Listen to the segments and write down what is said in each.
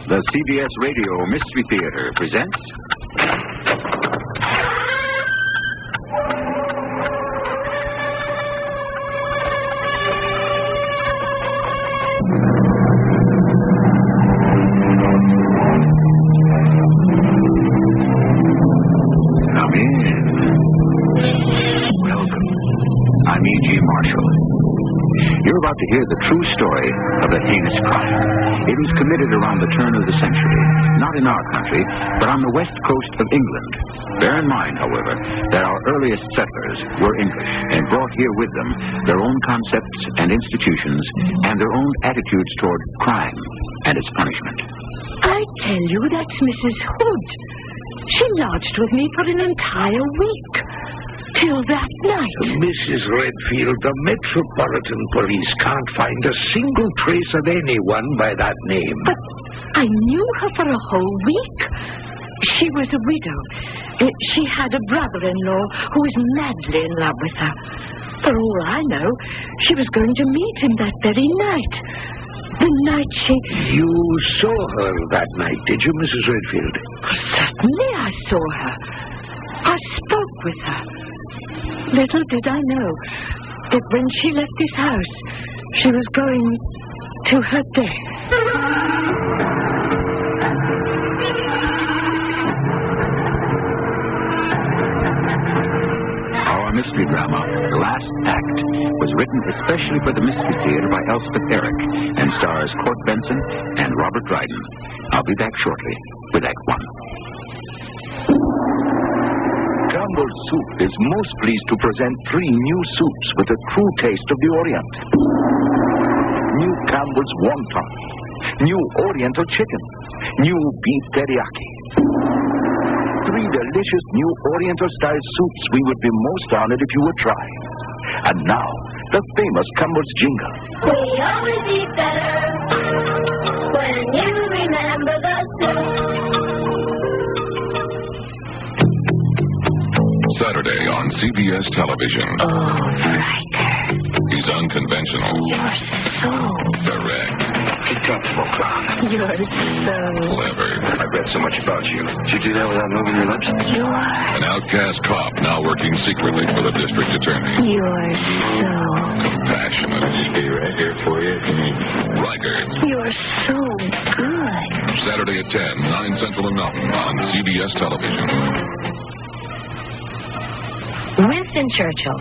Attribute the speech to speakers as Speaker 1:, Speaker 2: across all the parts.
Speaker 1: The CBS Radio Mystery Theater presents... Come in. Welcome. I'm E.G. Marshall. You're about to hear the true story of a heinous crime. It was committed around the turn of the century, not in our country, but on the west coast of England. Bear in mind, however, that our earliest settlers were English and brought here with them their own concepts and institutions and their own attitudes toward crime and its punishment.
Speaker 2: I tell you, that's Mrs. Hood. She lodged with me for an entire week. Till that night.
Speaker 3: Mrs. Redfield, the Metropolitan Police can't find a single trace of anyone by that name.
Speaker 2: But I knew her for a whole week. She was a widow. She had a brother-in-law who was madly in love with her. For all I know, she was going to meet him that very night. The night she...
Speaker 3: You saw her that night, did you, Mrs. Redfield?
Speaker 2: Certainly I saw her. I spoke with her. Little did I know that when she left this house, she was going to her death.
Speaker 1: Our mystery drama, The Last Act, was written especially for the Mystery Theater by Elspeth Eric and stars Court Benson and Robert Dryden. I'll be back shortly with Act One.
Speaker 4: Campbell's Soup is most pleased to present 3 new soups with a true taste of the Orient. New Campbell's Wonton, new Oriental Chicken, new Beef Teriyaki. 3 delicious new Oriental-style soups we would be most honored if you would try. And now, the famous Campbell's jingle.
Speaker 5: We always eat better when you remember the soup.
Speaker 6: Saturday on CBS television.
Speaker 2: Oh, Riker.
Speaker 6: He's unconventional.
Speaker 2: You're so...
Speaker 6: Direct.
Speaker 2: You're so...
Speaker 6: Clever.
Speaker 4: I've read so much about you. Did you do that without moving your lips?
Speaker 2: You're...
Speaker 6: An outcast cop now working secretly for the district attorney.
Speaker 2: You're so...
Speaker 6: Compassionate.
Speaker 4: Be right here for you.
Speaker 6: Riker.
Speaker 2: You're so good.
Speaker 6: Saturday at 10, 9 Central and Mountain on CBS television.
Speaker 7: Winston Churchill,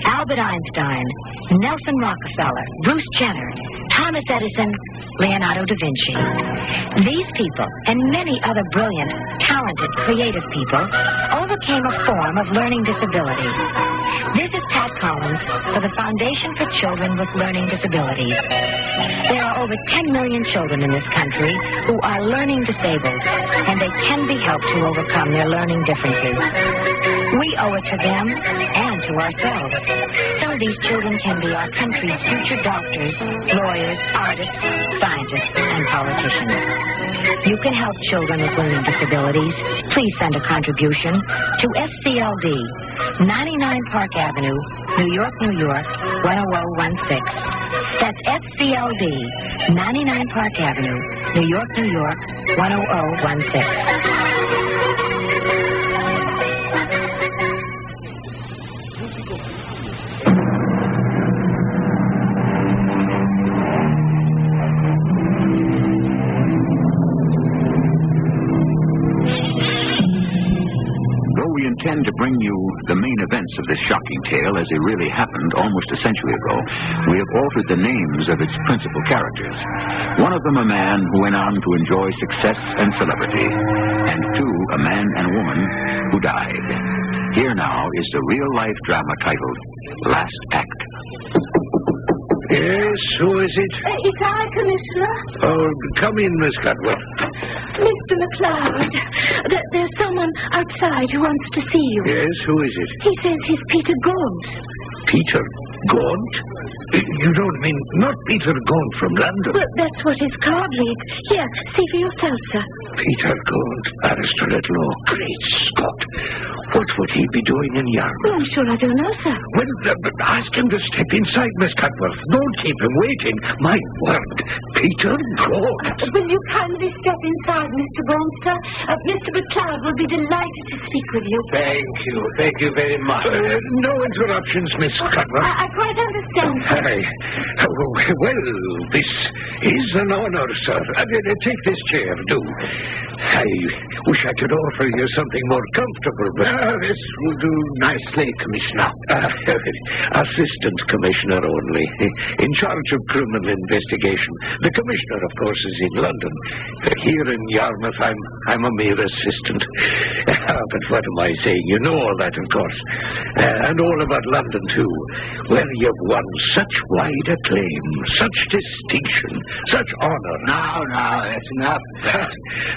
Speaker 7: Albert Einstein, Nelson Rockefeller, Bruce Jenner, Thomas Edison, Leonardo da Vinci. These people, and many other brilliant, talented, creative people, overcame a form of learning disability. This is Pat Collins for the Foundation for Children with Learning Disabilities. There are over 10 million children in this country who are learning disabled, and they can be helped to overcome their learning differences. We owe it to them and to ourselves. Some of these children can be our country's future doctors, lawyers, artists, scientists, and politicians. You can help children with learning disabilities. Please send a contribution to SCLD, 99 Park Avenue, New York, New York, 10016. That's SCLD, 99 Park Avenue, New York, New York, 10016.
Speaker 1: We intend to bring you the main events of this shocking tale as they really happened almost a century ago. We have altered the names of its principal characters. One of them a man who went on to enjoy success and celebrity, and 2, a man and woman who died. Here now is the real-life drama titled Last Act.
Speaker 3: Yes, who is it?
Speaker 2: It's I, Commissioner.
Speaker 3: Oh, come in, Miss Cutwell.
Speaker 2: Mr. McLeod. There's someone outside who wants to see you.
Speaker 3: Yes, who is it?
Speaker 2: He says he's Peter Gaunt.
Speaker 3: Peter Gaunt? You don't mean not Peter Gaunt from London?
Speaker 2: Well, that's what his card reads. Here, see for yourself, sir.
Speaker 3: Peter Gaunt, barrister at law. Great Scott! What would he be doing in Yarmouth?
Speaker 2: Well, I'm sure I don't know, sir.
Speaker 3: Well, ask him to step inside, Miss Cutworth. Don't keep him waiting. My word, Peter Gaunt.
Speaker 2: Will you kindly step inside, Mr. Gaunt, sir? Mr. McLeod will be delighted to speak with you.
Speaker 3: Thank you very much. No interruptions, Miss Cutworth.
Speaker 2: I quite understand, sir.
Speaker 3: Well, this is an honor, sir. Take this chair, do. I wish I could offer you something more comfortable, but... this will do nicely, Commissioner. Assistant Commissioner only. In charge of criminal investigation. The Commissioner, of course, is in London. Here in Yarmouth, I'm a mere assistant. But what am I saying? You know all that, of course. And all about London, too. Where you've won such wide acclaim, such distinction, such honor. Now, that's enough.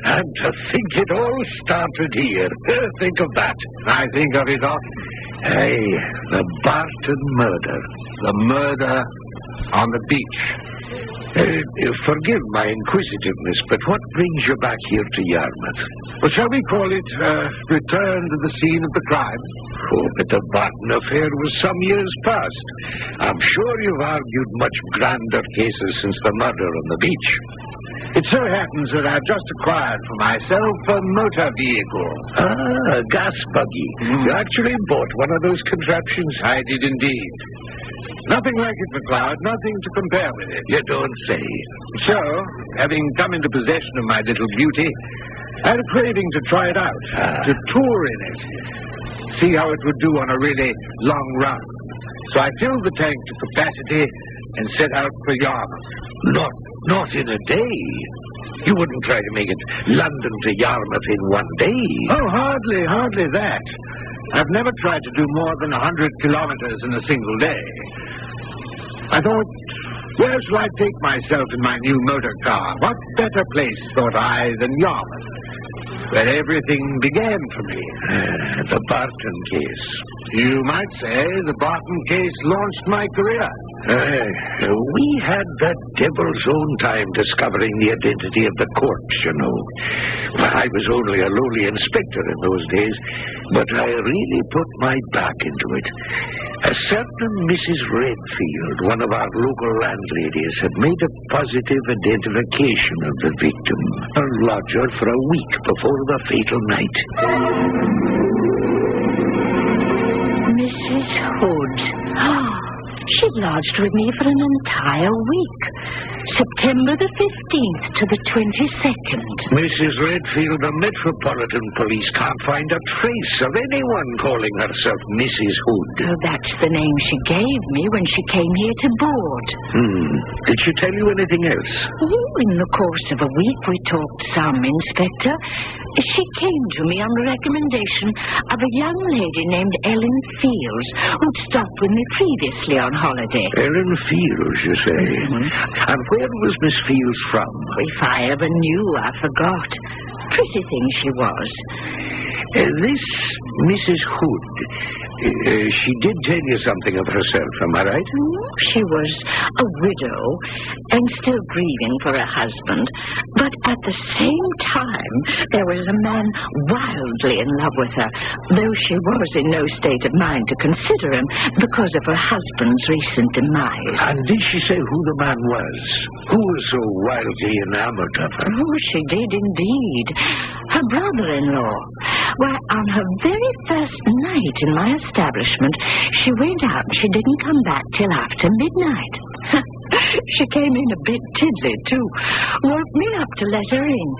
Speaker 3: And to think it all started here. Think of that. I think of it often. Hey, the Barton murder. The murder on the beach. Forgive my inquisitiveness, but what brings you back here to Yarmouth? Well, shall we call it return to the scene of the crime? Oh, but the Barton affair was some years past. I'm sure you've argued much grander cases since the murder on the beach. It so happens that I've just acquired for myself a motor vehicle. Ah, a gas buggy. You actually bought one of those contraptions? I did indeed. Nothing like it, McLeod. Nothing to compare with it. You don't say. So, having come into possession of my little beauty, I had a craving to try it out, to tour in it, see how it would do on a really long run. So I filled the tank to capacity and set out for Yarmouth. Not in a day. You wouldn't try to make it London to Yarmouth in one day. Oh, hardly that. I've never tried to do more than 100 kilometers in a single day. I thought, where shall I take myself in my new motor car? What better place, thought I, than Yarmouth, where everything began for me. The Barton case. You might say the Barton case launched my career. We had the devil's own time discovering the identity of the corpse, you know. Well, I was only a lowly inspector in those days, but I really put my back into it. A certain Mrs. Redfield, one of our local landladies, had made a positive identification of the victim, her lodger, for a week before the fatal night.
Speaker 2: Mrs. Hood. She lodged with me for an entire week. September the 15th to the 22nd.
Speaker 3: Mrs. Redfield, the Metropolitan Police can't find a trace of anyone calling herself Mrs. Hood.
Speaker 2: Well, that's the name she gave me when she came here to board.
Speaker 3: Did she tell you anything else?
Speaker 2: Oh, in the course of a week we talked some, Inspector. She came to me on the recommendation of a young lady named Ellen Fields, who'd stopped with me previously on holiday.
Speaker 3: Ellen Fields, you say? And where was Miss Fields from?
Speaker 2: If I ever knew, I forgot. Pretty thing she was.
Speaker 3: This Mrs. Hood, she did tell you something of herself, am I right?
Speaker 2: She was a widow and still grieving for her husband. But at the same time, there was a man wildly in love with her, though she was in no state of mind to consider him because of her husband's recent demise.
Speaker 3: And did she say who the man was? Who was so wildly enamored of her?
Speaker 2: Oh, she did indeed. Her brother-in-law. Why, on her very first night in my establishment, she went out and she didn't come back till after midnight. She came in a bit tiddly, too. Woke me up to let her in.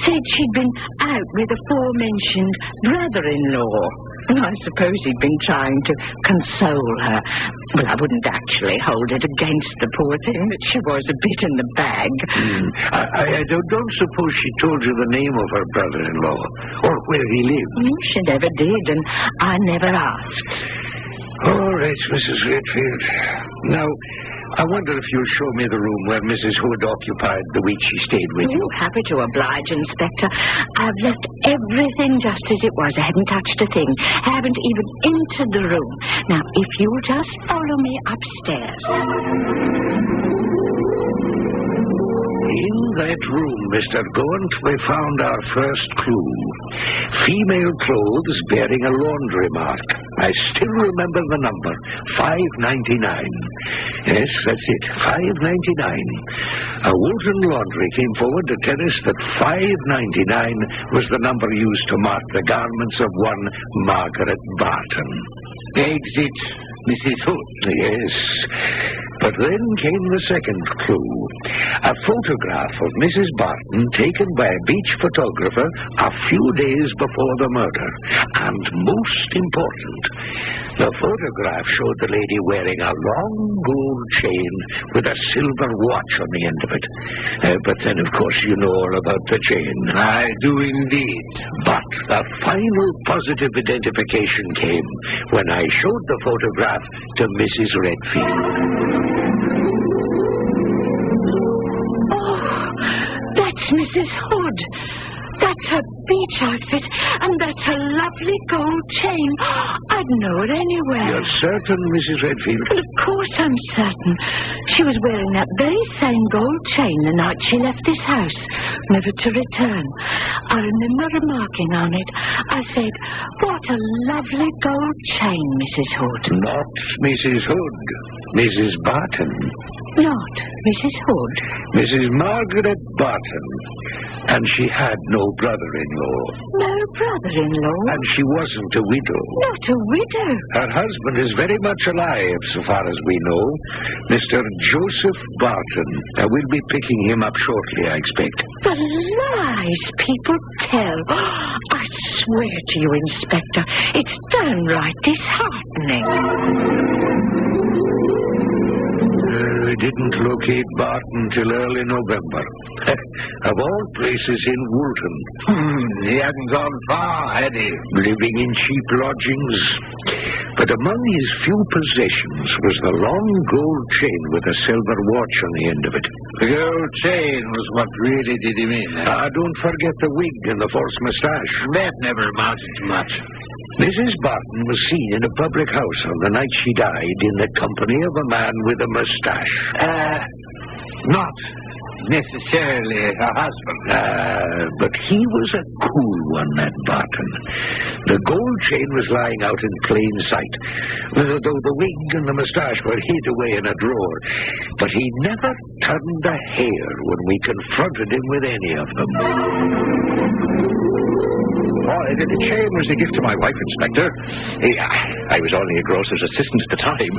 Speaker 2: Said she'd been out with aforementioned brother-in-law. And I suppose he'd been trying to console her. Well, I wouldn't actually hold it against the poor thing that she was a bit in the bag.
Speaker 3: I don't suppose she told you the name of her brother-in-law or where he lived.
Speaker 2: She never did, and I never asked.
Speaker 3: All right, Mrs. Redfield. Now, I wonder if you'll show me the room where Mrs. Hood occupied the week she stayed with you.
Speaker 2: Happy to oblige, Inspector. I've left everything just as it was. I hadn't touched a thing. Haven't even entered the room. Now, if you'll just follow me upstairs.
Speaker 3: In that room, Mr. Gaunt, we found our first clue. Female clothes bearing a laundry mark. I still remember the number, 599. Yes, that's it, 599. A Woolton Laundry came forward to tell us that 599 was the number used to mark the garments of one Margaret Barton.
Speaker 1: Exit, Mrs. Hood.
Speaker 3: Yes. But then came the second clue. A photograph of Mrs. Barton taken by a beach photographer a few days before the murder. And most important, the photograph showed the lady wearing a long gold chain with a silver watch on the end of it. But then, of course, you know all about the chain.
Speaker 1: I do indeed.
Speaker 3: But the final positive identification came when I showed the photograph to Mrs. Redfield.
Speaker 2: Oh, that's Mrs. Hood. That's her beach outfit, and that's her lovely gold chain. I'd know it anywhere.
Speaker 3: You're certain, Mrs. Redfield?
Speaker 2: Well, of course I'm certain. She was wearing that very same gold chain the night she left this house, never to return. I remember remarking on it. I said, "What a lovely gold chain, Mrs. Hood."
Speaker 3: Not Mrs. Hood. Mrs. Barton.
Speaker 2: Not Mrs. Hood.
Speaker 3: Mrs. Margaret Barton. And she had no brother-in-law.
Speaker 2: No brother-in-law?
Speaker 3: And she wasn't a widow.
Speaker 2: Not a widow?
Speaker 3: Her husband is very much alive, so far as we know. Mr. Joseph Barton. We'll be picking him up shortly, I expect.
Speaker 2: The lies people tell. I swear to you, Inspector, it's downright disheartening.
Speaker 3: We didn't locate Barton till early November. Of all places in Woolton.
Speaker 1: He hadn't gone far, had he?
Speaker 3: Living in cheap lodgings. But among his few possessions was the long gold chain with a silver watch on the end of it.
Speaker 1: The gold chain was what really did him in.
Speaker 3: Don't forget the wig and the false moustache.
Speaker 1: That never amounted to much.
Speaker 3: Mrs. Barton was seen in a public house on the night she died in the company of a man with a moustache.
Speaker 1: Not necessarily her husband.
Speaker 3: But he was a cool one, that Barton. The gold chain was lying out in plain sight, though the wig and the moustache were hid away in a drawer. But he never turned a hair when we confronted him with any of them.
Speaker 4: The chain was a gift to my wife, Inspector. I was only a grocer's assistant at the time.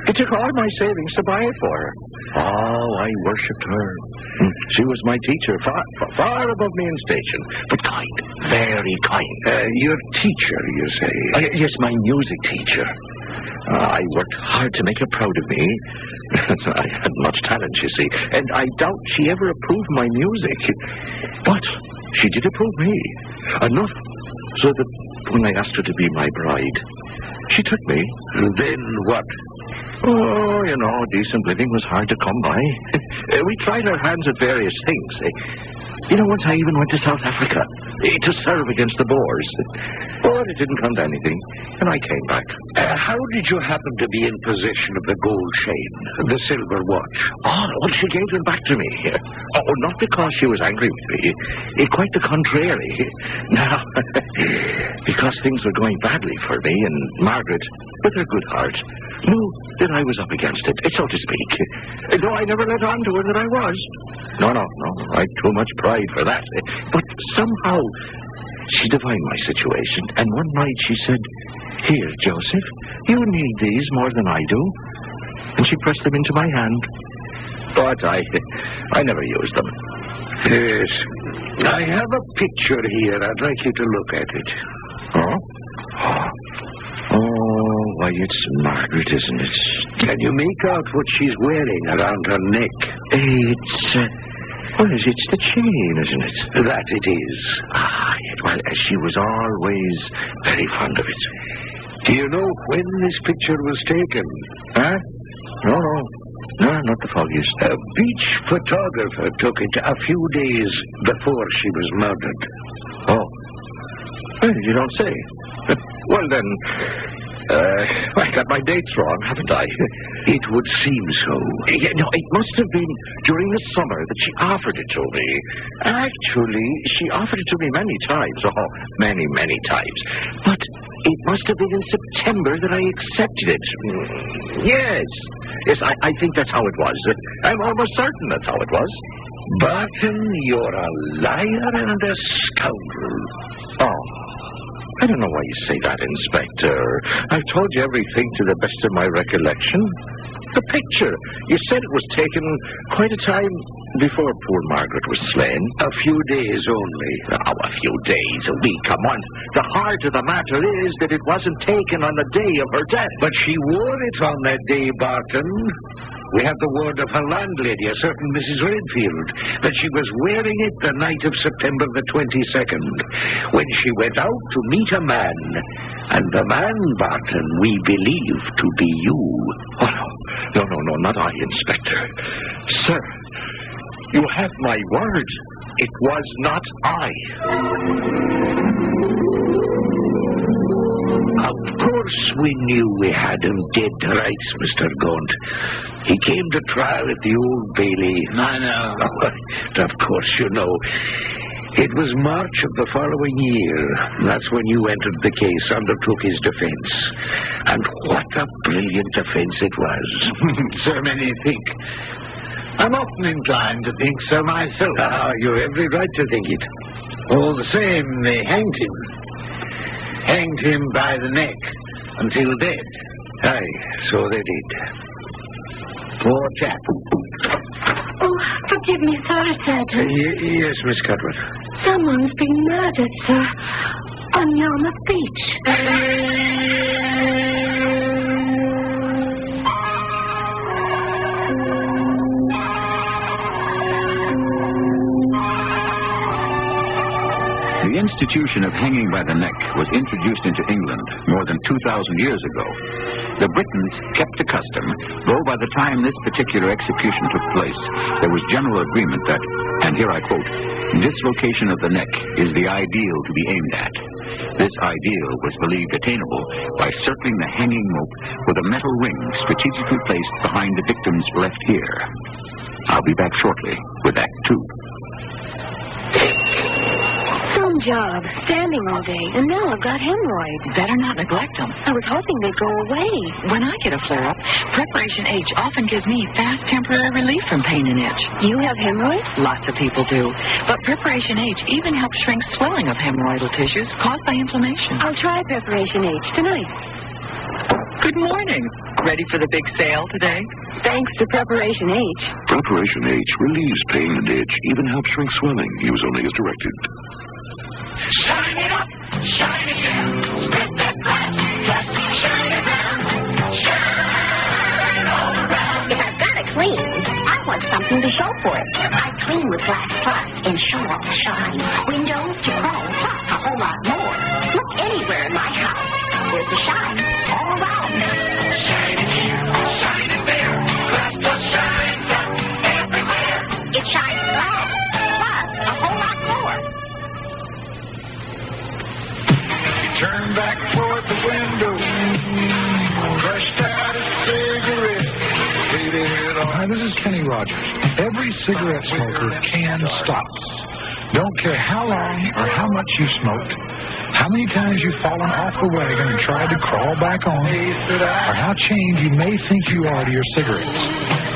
Speaker 4: It took all my savings to buy it for her. Oh, I worshipped her. She was my teacher, far above me in station, but kind, very kind.
Speaker 3: Your teacher, you say?
Speaker 4: Yes, my music teacher. I worked hard to make her proud of me. I had much talent, you see, and I doubt she ever approved my music. But she did approve me, enough so that when I asked her to be my bride, she took me.
Speaker 3: And then what?
Speaker 4: Oh, decent living was hard to come by. We tried our hands at various things. Once I even went to South Africa to serve against the Boers. But it didn't come to anything, and I came back.
Speaker 3: How did you happen to be in possession of the gold chain, the silver watch?
Speaker 4: Oh, she gave them back to me. Oh, not because she was angry with me. Quite the contrary. Now, because things were going badly for me, and Margaret, with her good heart, knew that I was up against it, so to speak. Though I never let on to her that I was. No, I'd too much pride for that. But somehow she divined my situation, and one night she said, "Here, Joseph, you need these more than I do." And she pressed them into my hand. But I never used them.
Speaker 3: Yes. I have a picture here. I'd like you to look at it.
Speaker 4: Oh, why, it's Margaret, isn't it?
Speaker 3: Can you make out what she's wearing around her neck?
Speaker 4: It's the chain, isn't it?
Speaker 3: That it is.
Speaker 4: Well, she was always very fond of it.
Speaker 3: Do you know when this picture was taken?
Speaker 4: Huh? No, not the foggiest.
Speaker 3: A beach photographer took it a few days before she was murdered.
Speaker 4: Oh,
Speaker 3: You don't say. Well, then, I got my dates wrong, haven't I? It would seem so. No, it must have been during the summer that she offered it to me. Actually, she offered it to me many times. Oh, many, many times. But it must have been in September that I accepted it. Yes. Yes, I think that's how it was. I'm almost certain that's how it was. Barton, you're a liar and a scoundrel. Oh. I don't know why you say that, Inspector. I've told you everything to the best of my recollection. The picture. You said it was taken quite a time before poor Margaret was slain. A few days only. Oh, a few days, a week, a month. The heart of the matter is that it wasn't taken on the day of her death. But she wore it on that day, Barton. We have the word of her landlady, a certain Mrs. Redfield, that she was wearing it the night of September the 22nd, when she went out to meet a man. And the man, Barton, we believe to be you. Oh, no, not I, Inspector. Sir, you have my word. It was not I. Of course we knew we had him dead to rights, Mr. Gaunt. He came to trial at the Old Bailey. I know. Of course, you know. It was March of the following year. That's when you entered the case, undertook his defense. And what a brilliant defense it was. So many think. I'm often inclined to think so myself. You've every right to think it. All the same, they hanged him. Hanged him by the neck until dead. Aye, so they did. Poor chap.
Speaker 2: Oh, forgive me, sir, Sergeant.
Speaker 3: Yes, Miss Cutler.
Speaker 2: Someone's been murdered, sir, on Yarmouth Beach.
Speaker 1: The institution of hanging by the neck was introduced into England more than 2,000 years ago. The Britons kept the custom, though by the time this particular execution took place, there was general agreement that, and here I quote, dislocation of the neck is the ideal to be aimed at. This ideal was believed attainable by circling the hanging rope with a metal ring strategically placed behind the victim's left ear. I'll be back shortly with Act 2.
Speaker 2: Some job, standing all day, and now I've got hemorrhoids.
Speaker 7: Better not neglect them.
Speaker 2: I was hoping they'd go away.
Speaker 7: When I get a flare-up, Preparation H often gives me fast temporary relief from pain and itch.
Speaker 2: You have hemorrhoids?
Speaker 7: Lots of people do. But Preparation H even helps shrink swelling of hemorrhoidal tissues caused by inflammation.
Speaker 2: I'll try Preparation H tonight.
Speaker 7: Good morning. Ready for the big sale today?
Speaker 2: Thanks to Preparation H.
Speaker 6: Preparation H relieves pain and itch, even helps shrink swelling. Use only as directed.
Speaker 5: Shine it up, shine it down. Spit that glass, just shine it down. Shine all around.
Speaker 8: If I've got it clean, I want something to show for it. I clean with Glass Plus and show off the shine. Windows to chrome, plus a whole lot more. Look anywhere in my house. There's the shine all around.
Speaker 5: Shine it here, shine it there. Glass Plus shines up everywhere.
Speaker 8: It shines glass, plus a whole lot more.
Speaker 9: Turn back toward the window, crushed out a cigarette. Hi, this is Kenny Rogers. Every cigarette smoker can stop. Don't care how long or how much you smoked, how many times you've fallen off the wagon and tried to crawl back on, or how chained you may think you are to your cigarettes.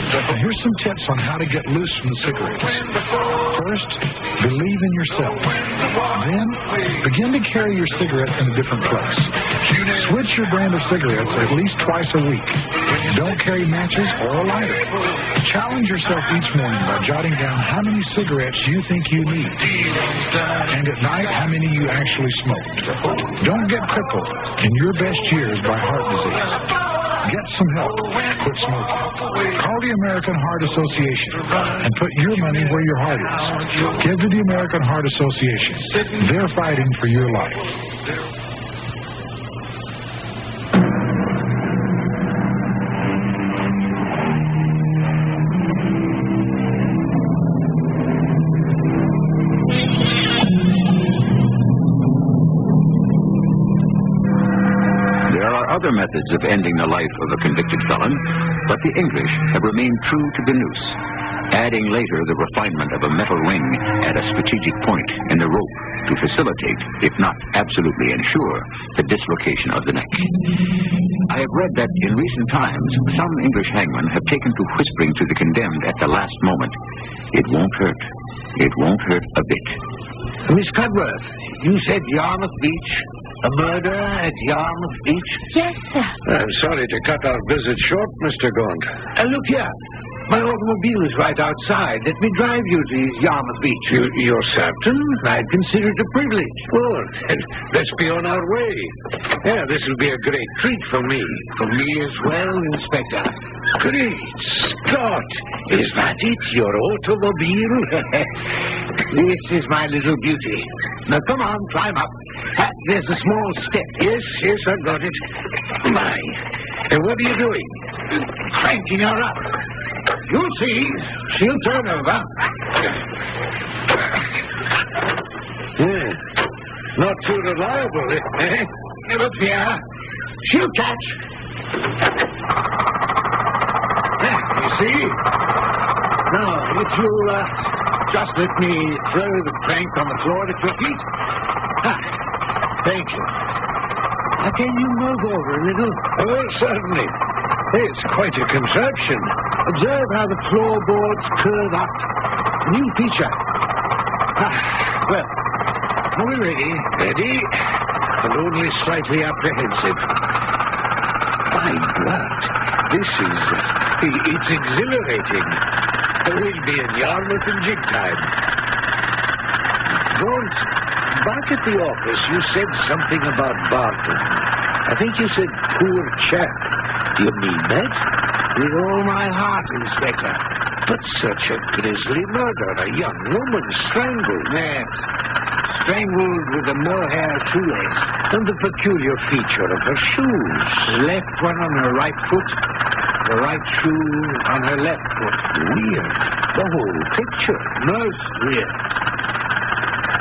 Speaker 9: And here's some tips on how to get loose from the cigarettes. First, believe in yourself. Then, begin to carry your cigarettes in a different place. Switch your brand of cigarettes at least twice a week. Don't carry matches or a lighter. Challenge yourself each morning by jotting down how many cigarettes you think you need. And at night, how many you actually smoked. Don't get crippled in your best years by heart disease. Get some help. Quit smoking. Call the American Heart Association and put your money where your heart is. Give to the American Heart Association. They're fighting for your life.
Speaker 1: methods of ending the life of a convicted felon, but the English have remained true to the noose, adding later the refinement of a metal ring at a strategic point in the rope to facilitate, if not absolutely ensure, the dislocation of the neck. I have read that in recent times, some English hangmen have taken to whispering to the condemned at the last moment, "It won't hurt. It won't hurt a bit."
Speaker 3: Miss Cudworth, you said Yarmouth Beach? A murder at Yarmouth Beach?
Speaker 2: Yes, sir.
Speaker 3: I'm sorry to cut our visit short, Mr. Gaunt. Look here. My automobile is right outside. Let me drive you to Yarmouth Beach. You're certain? I'd consider it a privilege. Oh, let's be on our way. Yeah, this will be a great treat for me. For me as well, Inspector. Great Scott! Is that it, your automobile? This is my little beauty. Now, come on, climb up. There's a small step. Yes, I got it. My. And what are you doing? Cranking her up. You'll see. She'll turn over. Yeah. Not too reliable, eh? Look here. She'll catch. You see? Now, if you'll just let me throw the crank on the floor at your feet. Thank you. Can you move over a little? Oh, certainly. It's quite a contraption. Observe how the floorboards curve up. New feature. Well, are we ready? Ready, and only slightly apprehensive. My blood, it's exhilarating. We'll be in Yarmouth in jig time. Gaunt, back at the office, you said something about Barton. I think you said poor chap. Do you mean that? With all my heart, Inspector. But such a grisly murder. A young woman strangled. Yes. Strangled with a mohair shoelace. And the peculiar feature of her shoes. The left one on her right foot. The right shoe on her left foot. Weird. The whole picture. Most weird.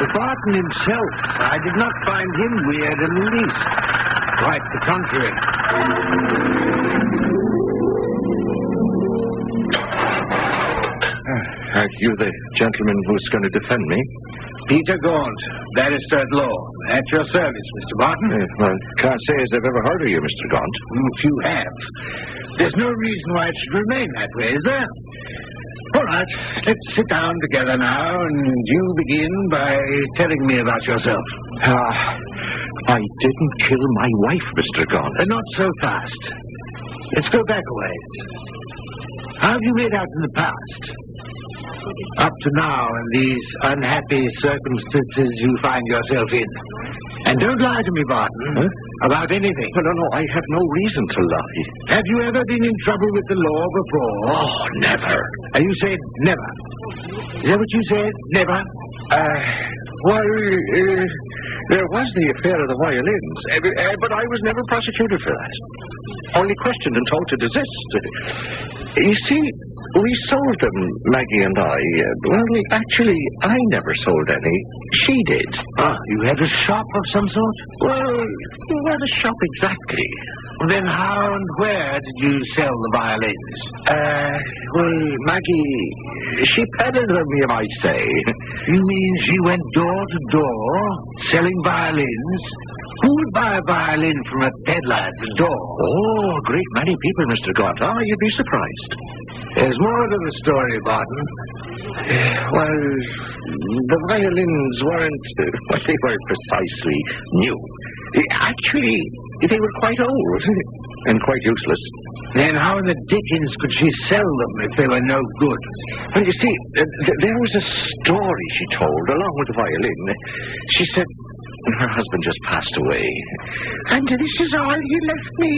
Speaker 3: But Barton himself, I did not find him weird in the least. Quite the contrary.
Speaker 4: Are you the gentleman who's going to defend me?
Speaker 3: Peter Gaunt, barrister at law. At your service, Mr. Barton.
Speaker 4: Well, can't say as I've ever heard of you, Mr. Gaunt.
Speaker 3: Few have. There's no reason why it should remain that way, is there? All right, let's sit down together now, and you begin by telling me about yourself.
Speaker 4: I didn't kill my wife, Mr. Gaunt.
Speaker 3: Not so fast. Let's go back a ways. How have you made out in the past? Up to now, in these unhappy circumstances you find yourself in. And don't lie to me, Barton, about anything.
Speaker 4: No, I have no reason to lie.
Speaker 3: Have you ever been in trouble with the law before?
Speaker 4: Oh, never.
Speaker 3: And you said never. Is that what you said? Never?
Speaker 4: There was the affair of the violins, but I was never prosecuted for that. Only questioned and told to desist. You see, we sold them, Maggie and I. Actually, I never sold any. She did.
Speaker 3: You had a shop of some sort?
Speaker 4: Well, not a shop exactly.
Speaker 3: Then how and where did you sell the violins?
Speaker 4: Maggie, she peddled them, you might say.
Speaker 3: You mean she went door to door, selling violins? Who would buy a violin from a peddler at the door?
Speaker 4: Oh, a great many people, Mr. Gaunt. You'd be surprised.
Speaker 3: There's more to the story, Barton.
Speaker 4: Well, the violins weren't what they were precisely new. Actually, they were quite old and quite useless.
Speaker 3: Then how in the dickens could she sell them if they were no good?
Speaker 4: Well, you see, there was a story she told along with the violin. She said her husband just passed away. And this is all he left me,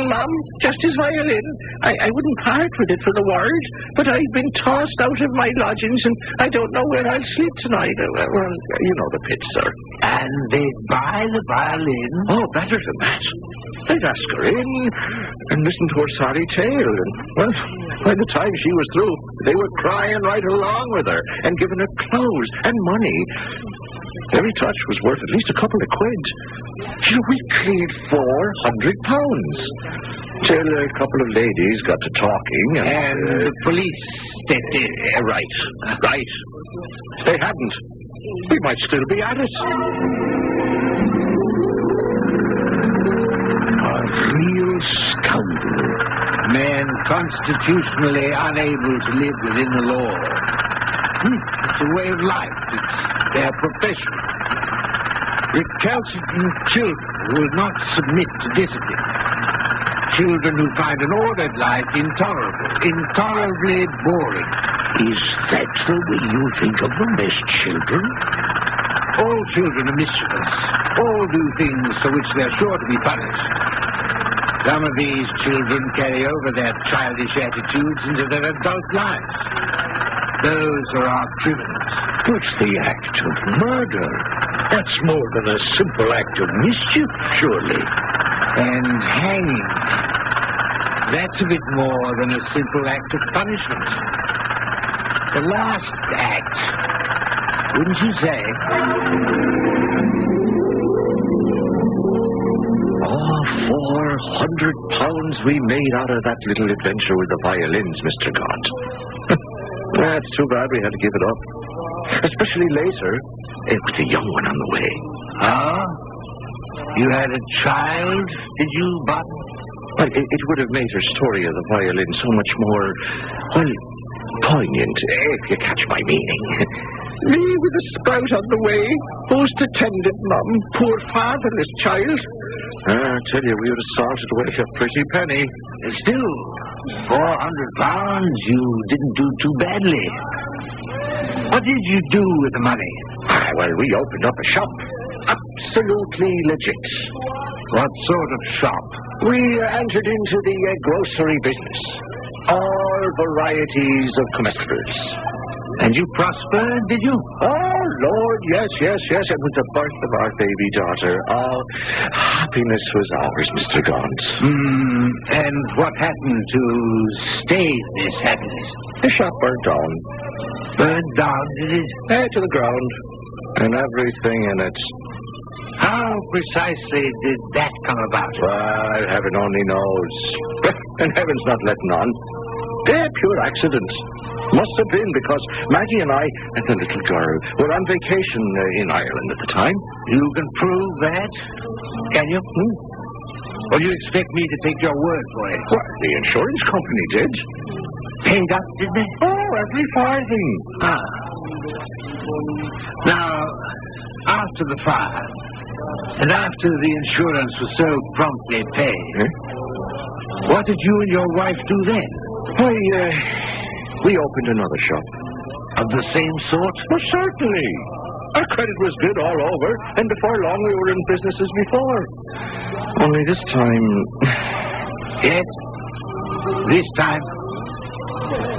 Speaker 4: Mum, just his violin. I wouldn't part with it for the world, but I've been tossed out of my lodgings and I don't know where I'll sleep tonight. Well, you know the pit, sir.
Speaker 3: And they'd buy the violin?
Speaker 4: Oh, better than that. They'd ask her in and listen to her sorry tale. And, well, by the time she was through, they were crying right along with her and giving her clothes and money.
Speaker 3: Every touch was worth at least a couple of quid. We cleared £400. Till a couple of ladies got to talking
Speaker 1: And the police stepped in.
Speaker 3: Right. If they hadn't, we might still be at it.
Speaker 1: A real scoundrel. Men constitutionally unable to live within the law. It's a way of life. It's their profession. Recalcitrant children who will not submit to discipline. Children who find an ordered life intolerably boring.
Speaker 3: Is that the way you think of them as children?
Speaker 1: All children are mischievous. All do things for which they're sure to be punished. Some of these children carry over their childish attitudes into their adult lives. Those are our criminals.
Speaker 3: But the act of murder, that's more than a simple act of mischief, surely.
Speaker 1: And hanging, that's a bit more than a simple act of punishment. The last act, wouldn't you say?
Speaker 3: £400 we made out of that little adventure with the violins, Mr. Gott. That's too bad we had to give it up. Especially later, with the young one on the way.
Speaker 1: Ah? You had a child, did you, Bob?
Speaker 3: Well, it would have made her story of the violin so much more, well, poignant, if you catch my meaning. Me with a sprout on the way. Who's to tend it, Mum? Poor fatherless child. I tell you, we would have salted away a pretty penny.
Speaker 1: Still, £400, you didn't do too badly. What did you do with the money?
Speaker 3: Well, we opened up a shop. Absolutely legit.
Speaker 1: What sort of shop?
Speaker 3: We entered into the grocery business. All varieties of comestibles.
Speaker 1: And you prospered, did you?
Speaker 3: Oh, Lord, yes. And with the birth of our baby daughter, happiness was ours, Mr. Gaunt.
Speaker 1: And what happened to stave this happiness?
Speaker 3: The shop burnt down.
Speaker 1: Burned down, did it?
Speaker 3: To the ground. And everything in it.
Speaker 1: How precisely did that come about?
Speaker 3: Well, heaven only knows. And heaven's not letting on. They're pure accidents. Must have been because Maggie and I and the little girl were on vacation in Ireland at the time.
Speaker 1: You can prove that? Can you? Or do you expect me to take your word for it?
Speaker 3: Well, the insurance company did.
Speaker 1: Paid up, did they?
Speaker 3: Oh, every farthing.
Speaker 1: Now, after the fire, and after the insurance was so promptly paid, what did you and your wife do then?
Speaker 3: We opened another shop.
Speaker 1: Of the same sort?
Speaker 3: Well, certainly. Our credit was good all over, and before long we were in business as before. Only this time...
Speaker 1: Yes? This time?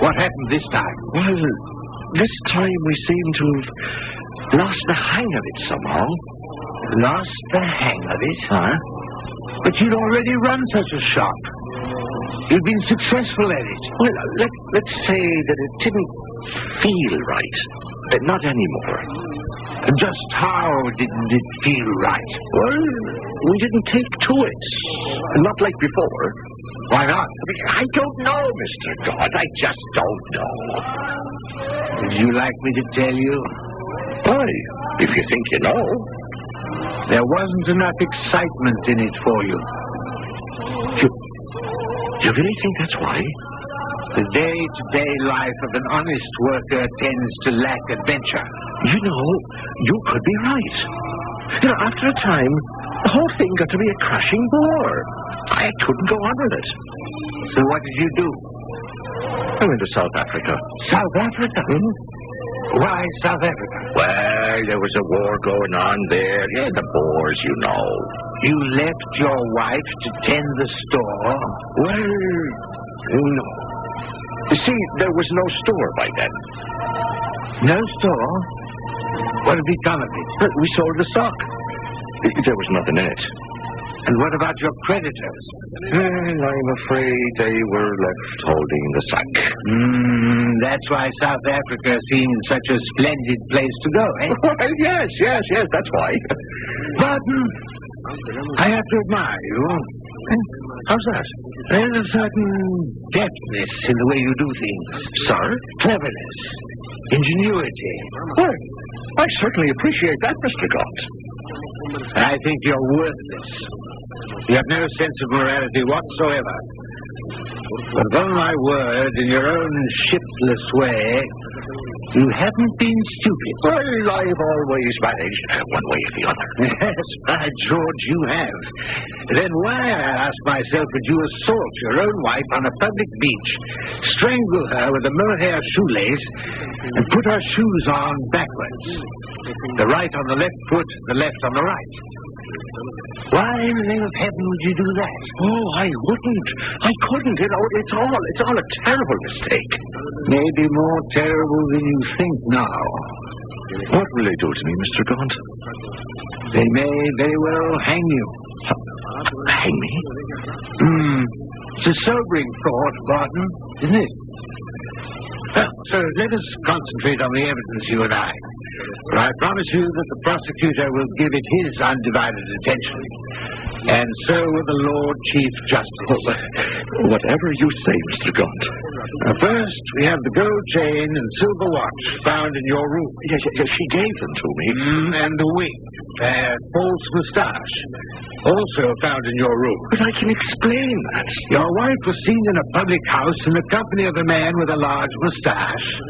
Speaker 1: What happened this time?
Speaker 3: Well, this time we seem to have lost the hang of it somehow.
Speaker 1: Lost the hang of it? But you'd already run such a shop. You'd been successful at it.
Speaker 3: Well, let's say that it didn't feel right. Not anymore.
Speaker 1: Just how didn't it feel right?
Speaker 3: Well, we didn't take to it. Not like before.
Speaker 1: Why not?
Speaker 3: I don't know, Mr. God. I just don't know.
Speaker 1: Would you like me to tell you?
Speaker 3: Why, if you think you know.
Speaker 1: There wasn't enough excitement in it for you.
Speaker 3: Do you really think that's why?
Speaker 1: The day-to-day life of an honest worker tends to lack adventure.
Speaker 3: You know, you could be right. After a time, the whole thing got to be a crashing bore. I couldn't go on with it.
Speaker 1: So what did you do?
Speaker 3: I went to South Africa.
Speaker 1: South Africa? Why South Africa?
Speaker 3: Well, there was a war going on there. Yeah, the Boers, you know.
Speaker 1: You left your wife to tend the store?
Speaker 3: Well, no. You see, there was no store by then.
Speaker 1: No store? What had become of it?
Speaker 3: We sold the stock. There was nothing in it. And what about your creditors?
Speaker 6: Well, I'm afraid they were left holding the sack.
Speaker 3: That's why South Africa seemed such a splendid place to go, eh?
Speaker 6: Well, yes, that's why.
Speaker 3: Barton, I have to admire you.
Speaker 6: How's that?
Speaker 3: There's a certain deftness in the way you do things.
Speaker 6: Sir?
Speaker 3: Cleverness. Ingenuity.
Speaker 6: Well, I certainly appreciate that, Mr. Gaunt.
Speaker 3: I think you're worthless. You have no sense of morality whatsoever. But upon my word, in your own shiftless way, you haven't been stupid.
Speaker 6: Well, I've always managed one way or the other.
Speaker 3: Yes, by George, you have. Then why, I ask myself, would you assault your own wife on a public beach, strangle her with a mohair shoelace, and put her shoes on backwards? The right on the left foot, the left on the right. Why in the name of heaven would you do that?
Speaker 6: Oh, I wouldn't. I couldn't. You know, it's all a terrible mistake.
Speaker 3: Maybe more terrible than you think now.
Speaker 6: What will they do to me, Mr. Gaunt?
Speaker 3: They may very well hang you.
Speaker 6: Hang me?
Speaker 3: It's a sobering thought, Barton, isn't it? Well, so let us concentrate on the evidence, you and I. For I promise you that the prosecutor will give it his undivided attention. And so will the Lord Chief Justice.
Speaker 6: Whatever you say, Mr. Gaunt.
Speaker 3: First, we have the gold chain and silver watch found in your room.
Speaker 6: Yes, she gave them to me.
Speaker 3: And the wig, false moustache, also found in your room.
Speaker 6: But I can explain that.
Speaker 3: Your wife was seen in a public house in the company of a man with a large moustache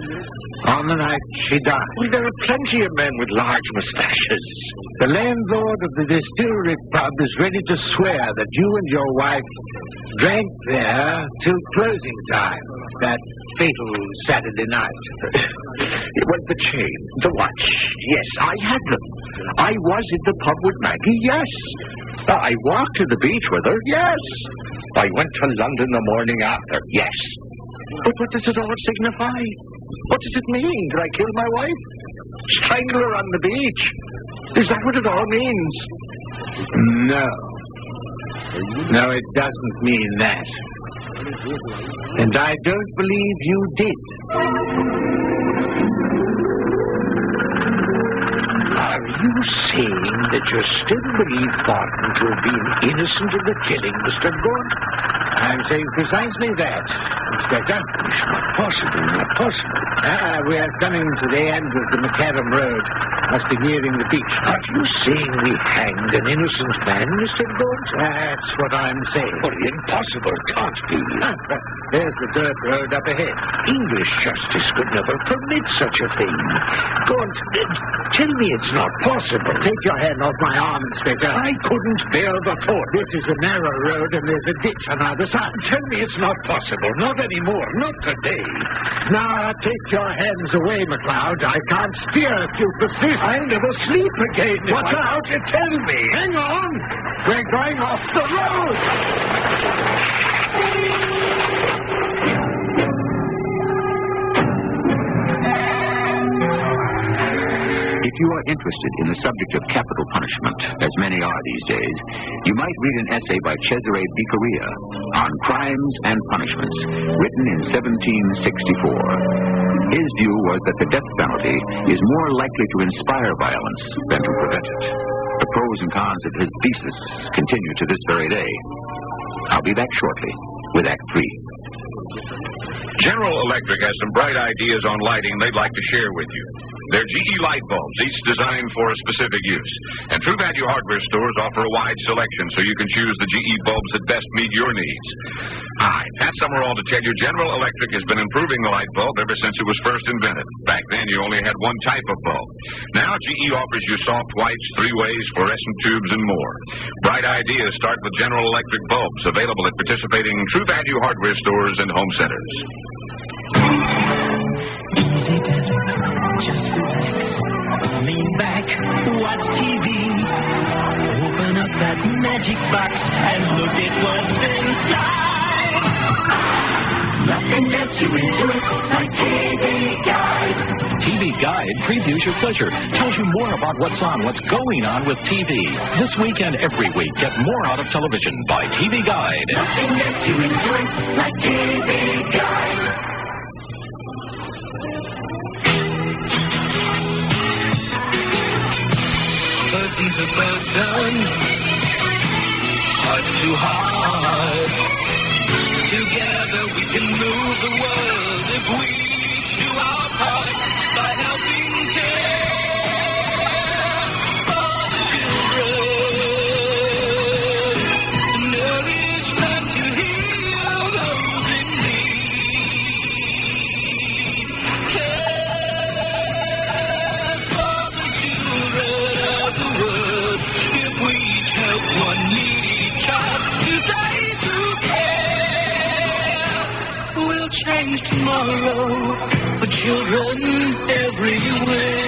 Speaker 3: on the night she died.
Speaker 6: Well, there are plenty of men with large moustaches.
Speaker 3: The landlord of the distillery pub is ready to swear that you and your wife drank there till closing time that fatal Saturday night.
Speaker 6: Well, the chain, the watch, yes, I had them. I was at the pub with Maggie, yes. I walked to the beach with her, yes. I went to London the morning after, yes. But what does it all signify? What does it mean? Did I kill my wife? Strangle her on the beach? Is that what it all means?
Speaker 3: No. No, it doesn't mean that. And I don't believe you did.
Speaker 6: Are you saying that you still believe Barton to have been innocent of the killing, Mr. Gaunt?
Speaker 3: I'm saying precisely that, Inspector.
Speaker 6: It's not possible, not possible.
Speaker 3: We are coming to the end of the Macadam Road. Must be nearing the beach.
Speaker 6: Are you saying we hanged an innocent man, Mr. Gaunt?
Speaker 3: That's what I'm saying.
Speaker 6: Well, impossible. Can't be.
Speaker 3: There's the dirt road up ahead.
Speaker 6: English justice could never permit such a thing. Gaunt, tell me it's not possible.
Speaker 3: Take your hand off my arm, Inspector.
Speaker 6: I couldn't bear the thought.
Speaker 3: This is a narrow road and there's a ditch on either side.
Speaker 6: Tell me it's not possible. Not anymore. Not today.
Speaker 3: Now, take your hands away, McLeod. I can't steer if you persist.
Speaker 6: I'll never sleep again.
Speaker 3: Watch out.
Speaker 6: Tell me.
Speaker 3: Hang on. We're going off the road.
Speaker 1: If you are interested in the subject of capital punishment, as many are these days, you might read an essay by Cesare Beccaria on crimes and punishments, written in 1764. His view was that the death penalty is more likely to inspire violence than to prevent it. The pros and cons of his thesis continue to this very day. I'll be back shortly with Act 3.
Speaker 10: General Electric has some bright ideas on lighting they'd like to share with you. They're GE light bulbs, each designed for a specific use. And True Value hardware stores offer a wide selection so you can choose the GE bulbs that best meet your needs. Hi, Pat Summerall to tell you General Electric has been improving the light bulb ever since it was first invented. Back then, you only had one type of bulb. Now, GE offers you soft whites, three-ways, fluorescent tubes, and more. Bright ideas start with General Electric bulbs, available at participating True Value hardware stores and home centers.
Speaker 5: Easy desert, just relax, lean back, watch TV, open up that magic box and look at what's inside. Nothing gets you into it like TV Guide.
Speaker 11: TV Guide previews your pleasure, tells you more about what's on, what's going on with TV. This week and every week, get more out of television by TV Guide.
Speaker 5: Nothing gets you into it like TV Guide.
Speaker 12: Person to person, heart to heart. Together we can move the world if we each do our part by helping care for the children, to nourish and to heal those in need. Care for the children of the world if we each help one needy child today through care. We'll change tomorrow for children everywhere.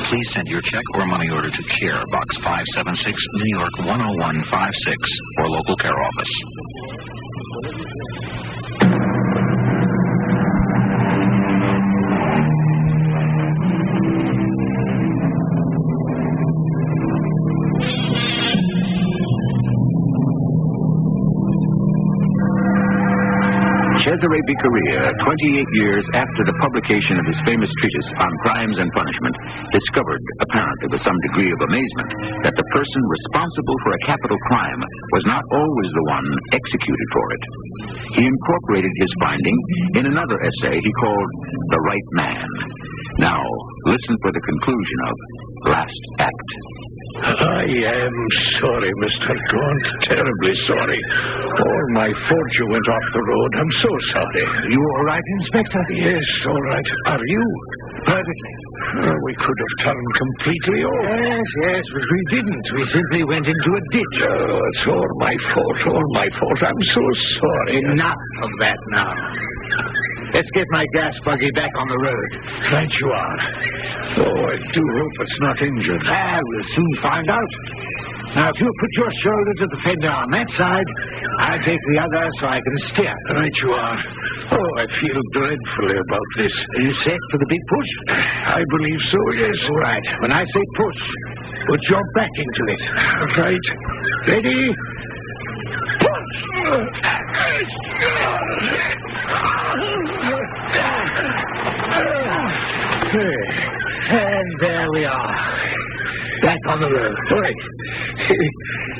Speaker 13: Please send your check or money order to CARE, Box 576, New York 10156, or local care office.
Speaker 1: Cesare Beccaria, 28 years after the publication of his famous treatise on crimes and punishment, discovered, apparently with some degree of amazement, that the person responsible for a capital crime was not always the one executed for it. He incorporated his finding in another essay he called The Right Man. Now, listen for the conclusion of Last Act.
Speaker 3: I am sorry, Mr. Gaunt. Terribly sorry. All my fortune went off the road. I'm so sorry.
Speaker 14: You all right, Inspector?
Speaker 3: Yes, all right. Are you?
Speaker 14: Perfectly.
Speaker 3: We could have turned completely off.
Speaker 14: Yes, but we didn't. We simply went into a ditch.
Speaker 3: Oh, it's all my fault. All my fault. I'm so sorry.
Speaker 14: Enough of that now. Let's get my gas buggy back on the road.
Speaker 3: Right you are. Oh, I do hope it's not injured.
Speaker 14: We'll soon find out. Now, if you'll put your shoulder to the fender on that side, I'll take the other so I can steer.
Speaker 3: Right you are. Oh, I feel dreadfully about this.
Speaker 14: Are you set for the big push?
Speaker 3: I believe so, yes.
Speaker 14: All right. When I say push, put your back into it.
Speaker 3: Right.
Speaker 14: Ready? And there we are. Back on the road.
Speaker 3: Right. It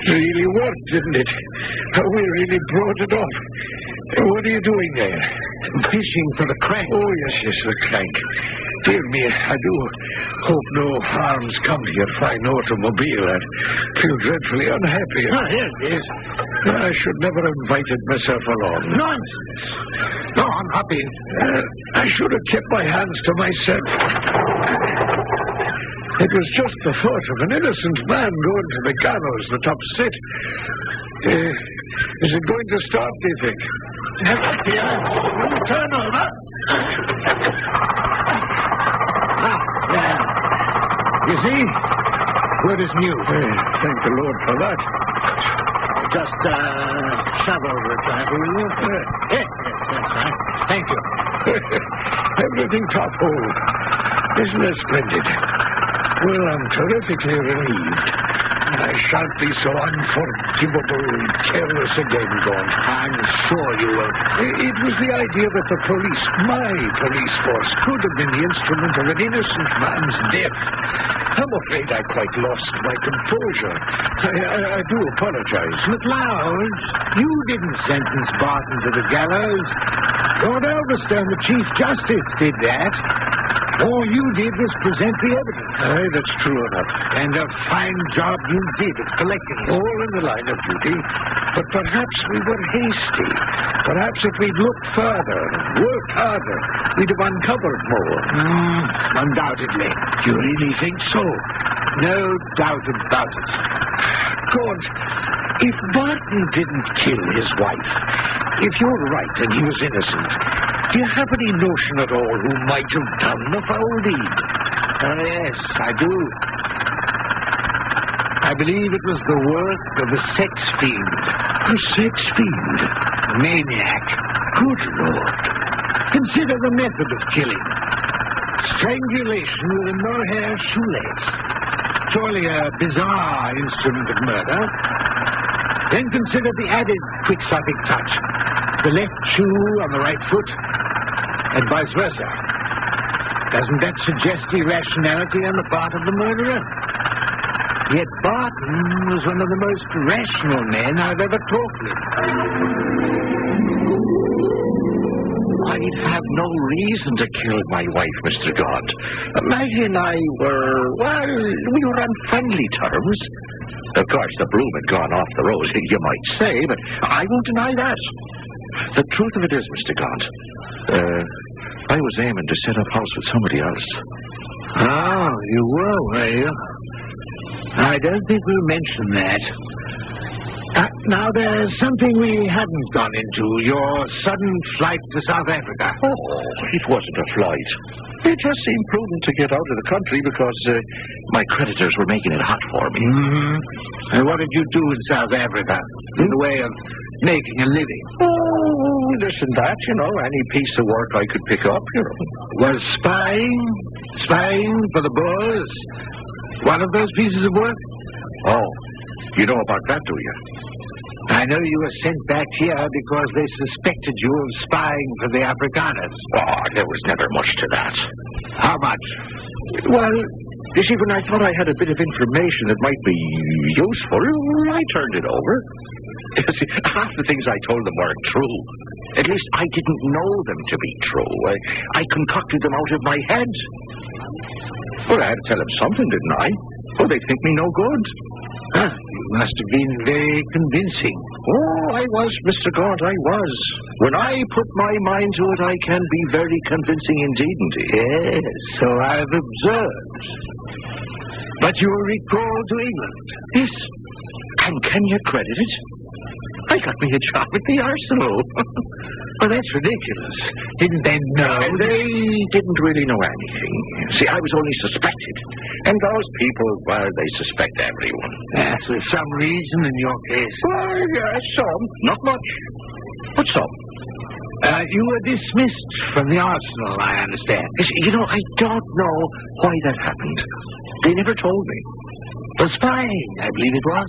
Speaker 3: really worked, didn't it? We really brought it off. What are you doing there?
Speaker 14: Fishing for the crank.
Speaker 3: Oh, yes, the crank. Dear me, I do hope no harm's come to your fine automobile. I feel dreadfully unhappy.
Speaker 14: Yes, it is.
Speaker 3: I should never have invited myself along.
Speaker 14: Nonsense. Go on, hop in.
Speaker 3: I should have kept my hands to myself. It was just the thought of an innocent man going to the gallows that upset. Is it going to start, do you think?
Speaker 14: Here. Turn over. There. You see? Good as new.
Speaker 3: Thank the Lord for that.
Speaker 14: Just shove over it, will you? Yes, that's right. Thank you.
Speaker 3: Everything top hole. Isn't that splendid? Well, I'm terrifically relieved. I shan't be so unforgivably careless again, Gaunt.
Speaker 14: I'm sure you won't.
Speaker 3: It was the idea that the police, my police force, could have been the instrument of an innocent man's death. I'm afraid I quite lost my composure. I do apologize.
Speaker 14: McLeod, you didn't sentence Barton to the gallows. Lord Elverstone, the Chief Justice, did that. All you did was present the evidence.
Speaker 3: Aye, that's true enough.
Speaker 14: And a fine job you did of collecting it.
Speaker 3: All in the line of duty. But perhaps we were hasty. Perhaps if we'd looked further, worked harder, we'd have uncovered more.
Speaker 14: Undoubtedly.
Speaker 3: Do you really think so?
Speaker 14: No doubt about it.
Speaker 3: God, if Barton didn't kill his wife, if you're right and he was innocent, do you have any notion at all who might have done the foul deed?
Speaker 14: Yes, I do. I believe it was the work of a sex fiend.
Speaker 3: A sex fiend?
Speaker 14: maniac. Good Lord. Consider the method of killing. Strangulation with a mohair shoelace. Surely a bizarre instrument of murder. Then consider the added quixotic touch. The left shoe on the right foot, and vice versa. Doesn't that suggest irrationality on the part of the murderer? Yet Barton was one of the most rational men I've ever talked with.
Speaker 6: I have no reason to kill my wife, Mr. Gaunt. Maggie and I we were on friendly terms. Of course, the broom had gone off the rose, you might say, but I won't deny that. The truth of it is, Mr. Gaunt, I was aiming to set up house with somebody else.
Speaker 14: Oh, you were you? I don't think we'll mention that. Now, there's something we hadn't gone into. Your sudden flight to South Africa.
Speaker 6: Oh, it wasn't a flight. It just seemed prudent to get out of the country because my creditors were making it hot for me.
Speaker 14: Mm-hmm. And what did you do in South Africa in the way of making a living?
Speaker 6: Oh, this and that, any piece of work I could pick up,
Speaker 14: Was spying for the Boers one of those pieces of work?
Speaker 6: Oh, you know about that, do you?
Speaker 14: I know you were sent back here because they suspected you of spying for the Afrikaners.
Speaker 6: Oh, there was never much to that.
Speaker 14: How much?
Speaker 6: Well, you see, when I thought I had a bit of information that might be useful, I turned it over. You see, half the things I told them weren't true. At least I didn't know them to be true. I concocted them out of my head. Well, I had to tell them something, didn't I? Oh, they'd think me no good.
Speaker 14: Huh, you must have been very convincing.
Speaker 6: Oh, I was, Mr. Gaunt, I was. When I put my mind to it, I can be very convincing indeed.
Speaker 14: Yes, so I've observed. But you were recalled to England.
Speaker 6: Yes. And can you credit it? I got me a job at the arsenal.
Speaker 14: Well, that's ridiculous. Didn't they know?
Speaker 6: They didn't really know anything. See, I was only suspected. And those people, well, they suspect everyone.
Speaker 14: Yes, there's some reason in your case.
Speaker 6: Well, yes, some. Not much. But some.
Speaker 14: You were dismissed from the arsenal, I understand.
Speaker 6: I don't know why that happened. They never told me.
Speaker 14: For spying, I believe it was.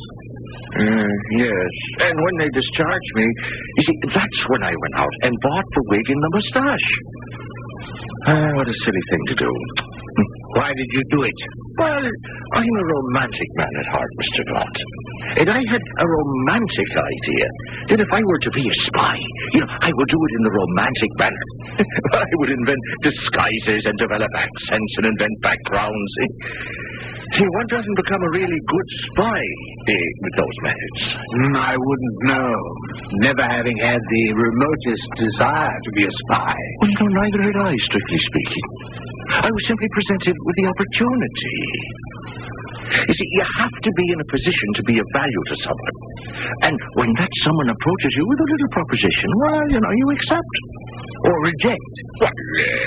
Speaker 6: Yes. And when they discharged me, you see, that's when I went out and bought the wig and the mustache. What a silly thing to do.
Speaker 14: Why did you do it?
Speaker 6: Well, I'm a romantic man at heart, Mr. Gaunt. And I had a romantic idea that if I were to be a spy, I would do it in the romantic manner. I would invent disguises and develop accents and invent backgrounds. See, one doesn't become a really good spy with those methods.
Speaker 14: I wouldn't know. Never having had the remotest desire to be a spy.
Speaker 6: Well, neither had I, strictly speaking. I was simply presented with the opportunity. You see, you have to be in a position to be of value to someone. And when that someone approaches you with a little proposition, well, you accept.
Speaker 14: Or reject.
Speaker 6: Well,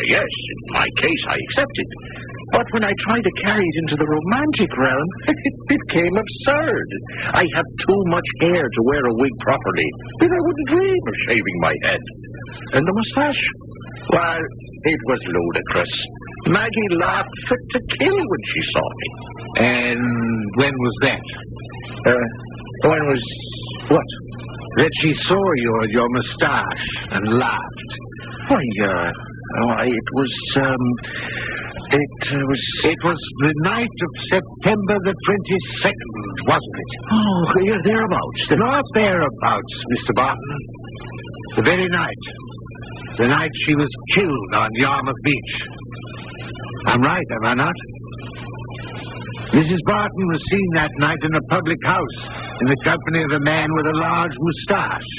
Speaker 6: yes, in my case, I accepted. But when I tried to carry it into the romantic realm, it became absurd. I have too much hair to wear a wig properly, and I wouldn't dream of shaving my head. And the mustache? Well, it was ludicrous. Maggie laughed fit to kill when she saw me.
Speaker 14: And when was that?
Speaker 6: When was what?
Speaker 14: That she saw your mustache and laughed.
Speaker 6: Why, it was
Speaker 14: the night of September the 22nd, wasn't it?
Speaker 6: Oh, yeah, thereabouts.
Speaker 14: Not thereabouts, Mr. Barton. The very night. The night she was killed on Yarmouth Beach. I'm right, am I not? Mrs. Barton was seen that night in a public house in the company of a man with a large moustache.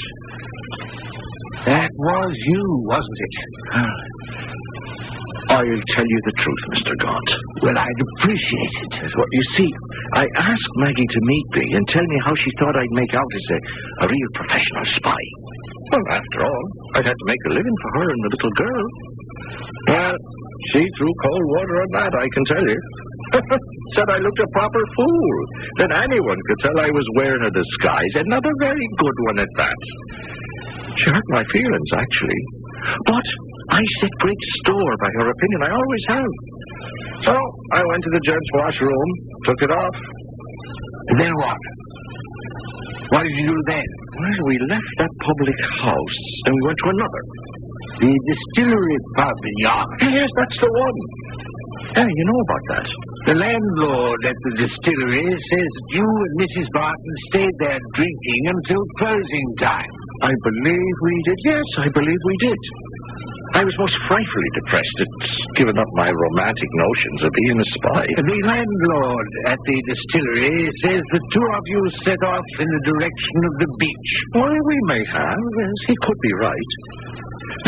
Speaker 14: That was you, wasn't it?
Speaker 6: I'll tell you the truth, Mr. Gaunt.
Speaker 14: Well, I'd appreciate it.
Speaker 6: Well, you see, I asked Maggie to meet me and tell me how she thought I'd make out as a real professional spy. Well, after all, I'd had to make a living for her and the little girl. Well, she threw cold water on that, I can tell you. Said I looked a proper fool. That anyone could tell I was wearing a disguise, and not a very good one at that. She hurt my feelings, actually. But I set great store by her opinion. I always have. So I went to the gents' washroom, took it off.
Speaker 14: And then what? What did you do then?
Speaker 6: Well, we left that public house, and we went to another.
Speaker 14: The distillery pub in York.
Speaker 6: Yes, that's the one. Yeah, you know about that.
Speaker 14: The landlord at the distillery says that you and Mrs. Barton stayed there drinking until closing time.
Speaker 6: I believe we did. Yes, I believe we did. I was most frightfully depressed at giving up my romantic notions of being a spy.
Speaker 14: The landlord at the distillery says the two of you set off in the direction of the beach.
Speaker 6: Why, we may have. Yes, he could be right.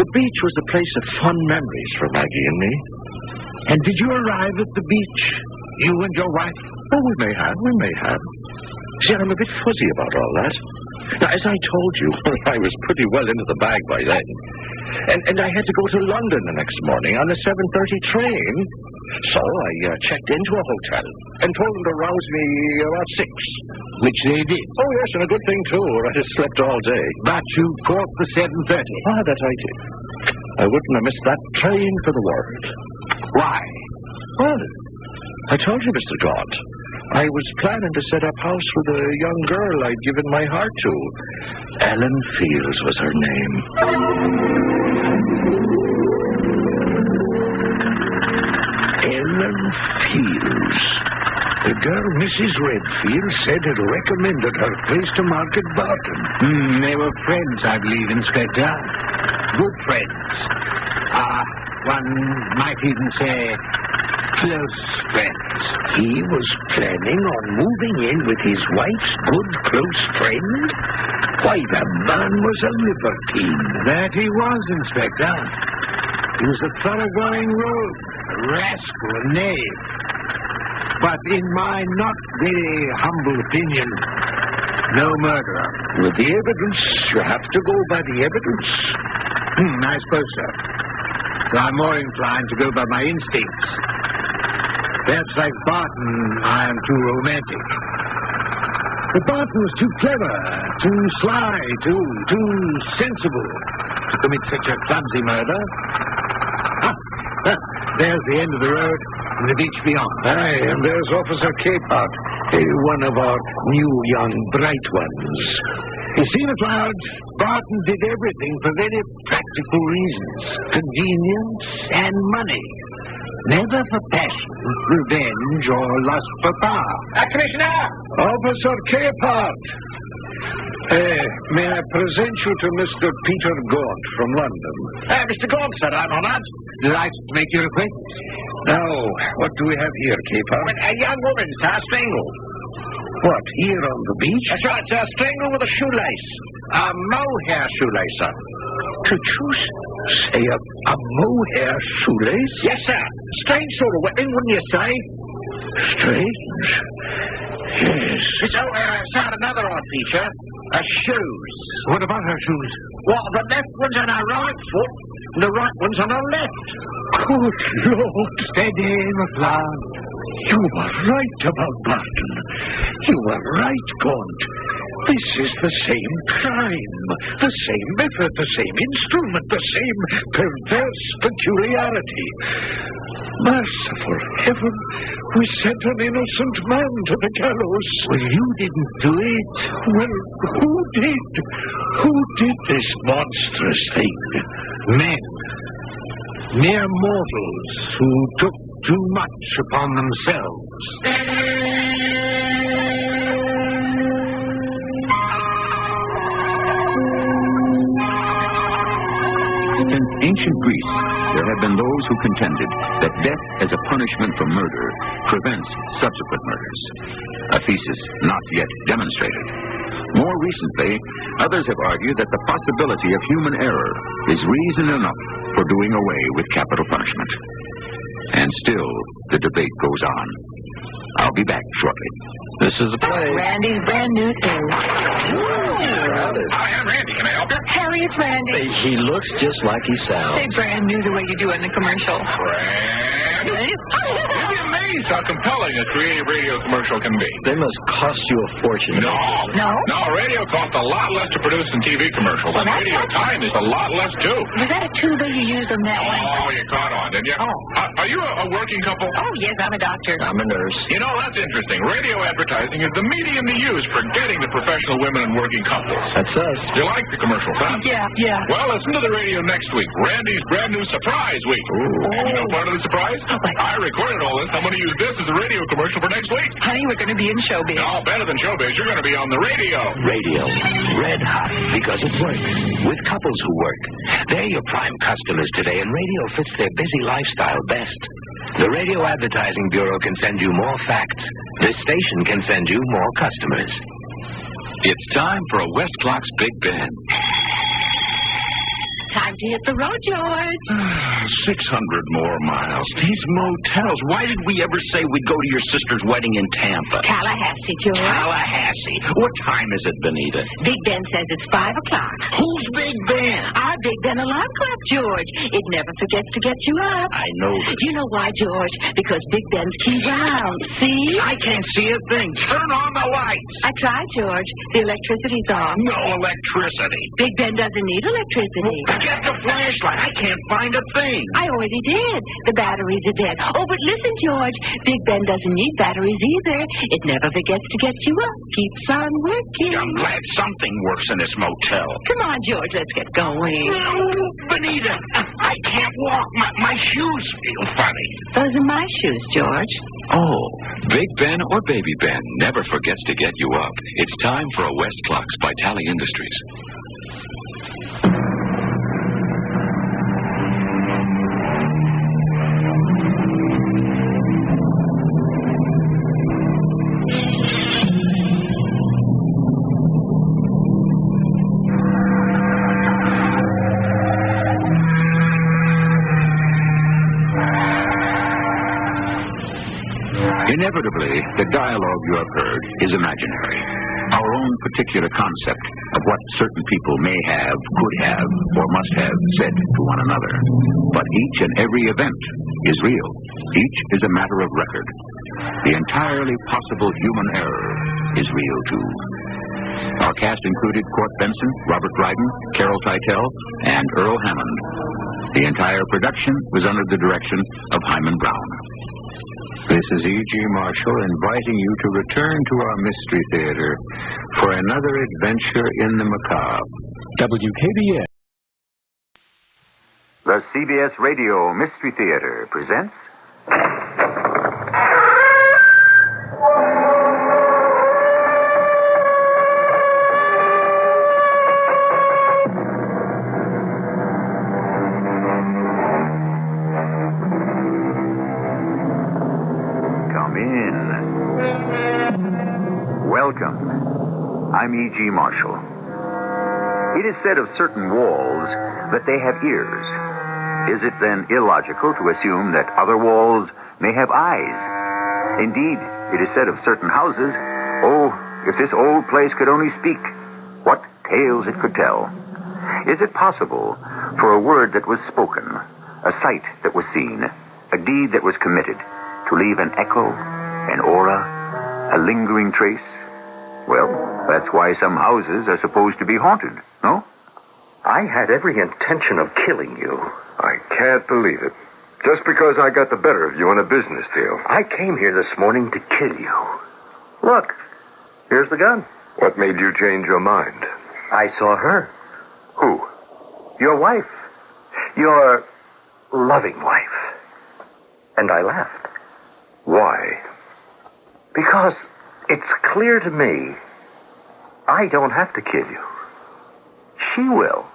Speaker 6: The beach was a place of fun memories for Maggie and me.
Speaker 14: And did you arrive at the beach, you and your wife?
Speaker 6: Oh, we may have. See, I'm a bit fuzzy about all that. Now, as I told you, I was pretty well into the bag by then. And I had to go to London the next morning on the 7:30 train. So I checked into a hotel and told them to rouse me about 6.
Speaker 14: Which they did.
Speaker 6: Oh, yes, and a good thing, too, or I'd have slept all day.
Speaker 14: But you caught the 7:30.
Speaker 6: Ah, that I did. I wouldn't have missed that train for the world.
Speaker 14: Why?
Speaker 6: Well, I told you, Mr. Gaunt, I was planning to set up house with a young girl I'd given my heart to. Ellen Fields was her name.
Speaker 14: Ellen Fields. The girl Mrs. Redfield said had recommended her place to Market Barton. They were friends, I believe, Inspector. Good friends. One might even say close friends. He was planning on moving in with his wife's good close friend? Why, the man was a libertine. That he was, Inspector. He was a thoroughgoing rogue, a rascal, a knave. But in my not very humble opinion, no murderer.
Speaker 6: With the evidence, you have to go by the evidence.
Speaker 14: I suppose so. So I'm more inclined to go by my instincts. Perhaps like Barton, I am too romantic. But Barton was too clever, too sly, too sensible to commit such a clumsy murder. There's the end of the road and the beach beyond.
Speaker 3: Aye, and there's Officer Capehart, one of our new young bright ones.
Speaker 14: You see, McLeod, Barton did everything for very practical reasons. Convenience and money. Never for passion, revenge, or lust for power.
Speaker 3: Commissioner! Officer Capehart! May I present you to Mr. Peter Gaunt from London?
Speaker 14: Mr. Gaunt, sir, I'm honored. Delighted to make your acquaintance.
Speaker 3: Now, what do we have here, Capehart?
Speaker 14: A young woman, sir, strangled.
Speaker 3: What, here on the beach?
Speaker 14: That's right, sir, strangled with a shoelace. A mohair shoelace, sir.
Speaker 3: Did you say a mohair shoelace?
Speaker 14: Yes, sir. Strange sort of weapon, wouldn't you say?
Speaker 3: Strange. Yes.
Speaker 14: So, sir, another odd feature. Her shoes. What about her shoes? Well, the left one's on her right foot, and the right one's on her left.
Speaker 3: Good Lord.
Speaker 14: Steady, McLeod.
Speaker 3: You were right about Barton. You were right, Gaunt. This is the same crime, the same method, the same instrument, the same perverse peculiarity. Merciful heaven, we sent an innocent man to the gallows.
Speaker 14: Well, you didn't do it.
Speaker 3: Well, who did? Who did this monstrous thing?
Speaker 14: Men. Mere mortals who took too much upon themselves.
Speaker 1: Since ancient Greece, there have been those who contended that death as a punishment for murder prevents subsequent murders, a thesis not yet demonstrated. More recently, others have argued that the possibility of human error is reason enough for doing away with capital punishment. And still, the debate goes on. I'll be back shortly.
Speaker 11: This is a play.
Speaker 2: Randy's brand new thing.
Speaker 10: Hi, I'm Randy. Can I help you?
Speaker 2: Harry, it's Randy.
Speaker 11: He looks just like he sounds.
Speaker 2: Say brand new the way you do in the commercial.
Speaker 10: Randy? You'd be amazed how compelling a creative radio commercial can be.
Speaker 11: They must cost you a fortune.
Speaker 10: No.
Speaker 2: No?
Speaker 10: No, radio costs a lot less to produce than TV commercials. And radio time is a lot less, too.
Speaker 2: Was that a tuba you used on that one?
Speaker 10: Oh, you caught on, didn't you?
Speaker 2: Oh.
Speaker 10: Are you a working couple?
Speaker 2: Oh, yes, I'm a doctor.
Speaker 11: I'm a nurse.
Speaker 10: You know, that's interesting. Radio advertising is the medium to use for getting the professional women and working couples.
Speaker 11: That's us.
Speaker 10: You like the commercial, huh?
Speaker 2: Yeah.
Speaker 10: Well, listen to the radio next week. Randy's brand new surprise week.
Speaker 11: Ooh.
Speaker 10: And you know part of the surprise? I recorded all this. I'm going to use this as a radio commercial for next week.
Speaker 2: Honey, we're going to be in showbiz.
Speaker 10: No, better than showbiz. You're going to be on the radio.
Speaker 1: Radio. Red hot because it works. With couples who work. They're your prime customers today, and radio fits their busy lifestyle best. The Radio Advertising Bureau can send you more facts. This station can send you more customers.
Speaker 11: It's time for a West Clocks Big Ben.
Speaker 2: Time to hit the road, George.
Speaker 6: 600 more miles. These motels. Why did we ever say we'd go to your sister's wedding in Tampa?
Speaker 2: Tallahassee, George.
Speaker 6: Tallahassee. What time is it, Benita?
Speaker 2: Big Ben says it's 5 o'clock.
Speaker 6: Who's Big Ben?
Speaker 2: Our Big Ben alarm clock, George. It never forgets to get you up.
Speaker 6: I know that.
Speaker 2: Do you know why, George? Because Big Ben's key round. See?
Speaker 6: I can't see a thing. Turn on the lights.
Speaker 2: I tried, George. The electricity's off.
Speaker 6: No electricity.
Speaker 2: Big Ben doesn't need electricity.
Speaker 6: Get the flashlight. I can't find a thing.
Speaker 2: I already did. The batteries are dead. Oh, but listen, George. Big Ben doesn't need batteries either. It never forgets to get you up. Keeps on working.
Speaker 6: I'm glad something works in this motel.
Speaker 2: Come on, George. Let's get going.
Speaker 6: Benita, I can't walk. My shoes feel funny.
Speaker 2: Those are my shoes, George.
Speaker 11: Oh, Big Ben or Baby Ben never forgets to get you up. It's time for a West Clocks by Tally Industries.
Speaker 1: Inevitably, the dialogue you have heard is imaginary. Our own particular concept of what certain people may have, could have, or must have said to one another. But each and every event is real. Each is a matter of record. The entirely possible human error is real, too. Our cast included Court Benson, Robert Dryden, Carol Teitel, and Earl Hammond. The entire production was under the direction of Hyman Brown.
Speaker 3: This is E.G. Marshall inviting you to return to our Mystery Theater for another adventure in the macabre.
Speaker 15: WKBN.
Speaker 1: The CBS Radio Mystery Theater presents... Welcome. I'm E.G. Marshall. It is said of certain walls that they have ears. Is it then illogical to assume that other walls may have eyes? Indeed, it is said of certain houses, oh, if this old place could only speak, what tales it could tell. Is it possible for a word that was spoken, a sight that was seen, a deed that was committed, to leave an echo, an aura, a lingering trace? Well, that's why some houses are supposed to be haunted, no?
Speaker 6: I had every intention of killing you.
Speaker 3: I can't believe it. Just because I got the better of you on a business deal.
Speaker 6: I came here this morning to kill you. Look, here's the gun.
Speaker 3: What made you change your mind?
Speaker 6: I saw her.
Speaker 3: Who?
Speaker 6: Your wife. Your loving wife. And I laughed.
Speaker 3: Why?
Speaker 6: Because it's clear to me I don't have to kill you. She will.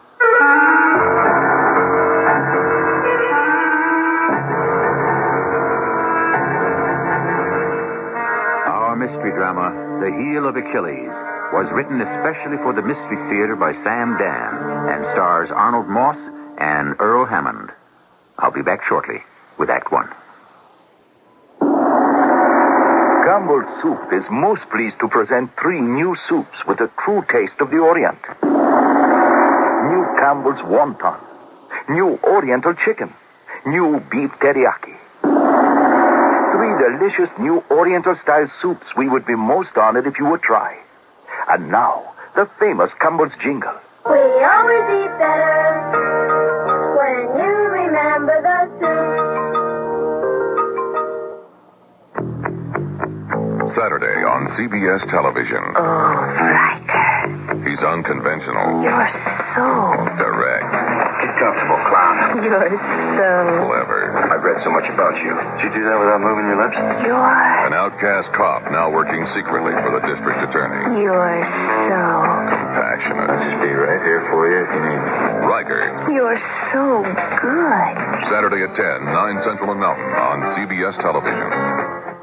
Speaker 1: Our mystery drama, The Heel of Achilles, was written especially for the Mystery Theater by Sam Dan and stars Arnold Moss and Earl Hammond. I'll be back shortly with Act One.
Speaker 4: Campbell's Soup is most pleased to present 3 new soups with a true taste of the Orient. New Campbell's Wonton. New Oriental Chicken. New Beef Teriyaki. 3 delicious new Oriental-style soups we would be most honored if you would try. And now, the famous Campbell's jingle.
Speaker 16: We always eat better when you remember the soup.
Speaker 17: Saturday on CBS television.
Speaker 2: Oh, Riker.
Speaker 17: He's unconventional.
Speaker 2: You're so...
Speaker 17: direct.
Speaker 6: Get comfortable, clown.
Speaker 2: You're so...
Speaker 17: Clever.
Speaker 6: I've read so much about you. Did you do that without moving your lips?
Speaker 2: You're...
Speaker 17: An outcast cop now working secretly for the district attorney.
Speaker 2: You're so...
Speaker 17: Compassionate.
Speaker 6: Just be right here for you if you need me.
Speaker 17: Riker.
Speaker 2: You're so good.
Speaker 17: Saturday at 10, 9 Central and Mountain on CBS television.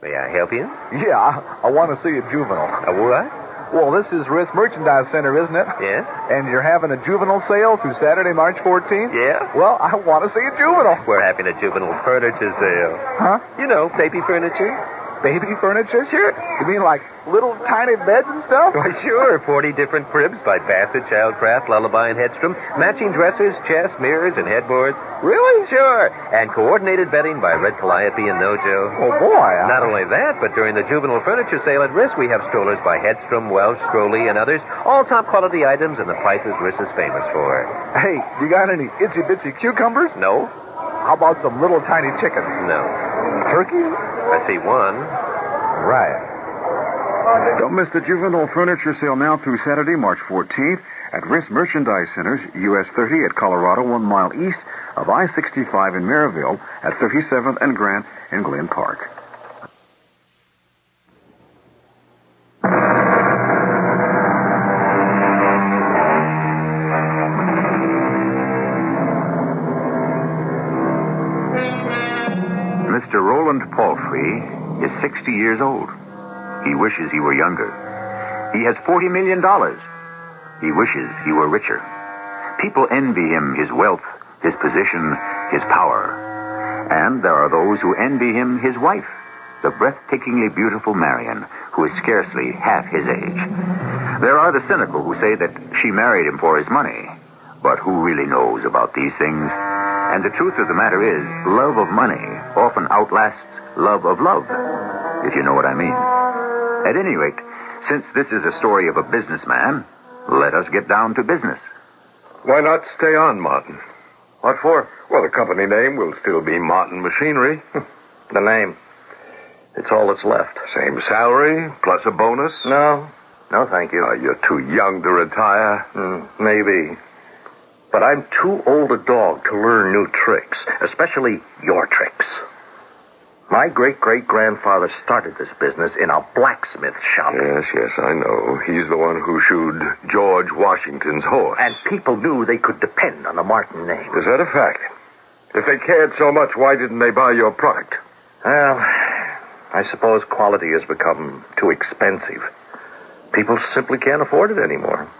Speaker 18: May I help you?
Speaker 19: Yeah, I want to see a juvenile.
Speaker 18: A what?
Speaker 19: Well, this is Risk Merchandise Center, isn't it?
Speaker 18: Yes.
Speaker 19: And you're having a juvenile sale through Saturday, March 14th?
Speaker 18: Yeah.
Speaker 19: Well, I want to see a juvenile.
Speaker 18: We're having a juvenile furniture sale.
Speaker 19: Huh?
Speaker 18: You know, baby furniture.
Speaker 19: Baby furniture?
Speaker 18: Sure.
Speaker 19: You mean like little tiny beds and stuff?
Speaker 18: Why, sure. 40 different cribs by Bassett, Childcraft, Lullaby, and Hedstrom. Matching dressers, chests, mirrors, and headboards.
Speaker 19: Really?
Speaker 18: Sure. And coordinated bedding by Red Calliope and Nojo.
Speaker 19: Oh, boy.
Speaker 18: Not only that, but during the juvenile furniture sale at Risk, we have strollers by Hedstrom, Welsh, Stroley, and others. All top-quality items and the prices Risk is famous for.
Speaker 19: Hey, you got any itsy-bitsy cucumbers?
Speaker 18: No.
Speaker 19: How about some little tiny chickens?
Speaker 18: No.
Speaker 19: Turkeys?
Speaker 18: I see one.
Speaker 19: Right.
Speaker 17: Don't miss the juvenile furniture sale now through Saturday, March 14th at Risk Merchandise Centers, US 30 at Colorado, 1 mile east of I-65 in Maryville, at 37th and Grant in Glen Park.
Speaker 1: Mr. Roland Palfrey is 60 years old. He wishes he were younger. He has $40 million. He wishes he were richer. People envy him his wealth, his position, his power. And there are those who envy him his wife, the breathtakingly beautiful Marion, who is scarcely half his age. There are the cynical who say that she married him for his money. But who really knows about these things? And the truth of the matter is, love of money often outlasts love of love, if you know what I mean. At any rate, since this is a story of a businessman, let us get down to business.
Speaker 3: Why not stay on, Martin? What for? Well, the company name will still be Martin Machinery.
Speaker 6: The name. It's all that's left.
Speaker 3: Same salary, plus a bonus?
Speaker 6: No. No, thank you.
Speaker 3: You're too young to retire.
Speaker 6: Maybe. But I'm too old a dog to learn new tricks, especially your tricks. My great-great-grandfather started this business in a blacksmith shop.
Speaker 3: Yes, I know. He's the one who shoed George Washington's horse.
Speaker 6: And people knew they could depend on the Martin name.
Speaker 3: Is that a fact? If they cared so much, why didn't they buy your product?
Speaker 6: Well, I suppose quality has become too expensive. People simply can't afford it anymore.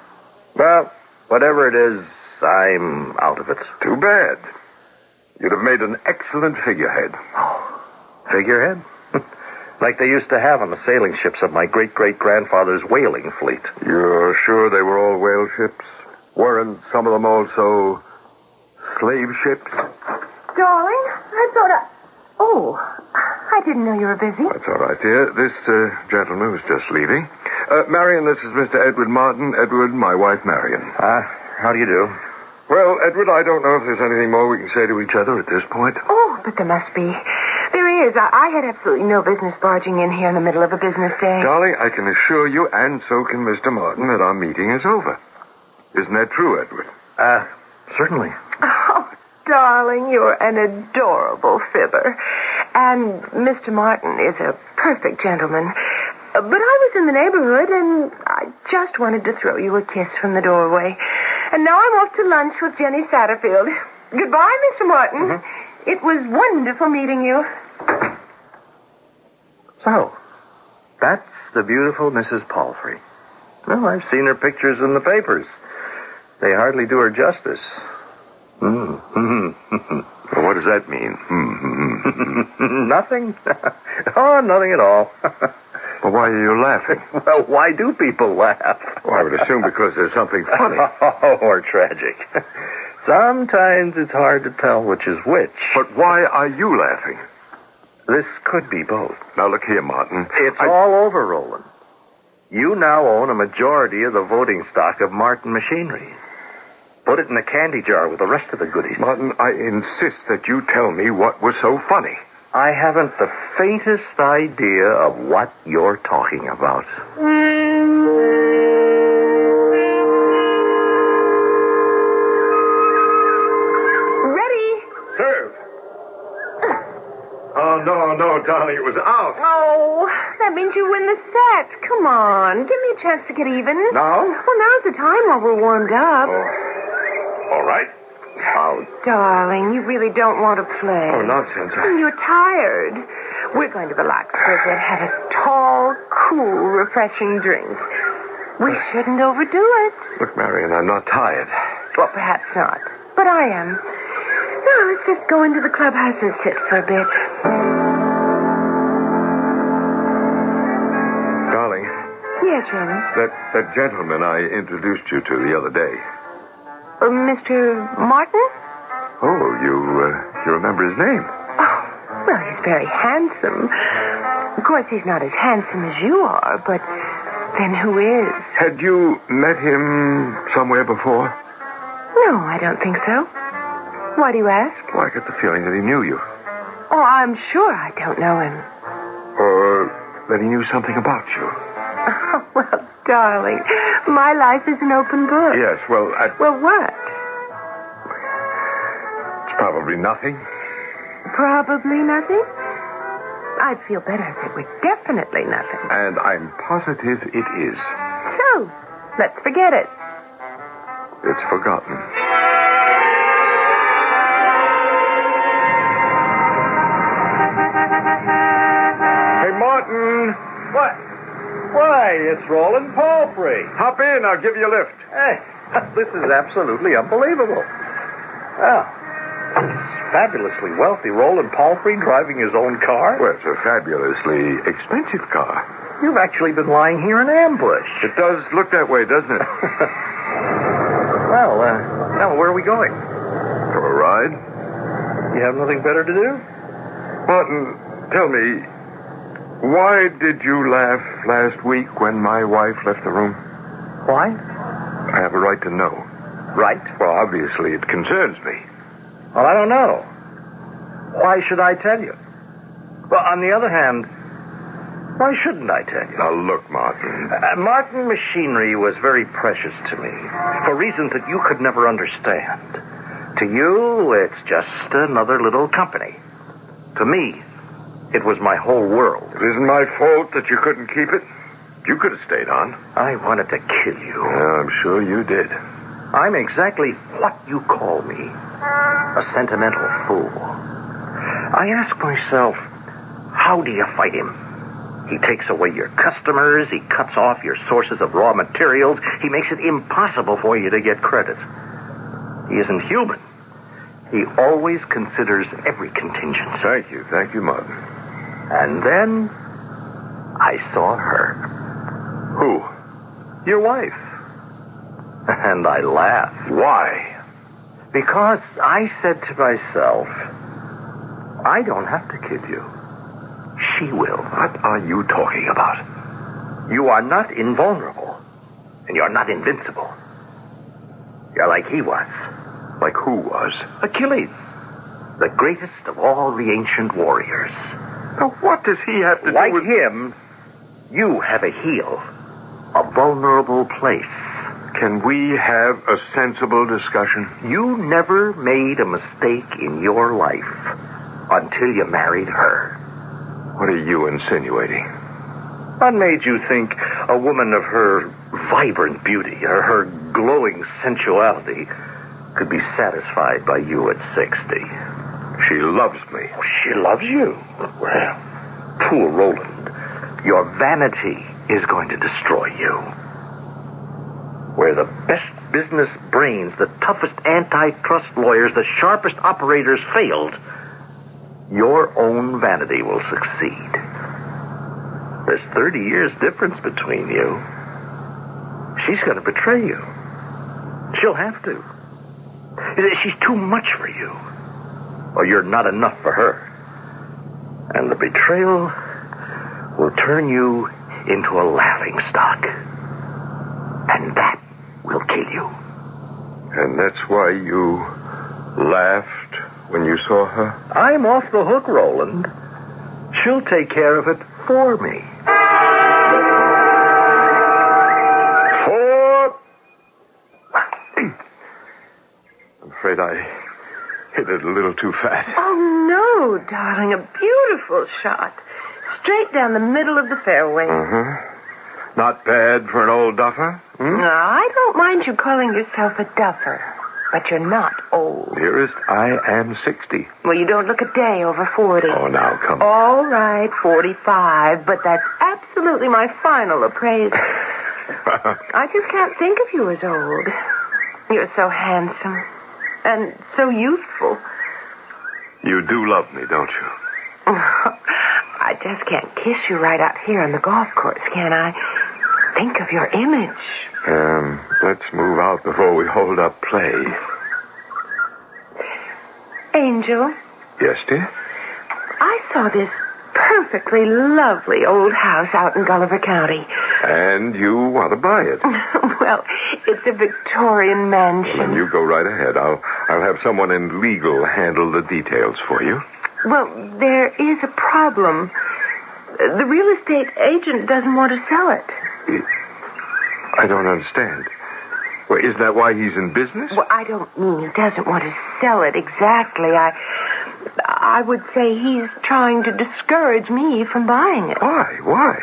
Speaker 6: Well, whatever it is, I'm out of it.
Speaker 3: Too bad. You'd have made an excellent figurehead.
Speaker 6: Figurehead? Like they used to have on the sailing ships of my great-great-grandfather's whaling fleet.
Speaker 3: You're sure they were all whale ships? Weren't some of them also slave ships?
Speaker 2: Darling, I thought Oh, I didn't know you were busy.
Speaker 3: That's all right, dear. This gentleman was just leaving. Marion, this is Mr. Edward Martin. Edward, my wife, Marion.
Speaker 6: How do you do?
Speaker 3: Well, Edward, I don't know if there's anything more we can say to each other at this point.
Speaker 2: Oh, but there must be. There is. I had absolutely no business barging in here in the middle of a business day.
Speaker 3: Darling, I can assure you, and so can Mr. Martin, that our meeting is over. Isn't that true, Edward?
Speaker 6: Certainly.
Speaker 2: Oh, darling, you're an adorable fibber. And Mr. Martin is a perfect gentleman. But I was in the neighborhood, and I just wanted to throw you a kiss from the doorway. And now I'm off to lunch with Jenny Satterfield. Goodbye, Mr. Martin. Mm-hmm. It was wonderful meeting you.
Speaker 6: So, that's the beautiful Mrs. Palfrey. Well, I've seen her pictures in the papers. They hardly do her justice. Well, what does that mean?
Speaker 18: Nothing. Oh, nothing at all.
Speaker 6: Well, why are you laughing?
Speaker 18: Well, why do people laugh?
Speaker 6: Well, I would assume because there's something funny.
Speaker 18: Or tragic. Sometimes it's hard to tell which is which.
Speaker 6: But why are you laughing?
Speaker 18: This could be both.
Speaker 6: Now, look here, Martin.
Speaker 18: It's all over, Roland. You now own a majority of the voting stock of Martin Machinery. Put it in a candy jar with the rest of the goodies.
Speaker 6: Martin, I insist that you tell me what was so funny.
Speaker 18: I haven't the faintest idea of what you're talking about.
Speaker 16: Ready?
Speaker 6: Serve. Oh, no, darling, it was out.
Speaker 16: Oh, that means you win the set. Come on, give me a chance to get even.
Speaker 6: Now?
Speaker 16: Well, now's the time while we're warmed up.
Speaker 6: All right.
Speaker 16: Oh, darling, you really don't want to play.
Speaker 6: Oh, nonsense.
Speaker 16: You're tired. We're going to relax for a bit, have a tall, cool, refreshing drink. We shouldn't overdo it.
Speaker 6: Look, Marion, I'm not tired.
Speaker 16: Well, perhaps not, but I am. Now, let's just go into the clubhouse and sit for a bit.
Speaker 6: Darling.
Speaker 16: Yes, Roland.
Speaker 6: That gentleman I introduced you to the other day.
Speaker 16: Mr. Martin?
Speaker 6: Oh, you remember his name?
Speaker 16: Oh, well, he's very handsome. Of course, he's not as handsome as you are, but then who is?
Speaker 6: Had you met him somewhere before?
Speaker 16: No, I don't think so. Why do you ask?
Speaker 6: Well, I get the feeling that he knew you.
Speaker 16: Oh, I'm sure I don't know him.
Speaker 6: Or that he knew something about you.
Speaker 16: Oh, well, darling, my life is an open book.
Speaker 6: Yes, well,
Speaker 16: Well, what?
Speaker 6: It's probably nothing.
Speaker 16: Probably nothing? I'd feel better if it were definitely nothing.
Speaker 6: And I'm positive it is.
Speaker 16: So, let's forget it.
Speaker 6: It's forgotten. Hey, Martin.
Speaker 18: What? Why, it's Roland Palfrey.
Speaker 6: Hop in. I'll give you a lift.
Speaker 18: Hey, this is absolutely unbelievable. Well, this fabulously wealthy Roland Palfrey driving his own car?
Speaker 6: Well, it's a fabulously expensive car.
Speaker 18: You've actually been lying here in ambush.
Speaker 6: It does look that way, doesn't it?
Speaker 18: Well, where are we going?
Speaker 6: For a ride?
Speaker 18: You have nothing better to do?
Speaker 6: Martin, tell me, why did you laugh last week when my wife left the room?
Speaker 18: Why?
Speaker 6: I have a right to know.
Speaker 18: Right?
Speaker 6: Well, obviously it concerns me.
Speaker 18: Well, I don't know. Why should I tell you? Well, on the other hand, why shouldn't I tell you?
Speaker 6: Now, look, Martin.
Speaker 18: Martin Machinery was very precious to me, for reasons that you could never understand. To you, it's just another little company. To me, it was my whole world.
Speaker 6: It isn't my fault that you couldn't keep it. You could have stayed on.
Speaker 18: I wanted to kill you.
Speaker 6: Yeah, I'm sure you did.
Speaker 18: I'm exactly what you call me. A sentimental fool. I ask myself, how do you fight him? He takes away your customers. He cuts off your sources of raw materials. He makes it impossible for you to get credit. He isn't human. He always considers every contingency.
Speaker 6: Thank you, Martin.
Speaker 18: And then I saw her.
Speaker 6: Who?
Speaker 18: Your wife. And I laughed.
Speaker 6: Why?
Speaker 18: Because I said to myself, I don't have to kill you. She will.
Speaker 6: What are you talking about?
Speaker 18: You are not invulnerable. And you're not invincible. You're like he was.
Speaker 6: Like who was?
Speaker 18: Achilles. The greatest of all the ancient warriors.
Speaker 6: Now, what does he have to do with...
Speaker 18: Like him, you have a heel. A vulnerable place.
Speaker 6: Can we have a sensible discussion?
Speaker 18: You never made a mistake in your life until you married her.
Speaker 6: What are you insinuating?
Speaker 18: What made you think a woman of her vibrant beauty, or her glowing sensuality, could be satisfied by you at 60?
Speaker 6: She loves me.
Speaker 18: Oh, she loves you? Well, poor Roland, your vanity is going to destroy you. Where the best business brains, the toughest antitrust lawyers, the sharpest operators failed, your own vanity will succeed. There's 30 years difference between you. She's going to betray you. She'll have to. She's too much for you. Or you're not enough for her. And the betrayal will turn you into a laughingstock. And that will kill you.
Speaker 3: And that's why you laughed when you saw her?
Speaker 18: I'm off the hook, Roland. She'll take care of it for me.
Speaker 3: I'm afraid I hit it a little too fast.
Speaker 16: Oh, no, darling. A beautiful shot. Straight down the middle of the fairway.
Speaker 3: Uh-huh. Not bad for an old duffer. Hmm?
Speaker 16: No, I don't mind you calling yourself a duffer. But you're not old.
Speaker 3: Dearest, I am 60.
Speaker 16: Well, you don't look a day over 40.
Speaker 3: Oh, now, come on.
Speaker 16: All right, 45. But that's absolutely my final appraisal. I just can't think of you as old. You're so handsome. And so youthful.
Speaker 3: You do love me, don't you?
Speaker 16: I just can't kiss you right out here on the golf course, can I? Think of your image.
Speaker 3: Let's move out before we hold up play.
Speaker 16: Angel?
Speaker 3: Yes, dear?
Speaker 16: I saw this perfectly lovely old house out in Gulliver County.
Speaker 3: And you want to buy it?
Speaker 16: Well, it's a Victorian mansion.
Speaker 3: Well, then you go right ahead. I'll have someone in legal handle the details for you.
Speaker 16: Well, there is a problem. The real estate agent doesn't want to sell it.
Speaker 3: I don't understand. Well, isn't that why he's in business?
Speaker 16: Well, I don't mean he doesn't want to sell it exactly. I would say he's trying to discourage me from buying it.
Speaker 3: Why? Why?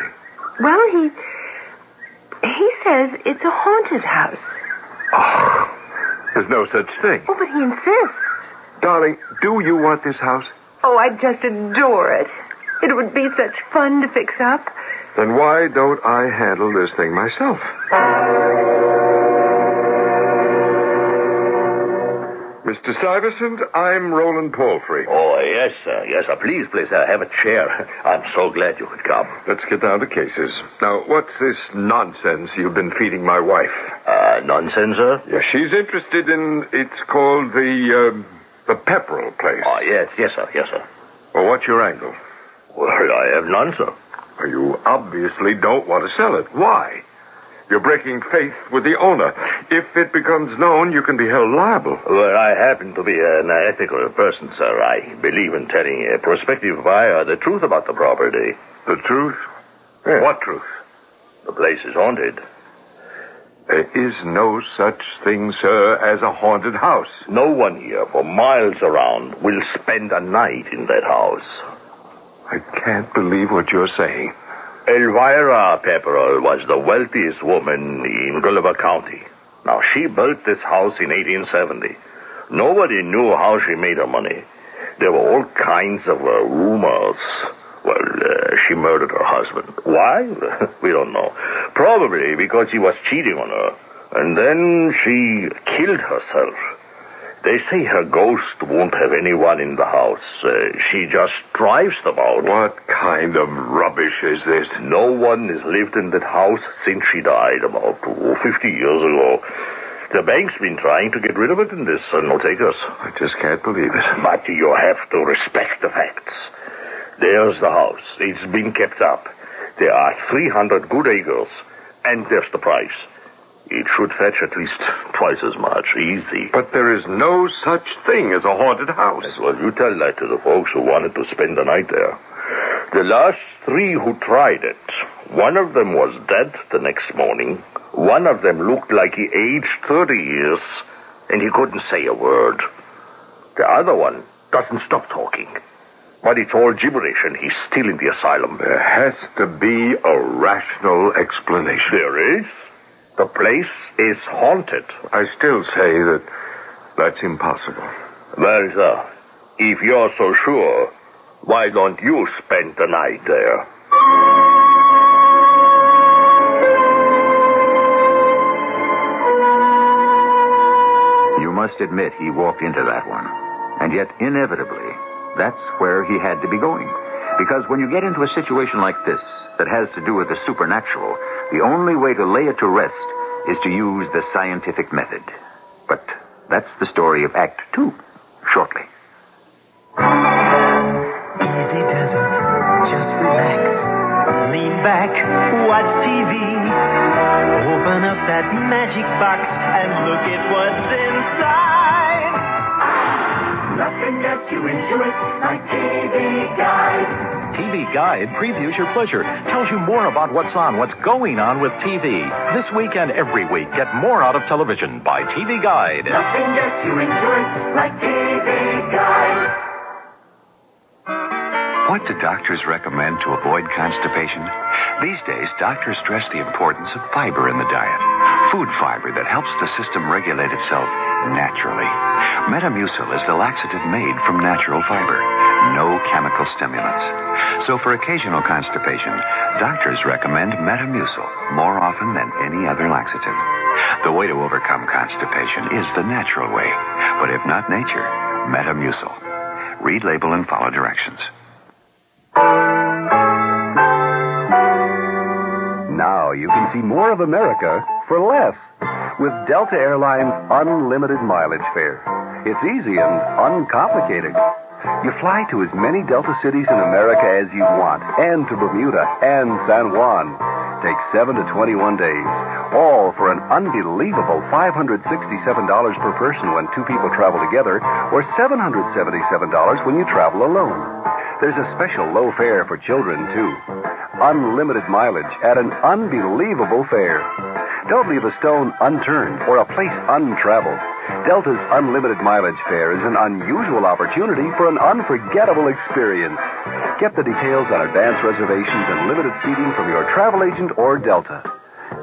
Speaker 16: Well, he says it's a haunted house.
Speaker 3: Oh, there's no such thing.
Speaker 16: Oh, but he insists.
Speaker 3: Darling, do you want this house?
Speaker 16: Oh, I'd just adore it. It would be such fun to fix up.
Speaker 3: Then why don't I handle this thing myself? Mr. Stuyvesant, I'm Roland Palfrey.
Speaker 18: Oh, yes, sir. Yes, sir. Please, have a chair. I'm so glad you could come.
Speaker 3: Let's get down to cases. Now, what's this nonsense you've been feeding my wife?
Speaker 18: Nonsense, sir?
Speaker 3: Yeah, she's interested in, it's called the Pepperell place.
Speaker 18: Oh, yes, sir. Yes, sir.
Speaker 3: Well, what's your angle?
Speaker 18: Well, I have none, sir.
Speaker 3: You obviously don't want to sell it. Why? You're breaking faith with the owner. If it becomes known, you can be held liable.
Speaker 18: Well, I happen to be an ethical person, sir. I believe in telling a prospective buyer the truth about the property.
Speaker 3: The truth?
Speaker 18: Yeah.
Speaker 3: What truth?
Speaker 18: The place is haunted.
Speaker 3: There is no such thing, sir, as a haunted house.
Speaker 18: No one here for miles around will spend a night in that house.
Speaker 3: I can't believe what you're saying.
Speaker 18: Elvira Pepperell was the wealthiest woman in Gulliver County. Now, she built this house in 1870. Nobody knew how she made her money. There were all kinds of rumors. Well, she murdered her husband. Why? We don't know. Probably because he was cheating on her. And then she killed herself. They say her ghost won't have anyone in the house. She just drives them out.
Speaker 3: What kind of rubbish is this?
Speaker 18: No one has lived in that house since she died about 50 years ago. The bank's been trying to get rid of it in this no takers.
Speaker 3: I just can't believe it.
Speaker 18: But you have to respect the facts. There's the house. It's been kept up. There are 300 good acres. And there's the price. It should fetch at least twice as much. Easy.
Speaker 3: But there is no such thing as a haunted house.
Speaker 18: Yes, well, you tell that to the folks who wanted to spend the night there. The last 3 who tried it, one of them was dead the next morning. One of them looked like he aged 30 years, and he couldn't say a word. The other one doesn't stop talking. But it's all gibberish, and he's still in the asylum.
Speaker 3: There has to be a rational explanation.
Speaker 18: There is. The place is haunted.
Speaker 3: I still say that that's impossible.
Speaker 18: Well, sir, if you're so sure, why don't you spend the night there?
Speaker 1: must admit he walked into that one. And yet, inevitably, that's where he had to be going. Because when you get into a situation like this that has to do with the supernatural, the only way to lay it to rest is to use the scientific method. But that's the story of Act 2, shortly.
Speaker 12: Easy does it. Just relax. Lean back. Watch TV. Open up that magic box and look at what's inside.
Speaker 5: Nothing gets you into it like TV Guide.
Speaker 11: TV Guide previews your pleasure, tells you more about what's on, what's going on with TV. This week and every week, get more out of television by TV Guide.
Speaker 5: Nothing gets you into it like TV Guide.
Speaker 20: What do doctors recommend to avoid constipation? These days, doctors stress the importance of fiber in the diet. Food fiber that helps the system regulate itself naturally. Metamucil is the laxative made from natural fiber. No chemical stimulants. So for occasional constipation, doctors recommend Metamucil more often than any other laxative. The way to overcome constipation is the natural way. But if not nature, Metamucil. Read label and follow directions.
Speaker 21: Now you can see more of America for less with Delta Airlines Unlimited Mileage Fare. It's easy and uncomplicated. You fly to as many Delta cities in America as you want, and to Bermuda and San Juan. Takes 7 to 21 days, all for an unbelievable $567 per person when two people travel together, or $777 when you travel alone. There's a special low fare for children, too. Unlimited mileage at an unbelievable fare. Don't leave a stone unturned or a place untraveled. Delta's unlimited mileage fare is an unusual opportunity for an unforgettable experience. Get the details on advance reservations and limited seating from your travel agent or Delta.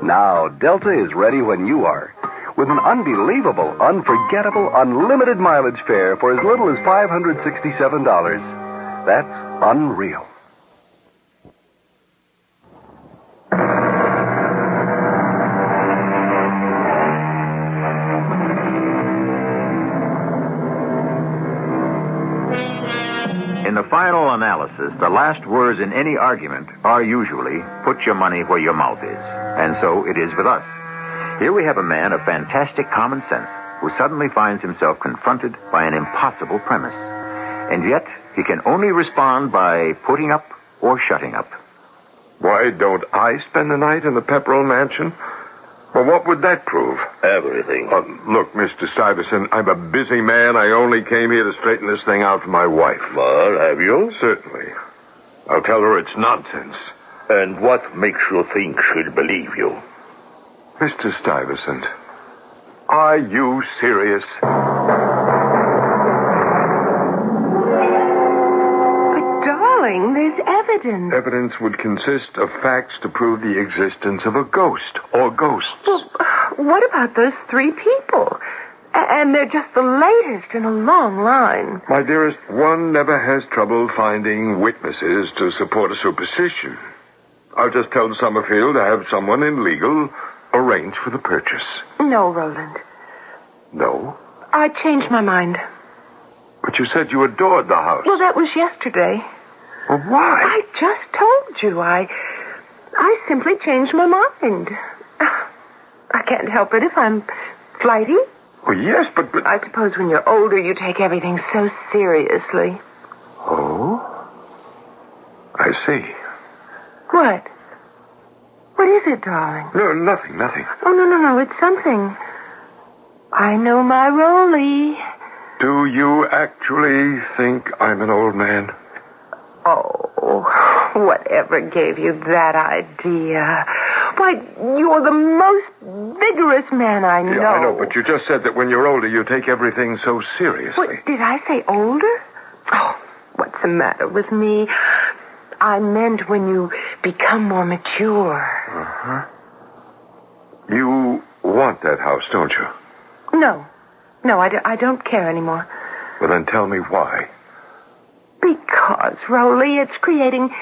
Speaker 21: Now, Delta is ready when you are. With an unbelievable, unforgettable, unlimited mileage fare for as little as $567. That's unreal.
Speaker 1: In the final analysis, the last words in any argument are usually, put your money where your mouth is. And so it is with us. Here we have a man of fantastic common sense who suddenly finds himself confronted by an impossible premise. And yet, he can only respond by putting up or shutting up.
Speaker 6: Why don't I spend the night in the Pepperell Mansion? Well, what would that prove?
Speaker 3: Everything.
Speaker 6: Look, Mr. Stuyvesant, I'm a busy man. I only came here to straighten this thing out for my wife.
Speaker 3: Well, have you?
Speaker 6: Certainly. I'll tell her it's nonsense.
Speaker 3: And what makes you think she'll believe you?
Speaker 6: Mr. Stuyvesant, are you serious?
Speaker 16: Darling, there's evidence.
Speaker 6: Evidence would consist of facts to prove the existence of a ghost or ghosts.
Speaker 16: Well, what about those three people? And they're just the latest in a long line.
Speaker 6: My dearest, one never has trouble finding witnesses to support a superstition. I'll just tell Summerfield to have someone in legal arrange for the purchase.
Speaker 16: No, Roland.
Speaker 6: No?
Speaker 16: I changed my mind.
Speaker 6: But you said you adored the house.
Speaker 16: Well, that was yesterday.
Speaker 6: Well, why?
Speaker 16: I just told you. I simply changed my mind. I can't help it if I'm flighty.
Speaker 6: Well, yes, but...
Speaker 16: I suppose when you're older, you take everything so seriously.
Speaker 6: Oh? I see.
Speaker 16: What? What is it, darling?
Speaker 6: No, nothing.
Speaker 16: Oh, no. It's something. I know my Rolly.
Speaker 6: Do you actually think I'm an old man?
Speaker 16: Oh, whatever gave you that idea? Why, you're the most vigorous man I know.
Speaker 6: Yeah, I know, but you just said that when you're older, you take everything so seriously.
Speaker 16: What, did I say older? Oh, what's the matter with me? I meant when you become more mature.
Speaker 6: Uh-huh. You want that house, don't you?
Speaker 16: No, I don't care anymore.
Speaker 6: Well, then tell me why.
Speaker 16: Because, Rolly, it's creating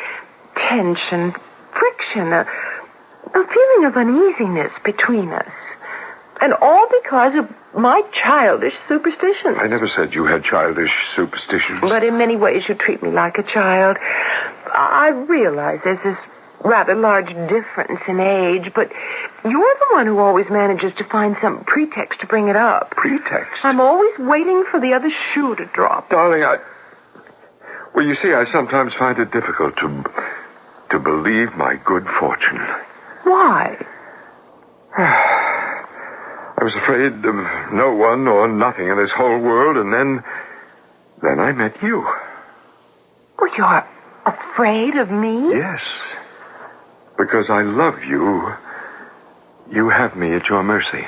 Speaker 16: tension, friction, a feeling of uneasiness between us. And all because of my childish superstitions.
Speaker 3: I never said you had childish superstitions.
Speaker 16: But in many ways you treat me like a child. I realize there's this rather large difference in age, but you're the one who always manages to find some pretext to bring it up.
Speaker 3: Pretext?
Speaker 16: I'm always waiting for the other shoe to drop.
Speaker 3: Darling, Well, you see, I sometimes find it difficult to believe my good fortune.
Speaker 16: Why?
Speaker 3: I was afraid of no one or nothing in this whole world, and then I met you.
Speaker 16: Well, you're afraid of me?
Speaker 3: Yes. Because I love you. You have me at your mercy.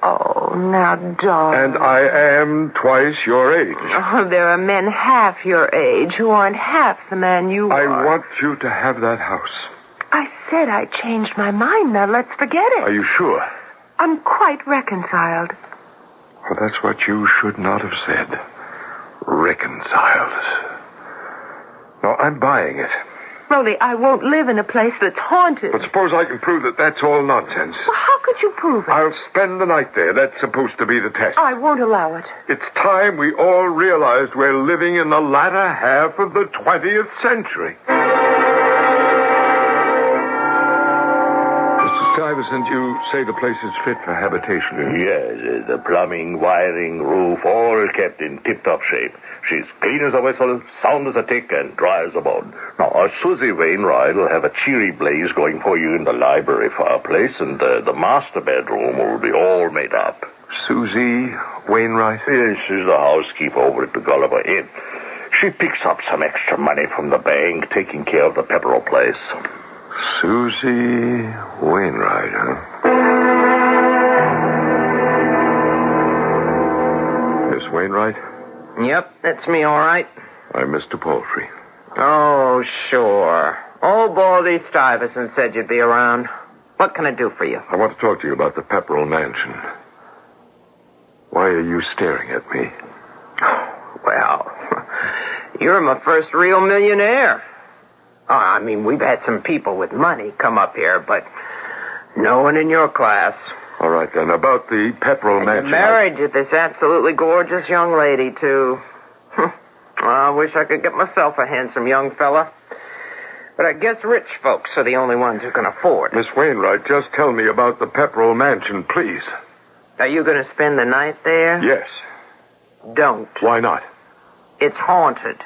Speaker 16: Oh, now, darling.
Speaker 3: And I am twice your age.
Speaker 16: Oh, there are men half your age who aren't half the man you are.
Speaker 3: I want you to have that house.
Speaker 16: I said I changed my mind. Now, let's forget it.
Speaker 3: Are you sure?
Speaker 16: I'm quite reconciled.
Speaker 3: Well, that's what you should not have said. Reconciled. No, I'm buying it.
Speaker 16: Rolly, I won't live in a place that's haunted.
Speaker 3: But suppose I can prove that that's all nonsense.
Speaker 16: Well, how could you prove it?
Speaker 3: I'll spend the night there. That's supposed to be the test.
Speaker 16: I won't allow it.
Speaker 3: It's time we all realized we're living in the latter half of the 20th century. Stuyvesant, you say the place is fit for habitation?
Speaker 18: Yes, the plumbing, wiring, roof, all kept in tip-top shape. She's clean as a whistle, sound as a tick, and dry as a bone. Now, Susie Wainwright will have a cheery blaze going for you in the library fireplace, and the master bedroom will be all made up.
Speaker 3: Susie Wainwright?
Speaker 18: Yes, she's the housekeeper over at the Gulliver Inn. She picks up some extra money from the bank, taking care of the Pepperell place.
Speaker 3: Susie Wainwright, huh? Miss Wainwright?
Speaker 7: Yep, that's me, all right.
Speaker 3: I'm Mr. Palfrey.
Speaker 7: Oh, sure. Old Baldy Stuyvesant said you'd be around. What can I do for you?
Speaker 3: I want to talk to you about the Pepperell Mansion. Why are you staring at me?
Speaker 7: Well, you're my first real millionaire. I mean, we've had some people with money come up here, but no one in your class.
Speaker 3: All right, then, about the Pepperell Mansion.
Speaker 7: You're married to this absolutely gorgeous young lady, too. I wish I could get myself a handsome young fella. But I guess rich folks are the only ones who can afford it.
Speaker 3: Miss Wainwright, just tell me about the Pepperell Mansion, please.
Speaker 7: Are you going to spend the night there?
Speaker 3: Yes.
Speaker 7: Don't.
Speaker 3: Why not?
Speaker 7: It's haunted.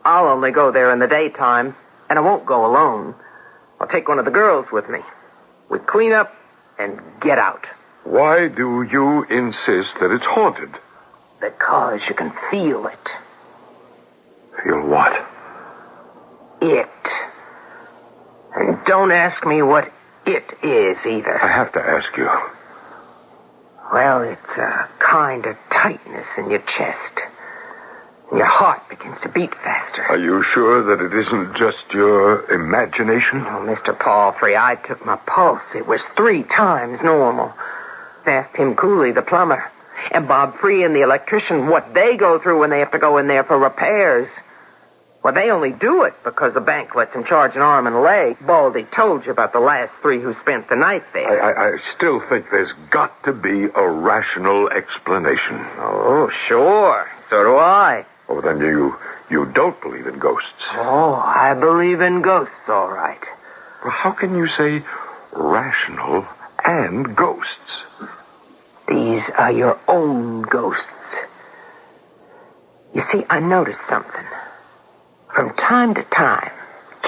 Speaker 7: I'll only go there in the daytime, and I won't go alone. I'll take one of the girls with me. We clean up and get out.
Speaker 3: Why do you insist that it's haunted?
Speaker 7: Because you can feel it.
Speaker 3: Feel what?
Speaker 7: It. And don't ask me what it is, either.
Speaker 3: I have to ask you.
Speaker 7: Well, it's a kind of tightness in your chest. Your heart begins to beat faster.
Speaker 3: Are you sure that it isn't just your imagination?
Speaker 7: Oh, Mr. Palfrey, I took my pulse. It was 3 times normal. Asked him Cooley, the plumber, and Bob Free and the electrician what they go through when they have to go in there for repairs. Well, they only do it because the bank lets them charge an arm and a leg. Baldy told you about the last 3 who spent the night there.
Speaker 3: I still think there's got to be a rational explanation.
Speaker 7: Oh, sure. So do I.
Speaker 3: Oh, then you don't believe in ghosts.
Speaker 7: Oh, I believe in ghosts, all right.
Speaker 3: Well, how can you say rational and ghosts?
Speaker 7: These are your own ghosts. You see, I noticed something. From time to time,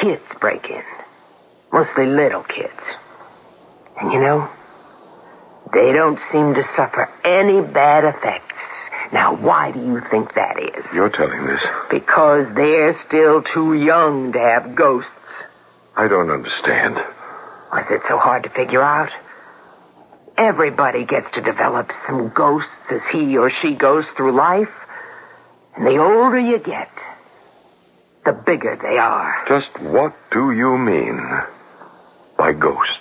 Speaker 7: kids break in. Mostly little kids. And you know, they don't seem to suffer any bad effects. Now, why do you think that is?
Speaker 3: You're telling this.
Speaker 7: Because they're still too young to have ghosts.
Speaker 3: I don't understand.
Speaker 7: Was it so hard to figure out? Everybody gets to develop some ghosts as he or she goes through life. And the older you get, the bigger they are.
Speaker 3: Just what do you mean by ghosts?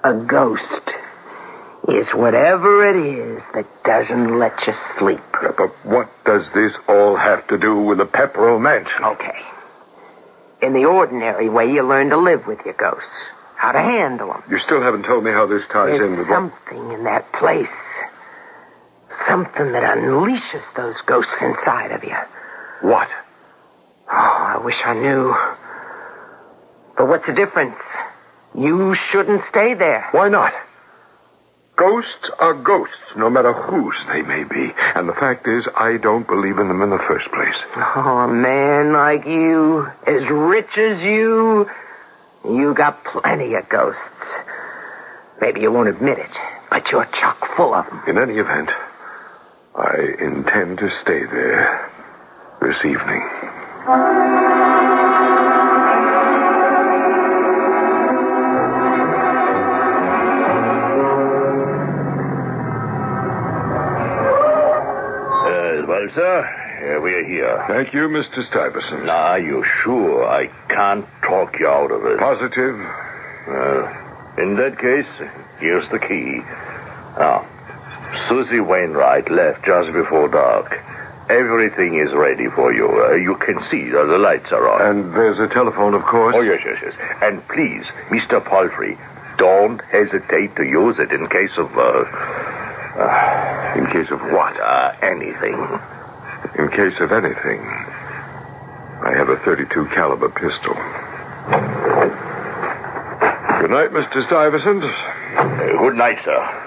Speaker 7: A ghost is whatever it is that doesn't let you sleep.
Speaker 3: But what does this all have to do with the Pepperell Mansion?
Speaker 7: Okay. In the ordinary way, you learn to live with your ghosts. how to handle them.
Speaker 3: You still haven't told me how this ties in with
Speaker 7: There's something in that place. Something that unleashes those ghosts inside of you.
Speaker 3: What?
Speaker 7: Oh, I wish I knew. But what's the difference? You shouldn't stay there.
Speaker 3: Why not? Ghosts are ghosts, no matter whose they may be. And the fact is, I don't believe in them in the first place.
Speaker 7: Oh, a man like you, as rich as you got plenty of ghosts. Maybe you won't admit it, but you're chock full of them.
Speaker 3: In any event, I intend to stay there this evening.
Speaker 18: Well, sir, we're here.
Speaker 3: Thank you, Mr. Stuyvesant.
Speaker 18: Are you sure I can't talk you out of it?
Speaker 3: Positive.
Speaker 18: In that case, here's the key. Now, Susie Wainwright left just before dark. Everything is ready for you. You can see the lights are on.
Speaker 3: And there's a telephone, of course?
Speaker 18: Oh, yes. And please, Mr. Palfrey, don't hesitate to use it in case of...
Speaker 3: in case of what?
Speaker 18: Anything.
Speaker 3: In case of anything, I have a .32 caliber pistol. Good night, Mr. Stuyvesant.
Speaker 18: Good night, sir.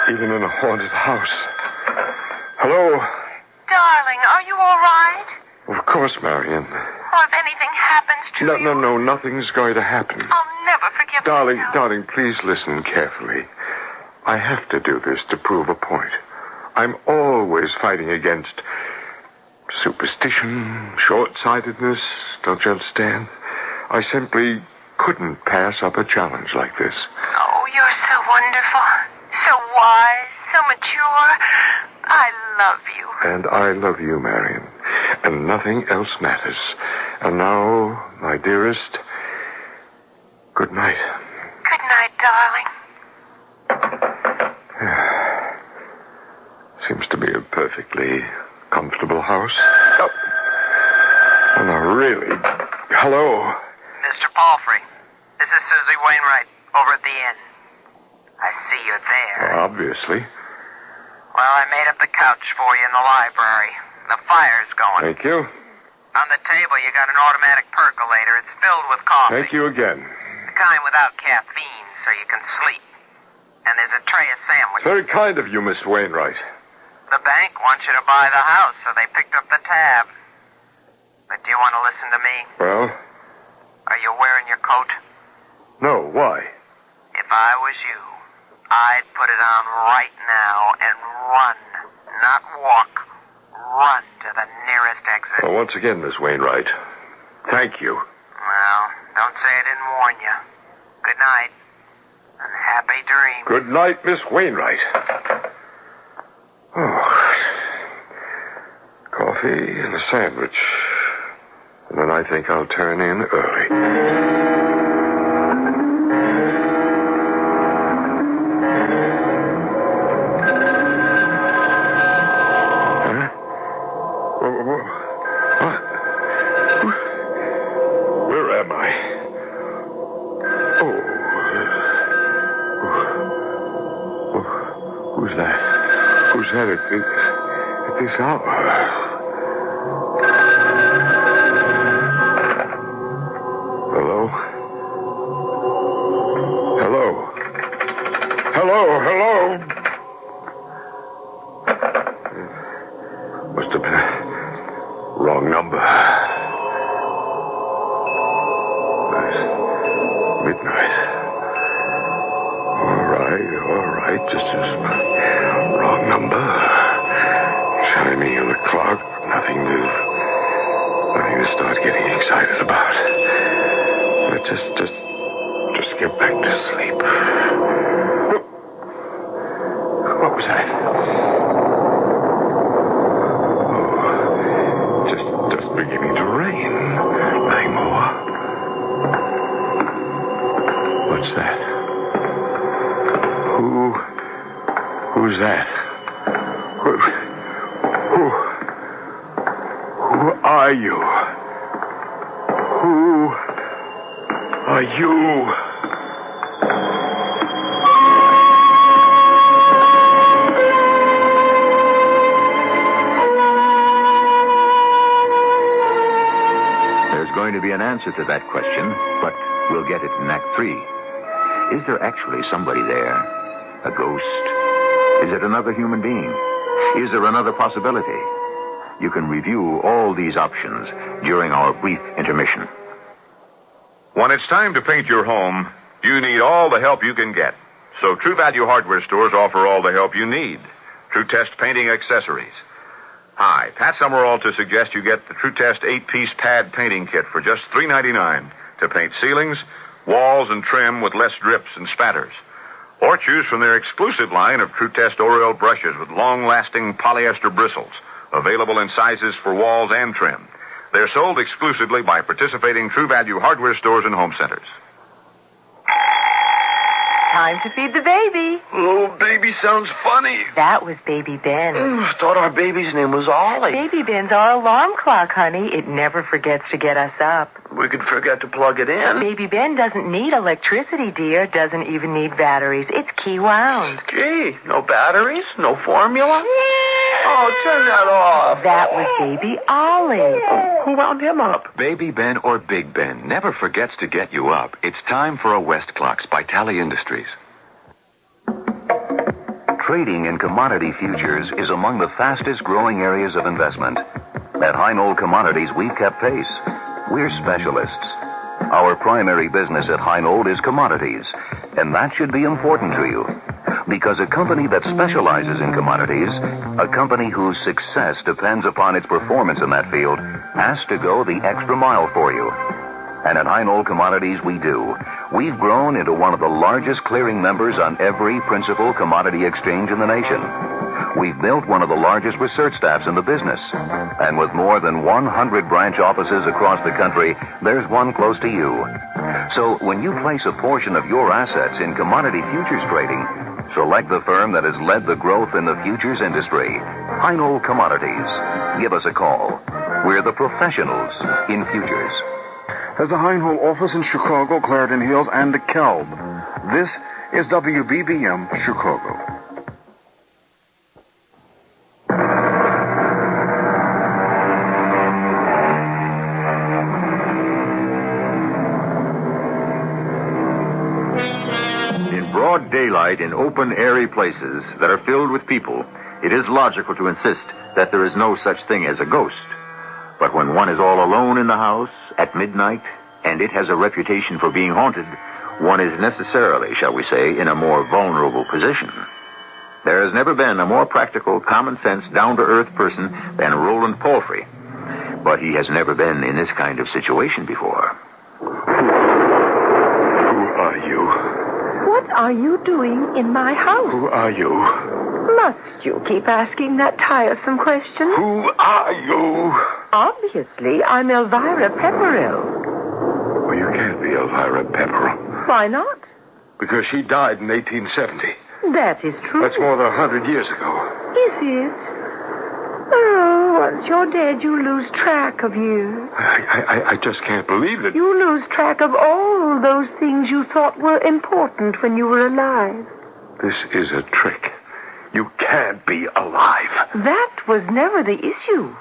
Speaker 3: Even in a haunted house. Hello?
Speaker 16: Darling, are you all right?
Speaker 3: Of course, Marion.
Speaker 16: Or if anything happens to you...
Speaker 3: No, nothing's going to happen.
Speaker 16: I'll never forgive myself.
Speaker 3: Darling, please listen carefully. I have to do this to prove a point. I'm always fighting against superstition, short-sightedness, don't you understand? I simply couldn't pass up a challenge like this.
Speaker 16: Oh, you're so wonderful. So wise, so mature. I love you.
Speaker 3: And I love you, Marion. And nothing else matters. And now, my dearest, good night.
Speaker 16: Good night, darling.
Speaker 3: Seems to be a perfectly comfortable house. Oh, no, really. Hello?
Speaker 7: Mr. Palfrey, this is Susie Wainwright over at the inn. I see you're there.
Speaker 3: Obviously.
Speaker 7: Well, I made up the couch for you in the library. The fire's going.
Speaker 3: Thank you.
Speaker 7: On the table, you got an automatic percolator. It's filled with coffee.
Speaker 3: Thank you again.
Speaker 7: The kind without caffeine, so you can sleep. And there's a tray of sandwiches.
Speaker 3: Very kind of you, Miss Wainwright.
Speaker 7: The bank wants you to buy the house, so they picked up the tab. But do you want to listen to me?
Speaker 3: Well?
Speaker 7: Are you wearing your coat?
Speaker 3: No, why?
Speaker 7: If I was you, I'd put it on right now and run. Not walk. Run to the nearest exit.
Speaker 3: Well, once again, Miss Wainwright, thank you.
Speaker 7: Well, don't say I didn't warn you. Good night. And happy dreams.
Speaker 3: Good night, Miss Wainwright. Oh. Coffee and a sandwich. And then I think I'll turn in early. At this hour. Hello? Hello? Hello? Must have been a wrong number. It's midnight. All right. Just as wrong number. Chiming on the clock, nothing to start getting excited about. But just
Speaker 8: Who are you? Who are you?
Speaker 1: There's going to be an answer to that question, but we'll get it in Act 3. Is there actually somebody there? A ghost? Is it another human being? Is there another possibility? You can review all these options during our brief intermission.
Speaker 10: When it's time to paint your home, you need all the help you can get. So True Value hardware stores offer all the help you need. True Test painting accessories. Hi, Pat Summerall to suggest you get the True Test 8-piece pad painting kit for just $3.99 to paint ceilings, walls, and trim with less drips and spatters. Or choose from their exclusive line of True Test Oriole brushes with long-lasting polyester bristles, available in sizes for walls and trim. They're sold exclusively by participating True Value hardware stores and home centers.
Speaker 16: Time to feed the baby.
Speaker 8: Oh, baby sounds funny.
Speaker 16: That was Baby Ben.
Speaker 8: I thought our baby's name was Ollie.
Speaker 16: Baby Ben's our alarm clock, honey. It never forgets to get us up.
Speaker 8: We could forget to plug it in.
Speaker 16: Baby Ben doesn't need electricity, dear. Doesn't even need batteries. It's key wound.
Speaker 8: Gee, no batteries? No formula? Oh, turn that off.
Speaker 16: That was Baby Ollie.
Speaker 8: Who wound him up?
Speaker 20: Baby Ben or Big Ben never forgets to get you up. It's time for a Westclox by Tally Industries. Trading in commodity futures is among the fastest growing areas of investment. At Heinold Commodities, we've kept pace. We're specialists. Our primary business at Heinold is commodities, and that should be important to you. Because a company that specializes in commodities, a company whose success depends upon its performance in that field, has to go the extra mile for you. And at Heinold Commodities, we do. We've grown into one of the largest clearing members on every principal commodity exchange in the nation. We've built one of the largest research staffs in the business. And with more than 100 branch offices across the country, there's one close to you. So when you place a portion of your assets in commodity futures trading, select the firm that has led the growth in the futures industry, Heinold Commodities. Give us a call. We're the professionals in futures.
Speaker 17: There's a Heinold office in Chicago, Clarendon Hills, and DeKalb. This is WBBM Chicago.
Speaker 1: In broad daylight, in open, airy places that are filled with people, it is logical to insist that there is no such thing as a ghost. But when one is all alone in the house at midnight, and it has a reputation for being haunted, one is necessarily, shall we say, in a more vulnerable position. There has never been a more practical, common-sense, down-to-earth person than Roland Palfrey. But he has never been in this kind of situation before.
Speaker 8: Who are you?
Speaker 2: What are you doing in my house?
Speaker 8: Who are you?
Speaker 2: Must you keep asking that tiresome question?
Speaker 8: Who are you?
Speaker 2: Obviously, I'm Elvira Pepperell.
Speaker 8: Well, you can't be Elvira Pepperell.
Speaker 2: Why not?
Speaker 8: Because she died in 1870.
Speaker 2: That is true.
Speaker 8: That's more than 100 years ago.
Speaker 2: Is it? Oh, once you're dead, you lose track of years.
Speaker 8: I just can't believe it.
Speaker 2: You lose track of all those things you thought were important when you were alive.
Speaker 8: This is a trick. You can't be alive.
Speaker 2: That was never the issue.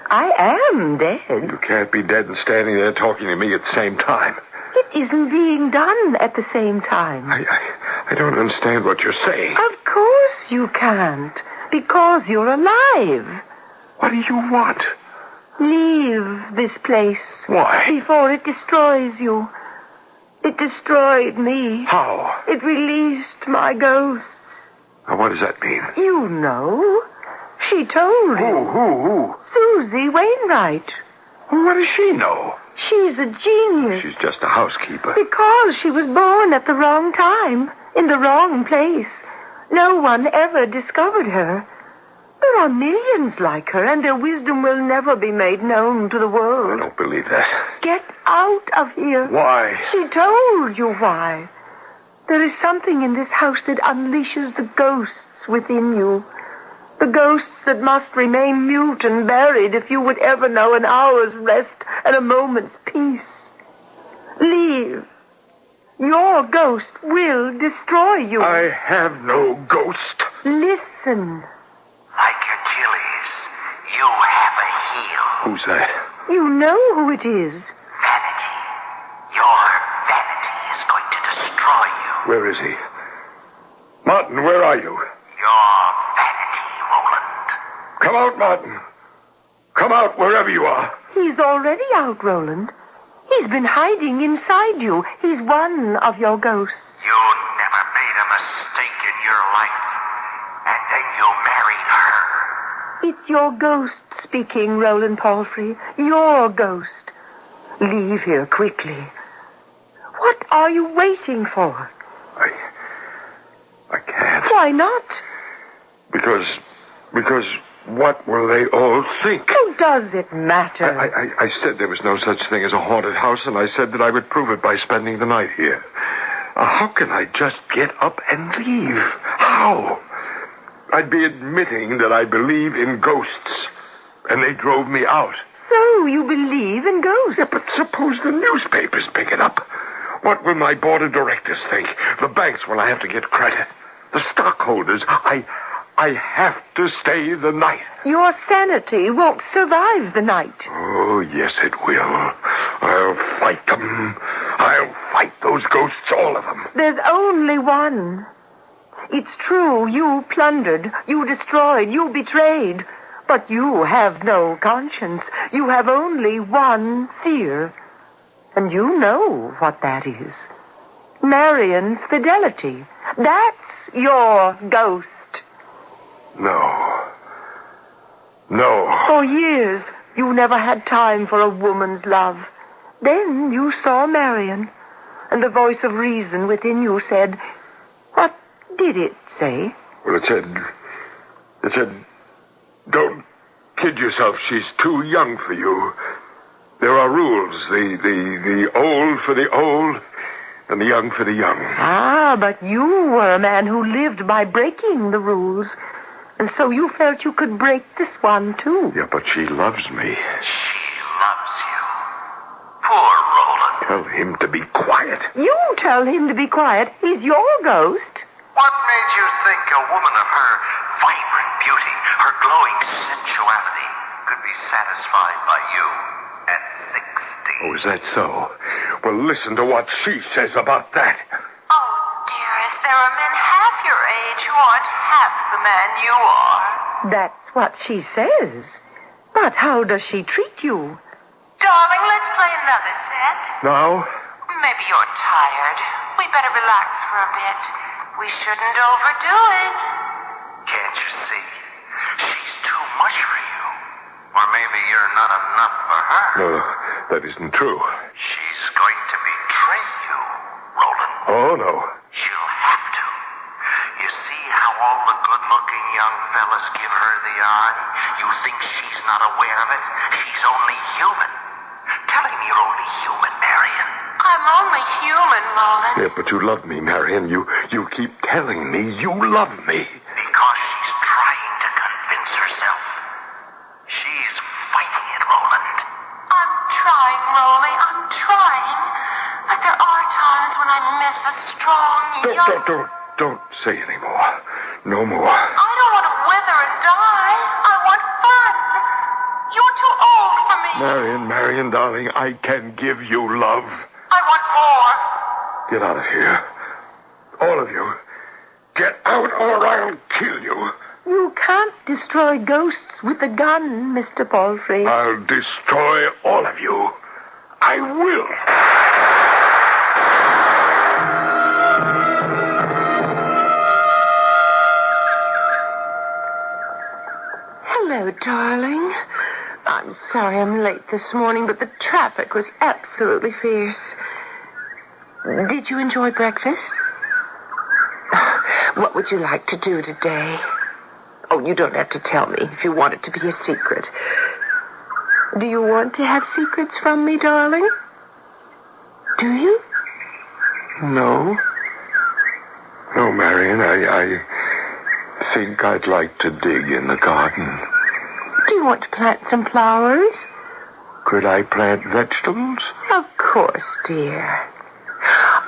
Speaker 2: I am dead.
Speaker 8: You can't be dead and standing there talking to me at the same time.
Speaker 2: It isn't being done at the same time.
Speaker 8: I don't understand what you're saying.
Speaker 2: Of course you can't, because you're alive.
Speaker 8: What do you want?
Speaker 2: Leave this place.
Speaker 8: Why?
Speaker 2: Before it destroys you. It destroyed me.
Speaker 8: How?
Speaker 2: It released my ghosts.
Speaker 8: Now, what does that mean?
Speaker 2: You know. She told you.
Speaker 8: Who?
Speaker 2: Susie Wainwright.
Speaker 8: What does she know?
Speaker 2: She's a genius.
Speaker 8: She's just a housekeeper.
Speaker 2: Because she was born at the wrong time, in the wrong place. No one ever discovered her. There are millions like her, and their wisdom will never be made known to the world.
Speaker 8: I don't believe that.
Speaker 2: Get out of here.
Speaker 8: Why?
Speaker 2: She told you why. There is something in this house that unleashes the ghosts within you.
Speaker 16: The ghosts that must remain mute and buried if you would ever know an hour's rest and a moment's peace. Leave. Your ghost will destroy you.
Speaker 3: I have no ghost.
Speaker 16: Listen.
Speaker 18: Like Achilles, you have a heel.
Speaker 3: Who's that?
Speaker 16: You know who it is.
Speaker 18: Vanity. Your vanity is going to destroy you.
Speaker 3: Where is he? Martin, where are you?
Speaker 18: Your vanity, Roland.
Speaker 3: Come out, Martin. Come out wherever you are.
Speaker 16: He's already out, Roland. He's been hiding inside you. He's one of your ghosts.
Speaker 18: You never made a mistake in your life. And then you married her.
Speaker 16: It's your ghost speaking, Roland Palfrey. Your ghost. Leave here quickly. What are you waiting for?
Speaker 3: I can't.
Speaker 16: Why not?
Speaker 3: Because what will they all think?
Speaker 16: Who does it matter?
Speaker 3: I said there was no such thing as a haunted house, and I said that I would prove it by spending the night here. How can I just get up and leave? How? I'd be admitting that I believe in ghosts, and they drove me out.
Speaker 16: So you believe in ghosts?
Speaker 3: Yeah, but suppose the newspapers pick it up. What will my board of directors think? The banks will I have to get credit. The stockholders, I have to stay the night.
Speaker 16: Your sanity won't survive the night.
Speaker 3: Oh, yes, it will. I'll fight them. I'll fight those ghosts, all of them.
Speaker 16: There's only one. It's true, you plundered, you destroyed, you betrayed. But you have no conscience. You have only one fear. And you know what that is. Marion's fidelity. That's your ghost.
Speaker 3: No.
Speaker 16: For years, you never had time for a woman's love. Then you saw Marion, and the voice of reason within you said, what did it say?
Speaker 3: Well, it said, don't kid yourself. She's too young for you. There are rules. The old for the old, and the young for the young.
Speaker 16: Ah, but you were a man who lived by breaking the rules. And so you felt you could break this one, too.
Speaker 3: Yeah, but she loves me.
Speaker 18: She loves you. Poor Roland.
Speaker 3: Tell him to be quiet.
Speaker 16: You tell him to be quiet. He's your ghost.
Speaker 18: What made you think a woman of her vibrant beauty, her glowing sensuality, could be satisfied by you at 60?
Speaker 3: Oh, is that so? Well, listen to what she says about that.
Speaker 9: Oh, dearest, there are men half your age who aren't half the man you are.
Speaker 16: That's what she says. But how does she treat you?
Speaker 9: Darling, let's play another set.
Speaker 3: Now?
Speaker 9: Maybe you're tired. We better relax for a bit. We shouldn't overdo it.
Speaker 18: Can't you see? She's too much for you. Or maybe you're not enough for her.
Speaker 3: No, that isn't true.
Speaker 18: She's going to betray you, Roland.
Speaker 3: Oh, no.
Speaker 18: She'll have to. You see how all the good-looking young fellas give her the eye? You think she's not aware of it? She's only human. Tell him you're only human, Marion.
Speaker 9: I'm only human, Roland.
Speaker 3: Yeah, but you love me, Marion. You keep telling me you love me.
Speaker 18: Because she's trying to convince herself. She's fighting it, Roland.
Speaker 9: I'm trying, Rolly. I'm trying. But there are times when I miss a strong, young...
Speaker 3: Don't say any more. No more.
Speaker 9: I don't want to wither and die. I want fun. You're too old for me.
Speaker 3: Marion, darling, I can give you love.
Speaker 9: I want more.
Speaker 3: Get out of here. All of you. Get out or I'll kill you.
Speaker 16: You can't destroy ghosts with a gun, Mr. Palfrey.
Speaker 3: I'll destroy all of you. I will.
Speaker 16: Hello, darling. I'm sorry I'm late this morning, but the traffic was absolutely fierce. Did you enjoy breakfast? What would you like to do today? Oh, you don't have to tell me if you want it to be a secret. Do you want to have secrets from me, darling? Do you?
Speaker 3: No. No, Marion, I
Speaker 13: think I'd like to dig in the garden.
Speaker 16: Do you want to plant some flowers?
Speaker 13: Could I plant vegetables?
Speaker 16: Of course, dear.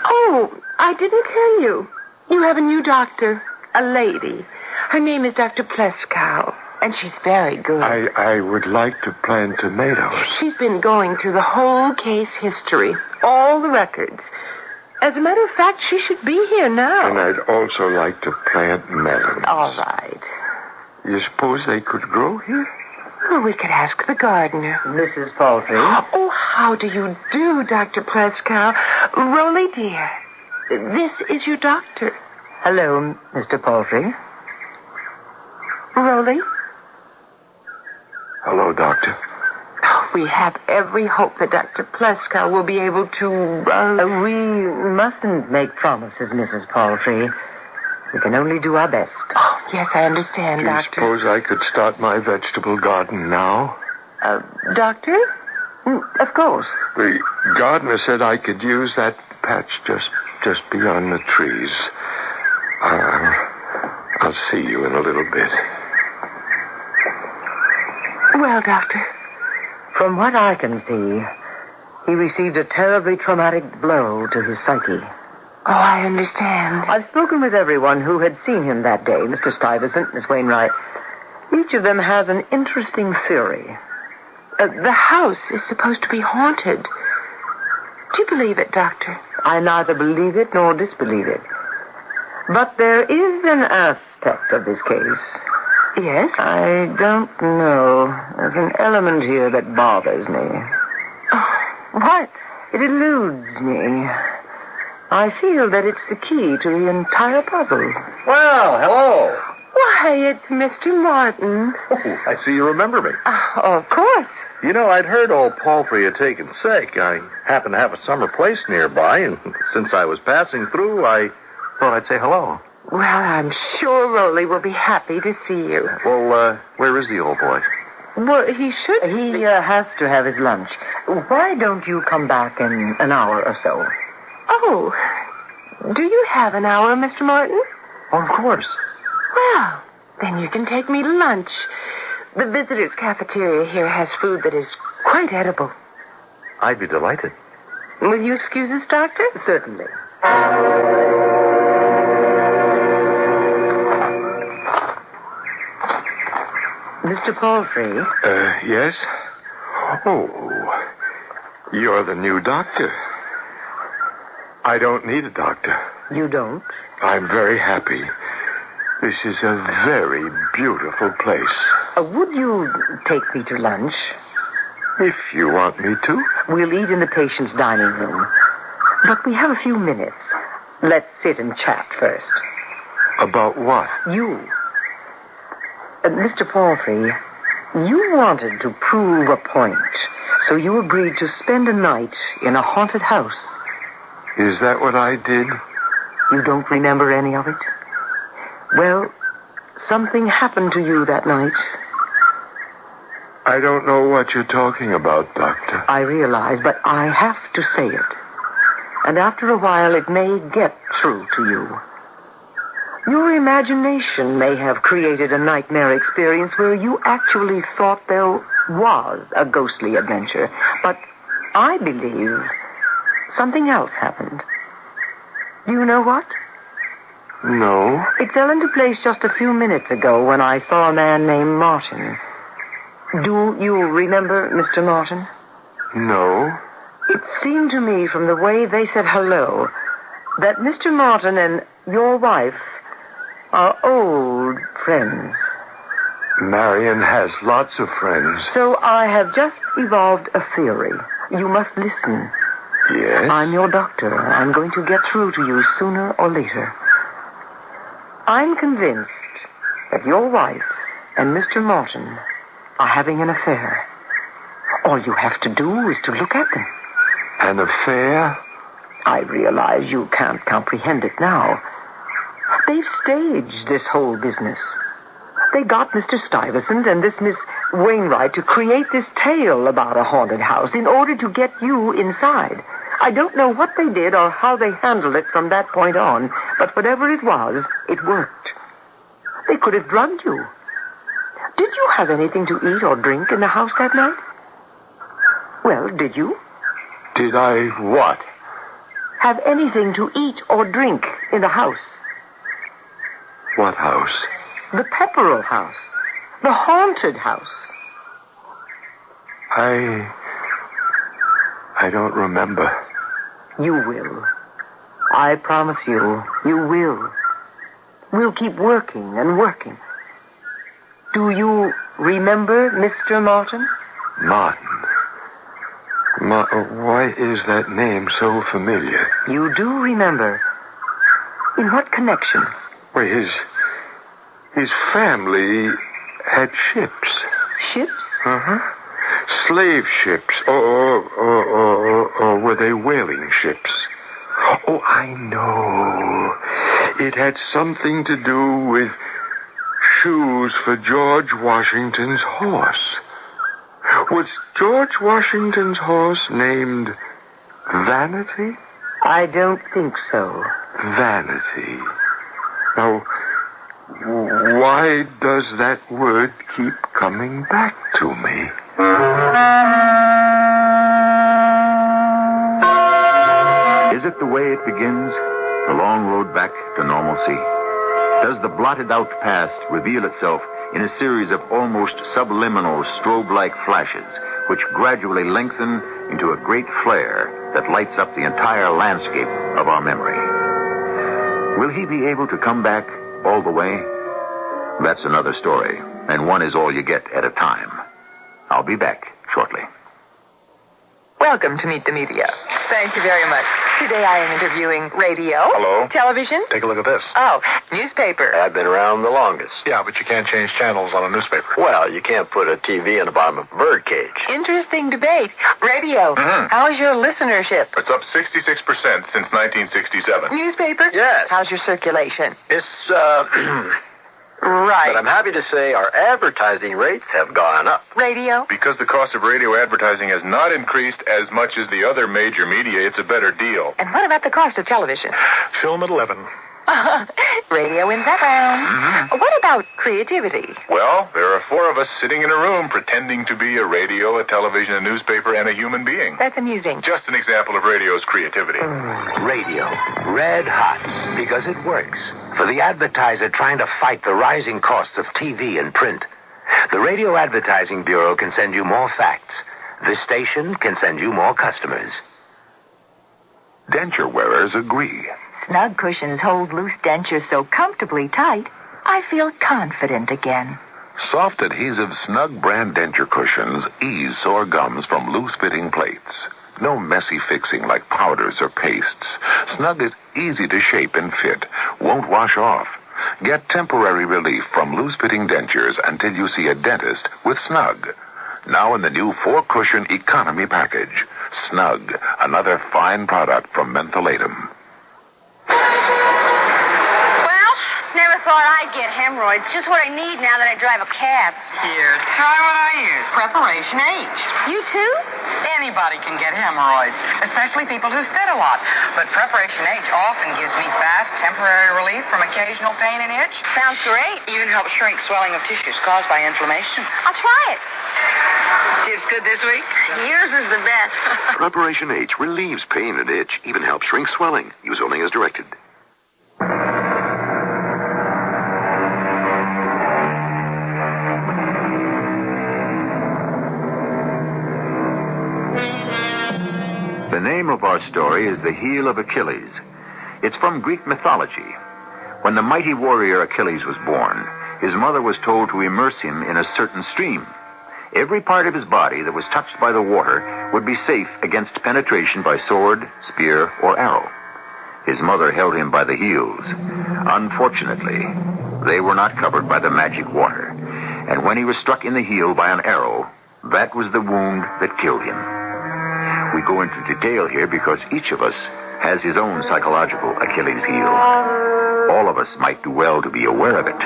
Speaker 16: Oh, I didn't tell you. You have a new doctor, a lady. Her name is Dr. Pleskow, and she's very good.
Speaker 13: I would like to plant tomatoes.
Speaker 16: She's been going through the whole case history, all the records. As a matter of fact, she should be here now.
Speaker 13: And I'd also like to plant melons.
Speaker 16: All right.
Speaker 13: You suppose they could grow here?
Speaker 16: Well, we could ask the gardener.
Speaker 7: Mrs. Palfrey?
Speaker 16: Oh, how do you do, Dr. Pleskow? Rolly, dear, this is your doctor.
Speaker 7: Hello, Mr. Palfrey.
Speaker 16: Rolly?
Speaker 13: Hello, Doctor.
Speaker 16: We have every hope that Dr. Pleskow will be able to...
Speaker 7: We mustn't make promises, Mrs. Palfrey. We can only do our best.
Speaker 16: Oh, yes, I understand,
Speaker 13: Do you
Speaker 16: Doctor.
Speaker 13: suppose I could start my vegetable garden now?
Speaker 16: Doctor?
Speaker 7: Of course.
Speaker 13: The gardener said I could use that patch just beyond the trees. I'll see you in a little bit.
Speaker 16: Well, Doctor?
Speaker 7: From what I can see, he received a terribly traumatic blow to his psyche.
Speaker 16: Oh, I understand.
Speaker 7: I've spoken with everyone who had seen him that day, Mr. Stuyvesant, Miss Wainwright. Each of them has an interesting theory.
Speaker 16: The house is supposed to be haunted. Do you believe it, Doctor?
Speaker 7: I neither believe it nor disbelieve it. But there is an aspect of this case.
Speaker 16: Yes?
Speaker 7: I don't know. There's an element here that bothers me.
Speaker 16: Oh, what?
Speaker 7: It eludes me. I feel that it's the key to the entire puzzle.
Speaker 4: Well, hello.
Speaker 16: Why, it's Mr. Martin.
Speaker 4: Oh, I see you remember me.
Speaker 16: Of course.
Speaker 4: You know, I'd heard old Palfrey had taken sick. I happen to have a summer place nearby, and since I was passing through, I thought I'd say hello.
Speaker 16: Well, I'm sure Rolly will be happy to see you.
Speaker 4: Well, where is the old boy?
Speaker 16: Well, he should.
Speaker 7: He has to have his lunch. Why don't you come back in an hour or so?
Speaker 16: Oh, do you have an hour, Mr. Martin?
Speaker 4: Oh, of course.
Speaker 16: Well, then you can take me to lunch. The visitors' cafeteria here has food that is quite edible.
Speaker 4: I'd be delighted.
Speaker 16: Will you excuse us, Doctor?
Speaker 7: Certainly. Mr. Palfrey?
Speaker 13: Yes? Oh, you're the new doctor. I don't need a doctor.
Speaker 7: You don't?
Speaker 13: I'm very happy. This is a very beautiful place.
Speaker 7: Would you take me to lunch?
Speaker 13: If you want me to.
Speaker 7: We'll eat in the patient's dining room. But we have a few minutes. Let's sit and chat first.
Speaker 13: About what?
Speaker 7: You. Mr. Palfrey, you wanted to prove a point, so you agreed to spend a night in a haunted house.
Speaker 13: Is that what I did?
Speaker 7: You don't remember any of it? Well, something happened to you that night.
Speaker 13: I don't know what you're talking about, Doctor.
Speaker 7: I realize, but I have to say it. And after a while, it may get through to you. Your imagination may have created a nightmare experience where you actually thought there was a ghostly adventure. But I believe something else happened. Do you know what?
Speaker 13: No.
Speaker 7: It fell into place just a few minutes ago when I saw a man named Martin. Do you remember Mr. Martin?
Speaker 13: No.
Speaker 7: It seemed to me from the way they said hello that Mr. Martin and your wife are old friends.
Speaker 13: Marion has lots of friends.
Speaker 7: So I have just evolved a theory. You must listen.
Speaker 13: Yes?
Speaker 7: I'm your doctor. I'm going to get through to you sooner or later. I'm convinced that your wife and Mr. Martin are having an affair. All you have to do is to look at them.
Speaker 13: An affair?
Speaker 7: I realize you can't comprehend it now. They've staged this whole business. They got Mr. Stuyvesant and this Miss Wainwright to create this tale about a haunted house in order to get you inside. I don't know what they did or how they handled it from that point on, but whatever it was, it worked. They could have drugged you. Did you have anything to eat or drink in the house that night? Well, did you?
Speaker 13: Did I what?
Speaker 7: Have anything to eat or drink in the house?
Speaker 13: What house?
Speaker 7: The Pepperell house. The haunted house.
Speaker 13: I don't remember.
Speaker 7: You will. I promise you, you will. We'll keep working and working. Do you remember Mr. Martin?
Speaker 13: Martin. Why is that name so familiar?
Speaker 7: You do remember. In what connection?
Speaker 13: Why, his family had ships.
Speaker 7: Ships?
Speaker 13: Uh-huh. Slave ships. Or were they whaling ships? Oh, I know. It had something to do with shoes for George Washington's horse. Was George Washington's horse named Vanity?
Speaker 7: I don't think so.
Speaker 13: Vanity. Now, why does that word keep coming back to me?
Speaker 1: Is it the way it begins? The long road back to normalcy? Does the blotted out past reveal itself in a series of almost subliminal strobe-like flashes which gradually lengthen into a great flare that lights up the entire landscape of our memory? Will he be able to come back all the way? That's another story, and one is all you get at a time. I'll be back shortly.
Speaker 16: Welcome to Meet the Media. Thank you very much. Today I am interviewing radio.
Speaker 14: Hello.
Speaker 16: Television.
Speaker 14: Take a look at this.
Speaker 16: Oh, newspaper.
Speaker 14: I've been around the longest. Yeah, but you can't change channels on a newspaper. Well, you can't put a TV in the bottom of a bird cage.
Speaker 16: Interesting debate. Radio.
Speaker 14: Mm-hmm.
Speaker 16: How's your listenership?
Speaker 14: It's up 66% since 1967.
Speaker 16: Newspaper?
Speaker 14: Yes.
Speaker 16: How's your circulation?
Speaker 14: It's,
Speaker 16: Right.
Speaker 14: But I'm happy to say our advertising rates have gone up.
Speaker 16: Radio?
Speaker 14: Because the cost of radio advertising has not increased as much as the other major media, it's a better deal.
Speaker 16: And what about the cost of television?
Speaker 14: Film at 11.
Speaker 16: Radio wins that round.
Speaker 14: Mm-hmm.
Speaker 16: What about creativity?
Speaker 14: Well, there are four of us sitting in a room pretending to be a radio, a television, a newspaper, and a human being.
Speaker 16: That's amusing.
Speaker 14: Just an example of radio's creativity.
Speaker 22: Radio. Red hot. Because it works. For the advertiser trying to fight the rising costs of TV and print. The Radio Advertising Bureau can send you more facts. This station can send you more customers.
Speaker 20: Denture wearers agree.
Speaker 23: Snug cushions hold loose dentures so comfortably tight, I feel confident again.
Speaker 20: Soft adhesive Snug brand denture cushions ease sore gums from loose-fitting plates. No messy fixing like powders or pastes. Snug is easy to shape and fit, won't wash off. Get temporary relief from loose-fitting dentures until you see a dentist with Snug. Now in the new 4-cushion economy package. Snug, another fine product from Mentholatum.
Speaker 24: Never thought I'd get hemorrhoids. Just what I need now that I drive a cab.
Speaker 25: Here, try what I use. Preparation H.
Speaker 24: You too?
Speaker 25: Anybody can get hemorrhoids, especially people who sit a lot. But Preparation H often gives me fast, temporary relief from occasional pain and itch.
Speaker 24: Sounds great.
Speaker 25: Even helps shrink swelling of tissues caused by inflammation.
Speaker 24: I'll try it.
Speaker 25: Tips good this week?
Speaker 24: Yours is the best.
Speaker 20: Preparation H relieves pain and itch, even helps shrink swelling. Use only as directed.
Speaker 1: The name of our story is The Heel of Achilles. It's from Greek mythology. When the mighty warrior Achilles was born, his mother was told to immerse him in a certain stream. Every part of his body that was touched by the water would be safe against penetration by sword, spear, or arrow. His mother held him by the heels. Unfortunately, they were not covered by the magic water. And when he was struck in the heel by an arrow, that was the wound that killed him. We go into detail here because each of us has his own psychological Achilles heel. All of us might do well to be aware of it.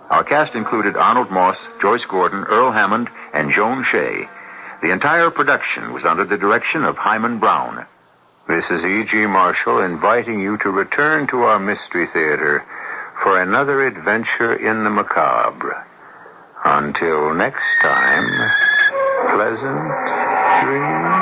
Speaker 1: Our cast included Arnold Moss, Joyce Gordon, Earl Hammond, and Joan Shea. The entire production was under the direction of Hyman Brown. This is E.G. Marshall inviting you to return to our Mystery Theater
Speaker 5: for another adventure in the macabre. Until next time, pleasant dreams.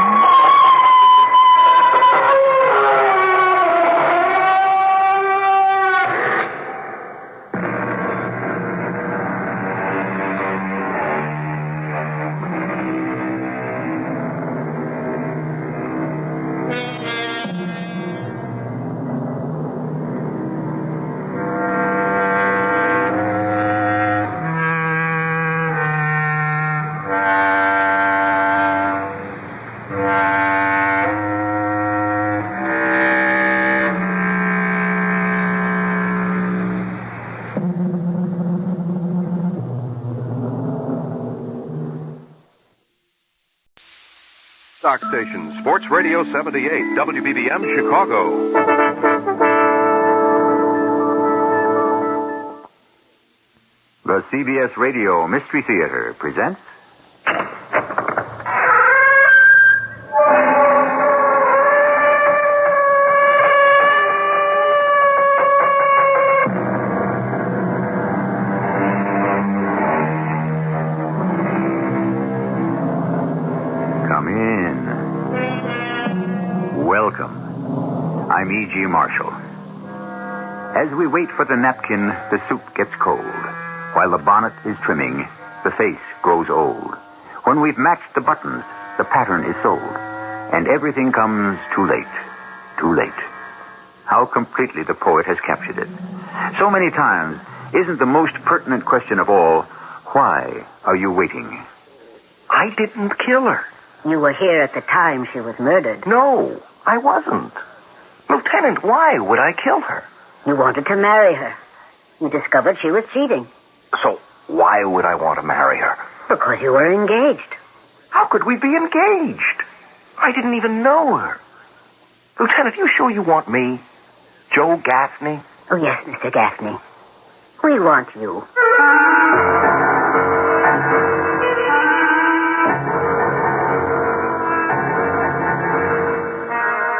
Speaker 21: Stock station, Sports Radio 78, WBBM, Chicago.
Speaker 1: The CBS Radio Mystery Theater presents... Come in. Welcome. I'm E.G. Marshall. As we wait for the napkin, the suit gets cold. While the bonnet is trimming, the face grows old. When we've matched the buttons, the pattern is sold. And everything comes too late. Too late. How completely the poet has captured it. So many times, isn't the most pertinent question of all, why are you waiting?
Speaker 18: I didn't kill her.
Speaker 11: You were here at the time she was murdered.
Speaker 18: No, I wasn't. Lieutenant, why would I kill her?
Speaker 11: You wanted to marry her. You discovered she was cheating.
Speaker 18: So why would I want to marry her?
Speaker 11: Because you were engaged.
Speaker 18: How could we be engaged? I didn't even know her. Lieutenant, you sure you want me? Joe Gaffney?
Speaker 11: Oh, yes, Mr. Gaffney. We want you.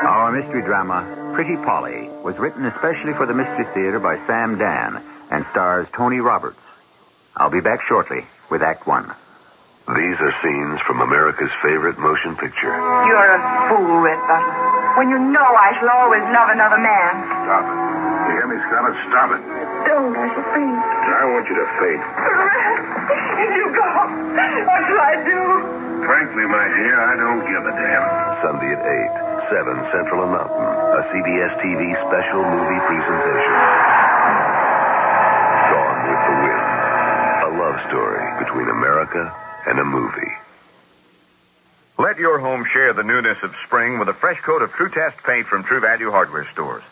Speaker 1: Our mystery drama, Pretty Polly, was written especially for the Mystery Theater by Sam Dan and stars Tony Roberts. I'll be back shortly with Act One.
Speaker 12: These are scenes from America's favorite motion picture.
Speaker 15: You're a fool, Red Butler. When you know I shall always love another man.
Speaker 19: Stop it. You hear me, Scarlett? Stop it.
Speaker 15: Don't, I shall faint.
Speaker 19: I want you to faint.
Speaker 15: You go. What shall I do?
Speaker 19: Frankly, my dear, I don't give a damn.
Speaker 12: Sunday at 8, 7 Central and Mountain. A CBS TV special movie presentation. Gone with the Wind. A love story between America and a movie.
Speaker 26: Let your home share the newness of spring with a fresh coat of True Test paint from True Value Hardware Stores.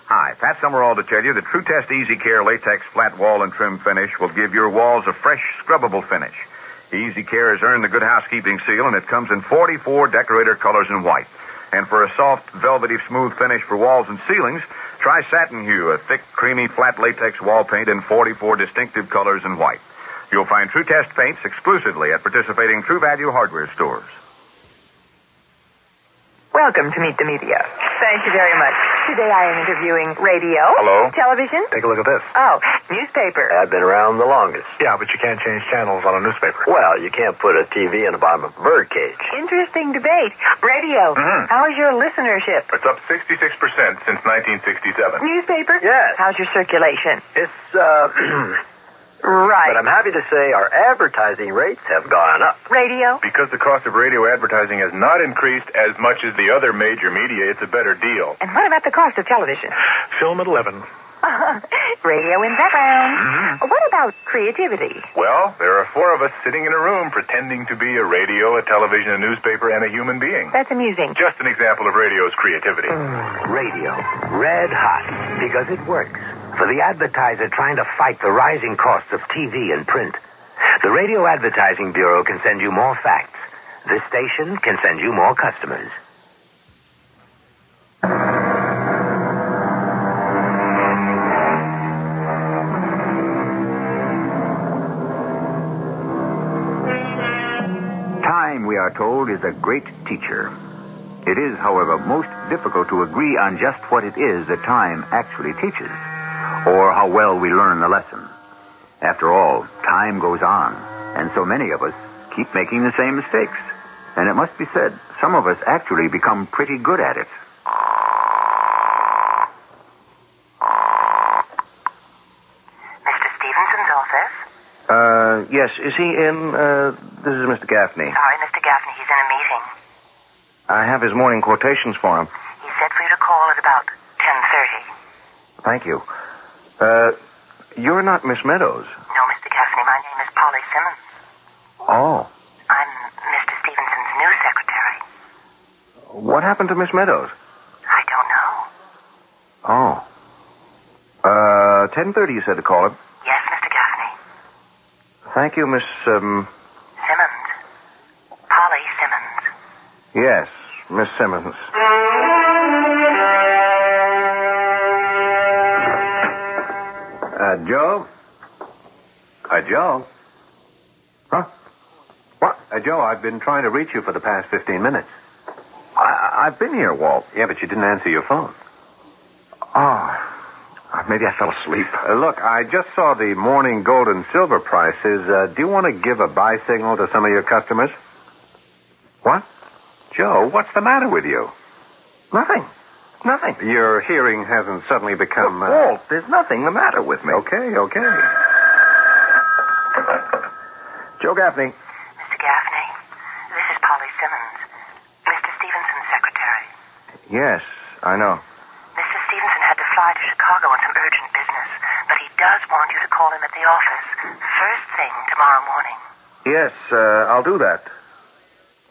Speaker 26: Hi, Pat Summerall to tell you that True Test Easy Care Latex Flat Wall and Trim Finish will give your walls a fresh, scrubbable finish. Easy Care has earned the Good Housekeeping seal, and it comes in 44 decorator colors in white. And for a soft, velvety, smooth finish for walls and ceilings, try Satin Hue, a thick, creamy, flat latex wall paint in 44 distinctive colors in white. You'll find True Test paints exclusively at participating True Value Hardware Stores.
Speaker 27: Welcome to Meet the Media. Thank you very much. Today I am interviewing radio.
Speaker 14: Hello.
Speaker 27: Television.
Speaker 14: Take a look at this.
Speaker 27: Oh, newspaper.
Speaker 14: I've been around the longest. Yeah, but you can't change channels on a newspaper. Well, you can't put a TV in the bottom of a bird cage.
Speaker 27: Interesting debate. Radio. How is your listenership?
Speaker 28: It's up 66% since 1967.
Speaker 27: Newspaper?
Speaker 14: Yes.
Speaker 27: How's your circulation?
Speaker 14: It's,
Speaker 27: Right.
Speaker 14: But I'm happy to say our advertising rates have gone up.
Speaker 27: Radio?
Speaker 28: Because the cost of radio advertising has not increased as much as the other major media, it's a better deal.
Speaker 27: And what about the cost of television?
Speaker 28: Film at 11.
Speaker 27: Radio in background. What about creativity?
Speaker 28: Well, there are 4 of us sitting in a room pretending to be a radio, a television, a newspaper, and a human being.
Speaker 27: That's amusing.
Speaker 28: Just an example of radio's creativity.
Speaker 22: Radio. Red hot. Because it works. For the advertiser trying to fight the rising costs of TV and print. The Radio Advertising Bureau can send you more facts. This station can send you more customers.
Speaker 1: Time, we are told, is a great teacher. It is, however, most difficult to agree on just what it is that time actually teaches. or how well we learn the lesson. After all, time goes on, and so many of us keep making the same mistakes. And it must be said, some of us actually become pretty good at it.
Speaker 2: Mr. Stevenson's office?
Speaker 18: Yes. Is he in? This is Mr. Gaffney.
Speaker 2: Sorry, Mr. Gaffney, he's in a meeting.
Speaker 18: I have his morning quotations for him.
Speaker 2: He said for you to call at about 10:30.
Speaker 18: Thank you. You're not Miss Meadows.
Speaker 2: No, Mr. Gaffney, my name is Polly Simmons.
Speaker 18: Oh.
Speaker 2: I'm Mr. Stevenson's new secretary.
Speaker 18: What happened to Miss Meadows?
Speaker 2: I don't know.
Speaker 18: Oh. 10:30 you said to call him?
Speaker 2: Yes, Mr. Gaffney.
Speaker 18: Thank you, Miss,
Speaker 2: Simmons. Polly Simmons.
Speaker 18: Yes, Miss Simmons.
Speaker 21: Joe? Joe? Huh? What? Joe, I've been trying to reach you for the past 15 minutes.
Speaker 18: I've been here, Walt.
Speaker 21: Yeah, but you didn't answer your phone.
Speaker 18: Oh, maybe I fell asleep.
Speaker 21: Look, I just saw the morning gold and silver prices. Do you want to give a buy signal to some of your customers?
Speaker 18: What?
Speaker 21: Joe, what's the matter with you?
Speaker 18: Nothing.
Speaker 21: Your hearing hasn't suddenly become...
Speaker 18: Walt, there's nothing the matter with me.
Speaker 21: Okay.
Speaker 18: Joe Gaffney.
Speaker 2: Mr. Gaffney, this is Polly Simmons, Mr. Stevenson's secretary.
Speaker 18: Yes, I know.
Speaker 2: Mr. Stevenson had to fly to Chicago on some urgent business, but he does want you to call him at the office first thing tomorrow morning.
Speaker 18: Yes, I'll do that.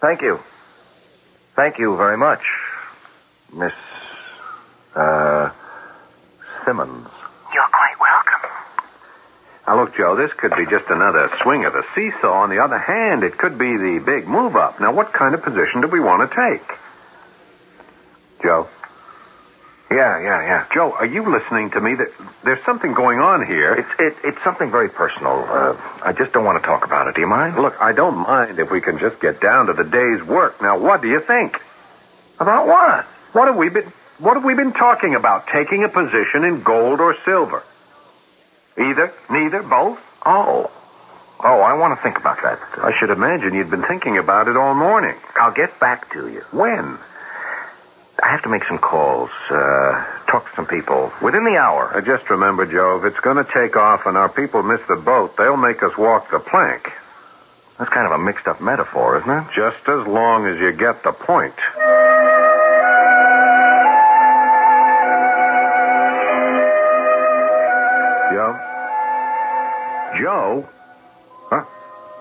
Speaker 18: Thank you. Thank you very much, Miss, Simmons.
Speaker 2: You're quite welcome.
Speaker 21: Now, look, Joe, this could be just another swing of the seesaw. On the other hand, it could be the big move up. Now, what kind of position do we want to take? Joe? Yeah. Joe, are you listening to me? There's something going on here.
Speaker 18: It's something very personal. I just don't want to talk about it. Do you mind?
Speaker 21: Look, I don't mind if we can just get down to the day's work. Now, what do you think?
Speaker 18: About what?
Speaker 21: What have we been talking about? Taking a position in gold or silver? Either, neither, both?
Speaker 18: Oh, I want to think about that.
Speaker 21: I should imagine you'd been thinking about it all morning.
Speaker 18: I'll get back to you.
Speaker 21: When?
Speaker 18: I have to make some calls, talk to some people within the hour.
Speaker 21: Just remember, Joe, if it's going to take off and our people miss the boat, they'll make us walk the plank.
Speaker 18: That's kind of a mixed-up metaphor, isn't it?
Speaker 21: Just as long as you get the point. Joe? Huh?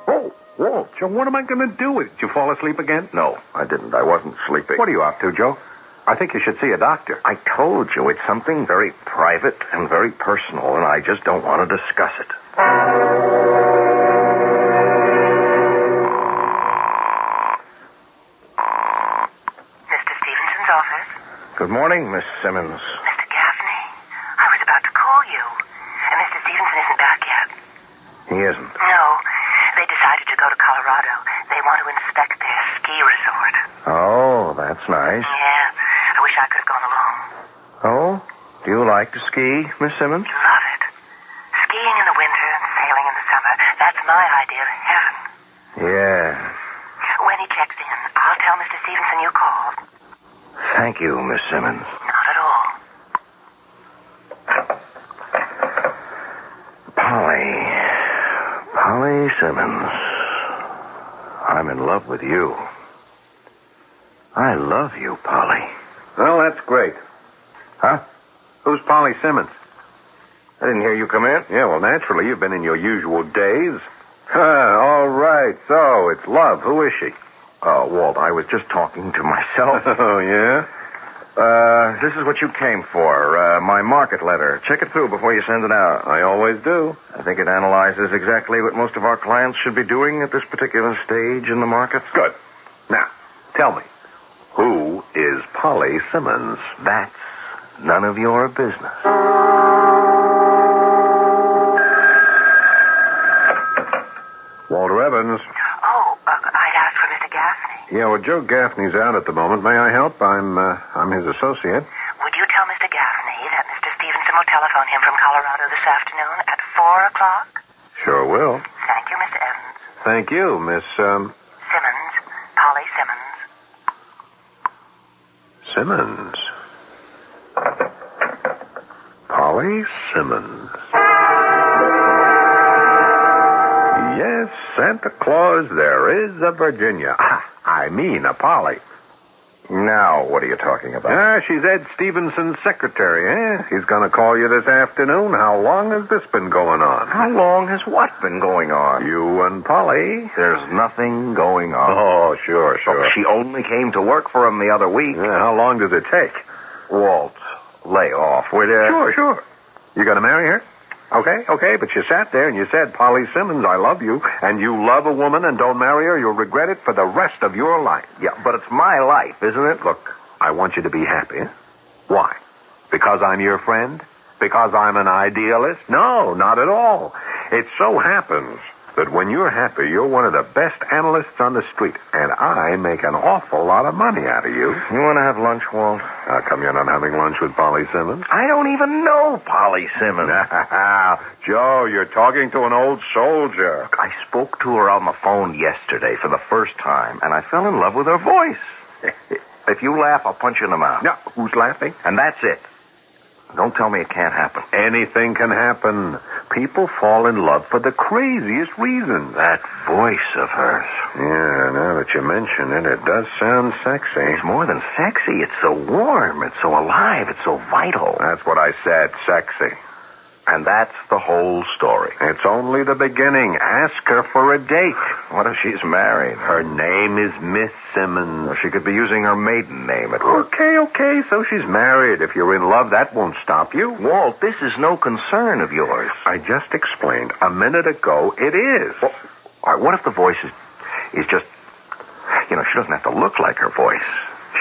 Speaker 21: Oh, Walt, Joe, what am I going to do with it? Did you fall asleep again?
Speaker 18: No, I didn't. I wasn't sleeping.
Speaker 21: What are you up to, Joe? I think you should see a doctor.
Speaker 18: I told you it's something very private and very personal, and I just don't want to discuss it.
Speaker 2: Mr. Stevenson's office?
Speaker 18: Good morning, Miss Simmons.
Speaker 2: Mr. Gaffney, I was about to call you, and Mr. Stevenson isn't back yet.
Speaker 18: He isn't?
Speaker 2: No. They decided to go to Colorado. They want to inspect their ski resort.
Speaker 18: Oh, that's nice.
Speaker 2: Yeah. I wish I could have gone along.
Speaker 18: Oh? Do you like to ski, Miss Simmons?
Speaker 2: Love it. Skiing in the winter and sailing in the summer. That's my idea of heaven.
Speaker 18: Yeah.
Speaker 2: When he checks in, I'll tell Mr. Stevenson you called.
Speaker 18: Thank you, Miss Simmons.
Speaker 2: Not at all.
Speaker 18: Polly Simmons. I'm in love with you. I love you, Polly.
Speaker 21: Well, that's great. Huh? Who's Polly Simmons?
Speaker 18: I didn't hear you come in.
Speaker 21: Yeah, well, naturally, you've been in your usual days. All right, so it's love. Who is she?
Speaker 18: Walt, I was just talking to myself.
Speaker 21: Oh, yeah?
Speaker 18: This is what you came for, my market letter. Check it through before you send it out.
Speaker 21: I always do.
Speaker 18: I think it analyzes exactly what most of our clients should be doing at this particular stage in the market.
Speaker 21: Good. Now, tell me, who is Polly Simmons?
Speaker 18: That's none of your business.
Speaker 21: Walter Evans.
Speaker 2: Oh, I'd asked for Mr. Gaffney.
Speaker 21: Yeah, well, Joe Gaffney's out at the moment. May I help? I'm his associate.
Speaker 2: Would you tell Mr. Gaffney that Mr. Stevenson will telephone him him from Colorado this afternoon at 4 o'clock?
Speaker 5: Sure will.
Speaker 2: Thank you, Mr. Evans.
Speaker 5: Thank you, Miss,
Speaker 2: Simmons. Polly Simmons.
Speaker 5: Simmons. Polly Simmons. Yes, Santa Claus, there is a Virginia. I mean, a Polly.
Speaker 18: Now, what are you talking about?
Speaker 5: She's Ed Stevenson's secretary, eh? He's going to call you this afternoon. How long has this been going on?
Speaker 18: How long has what been going on?
Speaker 5: You and Polly.
Speaker 18: There's nothing going on.
Speaker 5: Oh, sure.
Speaker 18: Oh, she only came to work for him the other week.
Speaker 5: Yeah, how long does it take?
Speaker 18: Walt, lay off, will you?
Speaker 5: Sure. You going to marry her? Okay, but you sat there and you said, Polly Simmons, I love you, and you love a woman and don't marry her, you'll regret it for the rest of your life.
Speaker 18: Yeah, but it's my life, isn't it?
Speaker 5: Look, I want you to be happy. Why? Because I'm your friend? Because I'm an idealist? No, not at all. It so happens that when you're happy, you're one of the best analysts on the street, and I make an awful lot of money out of you.
Speaker 18: You want to have lunch, Walt?
Speaker 5: How come you're not having lunch with Polly Simmons?
Speaker 18: I don't even know Polly Simmons.
Speaker 5: Joe, you're talking to an old soldier.
Speaker 18: I spoke to her on the phone yesterday for the first time, and I fell in love with her voice. If you laugh, I'll punch you in the mouth.
Speaker 5: No, who's laughing?
Speaker 18: And that's it. Don't tell me it can't happen.
Speaker 5: Anything can happen. People fall in love for the craziest reasons.
Speaker 18: That voice of hers.
Speaker 5: Yeah, now that you mention it, it does sound sexy.
Speaker 18: It's more than sexy. It's so warm. It's so alive. It's so vital.
Speaker 5: That's what I said, sexy.
Speaker 18: And that's the whole story.
Speaker 5: It's only the beginning. Ask her for a date.
Speaker 18: What if she's married?
Speaker 5: Her name is Miss Simmons.
Speaker 18: Well, she could be using her maiden name at work.
Speaker 5: Okay, so she's married. If you're in love, that won't stop you.
Speaker 18: Walt, this is no concern of yours.
Speaker 5: I just explained a minute ago it is.
Speaker 18: Well, all right, what if the voice is just, she doesn't have to look like her voice.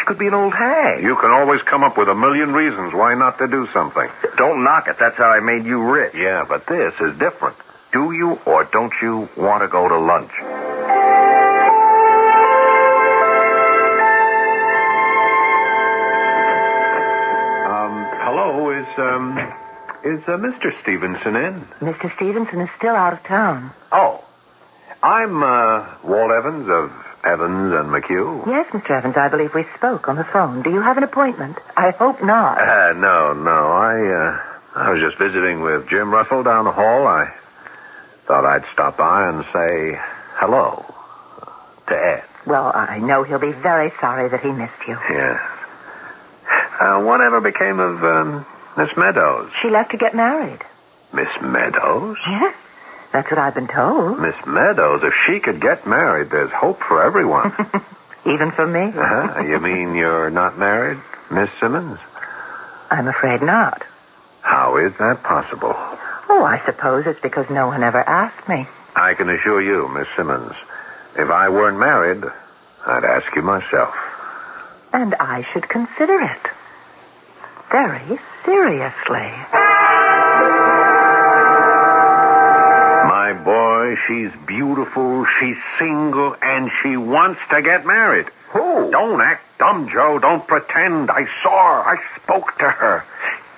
Speaker 18: She could be an old hag.
Speaker 5: You can always come up with a million reasons why not to do something.
Speaker 18: Don't knock it. That's how I made you rich.
Speaker 5: Yeah, but this is different.
Speaker 18: Do you or don't you want to go to lunch?
Speaker 5: Hello, is Mr. Stevenson in?
Speaker 23: Mr. Stevenson is still out of town.
Speaker 5: Oh. I'm, Walt Evans of Evans and McHugh.
Speaker 23: Yes, Mr. Evans, I believe we spoke on the phone. Do you have an appointment? I hope not.
Speaker 5: No. I was just visiting with Jim Russell down the hall. I thought I'd stop by and say hello to Ed.
Speaker 23: Well, I know he'll be very sorry that he missed you.
Speaker 5: Yeah. Whatever became of, Miss Meadows?
Speaker 23: She left to get married.
Speaker 5: Miss Meadows?
Speaker 23: Yes. That's what I've been told.
Speaker 5: Miss Meadows, if she could get married, there's hope for everyone.
Speaker 23: Even for me?
Speaker 5: You mean you're not married, Miss Simmons?
Speaker 23: I'm afraid not.
Speaker 5: How is that possible?
Speaker 23: Oh, I suppose it's because no one ever asked me.
Speaker 5: I can assure you, Miss Simmons, if I weren't married, I'd ask you myself.
Speaker 23: And I should consider it. Very seriously.
Speaker 5: My boy, she's beautiful, she's single, and she wants to get married.
Speaker 18: Who?
Speaker 5: Don't act dumb, Joe. Don't pretend. I saw her. I spoke to her.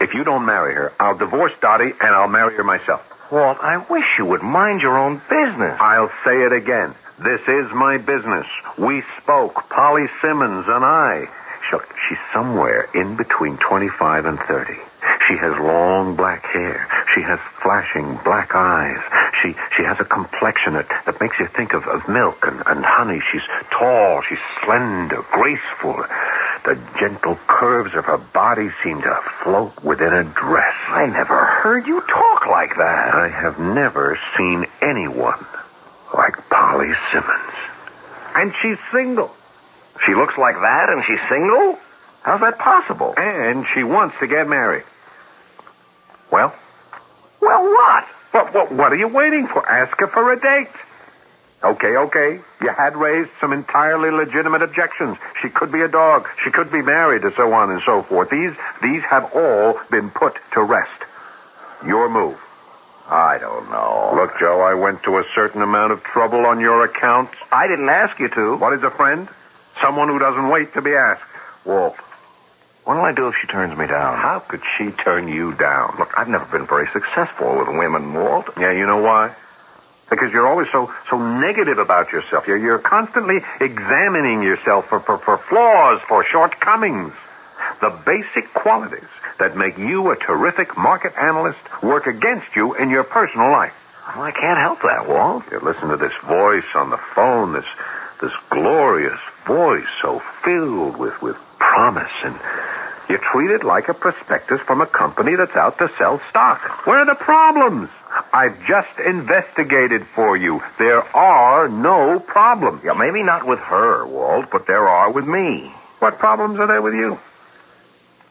Speaker 5: If you don't marry her, I'll divorce Dottie, and I'll marry her myself.
Speaker 18: Walt, I wish you would mind your own business.
Speaker 5: I'll say it again. This is my business. We spoke, Polly Simmons and I. Look, she's somewhere in between 25 and 30. She has long black hair. She has flashing black eyes. She has a complexion that makes you think of milk and honey. She's tall. She's slender, graceful. The gentle curves of her body seem to float within a dress.
Speaker 18: I never heard you talk like that.
Speaker 5: I have never seen anyone like Polly Simmons. And she's single.
Speaker 18: She looks like that and she's single? How's that possible?
Speaker 5: And she wants to get married. Well?
Speaker 18: Well, what?
Speaker 5: What are you waiting for? Ask her for a date. Okay. You had raised some entirely legitimate objections. She could be a dog. She could be married, and so on and so forth. These have all been put to rest. Your move.
Speaker 18: I don't know.
Speaker 5: Look, Joe, I went to a certain amount of trouble on your account.
Speaker 18: I didn't ask you to.
Speaker 5: What is a friend? Someone who doesn't wait to be asked.
Speaker 18: Walt, What'll I do if she turns me down?
Speaker 5: How could she turn you down?
Speaker 18: Look, I've never been very successful with women, Walt.
Speaker 5: Yeah, you know why? Because you're always so negative about yourself. You're constantly examining yourself for flaws, for shortcomings. The basic qualities that make you a terrific market analyst work against you in your personal life.
Speaker 18: Well, I can't help that, Walt.
Speaker 5: You listen to this voice on the phone, this glorious voice so filled with promise, and you treat it like a prospectus from a company that's out to sell stock. Where are the problems? I've just investigated for you. There are no problems.
Speaker 18: Yeah, maybe not with her, Walt, but there are with me.
Speaker 5: What problems are there with you?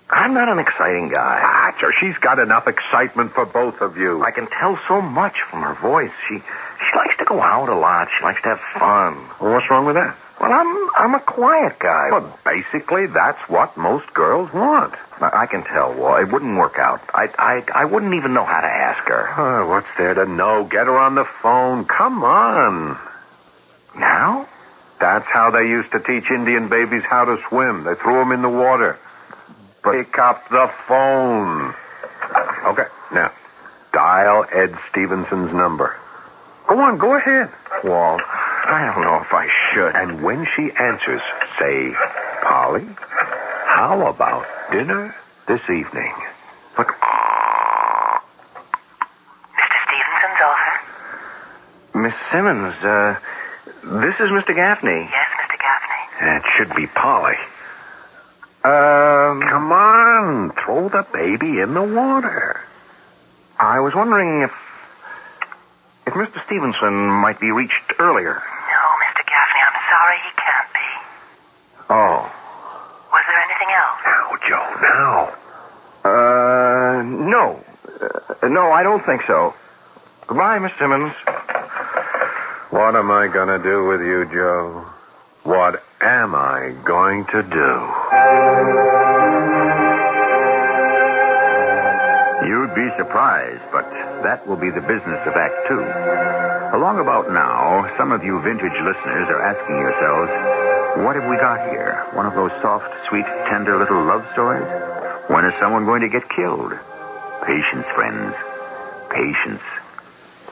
Speaker 18: I'm not an exciting guy.
Speaker 5: Roger, she's got enough excitement for both of you.
Speaker 18: I can tell so much from her voice. She likes to go out a lot. She likes to have fun.
Speaker 5: Well, what's wrong with that?
Speaker 18: Well, I'm a quiet guy.
Speaker 5: Well, basically, that's what most girls want.
Speaker 18: I can tell, Walt. It wouldn't work out. I wouldn't even know how to ask her.
Speaker 5: Oh, what's there to know? Get her on the phone. Come on.
Speaker 18: Now?
Speaker 5: That's how they used to teach Indian babies how to swim. They threw them in the water. Pick up the phone. Okay, now, dial Ed Stevenson's number. Go on, go ahead.
Speaker 18: Walt, I don't know if I should.
Speaker 5: And when she answers, say, Polly, how about dinner this evening? But...
Speaker 2: Mr. Stevenson's office?
Speaker 18: Miss Simmons, this is Mr. Gaffney.
Speaker 2: Yes, Mr. Gaffney.
Speaker 5: It should be Polly. Come on, throw the baby in the water.
Speaker 18: I was wondering if Mr. Stevenson might be reached earlier.
Speaker 2: No, Mr. Gaffney, I'm sorry he can't be.
Speaker 18: Oh.
Speaker 2: Was there anything else?
Speaker 5: Now, Joe, now.
Speaker 18: No, I don't think so. Goodbye, Miss Simmons.
Speaker 5: What am I going to do with you, Joe? What am I going to do?
Speaker 1: You'd be surprised, but that will be the business of Act Two. Along about now, some of you vintage listeners are asking yourselves, what have we got here? One of those soft, sweet, tender little love stories? When is someone going to get killed? Patience, friends. Patience.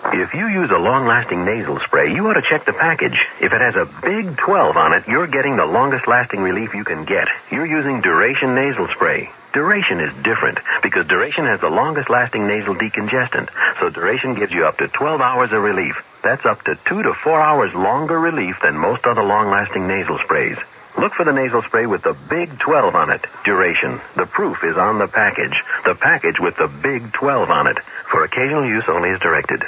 Speaker 22: If you use a long-lasting nasal spray, you ought to check the package. If it has a big 12 on it, you're getting the longest-lasting relief you can get. You're using Duration nasal spray. Duration is different because Duration has the longest-lasting nasal decongestant. So Duration gives you up to 12 hours of relief. That's up to 2 to 4 hours longer relief than most other long-lasting nasal sprays. Look for the nasal spray with the big 12 on it. Duration. The proof is on the package. The package with the big 12 on it. For occasional use only as directed.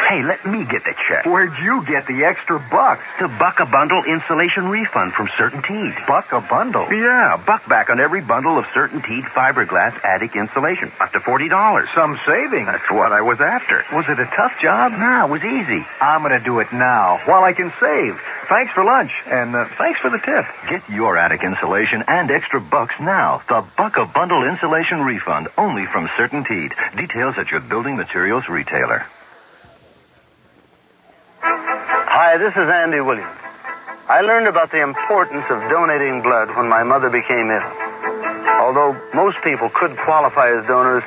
Speaker 18: Hey, let me get the check. Where'd you get the extra bucks? The Buck-a-Bundle insulation refund from Certainteed. Buck-a-Bundle? Yeah, buck back on every bundle of Certainteed fiberglass attic insulation. Up to $40. Some savings. That's what I was after. Was it a tough job? No, it was easy. I'm going to do it now, while I can save. Thanks for lunch, and thanks for the tip. Get your attic insulation and extra bucks now. The Buck-a-Bundle insulation refund, only from Certainteed. Details at your building materials retailer.
Speaker 3: Hi, this is Andy Williams. I learned about the importance of donating blood when my mother became ill. Although most people could qualify as donors,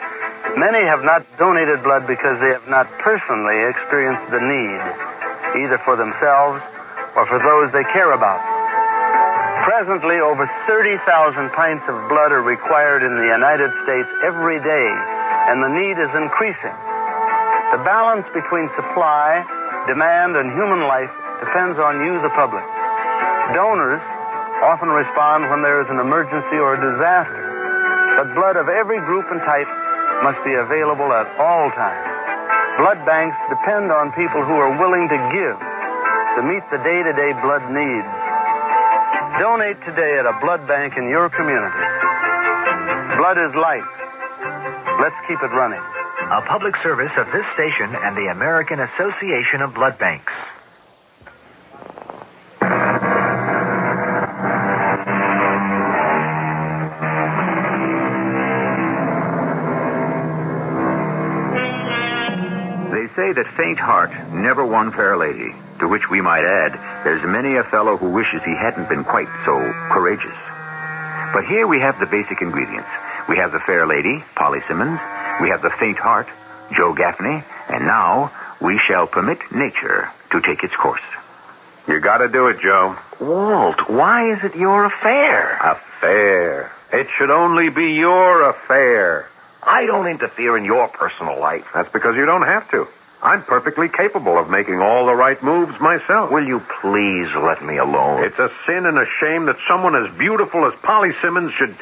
Speaker 3: many have not donated blood because they have not personally experienced the need, either for themselves or for those they care about. Presently, over 30,000 pints of blood are required in the United States every day, and the need is increasing. The balance between supply, demand, and human life depends on you, the public. Donors often respond when there is an emergency or a disaster, but blood of every group and type must be available at all times. Blood banks depend on people who are willing to give to meet the day-to-day blood needs. Donate today at a blood bank in your community. Blood is life. Let's keep it running.
Speaker 4: A public service of this station and the American Association of Blood Banks.
Speaker 1: They say that faint heart never won fair lady, to which we might add, there's many a fellow who wishes he hadn't been quite so courageous. But here we have the basic ingredients. We have the fair lady, Polly Simmons. We have the faint heart, Joe Gaffney. And now we shall permit nature to take its course.
Speaker 5: You got to do it, Joe.
Speaker 18: Walt, why is it your affair?
Speaker 5: Affair. It should only be your affair.
Speaker 18: I don't interfere in your personal life.
Speaker 5: That's because you don't have to. I'm perfectly capable of making all the right moves myself.
Speaker 18: Will you please let me alone?
Speaker 5: It's a sin and a shame that someone as beautiful as Polly Simmons should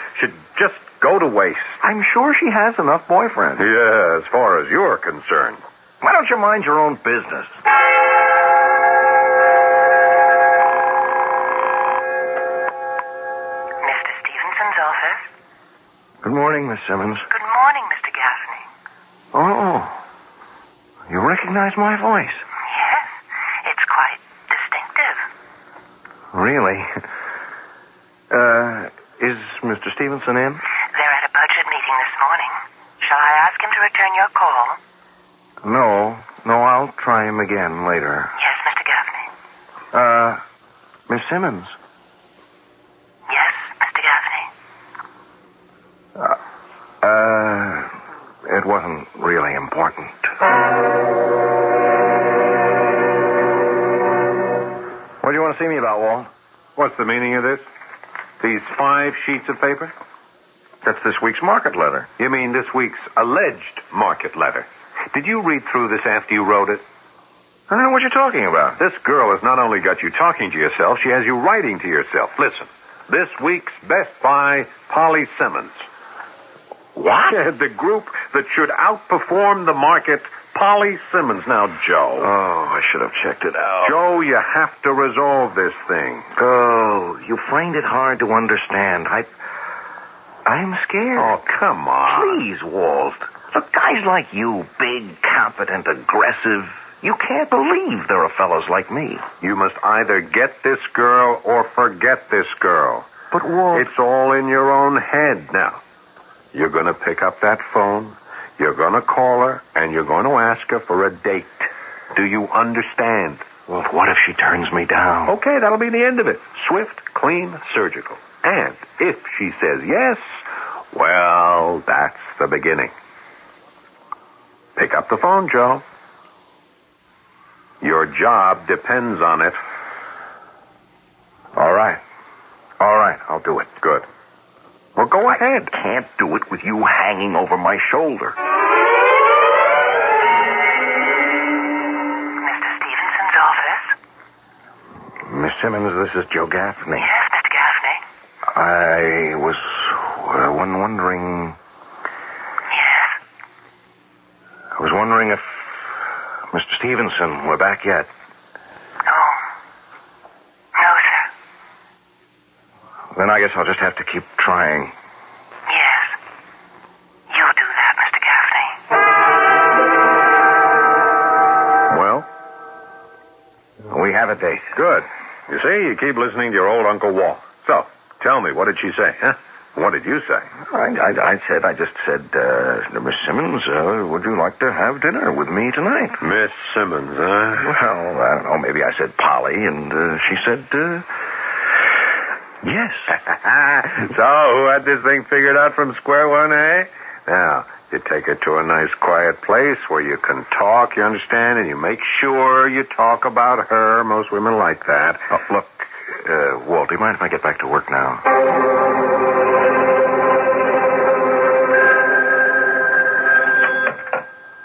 Speaker 5: just go to waste.
Speaker 18: I'm sure she has enough boyfriends.
Speaker 5: Yeah, as far as you're concerned.
Speaker 18: Why don't you mind your own business?
Speaker 2: Mr. Stevenson's office?
Speaker 18: Good morning, Miss Simmons.
Speaker 2: Good morning, Mr. Gaffney.
Speaker 18: Oh, you recognize my voice?
Speaker 2: Yes, it's quite distinctive.
Speaker 18: Really? Is Mr. Stevenson in?
Speaker 2: They're at a budget meeting this morning. Shall I ask him to return your call?
Speaker 18: No, I'll try him again later.
Speaker 2: Yes, Mr. Gaffney.
Speaker 18: Miss Simmons.
Speaker 2: Yes, Mr. Gaffney.
Speaker 18: It wasn't really important. What do you want to see me about, Walt?
Speaker 5: What's the meaning of this? These 5 sheets of paper?
Speaker 18: That's this week's market letter.
Speaker 5: You mean this week's alleged market letter? Did you read through this after you wrote it?
Speaker 18: I don't know what you're talking about.
Speaker 5: This girl has not only got you talking to yourself, she has you writing to yourself. Listen, this week's Best Buy, Polly Simmons.
Speaker 18: What?
Speaker 5: Yeah, the group that should outperform the market, Polly Simmons. Now, Joe.
Speaker 18: Oh, I should have checked it out.
Speaker 5: Joe, you have to resolve this thing.
Speaker 18: Oh, you find it hard to understand. I'm scared.
Speaker 5: Oh, come on.
Speaker 18: Please, Walt. Look, guys like you, big, confident, aggressive, you can't believe there are fellows like me.
Speaker 5: You must either get this girl or forget this girl.
Speaker 18: But, Walt...
Speaker 5: It's all in your own head now. You're going to pick up that phone, you're going to call her, and you're going to ask her for a date. Do you understand?
Speaker 18: Walt, what if she turns me down?
Speaker 5: Okay, that'll be the end of it. Swift, clean, surgical. And if she says yes, well, that's the beginning. Pick up the phone, Joe. Your job depends on it.
Speaker 18: All right, I'll do it.
Speaker 5: Good. Well, go ahead.
Speaker 18: I can't do it with you hanging over my shoulder.
Speaker 2: Mr. Stevenson's office?
Speaker 18: Miss Simmons, this is Joe Gaffney.
Speaker 2: Yes, Mr. Gaffney.
Speaker 18: I was wondering...
Speaker 2: Yes?
Speaker 18: I was wondering if Mr. Stevenson were back yet.
Speaker 2: No, sir.
Speaker 18: Then I guess I'll just have to keep trying.
Speaker 2: Yes. You do that, Mr. Gaffney.
Speaker 5: Well?
Speaker 18: We have a date.
Speaker 5: Good. You see, you keep listening to your old Uncle Walt. So, tell me, what did she say, huh? What did you say?
Speaker 18: I just said, Miss Simmons, would you like to have dinner with me tonight?
Speaker 5: Miss Simmons, huh?
Speaker 18: Well, I don't know, maybe I said Polly, and she said, yes.
Speaker 5: So, who had this thing figured out from square one, eh? Now, you take her to a nice quiet place where you can talk, you understand, and you make sure you talk about her. Most women like that.
Speaker 18: Oh, look, Walt, do you mind if I get back to work now?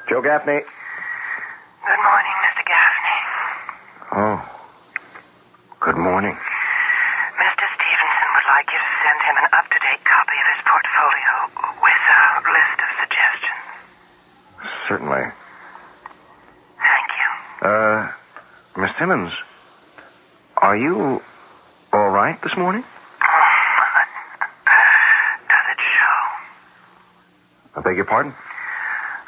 Speaker 18: Joe Gaffney.
Speaker 2: Good morning, Mr. Gaffney.
Speaker 18: Oh. Good morning.
Speaker 2: Mr. Stevenson would like you to send him an up-to-date copy of his portfolio with a list of suggestions.
Speaker 18: Certainly.
Speaker 2: Thank you.
Speaker 18: Miss Simmons, are you all right this morning?
Speaker 2: Does it show?
Speaker 18: I beg your pardon?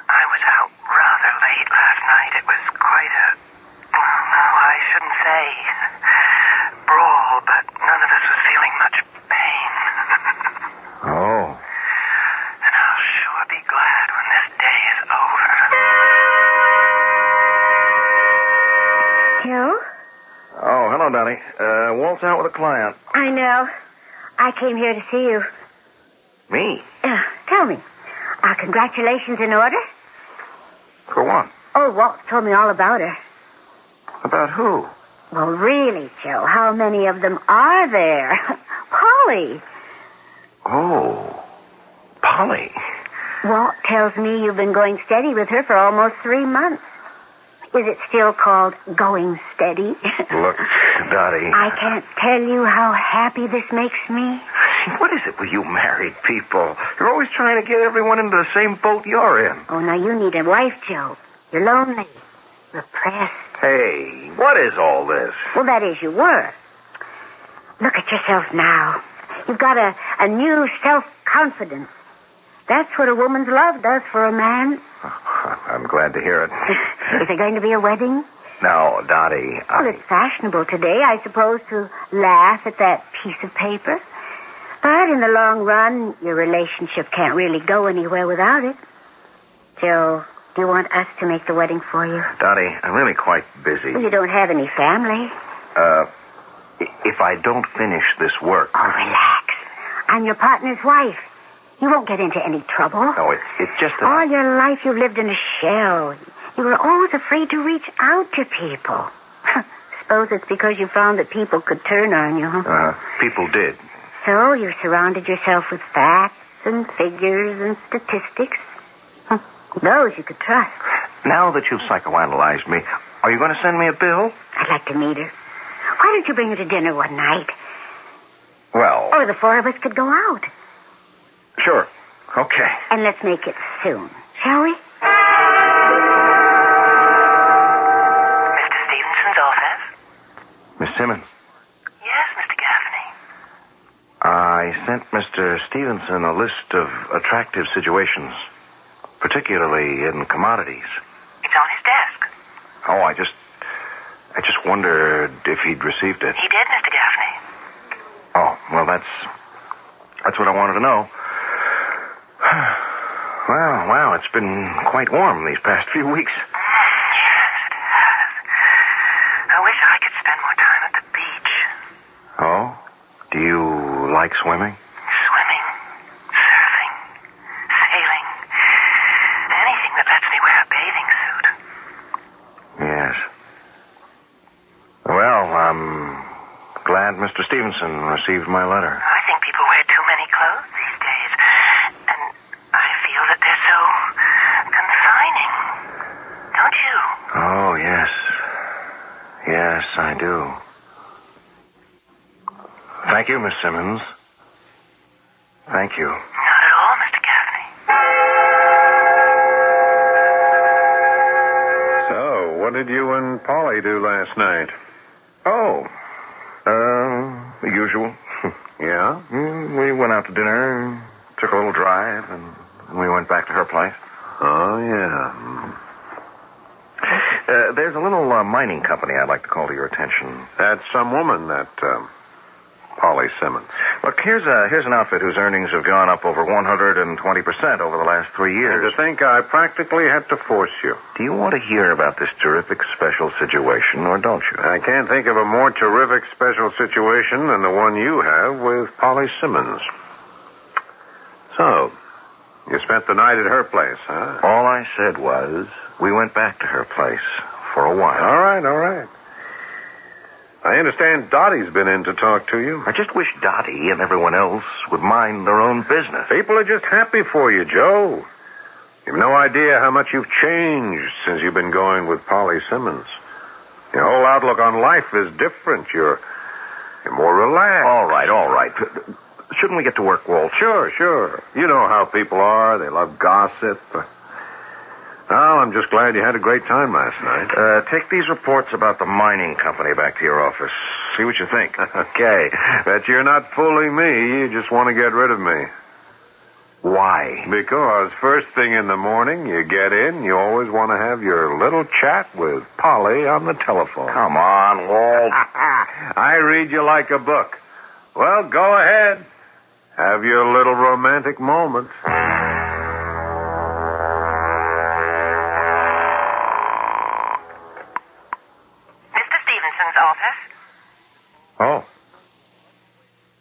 Speaker 2: I was out rather late last night. It was quite a... I shouldn't say brawl, but none of us was feeling much pain.
Speaker 18: Oh.
Speaker 2: And I'll sure be glad when this day is over.
Speaker 11: Joe?
Speaker 18: Oh, hello, Donnie. Walt's out with a client.
Speaker 11: I know. I came here to see you.
Speaker 18: Me?
Speaker 11: Tell me, are congratulations in order?
Speaker 18: For what?
Speaker 11: Oh, Walt told me all about her.
Speaker 18: About who?
Speaker 11: Well, really, Joe, how many of them are there? Polly.
Speaker 18: Oh, Polly.
Speaker 11: Walt tells me you've been going steady with her for almost 3 months. Is it still called going steady?
Speaker 18: Look, Dottie.
Speaker 11: I can't tell you how happy this makes me.
Speaker 18: What is it with you married people? You're always trying to get everyone into the same boat you're in.
Speaker 11: Oh, now you need a wife, Joe. You're lonely. Repressed.
Speaker 18: Hey, what is all this?
Speaker 11: Well, that is, you were. Look at yourself now. You've got a new self-confidence. That's what a woman's love does for a man.
Speaker 18: I'm glad to hear it.
Speaker 11: Is there going to be a wedding?
Speaker 18: No, Dottie,
Speaker 11: Well, it's fashionable today, I suppose, to laugh at that piece of paper. But in the long run, your relationship can't really go anywhere without it. Joe, do you want us to make the wedding for you?
Speaker 18: Dottie, I'm really quite busy.
Speaker 11: Well, you don't have any family.
Speaker 18: If I don't finish this work...
Speaker 11: Oh, relax. I'm your partner's wife. You won't get into any trouble.
Speaker 18: No, it's just that...
Speaker 11: All your life you've lived in a shell. You were always afraid to reach out to people. Suppose it's because you found that people could turn on you, huh?
Speaker 18: People did.
Speaker 11: So you surrounded yourself with facts and figures and statistics. Those you could trust.
Speaker 18: Now that you've psychoanalyzed me, are you going to send me a bill?
Speaker 11: I'd like to meet her. Why don't you bring her to dinner one night?
Speaker 18: Well...
Speaker 11: Or the four of us could go out.
Speaker 18: Sure. Okay.
Speaker 11: And let's make it soon, shall we?
Speaker 2: Mr. Stevenson's office?
Speaker 18: Miss Simmons.
Speaker 2: Yes, Mr. Gaffney.
Speaker 18: I sent Mr. Stevenson a list of attractive situations, particularly in commodities.
Speaker 2: It's on his desk.
Speaker 18: Oh, I just wondered if he'd received it.
Speaker 2: He did, Mr. Gaffney.
Speaker 18: Oh, well, that's what I wanted to know. Well, wow, it's been quite warm these past few weeks.
Speaker 2: Yes, it has. I wish I could spend more time at the beach.
Speaker 18: Oh? Do you like swimming?
Speaker 2: Swimming, surfing, sailing, anything that lets me wear a bathing suit.
Speaker 18: Yes. Well, I'm glad Mr. Stevenson received my letter.
Speaker 2: I think people wear too many clothes these days. And I feel that they're so confining. Don't you?
Speaker 18: Oh, yes. Yes, I do. Thank you, Miss Simmons. Thank you.
Speaker 2: Not at all, Mr. Gaffney.
Speaker 5: So, what did you and Polly do last night?
Speaker 18: Oh, the usual.
Speaker 5: Yeah?
Speaker 18: We went out to dinner, took a little drive, and we went back to her place.
Speaker 5: Oh, yeah.
Speaker 18: There's a little mining company I'd like to call to your attention.
Speaker 5: That's some woman, that Polly Simmons.
Speaker 18: Look, here's an outfit whose earnings have gone up over 120% over the last 3 years.
Speaker 5: And to think I practically had to force you.
Speaker 18: Do you want to hear about this terrific special situation, or don't you?
Speaker 5: I can't think of a more terrific special situation than the one you have with Polly Simmons. So, you spent the night at her place, huh?
Speaker 18: All I said was, we went back to her place for a while.
Speaker 5: All right. I understand Dottie's been in to talk to you.
Speaker 18: I just wish Dottie and everyone else would mind their own business.
Speaker 5: People are just happy for you, Joe. You've no idea how much you've changed since you've been going with Polly Simmons. Your whole outlook on life is different. You're more relaxed.
Speaker 18: All right. Shouldn't we get to work, Walt?
Speaker 5: Sure. You know how people are. They love gossip. Well, I'm just glad you had a great time last night.
Speaker 18: Take these reports about the mining company back to your office. See what you think.
Speaker 5: Okay. Bet you're not fooling me. You just want to get rid of me.
Speaker 18: Why?
Speaker 5: Because first thing in the morning, you get in, you always want to have your little chat with Polly on the telephone.
Speaker 18: Come on, Walt.
Speaker 5: I read you like a book. Well, go ahead. Have your little romantic moment.
Speaker 2: Mr. Stevenson's office?
Speaker 18: Oh.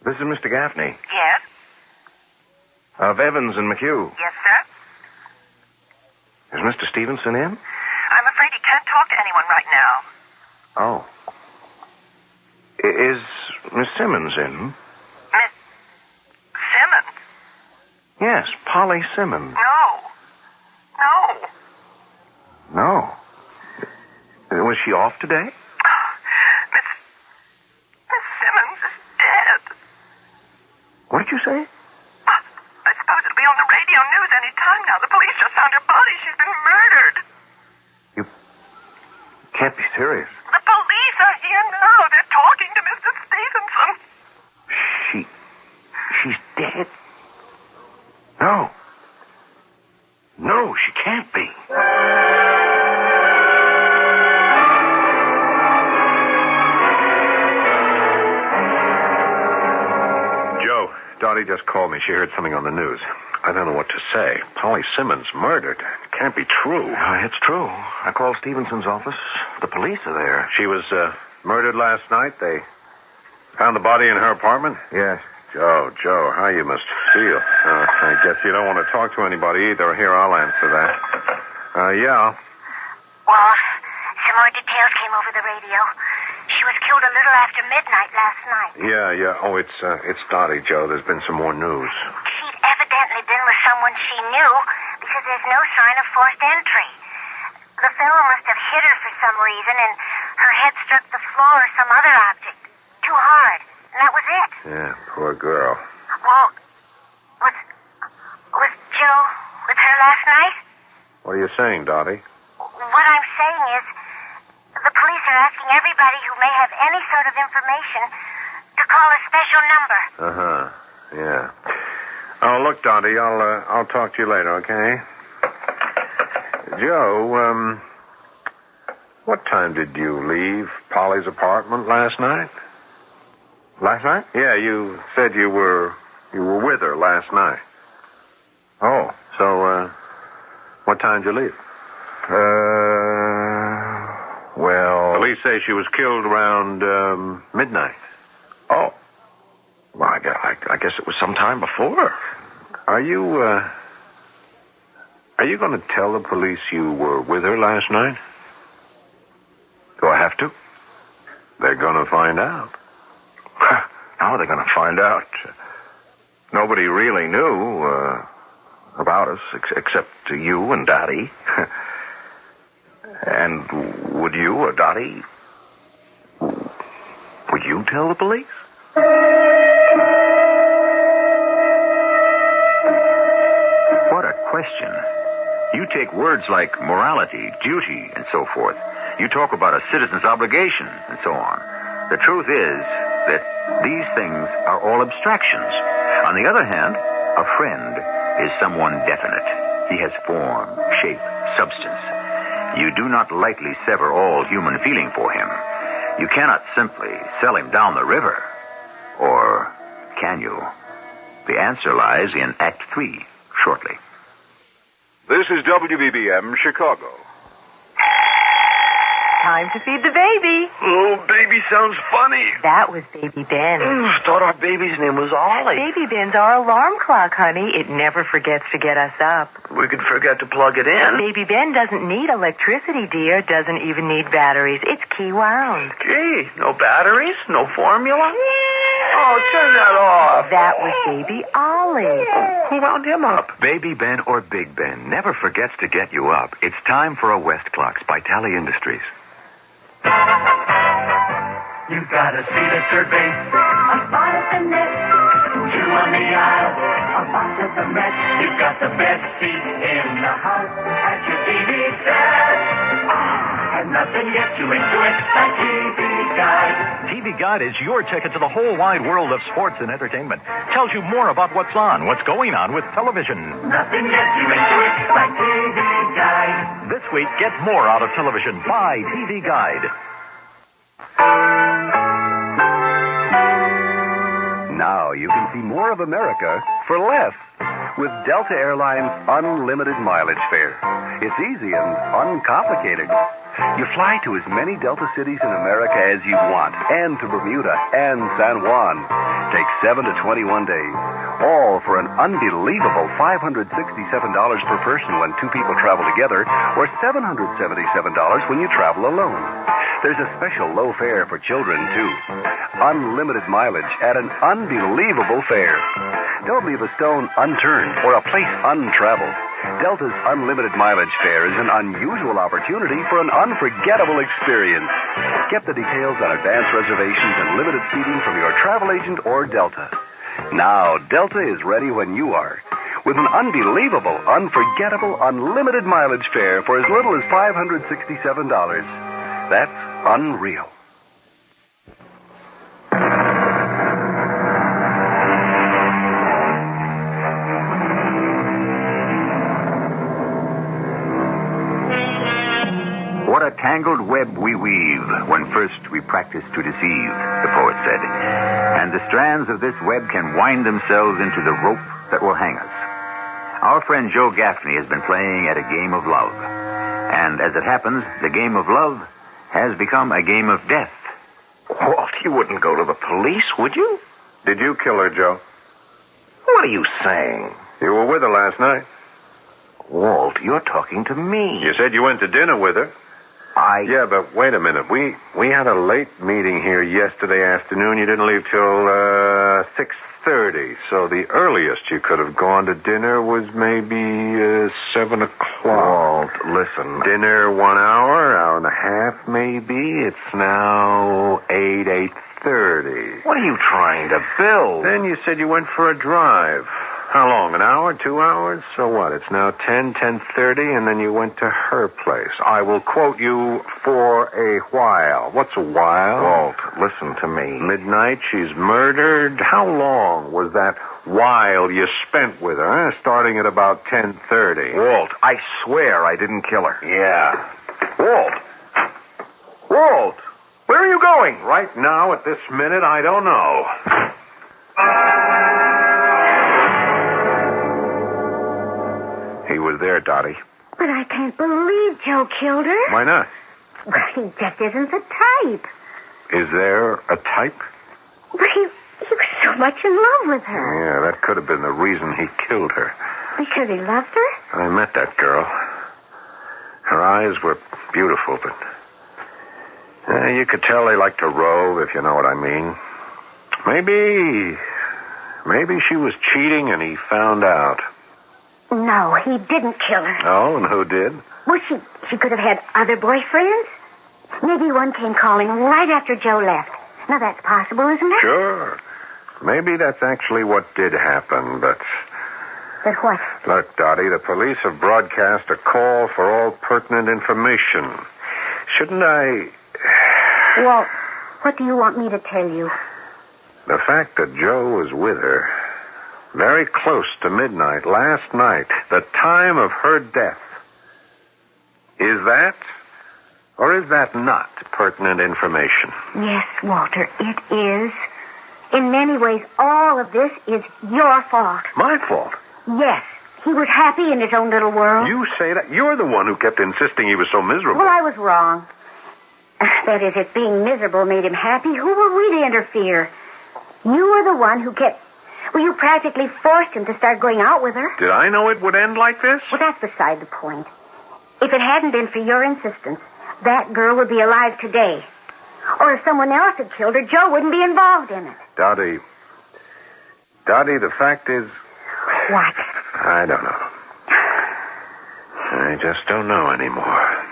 Speaker 18: This is Mr. Gaffney.
Speaker 24: Yes?
Speaker 18: Of Evans and McHugh.
Speaker 24: Yes, sir?
Speaker 18: Is Mr. Stevenson in?
Speaker 24: I'm afraid he can't talk to anyone right now.
Speaker 18: Oh. Is Miss Simmons in?
Speaker 24: Miss Simmons?
Speaker 18: Yes, Polly Simmons.
Speaker 24: No.
Speaker 18: No. Was she off today?
Speaker 24: Miss Simmons is dead.
Speaker 18: What did you say?
Speaker 24: I suppose it'll be on the radio news any time now. The police just found her body. She's been murdered.
Speaker 18: You can't be serious.
Speaker 24: The police are here now. They're talking to Mr. Stevenson.
Speaker 18: She's dead? No. No, she can't be.
Speaker 5: Joe, Dottie just called me. She heard something on the news. I don't know what to say. Polly Simmons murdered. It can't be true.
Speaker 18: It's true. I called Stevenson's office. The police are there.
Speaker 5: She was murdered last night. They found the body in her apartment?
Speaker 18: Yes.
Speaker 5: Joe, how you must feel. I guess you don't want to talk to anybody either. Here, I'll answer that. Yeah.
Speaker 11: Well, some more details came over the radio. She was killed a little after midnight last night.
Speaker 5: Yeah. Oh, it's Dottie, Joe. There's been some more news.
Speaker 11: She'd evidently been with someone she knew because there's no sign of forced entry. The fellow must have hit her for some reason, and her head struck the floor or some other object. Too hard. And that was it.
Speaker 5: Yeah, poor girl.
Speaker 11: Well, was Joe with her last night?
Speaker 5: What are you saying, Dottie?
Speaker 11: What I'm saying is, the police are asking everybody who may have any sort of information to call a special number.
Speaker 5: Yeah. Oh, look, Dottie, I'll talk to you later, okay? Joe, what time did you leave Polly's apartment last night?
Speaker 18: Last night?
Speaker 5: Yeah, you said you were with her last night.
Speaker 18: Oh.
Speaker 5: So, what time did you leave?
Speaker 18: Well...
Speaker 5: Police say she was killed around, midnight.
Speaker 18: Oh. Well, I guess it was sometime before.
Speaker 5: Are you going to tell the police you were with her last night?
Speaker 18: Do I have to?
Speaker 5: They're going to find out.
Speaker 18: How are they going to find out? Nobody really knew about us except you and Dottie. And would you or Dottie... Would you tell the police?
Speaker 1: What a question. You take words like morality, duty, and so forth. You talk about a citizen's obligation, and so on. The truth is that these things are all abstractions. On the other hand, a friend is someone definite. He has form, shape, substance. You do not lightly sever all human feeling for him. You cannot simply sell him down the river. Or can you? The answer lies in Act 3, shortly.
Speaker 6: This is WBBM Chicago.
Speaker 27: Time to feed the baby.
Speaker 18: Oh, baby sounds funny.
Speaker 27: That was Baby Ben.
Speaker 18: I thought our baby's name was Ollie.
Speaker 27: Baby Ben's our alarm clock, honey. It never forgets to get us up.
Speaker 18: We could forget to plug it in.
Speaker 27: Baby Ben doesn't need electricity, dear. Doesn't even need batteries. It's key wound.
Speaker 18: Gee, no batteries? No formula? Oh, turn that off.
Speaker 27: That was Baby Ollie.
Speaker 18: Who wound him up?
Speaker 20: Baby Ben or Big Ben never forgets to get you up. It's time for a West Clocks by Tally Industries.
Speaker 7: You've got a seat at third base, a spot at the net, two on the aisle, a box at the Met. You've got the best seat in the house at your TV set. And nothing gets you into it like TV Guide.
Speaker 8: TV Guide is your ticket to the whole wide world of sports and entertainment. Tells you more about what's on, what's going on with television.
Speaker 7: Nothing gets you into it like TV Guide.
Speaker 8: This week, get more out of television. Buy TV Guide.
Speaker 21: Now you can see more of America for less with Delta Airlines Unlimited Mileage Fare. It's easy and uncomplicated. You fly to as many Delta cities in America as you want, and to Bermuda and San Juan. Takes 7 to 21 days, all for an unbelievable $567 per person when two people travel together, or $777 when you travel alone. There's a special low fare for children, too. Unlimited mileage at an unbelievable fare. Don't leave a stone unturned or a place untraveled. Delta's unlimited mileage fare is an unusual opportunity for an unforgettable experience. Get the details on advance reservations and limited seating from your travel agent or Delta. Now, Delta is ready when you are. With an unbelievable, unforgettable, unlimited mileage fare for as little as $567. That's unreal.
Speaker 1: What a tangled web we weave when first we practice to deceive, the poet said. And the strands of this web can wind themselves into the rope that will hang us. Our friend Joe Gaffney has been playing at a game of love. And as it happens, the game of love has become a game of death.
Speaker 18: Walt, you wouldn't go to the police, would you?
Speaker 5: Did you kill her, Joe?
Speaker 18: What are you saying?
Speaker 5: You were with her last night.
Speaker 18: Walt, you're talking to me.
Speaker 5: You said you went to dinner with her. Yeah, but wait a minute. We had a late meeting here yesterday afternoon. You didn't leave till 6:30. So the earliest you could have gone to dinner was maybe 7 o'clock.
Speaker 18: Walt, listen.
Speaker 5: Dinner 1 hour and a half maybe. It's now 8:30.
Speaker 18: What are you trying to build?
Speaker 5: Then you said you went for a drive. How long? An hour? 2 hours? So what? It's now 10:30, and then you went to her place. I will quote you for a while. What's a while?
Speaker 18: Walt, listen to me.
Speaker 5: Midnight, she's murdered. How long was that while you spent with her? Starting at about 10:30.
Speaker 18: Walt, I swear I didn't kill her.
Speaker 5: Yeah.
Speaker 18: Walt, where are you going?
Speaker 5: Right now, at this minute, I don't know. He was there, Dottie.
Speaker 11: But I can't believe Joe killed her.
Speaker 5: Why not?
Speaker 11: Well, he just isn't the type.
Speaker 5: Is there a type?
Speaker 11: But he was so much in love with her.
Speaker 5: Yeah, that could have been the reason he killed her.
Speaker 11: Because he loved her?
Speaker 5: I met that girl. Her eyes were beautiful, but you could tell they liked to rove, if you know what I mean. Maybe she was cheating and he found out.
Speaker 11: No, he didn't kill her.
Speaker 5: Oh, and who did?
Speaker 11: Well, she could have had other boyfriends. Maybe one came calling right after Joe left. Now, that's possible, isn't it?
Speaker 5: Sure. Maybe that's actually what did happen, but...
Speaker 11: But what?
Speaker 5: Look, Dottie, the police have broadcast a call for all pertinent information. Shouldn't I...
Speaker 11: Well, what do you want me to tell you?
Speaker 5: The fact that Joe was with her... very close to midnight last night, the time of her death. Is that, or is that not pertinent information?
Speaker 11: Yes, Walter, it is. In many ways, all of this is your fault.
Speaker 5: My fault?
Speaker 11: Yes. He was happy in his own little world.
Speaker 5: You say that? You're the one who kept insisting he was so miserable.
Speaker 11: Well, I was wrong. That is, if being miserable made him happy, who were we to interfere? You were the one who kept... Well, you practically forced him to start going out with her.
Speaker 5: Did I know it would end like this?
Speaker 11: Well, that's beside the point. If it hadn't been for your insistence, that girl would be alive today. Or if someone else had killed her, Joe wouldn't be involved in it.
Speaker 5: Dottie, the fact is...
Speaker 11: What?
Speaker 5: I don't know. I just don't know anymore.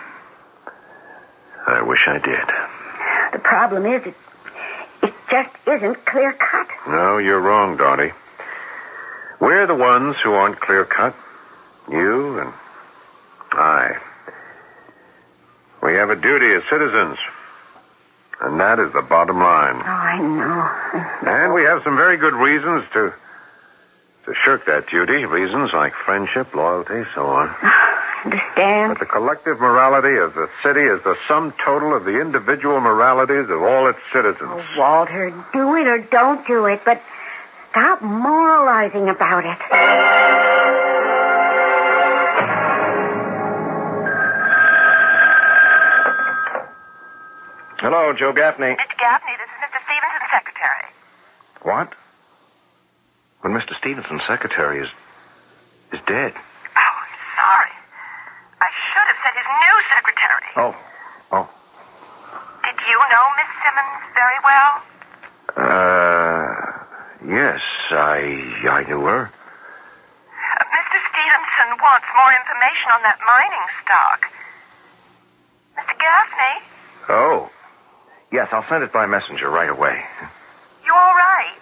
Speaker 5: I wish I did.
Speaker 11: The problem is, it just isn't clear-cut.
Speaker 5: No, you're wrong, Dottie. We're the ones who aren't clear-cut. You and I. We have a duty as citizens. And that is the bottom line.
Speaker 11: Oh, I know.
Speaker 5: And we have some very good reasons to shirk that duty. Reasons like friendship, loyalty, so on.
Speaker 11: Understand?
Speaker 5: But the collective morality of the city is the sum total of the individual moralities of all its citizens.
Speaker 11: Oh, Walter, do it or don't do it, but stop moralizing about it.
Speaker 18: Hello, Joe Gaffney.
Speaker 24: Mr. Gaffney, this is Mr. Stevenson's secretary.
Speaker 18: What? But Mr. Stevenson's secretary is dead.
Speaker 24: Oh, I'm sorry. I should have said his new secretary.
Speaker 18: Oh.
Speaker 24: Did you know Miss Simmons very well?
Speaker 18: Yes, I knew her.
Speaker 24: Mr. Stevenson wants more information on that mining stock. Mr. Gaffney?
Speaker 18: Oh. Yes, I'll send it by messenger right away.
Speaker 24: You all right?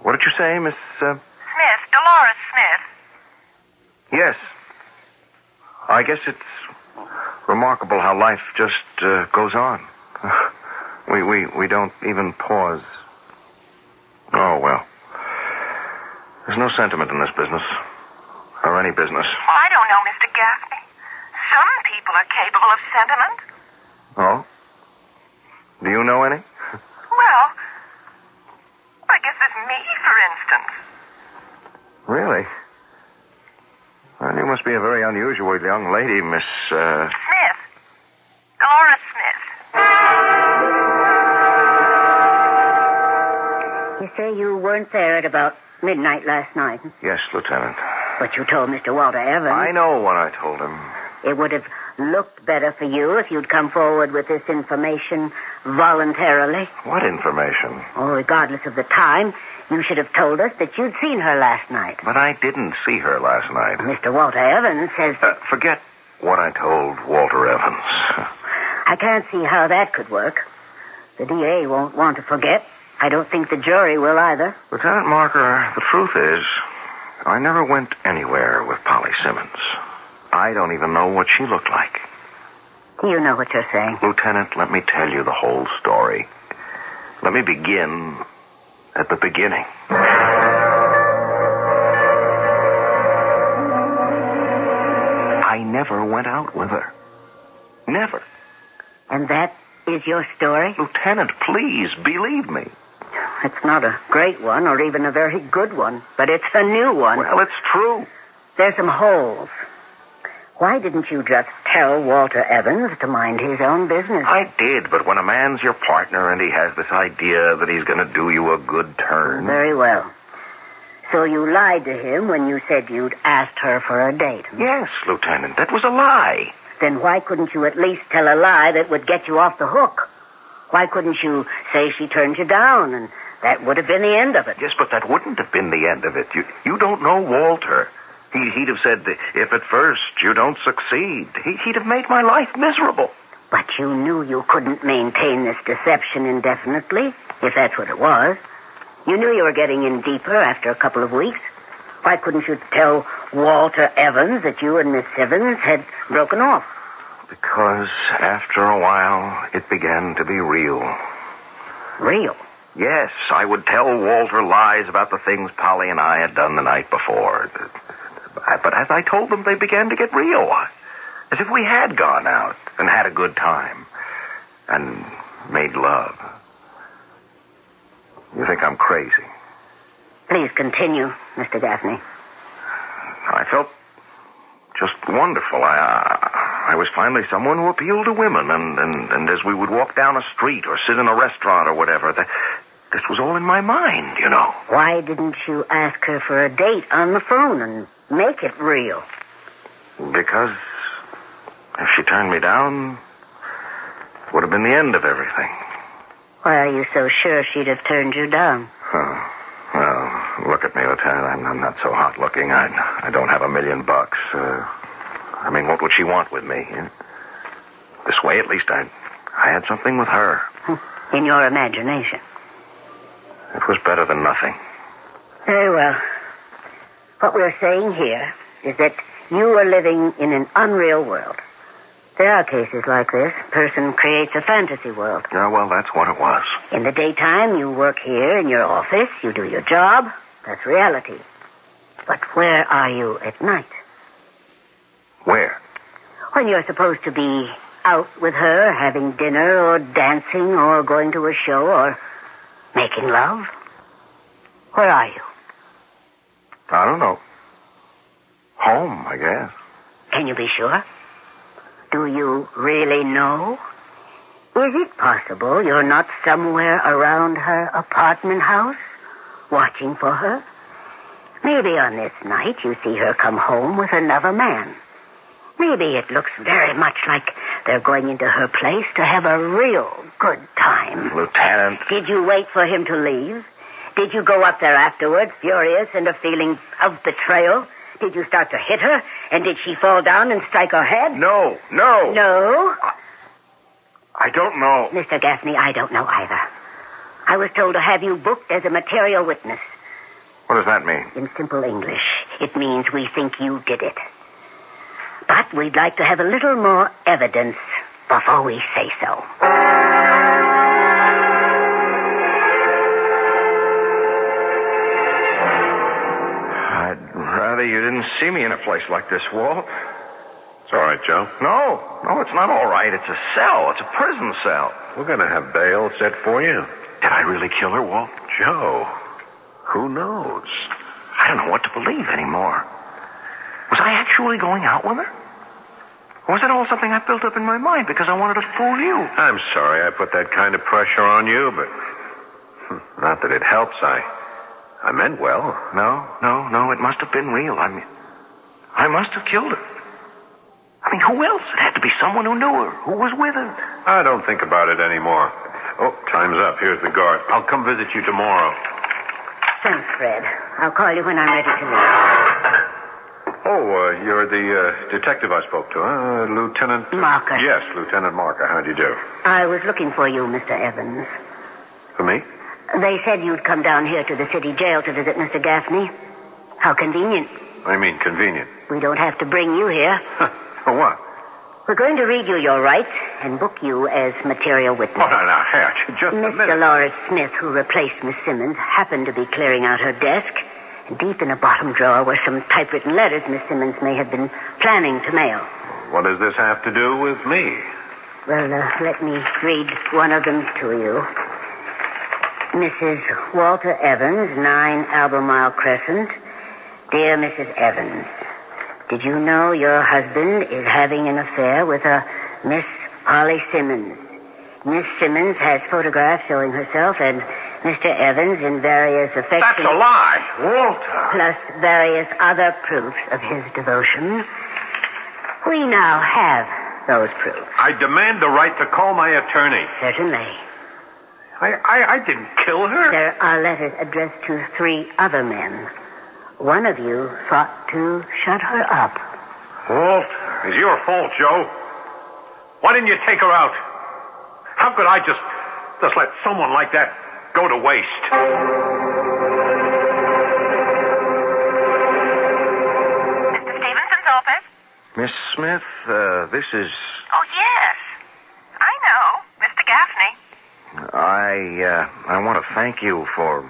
Speaker 18: What did you say, Miss...
Speaker 24: Smith, Dolores Smith.
Speaker 18: Yes. I guess it's remarkable how life just goes on. We don't even pause. Oh, well. There's no sentiment in this business. Or any business.
Speaker 24: Well, I don't know, Mr. Gaffney. Some people are capable of sentiment.
Speaker 18: Oh? Do you know any?
Speaker 24: Well, I guess there's me, for instance.
Speaker 18: Really? Well, you must be a very unusual young lady, Miss,
Speaker 24: Smith. Dolores Smith.
Speaker 11: You say you weren't there at about midnight last night.
Speaker 18: Yes, Lieutenant.
Speaker 11: But you told Mr. Walter Evans.
Speaker 18: I know what I told him.
Speaker 11: It would have looked better for you if you'd come forward with this information voluntarily.
Speaker 18: What information?
Speaker 11: Oh, regardless of the time, you should have told us that you'd seen her last night.
Speaker 18: But I didn't see her last night.
Speaker 11: Mr. Walter Evans says...
Speaker 18: Forget what I told Walter Evans.
Speaker 11: I can't see how that could work. The DA won't want to forget. I don't think the jury will either.
Speaker 18: Lieutenant Marker, the truth is, I never went anywhere with Polly Simmons. I don't even know what she looked like.
Speaker 11: Do you know what you're saying?
Speaker 18: Lieutenant, let me tell you the whole story. Let me begin at the beginning. I never went out with her. Never.
Speaker 11: And that is your story?
Speaker 18: Lieutenant, please, believe me.
Speaker 11: It's not a great one or even a very good one, but it's a new one.
Speaker 18: Well, it's true.
Speaker 11: There's some holes. Why didn't you just tell Walter Evans to mind his own business?
Speaker 18: I did, but when a man's your partner and he has this idea that he's going to do you a good turn...
Speaker 11: Very well. So you lied to him when you said you'd asked her for a date?
Speaker 18: Yes, Lieutenant, that was a lie.
Speaker 11: Then why couldn't you at least tell a lie that would get you off the hook? Why couldn't you say she turned you down and that would have been the end of it?
Speaker 18: Yes, but that wouldn't have been the end of it. You don't know Walter. He'd have said, if at first you don't succeed, he'd have made my life miserable.
Speaker 11: But you knew you couldn't maintain this deception indefinitely, if that's what it was. You knew you were getting in deeper after a couple of weeks. Why couldn't you tell Walter Evans that you and Miss Simmons had broken off?
Speaker 18: Because after a while, it began to be real.
Speaker 11: Real?
Speaker 18: Yes, I would tell Walter lies about the things Polly and I had done the night before. But as I told them, they began to get real. As if we had gone out and had a good time and made love. You think I'm crazy?
Speaker 11: Please continue, Mr. Gaffney.
Speaker 18: I felt just wonderful. I was finally someone who appealed to women, and as we would walk down a street or sit in a restaurant or whatever, this was all in my mind, you know.
Speaker 11: Why didn't you ask her for a date on the phone and make it real?
Speaker 18: Because if she turned me down, it would have been the end of everything.
Speaker 11: Why are you so sure she'd have turned you down?
Speaker 18: Oh, well, look at me, Lieutenant. I'm not so hot looking. I don't have $1 million. I mean, what would she want with me? This way, at least, I had something with her.
Speaker 11: In your imagination.
Speaker 18: It was better than nothing.
Speaker 11: Very well. What we're saying here is that you are living in an unreal world. There are cases like this. A person creates a fantasy world.
Speaker 18: Yeah, well, that's what it was.
Speaker 11: In the daytime, you work here in your office. You do your job. That's reality. But where are you at night?
Speaker 18: Where?
Speaker 11: When you're supposed to be out with her, having dinner or dancing or going to a show or making love. Where are you?
Speaker 18: I don't know. Home, I guess.
Speaker 11: Can you be sure? Do you really know? Is it possible you're not somewhere around her apartment house, watching for her? Maybe on this night you see her come home with another man. Maybe it looks very much like they're going into her place to have a real good time.
Speaker 18: Lieutenant.
Speaker 11: Did you wait for him to leave? Did you go up there afterwards, furious and a feeling of betrayal? Did you start to hit her? And did she fall down and strike her head?
Speaker 18: No.
Speaker 11: No?
Speaker 18: I don't know.
Speaker 11: Mr. Gaffney, I don't know either. I was told to have you booked as a material witness.
Speaker 18: What does that mean?
Speaker 11: In simple English, it means we think you did it. But we'd like to have a little more evidence before we say so.
Speaker 18: I'd rather you didn't see me in a place like this, Walt.
Speaker 5: It's all right, Joe.
Speaker 18: No, it's not all right. It's a cell. It's a prison cell.
Speaker 5: We're going to have bail set for you.
Speaker 18: Did I really kill her, Walt?
Speaker 5: Joe, who knows?
Speaker 18: I don't know what to believe anymore. Was I actually going out with her? Or was it all something I built up in my mind because I wanted to fool you?
Speaker 5: I'm sorry I put that kind of pressure on you, but not that it helps. I meant well.
Speaker 18: No, it must have been real. I must have killed her. I mean, who else? It had to be someone who knew her, who was with her.
Speaker 5: I don't think about it anymore. Oh, time's up. Here's the guard. I'll come visit you tomorrow.
Speaker 11: Thanks, Fred. I'll call you when I'm ready to leave.
Speaker 5: Oh, you're the detective I spoke to, huh? Lieutenant...
Speaker 11: Marker.
Speaker 5: Yes, Lieutenant Marker. How'd you do?
Speaker 11: I was looking for you, Mr. Evans.
Speaker 5: For me?
Speaker 11: They said you'd come down here to the city jail to visit Mr. Gaffney. How convenient.
Speaker 5: I mean, convenient.
Speaker 11: We don't have to bring you here.
Speaker 5: For what?
Speaker 11: We're going to read you your rights and book you as material witness.
Speaker 5: Oh, now, just a
Speaker 11: Miss
Speaker 5: minute.
Speaker 11: Dolores Smith, who replaced Miss Simmons, happened to be clearing out her desk. And deep in a bottom drawer were some typewritten letters Miss Simmons may have been planning to mail.
Speaker 5: What does this have to do with me?
Speaker 11: Well, let me read one of them to you. Mrs. Walter Evans, 9 Albemarle Crescent. Dear Mrs. Evans, did you know your husband is having an affair with a Miss Polly Simmons? Miss Simmons has photographs showing herself and Mr. Evans in various affectionate...
Speaker 18: That's a lie, Walter.
Speaker 11: Plus various other proofs of his devotion. We now have those proofs.
Speaker 5: I demand the right to call my attorney.
Speaker 11: Certainly.
Speaker 5: I didn't kill her.
Speaker 11: There are letters addressed to 3 other men. One of you thought to shut her up.
Speaker 5: Walt, it's your fault, Joe. Why didn't you take her out? How could I just let someone like that go to waste?
Speaker 24: Mr. Stevenson's office?
Speaker 18: Miss Smith, this is...
Speaker 24: Oh, yes. I know. Mr. Gaffney.
Speaker 18: I want to thank you for...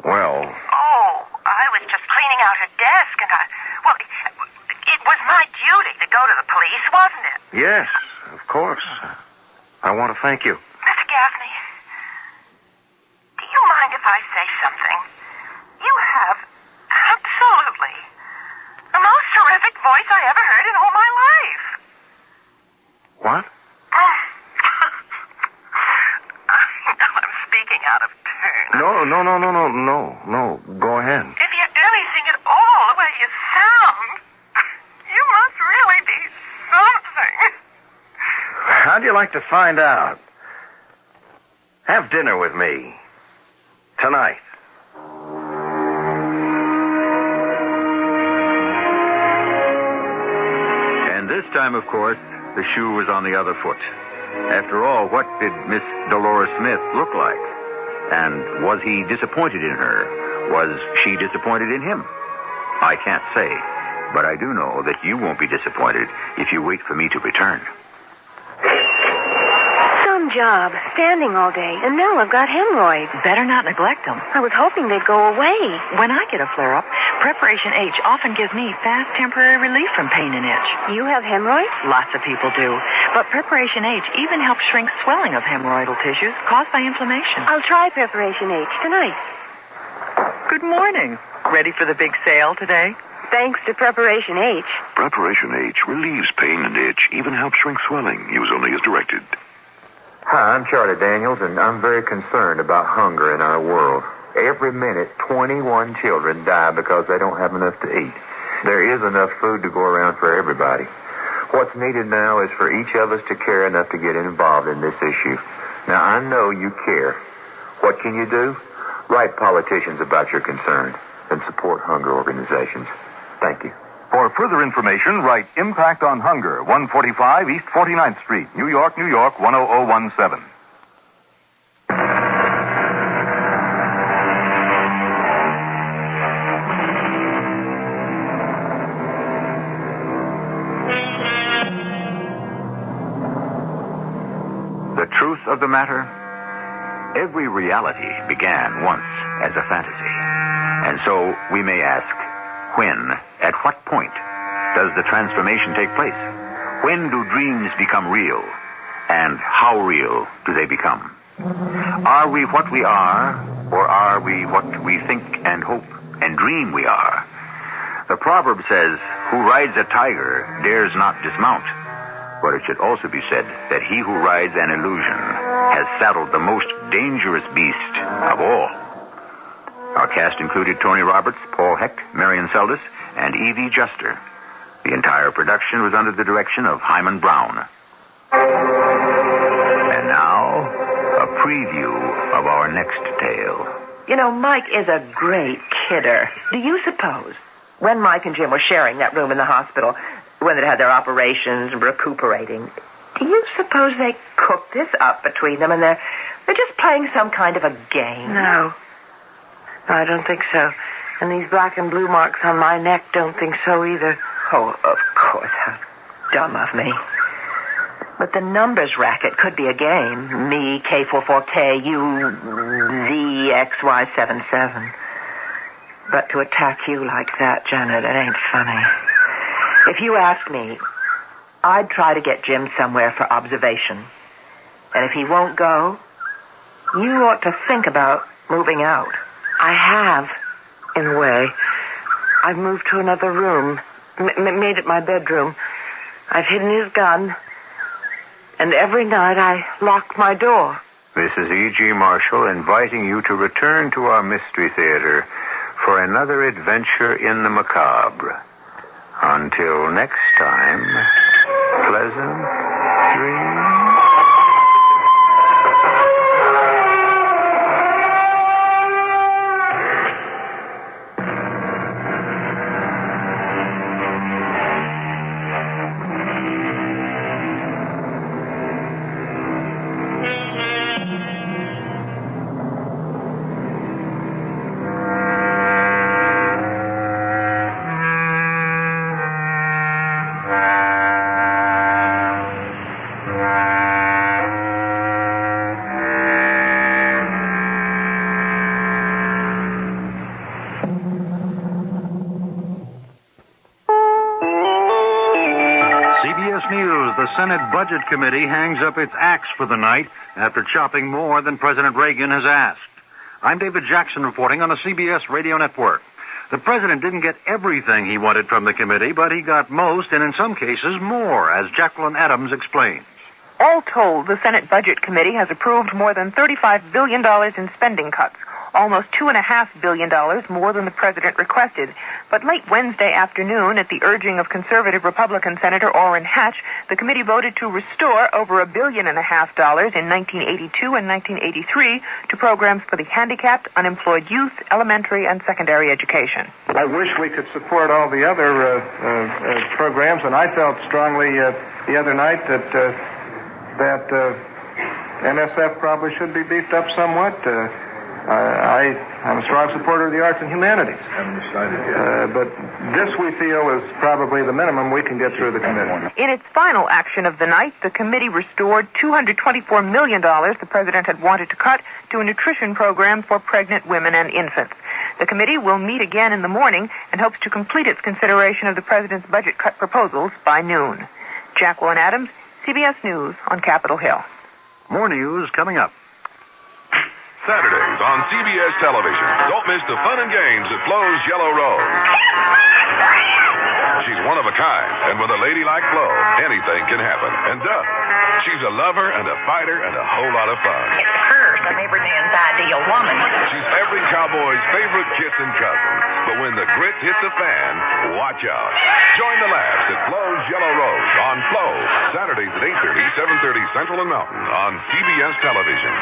Speaker 18: Well...
Speaker 24: Oh, I was just cleaning out her desk, and well, it was my duty to go to the police, wasn't it?
Speaker 18: Yes, of course. I want to thank you.
Speaker 24: Mr. Gaffney, do you mind if I say something? You have absolutely the most terrific voice I ever heard in all my life.
Speaker 18: What?
Speaker 24: I'm speaking out of turn.
Speaker 18: No. Go ahead.
Speaker 24: If you really sing it all the way you sound, you must really be something.
Speaker 18: How'd you like to find out? Have dinner with me. Tonight.
Speaker 21: And this time, of course, the shoe was on the other foot. After all, what did Miss Dolores Smith look like? And was he disappointed in her? Was she disappointed in him? I can't say, but I do know that you won't be disappointed if you wait for me to return.
Speaker 9: Some job, standing all day, and now I've got hemorrhoids.
Speaker 23: Better not neglect them.
Speaker 9: I was hoping they'd go away.
Speaker 23: When I get a flare-up, Preparation H often gives me fast temporary relief from pain and itch.
Speaker 9: You have hemorrhoids?
Speaker 23: Lots of people do. But Preparation H even helps shrink swelling of hemorrhoidal tissues caused by inflammation.
Speaker 9: I'll try Preparation H tonight.
Speaker 23: Good morning. Ready for the big sale today?
Speaker 9: Thanks to Preparation H.
Speaker 12: Preparation H relieves pain and itch, even helps shrink swelling. Use only as directed.
Speaker 10: Hi, I'm Charlie Daniels, and I'm very concerned about hunger in our world. Every minute, 21 children die because they don't have enough to eat. There is enough food to go around for everybody. What's needed now is for each of us to care enough to get involved in this issue. Now, I know you care. What can you do? Write politicians about your concern and support hunger organizations. Thank you.
Speaker 21: For further information, write Impact on Hunger, 145 East 49th Street, New York, 10017.
Speaker 1: The truth of the matter, every reality began once as a fantasy. And so we may ask, when, at what point, does the transformation take place? When do dreams become real? And how real do they become? Are we what we are, or are we what we think and hope and dream we are? The proverb says, who rides a tiger dares not dismount. But it should also be said that he who rides an illusion has saddled the most dangerous beast of all. Our cast included Tony Roberts, Paul Hecht, Marion Seldes, and Evie Juster. The entire production was under the direction of Hyman Brown. And now, a preview of our next tale.
Speaker 2: You know, Mike is a great kidder. Do you suppose, when Mike and Jim were sharing that room in the hospital, when they had their operations and recuperating, do you suppose they cooked this up between them and they're just playing some kind of a game?
Speaker 9: No, I don't think so. And these black and blue marks on my neck don't think so either.
Speaker 2: Oh, of course. How dumb of me. But the numbers racket could be a game. Me, K44K, you, ZXY77. But to attack you like that, Janet, it ain't funny. If you ask me, I'd try to get Jim somewhere for observation. And if he won't go, you ought to think about moving out.
Speaker 9: I have, in a way. I've moved to another room, made it my bedroom. I've hidden his gun, and every night I lock my door.
Speaker 5: This is E.G. Marshall inviting you to return to our Mystery Theater for another adventure in the macabre. Until next time, pleasant dreams.
Speaker 21: The Senate Budget Committee hangs up its axe for the night after chopping more than President Reagan has asked. I'm David Jackson reporting on the CBS radio network. The president didn't get everything he wanted from the committee, but he got most, and in some cases more, as Jacqueline Adams explains.
Speaker 27: All told, the Senate Budget Committee has approved more than $35 billion in spending cuts, almost $2.5 billion more than the president requested. But late Wednesday afternoon, at the urging of conservative Republican Senator Orrin Hatch, the committee voted to restore over $1.5 billion in 1982 and 1983 to programs for the handicapped, unemployed youth, elementary, and secondary education.
Speaker 3: I wish we could support all the other programs, and I felt strongly the other night that NSF probably should be beefed up somewhat. I'm a strong supporter of the arts and humanities. Haven't decided yet. But this, we feel, is probably the minimum we can get through the committee.
Speaker 27: In its final action of the night, the committee restored $224 million the president had wanted to cut to a nutrition program for pregnant women and infants. The committee will meet again in the morning and hopes to complete its consideration of the president's budget cut proposals by noon. Jacqueline Adams, CBS News on Capitol Hill.
Speaker 21: More news coming up.
Speaker 13: Saturdays on CBS Television. Don't miss the fun and games at Flo's Yellow Rose.
Speaker 12: She's one of a kind, and with a lady like Flo, anything can happen, and does. She's a lover and a fighter and a whole lot of fun.
Speaker 23: It's her, some Aberdeen's ideal woman.
Speaker 12: She's every cowboy's favorite kissing cousin. But when the grits hit the fan, watch out. Join the laughs at Flo's Yellow Rose on Flo, Saturdays at 8:30, 7:30 Central and Mountain on CBS Television.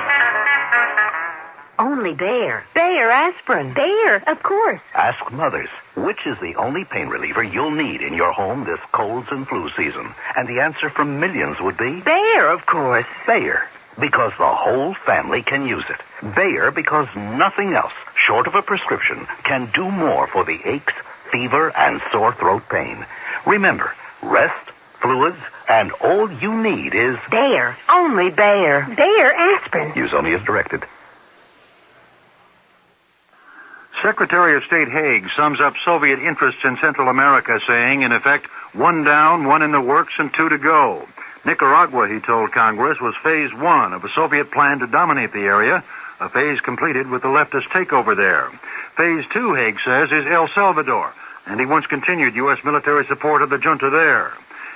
Speaker 11: Only Bayer.
Speaker 9: Bayer aspirin.
Speaker 11: Bayer, of course.
Speaker 13: Ask mothers, which is the only pain reliever you'll need in your home this colds and flu season? And the answer from millions would be...
Speaker 9: Bayer, of course.
Speaker 13: Bayer, because the whole family can use it. Bayer, because nothing else, short of a prescription, can do more for the aches, fever, and sore throat pain. Remember, rest, fluids, and all you need is...
Speaker 9: Bayer. Only Bayer.
Speaker 11: Bayer aspirin.
Speaker 13: Use only as directed.
Speaker 14: Secretary of State Haig sums up Soviet interests in Central America, saying, in effect, 1 down, 1 in the works, and 2 to go. Nicaragua, he told Congress, was phase 1 of a Soviet plan to dominate the area, a phase completed with the leftist takeover there. Phase 2, Haig says, is El Salvador, and he wants continued U.S. military support of the junta there.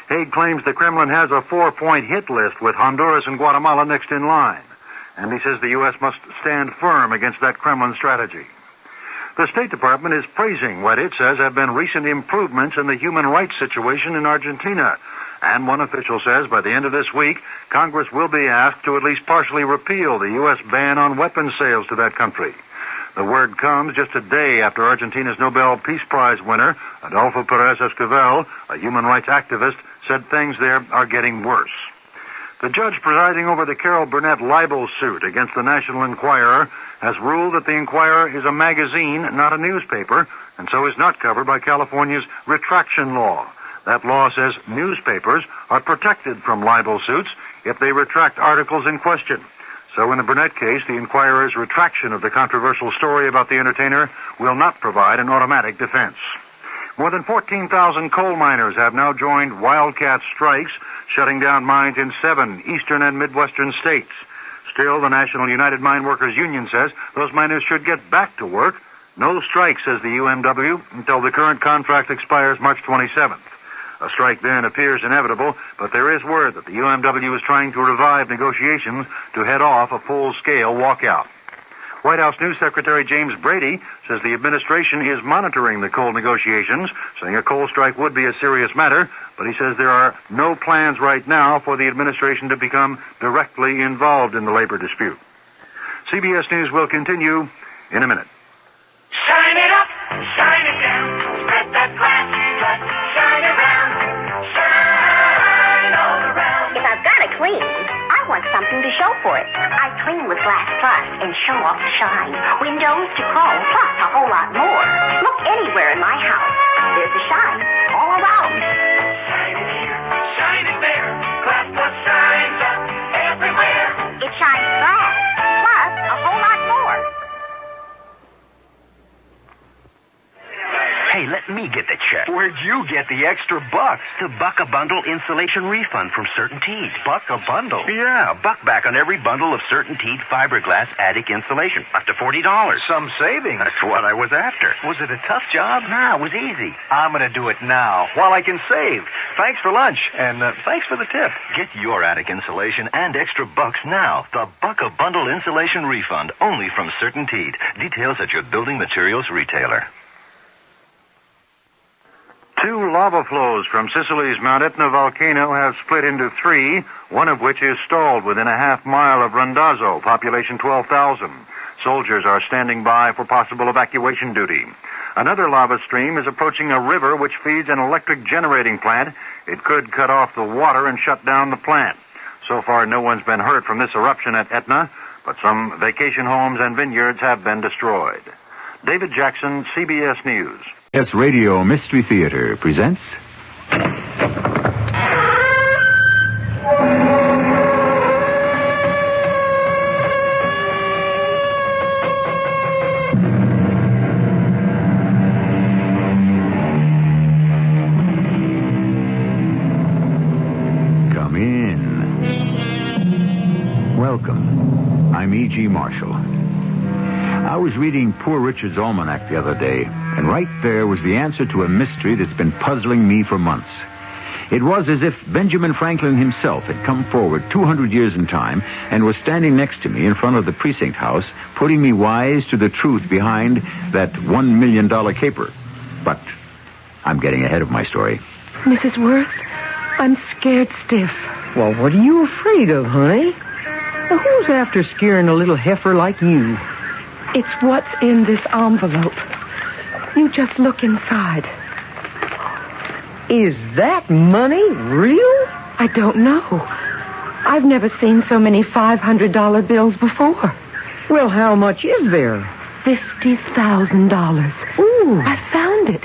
Speaker 14: Haig claims the Kremlin has a 4-point hit list with Honduras and Guatemala next in line, and he says the U.S. must stand firm against that Kremlin strategy. The State Department is praising what it says have been recent improvements in the human rights situation in Argentina. And one official says by the end of this week, Congress will be asked to at least partially repeal the U.S. ban on weapons sales to that country. The word comes just a day after Argentina's Nobel Peace Prize winner, Adolfo Pérez Esquivel, a human rights activist, said things there are getting worse. The judge presiding over the Carol Burnett libel suit against the National Enquirer has ruled that the Enquirer is a magazine, not a newspaper, and so is not covered by California's retraction law. That law says newspapers are protected from libel suits if they retract articles in question. So in the Burnett case, the Enquirer's retraction of the controversial story about the entertainer will not provide an automatic defense. More than 14,000 coal miners have now joined wildcat strikes, shutting down mines in 7 eastern and midwestern states. Still, the National United Mine Workers Union says those miners should get back to work. No strike, says the UMW, until the current contract expires March 27th. A strike then appears inevitable, but there is word that the UMW is trying to revive negotiations to head off a full-scale walkout. White House News Secretary James Brady says the administration is monitoring the coal negotiations, saying a coal strike would be a serious matter, but he says there are no plans right now for the administration to become directly involved in the labor dispute. CBS News will continue in a minute.
Speaker 7: Shine it up, shine it down, spread that glass, but shine around, shine all around.
Speaker 11: If I've got to clean, I want something to show for it. I clean with Glass Plus and show off the shine. Windows to chrome, plus a whole lot more. Look anywhere in my house. There's a shine all around.
Speaker 7: Shine it here, shine it there. Glass Plus shines up everywhere.
Speaker 11: It shines glass, plus a whole lot more.
Speaker 13: Hey, let me get the check. Where'd you get the extra bucks? The Buck-A-Bundle insulation refund from CertainTeed.
Speaker 21: Buck-A-Bundle?
Speaker 13: Yeah, buck back on every bundle of CertainTeed fiberglass attic insulation. Up to $40.
Speaker 21: Some savings.
Speaker 13: That's what I was after.
Speaker 21: Was it a tough job?
Speaker 13: Nah, it was easy.
Speaker 21: I'm going to do it now, while I can save. Thanks for lunch, and thanks for the tip.
Speaker 8: Get your attic insulation and extra bucks now. The Buck-A-Bundle insulation refund, only from CertainTeed. Details at your building materials retailer.
Speaker 14: 2 lava flows from Sicily's Mount Etna volcano have split into 3, one of which is stalled within a half-mile of Randazzo, population 12,000. Soldiers are standing by for possible evacuation duty. Another lava stream is approaching a river which feeds an electric generating plant. It could cut off the water and shut down the plant. So far, no one's been hurt from this eruption at Etna, but some vacation homes and vineyards have been destroyed. David Jackson, CBS News.
Speaker 1: CBS Radio Mystery Theater presents... Come in. Welcome. I'm E.G. Marshall. I was reading Poor Richard's Almanac the other day, and right there was the answer to a mystery that's been puzzling me for months. It was as if Benjamin Franklin himself had come forward 200 years in time and was standing next to me in front of the precinct house, putting me wise to the truth behind that $1 million caper. But I'm getting ahead of my story.
Speaker 15: Mrs. Worth, I'm scared stiff.
Speaker 16: Well, what are you afraid of, honey? Now, who's after scaring a little heifer like you?
Speaker 15: It's what's in this envelope. You just look inside.
Speaker 16: Is that money real?
Speaker 15: I don't know. I've never seen so many $500 bills before.
Speaker 16: Well, how much is there?
Speaker 15: $50,000.
Speaker 16: Ooh.
Speaker 15: I found it.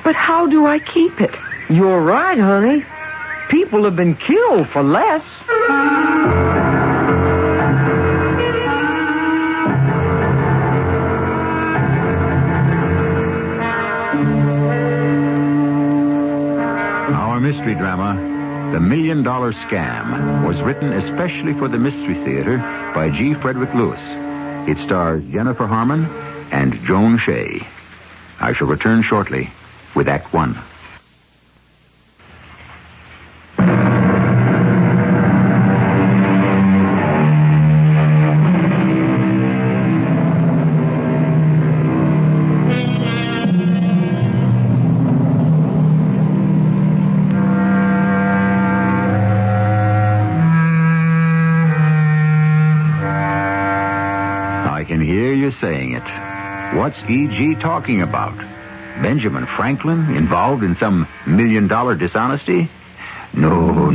Speaker 15: But how do I keep it?
Speaker 16: You're right, honey. People have been killed for less.
Speaker 1: Our mystery drama, The $1 Million Scam, was written especially for the Mystery Theater by G. Frederick Lewis. It stars Jennifer Harmon and Joan Shea. I shall return shortly with Act One. I can hear you saying it. What's E.G. talking about? Benjamin Franklin involved in some $1 million dishonesty? No.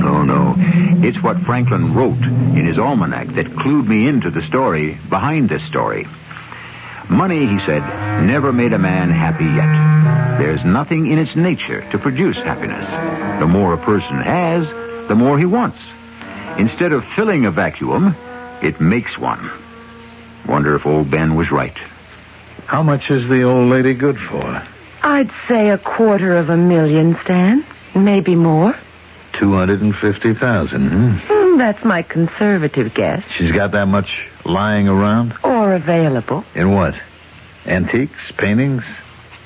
Speaker 1: It's what Franklin wrote in his almanac that clued me into the story behind this story. Money, he said, never made a man happy yet. There's nothing in its nature to produce happiness. The more a person has, the more he wants. Instead of filling a vacuum, it makes one. Wonder if old Ben was right.
Speaker 17: How much is the old lady good for?
Speaker 15: I'd say $250,000, Stan. Maybe more.
Speaker 17: 250,000,
Speaker 15: That's my conservative guess.
Speaker 17: She's got that much lying around?
Speaker 15: Or available.
Speaker 17: In what? Antiques, paintings,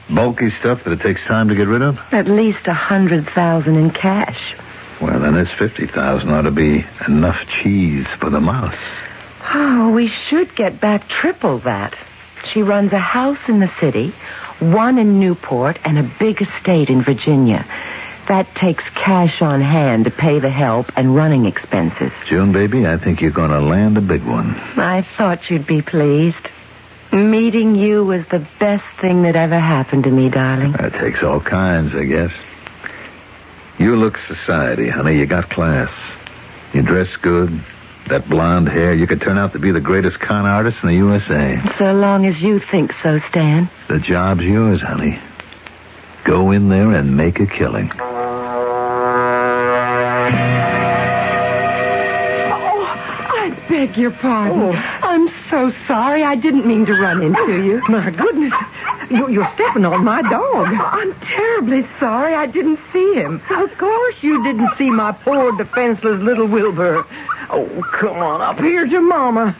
Speaker 17: bulky stuff that it takes time to get rid of?
Speaker 15: At least $100,000 in cash.
Speaker 17: Well, then this 50,000 ought to be enough cheese for the mouse.
Speaker 15: Oh, we should get back triple that. She runs a house in the city, one in Newport, and a big estate in Virginia. That takes cash on hand to pay the help and running expenses.
Speaker 17: June, baby, I think you're going to land a big one.
Speaker 15: I thought you'd be pleased. Meeting you was the best thing that ever happened to me, darling.
Speaker 17: That takes all kinds, I guess. You look society, honey. You got class. You dress good. That blonde hair, you could turn out to be the greatest con artist in the USA.
Speaker 15: So long as you think so, Stan.
Speaker 17: The job's yours, honey. Go in there and make a killing.
Speaker 15: I beg your pardon. I'm so sorry. I didn't mean to run into you.
Speaker 16: My goodness. You're stepping on my dog.
Speaker 15: I'm terribly sorry. I didn't see him.
Speaker 16: Of course you didn't see my poor defenseless little Wilbur. Oh, come on up here to Mama.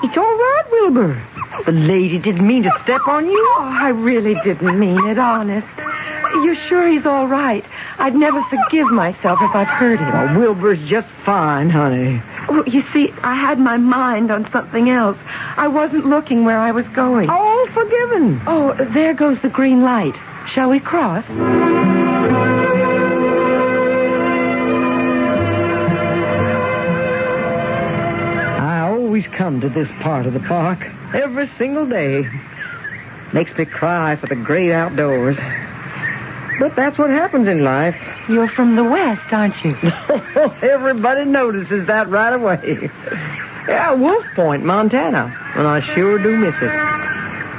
Speaker 16: It's all right, Wilbur. The lady didn't mean to step on you.
Speaker 15: Oh, I really didn't mean it, honest. You're sure he's all right? I'd never forgive myself if I'd hurt him.
Speaker 16: Oh, Wilbur's just fine, honey.
Speaker 15: Well, you see, I had my mind on something else. I wasn't looking where I was going.
Speaker 16: All forgiven.
Speaker 15: Oh, there goes the green light. Shall we cross?
Speaker 16: I always come to this part of the park every single day. Makes me cry for the great outdoors. But that's what happens in life.
Speaker 15: You're from the West, aren't you?
Speaker 16: Everybody notices that right away. Yeah, Wolf Point, Montana. And I sure do miss it.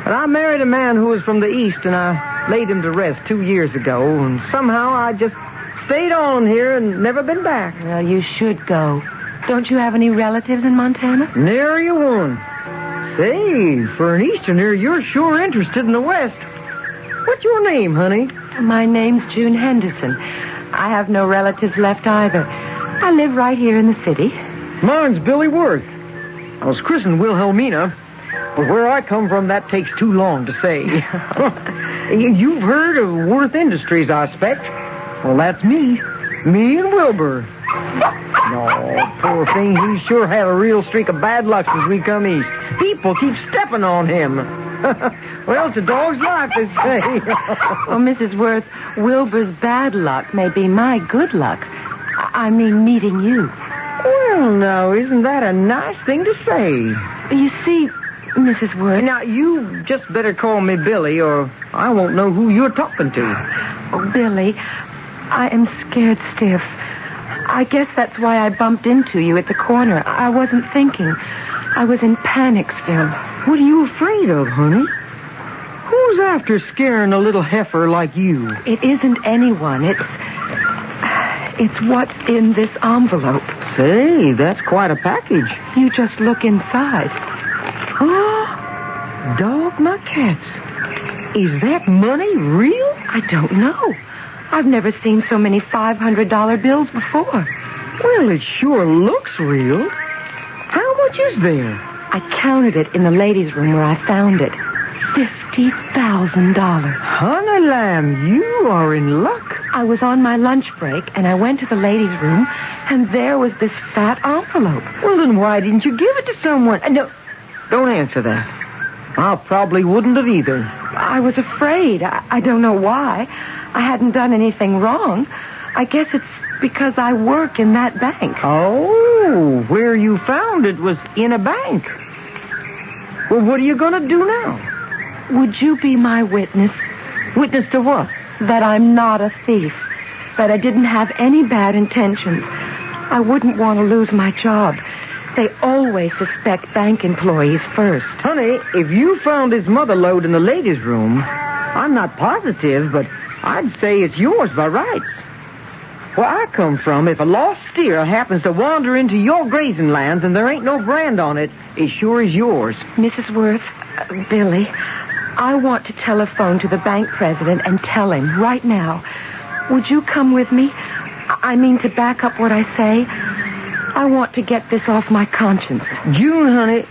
Speaker 16: But I married a man who was from the East, and I laid him to rest 2 years ago. And somehow I just stayed on here and never been back.
Speaker 15: Well, you should go. Don't you have any relatives in Montana?
Speaker 16: Nary a one. Say, for an Easterner, you're sure interested in the West. What's your name, honey?
Speaker 15: My name's June Henderson. I have no relatives left either. I live right here in the city.
Speaker 16: Mine's Billy Worth. I was christened Wilhelmina. But where I come from, that takes too long to say. You've heard of Worth Industries, I expect. Well, that's me. Me and Wilbur. No, poor thing, he sure had a real streak of bad luck since we come east. People keep stepping on him. Well, it's a dog's life, they say.
Speaker 15: Oh, Mrs. Worth, Wilbur's bad luck may be my good luck. I mean, meeting you.
Speaker 16: Well, now, isn't that a nice thing to say?
Speaker 15: You see, Mrs. Worth...
Speaker 16: Now, you just better call me Billy, or I won't know who you're talking to.
Speaker 15: Oh, Billy, I am scared stiff. I guess that's why I bumped into you at the corner. I wasn't thinking. I was in Panicsville.
Speaker 16: What are you afraid of, honey? Who's after scaring a little heifer like you?
Speaker 15: It isn't anyone. It's what's in this envelope.
Speaker 16: Say, that's quite a package.
Speaker 15: You just look inside.
Speaker 16: Oh, dog my cats. Is that money real?
Speaker 15: I don't know. I've never seen so many $500 bills before.
Speaker 16: Well, it sure looks real. How much is there?
Speaker 15: I counted it in the ladies' room where I found it. $50,000.
Speaker 16: Honey lamb, you are in luck.
Speaker 15: I was on my lunch break, and I went to the ladies' room, and there was this fat envelope.
Speaker 16: Well, then why didn't you give it to someone? No, don't answer that. I probably wouldn't have either.
Speaker 15: I was afraid. I don't know why. I hadn't done anything wrong. I guess it's because I work in that bank.
Speaker 16: Oh, where you found it was in a bank. Well, what are you going to do now?
Speaker 15: Would you be my witness?
Speaker 16: Witness to what?
Speaker 15: That I'm not a thief. That I didn't have any bad intentions. I wouldn't want to lose my job. They always suspect bank employees first.
Speaker 16: Honey, if you found his mother lode in the ladies' room, I'm not positive, but I'd say it's yours by rights. Where I come from, if a lost steer happens to wander into your grazing lands and there ain't no brand on it, it sure is yours.
Speaker 15: Mrs. Worth, Billy, I want to telephone to the bank president and tell him right now. Would you come with me? I mean to back up what I say. I want to get this off my conscience.
Speaker 16: June, honey,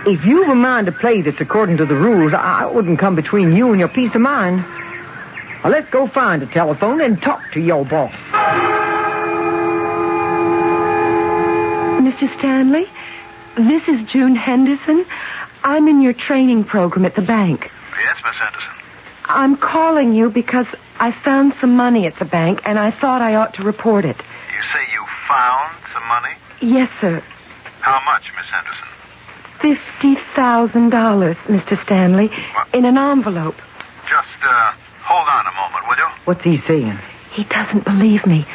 Speaker 16: if you've a mind to play this according to the rules, I wouldn't come between you and your peace of mind. Now, let's go find a telephone and talk to your boss.
Speaker 15: Mr. Stanley, this is June Henderson. I'm in your training program at the bank.
Speaker 4: Yes, Miss Henderson.
Speaker 15: I'm calling you because I found some money at the bank, and I thought I ought to report it.
Speaker 4: You say you found some money?
Speaker 15: Yes, sir.
Speaker 4: How much, Miss Henderson?
Speaker 15: $50,000, Mr. Stanley, in an envelope.
Speaker 4: Just, hold on a moment, will you?
Speaker 16: What's he saying?
Speaker 15: He doesn't believe me.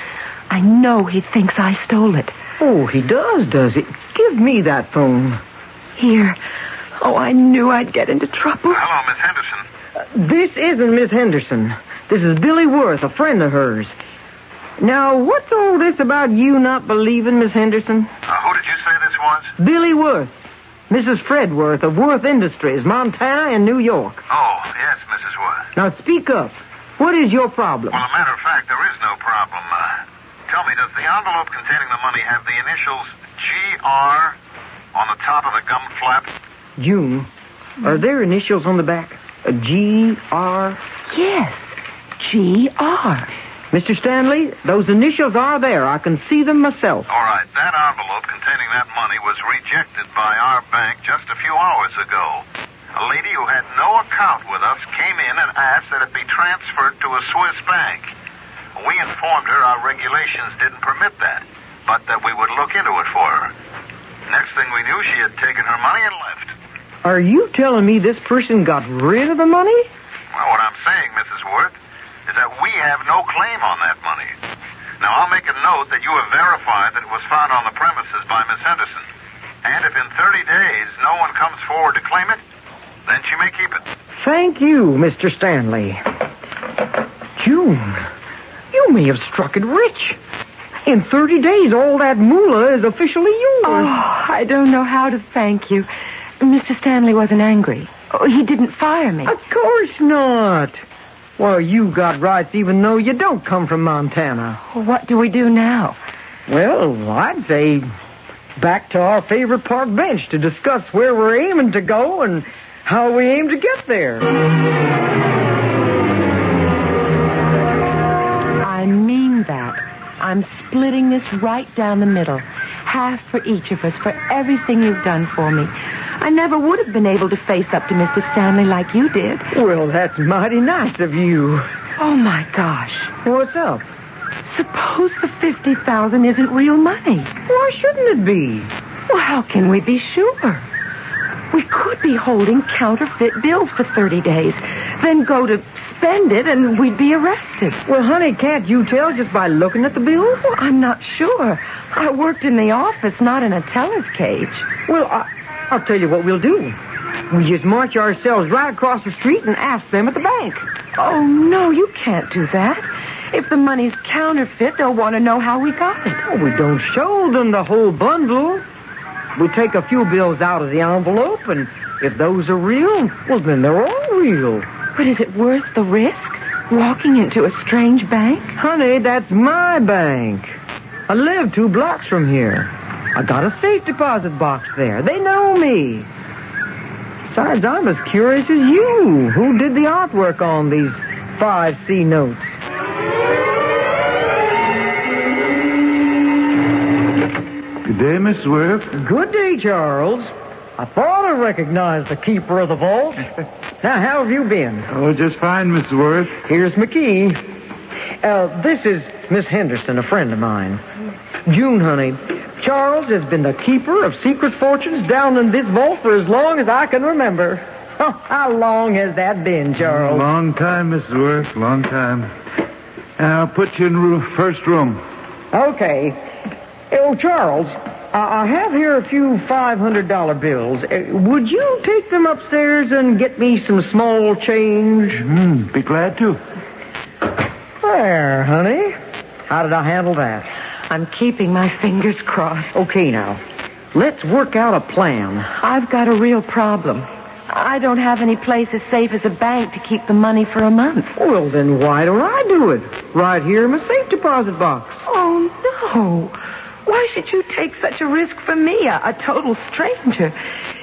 Speaker 15: I know he thinks I stole it.
Speaker 16: Oh, he does he? Give me that phone.
Speaker 15: Here. Oh, I knew I'd get into trouble.
Speaker 4: Hello, Miss Henderson.
Speaker 16: This isn't Miss Henderson. This is Billy Worth, a friend of hers. Now, what's all this about you not believing Miss Henderson?
Speaker 4: Who did you say this was?
Speaker 16: Billy Worth. Mrs. Fred Worth of Worth Industries, Montana and New York.
Speaker 4: Oh, yes, Mrs. Worth.
Speaker 16: Now, speak up. What is your problem?
Speaker 4: Well, a matter of fact, there is no problem. Tell me, does the envelope containing the money have the initials G.R. on the top of the gum flap?
Speaker 16: June, are there initials on the back? A G.R.?
Speaker 15: Yes, G.R.
Speaker 16: Mr. Stanley, those initials are there. I can see them myself.
Speaker 4: All right, that envelope containing that money was rejected by our bank just a few hours ago. A lady who had no account with us came in and asked that it be transferred to a Swiss bank. We informed her our regulations didn't permit that, but that we would look into it for her. Next thing we knew, she had taken her money and left.
Speaker 16: Are you telling me this person got rid of the money?
Speaker 4: Well, what I'm saying, Mrs. Worth, is that we have no claim on that money. Now, I'll make a note that you have verified that it was found on the premises by Miss Henderson. And if in 30 days no one comes forward to claim it, then she may keep it.
Speaker 16: Thank you, Mr. Stanley. June, you may have struck it rich. In 30 days, all that moolah is officially yours.
Speaker 15: Oh, I don't know how to thank you. Mr. Stanley wasn't angry. Oh, he didn't fire me.
Speaker 16: Of course not. Well, you got rights even though you don't come from Montana.
Speaker 15: What do we do now?
Speaker 16: Well, I'd say back to our favorite park bench to discuss where we're aiming to go and how we aim to get there.
Speaker 15: I mean that. I'm splitting this right down the middle. Half for each of us, for everything you've done for me. I never would have been able to face up to Mr. Stanley like you did.
Speaker 16: Well, that's mighty nice of you.
Speaker 15: Oh, my gosh.
Speaker 16: What's up?
Speaker 15: Suppose the $50,000 isn't real money.
Speaker 16: Why shouldn't it be?
Speaker 15: Well, how can we be sure? We could be holding counterfeit bills for 30 days, then go to spend it and we'd be arrested.
Speaker 16: Well, honey, can't you tell just by looking at the bills?
Speaker 15: Well, I'm not sure. I worked in the office, not in a teller's cage.
Speaker 16: Well, I'll tell you what we'll do. We just march ourselves right across the street and ask them at the bank.
Speaker 15: Oh, no, you can't do that. If the money's counterfeit, they'll want to know how we got it.
Speaker 16: Oh, we don't show them the whole bundle. We take a few bills out of the envelope, and if those are real, well, then they're all real.
Speaker 15: But is it worth the risk? Walking into a strange bank?
Speaker 16: Honey, that's my bank. I live 2 blocks from here. I got a safe deposit box there. They know me. Besides, I'm as curious as you. Who did the artwork on these 5C notes?
Speaker 6: Good day, Miss Worth.
Speaker 16: Good day, Charles. I thought I recognized the keeper of the vault. Now, how have you been?
Speaker 6: Oh, just fine, Miss Worth.
Speaker 16: Here's McKee. This is Miss Henderson, a friend of mine. June, honey, Charles has been the keeper of secret fortunes down in this vault for as long as I can remember. Oh, how long has that been, Charles?
Speaker 6: Long time, Miss Worth, long time. I'll put you in first room.
Speaker 16: Okay. Oh, Charles, I have here a few $500 bills. Would you take them upstairs and get me some small change?
Speaker 6: Be glad to.
Speaker 16: There, honey. How did I handle that?
Speaker 15: I'm keeping my fingers crossed.
Speaker 16: Okay, now. Let's work out a plan.
Speaker 15: I've got a real problem. I don't have any place as safe as a bank to keep the money for a month.
Speaker 16: Well, then why don't I do it? Right here in my safe deposit box.
Speaker 15: Oh, no. Why should you take such a risk for me, a total stranger?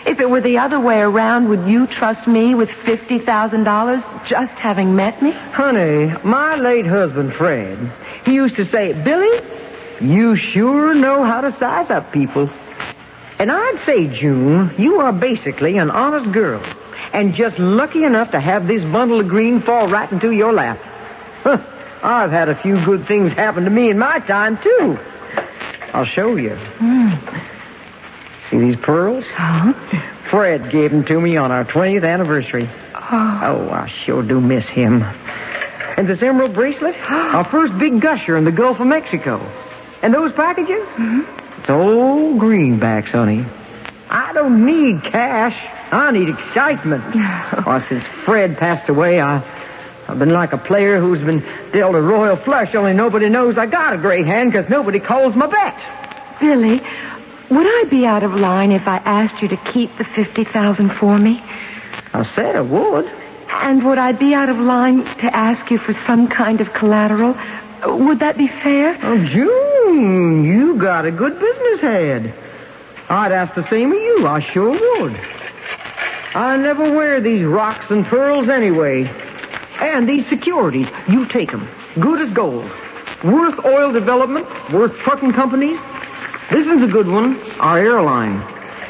Speaker 15: If it were the other way around, would you trust me with $50,000 just having met me?
Speaker 16: Honey, my late husband, Fred, he used to say, Billy, you sure know how to size up people. And I'd say, June, you are basically an honest girl and just lucky enough to have this bundle of green fall right into your lap. Huh, I've had a few good things happen to me in my time, too. I'll show you. See these pearls? Fred gave them to me on our 20th anniversary. Oh, I sure do miss him. And this emerald bracelet? Our first big gusher in the Gulf of Mexico. And those packages? It's old greenbacks, honey. I don't need cash. I need excitement. Well, since Fred passed away, I've been like a player who's been dealt a royal flush, only nobody knows I got a great hand because nobody calls my bet.
Speaker 15: Billy, would I be out of line if I asked you to keep the $50,000 for me?
Speaker 16: I said I would.
Speaker 15: And would I be out of line to ask you for some kind of collateral? Would that be fair?
Speaker 16: Oh, June, you got a good business head. I'd ask the same of you. I sure would. I never wear these rocks and pearls anyway. And these securities, you take them. Good as gold. Worth oil development, worth trucking companies. This is a good one. Our airline.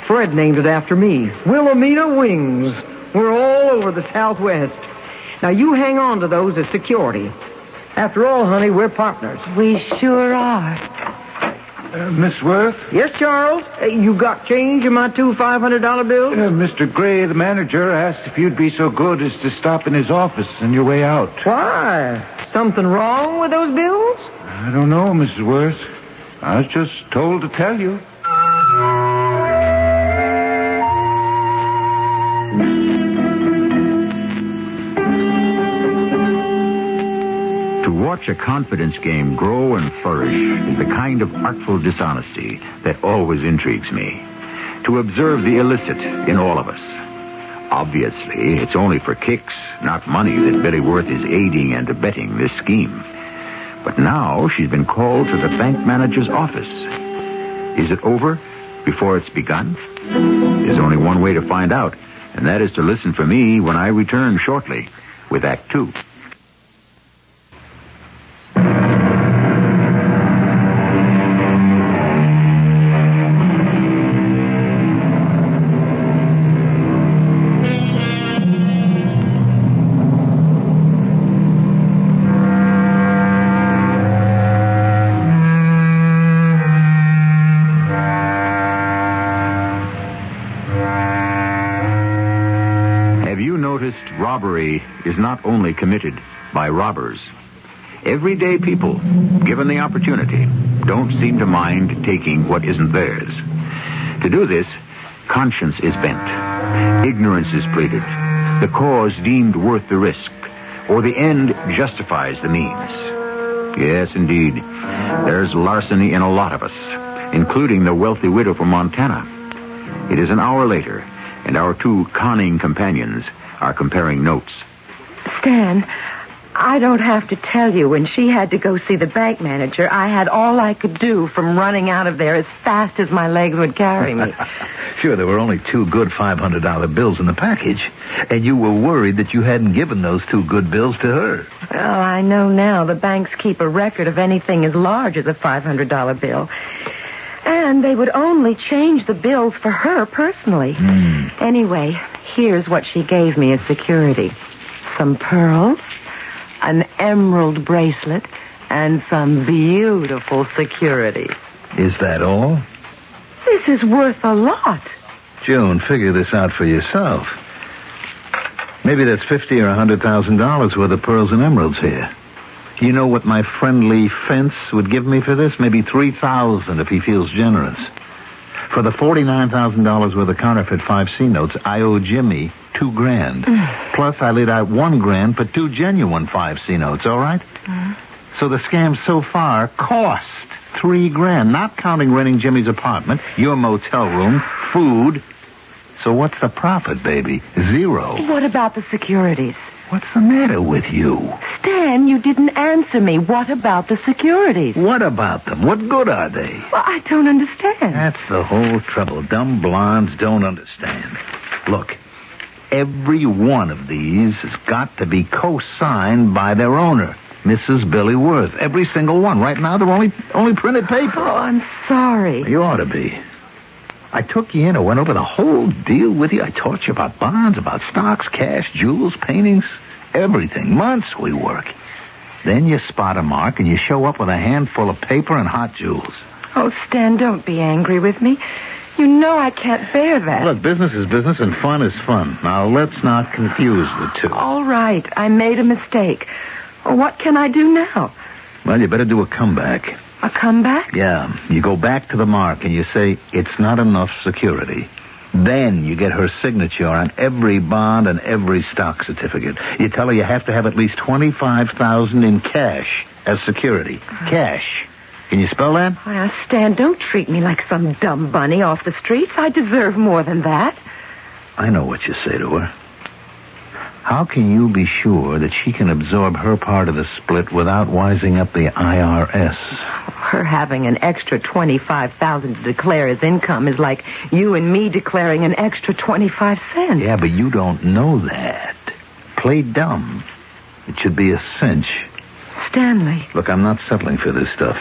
Speaker 16: Fred named it after me. Wilhelmina Wings. We're all over the Southwest. Now, you hang on to those as security. After all, honey, we're partners.
Speaker 15: We sure are.
Speaker 6: Miss Worth?
Speaker 16: Yes, Charles? You got change in my 2 $500 bills?
Speaker 6: Mr. Gray, the manager, asked if you'd be so good as to stop in his office on your way out.
Speaker 16: Why? Something wrong with those bills?
Speaker 6: I don't know, Mrs. Worth. I was just told to tell you.
Speaker 1: To watch a confidence game grow and flourish is the kind of artful dishonesty that always intrigues me. To observe the illicit in all of us. Obviously, it's only for kicks, not money, that Billy Worth is aiding and abetting this scheme. But now she's been called to the bank manager's office. Is it over? before it's begun? There's only one way to find out, and that is to listen for me when I return shortly with Act Two. Robbery is not only committed by robbers. Everyday people, given the opportunity, don't seem to mind taking what isn't theirs. To do this, conscience is bent, ignorance is pleaded, the cause deemed worth the risk, or the end justifies the means. Yes, indeed, there's larceny in a lot of us, including the wealthy widow from Montana. It is an hour later, and our two conning companions are comparing notes.
Speaker 15: Stan, I don't have to tell you, when she had to go see the bank manager, I had all I could do from running out of there as fast as my legs would carry me.
Speaker 17: Sure, there were only 2 good $500 bills in the package, and you were worried that you hadn't given those 2 good bills to her.
Speaker 15: Well, I know now the banks keep a record of anything as large as a $500 bill. And they would only change the bills for her personally. Anyway, here's what she gave me as security. Some pearls, an emerald bracelet, and some beautiful securities.
Speaker 17: Is that all?
Speaker 15: This is worth a lot.
Speaker 17: June, figure this out for yourself. Maybe that's $50,000 or $100,000 worth of pearls and emeralds here. You know what my friendly fence would give me for this? Maybe $3,000 if he feels generous. For the $49,000 worth of counterfeit 5C notes, I owe Jimmy $2,000. Plus, I laid out $1,000 for 2 genuine 5C notes, all right? So the scam so far cost $3,000, not counting renting Jimmy's apartment, your motel room, food. So what's the profit, baby? 0.
Speaker 15: What about the securities?
Speaker 17: What's the matter with you?
Speaker 15: Stan, you didn't answer me. What about the securities?
Speaker 17: What about them? What good are they?
Speaker 15: Well, I don't understand.
Speaker 17: That's the whole trouble. Dumb blondes don't understand. Look, every one of these has got to be co-signed by their owner, Mrs. Billy Worth. Every single one. Right now, they're only printed paper.
Speaker 15: Oh, I'm sorry.
Speaker 17: You ought to be. I took you in. I went over the whole deal with you. I taught you about bonds, about stocks, cash, jewels, paintings, everything. Months we work. Then you spot a mark and you show up with a handful of paper and hot jewels.
Speaker 15: Oh, Stan, don't be angry with me. You know I can't bear that.
Speaker 17: Look, business is business and fun is fun. Now, let's not confuse the two.
Speaker 15: All right. I made a mistake. What can I do now?
Speaker 17: Well, you better do a comeback.
Speaker 15: A comeback?
Speaker 17: Yeah. You go back to the mark and you say, it's not enough security. Then you get her signature on every bond and every stock certificate. You tell her you have to have at least $25,000 in cash as security. Cash. Can you spell that?
Speaker 15: Well, Stan, don't treat me like some dumb bunny off the streets. I deserve more than that.
Speaker 17: I know what you say to her. How can you be sure that she can absorb her part of the split without wising up the IRS?
Speaker 15: Her having an extra $25,000 to declare as income is like you and me declaring an extra 25 cents.
Speaker 17: Yeah, but you don't know that. Play dumb. It should be a cinch.
Speaker 15: Stanley.
Speaker 17: Look, I'm not settling for this stuff.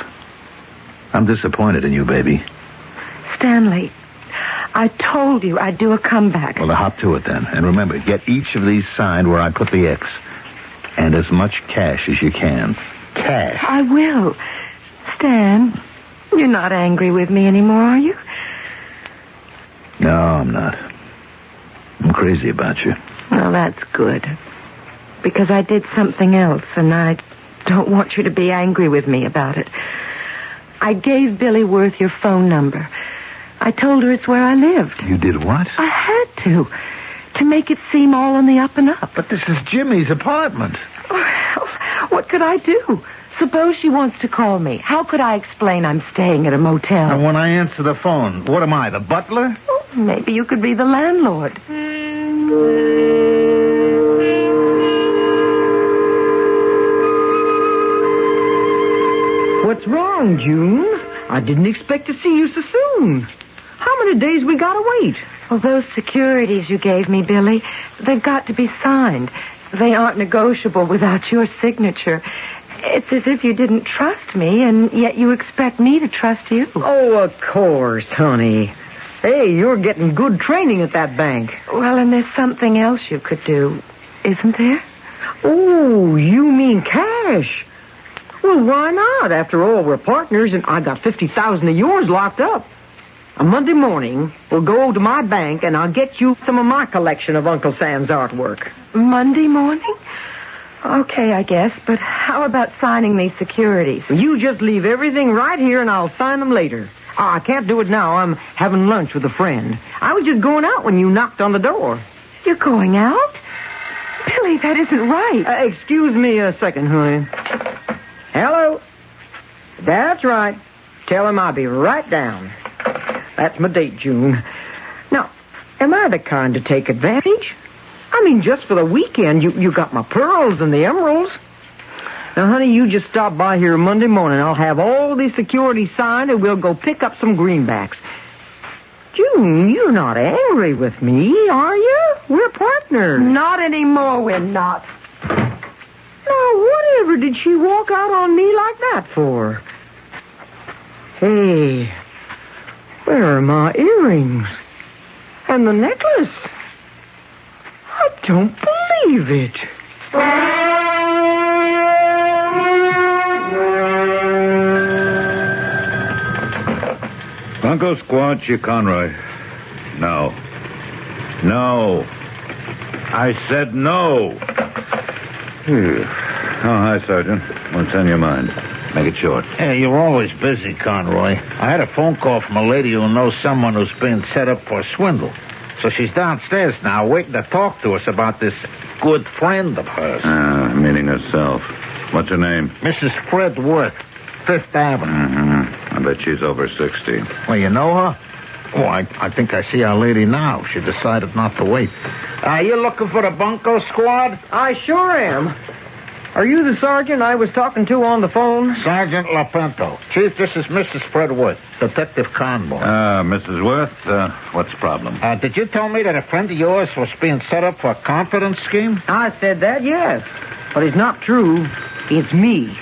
Speaker 17: I'm disappointed in you, baby.
Speaker 15: Stanley, I told you I'd do a comeback.
Speaker 17: Well, hop to it then. And remember, get each of these signed where I put the X. And as much cash as you can. Cash.
Speaker 15: I will. Stan, you're not angry with me anymore, are you?
Speaker 17: No, I'm not. I'm crazy about you.
Speaker 15: Well, that's good. Because I did something else, and I don't want you to be angry with me about it. I gave Billy Worth your phone number. I told her it's where I lived.
Speaker 17: You did what?
Speaker 15: I had to make it seem all on the up and up.
Speaker 17: But this is Jimmy's apartment.
Speaker 15: Well, what could I do? Suppose she wants to call me. How could I explain I'm staying at a motel?
Speaker 17: And when I answer the phone, what am I, the butler?
Speaker 15: Oh, maybe you could be the landlord.
Speaker 16: What's wrong, June? I didn't expect to see you so soon. How How many days we gotta wait?
Speaker 15: Well, those securities you gave me, Billy, they've got to be signed. They aren't negotiable without your signature. It's as if you didn't trust me, and yet you expect me to trust you.
Speaker 16: Oh, of course, honey. Hey, you're getting good training at that bank.
Speaker 15: Well, and there's something else you could do, isn't there?
Speaker 16: Oh, you mean cash? Well, why not? After all, we're partners, and I got $50,000 of yours locked up. On Monday morning, we'll go to my bank, and I'll get you some of my collection of Uncle Sam's artwork.
Speaker 15: Monday morning? Okay, I guess, but how about signing these securities?
Speaker 16: You just leave everything right here, and I'll sign them later. I can't do it now. I'm having lunch with a friend. I was just going out when you knocked on the door.
Speaker 15: You're going out? Billy, that isn't right.
Speaker 16: Excuse me a second, honey. Hello? That's right. Tell him I'll be right down. That's my date, June. Now, am I the kind to take advantage? I mean, just for the weekend, you got my pearls and the emeralds. Now, honey, you just stop by here Monday morning. I'll have all these securities signed, and we'll go pick up some greenbacks. June, you're not angry with me, are you? We're partners.
Speaker 15: Not anymore, we're not.
Speaker 16: Now, whatever did she walk out on me like that for? Hey, where are my earrings? And the necklace? I don't believe it.
Speaker 6: Bunko Squad, Conroy. No. No. I said no. Oh, hi, Sergeant. What's on your mind? Make it short.
Speaker 18: Hey, you're always busy, Conroy. I had a phone call from a lady who knows someone who's being set up for a swindle. So she's downstairs now waiting to talk to us about this good friend of hers.
Speaker 6: Meaning herself. What's her name?
Speaker 18: Mrs. Fred Worth, Fifth Avenue.
Speaker 6: Mm-hmm. I bet she's over 60.
Speaker 18: Well, you know her? Oh, I think I see our lady now. She decided not to wait. You looking for the Bunko Squad?
Speaker 16: I sure am. Are you the sergeant I was talking to on the phone?
Speaker 18: Sergeant LaPinto. Chief, this is Mrs. Fred Worth, Detective Conboy.
Speaker 6: Mrs. Worth, what's the problem?
Speaker 18: Did you tell me that a friend of yours was being set up for a confidence scheme?
Speaker 16: I said that, yes. But it's not true. It's me.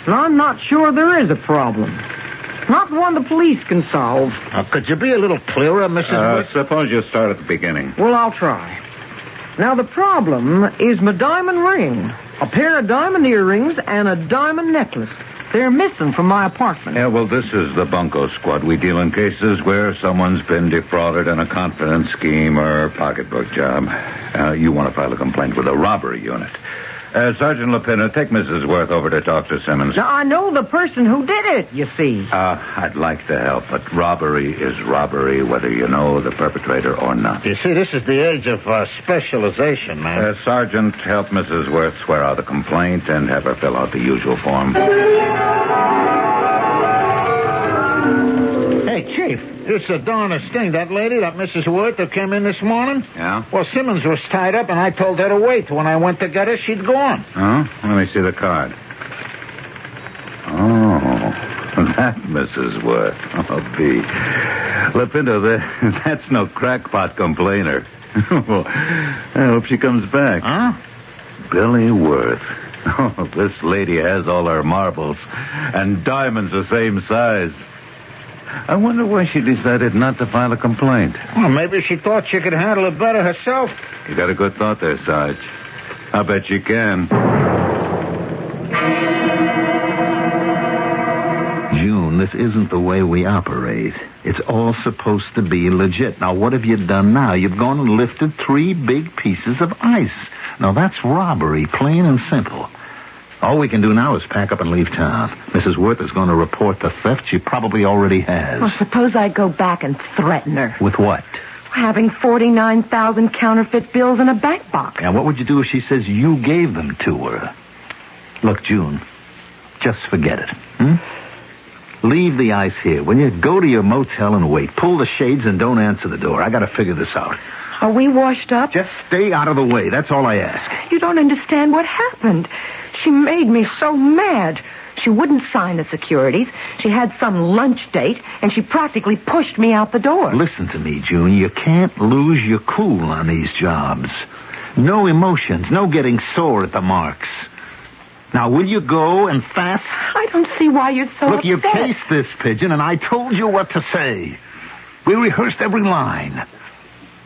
Speaker 16: And I'm not sure there is a problem. Not one the police can solve.
Speaker 18: Could you be a little clearer, Mrs. Worth?
Speaker 6: Suppose you start at the beginning.
Speaker 16: Well, I'll try. Now, the problem is my diamond ring, a pair of diamond earrings, and a diamond necklace. They're missing from my apartment.
Speaker 6: Yeah, well, this is the Bunko Squad. We deal in cases where someone's been defrauded in a confidence scheme or pocketbook job. You want to file a complaint with a robbery unit. Sergeant Lapina, take Mrs. Worth over to Dr. Simmons.
Speaker 16: Now, I know the person who did it, you see.
Speaker 6: I'd like to help, but robbery is robbery, whether you know the perpetrator or not.
Speaker 18: You see, this is the age of specialization, man.
Speaker 6: Sergeant, help Mrs. Worth swear out the complaint and have her fill out the usual form.
Speaker 18: Hey, Chief, it's the darnest thing. That lady, that Mrs. Worth that came in this morning?
Speaker 6: Yeah?
Speaker 18: Well, Simmons was tied up, and I told her to wait. When I went to get her, she'd gone.
Speaker 6: Oh? Let me see the card. Oh, that Mrs. Worth. Oh, B. Lapinto, that's no crackpot complainer. Well, I hope she comes back.
Speaker 18: Huh?
Speaker 6: Billy Worth. Oh, this lady has all her marbles, and diamonds the same size. I wonder why she decided not to file a complaint.
Speaker 18: Well, maybe she thought she could handle it better herself.
Speaker 6: You got a good thought there, Sarge. I bet you can.
Speaker 17: June, this isn't the way we operate. It's all supposed to be legit. Now, what have you done now? You've gone and lifted 3 big pieces of ice. Now, that's robbery, plain and simple. All we can do now is pack up and leave town. Mrs. Worth is going to report the theft. She probably already has.
Speaker 15: Well, suppose I go back and threaten her.
Speaker 17: With what?
Speaker 15: Having 49,000 counterfeit bills in a bank box.
Speaker 17: And what would you do if she says you gave them to her? Look, June, just forget it. Leave the ice here. When you go to your motel and wait, pull the shades and don't answer the door. I got to figure this out.
Speaker 15: Are we washed up?
Speaker 17: Just stay out of the way. That's all I ask.
Speaker 15: You don't understand what happened. She made me so mad. She wouldn't sign the securities. She had some lunch date, and she practically pushed me out the door.
Speaker 17: Listen to me, June. You can't lose your cool on these jobs. No emotions, no getting sore at the marks. Now, will you go and fast?
Speaker 15: I don't see why you're so
Speaker 17: Look,
Speaker 15: upset.
Speaker 17: you cased this pigeon, and I told you what to say. We rehearsed every line.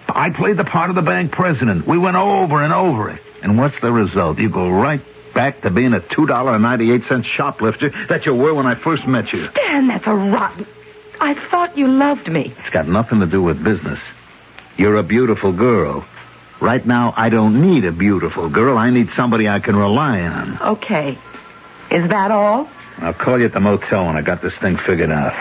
Speaker 17: I played the part of the bank president. We went over and over it. And what's the result? You go right back to being a $2.98 shoplifter that you were when I first met you.
Speaker 15: Dan, that's a rotten... I thought you loved me.
Speaker 17: It's got nothing to do with business. You're a beautiful girl. Right now, I don't need a beautiful girl. I need somebody I can rely on.
Speaker 15: Okay. Is that all?
Speaker 17: I'll call you at the motel when I got this thing figured out.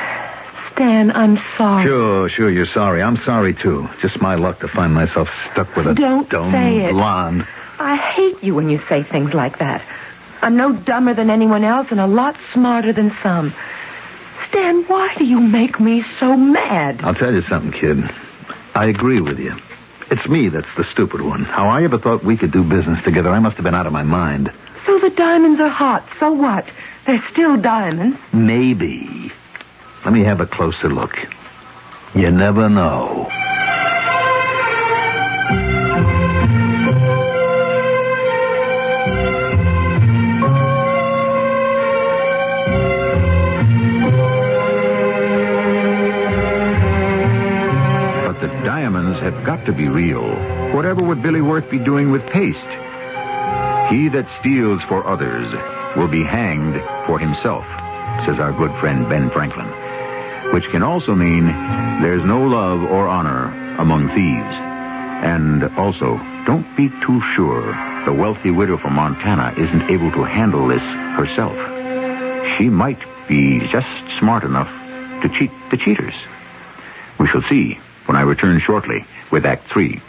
Speaker 15: Stan, I'm sorry.
Speaker 17: Sure, you're sorry. I'm sorry, too. Just my luck to find myself stuck with a
Speaker 15: Don't
Speaker 17: dumb
Speaker 15: say it.
Speaker 17: blonde.
Speaker 15: I hate you when you say things like that. I'm no dumber than anyone else and a lot smarter than some. Stan, why do you make me so mad?
Speaker 17: I'll tell you something, kid. I agree with you. It's me that's the stupid one. How I ever thought we could do business together, I must have been out of my mind.
Speaker 15: So the diamonds are hot. So what? They're still diamonds.
Speaker 17: Maybe. Let me have a closer look. You never know.
Speaker 1: But the diamonds have got to be real. Whatever would Billy Worth be doing with paste? He that steals for others will be hanged for himself, says our good friend Ben Franklin. Which can also mean there's no love or honor among thieves. And also, don't be too sure the wealthy widow from Montana isn't able to handle this herself. She might be just smart enough to cheat the cheaters. We shall see when I return shortly with Act 3.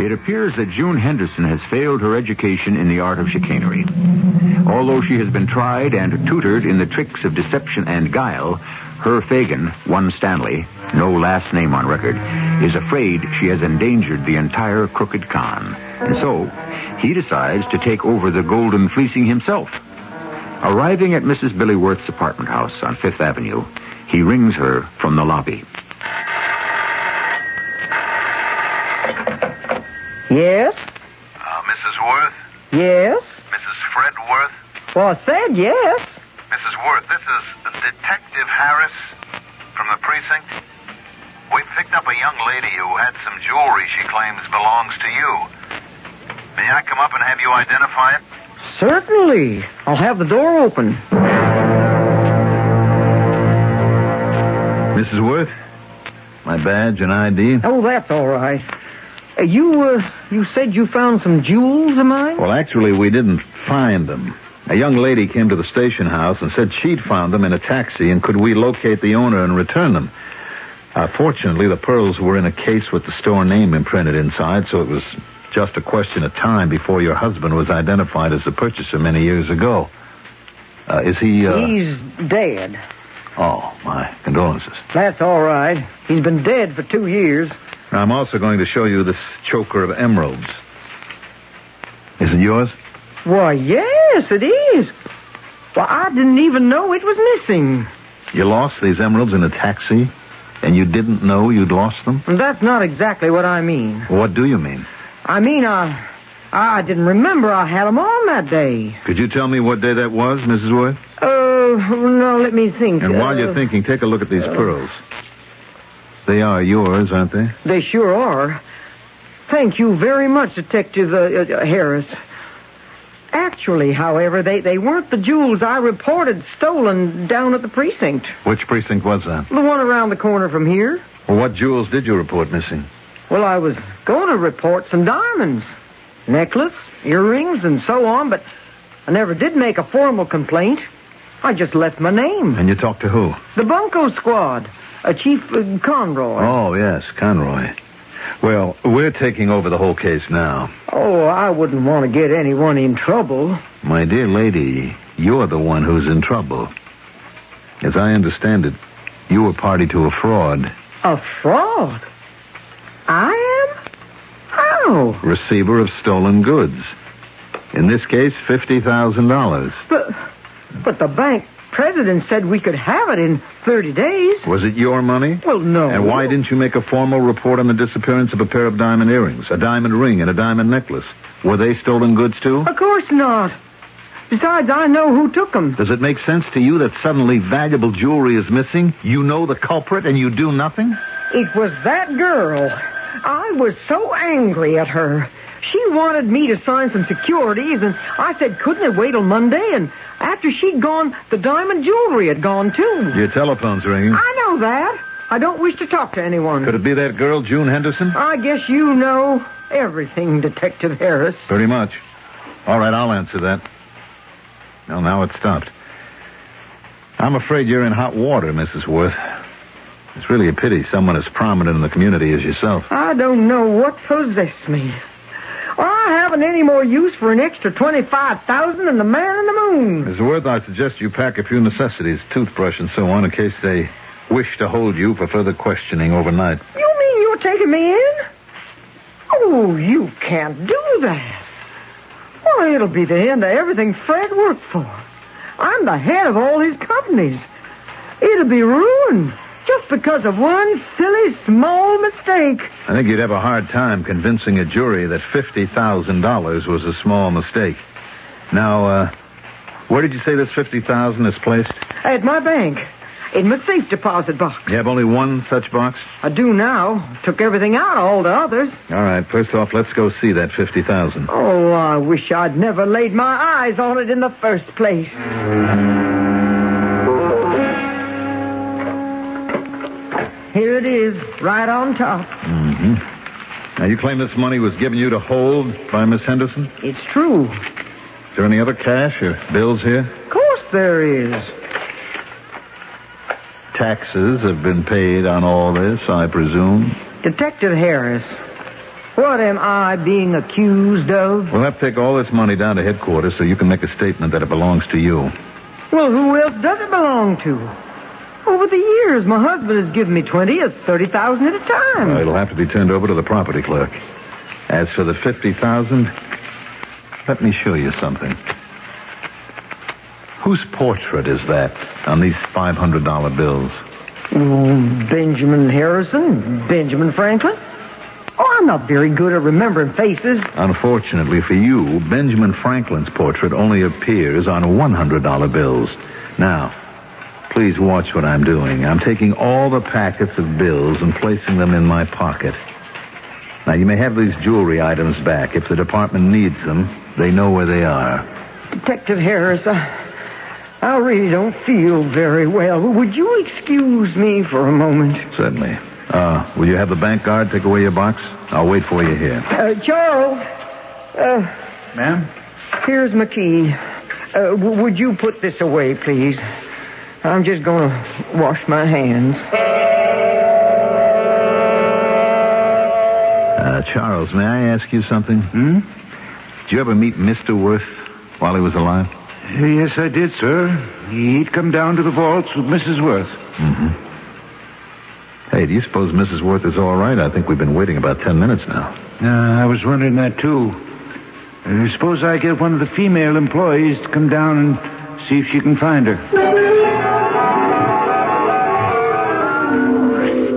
Speaker 1: It appears that June Henderson has failed her education in the art of chicanery. Although she has been tried and tutored in the tricks of deception and guile, her Fagin, one Stanley, no last name on record, is afraid she has endangered the entire crooked con. And so, he decides to take over the golden fleecing himself. Arriving at Mrs. Billy Worth's apartment house on Fifth Avenue, he rings her from the lobby.
Speaker 16: Yes?
Speaker 4: Mrs. Worth?
Speaker 16: Yes?
Speaker 4: Mrs. Fred Worth?
Speaker 16: Well, I said yes.
Speaker 4: Mrs. Worth, this is Detective Harris from the precinct. We picked up a young lady who had some jewelry she claims belongs to you. May I come up and have you identify it?
Speaker 16: Certainly. I'll have the door open.
Speaker 17: Mrs. Worth, my badge and ID.
Speaker 16: Oh, that's all right. You said you found some jewels of mine?
Speaker 17: Well, actually, we didn't find them. A young lady came to the station house and said she'd found them in a taxi and could we locate the owner and return them. Fortunately, the pearls were in a case with the store name imprinted inside, so it was just a question of time before your husband was identified as the purchaser many years ago. Is he...
Speaker 16: He's dead.
Speaker 17: Oh, my condolences.
Speaker 16: That's all right. He's been dead for 2 years.
Speaker 17: I'm also going to show you this choker of emeralds. Is it yours?
Speaker 16: Why, yes, it is. Well, I didn't even know it was missing.
Speaker 17: You lost these emeralds in a taxi, and you didn't know you'd lost them?
Speaker 16: That's not exactly what I mean.
Speaker 17: What do you mean?
Speaker 16: I mean, I didn't remember I had them on that day.
Speaker 17: Could you tell me what day that was, Mrs. Worth?
Speaker 16: No, let me think.
Speaker 17: And while you're thinking, take a look at these pearls. They are yours, aren't they?
Speaker 16: They sure are. Thank you very much, Detective Harris. Actually, however, they weren't the jewels I reported stolen down at the precinct.
Speaker 17: Which precinct was that?
Speaker 16: The one around the corner from here.
Speaker 17: Well, what jewels did you report missing?
Speaker 16: Well, I was going to report some diamonds. Necklace, earrings, and so on, but I never did make a formal complaint. I just left my name.
Speaker 17: And you talked to who?
Speaker 16: The Bunko Squad. Chief Conroy.
Speaker 17: Oh, yes, Conroy. Well, we're taking over the whole case now.
Speaker 16: Oh, I wouldn't want to get anyone in trouble.
Speaker 17: My dear lady, you're the one who's in trouble. As I understand it, you were party to a fraud.
Speaker 16: A fraud? I am? How?
Speaker 17: Receiver of stolen goods. In this case, $50,000.
Speaker 16: But the bank president said we could have it in 30 days.
Speaker 17: Was it your money?
Speaker 16: Well, no.
Speaker 17: And why didn't you make a formal report on the disappearance of a pair of diamond earrings, a diamond ring, and a diamond necklace? Were they stolen goods, too?
Speaker 16: Of course not. Besides, I know who took them.
Speaker 17: Does it make sense to you that suddenly valuable jewelry is missing? You know the culprit and you do nothing?
Speaker 16: It was that girl. I was so angry at her. She wanted me to sign some securities, and I said, couldn't it wait till Monday? And after she'd gone, the diamond jewelry had gone, too.
Speaker 17: Your telephone's ringing.
Speaker 16: I know that. I don't wish to talk to anyone.
Speaker 17: Could it be that girl, June Henderson?
Speaker 16: I guess you know everything, Detective Harris.
Speaker 17: Pretty much. All right, I'll answer that. Well, now it's stopped. I'm afraid you're in hot water, Mrs. Worth. It's really a pity someone as prominent in the community as yourself.
Speaker 16: I don't know what possessed me. I haven't any more use for an extra $25,000 than the man in the moon.
Speaker 17: Mrs. Worth, I suggest you pack a few necessities, toothbrush and so on, in case they wish to hold you for further questioning overnight.
Speaker 16: You mean you're taking me in? Oh, you can't do that. Well, it'll be the end of everything Fred worked for. I'm the head of all his companies. It'll be ruined just because of one silly small mistake.
Speaker 17: I think you'd have a hard time convincing a jury that $50,000 was a small mistake. Now, where did you say this $50,000 is placed?
Speaker 16: At my bank. In my safe deposit box.
Speaker 17: You have only one such box?
Speaker 16: I do now. Took everything out, all the others.
Speaker 17: All right, first off, let's go see that $50,000.
Speaker 16: Oh, I wish I'd never laid my eyes on it in the first place. Here it is, right on top.
Speaker 17: Mm-hmm. Now, you claim this money was given you to hold by Miss Henderson?
Speaker 16: It's true.
Speaker 17: Is there any other cash or bills here?
Speaker 16: Of course there is.
Speaker 17: Taxes have been paid on all this, I presume.
Speaker 16: Detective Harris, what am I being accused of?
Speaker 17: We'll have to take all this money down to headquarters so you can make a statement that it belongs to you.
Speaker 16: Well, who else does it belong to? Over the years, my husband has given me 20 or 30,000 at a time.
Speaker 17: Well, it'll have to be turned over to the property clerk. As for the 50,000, let me show you something. Whose portrait is that on these $500 bills?
Speaker 16: Benjamin Harrison, Benjamin Franklin. Oh, I'm not very good at remembering faces.
Speaker 17: Unfortunately for you, Benjamin Franklin's portrait only appears on $100 bills. Now, please watch what I'm doing. I'm taking all the packets of bills and placing them in my pocket. Now, you may have these jewelry items back. If the department needs them, they know where they are.
Speaker 16: Detective Harris, I really don't feel very well. Would you excuse me for a moment?
Speaker 17: Certainly. Will you have the bank guard take away your box? I'll wait for you here.
Speaker 16: Charles.
Speaker 18: Ma'am?
Speaker 16: Here's my key. Would you put this away, please? I'm just going to wash my hands.
Speaker 17: Charles, may I ask you something? Did you ever meet Mr. Worth while he was alive?
Speaker 18: Yes, I did, sir. He'd come down to the vaults with Mrs. Worth.
Speaker 17: Mm-hmm. Hey, do you suppose Mrs. Worth is all right? I think we've been waiting about 10 minutes now.
Speaker 18: I was wondering that, too. Suppose I get one of the female employees to come down and see if she can find her.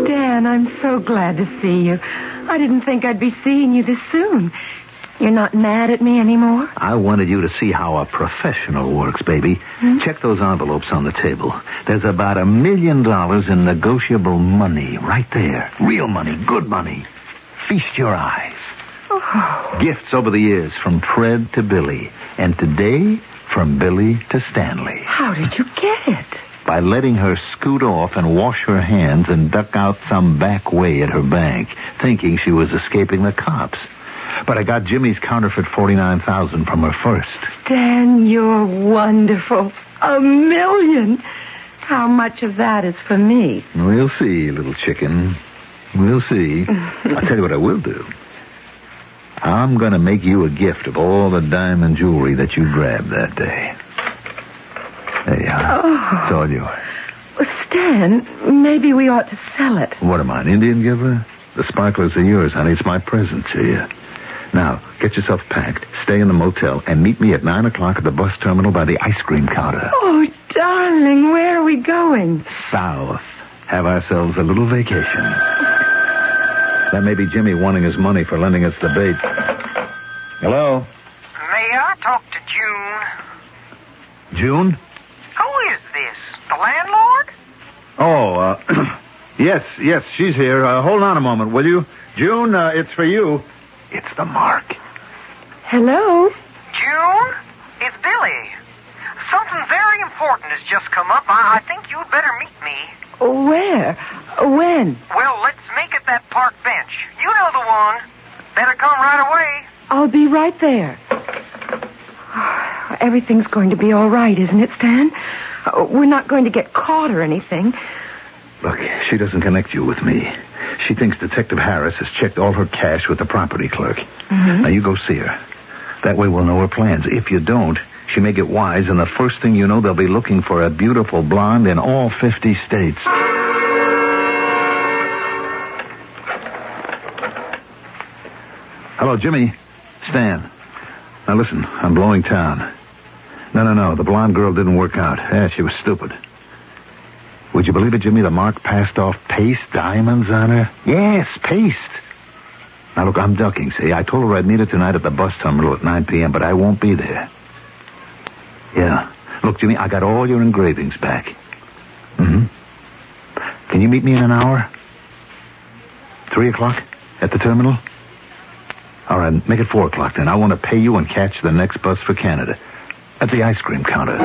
Speaker 15: Stan, I'm so glad to see you. I didn't think I'd be seeing you this soon. You're not mad at me anymore?
Speaker 17: I wanted you to see how a professional works, baby. Check those envelopes on the table. There's about $1 million in negotiable money right there. Real money, good money. Feast your eyes.
Speaker 15: Oh.
Speaker 17: Gifts over the years from Fred to Billy. And today, from Billy to Stanley.
Speaker 15: How did you get it?
Speaker 17: By letting her scoot off and wash her hands and duck out some back way at her bank, thinking she was escaping the cops. But I got Jimmy's counterfeit $49,000 from her first.
Speaker 15: Stan, you're wonderful. $1 million. How much of that is for me?
Speaker 17: We'll see, little chicken. We'll see. I'll tell you what I will do. I'm going to make you a gift of all the diamond jewelry that you grabbed that day. There you are. It's all yours.
Speaker 15: Stan, maybe we ought to sell it.
Speaker 17: What am I, an Indian giver? The sparklers are yours, honey. It's my present to you. Now, get yourself packed, stay in the motel, and meet me at 9 o'clock at the bus terminal by the ice cream counter.
Speaker 15: Oh, darling, where are we going?
Speaker 17: South. Have ourselves a little vacation. That may be Jimmy wanting his money for lending us the bait. Hello?
Speaker 10: May I talk to June?
Speaker 17: June?
Speaker 10: Who is this? The landlord?
Speaker 17: Oh, yes, she's here. Hold on a moment, will you? June, it's for you. It's the mark.
Speaker 15: Hello?
Speaker 10: June? It's Billy. Something very important has just come up. I think you'd better meet me.
Speaker 15: Where? When?
Speaker 10: Well, let's make it that park bench. You know the one. Better come right away.
Speaker 15: I'll be right there. Everything's going to be all right, isn't it, Stan? We're not going to get caught or anything.
Speaker 17: Look, she doesn't connect you with me. She thinks Detective Harris has checked all her cash with the property clerk.
Speaker 15: Mm-hmm.
Speaker 17: Now, you go see her. That way we'll know her plans. If you don't, she may get wise, and the first thing you know, they'll be looking for a beautiful blonde in all 50 states. Hello, Jimmy. Stan. Now, listen, I'm blowing town. No. The blonde girl didn't work out. Yeah, she was stupid. Would you believe it, Jimmy? The mark passed off paste diamonds on her. Yes, paste. Now, look, I'm ducking, see? I told her I'd meet her tonight at the bus terminal at 9 p.m., but I won't be there. Yeah. Look, Jimmy, I got all your engravings back. Mm-hmm. Can you meet me in an hour? 3 o'clock at the terminal? All right, make it 4 o'clock then. I want to pay you and catch the next bus for Canada. At the ice cream counter.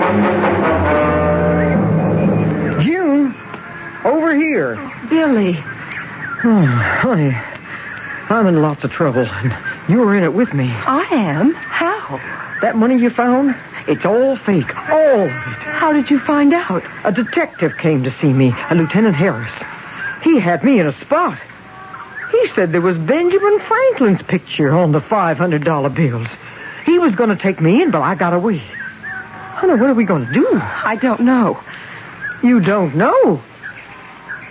Speaker 16: June, over here.
Speaker 15: Billy.
Speaker 16: Oh, honey, I'm in lots of trouble, and you're in it with me.
Speaker 15: I am? How?
Speaker 16: That money you found, it's all fake. All of it.
Speaker 15: How did you find out?
Speaker 16: A detective came to see me, a Lieutenant Harris. He had me in a spot. He said there was Benjamin Franklin's picture on the $500 bills. He was going to take me in, but I got away. Honey, what are we going to do?
Speaker 15: I don't know.
Speaker 16: You don't know?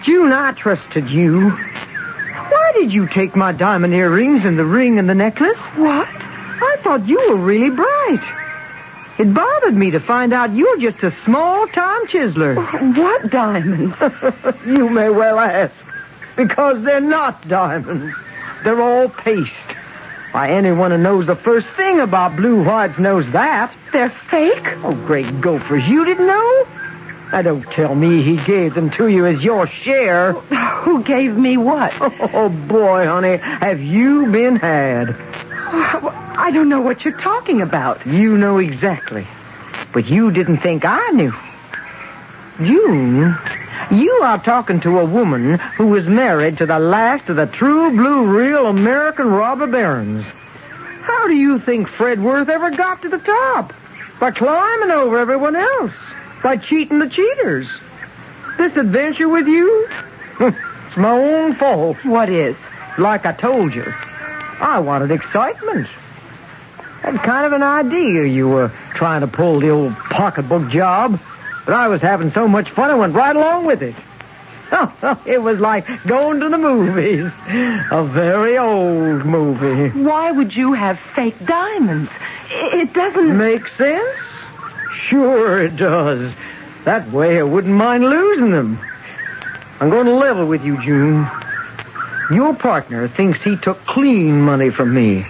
Speaker 16: June, I trusted you. Why did you take my diamond earrings and the ring and the necklace?
Speaker 15: What?
Speaker 16: I thought you were really bright. It bothered me to find out you're just a small-time chiseler.
Speaker 15: What diamonds?
Speaker 16: You may well ask. Because they're not diamonds. They're all paste. Why, anyone who knows the first thing about blue whites knows that.
Speaker 15: They're fake?
Speaker 16: Oh, great gophers. You didn't know? Now, don't tell me he gave them to you as your share.
Speaker 15: Who gave me what?
Speaker 16: Oh, boy, honey, have you been had?
Speaker 15: I don't know what you're talking about.
Speaker 16: You know exactly. But you didn't think I knew. June, you are talking to a woman who was married to the last of the true blue real American robber barons. How do you think Fred Worth ever got to the top? By climbing over everyone else. By cheating the cheaters. This adventure with you? It's my own fault.
Speaker 15: What is?
Speaker 16: Like I told you, I wanted excitement. Had kind of an idea you were trying to pull the old pocketbook job. But I was having so much fun, I went right along with it. Oh, it was like going to the movies. A very old movie.
Speaker 15: Why would you have fake diamonds? It doesn't...
Speaker 16: Make sense? Sure it does. That way I wouldn't mind losing them. I'm going to level with you, June. Your partner thinks he took clean money from me.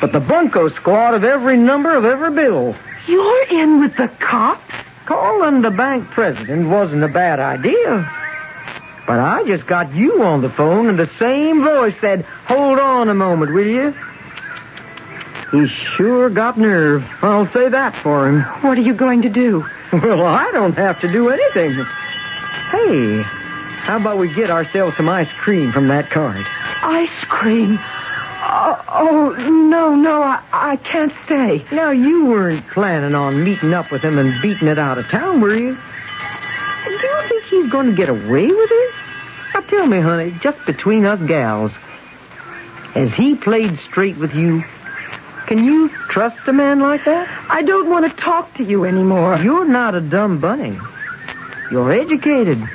Speaker 16: But the bunco squad of every number of every bill.
Speaker 15: You're in with the cops?
Speaker 16: Calling the bank president wasn't a bad idea. But I just got you on the phone, and the same voice said, "Hold on a moment, will you?" He sure got nerve. I'll say that for him.
Speaker 15: What are you going to do?
Speaker 16: Well, I don't have to do anything. Hey, how about we get ourselves some ice cream from that cart?
Speaker 15: Ice cream? Oh, no,
Speaker 16: I can't stay. Now, you weren't planning on meeting up with him and beating it out of town, were you? Do you think he's going to get away with it? Now, tell me, honey, just between us gals, has he played straight with you? Can you trust a man like that?
Speaker 15: I don't want to talk to you anymore.
Speaker 16: You're not a dumb bunny. You're educated.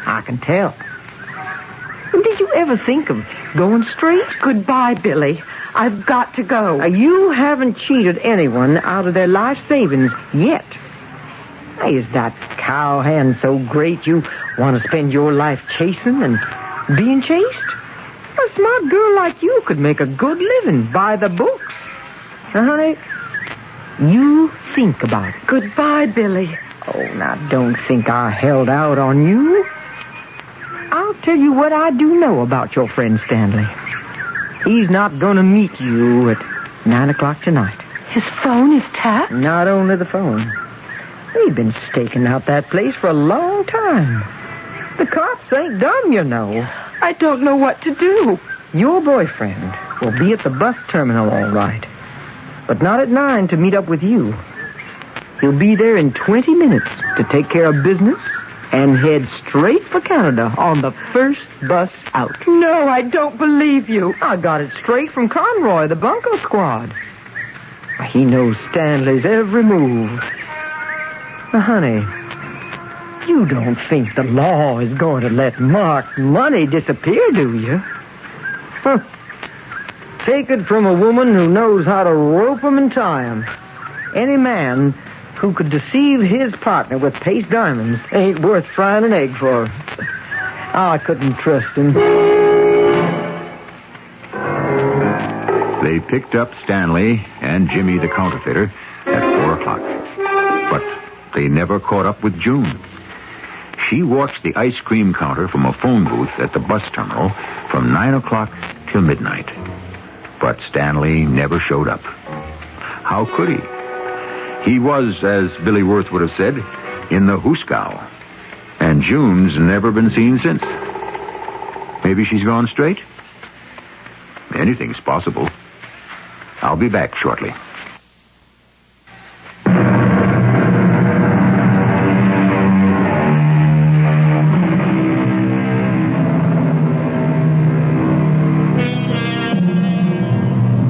Speaker 16: I can tell. And did you ever think of going straight?
Speaker 15: Goodbye, Billy. I've got to go.
Speaker 16: Now, you haven't cheated anyone out of their life savings yet. Now, is that cowhand so great you want to spend your life chasing and being chased? A smart girl like you could make a good living by the books. Now, honey, you think about it.
Speaker 15: Goodbye, Billy.
Speaker 16: Oh, now, don't think I held out on you. I'll tell you what I do know about your friend Stanley. He's not going to meet you at 9 o'clock tonight.
Speaker 15: His phone is tapped?
Speaker 16: Not only the phone. They've been staking out that place for a long time. The cops ain't dumb, you know.
Speaker 15: I don't know what to do.
Speaker 16: Your boyfriend will be at the bus terminal, all right. But not at 9 to meet up with you. He'll be there in 20 minutes to take care of business and head straight for Canada on the first bus out.
Speaker 15: No, I don't believe you.
Speaker 16: I got it straight from Conroy, the bunco squad. He knows Stanley's every move. Now, honey, you don't think the law is going to let Mark's money disappear, do you? Huh. Take it from a woman who knows how to rope 'em and tie 'em. Any man who could deceive his partner with paste diamonds ain't worth frying an egg for. I couldn't trust him.
Speaker 1: They picked up Stanley and Jimmy the counterfeiter at 4 o'clock. But they never caught up with June. She watched the ice cream counter from a phone booth at the bus terminal from 9 o'clock till midnight. But Stanley never showed up. How could he? He was, as Billy Worth would have said, in the hooskow. And June's never been seen since. Maybe she's gone straight? Anything's possible. I'll be back shortly.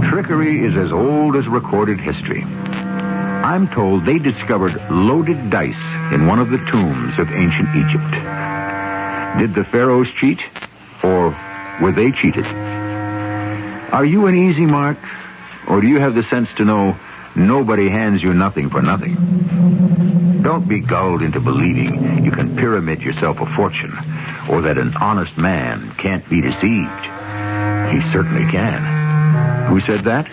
Speaker 1: Trickery is as old as recorded history. I'm told they discovered loaded dice in one of the tombs of ancient Egypt. Did the pharaohs cheat, or were they cheated? Are you an easy mark, or do you have the sense to know nobody hands you nothing for nothing? Don't be gulled into believing you can pyramid yourself a fortune, or that an honest man can't be deceived. He certainly can. Who said that?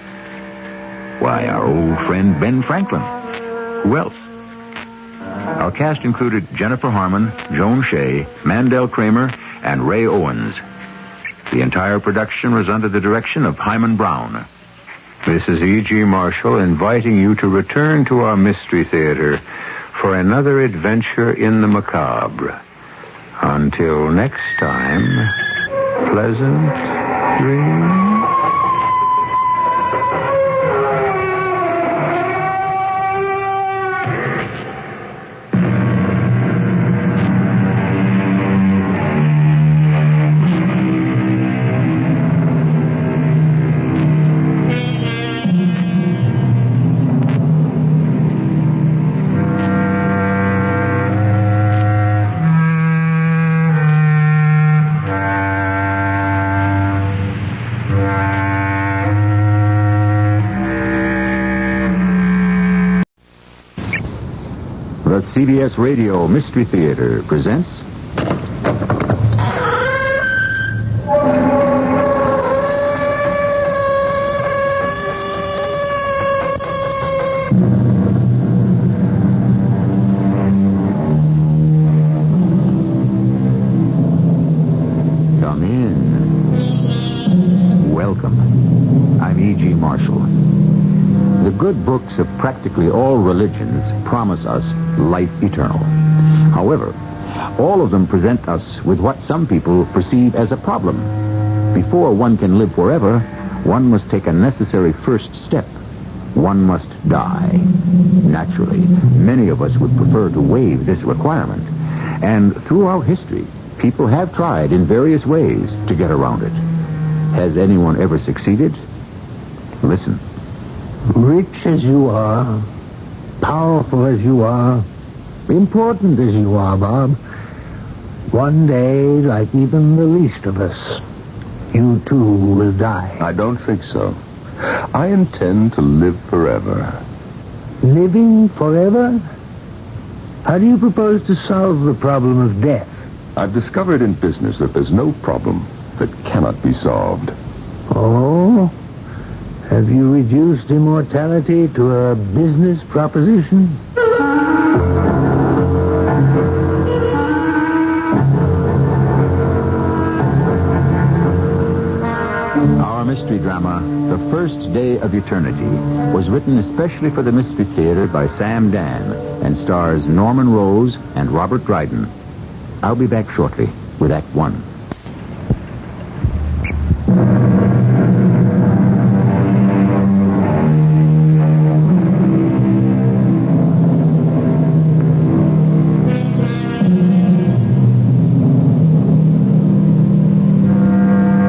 Speaker 1: Why, our old friend Ben Franklin. Who else? Our cast included Jennifer Harmon, Joan Shea, Mandel Kramer, and Ray Owens. The entire production was under the direction of Hyman Brown. This is E.G. Marshall inviting you to return to our Mystery Theater for another adventure in the macabre. Until next time, pleasant dreams. The CBS Radio Mystery Theater presents... Come in. Welcome. I'm E.G. Marshall. The good books of practically all religions promise us life eternal. However, all of them present us with what some people perceive as a problem. Before one can live forever, one must take a necessary first step. one must die. Naturally, many of us would prefer to waive this requirement. And throughout history, people have tried in various ways to get around it. Has anyone ever succeeded? Listen.
Speaker 2: Rich as you are, powerful as you are, important as you are, Bob, one day, like even the least of us, you too will die.
Speaker 21: I don't think so. I intend to live forever.
Speaker 2: Living forever? How do you propose to solve the problem of death?
Speaker 21: I've discovered in business that there's no problem that cannot be solved.
Speaker 2: Oh? Have you reduced immortality to a business proposition?
Speaker 1: Our mystery drama, The First Day of Eternity, was written especially for the Mystery Theater by Sam Dan and stars Norman Rose and Robert Dryden. I'll be back shortly with Act One.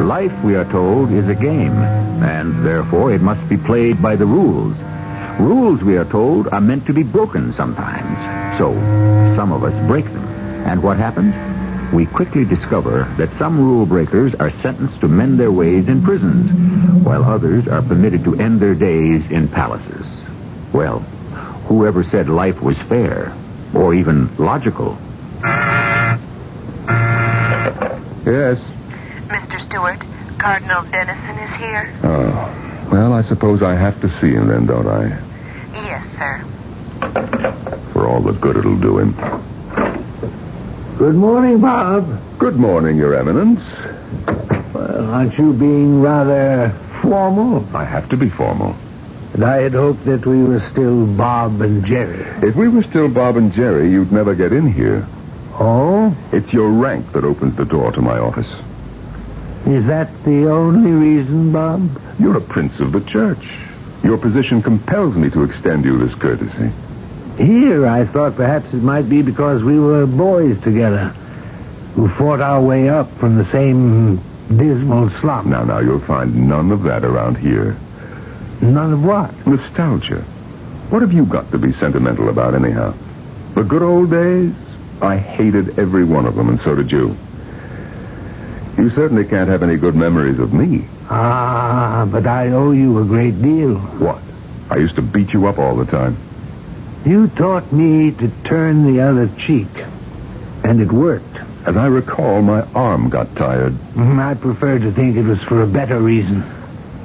Speaker 1: Life, we are told, is a game, and therefore it must be played by the rules. Rules, we are told, are meant to be broken sometimes. So, some of us break them. And what happens? We quickly discover that some rule breakers are sentenced to mend their ways in prisons, while others are permitted to end their days in palaces. Well, whoever said life was fair, or even logical?
Speaker 21: Yes.
Speaker 19: Mr. Stewart, Cardinal Dennison is here.
Speaker 21: Oh, well, I suppose I have to see him then, don't I?
Speaker 19: Yes, sir.
Speaker 21: For all the good it'll do him.
Speaker 2: Good morning, Bob.
Speaker 21: Good morning, Your Eminence.
Speaker 2: Well, aren't you being rather formal?
Speaker 21: I have to be formal.
Speaker 2: And I had hoped that we were still Bob and Jerry.
Speaker 21: If we were still Bob and Jerry, you'd never get in here.
Speaker 2: Oh?
Speaker 21: It's your rank that opens the door to my office.
Speaker 2: Is that the only reason, Bob?
Speaker 21: You're a prince of the church. Your position compels me to extend you this courtesy.
Speaker 2: Here, I thought perhaps it might be because we were boys together, who fought our way up from the same dismal slump.
Speaker 21: Now, you'll find none of that around here.
Speaker 2: None of what?
Speaker 21: Nostalgia. What have you got to be sentimental about, anyhow? The good old days? I hated every one of them, and so did you. You certainly can't have any good memories of me.
Speaker 2: Ah, but I owe you a great deal.
Speaker 21: What? I used to beat you up all the time.
Speaker 2: You taught me to turn the other cheek, and it worked.
Speaker 21: As I recall, my arm got tired.
Speaker 2: I prefer to think it was for a better reason.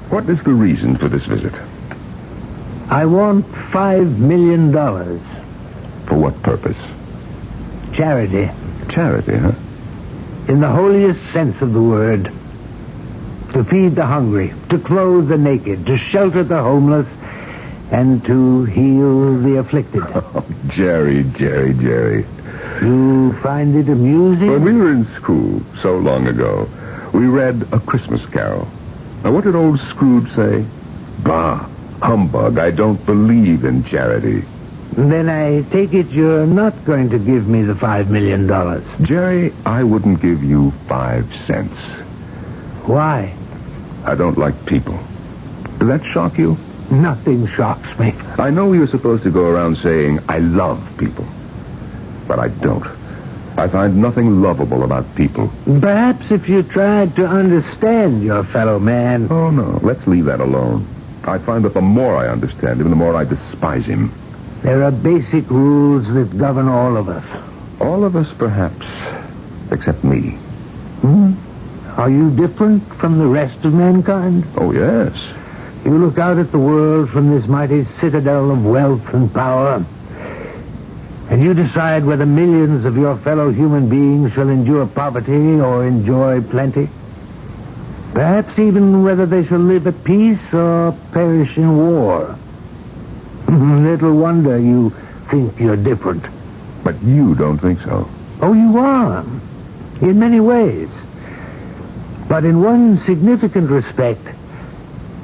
Speaker 21: What is the reason for this visit?
Speaker 2: I want $5 million.
Speaker 21: For what purpose?
Speaker 2: Charity.
Speaker 21: Charity, huh?
Speaker 2: In the holiest sense of the word. To feed the hungry, to clothe the naked, to shelter the homeless, and to heal the afflicted.
Speaker 21: Oh, Jerry.
Speaker 2: You find it amusing?
Speaker 21: When we were in school so long ago, we read A Christmas Carol. Now, what did old Scrooge say? Bah, humbug, I don't believe in charity.
Speaker 2: Then I take it you're not going to give me the $5 million.
Speaker 21: Jerry, I wouldn't give you 5 cents.
Speaker 2: Why?
Speaker 21: I don't like people. Does that shock you?
Speaker 2: Nothing shocks me.
Speaker 21: I know you're supposed to go around saying, I love people. But I don't. I find nothing lovable about people.
Speaker 2: Perhaps if you tried to understand your fellow man.
Speaker 21: Oh, no. Let's leave that alone. I find that the more I understand him, the more I despise him.
Speaker 2: There are basic rules that govern all of us.
Speaker 21: All of us, perhaps. Except me.
Speaker 2: Are you different from the rest of mankind?
Speaker 21: Oh, yes.
Speaker 2: You look out at the world from this mighty citadel of wealth and power, and you decide whether millions of your fellow human beings shall endure poverty or enjoy plenty. Perhaps even whether they shall live at peace or perish in war. Little wonder you think you're different.
Speaker 21: But you don't think so.
Speaker 2: Oh, you are. In many ways. But in one significant respect,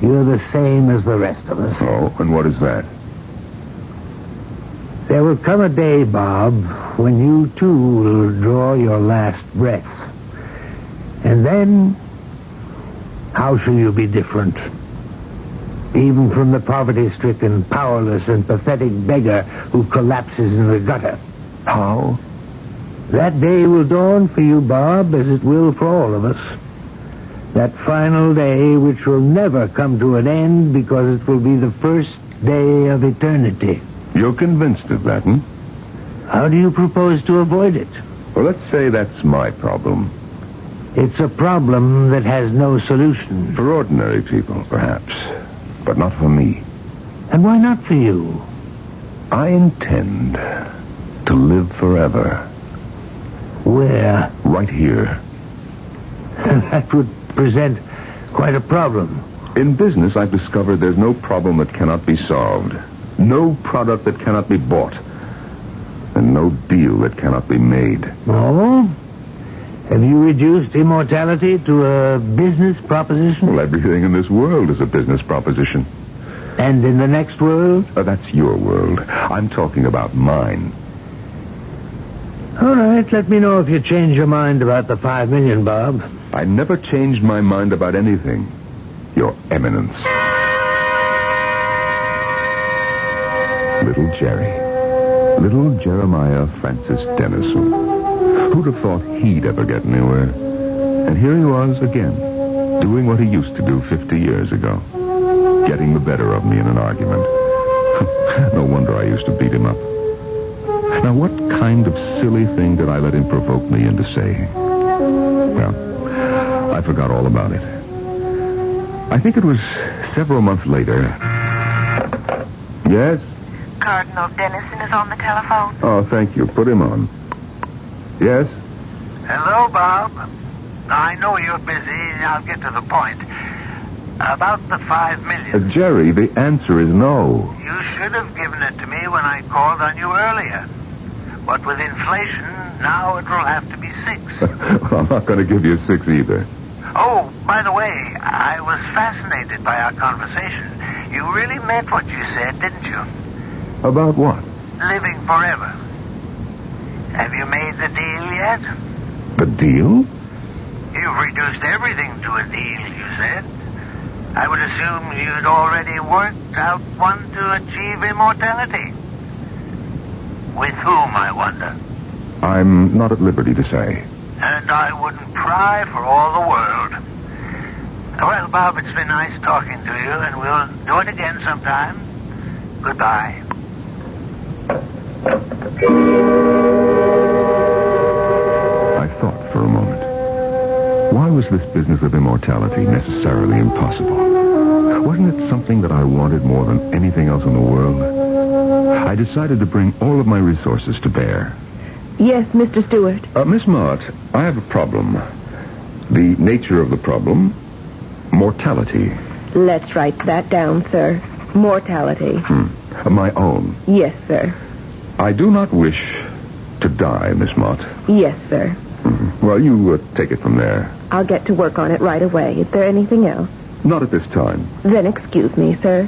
Speaker 2: You're the same as the rest of us.
Speaker 3: Oh, and what is that?
Speaker 2: There will come a day, Bob, when you too will draw your last breath. And then, how shall you be different? Even from the poverty-stricken, powerless, and pathetic beggar who collapses in the gutter.
Speaker 3: How?
Speaker 2: That day will dawn for you, Bob, as it will for all of us. That final day which will never come to an end because it will be the first day of eternity.
Speaker 3: You're convinced of that, hmm?
Speaker 2: How do you propose to avoid it?
Speaker 3: Well, let's say that's my problem.
Speaker 2: It's a problem that has no solution.
Speaker 3: For ordinary people, perhaps. But not for me.
Speaker 2: And why not for you?
Speaker 3: I intend to live forever.
Speaker 2: Where?
Speaker 3: Right here.
Speaker 2: That would present quite a problem.
Speaker 3: In business, I've discovered there's no problem that cannot be solved. No product that cannot be bought. And no deal that cannot be made.
Speaker 2: Oh? Have you reduced immortality to a business proposition?
Speaker 3: Well, everything in this world is a business proposition.
Speaker 2: And in the next world?
Speaker 3: That's your world. I'm talking about mine.
Speaker 2: All right, let me know if you change your mind about the $5 million, Bob.
Speaker 3: I never changed my mind about anything, Your Eminence. Little Jerry. Little Jeremiah Francis Dennison. Who'd have thought he'd ever get anywhere? And here he was again, doing what he used to do 50 years ago. Getting the better of me in an argument. No wonder I used to beat him up. Now, what kind of silly thing did I let him provoke me into saying? Well, I forgot all about it. I think it was several months later. Yes?
Speaker 19: Cardinal Dennison is on the telephone.
Speaker 3: Oh, thank you. Put him on. Yes?
Speaker 10: Hello, Bob. I know you're busy. I'll get to the point. About the $5 million.
Speaker 3: Jerry, the answer is no.
Speaker 10: You should have given it to me when I called on you earlier. What with inflation, now it will have to be 6.
Speaker 3: Well, I'm not going to give you 6 either.
Speaker 10: Oh, by the way, I was fascinated by our conversation. You really meant what you said, didn't you?
Speaker 3: About what?
Speaker 10: Living forever. Have you made the deal yet?
Speaker 3: The deal?
Speaker 10: You've reduced everything to a deal, you said. I would assume you'd already worked out one to achieve immortality. With whom, I wonder?
Speaker 3: I'm not at liberty to say.
Speaker 10: And I wouldn't pry for all the world. Well, Bob, it's been nice talking to you, and we'll do it again sometime. Goodbye.
Speaker 3: I thought for a moment. Why was this business of immortality necessarily impossible? Wasn't it something that I wanted more than anything else in the world? I decided to bring all of my resources to bear.
Speaker 15: Yes, Mr. Stewart.
Speaker 3: Miss Mott, I have a problem. The nature of the problem, mortality.
Speaker 15: Let's write that down, sir. Mortality.
Speaker 3: My own.
Speaker 15: Yes, sir.
Speaker 3: I do not wish to die, Miss Mott.
Speaker 15: Yes, sir.
Speaker 3: Well, you take it from there.
Speaker 15: I'll get to work on it right away. Is there anything else?
Speaker 3: Not at this time.
Speaker 15: Then excuse me, sir.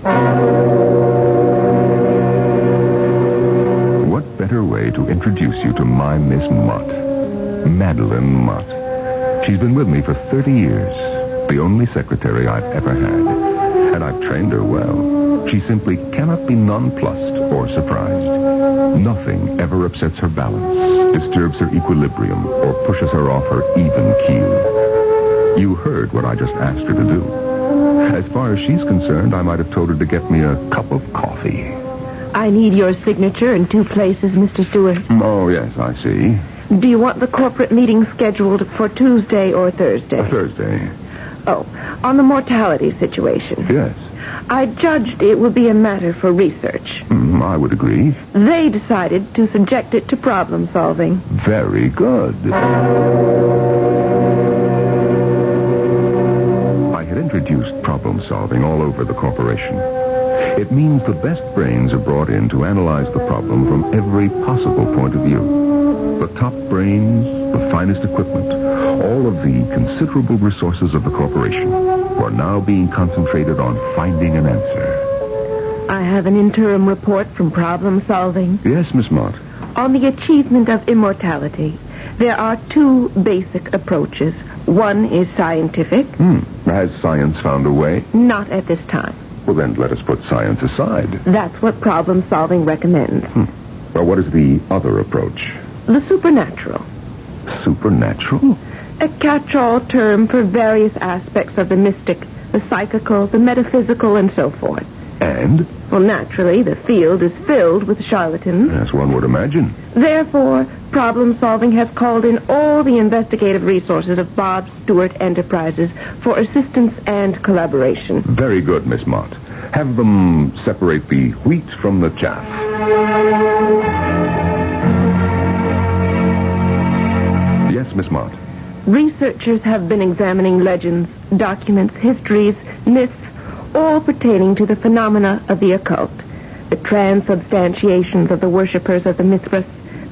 Speaker 3: What better way to introduce you to my Miss Mott? Madeline Mott. She's been with me for 30 years. The only secretary I've ever had. And I've trained her well. She simply cannot be nonplussed or surprised. Nothing ever upsets her balance, disturbs her equilibrium, or pushes her off her even keel. You heard what I just asked her to do. As far as she's concerned, I might have told her to get me a cup of coffee.
Speaker 15: I need your signature in 2 places, Mr. Stewart.
Speaker 3: Oh, yes, I see.
Speaker 15: Do you want the corporate meeting scheduled for Tuesday or Thursday?
Speaker 3: Thursday.
Speaker 15: Oh, on the mortality situation.
Speaker 3: Yes.
Speaker 15: I judged it would be a matter for research.
Speaker 3: I would agree.
Speaker 15: They decided to subject it to problem solving.
Speaker 3: Very good. I had introduced problem solving all over the corporation. It means the best brains are brought in to analyze the problem from every possible point of view. The top brains, the finest equipment, all of the considerable resources of the corporation. were now being concentrated on finding an answer.
Speaker 15: I have an interim report from Problem Solving.
Speaker 3: Yes, Miss Mott.
Speaker 15: On the achievement of immortality, there are two basic approaches. One is scientific.
Speaker 3: Has science found a way?
Speaker 15: Not at this time.
Speaker 3: Well, then let us put science aside.
Speaker 15: That's what Problem Solving recommends.
Speaker 3: Well, what is the other approach?
Speaker 15: The supernatural.
Speaker 3: Supernatural?
Speaker 15: A catch-all term for various aspects of the mystic, the psychical, the metaphysical, and so forth.
Speaker 3: And?
Speaker 15: Well, naturally, the field is filled with charlatans.
Speaker 3: As one would imagine.
Speaker 15: Therefore, Problem Solving has called in all the investigative resources of Bob Stewart Enterprises for assistance and collaboration.
Speaker 3: Very good, Miss Mott. Have them separate the wheat from the chaff. Yes, Miss Mott.
Speaker 15: Researchers have been examining legends, documents, histories, myths, all pertaining to the phenomena of the occult, the transubstantiations of the worshippers of the Mithras,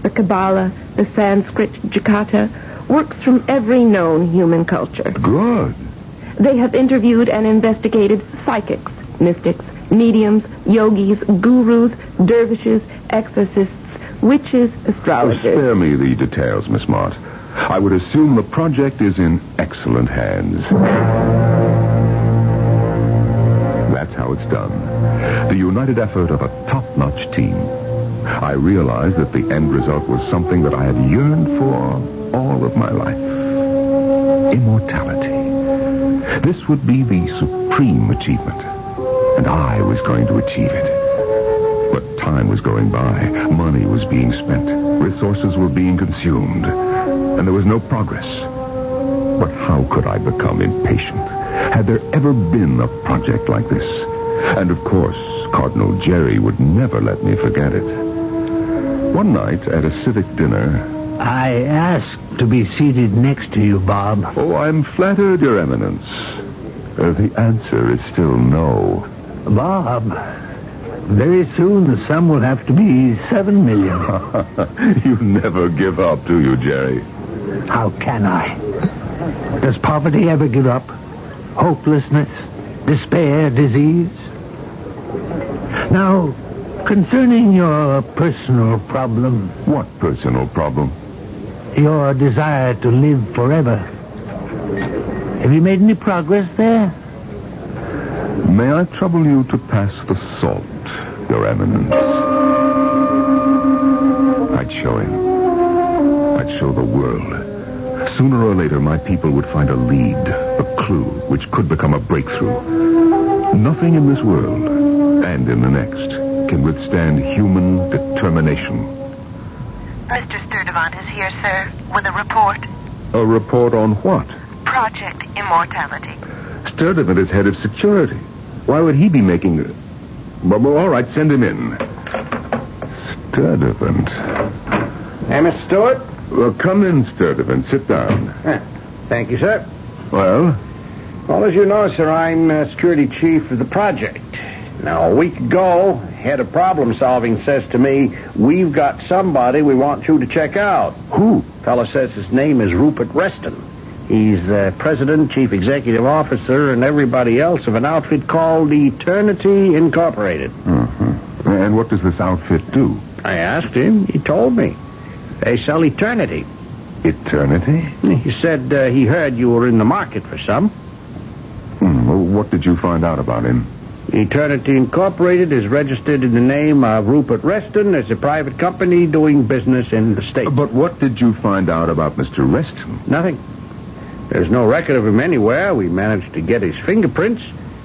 Speaker 15: the Kabbalah, the Sanskrit Jataka, works from every known human culture.
Speaker 3: Good.
Speaker 15: They have interviewed and investigated psychics, mystics, mediums, yogis, gurus, dervishes, exorcists, witches, astrologers.
Speaker 3: Spare me the details, Miss Mott. I would assume the project is in excellent hands. That's how it's done. The united effort of a top-notch team. I realized that the end result was something that I had yearned for all of my life. Immortality. This would be the supreme achievement. And I was going to achieve it. But time was going by. Money was being spent. Resources were being consumed. And there was no progress. But how could I become impatient? Had there ever been a project like this? And of course, Cardinal Jerry would never let me forget it. One night at a civic dinner...
Speaker 2: I asked to be seated next to you, Bob.
Speaker 3: Oh, I'm flattered, Your Eminence. The answer is still no.
Speaker 2: Bob, very soon the sum will have to be $7 million.
Speaker 3: You never give up, do you, Jerry?
Speaker 2: How can I? Does poverty ever give up? Hopelessness? Despair? Disease? Now, concerning your personal problem...
Speaker 3: What personal problem?
Speaker 2: Your desire to live forever. Have you made any progress there?
Speaker 3: May I trouble you to pass the salt, Your Eminence? I'd show him. I'd show the world. Sooner or later, my people would find a lead, a clue, which could become a breakthrough. Nothing in this world, and in the next, can withstand human determination.
Speaker 19: Mr. Sturdivant is here, sir, with a report.
Speaker 3: A report on what?
Speaker 19: Project Immortality.
Speaker 3: Sturdivant is head of security. Why would he be making... Well, all right, send him in. Sturdivant.
Speaker 5: Hey, Mr. Stewart?
Speaker 3: Well, come in, Sturdivant. Sit down.
Speaker 5: Thank you, sir.
Speaker 3: Well?
Speaker 5: Well, as you know, sir, I'm security chief of the project. Now, a week ago, head of problem solving says to me, we've got somebody we want you to check out.
Speaker 3: Who?
Speaker 5: Fella says his name is Rupert Reston. He's the president, chief executive officer, and everybody else of an outfit called Eternity Incorporated.
Speaker 3: Mm-hmm. And what does this outfit do?
Speaker 5: I asked him. He told me. They sell eternity.
Speaker 3: Eternity?
Speaker 5: He said he heard you were in the market for some.
Speaker 3: Well, what did you find out about him?
Speaker 5: Eternity Incorporated is registered in the name of Rupert Reston as a private company doing business in the state.
Speaker 3: But what did you find out about Mr. Reston?
Speaker 5: Nothing. There's no record of him anywhere. We managed to get his fingerprints,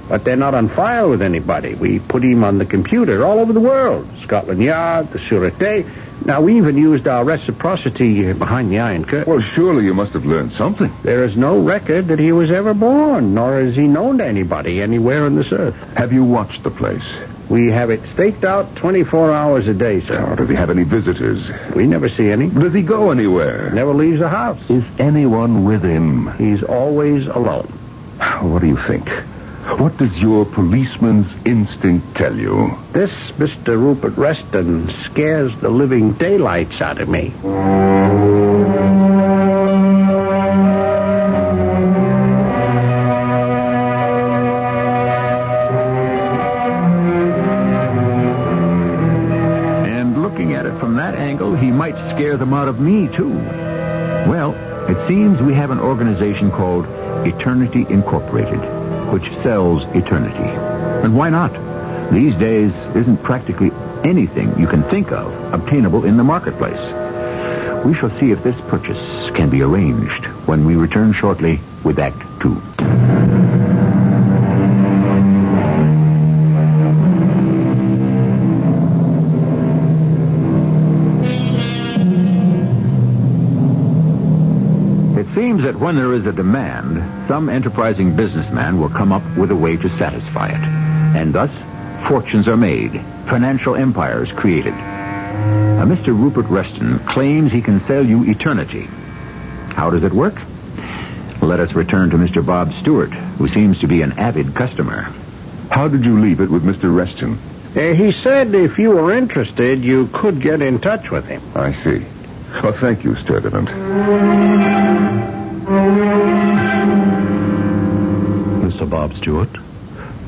Speaker 5: but they're not on file with anybody. We put him on the computer all over the world. Scotland Yard, the Sûreté. Now, we even used our reciprocity behind the Iron Curtain.
Speaker 3: Well, surely you must have learned something.
Speaker 5: There is no record that he was ever born, nor is he known to anybody anywhere on this earth.
Speaker 3: Have you watched the place?
Speaker 5: We have it staked out 24 hours a day, sir.
Speaker 3: Oh, does he have any visitors?
Speaker 5: We never see any.
Speaker 3: Does he go anywhere?
Speaker 5: Never leaves the house.
Speaker 3: Is anyone with him?
Speaker 5: He's always alone.
Speaker 3: What do you think? What does your policeman's instinct tell you?
Speaker 5: This Mr. Rupert Reston scares the living daylights out of me.
Speaker 1: from that angle, he might scare them out of me, too. Well, it seems we have an organization called Eternity Incorporated, which sells eternity. And why not? These days, isn't practically anything you can think of obtainable in the marketplace. We shall see if this purchase can be arranged when we return shortly with Act 2. It seems that when there is a demand, some enterprising businessman will come up with a way to satisfy it. And thus, fortunes are made, financial empires created. Mr. Rupert Reston claims he can sell you eternity. How does it work? Let us return to Mr. Bob Stewart, who seems to be an avid customer.
Speaker 3: How did you leave it with Mr. Reston?
Speaker 5: He said if you were interested, you could get in touch with him.
Speaker 3: I see. Well, thank you, Sturdivant.
Speaker 20: Mr. Bob Stewart,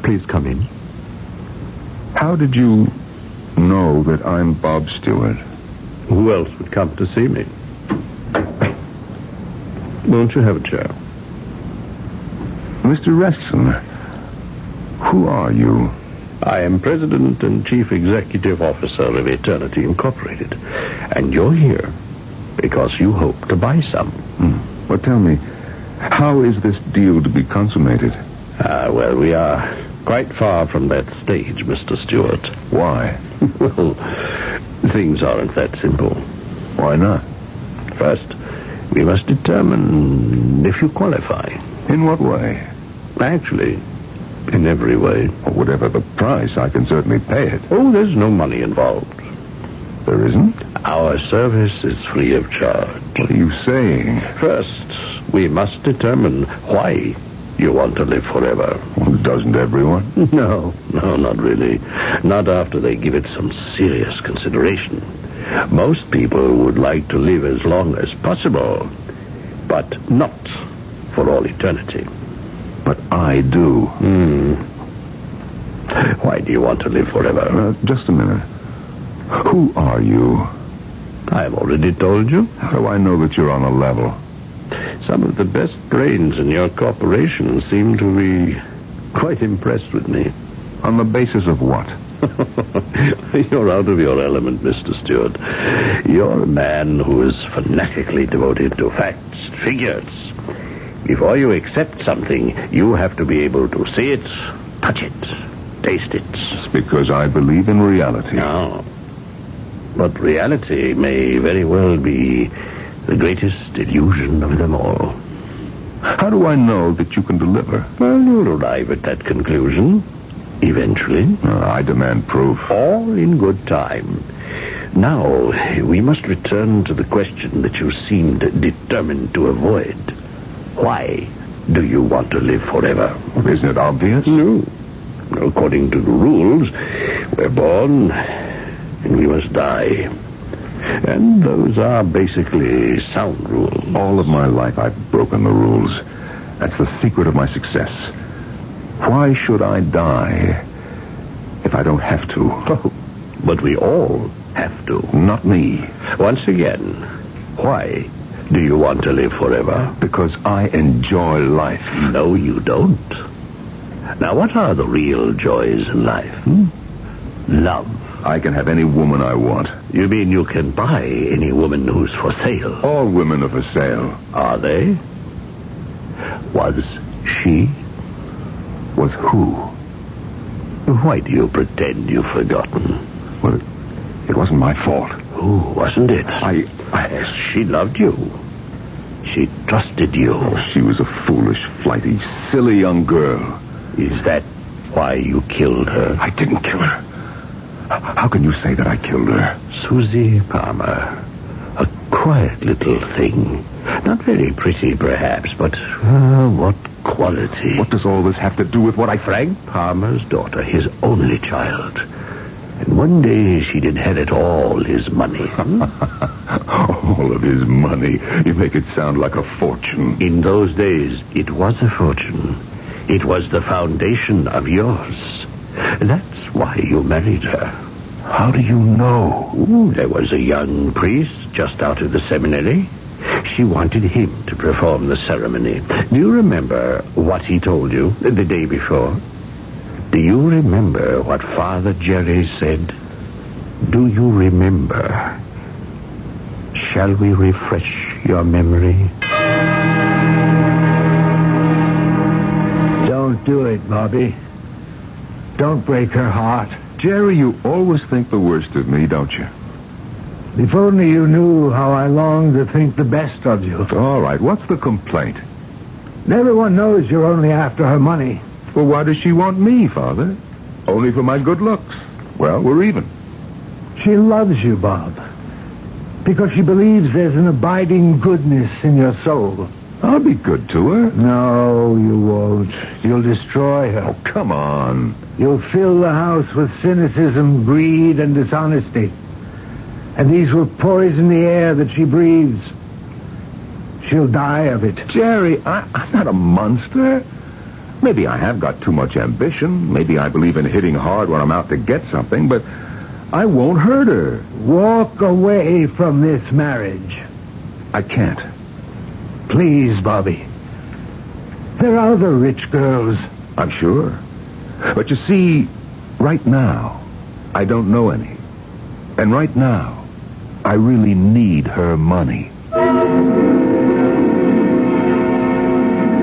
Speaker 20: please come in.
Speaker 3: How did you know that I'm Bob Stewart?
Speaker 20: Who else would come to see me? Won't you have a chair?
Speaker 3: Mr. Reston, who are you?
Speaker 20: I am President and Chief Executive Officer of Eternity Incorporated. And you're here because you hope to buy some.
Speaker 3: Well, tell me, how is this deal to be consummated?
Speaker 20: Well, we are quite far from that stage, Mr. Stewart.
Speaker 3: Why?
Speaker 20: Well, things aren't that simple.
Speaker 3: Why not?
Speaker 20: First, we must determine if you qualify.
Speaker 3: In what way?
Speaker 20: Actually, in every way.
Speaker 3: Well, whatever the price, I can certainly pay it.
Speaker 20: Oh, there's no money involved.
Speaker 3: There isn't?
Speaker 20: Our service is free of charge.
Speaker 3: What are you saying?
Speaker 20: First, we must determine why you want to live forever.
Speaker 3: Well, doesn't everyone?
Speaker 20: No, not really. Not after they give it some serious consideration. Most people would like to live as long as possible, but not for all eternity.
Speaker 3: But I do.
Speaker 20: Why do you want to live forever?
Speaker 3: Just a minute. Who are you?
Speaker 20: I've already told you.
Speaker 3: How do I know that you're on a level?
Speaker 20: Some of the best brains in your corporation seem to be quite impressed with me.
Speaker 3: On the basis of what?
Speaker 20: You're out of your element, Mr. Stewart. You're a man who is fanatically devoted to facts, figures. Before you accept something, you have to be able to see it, touch it, taste it.
Speaker 3: It's because I believe in reality.
Speaker 20: No. But reality may very well be the greatest illusion of them all.
Speaker 3: How do I know that you can deliver?
Speaker 20: Well, you'll arrive at that conclusion eventually.
Speaker 3: I demand proof.
Speaker 20: All in good time. Now, we must return to the question that you seemed determined to avoid. Why do you want to live forever?
Speaker 3: Well, isn't it obvious?
Speaker 20: No. According to the rules, we're born and we must die. And those are basically sound rules.
Speaker 3: All of my life I've broken the rules. That's the secret of my success. Why should I die if I don't have to?
Speaker 20: Oh, but we all have to.
Speaker 3: Not me.
Speaker 20: Once again, why do you want to live forever?
Speaker 3: Because I enjoy life.
Speaker 20: No, you don't. Now, what are the real joys in life? Love.
Speaker 3: I can have any woman I want.
Speaker 20: You mean you can buy any woman who's for sale?
Speaker 3: All women are for sale.
Speaker 20: Are they? Was she?
Speaker 3: Was who?
Speaker 20: Why do you pretend you've forgotten?
Speaker 3: Well, it wasn't my fault.
Speaker 20: Oh, wasn't it? She loved you. She trusted you.
Speaker 3: Oh, she was a foolish, flighty, silly young girl.
Speaker 20: Is that why you killed her?
Speaker 3: I didn't kill her. How can you say that I killed her?
Speaker 20: Susie Palmer. A quiet little thing. Not very pretty, perhaps, but what quality.
Speaker 3: What does all this have to do with what I...
Speaker 20: Frank Palmer's daughter, his only child. And one day she'd inherit all his money.
Speaker 3: All of his money? You make it sound like a fortune.
Speaker 20: In those days, it was a fortune. It was the foundation of yours. That's why you married her. How do you know? Ooh, there was a young priest just out of the seminary. She wanted him to perform the ceremony. Do you remember what he told you the day before? Do you remember what Father Jerry said? Do you remember? Shall we refresh your memory?
Speaker 2: Don't do it, Bobby. Don't break her heart.
Speaker 3: Jerry, you always think the worst of me, don't you?
Speaker 2: If only you knew how I long to think the best of you.
Speaker 3: All right, what's the complaint?
Speaker 2: Everyone knows you're only after her money.
Speaker 3: Well, why does she want me, Father? Only for my good looks. Well, we're even.
Speaker 2: She loves you, Bob. Because she believes there's an abiding goodness in your soul.
Speaker 3: I'll be good to her.
Speaker 2: No, you won't. You'll destroy her.
Speaker 3: Oh, come on.
Speaker 2: You'll fill the house with cynicism, greed, and dishonesty. And these will poison the air that she breathes. She'll die of it.
Speaker 3: Jerry, I'm not a monster. Maybe I have got too much ambition. Maybe I believe in hitting hard when I'm out to get something, but I won't hurt her.
Speaker 2: Walk away from this marriage.
Speaker 3: I can't.
Speaker 2: Please, Bobby. There are other rich girls.
Speaker 3: I'm sure. But you see, right now, I don't know any. And right now, I really need her money.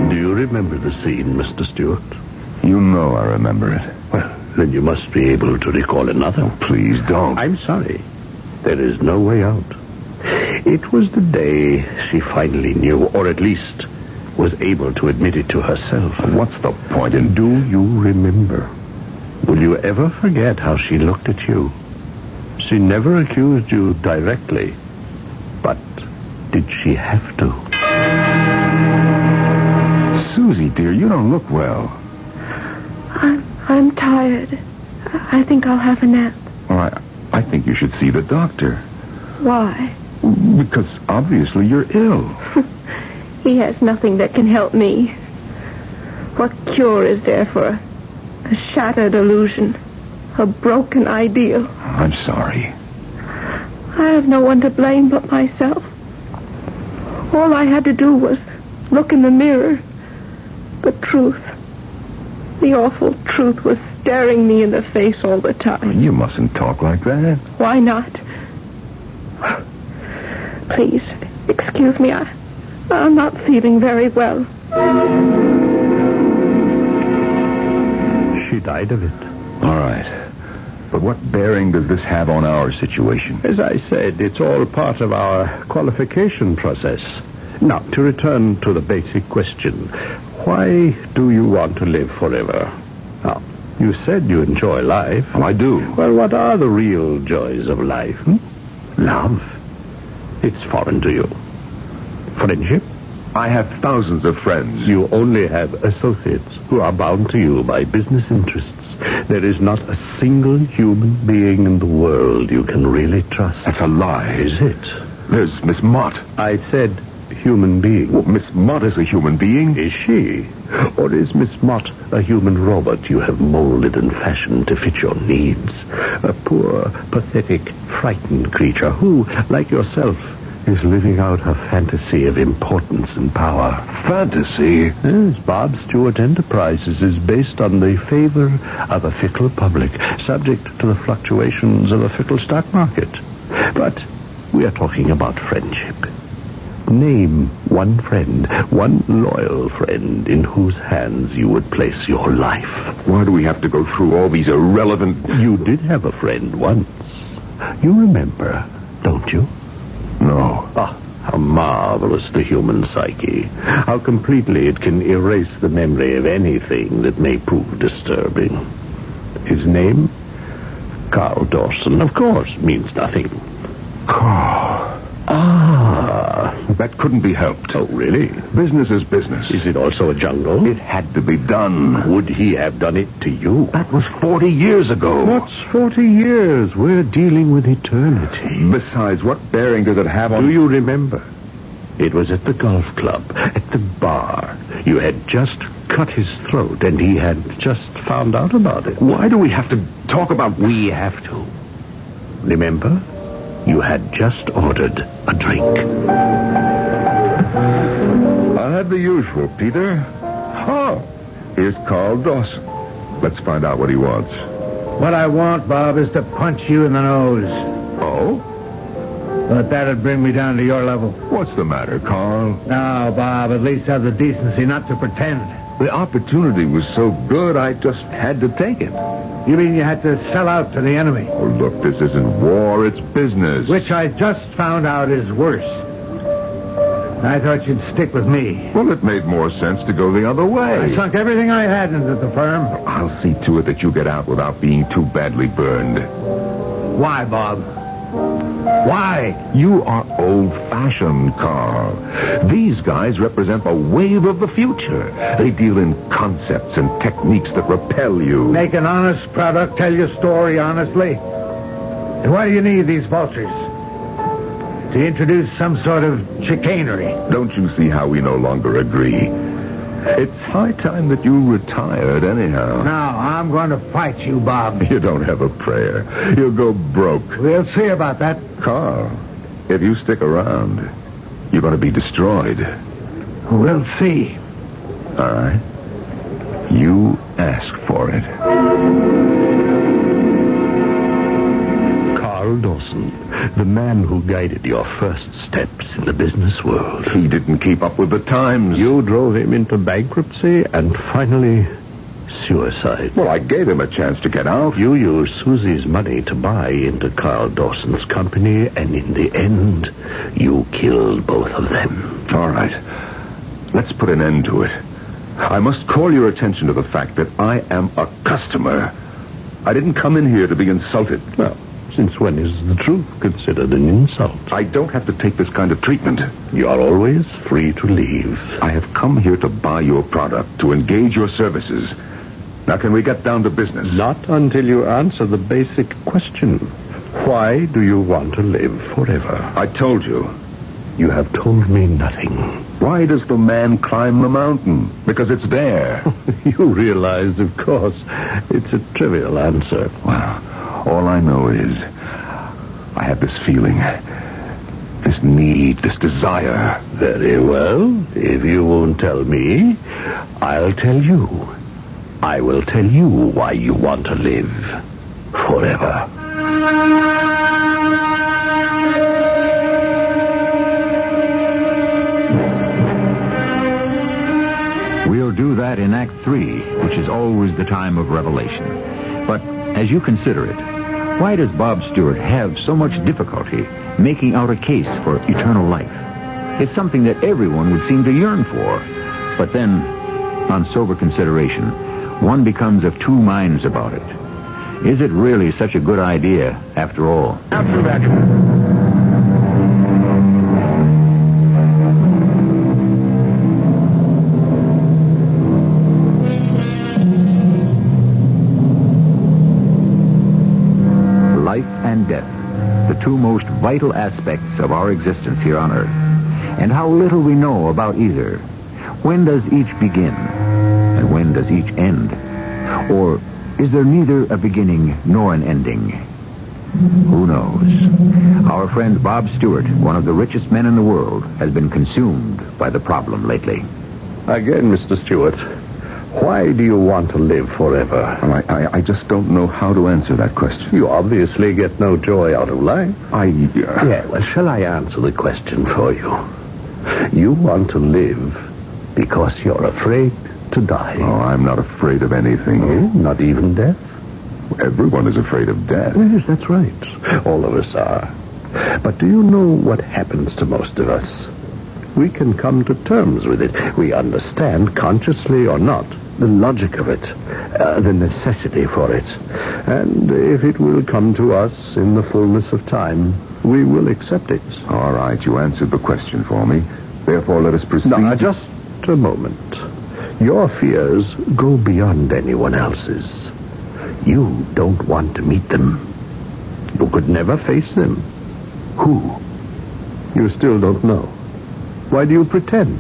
Speaker 20: Do you remember the scene, Mr. Stewart?
Speaker 3: You know I remember it.
Speaker 20: Well, then you must be able to recall another.
Speaker 3: Please don't.
Speaker 20: I'm sorry. There is no way out. It was the day she finally knew, or at least was able to admit it to herself.
Speaker 3: What's the point in...
Speaker 20: Do you remember? Will you ever forget how she looked at you? She never accused you directly, but did she have to?
Speaker 3: Susie, dear, you don't look well.
Speaker 12: I'm tired. I think I'll have a nap.
Speaker 3: Well, I think you should see the doctor.
Speaker 12: Why?
Speaker 3: Because obviously you're ill.
Speaker 12: He has nothing that can help me. What cure is there for a shattered illusion, a broken ideal?
Speaker 3: I'm sorry.
Speaker 12: I have no one to blame but myself. All I had to do was look in the mirror. The truth, the awful truth, was staring me in the face all the time.
Speaker 3: You mustn't talk like that.
Speaker 12: Why not? Please, excuse me. I'm not feeling very well.
Speaker 20: She died of it.
Speaker 3: All right. But what bearing does this have on our situation?
Speaker 20: As I said, it's all part of our qualification process. Now, to return to the basic question, why do you want to live forever? Now, you said you enjoy life.
Speaker 3: Oh, I do.
Speaker 20: Well, what are the real joys of life? Love. It's foreign to you. Friendship?
Speaker 3: I have thousands of friends.
Speaker 20: You only have associates who are bound to you by business interests. There is not a single human being in the world you can really trust.
Speaker 3: That's a lie.
Speaker 20: Is it?
Speaker 3: There's Miss Mott.
Speaker 20: I said human being.
Speaker 3: Well, Miss Mott is a human being.
Speaker 20: Is she? Or is Miss Mott a human robot you have molded and fashioned to fit your needs? A poor, pathetic, frightened creature who, like yourself, is living out her fantasy of importance and power.
Speaker 3: Fantasy?
Speaker 20: Yes, Bob Stewart Enterprises is based on the favor of a fickle public, subject to the fluctuations of a fickle stock market. But we are talking about friendship. Name one friend, one loyal friend, in whose hands you would place your life.
Speaker 3: Why do we have to go through all these irrelevant...
Speaker 20: You did have a friend once. You remember, don't you?
Speaker 3: No.
Speaker 20: Ah, how marvelous the human psyche. How completely it can erase the memory of anything that may prove disturbing. His name? Carl Dawson, of course, means nothing.
Speaker 3: Carl.
Speaker 20: Ah.
Speaker 3: That couldn't be helped.
Speaker 20: Oh, really?
Speaker 3: Business is business.
Speaker 20: Is it also a jungle?
Speaker 3: It had to be done.
Speaker 20: Would he have done it to you?
Speaker 3: That was 40 years ago.
Speaker 20: What's 40 years? We're dealing with eternity.
Speaker 3: Besides, what bearing does it have on...
Speaker 20: Do you remember? It was at the golf club, at the bar. You had just cut his throat, and he had just found out about it.
Speaker 3: Why do we have to talk about...
Speaker 20: We have to. Remember? You had just ordered a drink.
Speaker 3: I had the usual, Peter. Oh, here's Carl Dawson. Let's find out what he wants.
Speaker 2: What I want, Bob, is to punch you in the nose.
Speaker 3: Oh?
Speaker 2: But that'd bring me down to your level.
Speaker 3: What's the matter, Carl?
Speaker 2: Now, Bob, at least have the decency not to pretend.
Speaker 3: The opportunity was so good, I just had to take it.
Speaker 2: You mean you had to sell out to the enemy?
Speaker 3: Oh, look, this isn't war, it's business.
Speaker 2: Which I just found out is worse. I thought you'd stick with me.
Speaker 3: Well, it made more sense to go the other way.
Speaker 2: I sunk everything I had into the firm.
Speaker 3: I'll see to it that you get out without being too badly burned.
Speaker 2: Why, Bob? Why?
Speaker 3: You are old-fashioned, Carl. These guys represent the wave of the future. They deal in concepts and techniques that repel you.
Speaker 2: Make an honest product, tell your story honestly. And why do you need these vultures? To introduce some sort of chicanery.
Speaker 3: Don't you see how we no longer agree? It's high time that you retired anyhow.
Speaker 2: Now, I'm going to fight you, Bob.
Speaker 3: You don't have a prayer. You'll go broke.
Speaker 2: We'll see about that.
Speaker 3: Carl, if you stick around, you're going to be destroyed.
Speaker 2: We'll see.
Speaker 3: All right. You ask for it.
Speaker 20: Carl Dawson, the man who guided your first steps in the business world.
Speaker 3: He didn't keep up with the times.
Speaker 20: You drove him into bankruptcy and finally suicide.
Speaker 3: Well, I gave him a chance to get out.
Speaker 20: You used Susie's money to buy into Carl Dawson's company, and in the end, you killed both of them.
Speaker 3: All right. Let's put an end to it. I must call your attention to the fact that I am a customer. I didn't come in here to be insulted.
Speaker 20: Well, since when is the truth considered an insult?
Speaker 3: I don't have to take this kind of treatment.
Speaker 20: You are always free to leave.
Speaker 3: I have come here to buy your product, to engage your services. Now, can we get down to business?
Speaker 20: Not until you answer the basic question. Why do you want to live forever?
Speaker 3: I told you.
Speaker 20: You have told me nothing.
Speaker 3: Why does the man climb the mountain? Because it's there.
Speaker 20: You realized, of course, it's a trivial answer.
Speaker 3: Well, all I know is I have this feeling, this need, this desire.
Speaker 20: Very well. If you won't tell me, I'll tell you. I will tell you why you want to live forever.
Speaker 1: We'll do that in Act 3, which is always the time of revelation. But as you consider it, why does Bob Stewart have so much difficulty making out a case for eternal life? It's something that everyone would seem to yearn for. But then, on sober consideration, one becomes of two minds about it. Is it really such a good idea, after all?
Speaker 2: After that.
Speaker 1: Life and death, the two most vital aspects of our existence here on Earth. And how little we know about either. When does each begin? And when does each end? Or is there neither a beginning nor an ending? Who knows? Our friend Bob Stewart, one of the richest men in the world, has been consumed by the problem lately.
Speaker 20: Again, Mr. Stewart, why do you want to live forever?
Speaker 3: Well, I just don't know how to answer that question.
Speaker 20: You obviously get no joy out of life.
Speaker 3: Yeah,
Speaker 20: well, shall I answer the question for you? You want to live because you're afraid to die.
Speaker 3: Oh, I'm not afraid of anything.
Speaker 20: Oh, not even death?
Speaker 3: Everyone is afraid of death.
Speaker 20: Yes, that's right. All of us are. But do you know what happens to most of us? We can come to terms with it. We understand, consciously or not, the logic of it, the necessity for it. And if it will come to us in the fullness of time, we will accept it.
Speaker 3: All right, you answered the question for me. Therefore, let us proceed.
Speaker 20: No, just a moment. Your fears go beyond anyone else's. You don't want to meet them. You could never face them. Who? You still don't know. Why do you pretend?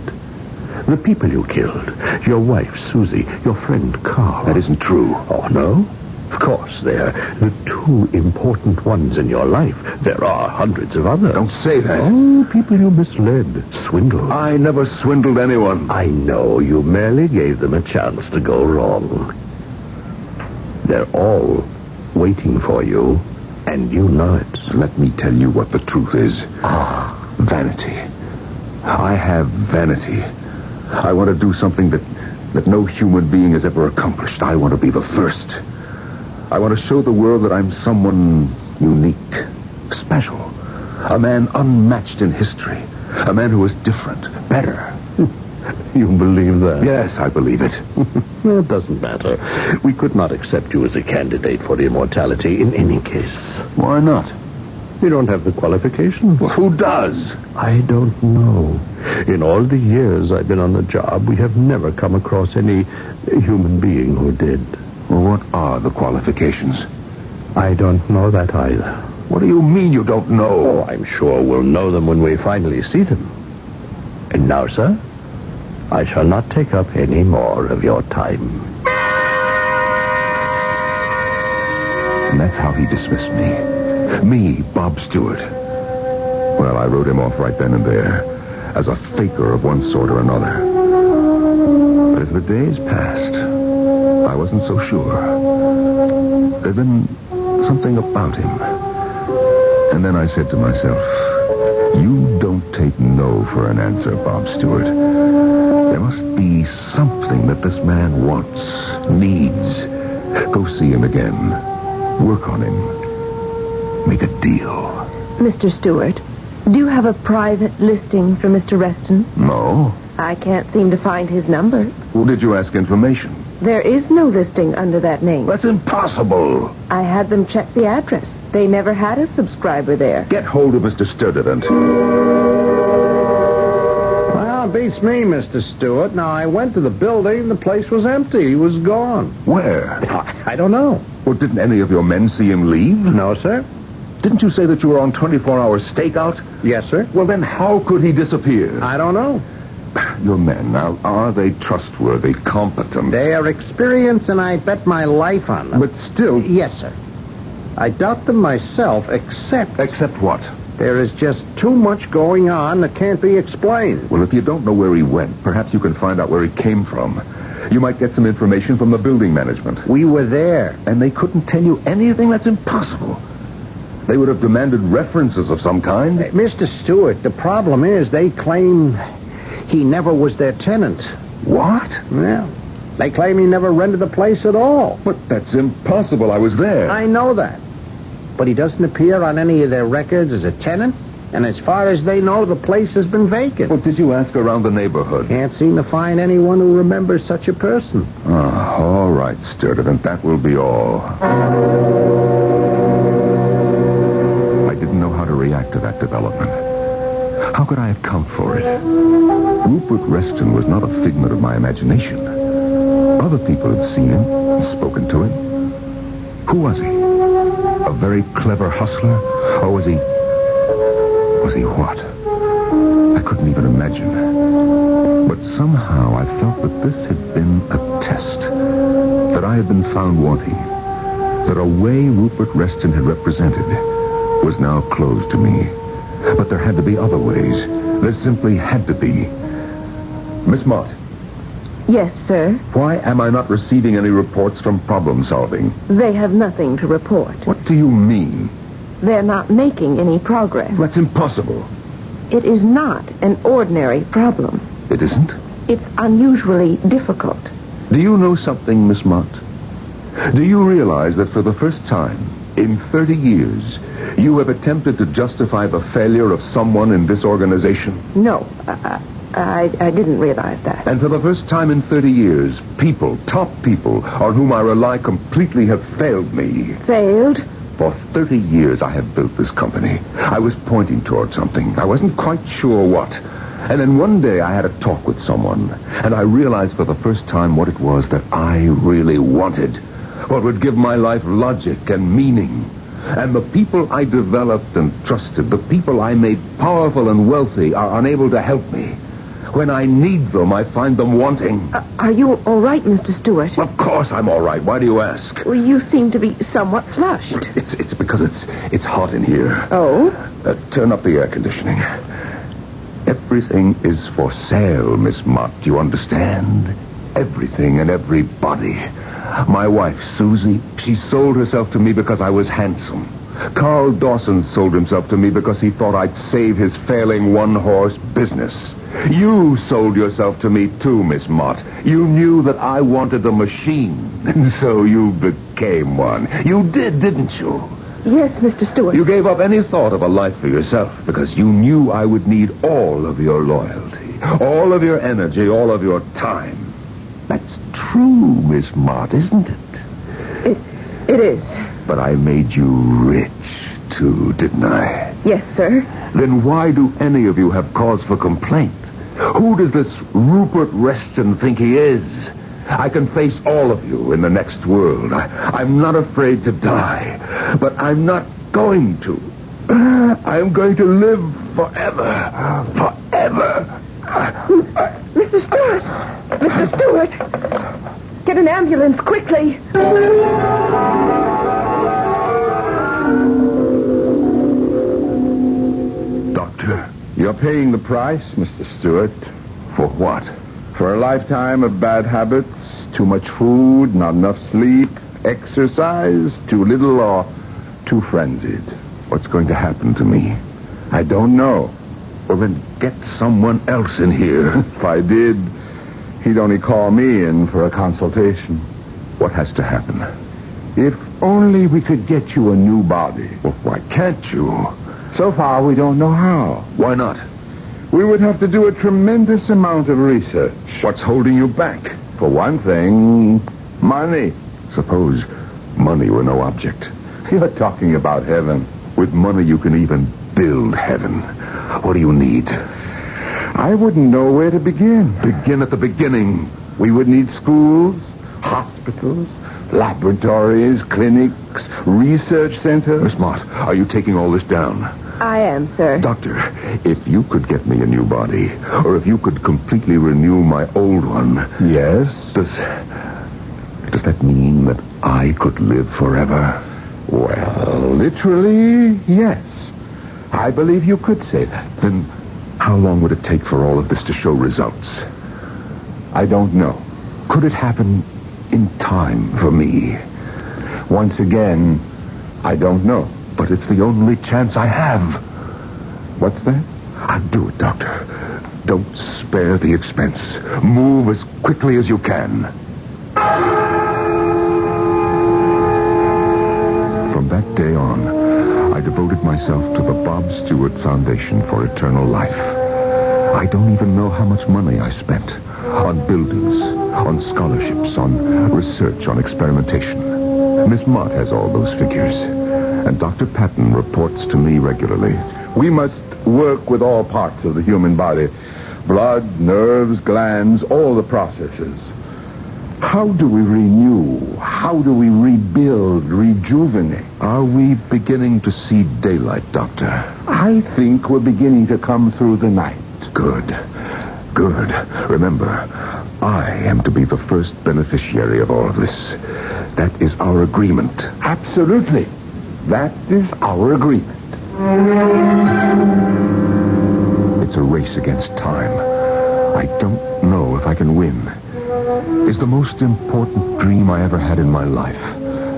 Speaker 20: The people you killed, your wife, Susie, your friend, Carl.
Speaker 3: That isn't true.
Speaker 20: Oh, no? Of course, they're the two important ones in your life. There are hundreds of others.
Speaker 3: Don't say that.
Speaker 20: Oh, people you misled, swindled.
Speaker 3: I never swindled anyone.
Speaker 20: I know. You merely gave them a chance to go wrong. They're all waiting for you, and you know it.
Speaker 3: Let me tell you what the truth is. Vanity. I have vanity. I want to do something that no human being has ever accomplished. I want to be the first. I want to show the world that I'm someone unique, special. A man unmatched in history. A man who is different, better.
Speaker 20: You believe that?
Speaker 3: Yes, I believe it.
Speaker 20: Well, it doesn't matter. We could not accept you as a candidate for immortality in any case.
Speaker 3: Why not?
Speaker 20: You don't have the qualifications.
Speaker 3: Well, who does?
Speaker 20: I don't know. In all the years I've been on the job, we have never come across any human being who did.
Speaker 3: Well, what are the qualifications?
Speaker 20: I don't know that either.
Speaker 3: What do you mean you don't know?
Speaker 20: Oh, I'm sure we'll know them when we finally see them. And now, sir, I shall not take up any more of your time.
Speaker 3: And that's how he dismissed me. Me, Bob Stewart. Well, I wrote him off right then and there as a faker of one sort or another. But as the days passed, I wasn't so sure. There'd been something about him. And then I said to myself, you don't take no for an answer, Bob Stewart. There must be something that this man wants, needs. Go see him again. Work on him. Make a deal.
Speaker 12: Mr. Stewart, do you have a private listing for Mr. Reston?
Speaker 3: No.
Speaker 12: I can't seem to find his number.
Speaker 3: Well, did you ask information?
Speaker 12: There is no listing under that name.
Speaker 3: That's impossible.
Speaker 12: I had them check the address. They never had a subscriber there.
Speaker 3: Get hold of Mr. Sturdivant.
Speaker 5: Well, it beats me, Mr. Stewart. Now, I went to the building. The place was empty. He was gone.
Speaker 3: Where?
Speaker 5: I don't know.
Speaker 3: Well, didn't any of your men see him leave?
Speaker 5: No, sir.
Speaker 3: Didn't you say that you were on 24-hour stakeout?
Speaker 5: Yes, sir.
Speaker 3: Well, then how could he disappear?
Speaker 5: I don't know.
Speaker 3: Your men, now, are they trustworthy, competent?
Speaker 5: They are experienced, and I bet my life on them.
Speaker 3: But still...
Speaker 5: Yes, sir. I doubt them myself, except...
Speaker 3: Except what?
Speaker 5: There is just too much going on that can't be explained.
Speaker 3: Well, if you don't know where he went, perhaps you can find out where he came from. You might get some information from the building management.
Speaker 5: We were there.
Speaker 3: And they couldn't tell you anything? That's impossible. They would have demanded references of some kind.
Speaker 5: Mr. Stewart, the problem is they claim he never was their tenant.
Speaker 3: What?
Speaker 5: Yeah. They claim he never rented the place at all.
Speaker 3: But that's impossible. I was there.
Speaker 5: I know that. But he doesn't appear on any of their records as a tenant. And as far as they know, the place has been vacant.
Speaker 3: Well, did you ask around the neighborhood?
Speaker 5: Can't seem to find anyone who remembers such a person.
Speaker 3: Oh, all right, Sturdivant. That will be all. I didn't know how to react to that development. How could I account for it? Rupert Reston was not a figment of my imagination. Other people had seen him and spoken to him. Who was he? A very clever hustler? Or was he... Was he what? I couldn't even imagine. But somehow I felt that this had been a test. That I had been found wanting. That a way Rupert Reston had represented was now closed to me. But there had to be other ways. There simply had to be. Miss Mott.
Speaker 12: Yes, sir.
Speaker 3: Why am I not receiving any reports from problem solving?
Speaker 12: They have nothing to report.
Speaker 3: What do you mean?
Speaker 12: They're not making any progress.
Speaker 3: That's impossible.
Speaker 12: It is not an ordinary problem.
Speaker 3: It isn't?
Speaker 12: It's unusually difficult.
Speaker 3: Do you know something, Miss Mott? Do you realize that for the first time in 30 years, you have attempted to justify the failure of someone in this organization?
Speaker 12: No, I didn't realize that.
Speaker 3: And for the first time in 30 years, people, top people, on whom I rely completely have failed me.
Speaker 12: Failed?
Speaker 3: For 30 years I have built this company. I was pointing toward something. I wasn't quite sure what. And then one day I had a talk with someone, and I realized for the first time what it was that I really wanted. What would give my life logic and meaning. And the people I developed and trusted, the people I made powerful and wealthy, are unable to help me. When I need them, I find them wanting.
Speaker 12: Are you all right, Mr. Stewart?
Speaker 3: Of course I'm all right. Why do you ask?
Speaker 12: Well, you seem to be somewhat flushed.
Speaker 3: It's because it's hot in here.
Speaker 12: Oh?
Speaker 3: Turn up the air conditioning. Everything is for sale, Miss Mott. Do you understand? Everything and everybody. My wife, Susie, she sold herself to me because I was handsome. Carl Dawson sold himself to me because he thought I'd save his failing one-horse business. You sold yourself to me, too, Miss Mott. You knew that I wanted a machine, and so you became one. You did, didn't you?
Speaker 12: Yes, Mr. Stewart.
Speaker 3: You gave up any thought of a life for yourself because you knew I would need all of your loyalty, all of your energy, all of your time. That's true, Miss Mott, isn't it?
Speaker 12: It is.
Speaker 3: But I made you rich, too, didn't I?
Speaker 12: Yes, sir.
Speaker 3: Then why do any of you have cause for complaint? Who does this Rupert Reston think he is? I can face all of you in the next world. I'm not afraid to die, but I'm not going to. I'm going to live forever. Forever.
Speaker 12: Mr. Stewart! Mr. Stewart! Get an ambulance, quickly!
Speaker 3: Doctor, you're paying the price, Mr. Stewart. For what? For a lifetime of bad habits, too much food, not enough sleep, exercise, too little or too frenzied. What's going to happen to me? I don't know. Well, then get someone else in here. If I did, he'd only call me in for a consultation. What has to happen? If only we could get you a new body. Well, why can't you? So far, we don't know how. Why not? We would have to do a tremendous amount of research. What's holding you back? For one thing, money. Suppose money were no object. You're talking about heaven. With money, you can even build heaven. What do you need? I wouldn't know where to begin. Begin at the beginning. We would need schools, hospitals, laboratories, clinics, research centers. Miss Mott, are you taking all this down?
Speaker 12: I am, sir.
Speaker 3: Doctor, if you could get me a new body, or if you could completely renew my old one... Yes? Does that mean that I could live forever? Well, literally, yes. I believe you could say that. Then how long would it take for all of this to show results? I don't know. Could it happen in time for me? Once again, I don't know. But it's the only chance I have. What's that? I'll do it, Doctor. Don't spare the expense. Move as quickly as you can. From that day on, I devoted myself to the Bob Stewart Foundation for Eternal Life. I don't even know how much money I spent on buildings, on scholarships, on research, on experimentation. Miss Mott has all those figures. And Dr. Patton reports to me regularly. We must work with all parts of the human body. Blood, nerves, glands, all the processes. How do we renew? How do we rebuild, rejuvenate? Are we beginning to see daylight, Doctor? I think we're beginning to come through the night. Good. Good. Remember, I am to be the first beneficiary of all of this. That is our agreement. Absolutely. That is our agreement. It's a race against time. I don't know if I can win. It's the most important dream I ever had in my life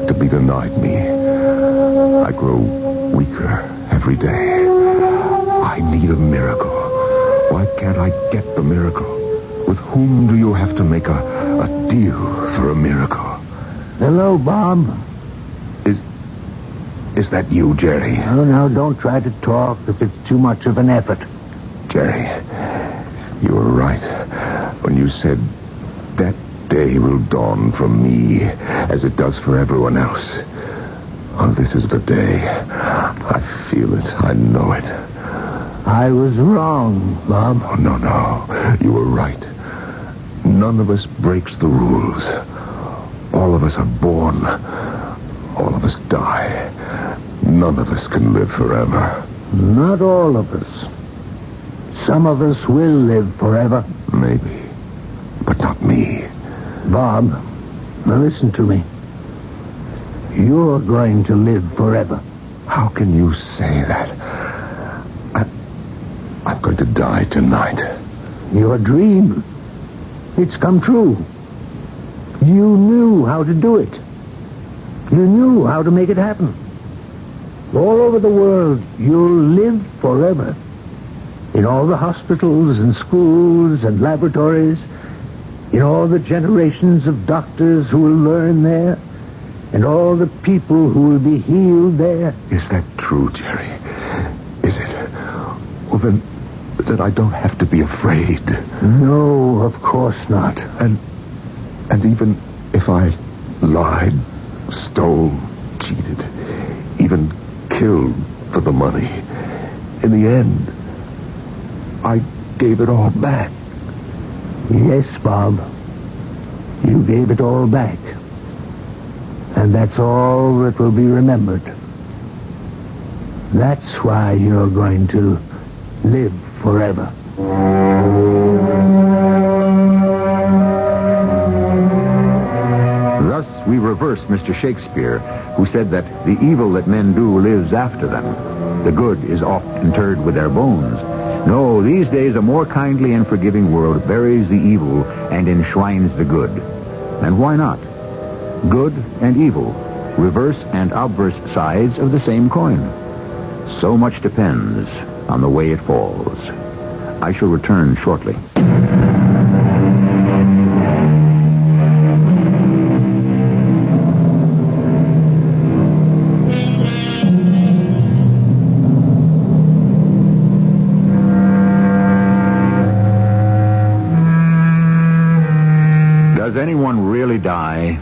Speaker 3: to be denied me. I grow weaker every day. I need a miracle. Why can't I get the miracle? With whom do you have to make a deal for a miracle?
Speaker 2: Hello, Bob.
Speaker 3: Is that you, Jerry?
Speaker 2: Oh, no, don't try to talk if it's too much of an effort.
Speaker 3: Jerry, you were right when you said that day will dawn for me as it does for everyone else. Oh, this is the day. I feel it. I know it.
Speaker 2: I was wrong, Bob.
Speaker 3: Oh, no. You were right. None of us breaks the rules. All of us are born. All of us die. None of us can live forever.
Speaker 2: Not all of us. some of us will live forever.
Speaker 3: Maybe. But not me.
Speaker 2: Bob, now listen to me. You're going to live forever.
Speaker 3: How can you say that? I'm going to die tonight.
Speaker 2: Your dream. It's come true. You knew how to do it. You knew how to make it happen. All over the world, you'll live forever. In all the hospitals and schools and laboratories, in all the generations of doctors who will learn there, and all the people who will be healed there.
Speaker 3: Is that true, Jerry? Is it? Well, then I don't have to be afraid.
Speaker 2: No, of course not.
Speaker 3: And even if I lied, stole, cheated, even killed for the money, in the end, I gave it all back.
Speaker 2: Yes, Bob. You gave it all back. And that's all that will be remembered. That's why you're going to live forever.
Speaker 1: Thus, we reverse Mr. Shakespeare, who said that the evil that men do lives after them. The good is oft interred with their bones. No, these days a more kindly and forgiving world buries the evil and enshrines the good. And why not? Good and evil, reverse and obverse sides of the same coin. So much depends on the way it falls. I shall return shortly. Does anyone really die?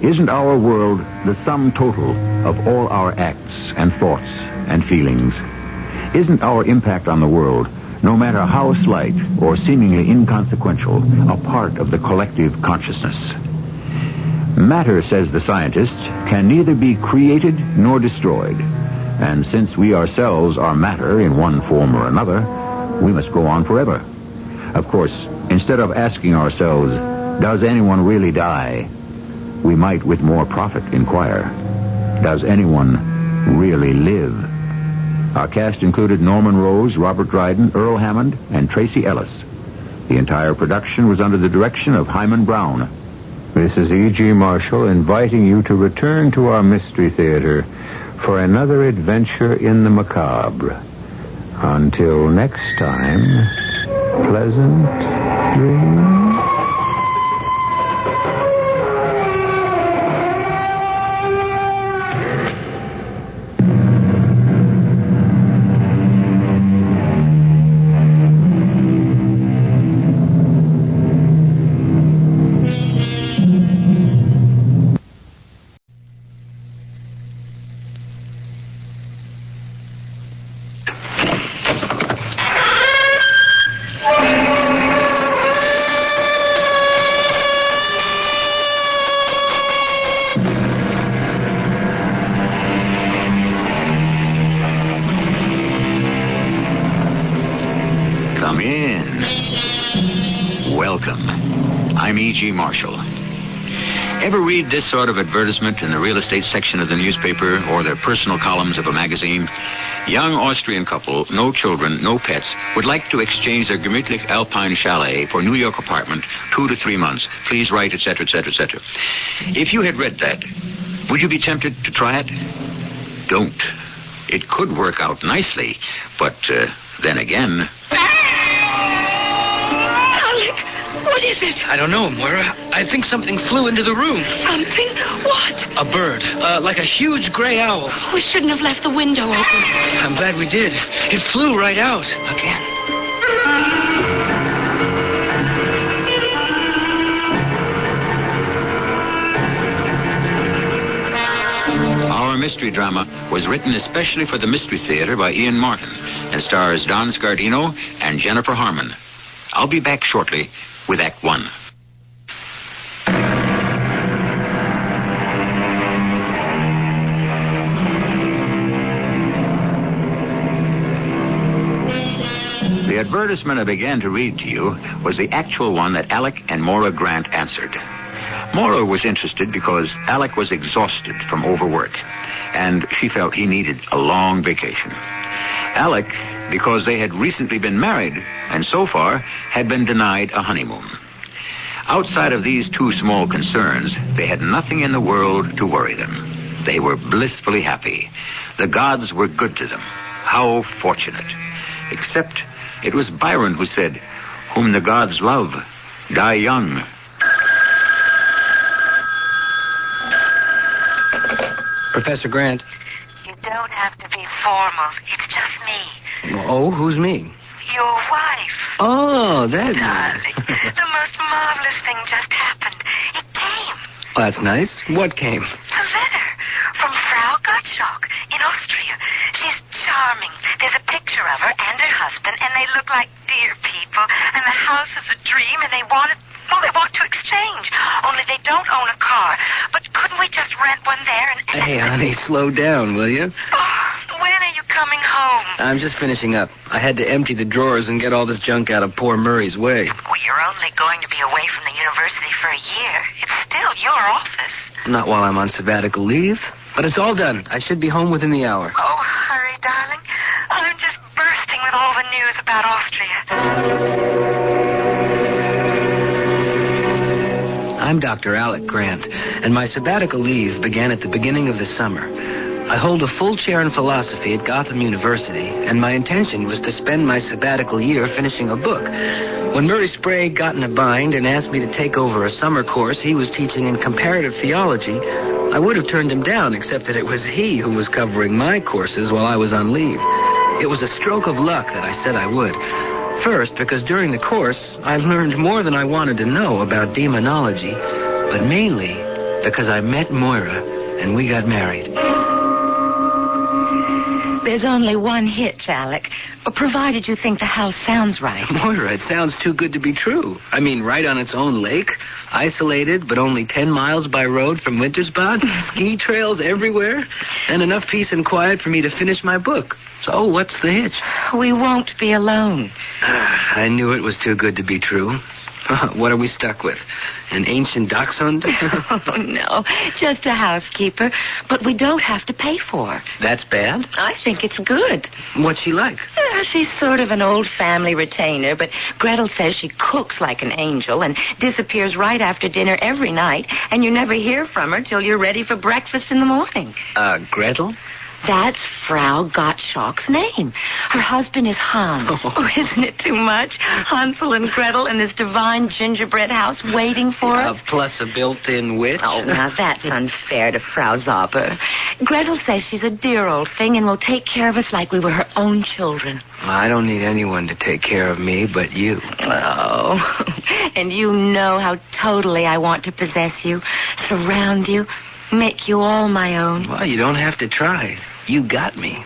Speaker 1: Isn't our world the sum total of all our acts and thoughts and feelings? Isn't our impact on the world, no matter how slight or seemingly inconsequential, a part of the collective consciousness? Matter, says the scientists, can neither be created nor destroyed. And since we ourselves are matter in one form or another, we must go on forever. Of course, instead of asking ourselves, does anyone really die? We might with more profit inquire, does anyone really live? Our cast included Norman Rose, Robert Dryden, Earl Hammond, and Tracy Ellis. The entire production was under the direction of Hyman Brown.
Speaker 9: This is E.G. Marshall inviting you to return to our Mystery Theater for another adventure in the macabre. Until next time, pleasant dreams.
Speaker 1: Come in. Welcome. I'm E.G. Marshall. Ever read this sort of advertisement in the real estate section of the newspaper or the personal columns of a magazine? Young Austrian couple, no children, no pets, would like to exchange their gemütlich Alpine chalet for New York apartment, 2 to 3 months. Please write, etc., etc., etc. If you had read that, would you be tempted to try it? Don't. It could work out nicely, but then again...
Speaker 22: What is it?
Speaker 23: I don't know, Moira. I think something flew into the room.
Speaker 22: Something? What?
Speaker 23: A bird. Like a huge gray owl.
Speaker 22: We shouldn't have left the window open.
Speaker 23: I'm glad we did. It flew right out. Again.
Speaker 1: Our mystery drama was written especially for the Mystery Theater by Ian Martin and stars Don Scardino and Jennifer Harmon. I'll be back shortly with Act One.
Speaker 24: The
Speaker 1: advertisement I began to read to you was the actual one that Alec and Maura Grant answered. Maura was interested because Alec was exhausted from overwork, and she felt he needed a long vacation. Alec, because they had recently been married, and so far had been denied a honeymoon. Outside of these two small concerns, they had nothing in the world to worry them. They were blissfully happy. The gods were good to them. How fortunate. Except it was Byron who said, "Whom the gods love, die young."
Speaker 7: Professor Grant.
Speaker 19: You don't have to be formal. It's just me.
Speaker 7: Oh, who's me?
Speaker 19: Your wife.
Speaker 7: Oh, that...
Speaker 19: Darling, the most marvelous thing just happened. It came.
Speaker 7: Oh, that's nice. What came?
Speaker 19: A letter from Frau Gottschalk in Austria. She's charming. There's a picture of her and her husband, and they look like dear people. And the house is a dream, and they want to exchange. Only they don't own a car. But couldn't we just rent one there and...
Speaker 7: Hey, honey, slow down, will you?
Speaker 19: Oh, when are you coming home?
Speaker 7: I'm just finishing up. I had to empty the drawers and get all this junk out of poor Murray's way.
Speaker 19: Well, you're only going to be away from the university for a year. It's still your office.
Speaker 7: Not while I'm on sabbatical leave. But it's all done. I should be home within the hour.
Speaker 19: Oh, hurry, darling. I'm just bursting with all the news about Austria.
Speaker 7: I'm Dr. Alec Grant, and my sabbatical leave began at the beginning of the summer. I hold a full chair in philosophy at Gotham University, and my intention was to spend my sabbatical year finishing a book. When Murray Sprague got in a bind and asked me to take over a summer course he was teaching in comparative theology, I would have turned him down, except that it was he who was covering my courses while I was on leave. It was a stroke of luck that I said I would. First, because during the course, I learned more than I wanted to know about demonology, but mainly because I met Moira and we got married.
Speaker 15: There's only one hitch, Alec, provided you think the house sounds right.
Speaker 7: Moira, it sounds too good to be true. I mean, right on its own lake, isolated, but only 10 miles by road from Wintersbad, ski trails everywhere, and enough peace and quiet for me to finish my book. So what's the hitch?
Speaker 15: We won't be alone.
Speaker 7: I knew it was too good to be true. What are we stuck with? An ancient dachshund?
Speaker 15: Oh, no, just a housekeeper. But we don't have to pay for her.
Speaker 7: That's bad?
Speaker 15: I think it's good.
Speaker 7: What's she like?
Speaker 15: She's sort of an old family retainer, but Gretel says she cooks like an angel and disappears right after dinner every night, and you never hear from her till you're ready for breakfast in the morning.
Speaker 7: Gretel?
Speaker 15: That's Frau Gottschalk's name. Her husband is Hans. Oh, isn't it too much? Hansel and Gretel in this divine gingerbread house waiting for us.
Speaker 7: Plus a built-in witch.
Speaker 15: Oh, now that's unfair to Frau Zauber. Gretel says she's a dear old thing and will take care of us like we were her own children.
Speaker 7: I don't need anyone to take care of me but you.
Speaker 15: Oh, and you know how totally I want to possess you, surround you, make you all my own.
Speaker 7: Well, you don't have to try. You got me.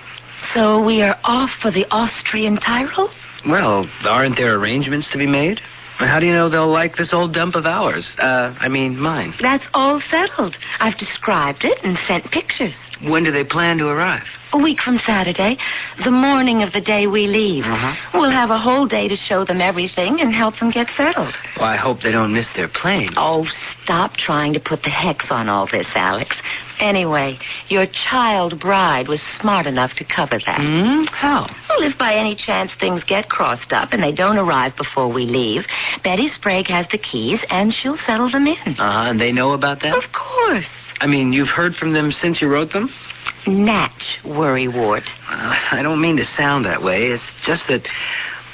Speaker 15: So we are off for the Austrian Tyrol?
Speaker 7: Well, aren't there arrangements to be made? How do you know they'll like this old dump of ours? Mine.
Speaker 15: That's all settled. I've described it and sent pictures.
Speaker 7: When do they plan to arrive?
Speaker 15: A week from Saturday, the morning of the day we leave. We'll have a whole day to show them everything and help them get settled.
Speaker 7: Well, I hope they don't miss their plane.
Speaker 15: Oh, stop trying to put the hex on all this, Alex. Anyway, your child bride was smart enough to cover that.
Speaker 7: How?
Speaker 15: Well, if by any chance things get crossed up and they don't arrive before we leave, Betty Sprague has the keys and she'll settle them in.
Speaker 7: And they know about that?
Speaker 15: Of course.
Speaker 7: I mean, you've heard from them since you wrote them?
Speaker 15: Natch, worrywart.
Speaker 7: I don't mean to sound that way. It's just that,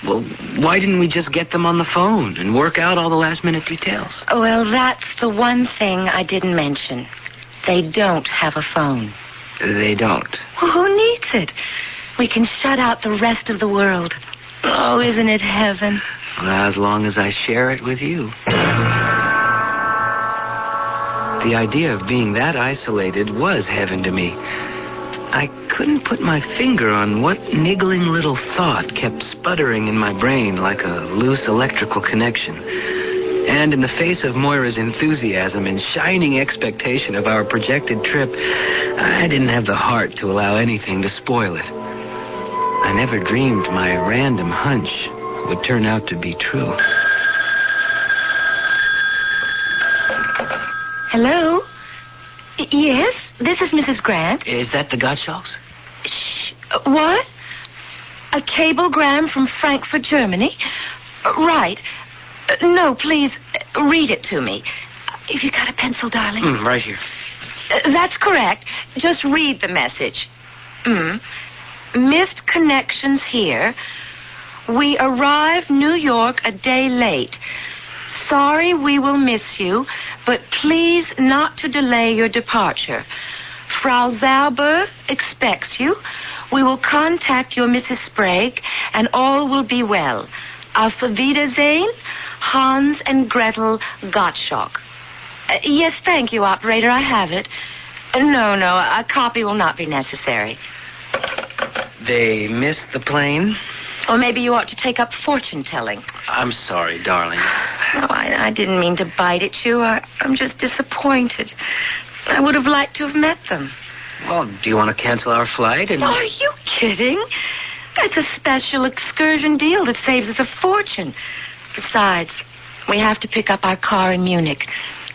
Speaker 7: well, why didn't we just get them on the phone and work out all the last-minute details?
Speaker 15: Well, that's the one thing I didn't mention. They don't have a phone.
Speaker 7: They don't?
Speaker 15: Well, who needs it? We can shut out the rest of the world. Oh, isn't it heaven?
Speaker 7: Well, as long as I share it with you. The idea of being that isolated was heaven to me. I couldn't put my finger on what niggling little thought kept sputtering in my brain like a loose electrical connection. And in the face of Moira's enthusiasm and shining expectation of our projected trip, I didn't have the heart to allow anything to spoil it. I never dreamed my random hunch would turn out to be true.
Speaker 15: Hello? Yes, this is Mrs. Grant.
Speaker 7: Is that the Gottschalks?
Speaker 15: What? A cablegram from Frankfurt, Germany? Right. No, please, read it to me. If you got a pencil, darling.
Speaker 7: Right here.
Speaker 15: That's correct. Just read the message. Missed connections here. We arrive New York a day late. Sorry we will miss you, but please not to delay your departure. Frau Zauber expects you. We will contact your Mrs. Sprague, and all will be well. Auf Wiedersehen, Hans and Gretel Gottschalk. Yes, thank you, operator. I have it. No, a copy will not be necessary.
Speaker 7: They missed the plane?
Speaker 15: Or maybe you ought to take up fortune-telling.
Speaker 7: I'm sorry, darling.
Speaker 15: No, I didn't mean to bite at you. I'm just disappointed. I would have liked to have met them.
Speaker 7: Well, do you want to cancel our flight?
Speaker 15: Are you kidding? That's a special excursion deal that saves us a fortune. Besides, we have to pick up our car in Munich.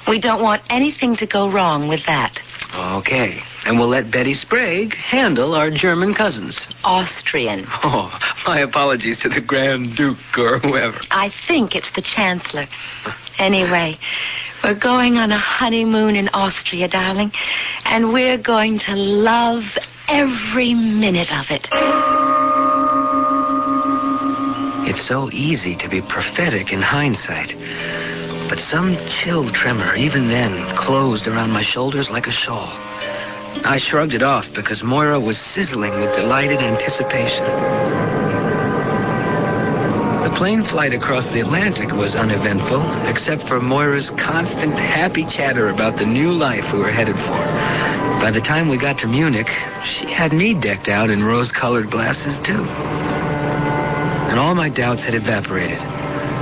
Speaker 15: We don't want anything to go wrong with that.
Speaker 7: Okay. And we'll let Betty Sprague handle our German cousins.
Speaker 15: Austrian.
Speaker 7: Oh, my apologies to the Grand Duke or whoever.
Speaker 15: I think it's the Chancellor. Anyway, we're going on a honeymoon in Austria, darling, and we're going to love every minute of it.
Speaker 7: It's so easy to be prophetic in hindsight. But some chill tremor, even then, closed around my shoulders like a shawl. I shrugged it off because Moira was sizzling with delighted anticipation. The plane flight across the Atlantic was uneventful, except for Moira's constant happy chatter about the new life we were headed for. By the time we got to Munich, she had me decked out in rose-colored glasses, too. And all my doubts had evaporated.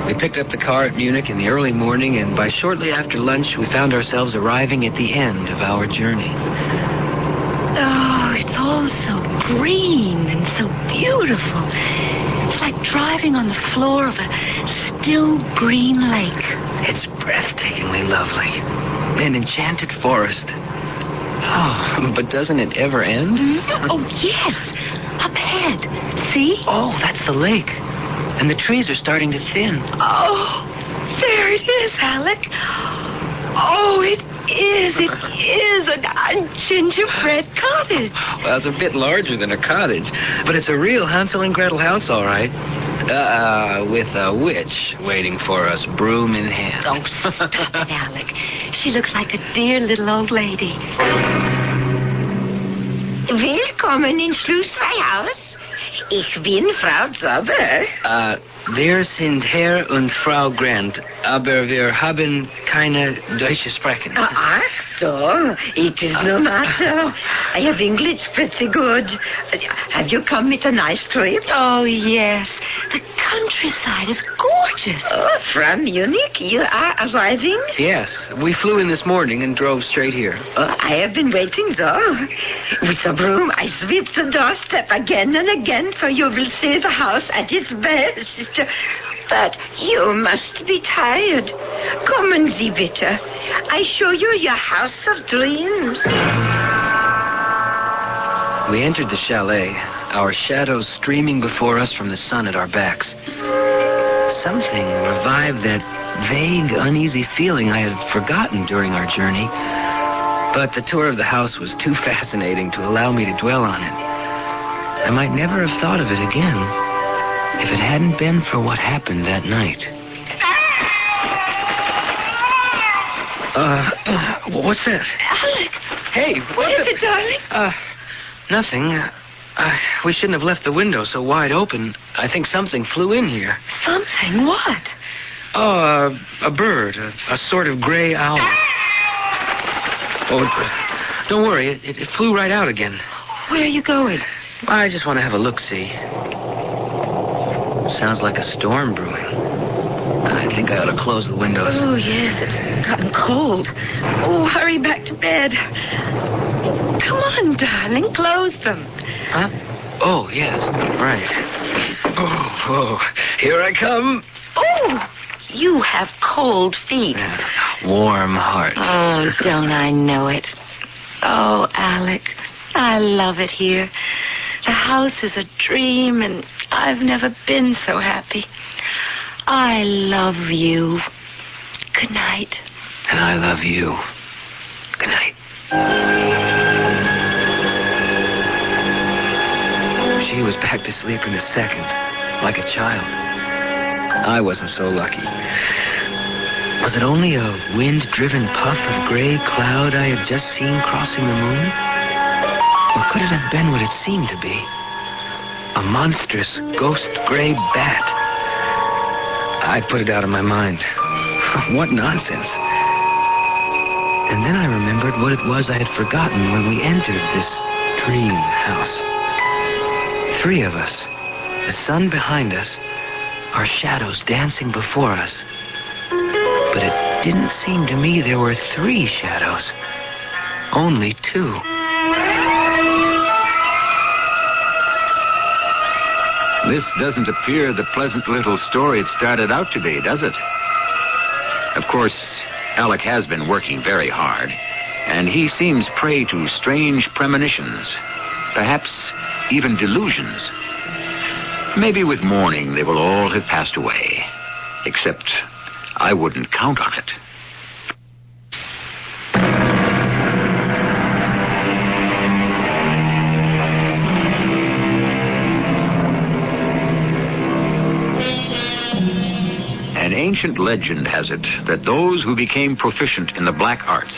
Speaker 7: We picked up the car at Munich in the early morning, and by shortly after lunch, we found ourselves arriving at the end of our journey.
Speaker 15: Oh, it's all so green and so beautiful. It's like driving on the floor of a still green lake.
Speaker 7: It's breathtakingly lovely. An enchanted forest. Oh, but doesn't it ever end?
Speaker 15: Oh, yes. Up ahead. See?
Speaker 7: Oh, that's the lake. And the trees are starting to thin.
Speaker 15: Oh, there it is, Alec. Oh, it is a gingerbread cottage.
Speaker 7: Well, it's a bit larger than a cottage, but it's a real Hansel and Gretel house, all right. With a witch waiting for us, broom in hand.
Speaker 15: Oh, stop it, Alec. She looks like a dear little old lady.
Speaker 8: Willkommen in Schlosshaus. Ich bin Frau Zauber.
Speaker 7: Wir sind Herr und Frau Grant, aber wir haben keine Deutsche sprechen.
Speaker 8: Ach so, it is no matter. I have English pretty good. Have you come with a nice trip?
Speaker 15: Oh, yes. The countryside is gorgeous.
Speaker 8: Oh, from Munich you are arriving?
Speaker 7: Yes, we flew in this morning and drove straight here.
Speaker 8: Oh, I have been waiting, though. With a broom, I sweep the doorstep again and again, so you will see the house at its best. But you must be tired. Kommen Sie bitte. I show you your house of dreams.
Speaker 7: We entered the chalet, our shadows streaming before us from the sun at our backs. Something revived that vague, uneasy feeling I had forgotten during our journey. But the tour of the house was too fascinating to allow me to dwell on it. I might never have thought of it again if it hadn't been for what happened that night. What's that?
Speaker 15: Alec!
Speaker 7: Hey,
Speaker 15: What is it, darling?
Speaker 7: Nothing. We shouldn't have left the window so wide open. I think something flew in here.
Speaker 15: Something? What?
Speaker 7: Oh, a bird. A sort of gray owl. Oh, don't worry. It flew right out again.
Speaker 15: Where are you going?
Speaker 7: I just want to have a look-see. Sounds like a storm brewing. I think I ought to close the windows.
Speaker 15: Oh, yes, it's gotten cold. Oh, hurry back to bed. Come on, darling, close them.
Speaker 7: Huh? Oh, yes, right. Oh, here I come.
Speaker 8: Oh, you have cold feet.
Speaker 7: Warm heart.
Speaker 8: Oh, don't I know it? Oh, Alec, I love it here. The house is a dream, and I've never been so happy. I love you. Good night.
Speaker 7: And I love you. Good night. She was back to sleep in a second, like a child. I wasn't so lucky. Was it only a wind-driven puff of gray cloud I had just seen crossing the moon? Or could it have been what it seemed to be? A monstrous ghost gray bat. I put it out of my mind. What nonsense. And then I remembered what it was I had forgotten when we entered this dream house. 3 of us, the sun behind us, our shadows dancing before us. But it didn't seem to me there were 3 shadows. Only 2.
Speaker 1: This doesn't appear the pleasant little story it started out to be, does it? Of course, Alec has been working very hard, and he seems prey to strange premonitions, perhaps even delusions. Maybe with morning they will all have passed away, except I wouldn't count on it. An ancient legend has it that those who became proficient in the black arts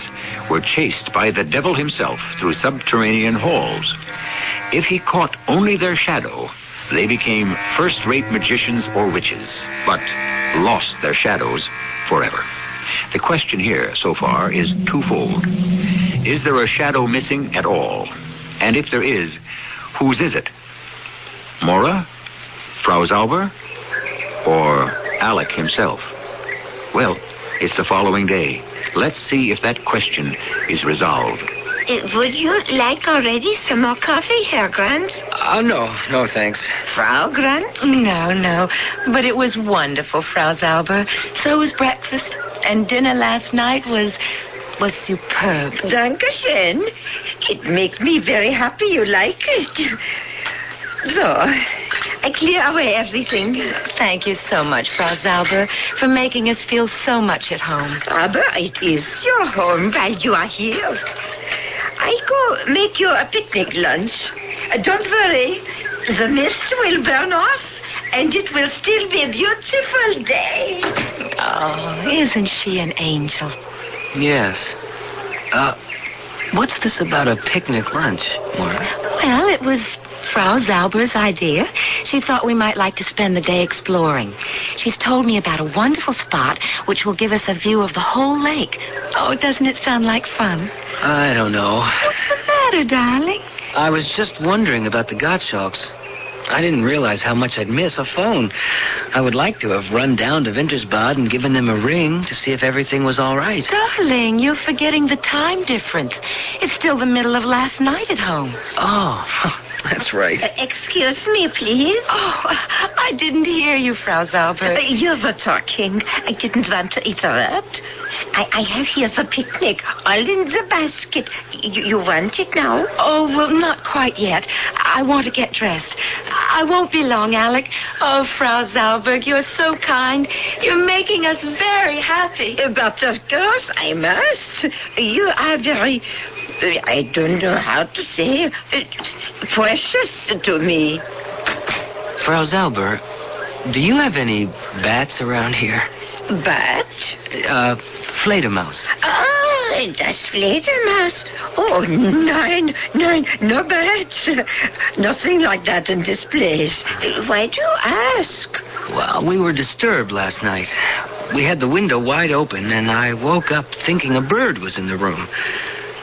Speaker 1: were chased by the devil himself through subterranean halls. If he caught only their shadow, they became first-rate magicians or witches, but lost their shadows forever. The question here, so far, is twofold. Is there a shadow missing at all? And if there is, whose is it? Mora? Frau Zauber? Or Alec himself? Well, it's the following day. Let's see if that question is resolved.
Speaker 8: Would you like already some more coffee, Herr Grant?
Speaker 7: No, thanks.
Speaker 8: Frau Grant?
Speaker 15: No. But it was wonderful, Frau Zauber. So was breakfast. And dinner last night was superb.
Speaker 8: Dankeschön. It makes me very happy you like it. So, I clear away everything.
Speaker 15: Thank you so much, Frau Zauber, for making us feel so much at home.
Speaker 8: Aber it is your home while you are here. I go make you a picnic lunch. Don't worry. The mist will burn off, and it will still be a beautiful day.
Speaker 15: Oh, isn't she an angel?
Speaker 7: Yes. What's this about a picnic lunch, Mora?
Speaker 15: Well, it was Frau Zauber's idea. She thought we might like to spend the day exploring. She's told me about a wonderful spot which will give us a view of the whole lake. Oh, doesn't it sound like fun?
Speaker 7: I don't know.
Speaker 15: What's the matter, darling?
Speaker 7: I was just wondering about the Gottschalks. I didn't realize how much I'd miss a phone. I would like to have run down to Wintersbad and given them a ring to see if everything was all right.
Speaker 15: Darling, you're forgetting the time difference. It's still the middle of last night at home.
Speaker 7: Oh, that's right.
Speaker 8: Excuse me, please.
Speaker 15: Oh, I didn't hear you, Frau Zauber.
Speaker 8: You were talking. I didn't want to interrupt. I have here the picnic, all in the basket. You want it now?
Speaker 15: Oh, well, not quite yet. I want to get dressed. I won't be long, Alec. Oh, Frau Zauberg, you're so kind. You're making us very happy.
Speaker 8: But of course I must. You are very, I don't know how to say, precious to me.
Speaker 7: Frau Zauber, do you have any bats around here?
Speaker 8: Bat?
Speaker 7: Fledermaus.
Speaker 8: Ah, das Fledermaus. Oh, nein, no bats. Nothing like that in this place. Why do you ask?
Speaker 7: Well, we were disturbed last night. We had the window wide open, and I woke up thinking a bird was in the room.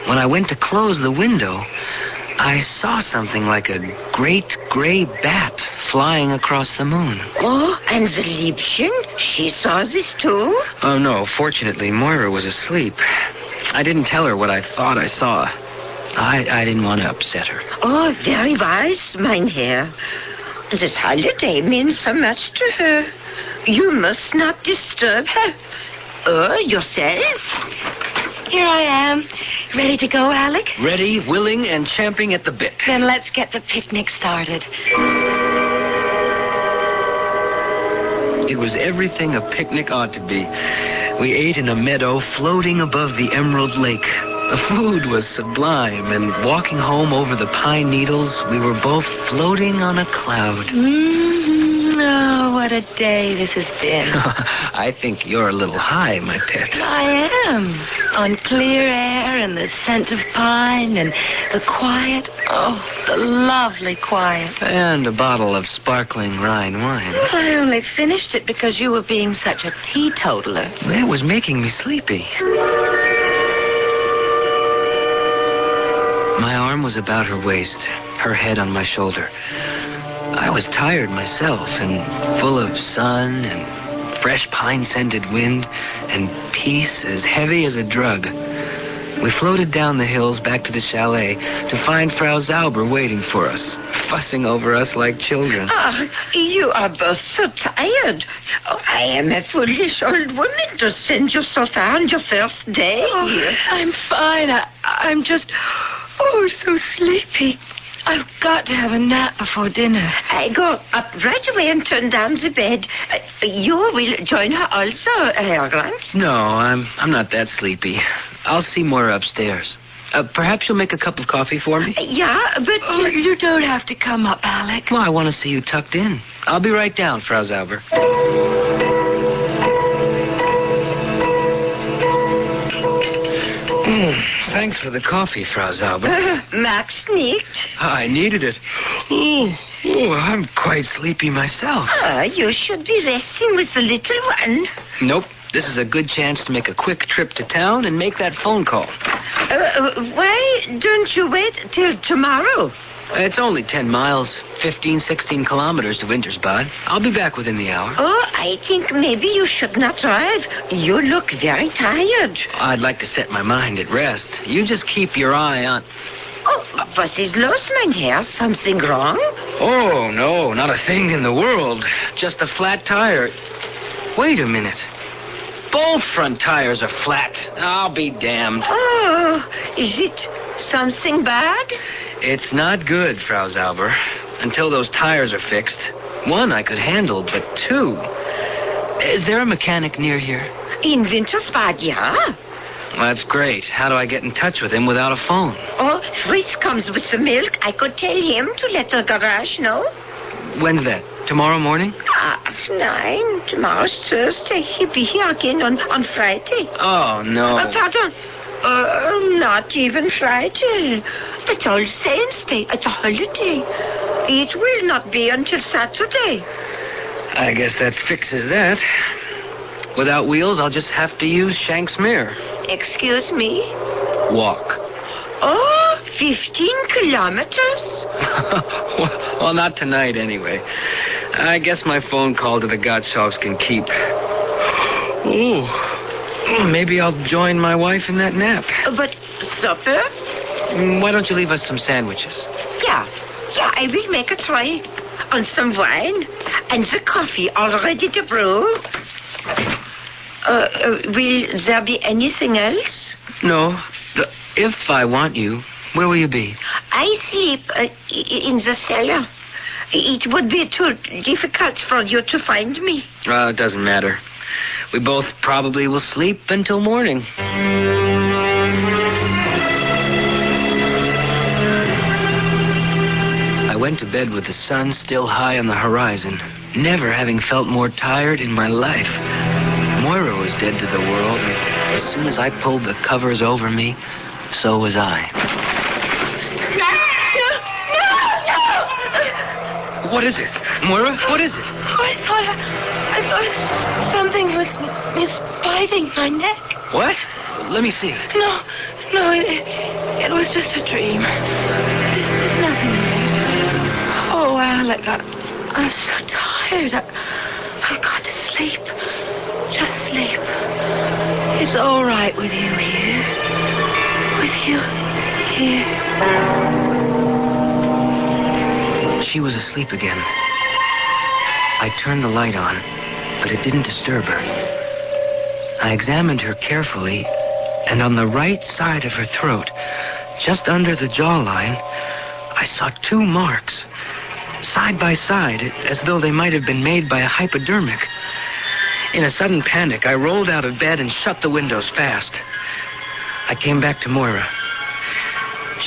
Speaker 7: When I went to close the window, I saw something like a great gray bat flying across the moon.
Speaker 8: Oh, and the Liebchen? She saw this too?
Speaker 7: Oh, no. Fortunately, Moira was asleep. I didn't tell her what I thought I saw. I didn't want to upset her.
Speaker 8: Oh, very wise, mein Herr. This holiday means so much to her. You must not disturb her. Or yourself.
Speaker 22: Here I am. Ready to go, Alec?
Speaker 7: Ready, willing, and champing at the bit.
Speaker 22: Then let's get the picnic started.
Speaker 7: It was everything a picnic ought to be. We ate in a meadow floating above the Emerald Lake. The food was sublime, and walking home over the pine needles, we were both floating on a cloud.
Speaker 22: Oh, what a day this has been.
Speaker 7: I think you're a little high, my pet.
Speaker 22: I am. On clear air and the scent of pine and the quiet. Oh, the lovely quiet.
Speaker 7: And a bottle of sparkling Rhine wine.
Speaker 22: I only finished it because you were being such a teetotaler.
Speaker 7: It was making me sleepy. My arm was about her waist, her head on my shoulder. I was tired myself and full of sun and fresh pine-scented wind and peace as heavy as a drug. We floated down the hills back to the chalet to find Frau Zauber waiting for us, fussing over us like children.
Speaker 8: Ah, you are both so tired. Oh, I am a foolish old woman to send you so far on your first day.
Speaker 22: Oh, I'm fine. I'm just, so sleepy. I've got to have a nap before dinner.
Speaker 8: I go up right away and turn down the bed. You will join her also, Herr Grant?
Speaker 7: No, I'm not that sleepy. I'll see Moira upstairs. Perhaps you'll make a cup of coffee for me?
Speaker 8: Yeah, but...
Speaker 22: Oh, you don't have to come up, Alec.
Speaker 7: Well, I want to see you tucked in. I'll be right down, Frau Zauber. Thanks for the coffee, Frau Zauber.
Speaker 8: Max nicht.
Speaker 7: I needed it. I'm quite sleepy myself.
Speaker 8: You should be resting with the little one.
Speaker 7: Nope. This is a good chance to make a quick trip to town and make that phone call.
Speaker 8: Why don't you wait till tomorrow?
Speaker 7: It's only 10 miles, 15, 16 kilometers to Wintersbad. I'll be back within the hour.
Speaker 8: Oh, I think maybe you should not drive. You look very tired.
Speaker 7: I'd like to set my mind at rest. You just keep your eye on...
Speaker 8: Oh, what is los, mein Herr? Something wrong?
Speaker 7: Oh, no, not a thing in the world. Just a flat tire. Wait a minute. Both front tires are flat. I'll be damned.
Speaker 8: Oh, is it something bad?
Speaker 7: It's not good, Frau Zauber. Until those tires are fixed. One I could handle, but two... Is there a mechanic near here?
Speaker 8: In Wintersbad, yeah.
Speaker 7: That's great. How do I get in touch with him without a phone?
Speaker 8: Oh, Fritz comes with the milk. I could tell him to let the garage know.
Speaker 7: When's that? Tomorrow morning?
Speaker 8: 9. Tomorrow's Thursday. He'll be here again on Friday.
Speaker 7: Oh, no.
Speaker 8: Pardon. Not even Friday. It's All Saints' Day. It's a holiday. It will not be until Saturday.
Speaker 7: I guess that fixes that. Without wheels, I'll just have to use Shank's mirror.
Speaker 8: Excuse me?
Speaker 7: Walk.
Speaker 8: Oh, 15 kilometers?
Speaker 7: Well, not tonight, anyway. I guess my phone call to the Gottschalks can keep. Ooh. Maybe I'll join my wife in that nap.
Speaker 8: But supper?
Speaker 7: Why don't you leave us some sandwiches?
Speaker 8: Yeah, I will make a try. On some wine. And the coffee all ready to brew. Will there be anything else?
Speaker 7: No. If I want you, where will you be?
Speaker 8: I sleep in the cellar. It would be too difficult for you to find me.
Speaker 7: It doesn't matter. We both probably will sleep until morning. I went to bed with the sun still high on the horizon, never having felt more tired in my life. Moira was dead to the world, and as soon as I pulled the covers over me, so was I.
Speaker 22: No!
Speaker 7: What is it? Moira, what is it?
Speaker 22: I thought something was biting my neck.
Speaker 7: What? Let me see.
Speaker 22: No, it was just a dream. There's nothing there. Oh, Alec, I'm so tired. I've got to sleep. Just sleep. It's all right with you here. With you here.
Speaker 7: She was asleep again. I turned the light on, but it didn't disturb her. I examined her carefully, and on the right side of her throat, just under the jawline, I saw 2 marks, side by side, as though they might have been made by a hypodermic. In a sudden panic, I rolled out of bed and shut the windows fast. I came back to Moira.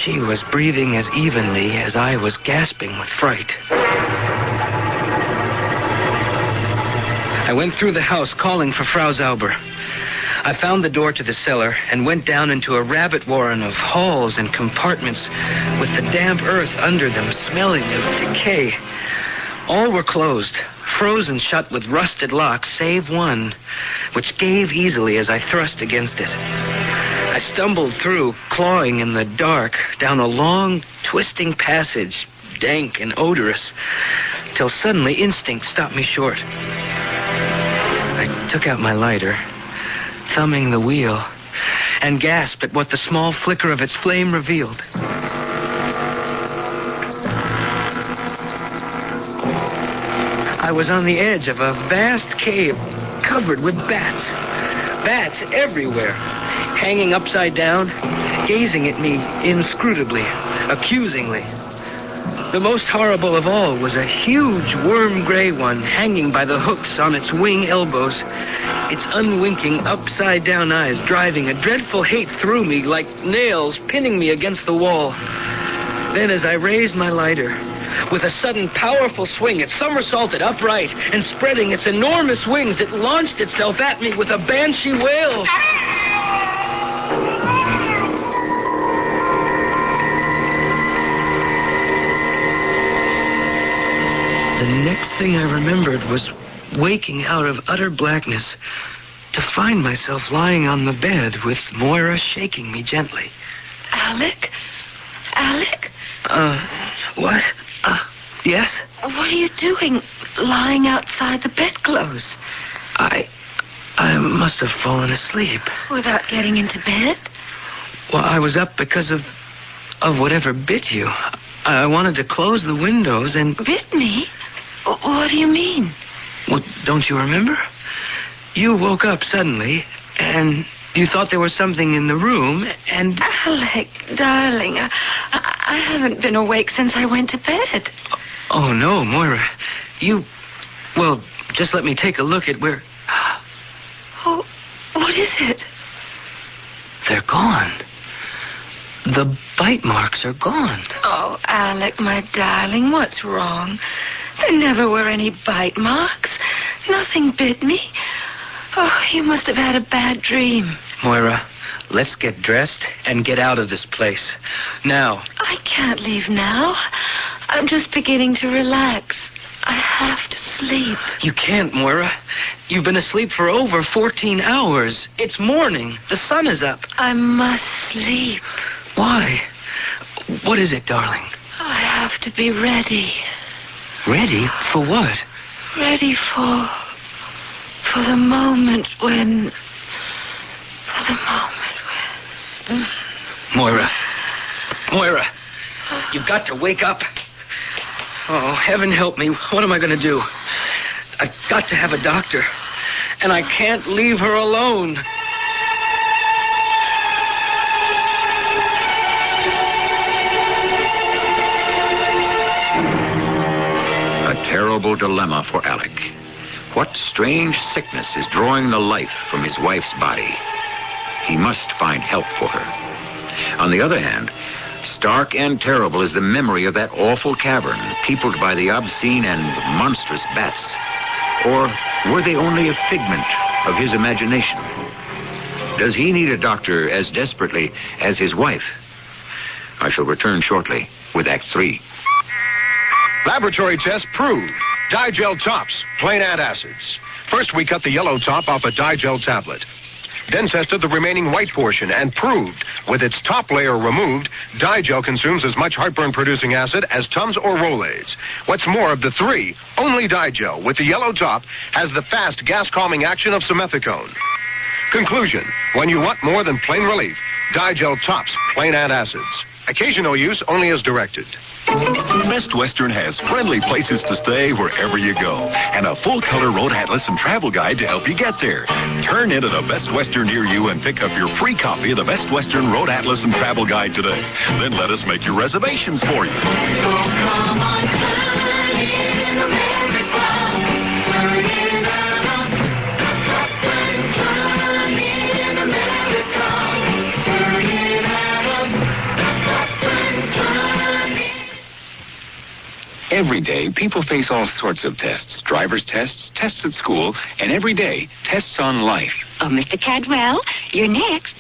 Speaker 7: She was breathing as evenly as I was gasping with fright. I went through the house calling for Frau Zauber. I found the door to the cellar and went down into a rabbit warren of halls and compartments with the damp earth under them smelling of decay. All were closed, frozen shut with rusted locks, save one, which gave easily as I thrust against it. I stumbled through, clawing in the dark, down a long, twisting passage, dank and odorous, till suddenly instinct stopped me short. I took out my lighter, thumbing the wheel, and gasped at what the small flicker of its flame revealed. I was on the edge of a vast cave covered with bats. Bats everywhere, hanging upside down, gazing at me inscrutably, accusingly. The most horrible of all was a huge worm-gray one hanging by the hooks on its wing elbows, its unwinking upside-down eyes driving a dreadful hate through me like nails, pinning me against the wall. Then as I raised my lighter, with a sudden powerful swing, it somersaulted upright, and spreading its enormous wings, it launched itself at me with a banshee wail. The next thing I remembered was waking out of utter blackness to find myself lying on the bed with Moira shaking me gently.
Speaker 8: Alec? Alec?
Speaker 7: What? Yes?
Speaker 8: What are you doing lying outside the bedclothes?
Speaker 7: I must have fallen asleep.
Speaker 8: Without getting into bed?
Speaker 7: Well, I was up because of whatever bit you. I wanted to close the windows and...
Speaker 8: Bit me? What do you mean?
Speaker 7: Well, don't you remember? You woke up suddenly, and you thought there was something in the room, and...
Speaker 8: Alec, darling, I haven't been awake since I went to bed.
Speaker 7: Oh, no, Moira. Well, just let me take a look at where...
Speaker 8: Oh, what is it?
Speaker 7: They're gone. The bite marks are gone.
Speaker 8: Oh, Alec, my darling, what's wrong? There never were any bite marks. Nothing bit me. Oh, you must have had a bad dream.
Speaker 7: Moira, let's get dressed and get out of this place. Now.
Speaker 8: I can't leave now. I'm just beginning to relax. I have to sleep.
Speaker 7: You can't, Moira. You've been asleep for over 14 hours. It's morning. The sun is up.
Speaker 8: I must sleep.
Speaker 7: Why? What is it, darling?
Speaker 8: I have to be ready.
Speaker 7: Ready? For what?
Speaker 8: Ready for the moment when...
Speaker 7: Moira. You've got to wake up. Oh, heaven help me. What am I going to do? I've got to have a doctor. And I can't leave her alone.
Speaker 1: A terrible dilemma for Alec. What strange sickness is drawing the life from his wife's body? He must find help for her. On the other hand, stark and terrible is the memory of that awful cavern, peopled by the obscene and monstrous bats. Or were they only a figment of his imagination? Does he need a doctor as desperately as his wife? I shall return shortly with Act 3.
Speaker 11: Laboratory test proved. Digel tops, plain antacids. First, we cut the yellow top off a Digel tablet. Then tested the remaining white portion and proved, with its top layer removed, Digel consumes as much heartburn-producing acid as Tums or Rolaids. What's more, of the three, only Digel, with the yellow top, has the fast gas-calming action of simethicone. Conclusion, when you want more than plain relief, Digel tops plain antacids. Occasional use only as directed.
Speaker 6: Best Western has friendly places to stay wherever you go, and a full-color road atlas and travel guide to help you get there. Turn into the Best Western near you and pick up your free copy of the Best Western Road Atlas and Travel Guide today. Then let us make your reservations for you.
Speaker 13: So come on, turn in America, turn in Anna, turn in America, turn in Anna, turn in.
Speaker 14: Every day, people face all sorts of tests. Driver's tests, tests at school, and every day, tests on life.
Speaker 8: Oh, Mr. Cadwell, you're next.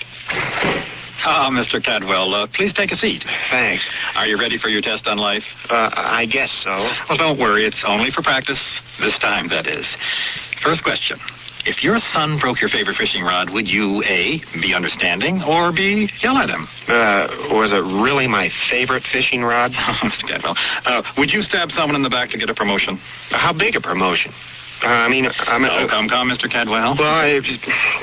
Speaker 24: Ah, Mr. Cadwell, please take a seat. Thanks. Are you ready for your test on life? I guess so. Well, don't worry. It's only for practice. This time, that is. First question. If your son broke your favorite fishing rod, would you, A, be understanding, or B, yell at him? Was it really my favorite fishing rod? Mr. Cadwell, would you stab someone in the back to get a promotion? How big a promotion? Come, Mr. Cadwell. Well,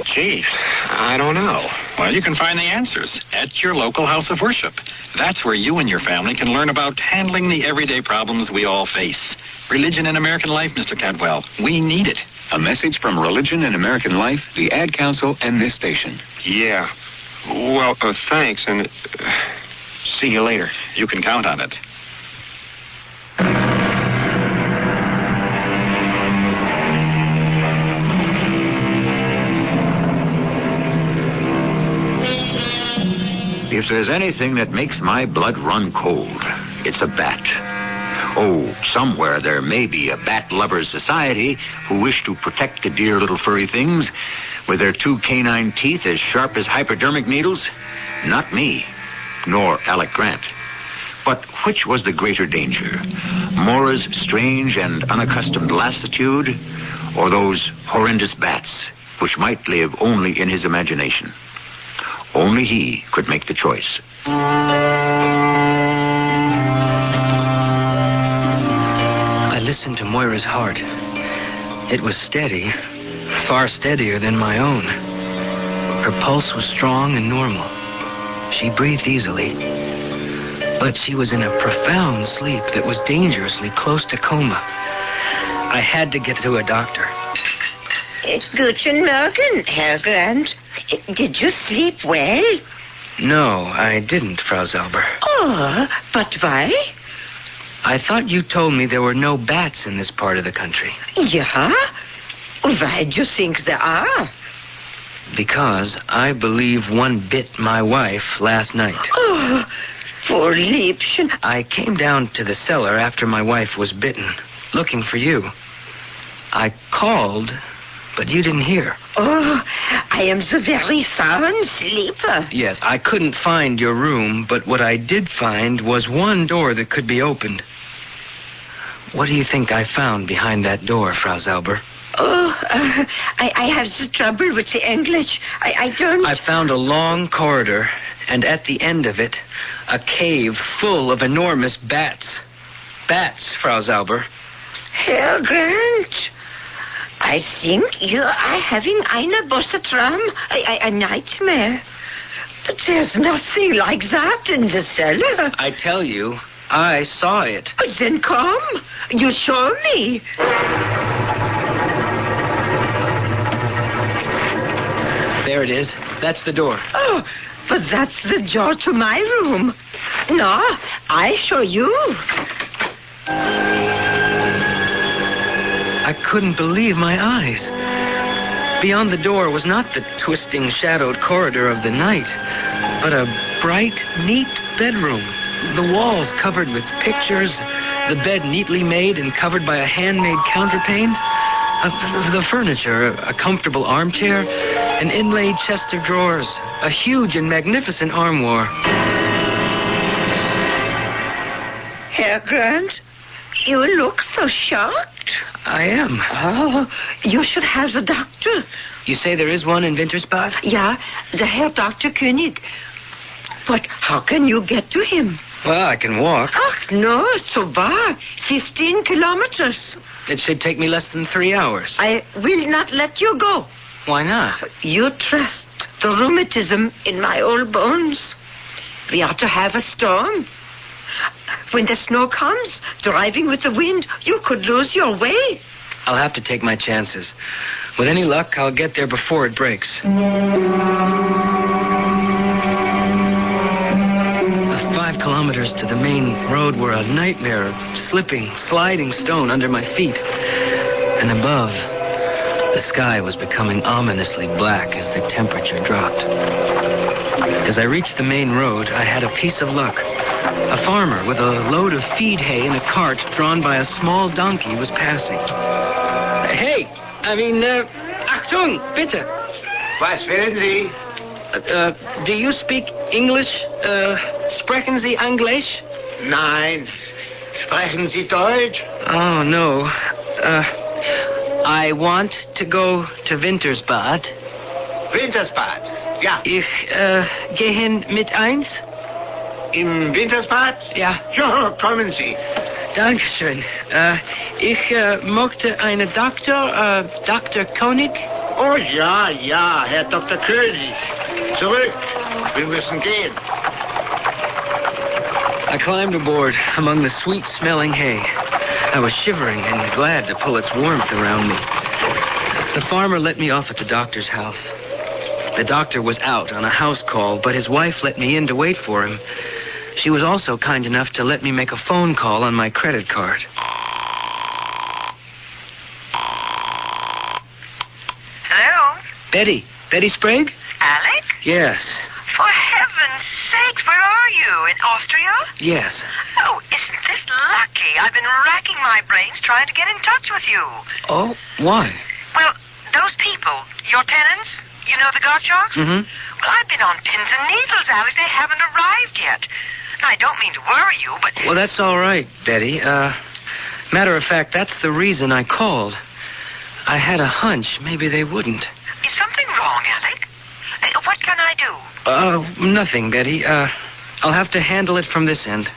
Speaker 24: gee, I don't know. Well, you can find the answers at your local house of worship. That's where you and your family can learn about handling the everyday problems we all face. Religion in American life, Mr. Cadwell. We need it.
Speaker 14: A message from Religion in American Life, the Ad Council, and this station.
Speaker 24: Yeah. Well, thanks, and see you later. You can count on it.
Speaker 1: If there's anything that makes my blood run cold, it's a bat. Oh, somewhere there may be a bat lovers society who wish to protect the dear little furry things with their 2 canine teeth as sharp as hypodermic needles. Not me, nor Alec Grant. But which was the greater danger? Mora's strange and unaccustomed lassitude, or those horrendous bats which might live only in his imagination? Only he could make the choice.
Speaker 7: I listened to Moira's heart. It was steady, far steadier than my own. Her pulse was strong and normal. She breathed easily. But she was in a profound sleep that was dangerously close to coma. I had to get to a doctor.
Speaker 8: Guten Morgen, Herr Grant. Did you sleep well?
Speaker 7: No, I didn't, Frau Zauber.
Speaker 8: Oh, but why?
Speaker 7: I thought you told me there were no bats in this part of the country.
Speaker 8: Yeah? Why do you think there are?
Speaker 7: Because I believe one bit my wife last night.
Speaker 8: Oh, poor Liebchen.
Speaker 7: I came down to the cellar after my wife was bitten, looking for you. I called, but you didn't hear.
Speaker 8: Oh, I am the very sound sleeper.
Speaker 7: Yes, I couldn't find your room, but what I did find was one door that could be opened. What do you think I found behind that door, Frau Zauber?
Speaker 8: Oh, I have the trouble with the English. I don't...
Speaker 7: I found a long corridor, and at the end of it, a cave full of enormous bats. Bats, Frau Zauber.
Speaker 8: Herr Grant, I think you are having eine böse Traum, a nightmare. But there's nothing like that in the cellar.
Speaker 7: I tell you, I saw it.
Speaker 8: Then come. You show me.
Speaker 7: There it is. That's the door.
Speaker 8: Oh, but that's the door to my room. No, I show you.
Speaker 7: I couldn't believe my eyes. Beyond the door was not the twisting, shadowed corridor of the night, but a bright, neat bedroom. The walls covered with pictures, the bed neatly made and covered by a handmade counterpane. The furniture, a comfortable armchair, an inlaid chest of drawers, a huge and magnificent armoire.
Speaker 8: Herr Grant, you look so shocked.
Speaker 7: I am.
Speaker 8: Oh, you should have the doctor.
Speaker 7: You say there is one in Wintersbad?
Speaker 8: Yeah, the Herr Dr. König. But how can you get to him?
Speaker 7: Well, I can walk.
Speaker 8: Ach, no, so far. 15 kilometers.
Speaker 7: It should take me less than 3 hours.
Speaker 8: I will not let you go.
Speaker 7: Why not?
Speaker 8: You trust the rheumatism in my old bones. We are to have a storm. When the snow comes, driving with the wind, you could lose your way.
Speaker 7: I'll have to take my chances. With any luck, I'll get there before it breaks. The 5 kilometers to the main road were a nightmare of slipping, sliding stone under my feet. And above, the sky was becoming ominously black as the temperature dropped. As I reached the main road, I had a piece of luck. A farmer with a load of feed hay in a cart drawn by a small donkey was passing. Hey, Achtung, bitte.
Speaker 4: Was wollen Sie?
Speaker 7: Do you speak English? Sprechen Sie Englisch?
Speaker 4: Nein. Sprechen Sie Deutsch?
Speaker 7: Oh, no. I want to go to Wintersbad.
Speaker 4: Wintersbad? Ja.
Speaker 7: Ich gehen mit eins?
Speaker 4: Im Wintersbad?
Speaker 7: Ja.
Speaker 4: Ja, kommen Sie.
Speaker 7: Dankeschön. Ich möchte einen Doktor, Dr. Koenig.
Speaker 4: Oh ja, Herr Dr. König. Zurück. Wir müssen gehen.
Speaker 7: I climbed aboard among the sweet-smelling hay. I was shivering and glad to pull its warmth around me. The farmer let me off at the doctor's house. The doctor was out on a house call, but his wife let me in to wait for him. She was also kind enough to let me make a phone call on my credit card.
Speaker 19: Hello?
Speaker 7: Betty Sprague?
Speaker 19: Alec?
Speaker 7: Yes.
Speaker 19: For heaven's sakes, where are you? In Austria?
Speaker 7: Yes.
Speaker 19: Oh, isn't this lucky? I've been racking my brains trying to get in touch with you.
Speaker 7: Oh, why?
Speaker 19: Well, those people, your tenants, you know the Gottschalks?
Speaker 7: Mm-hmm.
Speaker 19: Well, I've been on pins and needles, Alec. They haven't arrived yet. I don't mean to worry you, but...
Speaker 7: Well, that's all right, Betty. Matter of fact, that's the reason I called. I had a hunch maybe they wouldn't.
Speaker 19: Is something wrong, Alec? What can I do?
Speaker 7: Nothing, Betty. I'll have to handle it from this end.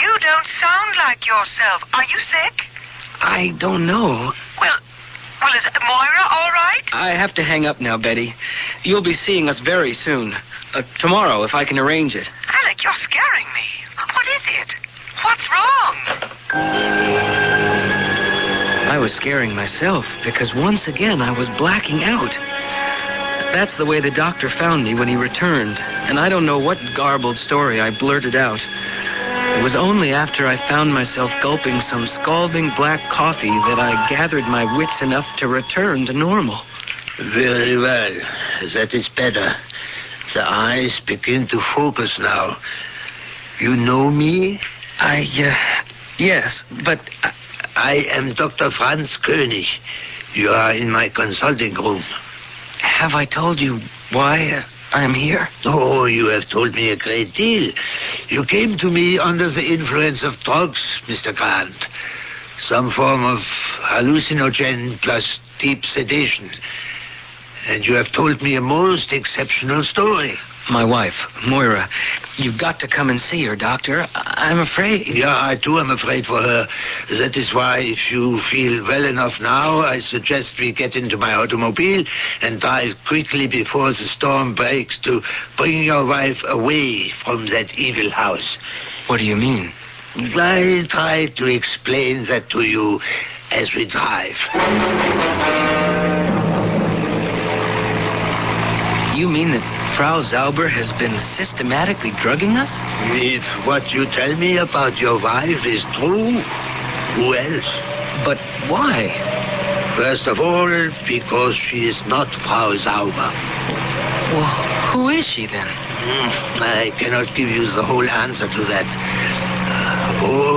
Speaker 19: You don't sound like yourself. Are you sick?
Speaker 7: I don't know.
Speaker 19: Well, is Moira all right?
Speaker 7: I have to hang up now, Betty. You'll be seeing us very soon. Tomorrow, if I can arrange it.
Speaker 19: Alec, you're scaring me. What is it? What's wrong?
Speaker 7: I was scaring myself because once again I was blacking out. That's the way the doctor found me when he returned, and I don't know what garbled story I blurted out. It was only after I found myself gulping some scalding black coffee that I gathered my wits enough to return to normal.
Speaker 4: Very well. That is better. The eyes begin to focus now. You know me?
Speaker 7: Yes, but...
Speaker 4: I am Dr. Franz König. You are in my consulting room.
Speaker 7: Have I told you why I am here?
Speaker 4: Oh, you have told me a great deal. You came to me under the influence of drugs, Mr. Grant. Some form of hallucinogen plus deep sedation. And you have told me a most exceptional story.
Speaker 7: My wife, Moira. You've got to come and see her, Doctor. I'm afraid.
Speaker 4: Yeah, I too am afraid for her. That is why, if you feel well enough now, I suggest we get into my automobile and drive quickly before the storm breaks to bring your wife away from that evil house.
Speaker 7: What do you mean?
Speaker 4: I'll try to explain that to you as we drive.
Speaker 7: You mean that Frau Zauber has been systematically drugging us?
Speaker 4: If what you tell me about your wife is true, who else?
Speaker 7: But why?
Speaker 4: First of all, because she is not Frau Zauber.
Speaker 7: Well, who is she then?
Speaker 4: I cannot give you the whole answer to that.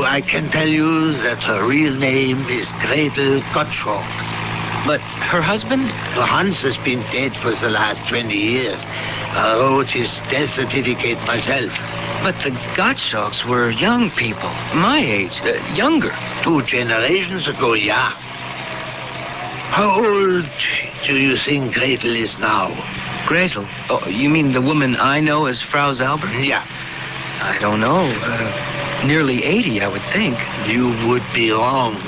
Speaker 4: I can tell you that her real name is Gretel Gottschalk.
Speaker 7: But her husband?
Speaker 4: Hans has been dead for the last 20 years. I wrote his death certificate myself.
Speaker 7: But the Gottschalks were young people, my age, younger.
Speaker 4: 2 generations ago, yeah. How old do you think Gretel is now?
Speaker 7: Gretel? Oh, you mean the woman I know as Frau Zauber?
Speaker 4: Yeah.
Speaker 7: I don't know. Nearly 80, I would think.
Speaker 4: You would be wrong.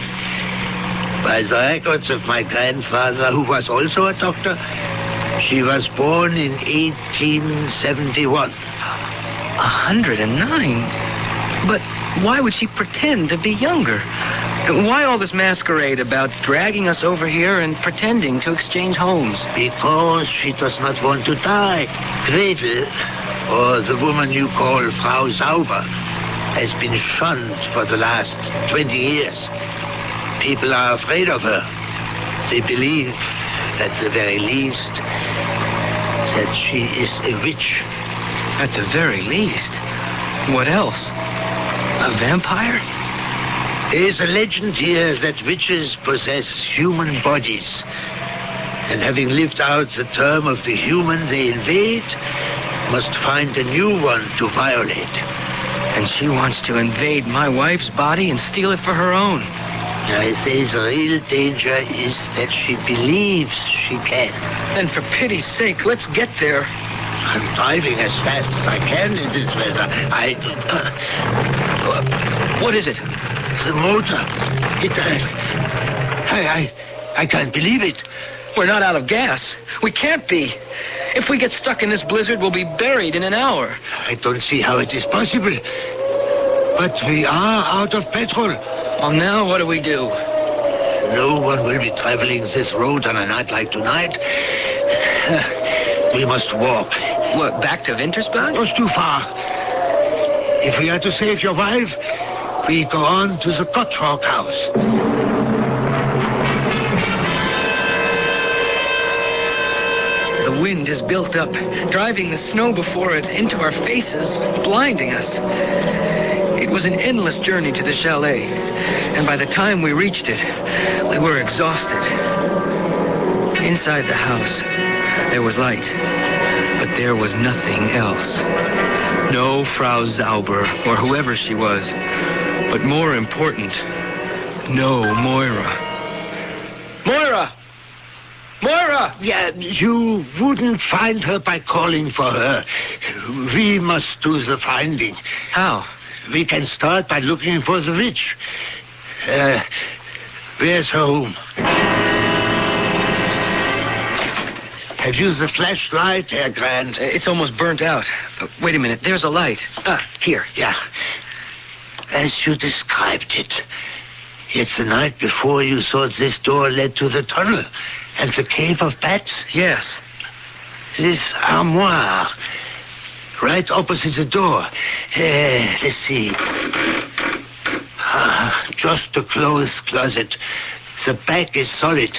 Speaker 4: By the records of my grandfather, who was also a doctor, she was born in 1871.
Speaker 7: 109? But Why would she pretend to be younger? Why all this masquerade about dragging us over here and pretending to exchange homes?
Speaker 4: Because she does not want to die. Gretel, or the woman you call Frau Sauber, has been shunned for the last 20 years. People are afraid of her. They believe, at the very least, that she is a witch.
Speaker 7: At the very least? What else? A vampire?
Speaker 4: There is a legend here that witches possess human bodies, and having lived out the term of the human they invade, must find a new one to violate.
Speaker 7: And she wants to invade my wife's body and steal it for her own.
Speaker 4: I say the real danger is that she believes she can.
Speaker 7: Then for pity's sake, let's get there.
Speaker 4: I'm driving as fast as I can in this weather.
Speaker 7: What is it?
Speaker 4: The motor. I can't believe it.
Speaker 7: We're not out of gas. We can't be. If we get stuck in this blizzard, we'll be buried in an hour.
Speaker 4: I don't see how it is possible. But we are out of petrol.
Speaker 7: Well, now what do we do?
Speaker 4: No one will be traveling this road on a night like tonight. We must walk.
Speaker 7: What, back to Wintersbach?
Speaker 4: It's too far. If we are to save your wife, we go on to the Gottschalk house.
Speaker 7: The wind has built up, driving the snow before it into our faces, blinding us. It was an endless journey to the chalet, and by the time we reached it, we were exhausted. Inside the house, there was light, but there was nothing else. No Frau Sauber, or whoever she was, but more important, no Moira. Moira! Moira!
Speaker 4: Yeah, you wouldn't find her by calling for her. We must do the finding.
Speaker 7: How?
Speaker 4: We can start by looking for the witch. Where's her home? Have you the flashlight, Herr Grant?
Speaker 7: It's almost burnt out. Wait a minute, there's a light. Here.
Speaker 4: Yeah. As you described it. It's the night before you thought this door led to the tunnel and the cave of bats?
Speaker 7: Yes.
Speaker 4: This armoire, right opposite the door. Let's see. Just a clothes closet. The back is solid.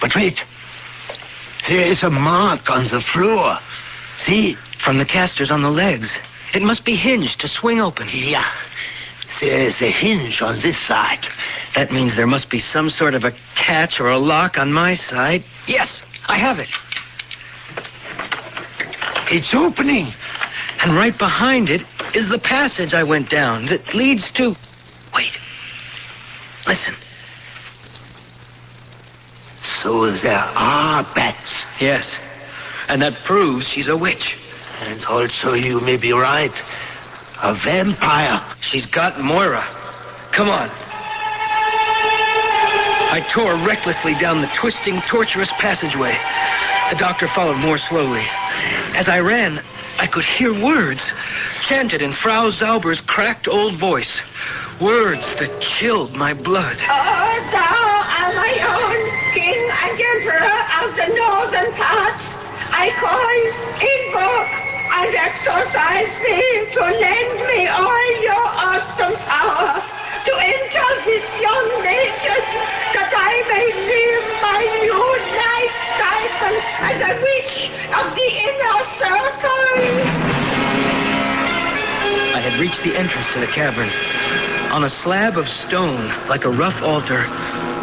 Speaker 4: But wait. There is a mark on the floor. See?
Speaker 7: From the casters on the legs. It must be hinged to swing open.
Speaker 4: Yeah. There's a hinge on this side.
Speaker 7: That means there must be some sort of a catch or a lock on my side. Yes, I have it.
Speaker 4: It's opening.
Speaker 7: And right behind it is the passage I went down that leads to... Wait. Listen.
Speaker 4: So there are bats.
Speaker 7: Yes. And that proves she's a witch.
Speaker 4: And also you may be right. A vampire.
Speaker 7: She's got Moira. Come on. I tore recklessly down the twisting, tortuous passageway. The doctor followed more slowly. As I ran, I could hear words, chanted in Frau Sauber's cracked old voice. Words that chilled my blood.
Speaker 8: Oh, thou art my own king and emperor of the northern parts. I call, invoke, and exorcise thee to lend me all your awesome power to enter this young nation, that I may live my new life cycle as a witch of the inner circle.
Speaker 7: I had reached the entrance to the cavern. On a slab of stone, like a rough altar,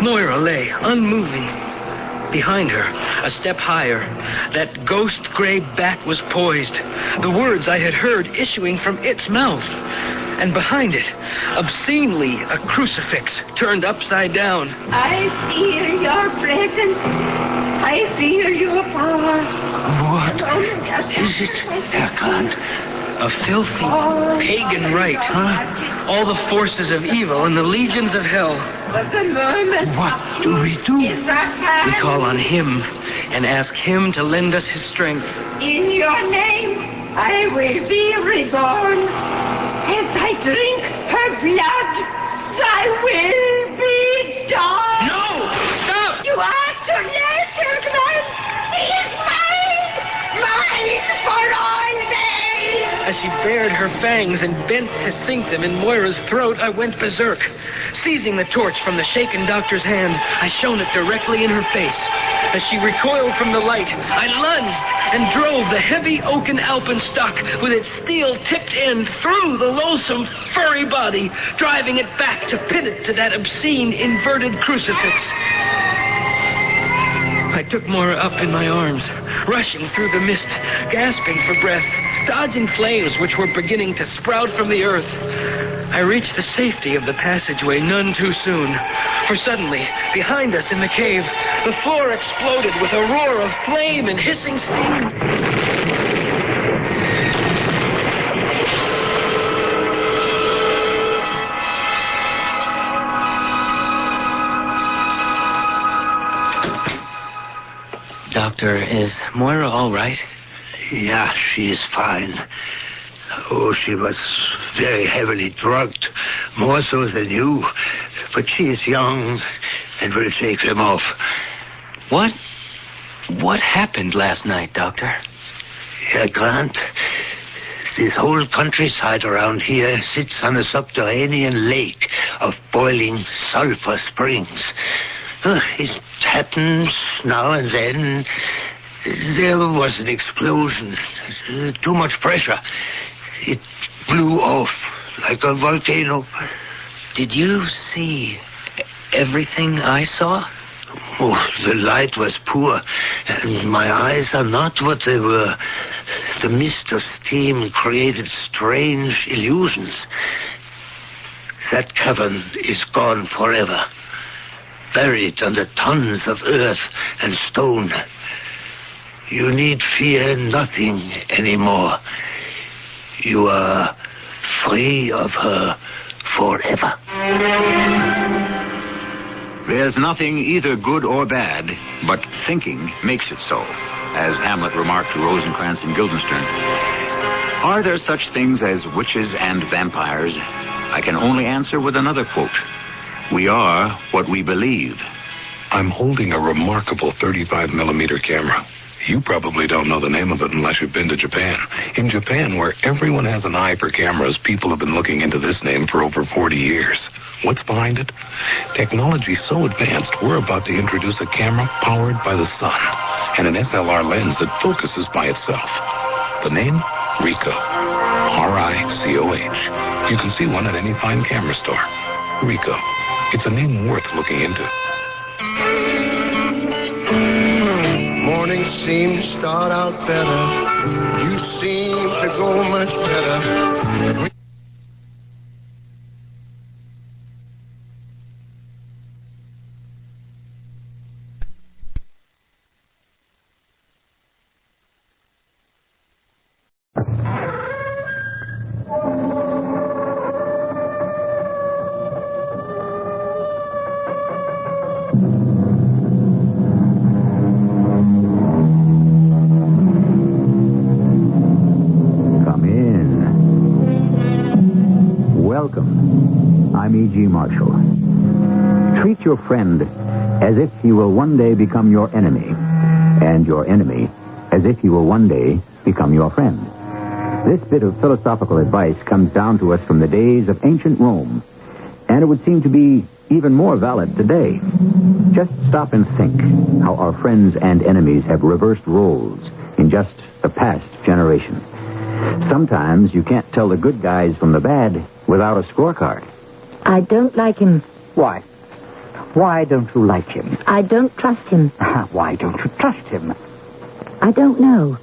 Speaker 7: Moira lay, unmoving. Behind her, a step higher, that ghost-gray bat was poised, the words I had heard issuing from its mouth. And behind it, obscenely, a crucifix turned upside down.
Speaker 8: I feel your presence. I feel your power.
Speaker 4: What is it, Herr Grant?
Speaker 7: A filthy, pagan rite. All the forces of evil and the legions of hell.
Speaker 8: But the moment
Speaker 4: what do we do?
Speaker 7: We call on him and ask him to lend us his strength.
Speaker 8: In your name, I will be reborn. If I drink her blood, I will be done.
Speaker 7: No! Stop!
Speaker 8: You are too late, Grant. She is mine! Mine for all days!
Speaker 7: As she bared her fangs and bent to sink them in Moira's throat, I went berserk. Seizing the torch from the shaken doctor's hand, I shone it directly in her face. As she recoiled from the light, I lunged and drove the heavy oaken alpenstock with its steel-tipped end through the loathsome, furry body, driving it back to pin it to that obscene, inverted crucifix. I took Moira up in my arms, rushing through the mist, gasping for breath, dodging flames which were beginning to sprout from the earth. I reached the safety of the passageway none too soon, for suddenly, behind us in the cave, the floor exploded with a roar of flame and hissing steam. Doctor, is Moira all right?
Speaker 4: Yeah, she is fine. Oh, she was very heavily drugged, more so than you. But she is young and will shake them off.
Speaker 7: What happened last night, Doctor?
Speaker 4: Yeah, Grant, this whole countryside around here sits on a subterranean lake of boiling sulfur springs. It happens now and then. There was an explosion. Too much pressure. It blew off like a volcano.
Speaker 7: Did you see everything I saw?
Speaker 4: Oh, the light was poor, and my eyes are not what they were. The mist of steam created strange illusions. That cavern is gone forever, buried under tons of earth and stone. You need fear nothing anymore. You are free of her forever.
Speaker 1: There's nothing either good or bad, but thinking makes it so, as Hamlet remarked to Rosencrantz and Guildenstern. Are there such things as witches and vampires? I can only answer with another quote. We are what we believe.
Speaker 11: I'm holding a remarkable 35mm camera. You probably don't know the name of it unless you've been to Japan. In Japan, where everyone has an eye for cameras, people have been looking into this name for over 40 years. What's behind it? Technology so advanced, we're about to introduce a camera powered by the sun and an SLR lens that focuses by itself. The name? Ricoh. R-I-C-O-H. You can see one at any fine camera store. Ricoh. It's a name worth looking into.
Speaker 16: Morning seemed to start out better. You seem to go much better.
Speaker 1: I'm E.G. Marshall. Treat your friend as if he will one day become your enemy, and your enemy as if he will one day become your friend. This bit of philosophical advice comes down to us from the days of ancient Rome, and it would seem to be even more valid today. Just stop and think how our friends and enemies have reversed roles in just the past generation. Sometimes you can't tell the good guys from the bad without a scorecard.
Speaker 17: I don't like him.
Speaker 18: Why? Why don't you like him?
Speaker 17: I don't trust him.
Speaker 18: Why don't you trust him?
Speaker 17: I don't know.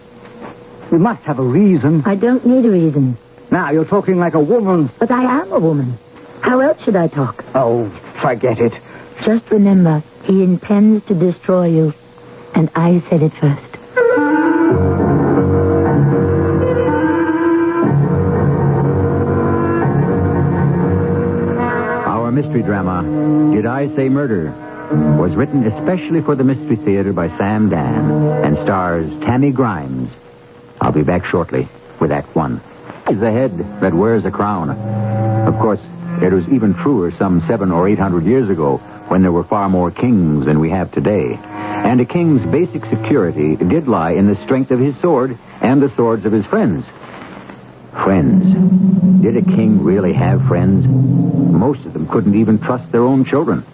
Speaker 18: You must have a reason.
Speaker 17: I don't need a reason.
Speaker 18: Now, you're talking like a woman.
Speaker 17: But I am a woman. How else should I talk?
Speaker 18: Oh, forget it.
Speaker 17: Just remember, he intends to destroy you. And I said it first.
Speaker 1: Our mystery drama, Did I Say Murder?, was written especially for the Mystery Theater by Sam Dan and stars Tammy Grimes. I'll be back shortly with Act One. is the head that wears a crown. Of course, it was even truer some 700 or 800 years ago, when there were far more kings than we have today. And a king's basic security did lie in the strength of his sword and the swords of his friends. Friends. Did a king really have friends? Most of them couldn't even trust their own children.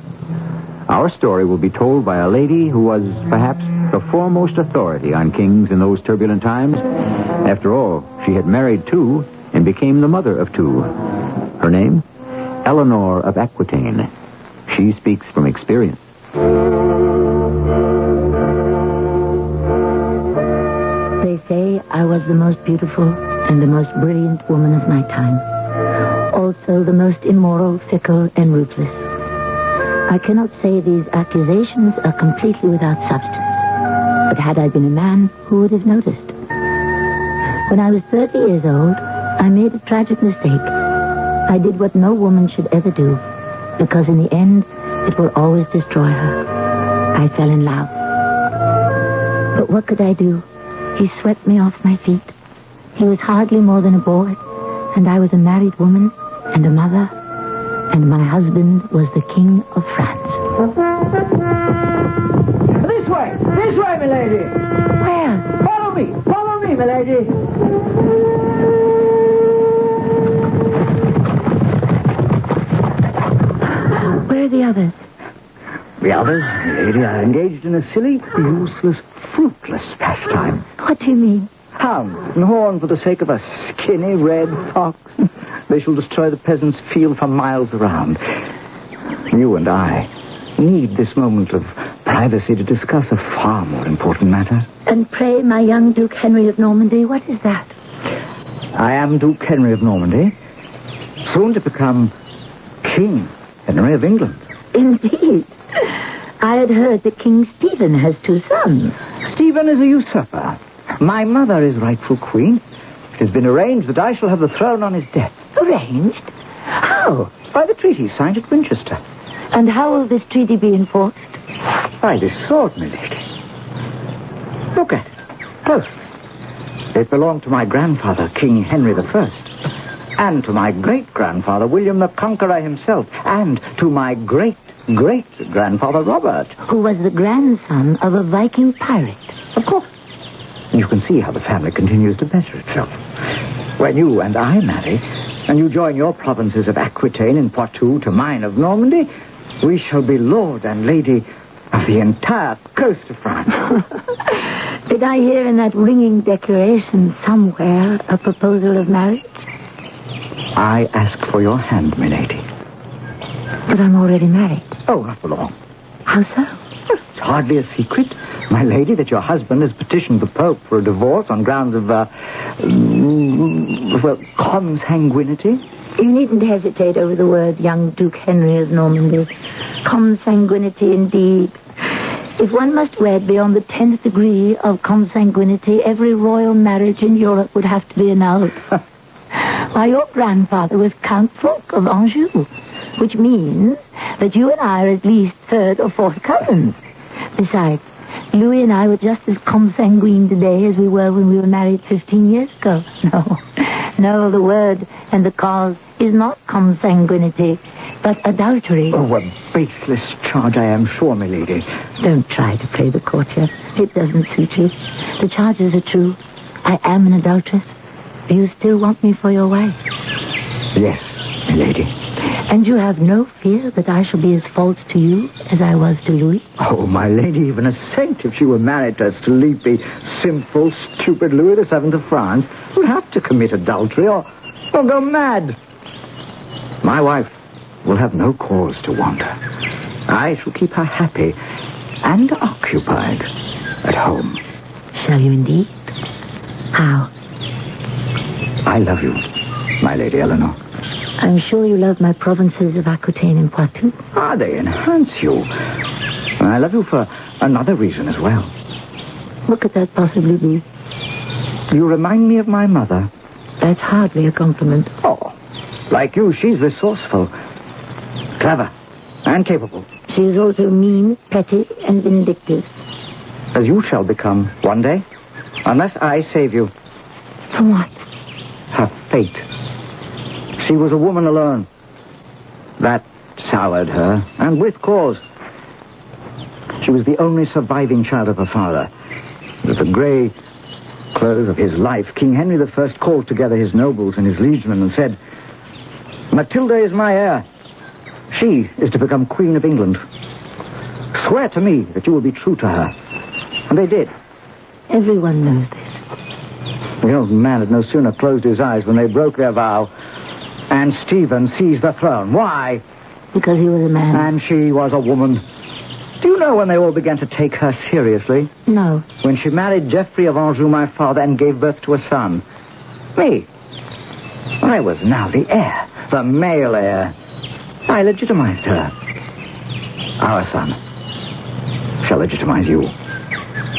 Speaker 1: Our story will be told by a lady who was perhaps the foremost authority on kings in those turbulent times. After all, she had married 2 and became the mother of 2. Her name? Eleanor of Aquitaine. She speaks from experience.
Speaker 17: They say I was the most beautiful and the most brilliant woman of my time. Also the most immoral, fickle, and ruthless. I cannot say these accusations are completely without substance. But had I been a man, who would have noticed? When I was 30 years old, I made a tragic mistake. I did what no woman should ever do, because in the end, it will always destroy her. I fell in love. But what could I do? He swept me off my feet. He was hardly more than a boy, and I was a married woman and a mother, and my husband was the King of France.
Speaker 18: This way, milady.
Speaker 17: Where?
Speaker 18: Follow me, milady.
Speaker 17: Where are the others?
Speaker 18: The others, milady, are engaged in a silly, useless, fruitless pastime.
Speaker 17: What do you mean?
Speaker 18: Hound and horn for the sake of a skinny red fox. They shall destroy the peasants' field for miles around. You and I need this moment of privacy to discuss a far more important matter.
Speaker 17: And pray, my young Duke Henry of Normandy, what is that?
Speaker 18: I am Duke Henry of Normandy, soon to become King Henry of England.
Speaker 17: Indeed. I had heard that King Stephen has 2 sons.
Speaker 18: Stephen is a usurper. My mother is rightful queen. It has been arranged that I shall have the throne on his death.
Speaker 17: Arranged? How?
Speaker 18: By the treaty signed at Winchester.
Speaker 17: And how will this treaty be enforced?
Speaker 18: By this sword, milady. Look at it, closely. It belonged to my grandfather, King Henry I, and to my great-grandfather, William the Conqueror himself, and to my great-great-grandfather, Robert.
Speaker 17: Who was the grandson of a Viking pirate.
Speaker 18: Of course. You can see how the family continues to better itself. When you and I marry, and you join your provinces of Aquitaine and Poitou to mine of Normandy, we shall be lord and lady of the entire coast of France.
Speaker 17: Did I hear in that ringing declaration somewhere a proposal of marriage?
Speaker 18: I ask for your hand, milady.
Speaker 17: But I'm already married.
Speaker 18: Oh, not for long.
Speaker 17: How so?
Speaker 18: It's hardly a secret, my lady, that your husband has petitioned the Pope for a divorce on grounds of, consanguinity.
Speaker 17: You needn't hesitate over the word, young Duke Henry of Normandy. Consanguinity, indeed. If one must wed beyond the 10th degree of consanguinity, every royal marriage in Europe would have to be annulled. Why, your grandfather was Count Fulk of Anjou, which means that you and I are at least 3rd or 4th cousins. Besides, Louis and I were just as consanguine today as we were when we were married 15 years ago. No, the word and the cause is not consanguinity, but adultery.
Speaker 18: Oh, a baseless charge, I am sure, milady.
Speaker 17: Don't try to play the courtier. It doesn't suit you. The charges are true. I am an adulteress. You still want me for your wife?
Speaker 18: Yes, milady.
Speaker 17: And you have no fear that I shall be as false to you as I was to Louis?
Speaker 18: Oh, my lady, even a saint, if she were married to a sleepy, simple, stupid Louis VII of France, would have to commit adultery or go mad. My wife will have no cause to wander. I shall keep her happy and occupied at home.
Speaker 17: Shall you indeed? How?
Speaker 18: I love you, my Lady Eleanor.
Speaker 17: I'm sure you love my provinces of Aquitaine and Poitou.
Speaker 18: They enhance you. I love you for another reason as well.
Speaker 17: What could that possibly be?
Speaker 18: You remind me of my mother.
Speaker 17: That's hardly a compliment.
Speaker 18: Oh, like you, she's resourceful, clever, and capable.
Speaker 17: She is also mean, petty, and vindictive.
Speaker 18: As you shall become one day, unless I save you.
Speaker 17: From what?
Speaker 18: Her fate. She was a woman alone. That soured her, and with cause. She was the only surviving child of her father. At the grey close of his life, King Henry I called together his nobles and his liegemen and said, "Matilda is my heir. She is to become Queen of England. Swear to me that you will be true to her." And they did.
Speaker 17: Everyone knows this.
Speaker 18: The old man had no sooner closed his eyes when they broke their vow, and Stephen seized the throne. Why?
Speaker 17: Because he was a man.
Speaker 18: And she was a woman. Do you know when they all began to take her seriously?
Speaker 17: No.
Speaker 18: When she married Geoffrey of Anjou, my father, and gave birth to a son. Me. I was now the heir, the male heir. I legitimized her. Our son shall legitimize you.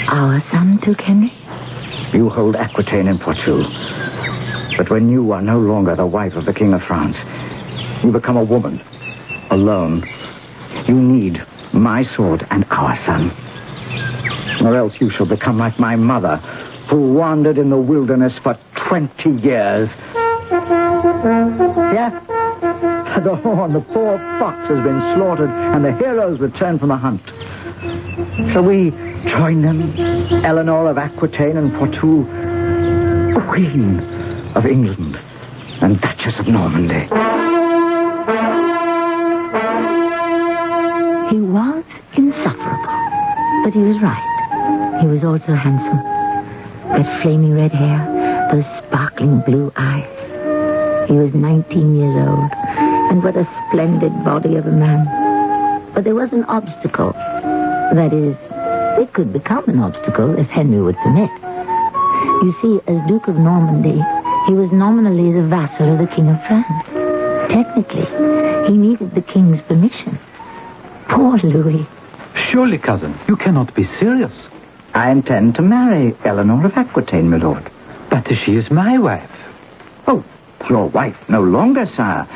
Speaker 17: Our son took Henry?
Speaker 18: You hold Aquitaine and Poitou. But when you are no longer the wife of the King of France, you become a woman, alone. You need my sword and our son. Or else you shall become like my mother, who wandered in the wilderness for 20 years. Yeah? The poor fox has been slaughtered, and the heroes return from the hunt. Shall we join them? Eleanor of Aquitaine and Poitou, Queen of England and Duchess of Normandy.
Speaker 17: He was insufferable, but he was right. He was also handsome. That flaming red hair, those sparkling blue eyes. He was 19 years old, and what a splendid body of a man. But there was an obstacle. That is, it could become an obstacle if Henry would permit. You see, as Duke of Normandy, he was nominally the vassal of the King of France. Technically, he needed the king's permission. Poor Louis.
Speaker 2: Surely, cousin, you cannot be serious.
Speaker 18: I intend to marry Eleanor of Aquitaine, my lord.
Speaker 2: But she is my wife.
Speaker 18: Oh, your wife no longer, sire.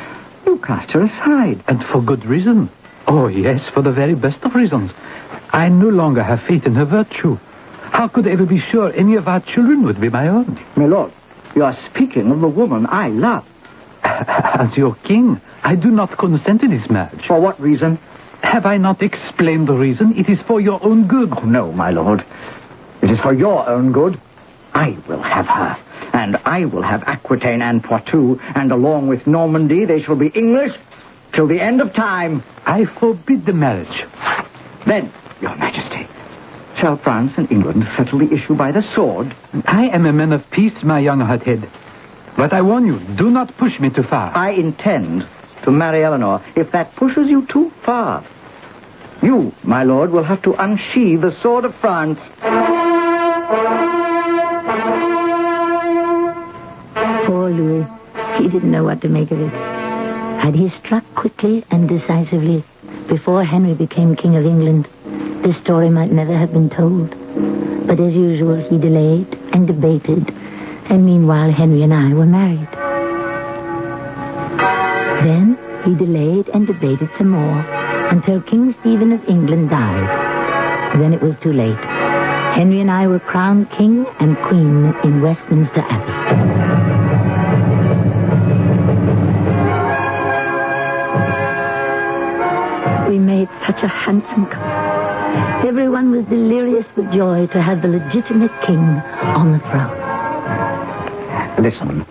Speaker 18: You cast her aside.
Speaker 2: And for good reason. Oh, yes, for the very best of reasons. I no longer have faith in her virtue. How could I ever be sure any of our children would be my own?
Speaker 18: My lord, you are speaking of the woman I love.
Speaker 2: As your king, I do not consent to this marriage.
Speaker 18: For what reason?
Speaker 2: Have I not explained the reason? It is for your own good.
Speaker 18: Oh, no, my lord. It is for your own good. I will have her. And I will have Aquitaine and Poitou. And along with Normandy, they shall be English till the end of time.
Speaker 2: I forbid the marriage.
Speaker 18: Then, your majesty, shall France and England settle the issue by the sword?
Speaker 2: I am a man of peace, my young hothead. But I warn you, do not push me too far.
Speaker 18: I intend to marry Eleanor if that pushes you too far. You, my lord, will have to unsheathe the sword of France.
Speaker 17: Poor Louis. He didn't know what to make of it. Had he struck quickly and decisively before Henry became King of England, this story might never have been told. But as usual, he delayed and debated, and meanwhile Henry and I were married. Then he delayed and debated some more until King Stephen of England died. Then it was too late. Henry and I were crowned king and queen in Westminster Abbey. We made such a handsome couple. Everyone was delirious with joy to have the legitimate king on the throne.
Speaker 18: Listen.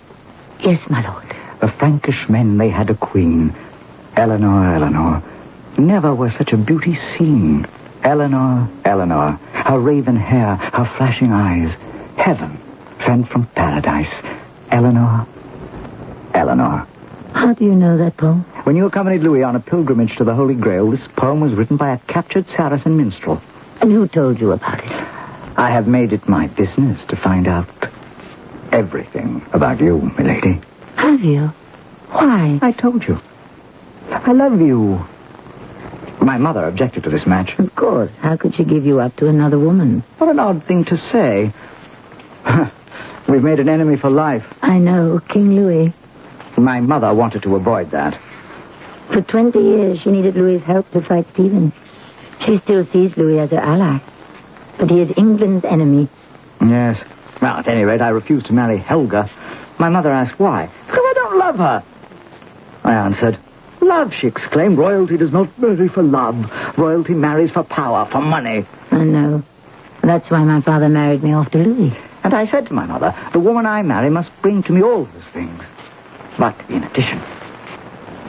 Speaker 17: Yes, my lord.
Speaker 18: The Frankish men, they had a queen. Eleanor. Never was such a beauty seen. Eleanor. Her raven hair, her flashing eyes. Heaven sent from paradise. Eleanor.
Speaker 17: How do you know that poem?
Speaker 18: When you accompanied Louis on a pilgrimage to the Holy Grail, this poem was written by a captured Saracen minstrel.
Speaker 17: And who told you about it?
Speaker 18: I have made it my business to find out everything about you, milady.
Speaker 17: Have you? Why?
Speaker 18: I told you. I love you. My mother objected to this match.
Speaker 17: Of course. How could she give you up to another woman?
Speaker 18: What an odd thing to say. We've made an enemy for life.
Speaker 17: I know, King Louis.
Speaker 18: My mother wanted to avoid that.
Speaker 17: For 20 years, she needed Louis's help to fight Stephen. She still sees Louis as her ally. But he is England's enemy.
Speaker 18: Yes. Well, at any rate, I refused to marry Helga. My mother asked why. Because I don't love her. I answered, love, she exclaimed. Royalty does not marry for love. Royalty marries for power, for money.
Speaker 17: I know. That's why my father married me off to Louis.
Speaker 18: And I said to my mother, the woman I marry must bring to me all those things. But in addition,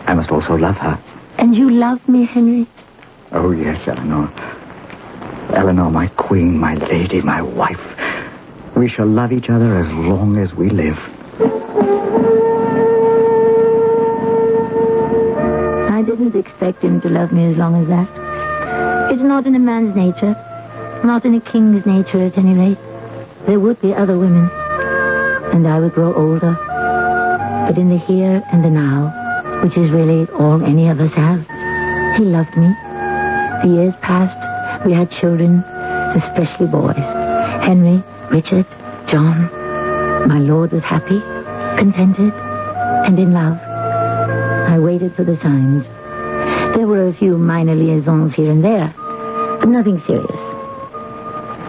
Speaker 18: I must also love her.
Speaker 17: And you love me, Henry?
Speaker 18: Oh, yes, Eleanor. Eleanor, my queen, my lady, my wife. We shall love each other as long as we live.
Speaker 17: I didn't expect him to love me as long as that. It's not in a man's nature. Not in a king's nature, at any rate. There would be other women. And I would grow older. But in the here and the now, which is really all any of us have, he loved me. The years passed. We had children, especially boys. Henry, Richard, John. My lord was happy, contented, and in love. I waited for the signs. There were a few minor liaisons here and there, but nothing serious.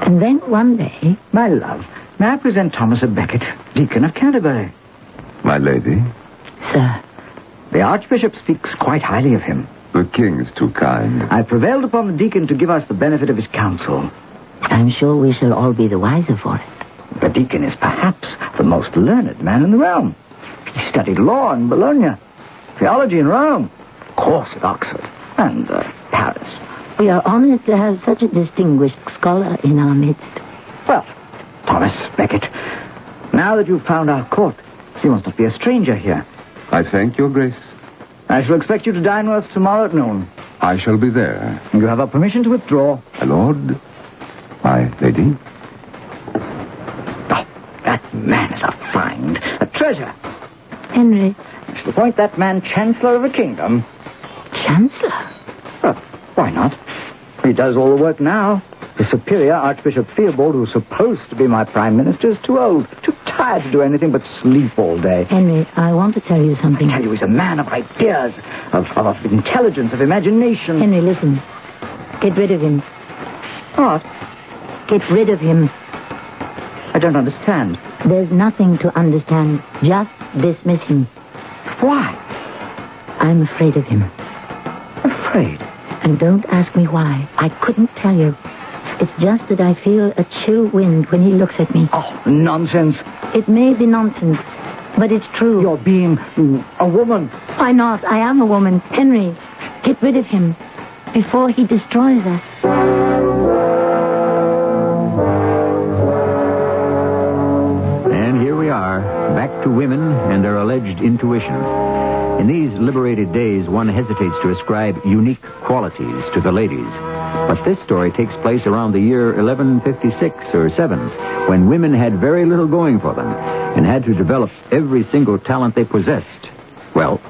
Speaker 17: And then one day...
Speaker 18: My love, may I present Thomas à Becket, Deacon of Canterbury?
Speaker 3: My lady?
Speaker 17: Sir.
Speaker 18: The Archbishop speaks quite highly of him.
Speaker 3: The king is too kind.
Speaker 18: I prevailed upon the deacon to give us the benefit of his counsel.
Speaker 17: I'm sure we shall all be the wiser for it.
Speaker 18: The deacon is perhaps the most learned man in the realm. He studied law in Bologna, theology in Rome, course at Oxford, and Paris.
Speaker 17: We are honored to have such a distinguished scholar in our midst.
Speaker 18: Well, Thomas Becket, now that you've found our court, you must not be a stranger here.
Speaker 3: I thank your grace.
Speaker 18: I shall expect you to dine with us tomorrow at noon.
Speaker 3: I shall be there.
Speaker 18: You have our permission to withdraw.
Speaker 3: My lord, my lady.
Speaker 18: Oh, that man is a find, a treasure.
Speaker 17: Henry.
Speaker 18: I shall appoint that man Chancellor of a kingdom.
Speaker 17: Chancellor?
Speaker 18: Well, why not? He does all the work now. The superior, Archbishop Theobald, who's supposed to be my prime minister, is too old, too tired to do anything but sleep all day.
Speaker 17: Henry, I want to tell you something.
Speaker 18: I tell you, he's a man of ideas, of intelligence, of imagination.
Speaker 17: Henry, listen. Get rid of him.
Speaker 18: What?
Speaker 17: Get rid of him.
Speaker 18: I don't understand.
Speaker 17: There's nothing to understand. Just dismiss him.
Speaker 18: Why?
Speaker 17: I'm afraid of him.
Speaker 18: Afraid?
Speaker 17: And don't ask me why. I couldn't tell you. It's just that I feel a chill wind when he looks at me.
Speaker 18: Oh, nonsense.
Speaker 17: It may be nonsense, but it's true.
Speaker 18: You're being a woman.
Speaker 17: Why not? I am a woman. Henry, get rid of him before he destroys us.
Speaker 1: And here we are, back to women and their alleged intuition. In these liberated days, one hesitates to ascribe unique qualities to the ladies. But this story takes place around the year 1156 or 7, when women had very little going for them and had to develop every single talent they possessed. Well,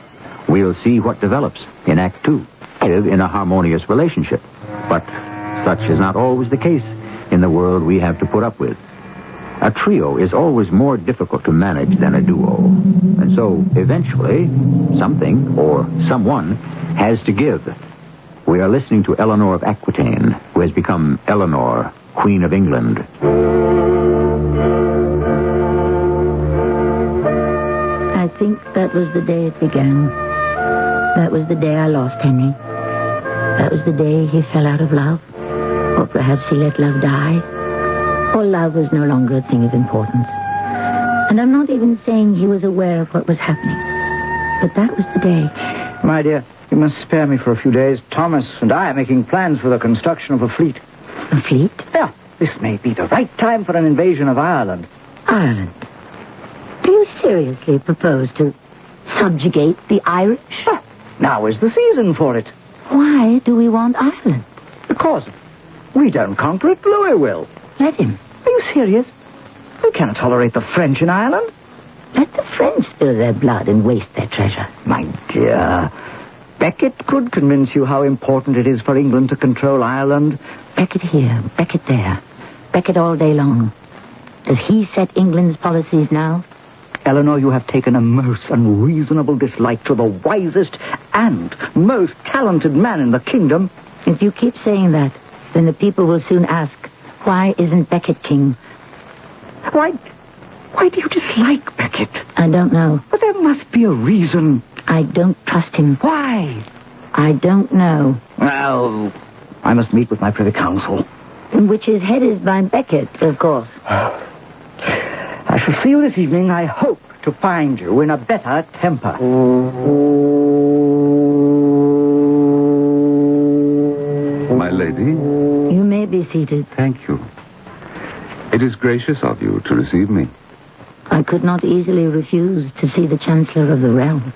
Speaker 1: we'll see what develops in Act 2, in a harmonious relationship. But such is not always the case in the world we have to put up with. A trio is always more difficult to manage than a duo. And so, eventually, something or someone has to give. We are listening to Eleanor of Aquitaine, who has become Eleanor, Queen of England.
Speaker 17: I think that was the day it began. That was the day I lost Henry. That was the day he fell out of love. Or perhaps he let love die. Or love was no longer a thing of importance. And I'm not even saying he was aware of what was happening. But that was the day.
Speaker 18: My dear, you must spare me for a few days. Thomas and I are making plans for the construction of a fleet.
Speaker 17: A fleet?
Speaker 18: Yeah, this may be the right time for an invasion of Ireland.
Speaker 17: Ireland? Do you seriously propose to subjugate the Irish?
Speaker 18: Oh, now is the season for it.
Speaker 17: Why do we want Ireland?
Speaker 18: Because we don't conquer it, Louis will.
Speaker 17: Let him.
Speaker 18: Are you serious? We cannot tolerate the French in Ireland.
Speaker 17: Let the French spill their blood and waste their treasure.
Speaker 18: My dear, Becket could convince you how important it is for England to control Ireland.
Speaker 17: Becket here, Becket there. Becket all day long. Does he set England's policies now?
Speaker 18: Eleanor, you have taken a most unreasonable dislike to the wisest and most talented man in the kingdom.
Speaker 17: If you keep saying that, then the people will soon ask, why isn't Becket king?
Speaker 18: Why, Why do you dislike Beckett?
Speaker 17: I don't know.
Speaker 18: But there must be a reason.
Speaker 17: I don't trust him.
Speaker 18: Why?
Speaker 17: I don't know.
Speaker 18: Well, I must meet with my privy council.
Speaker 17: Which is headed by Beckett, of course.
Speaker 18: I shall see you this evening. I hope to find you in a better temper.
Speaker 3: My lady?
Speaker 17: You may be seated.
Speaker 3: Thank you. It is gracious of you to receive me.
Speaker 17: I could not easily refuse to see the Chancellor of the realm.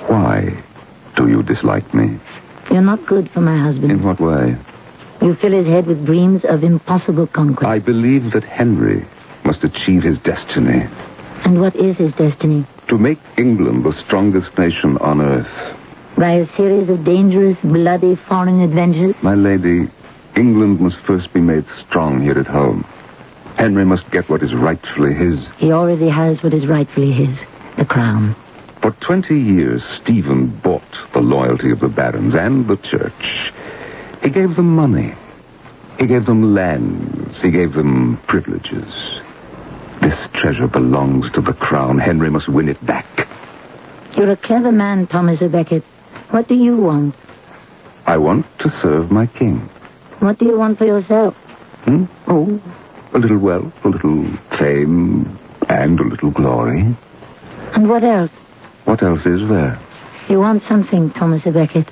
Speaker 3: Why do you dislike me?
Speaker 17: You're not good for my husband.
Speaker 3: In what way?
Speaker 17: You fill his head with dreams of impossible conquest.
Speaker 3: I believe that Henry must achieve his destiny.
Speaker 17: And what is his destiny?
Speaker 3: To make England the strongest nation on earth.
Speaker 17: By a series of dangerous, bloody foreign adventures?
Speaker 3: My lady, England must first be made strong here at home. Henry must get what is rightfully his.
Speaker 17: He already has what is rightfully his, the crown.
Speaker 3: For 20 years, Stephen bought the loyalty of the barons and the church. He gave them money. He gave them lands. He gave them privileges. This treasure belongs to the crown. Henry must win it back.
Speaker 17: You're a clever man, Thomas à Becket. What do you want?
Speaker 3: I want to serve my king.
Speaker 17: What do you want for yourself?
Speaker 3: Oh, a little wealth, a little fame, and a little glory.
Speaker 17: And what else?
Speaker 3: What else is there?
Speaker 17: You want something, Thomas à Becket.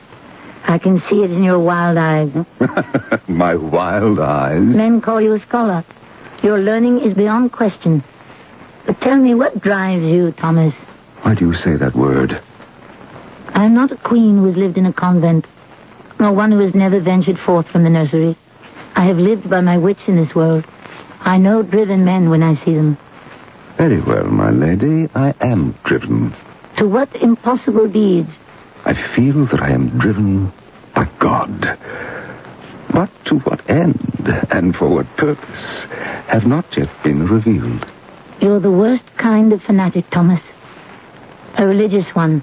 Speaker 17: I can see it in your wild eyes.
Speaker 3: My wild eyes?
Speaker 17: Men call you a scholar. Your learning is beyond question. But tell me, what drives you, Thomas?
Speaker 3: Why do you say that word?
Speaker 17: I am not a queen who has lived in a convent, nor one who has never ventured forth from the nursery. I have lived by my wits in this world. I know driven men when I see them.
Speaker 3: Very well, my lady. I am driven.
Speaker 17: To what impossible deeds?
Speaker 3: I feel that I am driven by God. But to what end and for what purpose have not yet been revealed.
Speaker 17: You're the worst kind of fanatic, Thomas. A religious one.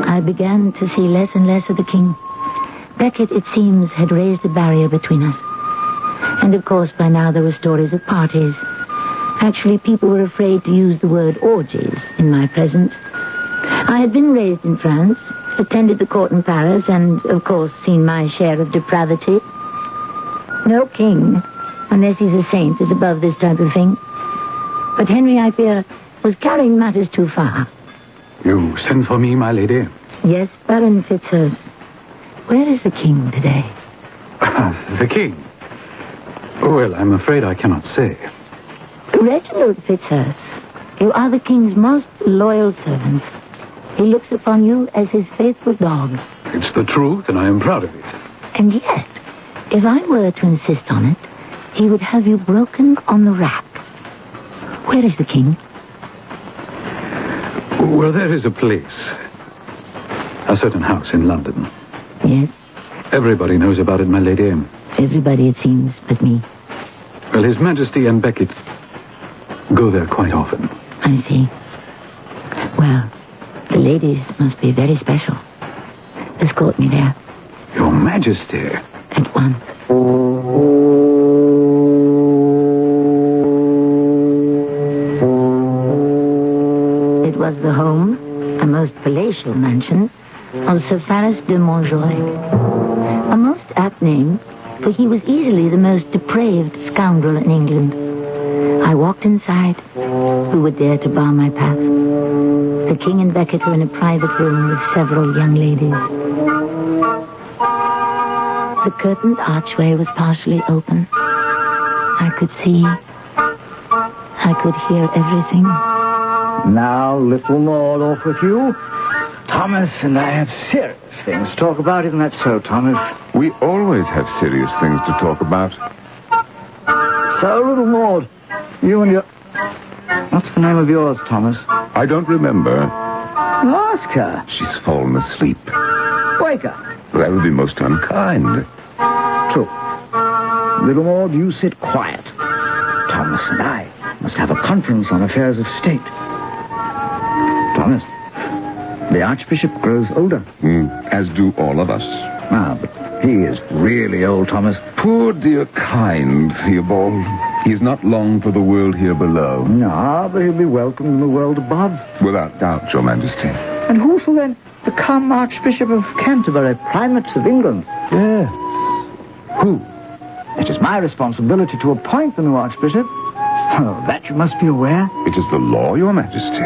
Speaker 17: I began to see less and less of the king. Becket, it seems, had raised a barrier between us. And of course, by now there were stories of parties. Actually, people were afraid to use the word orgies in my presence. I had been raised in France, attended the court in Paris, and, of course, seen my share of depravity. No king, unless he's a saint, is above this type of thing. But Henry, I fear, was carrying matters too far.
Speaker 5: You sent for me, my lady?
Speaker 17: Yes, Baron Fitzhurst. Where is the king today?
Speaker 5: The king? Well, I'm afraid I cannot say.
Speaker 17: Reginald Fitzhurst, you are the king's most loyal servant. He looks upon you as his faithful dog.
Speaker 5: It's the truth, and I am proud of it.
Speaker 17: And yet, if I were to insist on it, he would have you broken on the rack. Where is the king?
Speaker 5: Well, there is a place. A certain house in London.
Speaker 17: Yes?
Speaker 5: Everybody knows about it, my lady.
Speaker 17: Everybody, it seems, but me.
Speaker 5: Well, His Majesty and Becket go there quite often.
Speaker 17: I see. Well, the ladies must be very special. Escort me there.
Speaker 5: Your Majesty.
Speaker 17: At once. It was the home, a most palatial mansion, of Sir Faris de Montjoy. A most apt name, for he was easily the most depraved scoundrel in England. I walked inside. Who would dare to bar my path? The king and Becket were in a private room with several young ladies. The curtained archway was partially open. I could see. I could hear everything.
Speaker 18: Now, little Maud off with you. Thomas and I have serious things to talk about, isn't that so, Thomas?
Speaker 3: We always have serious things to talk about.
Speaker 18: So, little Maud, you and your... What's the name of yours, Thomas?
Speaker 3: I don't remember.
Speaker 18: Ask her.
Speaker 3: She's fallen asleep.
Speaker 18: Wake her.
Speaker 3: That would be most unkind.
Speaker 18: True. Little Maud, you sit quiet. Thomas and I must have a conference on affairs of state. Thomas, the Archbishop grows older.
Speaker 3: As do all of us.
Speaker 18: Ah, but he is really old, Thomas.
Speaker 3: Poor dear kind Theobald. He's not long for the world here below.
Speaker 18: No, but he'll be welcome in the world above.
Speaker 3: Without doubt, Your Majesty.
Speaker 18: And who shall then become Archbishop of Canterbury, Primate of England?
Speaker 3: Yes.
Speaker 18: Who? It is my responsibility to appoint the new Archbishop. Oh, that you must be aware.
Speaker 3: It is the law, Your Majesty.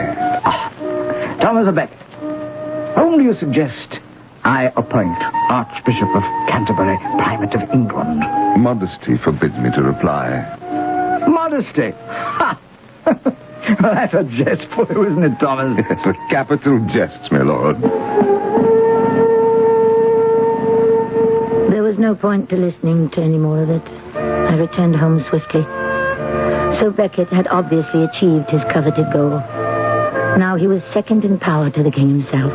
Speaker 18: Thomas à Becket, whom do you suggest I appoint Archbishop of Canterbury, Primate of England?
Speaker 3: Modesty forbids me to reply.
Speaker 18: Modesty? Ha! Well, that's a jest for you, isn't it, Thomas?
Speaker 3: It's a capital jest, my lord.
Speaker 17: There was no point to listening to any more of it. I returned home swiftly. So Becket had obviously achieved his coveted goal. Now he was second in power to the king himself.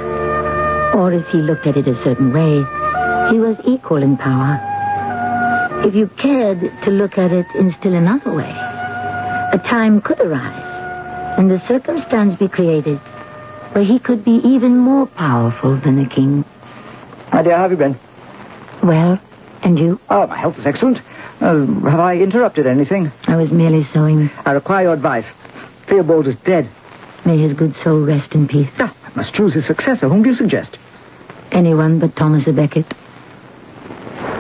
Speaker 17: Or if he looked at it a certain way, he was equal in power. If you cared to look at it in still another way, a time could arise and a circumstance be created where he could be even more powerful than the king.
Speaker 18: My dear, how have you been?
Speaker 17: Well, and you?
Speaker 18: Oh, my health is excellent. Have I interrupted anything?
Speaker 17: I was merely sewing.
Speaker 18: I require your advice. Theobald is dead.
Speaker 17: May his good soul rest in peace.
Speaker 18: I must choose his successor. Whom do you suggest?
Speaker 17: Anyone but Thomas à Becket.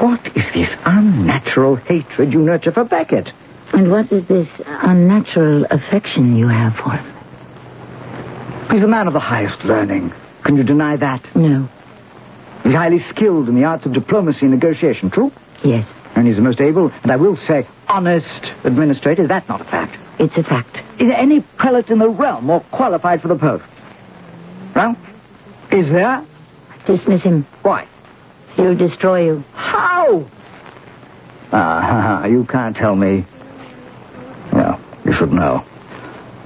Speaker 18: What is this unnatural hatred you nurture for Becket?
Speaker 17: And what is this unnatural affection you have for him?
Speaker 18: He's a man of the highest learning. Can you deny that?
Speaker 17: No.
Speaker 18: He's highly skilled in the arts of diplomacy and negotiation, true?
Speaker 17: Yes.
Speaker 18: And he's the most able, and I will say, honest administrator. Is that not a fact?
Speaker 17: It's a fact.
Speaker 18: Is there any prelate in the realm more qualified for the post? Well, is there?
Speaker 17: Dismiss him.
Speaker 18: Why?
Speaker 17: He'll destroy you.
Speaker 18: How? You can't tell me. Well, you should know.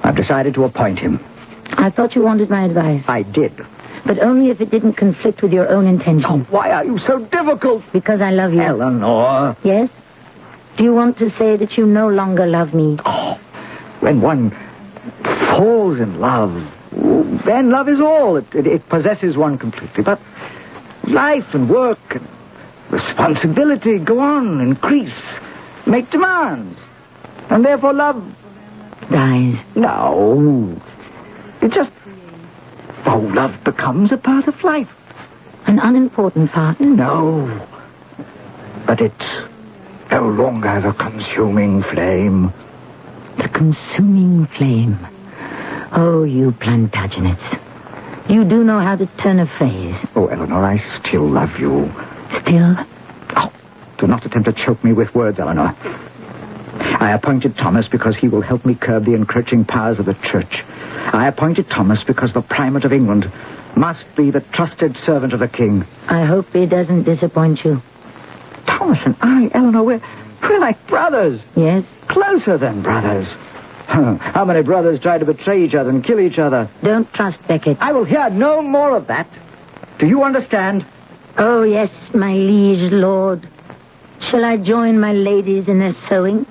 Speaker 18: I've decided to appoint him.
Speaker 17: I thought you wanted my advice.
Speaker 18: I did.
Speaker 17: But only if it didn't conflict with your own intention.
Speaker 18: Oh, why are you so difficult?
Speaker 17: Because I love you.
Speaker 18: Eleanor.
Speaker 17: Yes? Do you want to say that you no longer love me?
Speaker 18: Oh, when one falls in love, then love is all. It possesses one completely. But life and work and responsibility go on, increase, make demands. And therefore love
Speaker 17: dies.
Speaker 18: No. It just... Oh, love becomes a part of life.
Speaker 17: An unimportant part?
Speaker 18: No. But it's no longer the consuming flame.
Speaker 17: The consuming flame. Oh, you Plantagenets. You do know how to turn a phrase.
Speaker 18: Oh, Eleanor, I still love you.
Speaker 17: Still?
Speaker 18: Oh, do not attempt to choke me with words, Eleanor. I appointed Thomas because he will help me curb the encroaching powers of the church. I appointed Thomas because the Primate of England must be the trusted servant of the king.
Speaker 17: I hope he doesn't disappoint you.
Speaker 18: Thomas and I, Eleanor, we're like brothers.
Speaker 17: Yes?
Speaker 18: Closer than brothers. How many brothers try to betray each other and kill each other?
Speaker 17: Don't trust Becket.
Speaker 18: I will hear no more of that. Do you understand?
Speaker 17: Oh, yes, my liege lord. Shall I join my ladies in their sewing?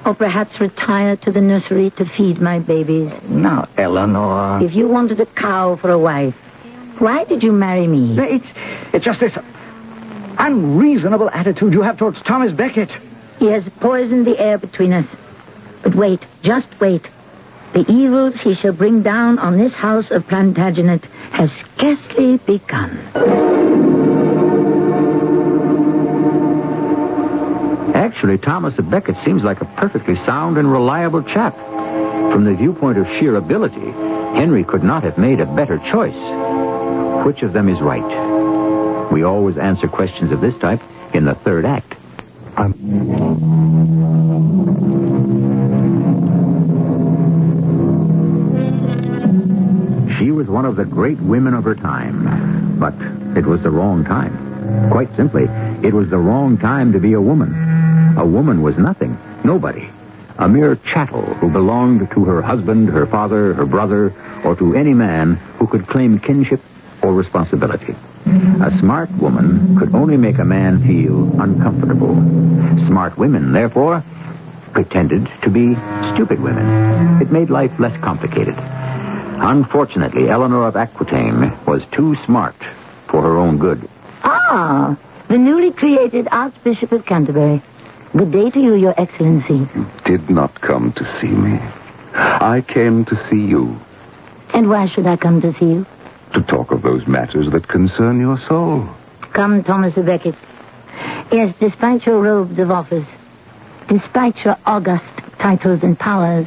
Speaker 17: Or perhaps retire to the nursery to feed my babies?
Speaker 18: Now, Eleanor.
Speaker 17: If you wanted a cow for a wife, why did you marry me?
Speaker 18: It's just this unreasonable attitude you have towards Thomas Becket.
Speaker 17: He has poisoned the air between us. But wait, just wait. The evils he shall bring down on this house of Plantagenet have scarcely begun.
Speaker 1: Actually, Thomas à Becket seems like a perfectly sound and reliable chap. From the viewpoint of sheer ability, Henry could not have made a better choice. Which of them is right? We always answer questions of this type in the third act. She was one of the great women of her time, but it was the wrong time. Quite simply, it was the wrong time to be a woman. A woman was nothing, nobody. A mere chattel who belonged to her husband, her father, her brother, or to any man who could claim kinship or responsibility. A smart woman could only make a man feel uncomfortable. Smart women, therefore, pretended to be stupid women. It made life less complicated. Unfortunately, Eleanor of Aquitaine was too smart for her own good.
Speaker 17: Ah, the newly created Archbishop of Canterbury. Good day to you, Your Excellency.
Speaker 3: You did not come to see me. I came to see you.
Speaker 17: And why should I come to see you?
Speaker 3: To talk of those matters that concern your soul.
Speaker 17: Come, Thomas à Becket. Yes, despite your robes of office, despite your august titles and powers,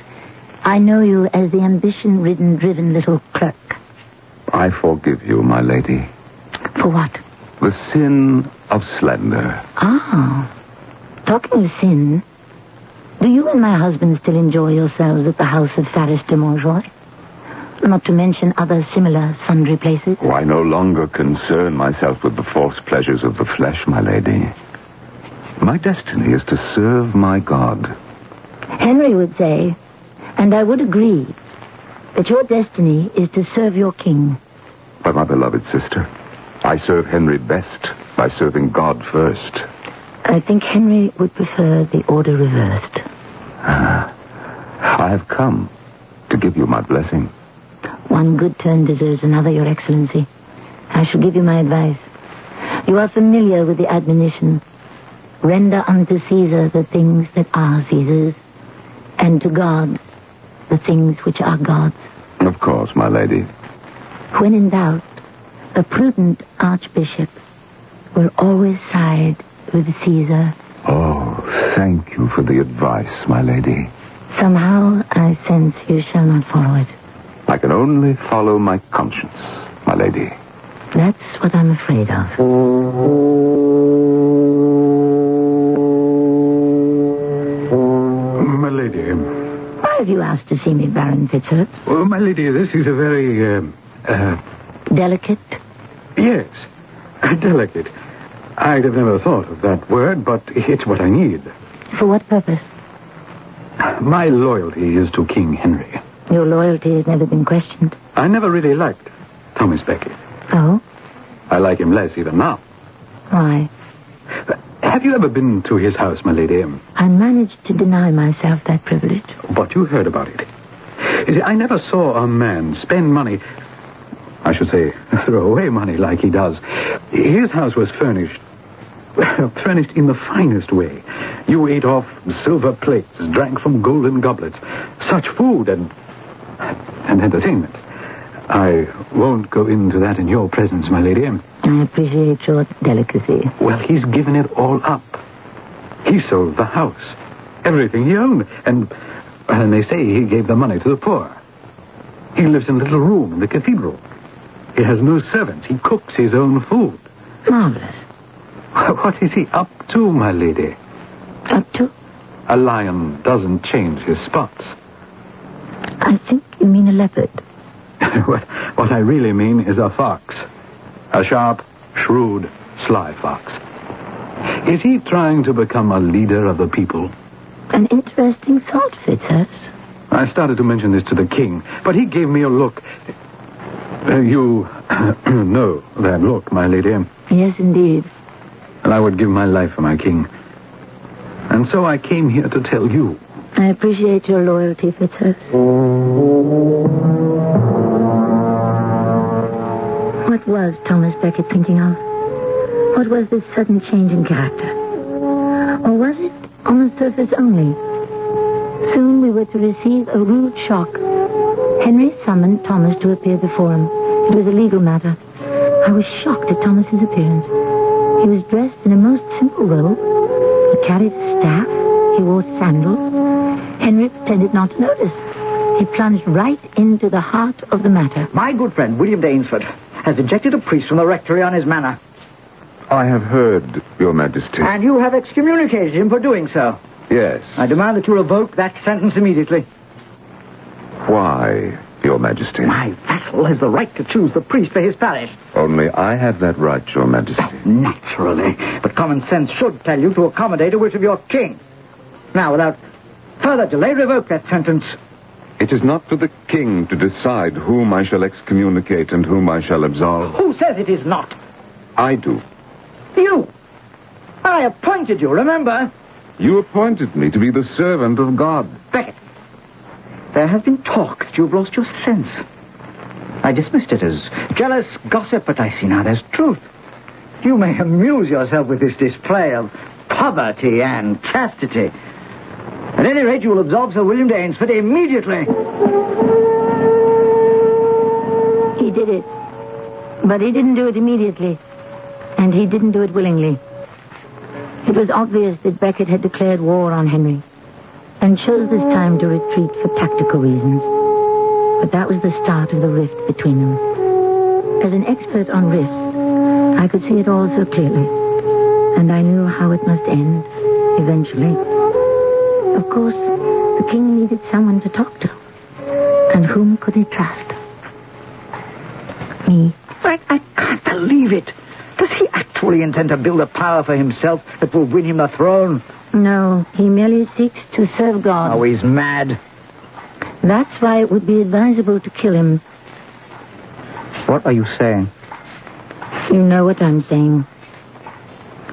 Speaker 17: I know you as the ambition-ridden, driven little clerk.
Speaker 3: I forgive you, my lady.
Speaker 17: For what?
Speaker 3: The sin of slender.
Speaker 17: Ah. Talking of sin, do you and my husband still enjoy yourselves at the house of Faris de Montjoy? Not to mention other similar sundry places?
Speaker 3: Oh, I no longer concern myself with the false pleasures of the flesh, my lady. My destiny is to serve my God.
Speaker 17: Henry would say, and I would agree, that your destiny is to serve your king.
Speaker 3: But my beloved sister, I serve Henry best by serving God first.
Speaker 17: I think Henry would prefer the order reversed.
Speaker 3: I have come to give you my blessing.
Speaker 17: One good turn deserves another, Your Excellency. I shall give you my advice. You are familiar with the admonition, render unto Caesar the things that are Caesar's, and to God the things which are God's.
Speaker 3: Of course, my lady.
Speaker 17: When in doubt, a prudent archbishop will always side with Caesar.
Speaker 3: Oh, thank you for the advice, my lady.
Speaker 17: Somehow I sense you shall not follow it.
Speaker 3: I can only follow my conscience, my lady.
Speaker 17: That's what I'm afraid of.
Speaker 5: My lady.
Speaker 17: Why have you asked to see me, Baron Fitzhurst?
Speaker 5: Oh, my lady, this is a very,
Speaker 17: Delicate?
Speaker 5: Yes, delicate. I'd have never thought of that word, but it's what I need.
Speaker 17: For what purpose?
Speaker 5: My loyalty is to King Henry.
Speaker 17: Your loyalty has never been questioned.
Speaker 5: I never really liked Thomas Becket.
Speaker 17: Oh?
Speaker 5: I like him less even now.
Speaker 17: Why?
Speaker 5: Have you ever been to his house, my lady?
Speaker 17: I managed to deny myself that privilege.
Speaker 5: But you heard about it. You see, I never saw a man spend money, I should say, throw away money like he does. His house was furnished in the finest way. You ate off silver plates, drank from golden goblets. Such food and entertainment. I won't go into that in your presence, my lady.
Speaker 17: I appreciate your delicacy.
Speaker 5: Well, he's given it all up. He sold the house. Everything he owned. And they say he gave the money to the poor. He lives in a little room in the cathedral. He has no servants. He cooks his own food.
Speaker 17: Marvelous.
Speaker 5: What is he up to, my lady?
Speaker 17: Up to?
Speaker 5: A lion doesn't change his spots.
Speaker 17: I think you mean a leopard.
Speaker 5: What I really mean is a fox. A sharp, shrewd, sly fox. Is he trying to become a leader of the people?
Speaker 17: An interesting thought, Fitzhurst.
Speaker 5: I started to mention this to the king, but he gave me a look. You know that look, my lady.
Speaker 17: Yes, indeed.
Speaker 5: And I would give my life for my king. And so I came here to tell you.
Speaker 17: I appreciate your loyalty, Fitzhurst. What was Thomas Becket thinking of? What was this sudden change in character? Or was it on the surface only? Soon we were to receive a rude shock. Henry summoned Thomas to appear before him. It was a legal matter. I was shocked at Thomas's appearance. He was dressed in a most simple robe. He carried a staff. He wore sandals. Henry pretended not to notice. He plunged right into the heart of the matter.
Speaker 18: My good friend, William Dainsford, has ejected a priest from the rectory on his manor.
Speaker 3: I have heard, Your Majesty.
Speaker 18: And you have excommunicated him for doing so.
Speaker 3: Yes.
Speaker 18: I demand that you revoke that sentence immediately.
Speaker 3: Why, Your Majesty?
Speaker 18: My vassal has the right to choose the priest for his parish.
Speaker 3: Only I have that right, Your Majesty.
Speaker 18: Naturally. But common sense should tell you to accommodate a wish of your king. Now, without further delay, revoke that sentence.
Speaker 3: It is not for the king to decide whom I shall excommunicate and whom I shall absolve.
Speaker 18: Who says it is not?
Speaker 3: I do.
Speaker 18: You. I appointed you, remember?
Speaker 3: You appointed me to be the servant of God.
Speaker 18: Becket, there has been talk that you've lost your sense. I dismissed it as jealous gossip, but I see now there's truth. You may amuse yourself with this display of poverty and chastity. At any rate, you will absolve Sir William Danesford immediately.
Speaker 17: He did it. But he didn't do it immediately. And he didn't do it willingly. It was obvious that Becket had declared war on Henry and chose this time to retreat for tactical reasons. But that was the start of the rift between them. As an expert on rifts, I could see it all so clearly. And I knew how it must end, eventually. Of course, the king needed someone to talk to. And whom could he trust? Me.
Speaker 18: I can't believe it. Does he actually intend to build a power for himself that will win him the throne?
Speaker 17: No, he merely seeks to serve God.
Speaker 18: Oh, he's mad.
Speaker 17: That's why it would be advisable to kill him.
Speaker 18: What are you saying?
Speaker 17: You know what I'm saying.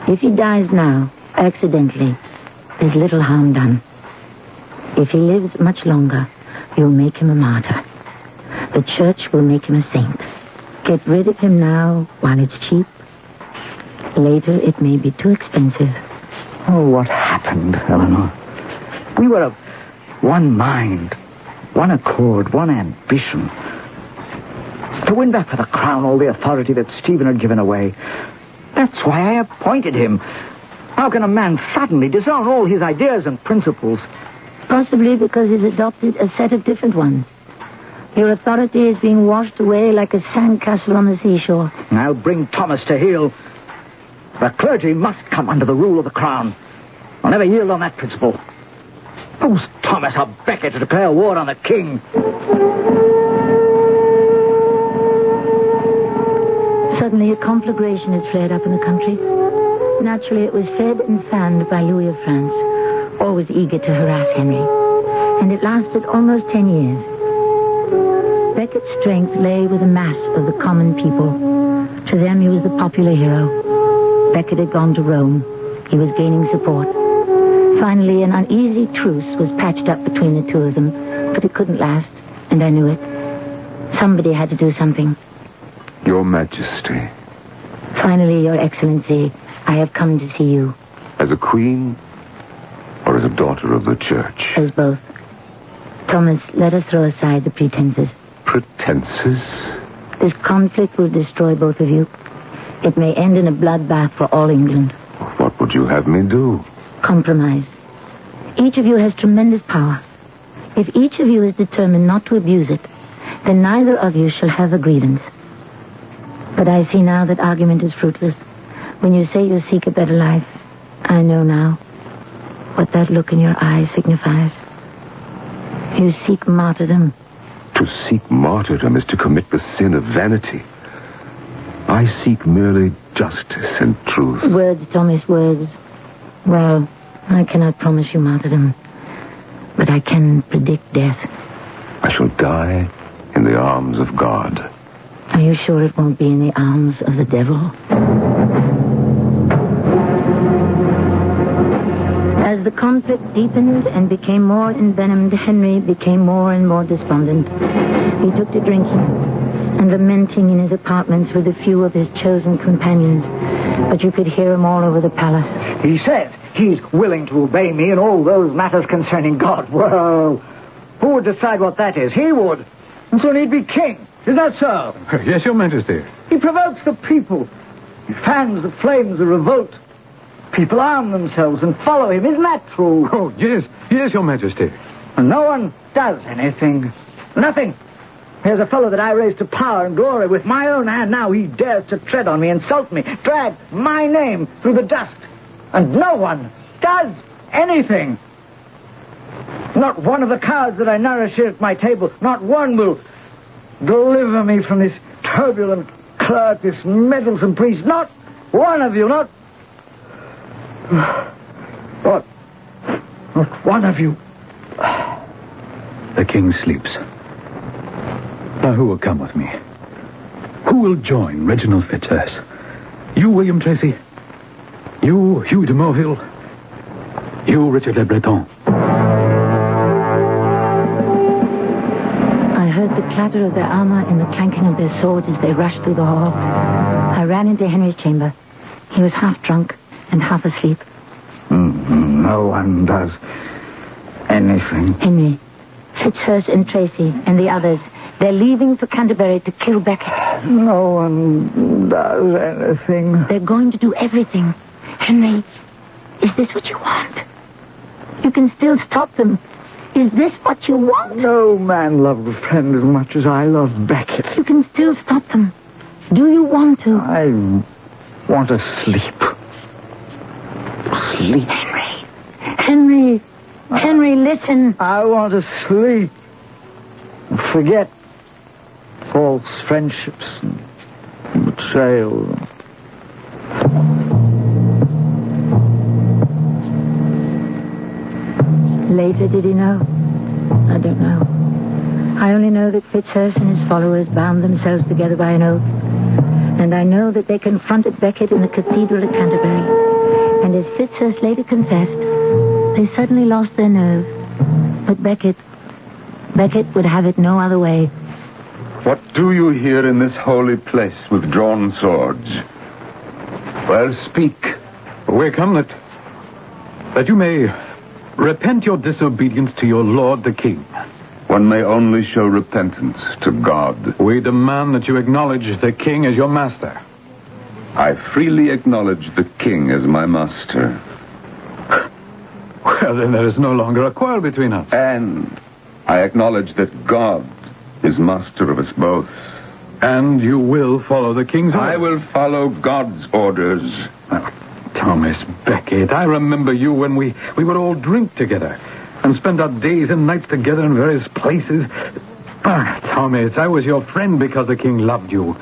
Speaker 17: If he dies now, accidentally, there's little harm done. If he lives much longer, you'll make him a martyr. The church will make him a saint. Get rid of him now while it's cheap. Later, it may be too expensive.
Speaker 18: Oh, what happened, Eleanor? We were of one mind, one accord, one ambition. To win back for the crown all the authority that Stephen had given away. That's why I appointed him. How can a man suddenly disown all his ideas and principles?
Speaker 17: Possibly because he's adopted a set of different ones. Your authority is being washed away like a sandcastle on the seashore.
Speaker 18: I'll bring Thomas to heel. The clergy must come under the rule of the crown. I'll never yield on that principle. Who's Thomas or Becket to declare war on the king?
Speaker 17: Suddenly, a conflagration had flared up in the country. Naturally, it was fed and fanned by Louis of France, always eager to harass Henry. And it lasted almost 10 years. Becket's strength lay with the mass of the common people. To them, he was the popular hero. Becket had gone to Rome. He was gaining support. Finally, an uneasy truce was patched up between the two of them, but it couldn't last, and I knew it. Somebody had to do something.
Speaker 3: Your Majesty.
Speaker 17: Finally, Your Excellency, I have come to see you.
Speaker 3: As a queen or as a daughter of the church?
Speaker 17: As both. Thomas, let us throw aside the pretenses.
Speaker 3: Pretenses?
Speaker 17: This conflict will destroy both of you. It may end in a bloodbath for all England.
Speaker 3: What would you have me do?
Speaker 17: Compromise. Each of you has tremendous power. If each of you is determined not to abuse it, then neither of you shall have a grievance. But I see now that argument is fruitless. When you say you seek a better life, I know now what that look in your eyes signifies. You seek martyrdom.
Speaker 3: To seek martyrdom is to commit the sin of vanity. I seek merely justice and truth.
Speaker 17: Words, Thomas, words. Well, I cannot promise you martyrdom, but I can predict death.
Speaker 3: I shall die in the arms of God.
Speaker 17: Are you sure it won't be in the arms of the devil? As the conflict deepened and became more envenomed, Henry became more and more despondent. He took to drinking and lamenting in his apartments with a few of his chosen companions, but you could hear him all over the palace.
Speaker 18: He says he's willing to obey me in all those matters concerning God. Well, who would decide what that is? He would. And so he'd be king. Isn't that so?
Speaker 5: Yes, Your Majesty.
Speaker 18: He provokes the people. He fans the flames of revolt. People arm themselves and follow him. Isn't that true?
Speaker 5: Oh, yes. Yes, Your Majesty.
Speaker 18: And no one does anything. Nothing. Here's a fellow that I raised to power and glory with my own hand. Now he dares to tread on me, insult me, drag my name through the dust. And no one does anything. Not one of the cowards that I nourish here at my table, not one will deliver me from this turbulent clerk, this meddlesome priest. Not one of you, not one of you.
Speaker 5: The king sleeps. Now, who will come with me? Who will join Reginald Fitzurse? You, William Tracy? You, Hugh de Morville? You, Richard Le Breton?
Speaker 17: I heard the clatter of their armor and the clanking of their swords as they rushed through the hall. I ran into Henry's chamber. He was half drunk and half asleep.
Speaker 18: No one does anything.
Speaker 17: Henry, Fitzhurst and Tracy and the others, they're leaving for Canterbury to kill Beckett.
Speaker 18: No one does anything.
Speaker 17: They're going to do everything. Henry, is this what you want? You can still stop them. Is this what you want?
Speaker 18: No man loved a friend as much as I love Beckett.
Speaker 17: You can still stop them. Do you want to?
Speaker 18: I want to sleep. Sleep.
Speaker 17: Henry, listen.
Speaker 18: I want to sleep. Forget false friendships and betrayal.
Speaker 17: Later, did he know? I don't know. I only know that Fitzhurst and his followers bound themselves together by an oath. And I know that they confronted Beckett in the cathedral at Canterbury. And as Fitzhurst later confessed, they suddenly lost their nerve. But Beckett would have it no other way.
Speaker 3: What do you here in this holy place with drawn swords? Well, speak.
Speaker 5: We come that you may repent your disobedience to your lord the king.
Speaker 3: One may only show repentance to God.
Speaker 5: We demand that you acknowledge the king as your master.
Speaker 3: I freely acknowledge the king as my master.
Speaker 5: Well, then there is no longer a quarrel between us.
Speaker 3: And I acknowledge that God is master of us both.
Speaker 5: And you will follow the king's orders.
Speaker 3: I will follow God's orders.
Speaker 5: Thomas Beckett, I remember you when we would all drink together and spend our days and nights together in various places. Thomas, I was your friend because the king loved you.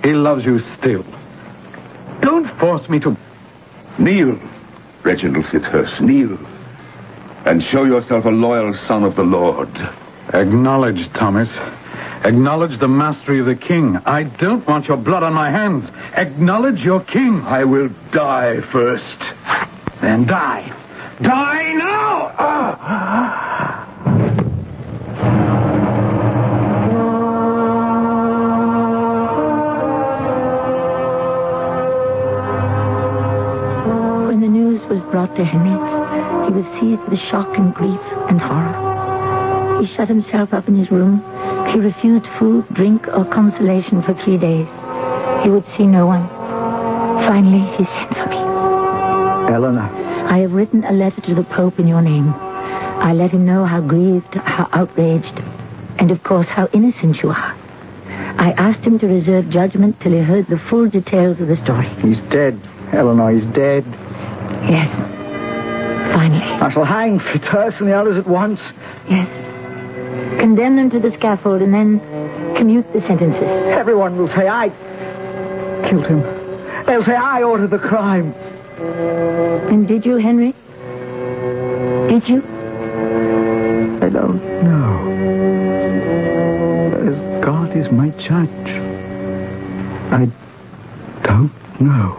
Speaker 5: He loves you still. Don't force me to...
Speaker 3: Kneel, Reginald Fitzhurst, kneel. And show yourself a loyal son of the Lord.
Speaker 5: Acknowledge, Thomas. Acknowledge the mastery of the king. I don't want your blood on my hands. Acknowledge your king.
Speaker 3: I will die first.
Speaker 5: Then die. Die now!
Speaker 17: When the news was brought to Henry, he was seized with shock and grief and horror. He shut himself up in his room. He refused food, drink, or consolation for 3 days. He would see no one. Finally, he sent for me.
Speaker 18: Eleanor.
Speaker 17: I have written a letter to the Pope in your name. I let him know how grieved, how outraged, and of course how innocent you are. I asked him to reserve judgment till he heard the full details of the story.
Speaker 18: He's dead, Eleanor, he's dead.
Speaker 17: Yes. Finally.
Speaker 18: I shall hang Fitzhurst and the others at once.
Speaker 17: Yes. Condemn them to the scaffold and then commute the sentences.
Speaker 18: Everyone will say I killed him. They'll say I ordered the crime.
Speaker 17: And did you, Henry? Did you?
Speaker 18: I don't know. As God is my judge, I don't know.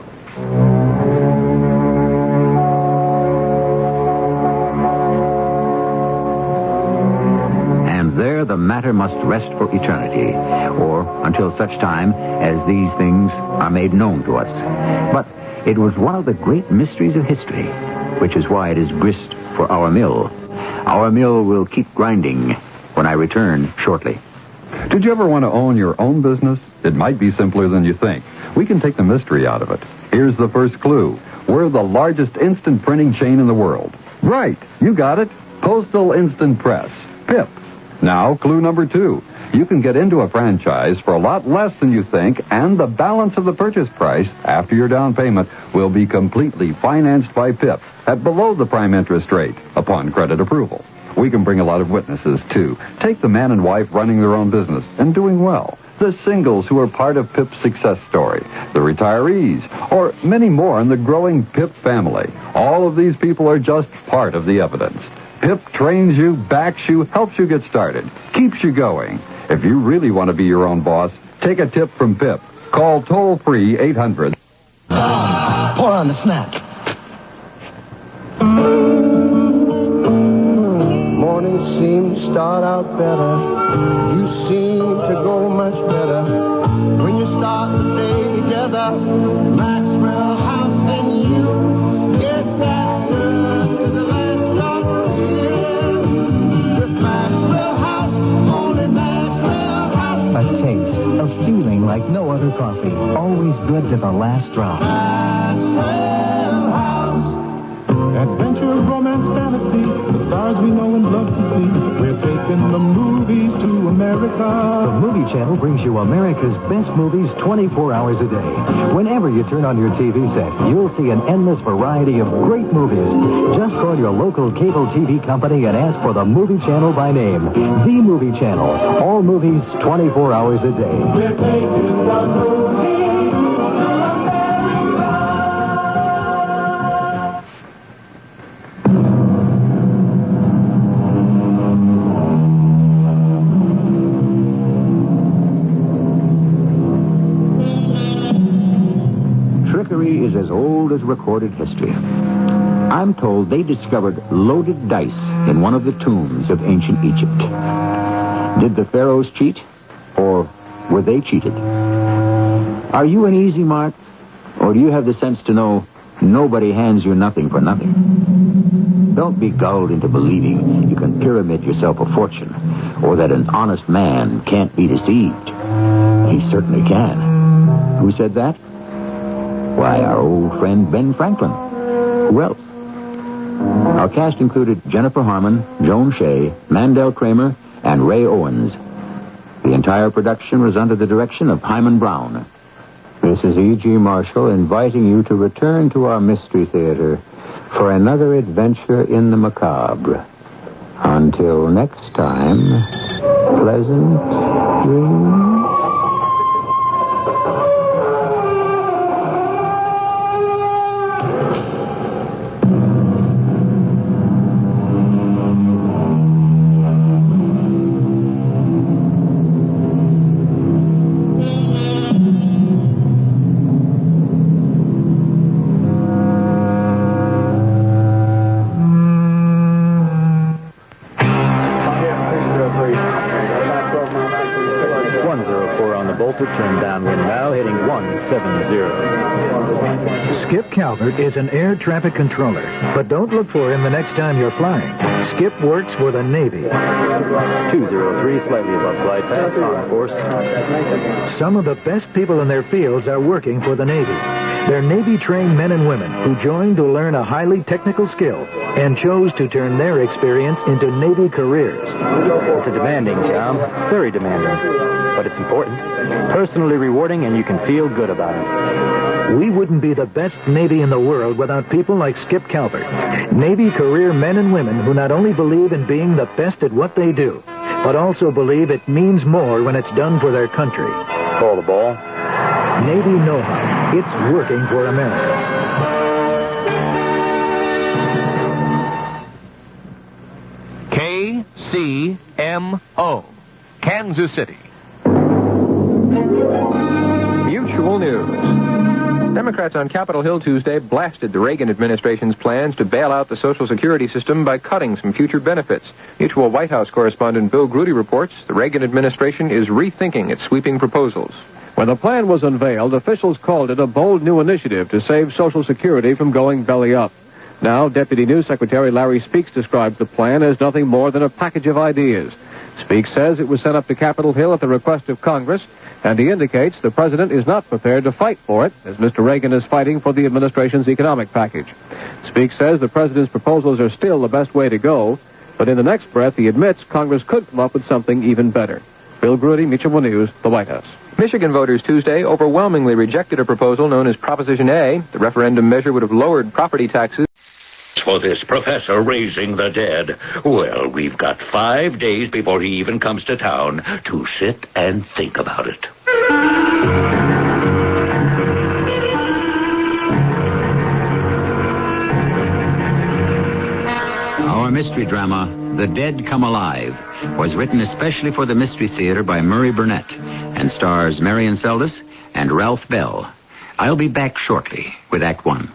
Speaker 1: There the matter must rest for eternity, or until such time as these things are made known to us. But it was one of the great mysteries of history, which is why it is grist for our mill. Our mill will keep grinding when I return shortly.
Speaker 10: Did you ever want to own your own business? It might be simpler than you think. We can take the mystery out of it. Here's the first clue. We're the largest instant printing chain in the world. Right, you got it. Postal Instant Press. PIP. Now, clue number 2. You can get into a franchise for a lot less than you think, and the balance of the purchase price after your down payment will be completely financed by PIP at below the prime interest rate upon credit approval. We can bring a lot of witnesses, too. Take the man and wife running their own business and doing well. The singles who are part of PIP's success story. The retirees. Or many more in the growing PIP family. All of these people are just part of the evidence. PIP trains you, backs you, helps you get started, keeps you going. If you really want to be your own boss, take a tip from PIP. Call toll-free 800.
Speaker 13: Pour on the snack.
Speaker 16: Morning seemed to start out better. You seem to go much better when you start the day together. Maxwell House and you get that girl.
Speaker 9: other coffee. Always good to the last drop.
Speaker 12: Adventure, romance, fantasy, the stars we know and love to see. We're taking the movies to America.
Speaker 9: The Movie Channel brings you America's best movies 24 hours a day. Whenever you turn on your TV set, you'll see an endless variety of great movies. Just call your local cable TV company and ask for the Movie Channel by name. The Movie Channel. All movies 24 hours a day.
Speaker 12: We're taking the movies.
Speaker 1: Trickery is as old as recorded history. I'm told they discovered loaded dice in one of the tombs of ancient Egypt. Did the pharaohs cheat, or were they cheated? Are you an easy mark, or do you have the sense to know nobody hands you nothing for nothing? Don't be gulled into believing you can pyramid yourself a fortune, or that an honest man can't be deceived. He certainly can. Who said that? Why, our old friend Ben Franklin. Who else? Our cast included Jennifer Harmon, Joan Shea, Mandel Kramer, and Ray Owens. The entire production was under the direction of Hyman Brown. This is E.G. Marshall inviting you to return to our Mystery Theater for another adventure in the macabre. Until next time, pleasant dreams.
Speaker 20: Turn downwind now, heading 170.
Speaker 2: Skip Calvert is an air traffic controller, but don't look for him the next time you're flying. Skip works for the Navy.
Speaker 20: 203, slightly above glide path, on course.
Speaker 2: Some of the best people in their fields are working for the Navy. They're Navy-trained men and women who joined to learn a highly technical skill and chose to turn their experience into Navy careers.
Speaker 20: It's a demanding job, very demanding, but it's important. Personally rewarding, and you can feel good about it.
Speaker 2: We wouldn't be the best Navy in the world without people like Skip Calvert. Navy career men and women who not only believe in being the best at what they do, but also believe it means more when it's done for their country.
Speaker 20: Call the ball.
Speaker 2: Navy know-how. It's working for America.
Speaker 11: KCMO, Kansas City.
Speaker 21: Mutual News. Democrats on Capitol Hill Tuesday blasted the Reagan administration's plans to bail out the Social Security system by cutting some future benefits. Mutual White House correspondent Bill Grudy reports the Reagan administration is rethinking its sweeping proposals.
Speaker 25: When the plan was unveiled, officials called it a bold new initiative to save Social Security from going belly up. Now, Deputy News Secretary Larry Speaks describes the plan as nothing more than a package of ideas. Speaks says it was sent up to Capitol Hill at the request of Congress, and he indicates the president is not prepared to fight for it, as Mr. Reagan is fighting for the administration's economic package. Speaks says the president's proposals are still the best way to go, but in the next breath he admits Congress could come up with something even better. Bill Grudy, Mutual News, the White House.
Speaker 21: Michigan voters Tuesday overwhelmingly rejected a proposal known as Proposition A. The referendum measure would have lowered property taxes.
Speaker 26: For this professor raising the dead. Well, we've got 5 days before he even comes to town to sit and think about it.
Speaker 1: Our mystery drama, The Dead Come Alive, was written especially for the Mystery Theater by Murray Burnett and stars Marion Seldes and Ralph Bell. I'll be back shortly with Act One.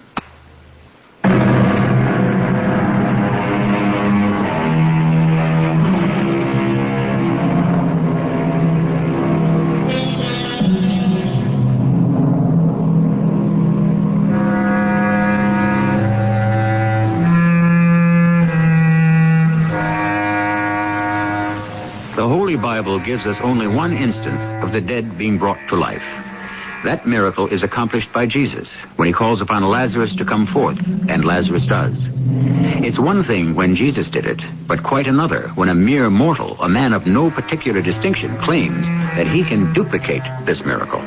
Speaker 1: The Holy Bible gives us only one instance of the dead being brought to life. That miracle is accomplished by Jesus when he calls upon Lazarus to come forth, and Lazarus does. It's one thing when Jesus did it, but quite another when a mere mortal, a man of no particular distinction, claims that he can duplicate this miracle.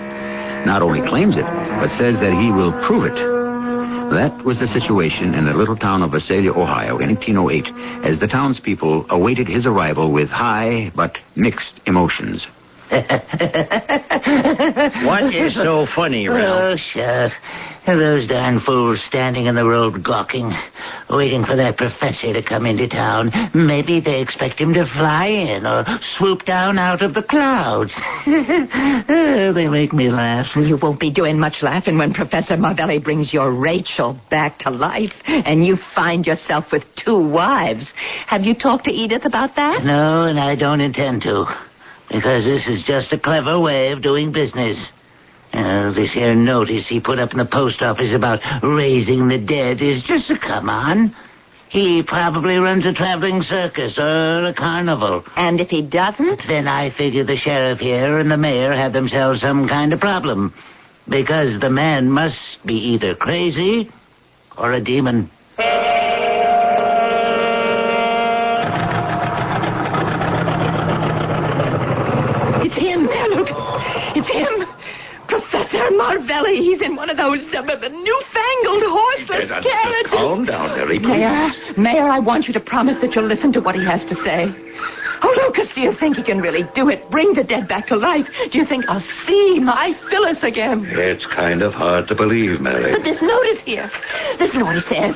Speaker 1: Not only claims it, but says that he will prove it. That was the situation in the little town of Visalia, Ohio, in 1908, as the townspeople awaited his arrival with high but mixed emotions.
Speaker 4: What is so funny, Ralph?
Speaker 6: Oh, sure. Those darn fools standing in the road gawking, waiting for that professor to come into town. Maybe they expect him to fly in or swoop down out of the clouds. They make me laugh.
Speaker 8: You won't be doing much laughing when Professor Marvelli brings your Rachel back to life and you find yourself with 2 wives. Have you talked to Edith about that?
Speaker 6: No, and I don't intend to. Because this is just a clever way of doing business. This here notice he put up in the post office about raising the dead is just a come-on. He probably runs a traveling circus or a carnival.
Speaker 8: And if he doesn't?
Speaker 6: Then I figure the sheriff here and the mayor have themselves some kind of problem. Because the man must be either crazy or a demon.
Speaker 8: It's him! Professor Marvelli. He's in one of those newfangled horseless carriages.
Speaker 26: Calm down, Mary, please.
Speaker 8: Mayor, I want you to promise that you'll listen to what he has to say. Oh, Lucas, do you think he can really do it? Bring the dead back to life? Do you think I'll see my Phyllis again?
Speaker 26: It's kind of hard to believe, Mary.
Speaker 8: But this notice here. Listen to what he says.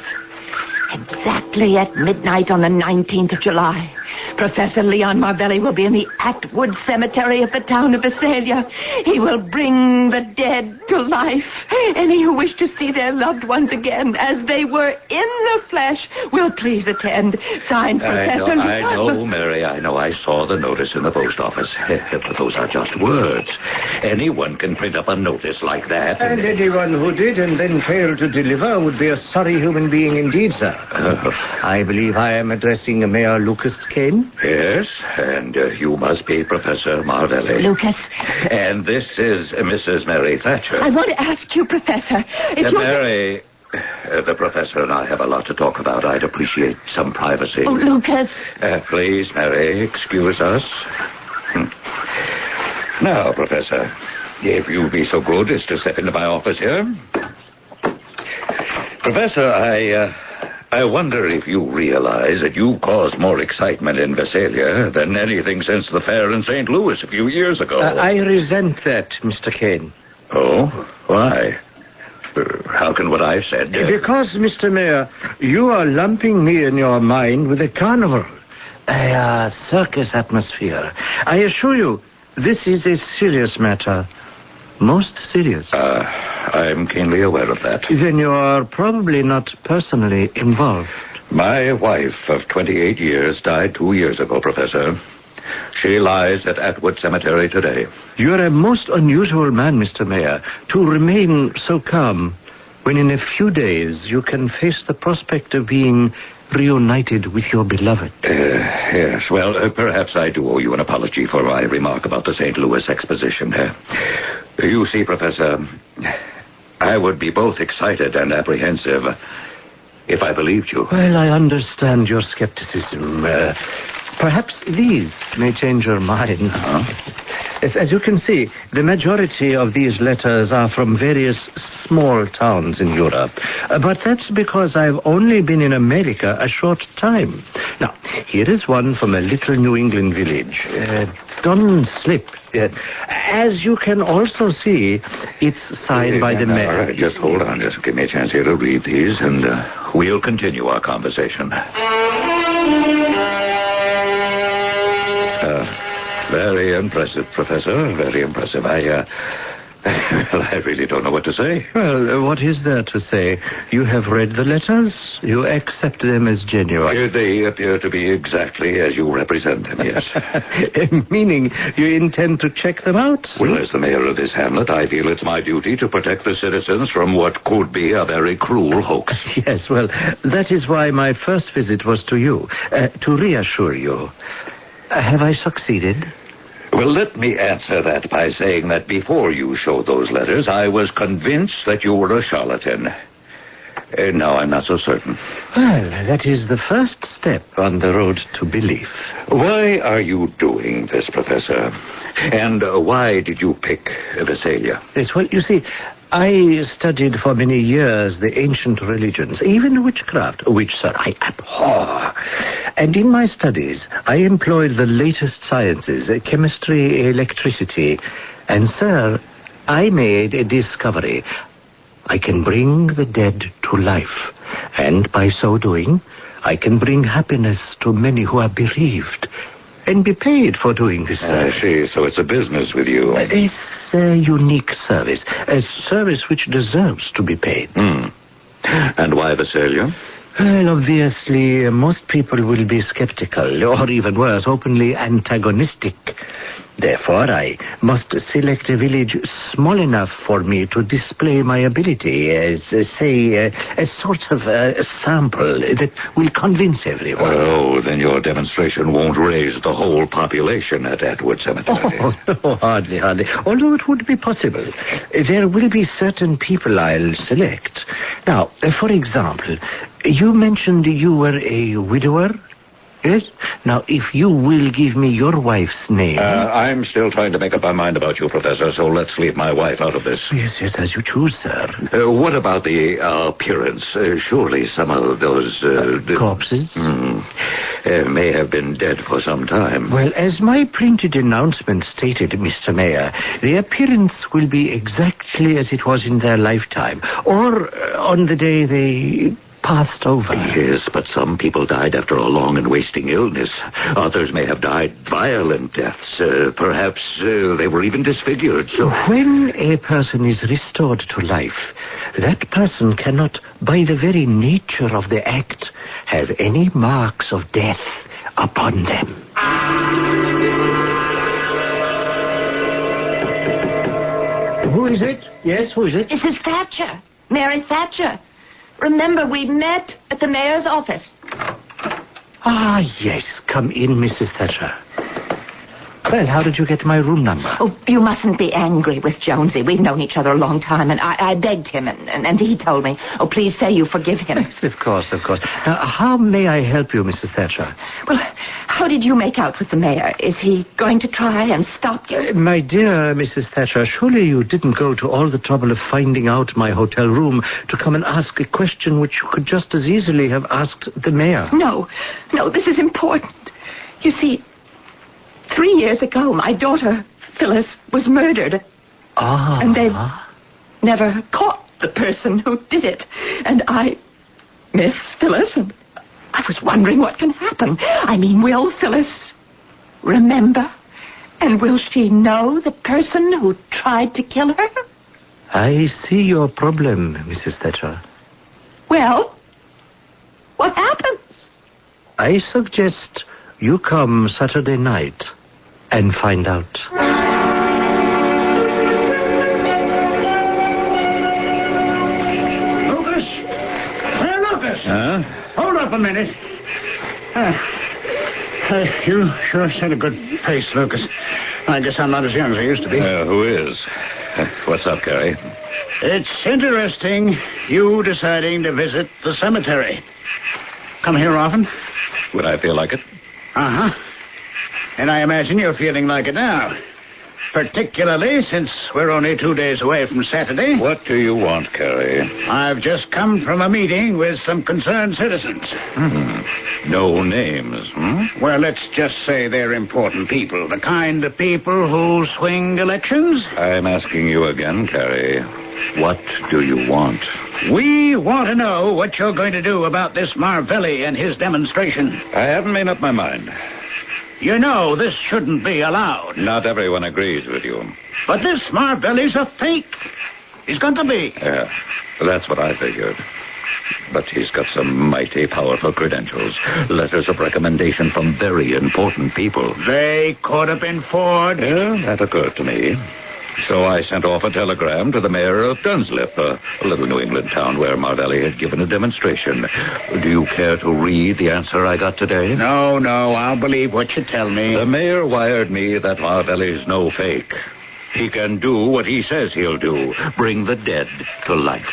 Speaker 8: Exactly at midnight on the 19th of July, Professor Leon Marvelli will be in the Atwood Cemetery of the town of Visalia. He will bring the dead to life. Any who wish to see their loved ones again as they were in the flesh will please attend. Signed, Professor...
Speaker 26: I know, Mary, I know. I saw the notice in the post office. But those are just words. Anyone can print up a notice like that.
Speaker 18: And anyone who did and then failed to deliver would be a sorry human being indeed, sir. I believe I am addressing Mayor Lucas Kane.
Speaker 26: Yes, and you must be Professor Marvelli.
Speaker 8: Lucas.
Speaker 26: And this is Mrs. Mary Thatcher.
Speaker 8: I want to ask you, Professor.
Speaker 26: Mary, the professor and I have a lot to talk about. I'd appreciate some privacy.
Speaker 8: Oh, Lucas.
Speaker 26: Please, Mary, excuse us. Now, Professor, if you'll be so good as to step into my office here. Professor, I wonder if you realize that you caused more excitement in Visalia than anything since the fair in St. Louis a few years ago.
Speaker 18: I resent that, Mr. Kane.
Speaker 26: Oh? Why? How can what I've said...
Speaker 18: Because, Mr. Mayor, you are lumping me in your mind with a carnival. A circus atmosphere. I assure you, this is a serious matter. Most serious.
Speaker 26: I'm keenly aware of that.
Speaker 18: Then you are probably not personally involved.
Speaker 26: My wife of 28 years died 2 years ago, Professor. She lies at Atwood Cemetery today.
Speaker 18: You're a most unusual man, Mr. Mayor, to remain so calm when in a few days you can face the prospect of being reunited with your beloved.
Speaker 26: Yes, well, perhaps I do owe you an apology for my remark about the St. Louis exposition. You see, Professor, I would be both excited and apprehensive if I believed you.
Speaker 18: Well, I understand your skepticism. Perhaps these may change your mind. As you can see, the majority of these letters are from various small towns in Europe. But that's because I've only been in America a short time. Now, here is one from a little New England village. Don't slip. As you can also see, it's signed by the mayor.
Speaker 26: All right, just hold on. Just give me a chance here to read these, and we'll continue our conversation. Very impressive, Professor. Very impressive. I really don't know what to say.
Speaker 18: Well, what is there to say? You have read the letters. You accept them as genuine.
Speaker 26: They appear to be exactly as you represent them, yes.
Speaker 18: Meaning you intend to check them out?
Speaker 26: Well, as the mayor of this hamlet, I feel it's my duty to protect the citizens from what could be a very cruel hoax.
Speaker 18: Yes, well, that is why my first visit was to you, to reassure you. Have I succeeded?
Speaker 26: Well, let me answer that by saying that before you showed those letters, I was convinced that you were a charlatan. Now I'm not so certain.
Speaker 14: Well, that is the first step on the road to belief.
Speaker 26: Why are you doing this, Professor? And why did you pick Visalia?
Speaker 14: Yes, well, you see, I studied for many years the ancient religions, even witchcraft, which, sir, I abhor. And in my studies, I employed the latest sciences, chemistry, electricity. And, sir, I made a discovery. I can bring the dead to life. And by so doing, I can bring happiness to many who are bereaved. And be paid for doing this service.
Speaker 26: I see. So it's a business with you.
Speaker 14: It's a unique service. A service which deserves to be paid.
Speaker 26: And why Visalia?
Speaker 14: Well, obviously, most people will be skeptical, or even worse, openly antagonistic. Therefore, I must select a village small enough for me to display my ability as, say, a sort of sample that will convince everyone.
Speaker 26: Oh, then your demonstration won't raise the whole population at Atwood Cemetery.
Speaker 14: Oh, hardly. Although it would be possible. There will be certain people I'll select. Now, for example, you mentioned you were a widower? Yes? Now, if you will give me your wife's name...
Speaker 26: I'm still trying to make up my mind about you, Professor, so let's leave my wife out of this.
Speaker 14: Yes, as you choose, sir.
Speaker 26: What about the appearance? Surely some of those...
Speaker 14: corpses?
Speaker 26: May have been dead for some time.
Speaker 14: Well, as my printed announcement stated, Mr. Mayor, the appearance will be exactly as it was in their lifetime, or on the day they... passed over.
Speaker 26: Yes, but some people died after a long and wasting illness. Others may have died violent deaths. Perhaps they were even disfigured. So
Speaker 14: when a person is restored to life, that person cannot, by the very nature of the act, have any marks of death upon them. Who is it? Yes, who is it?
Speaker 15: This is Thatcher. Mary Thatcher. Remember, we met at the mayor's office.
Speaker 14: Ah, yes. Come in, Mrs. Thatcher. Well, how did you get my room number?
Speaker 15: Oh, you mustn't be angry with Jonesy. We've known each other a long time, and I begged him, and he told me. Oh, please say you forgive him.
Speaker 14: Yes, of course. Now, how may I help you, Mrs. Thatcher?
Speaker 15: Well, how did you make out with the mayor? Is he going to try and stop you?
Speaker 14: My dear Mrs. Thatcher, surely you didn't go to all the trouble of finding out my hotel room to come and ask a question which you could just as easily have asked the mayor.
Speaker 15: No, this is important. You see... 3 years ago, my daughter, Phyllis, was murdered. And they've never caught the person who did it. And I miss Phyllis, and I was wondering what can happen. I mean, will Phyllis remember? And will she know the person who tried to kill her?
Speaker 14: I see your problem, Mrs. Thatcher.
Speaker 15: Well, what happens?
Speaker 14: I suggest you come Saturday night and find out.
Speaker 19: Lucas! Hey, Lucas!
Speaker 26: Huh?
Speaker 19: Hold up a minute. You sure set a good pace, Lucas. I guess I'm not as young as I used to be.
Speaker 26: Who is? What's up, Carrie?
Speaker 19: It's interesting, you deciding to visit the cemetery. Come here often?
Speaker 26: Would I feel like it?
Speaker 19: Uh-huh. And I imagine you're feeling like it now. Particularly since we're only 2 days away from Saturday.
Speaker 26: What do you want, Carrie?
Speaker 19: I've just come from a meeting with some concerned citizens.
Speaker 26: No names,
Speaker 19: Well, let's just say they're important people. The kind of people who swing elections.
Speaker 26: I'm asking you again, Carrie. What do you want?
Speaker 19: We want to know what you're going to do about this Marvelli and his demonstration.
Speaker 26: I haven't made up my mind.
Speaker 19: You know this shouldn't be allowed.
Speaker 26: Not everyone agrees with you.
Speaker 19: But this Marvelli's a fake. He's going to be.
Speaker 26: Yeah, that's what I figured. But he's got some mighty powerful credentials. Letters of recommendation from very important people.
Speaker 19: They could have been forged.
Speaker 26: Yeah, that occurred to me. So I sent off a telegram to the mayor of Dunslip, a little New England town where Marvelli had given a demonstration. Do you care to read the answer I got today?
Speaker 19: No, I'll believe what you tell me.
Speaker 26: The mayor wired me that Marvelli's no fake. He can do what he says he'll do, bring the dead to life.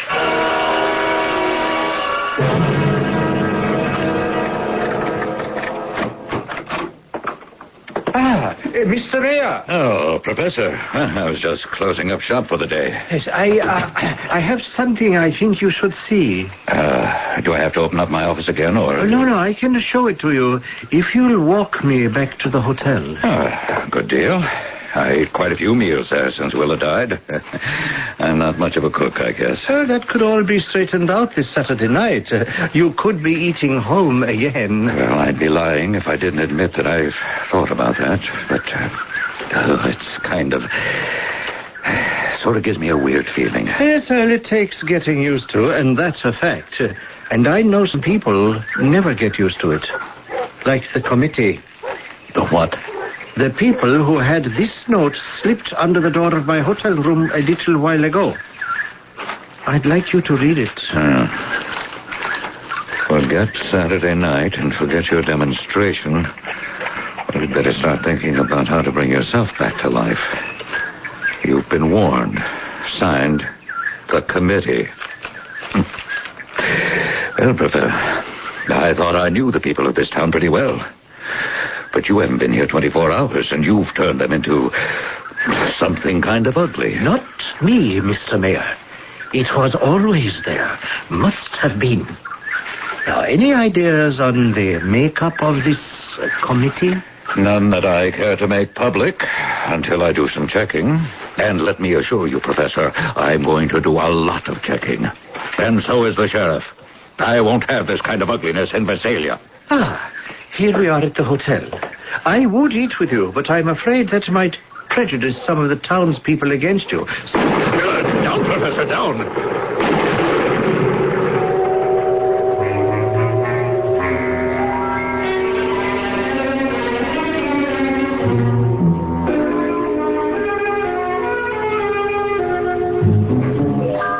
Speaker 14: Mr. Mayor.
Speaker 26: Oh, Professor. I was just closing up shop for the day.
Speaker 14: Yes, I have something I think you should see.
Speaker 26: Do I have to open up my office again, or...?
Speaker 14: No, I can show it to you if you'll walk me back to the hotel.
Speaker 26: Good deal. I ate quite a few meals there since Willa died. I'm not much of a cook, I guess.
Speaker 14: That could all be straightened out this Saturday night. You could be eating home again.
Speaker 26: Well, I'd be lying if I didn't admit that I've thought about that. But, it's kind of... sort of gives me a weird feeling.
Speaker 14: Yes, well, it takes getting used to, and that's a fact. And I know some people never get used to it. Like the committee.
Speaker 26: The what?
Speaker 14: The people who had this note slipped under the door of my hotel room a little while ago. I'd like you to read it.
Speaker 26: Forget Saturday night and forget your demonstration. Well, you'd better start thinking about how to bring yourself back to life. You've been warned. Signed, the committee. Well, Professor, I thought I knew the people of this town pretty well. But you haven't been here 24 hours, and you've turned them into something kind of ugly.
Speaker 14: Not me, Mr. Mayor. It was always there. Must have been. Now, any ideas on the makeup of this committee?
Speaker 26: None that I care to make public until I do some checking. And let me assure you, Professor, I'm going to do a lot of checking. And so is the sheriff. I won't have this kind of ugliness in Visalia.
Speaker 14: Here we are at the hotel. I would eat with you, but I'm afraid that might prejudice some of the townspeople against you.
Speaker 26: Down, Professor, down.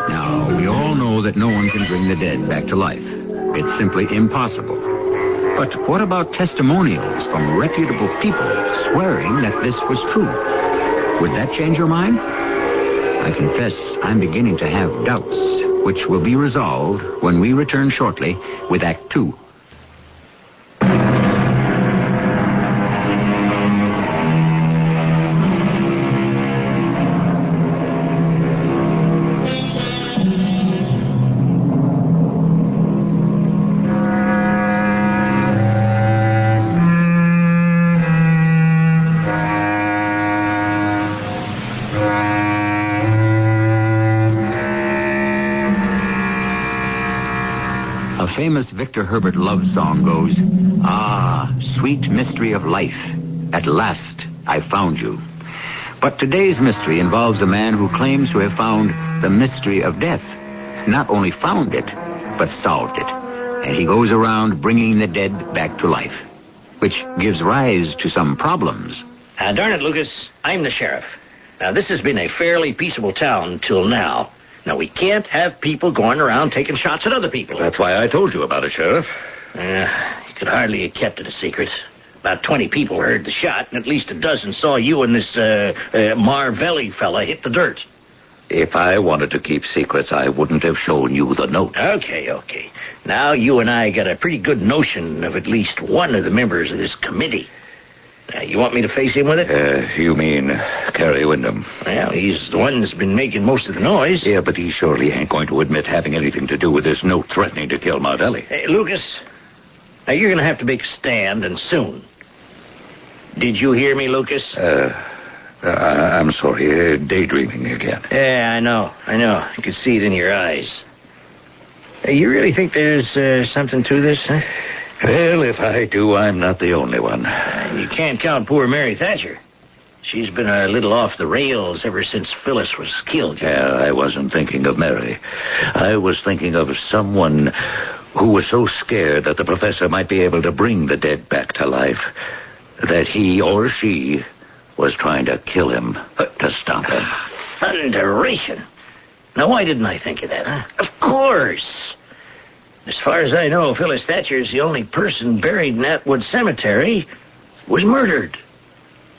Speaker 1: Now, we all know that no one can bring the dead back to life. It's simply impossible. But what about testimonials from reputable people swearing that this was true? Would that change your mind? I confess I'm beginning to have doubts, which will be resolved when we return shortly with Act 2. Famous Victor Herbert love song goes, "Ah, sweet mystery of life, at last I found you." But today's mystery involves a man who claims to have found the mystery of death. Not only found it, but solved it. And he goes around bringing the dead back to life, which gives rise to some problems.
Speaker 3: Darn it, Lucas, I'm the sheriff. Now, this has been a fairly peaceable town till now. Now, we can't have people going around taking shots at other people.
Speaker 26: That's why I told you about it, Sheriff.
Speaker 3: You could hardly have kept it a secret. About 20 people heard the shot, and at least a dozen saw you and this Marvelli fella hit the dirt.
Speaker 26: If I wanted to keep secrets, I wouldn't have shown you the note.
Speaker 3: Okay. Now, you and I got a pretty good notion of at least one of the members of this committee. You want me to face him with it?
Speaker 26: You mean Kerry Wyndham?
Speaker 3: Well, he's the one that's been making most of the noise.
Speaker 26: Yeah, but he surely ain't going to admit having anything to do with this note threatening to kill Marvelli.
Speaker 3: Hey, Lucas, now you're going to have to make a stand, and soon. Did you hear me, Lucas?
Speaker 26: I'm sorry, daydreaming again.
Speaker 3: Yeah, I know. I can see it in your eyes. You really think there's something to this, huh?
Speaker 26: Well, if I do, I'm not the only one.
Speaker 3: You can't count poor Mary Thatcher. She's been a little off the rails ever since Phyllis was killed.
Speaker 26: Yeah, I wasn't thinking of Mary. I was thinking of someone who was so scared that the professor might be able to bring the dead back to life that he or she was trying to kill him to stop him.
Speaker 3: Thunderation. Now, why didn't I think of that, huh? Of course. As far as I know, Phyllis Thatcher is the only person buried in Atwood Cemetery was murdered.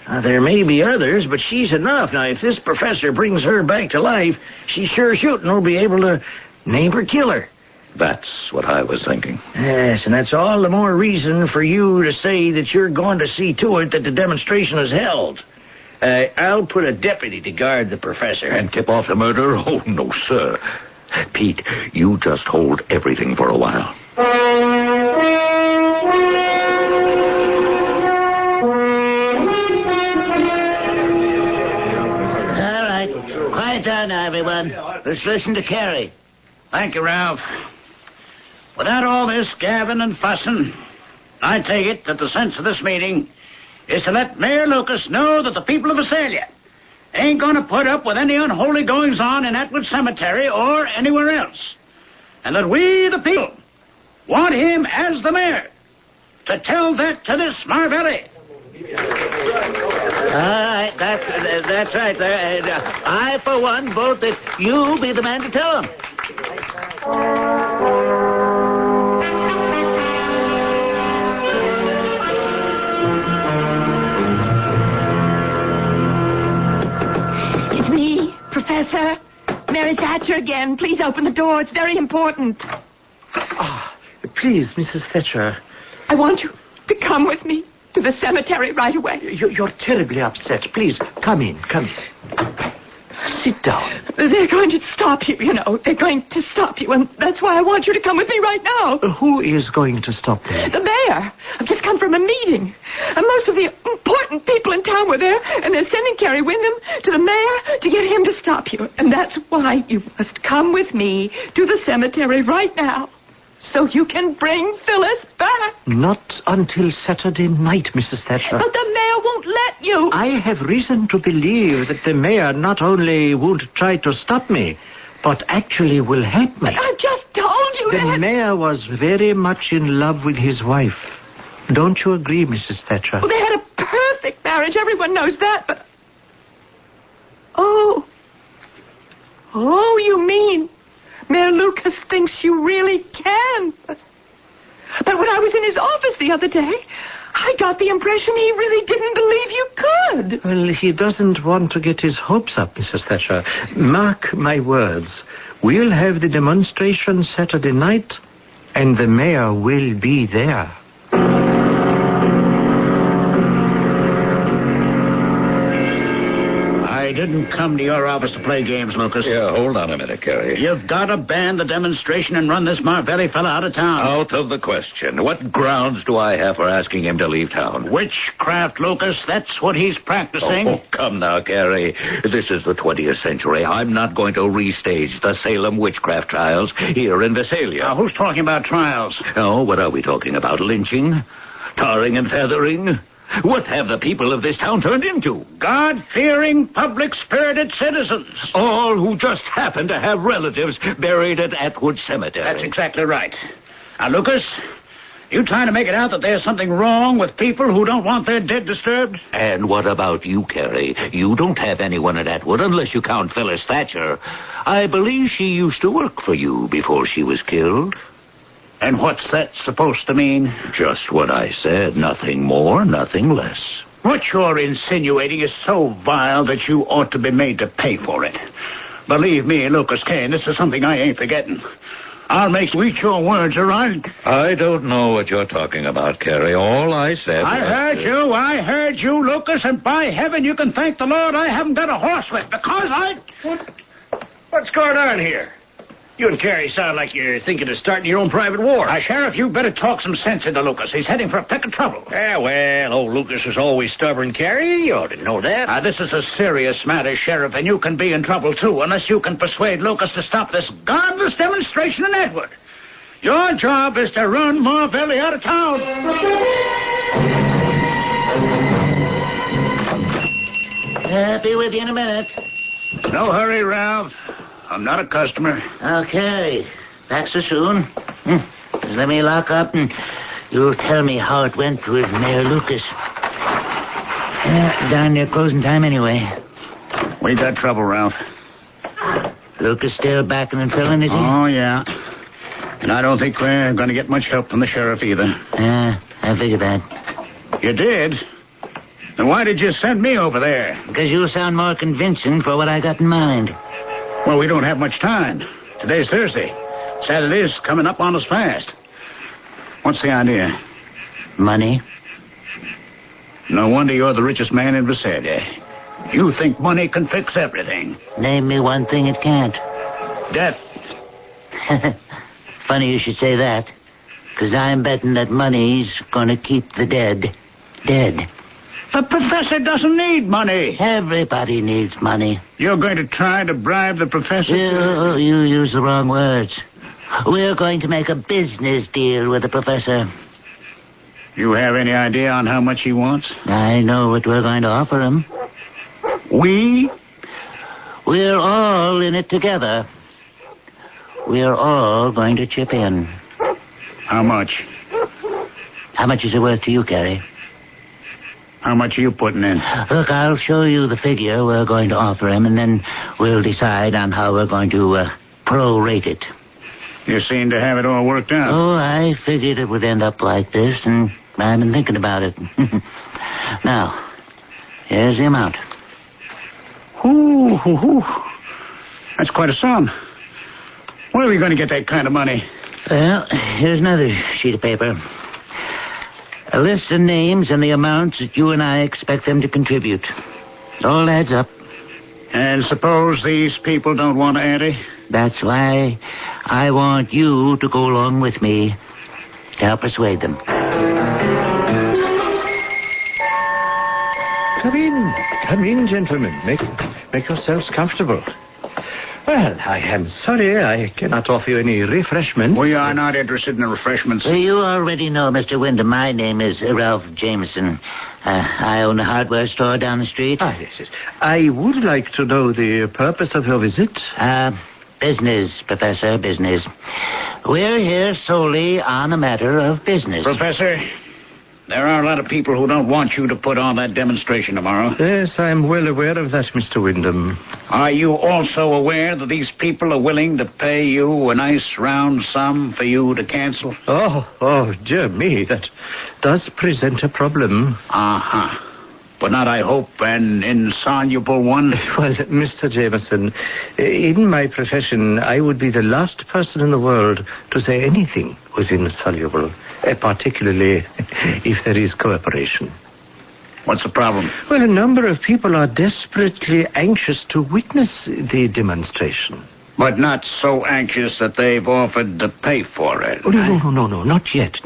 Speaker 3: Now, there may be others, but she's enough. Now, if this professor brings her back to life, she's sure shooting will be able to name her killer.
Speaker 26: That's what I was thinking.
Speaker 3: Yes, and that's all the more reason for you to say that you're going to see to it that the demonstration is held. I'll put a deputy to guard the professor.
Speaker 26: And tip off the murder? Oh, no, sir. Pete, you just hold everything for a while.
Speaker 6: All right. Quiet down now, everyone. Let's listen to Carrie.
Speaker 19: Thank you, Ralph. Without all this gabbing and fussing, I take it that the sense of this meeting is to let Mayor Lucas know that the people of Visalia ain't going to put up with any unholy goings-on in Atwood Cemetery or anywhere else. And that we, the people, want him as the mayor to tell that to this Marvelli.
Speaker 6: All right, that's right there. And I, for one, vote that you be the man to tell him.
Speaker 15: It's me, Professor. Mary Thatcher again. Please open the door. It's very important.
Speaker 14: Please, Mrs. Thatcher.
Speaker 15: I want you to come with me to the cemetery right away.
Speaker 14: You're terribly upset. Please, come in. Sit down.
Speaker 15: They're going to stop you, you know. They're going to stop you, and that's why I want you to come with me right now.
Speaker 14: Who is going to stop me?
Speaker 15: The mayor. I've just come from a meeting. And most of the important people in town were there, and they're sending Carrie Wyndham to the mayor to get him to stop you. And that's why you must come with me to the cemetery right now, so you can bring Phyllis back.
Speaker 14: Not until Saturday night, Mrs. Thatcher.
Speaker 15: But the mayor won't let you.
Speaker 14: I have reason to believe that the mayor not only won't try to stop me, but actually will help me.
Speaker 15: But I've just told you
Speaker 14: The mayor was very much in love with his wife. Don't you agree, Mrs. Thatcher?
Speaker 15: Well, they had a perfect marriage. Everyone knows that, but... Oh, you mean... Mayor Lucas thinks you really can. But when I was in his office the other day, I got the impression he really didn't believe you could.
Speaker 14: Well, he doesn't want to get his hopes up, Mrs. Thatcher. Mark my words. We'll have the demonstration Saturday night, and the mayor will be there.
Speaker 19: I didn't come to your office to play games, Lucas.
Speaker 26: Yeah, hold on a minute, Carrie.
Speaker 19: You've got to ban the demonstration and run this Marvelli fella out of town.
Speaker 26: Out of the question. What grounds do I have for asking him to leave town?
Speaker 19: Witchcraft, Lucas. That's what he's practicing.
Speaker 26: Oh, come now, Carrie. This is the 20th century. I'm not going to restage the Salem witchcraft trials here in Visalia.
Speaker 19: Now, who's talking about trials?
Speaker 26: Oh, what are we talking about? Lynching? Tarring and feathering? What have the people of this town turned into?
Speaker 19: God-fearing, public-spirited citizens.
Speaker 26: All who just happen to have relatives buried at Atwood Cemetery.
Speaker 19: That's exactly right. Now, Lucas, you trying to make it out that there's something wrong with people who don't want their dead disturbed?
Speaker 26: And what about you, Carrie? You don't have anyone at Atwood unless you count Phyllis Thatcher. I believe she used to work for you before she was killed.
Speaker 19: And what's that supposed to mean?
Speaker 26: Just what I said. Nothing more, nothing less.
Speaker 19: What you're insinuating is so vile that you ought to be made to pay for it. Believe me, Lucas Kane, this is something I ain't forgetting. I'll make you eat your words, all right?
Speaker 26: I don't know what you're talking about, Carrie. All I said
Speaker 19: I heard you, Lucas, and by heaven you can thank the Lord I haven't got a horsewhip, because
Speaker 3: What's going on here? You and Carrie sound like you're thinking of starting your own private war.
Speaker 19: Sheriff, you better talk some sense into Lucas. He's heading for a peck of trouble.
Speaker 3: Yeah, well, old Lucas is always stubborn, Carrie. You ought to know that.
Speaker 19: This is a serious matter, Sheriff, and you can be in trouble, too, unless you can persuade Lucas to stop this godless demonstration in Atwood. Your job is to run Marvelli out of town.
Speaker 6: Be with you in a minute.
Speaker 19: No hurry, Ralph. I'm not a customer.
Speaker 6: Okay. Back so soon. Just let me lock up and you'll tell me how it went with Mayor Lucas. Darn near closing time anyway.
Speaker 19: We got trouble, Ralph.
Speaker 6: Lucas still backing and filling, is he?
Speaker 19: Oh, yeah. And I don't think we're going to get much help from the sheriff either.
Speaker 6: I figured that.
Speaker 19: You did? Then why did you send me over there?
Speaker 6: Because you sound more convincing for what I got in mind.
Speaker 19: Well, we don't have much time. Today's Thursday. Saturday's coming up on us fast. What's the idea?
Speaker 6: Money.
Speaker 19: No wonder you're the richest man in Visalia. You think money can fix everything.
Speaker 6: Name me one thing it can't.
Speaker 19: Death.
Speaker 6: Funny you should say that. Because I'm betting that money's gonna keep the dead dead.
Speaker 19: The professor doesn't need money.
Speaker 6: Everybody needs money.
Speaker 19: You're going to try to bribe the professor?
Speaker 6: You use the wrong words. We're going to make a business deal with the professor.
Speaker 19: You have any idea on how much he wants?
Speaker 6: I know what we're going to offer him.
Speaker 19: We?
Speaker 6: We're all in it together. We're all going to chip in.
Speaker 19: How much?
Speaker 6: How much is it worth to you, Carrie?
Speaker 19: How much are you putting in?
Speaker 6: Look, I'll show you the figure we're going to offer him, and then we'll decide on how we're going to prorate it.
Speaker 19: You seem to have it all worked out.
Speaker 6: Oh, I figured it would end up like this, and I've been thinking about it. Now, here's the amount.
Speaker 19: Ooh. That's quite a sum. Where are we going to get that kind of money?
Speaker 6: Well, here's another sheet of paper. A list of names and the amounts that you and I expect them to contribute. It all adds up.
Speaker 19: And suppose these people don't want to ante?
Speaker 6: That's why I want you to go along with me to help persuade them.
Speaker 14: Come in, gentlemen. Make yourselves comfortable. Well, I am sorry I cannot offer you any refreshments.
Speaker 19: We are not interested in the refreshments.
Speaker 6: You already know, Mr. Wyndham. My name is Ralph Jameson. I own a hardware store down the street.
Speaker 14: Yes. I would like to know the purpose of your visit.
Speaker 6: Business, Professor, business. We're here solely on a matter of business.
Speaker 19: Professor, there are a lot of people who don't want you to put on that demonstration tomorrow.
Speaker 14: Yes, I'm well aware of that, Mr. Wyndham.
Speaker 19: Are you also aware that these people are willing to pay you a nice round sum for you to cancel?
Speaker 14: Oh, dear me, that does present a problem.
Speaker 19: Uh-huh. But not, I hope, an insoluble one.
Speaker 14: Well, Mr. Jameson, in my profession, I would be the last person in the world to say anything was insoluble, particularly if there is cooperation.
Speaker 19: What's the problem?
Speaker 14: Well, a number of people are desperately anxious to witness the demonstration.
Speaker 19: But not so anxious that they've offered to pay for it.
Speaker 14: Oh, no, not yet.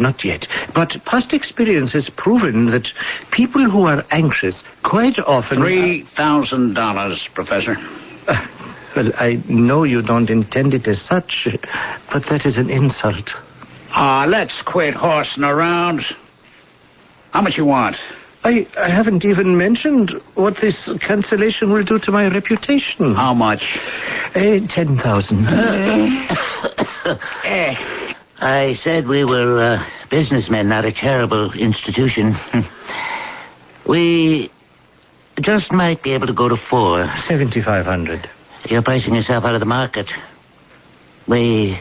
Speaker 14: But past experience has proven that people who are anxious quite often...
Speaker 19: $3,000, Professor.
Speaker 14: Well, I know you don't intend it as such, but that is an insult.
Speaker 19: Let's quit horsing around. How much you want?
Speaker 14: I haven't even mentioned what this cancellation will do to my reputation.
Speaker 19: How much?
Speaker 14: 10,000.
Speaker 6: I said we were businessmen, not a charitable institution. We just might be able to go to 4.
Speaker 14: 7,500.
Speaker 6: You're pricing yourself out of the market. We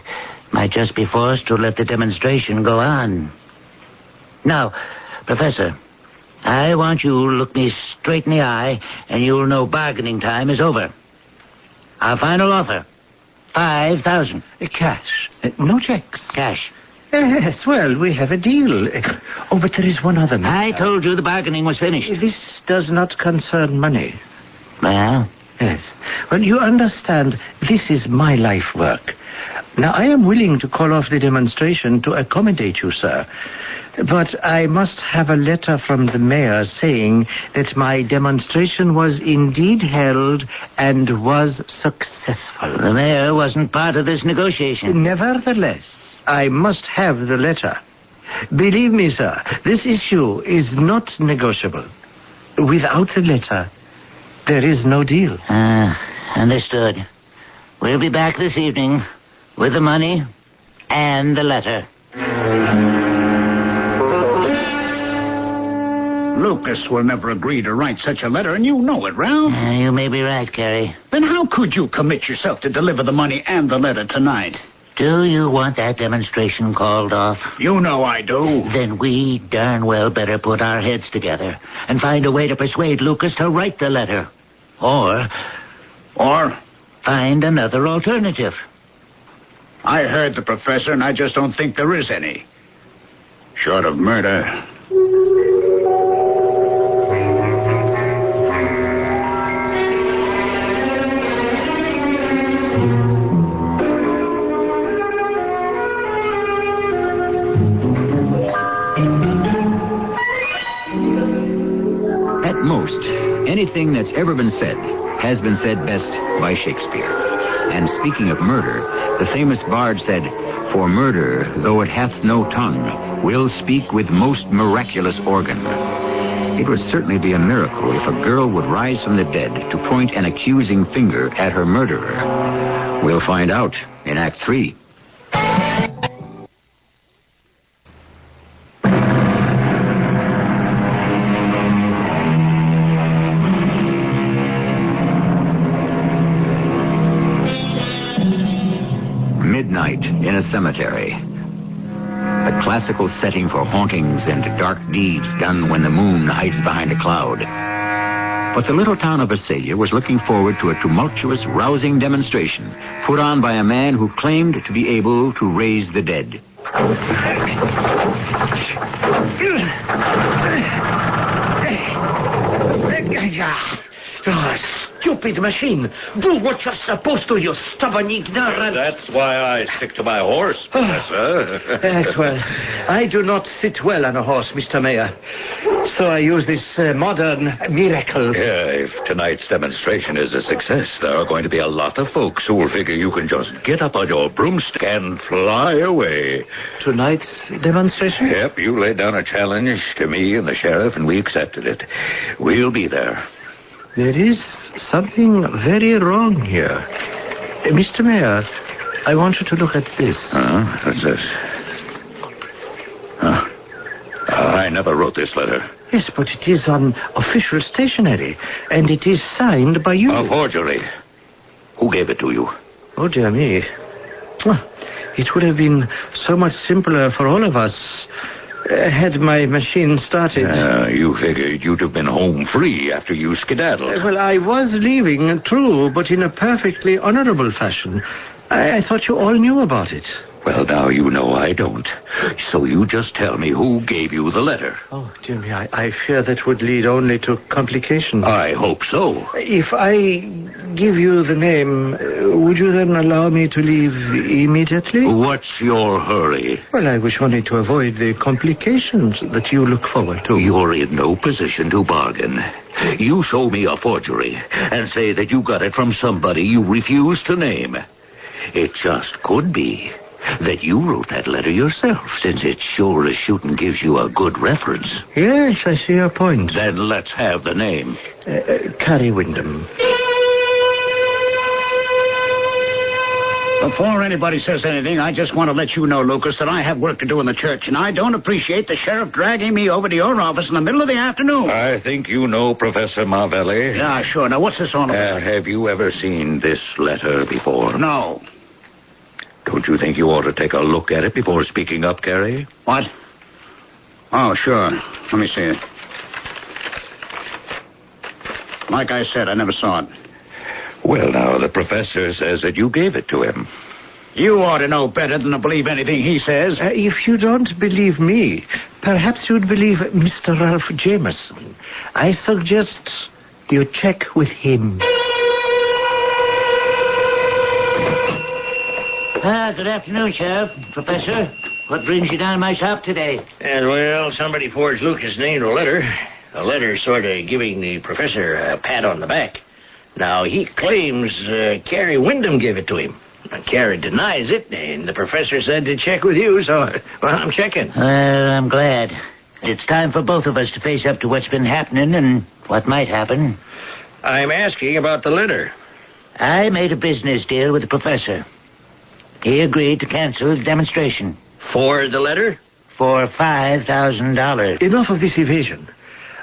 Speaker 6: might just be forced to let the demonstration go on. Now, Professor, I want you to look me straight in the eye, and you'll know bargaining time is over. Our final offer, 5,000.
Speaker 14: Cash. No checks.
Speaker 6: Cash.
Speaker 14: Yes, well, we have a deal. But there is one other matter.
Speaker 6: I told you the bargaining was finished.
Speaker 14: This does not concern money.
Speaker 6: Well?
Speaker 14: Yes. Well, you understand, this is my life work. Now, I am willing to call off the demonstration to accommodate you, sir. But I must have a letter from the mayor saying that my demonstration was indeed held and was successful.
Speaker 6: The mayor wasn't part of this negotiation.
Speaker 14: Nevertheless, I must have the letter. Believe me, sir, this issue is not negotiable. Without the letter, there is no deal.
Speaker 6: Understood. We'll be back this evening with the money and the letter.
Speaker 19: Lucas will never agree to write such a letter, and you know it, Ralph.
Speaker 6: You may be right, Carrie.
Speaker 19: Then how could you commit yourself to deliver the money and the letter tonight?
Speaker 6: Do you want that demonstration called off?
Speaker 19: You know I do.
Speaker 6: Then we darn well better put our heads together and find a way to persuade Lucas to write the letter. Or find another alternative.
Speaker 19: I heard the professor, and I just don't think there is any. Short of murder.
Speaker 1: At most, anything that's ever been said has been said best by Shakespeare. And speaking of murder, the famous bard said, "For murder, though it hath no tongue, will speak with most miraculous organ." It would certainly be a miracle if a girl would rise from the dead to point an accusing finger at her murderer. We'll find out in Act 3. Midnight in a cemetery. A classical setting for hauntings and dark deeds done when the moon hides behind a cloud. But the little town of Visalia was looking forward to a tumultuous, rousing demonstration put on by a man who claimed to be able to raise the dead.
Speaker 3: Oh, stupid machine. Do what you're supposed to, you stubborn ignorant.
Speaker 26: That's why I stick to my horse, Professor.
Speaker 3: Yes, well, I do not sit well on a horse, Mr. Mayor. So I use this modern miracle.
Speaker 26: Yeah, if tonight's demonstration is a success, there are going to be a lot of folks who will figure you can just get up on your broomstick and fly away.
Speaker 3: Tonight's demonstration?
Speaker 26: Yep, you laid down a challenge to me and the sheriff, and we accepted it. We'll be there.
Speaker 3: There is something very wrong here. Mr. Mayor, I want you to look at this.
Speaker 26: What's this? I never wrote this letter.
Speaker 3: Yes, but it is on official stationery, and it is signed by you.
Speaker 26: A forgery. Who gave it to you?
Speaker 3: Oh, dear me. It would have been so much simpler for all of us had my machine started.
Speaker 26: You figured you'd have been home free after you skedaddled.
Speaker 3: Well, I was leaving, true, but in a perfectly honorable fashion. I thought you all knew about it.
Speaker 26: Well, now you know I don't. So you just tell me who gave you the letter.
Speaker 3: Oh, dear me, I fear that would lead only to complications.
Speaker 26: I hope so.
Speaker 3: If I give you the name, would you then allow me to leave immediately?
Speaker 26: What's your hurry?
Speaker 3: Well, I wish only to avoid the complications that you look forward to.
Speaker 26: You're in no position to bargain. You show me a forgery and say that you got it from somebody you refuse to name. It just could be that you wrote that letter yourself, since it sure as shooting gives you a good reference.
Speaker 3: Yes, I see your point.
Speaker 26: Then let's have the name.
Speaker 3: Carrie Wyndham.
Speaker 19: Before anybody says anything, I just want to let you know, Lucas, that I have work to do in the church, and I don't appreciate the sheriff dragging me over to your office in the middle of the afternoon.
Speaker 26: I think you know Professor Marvelli.
Speaker 19: Yeah, sure. Now, what's this all about?
Speaker 26: Have you ever seen this letter before?
Speaker 19: No.
Speaker 26: Don't you think you ought to take a look at it before speaking up, Carrie?
Speaker 19: What? Oh, sure. Let me see it. Like I said, I never saw it.
Speaker 26: Well, now, the professor says that you gave it to him.
Speaker 19: You ought to know better than to believe anything he says.
Speaker 3: If you don't believe me, perhaps you'd believe Mr. Ralph Jameson. I suggest you check with him.
Speaker 6: Good afternoon, Sheriff. Professor, what brings you down to my shop today?
Speaker 3: Well, somebody forged Lucas' name to a letter. A letter sort of giving the professor a pat on the back. Now, he claims Carrie Wyndham gave it to him. Carrie denies it, and the professor said to check with you, so, well, I'm checking.
Speaker 6: Well, I'm glad. It's time for both of us to face up to what's been happening and what might happen.
Speaker 3: I'm asking about the letter.
Speaker 6: I made a business deal with the professor. He agreed to cancel the demonstration.
Speaker 3: For the letter?
Speaker 6: For $5,000.
Speaker 3: Enough of this evasion.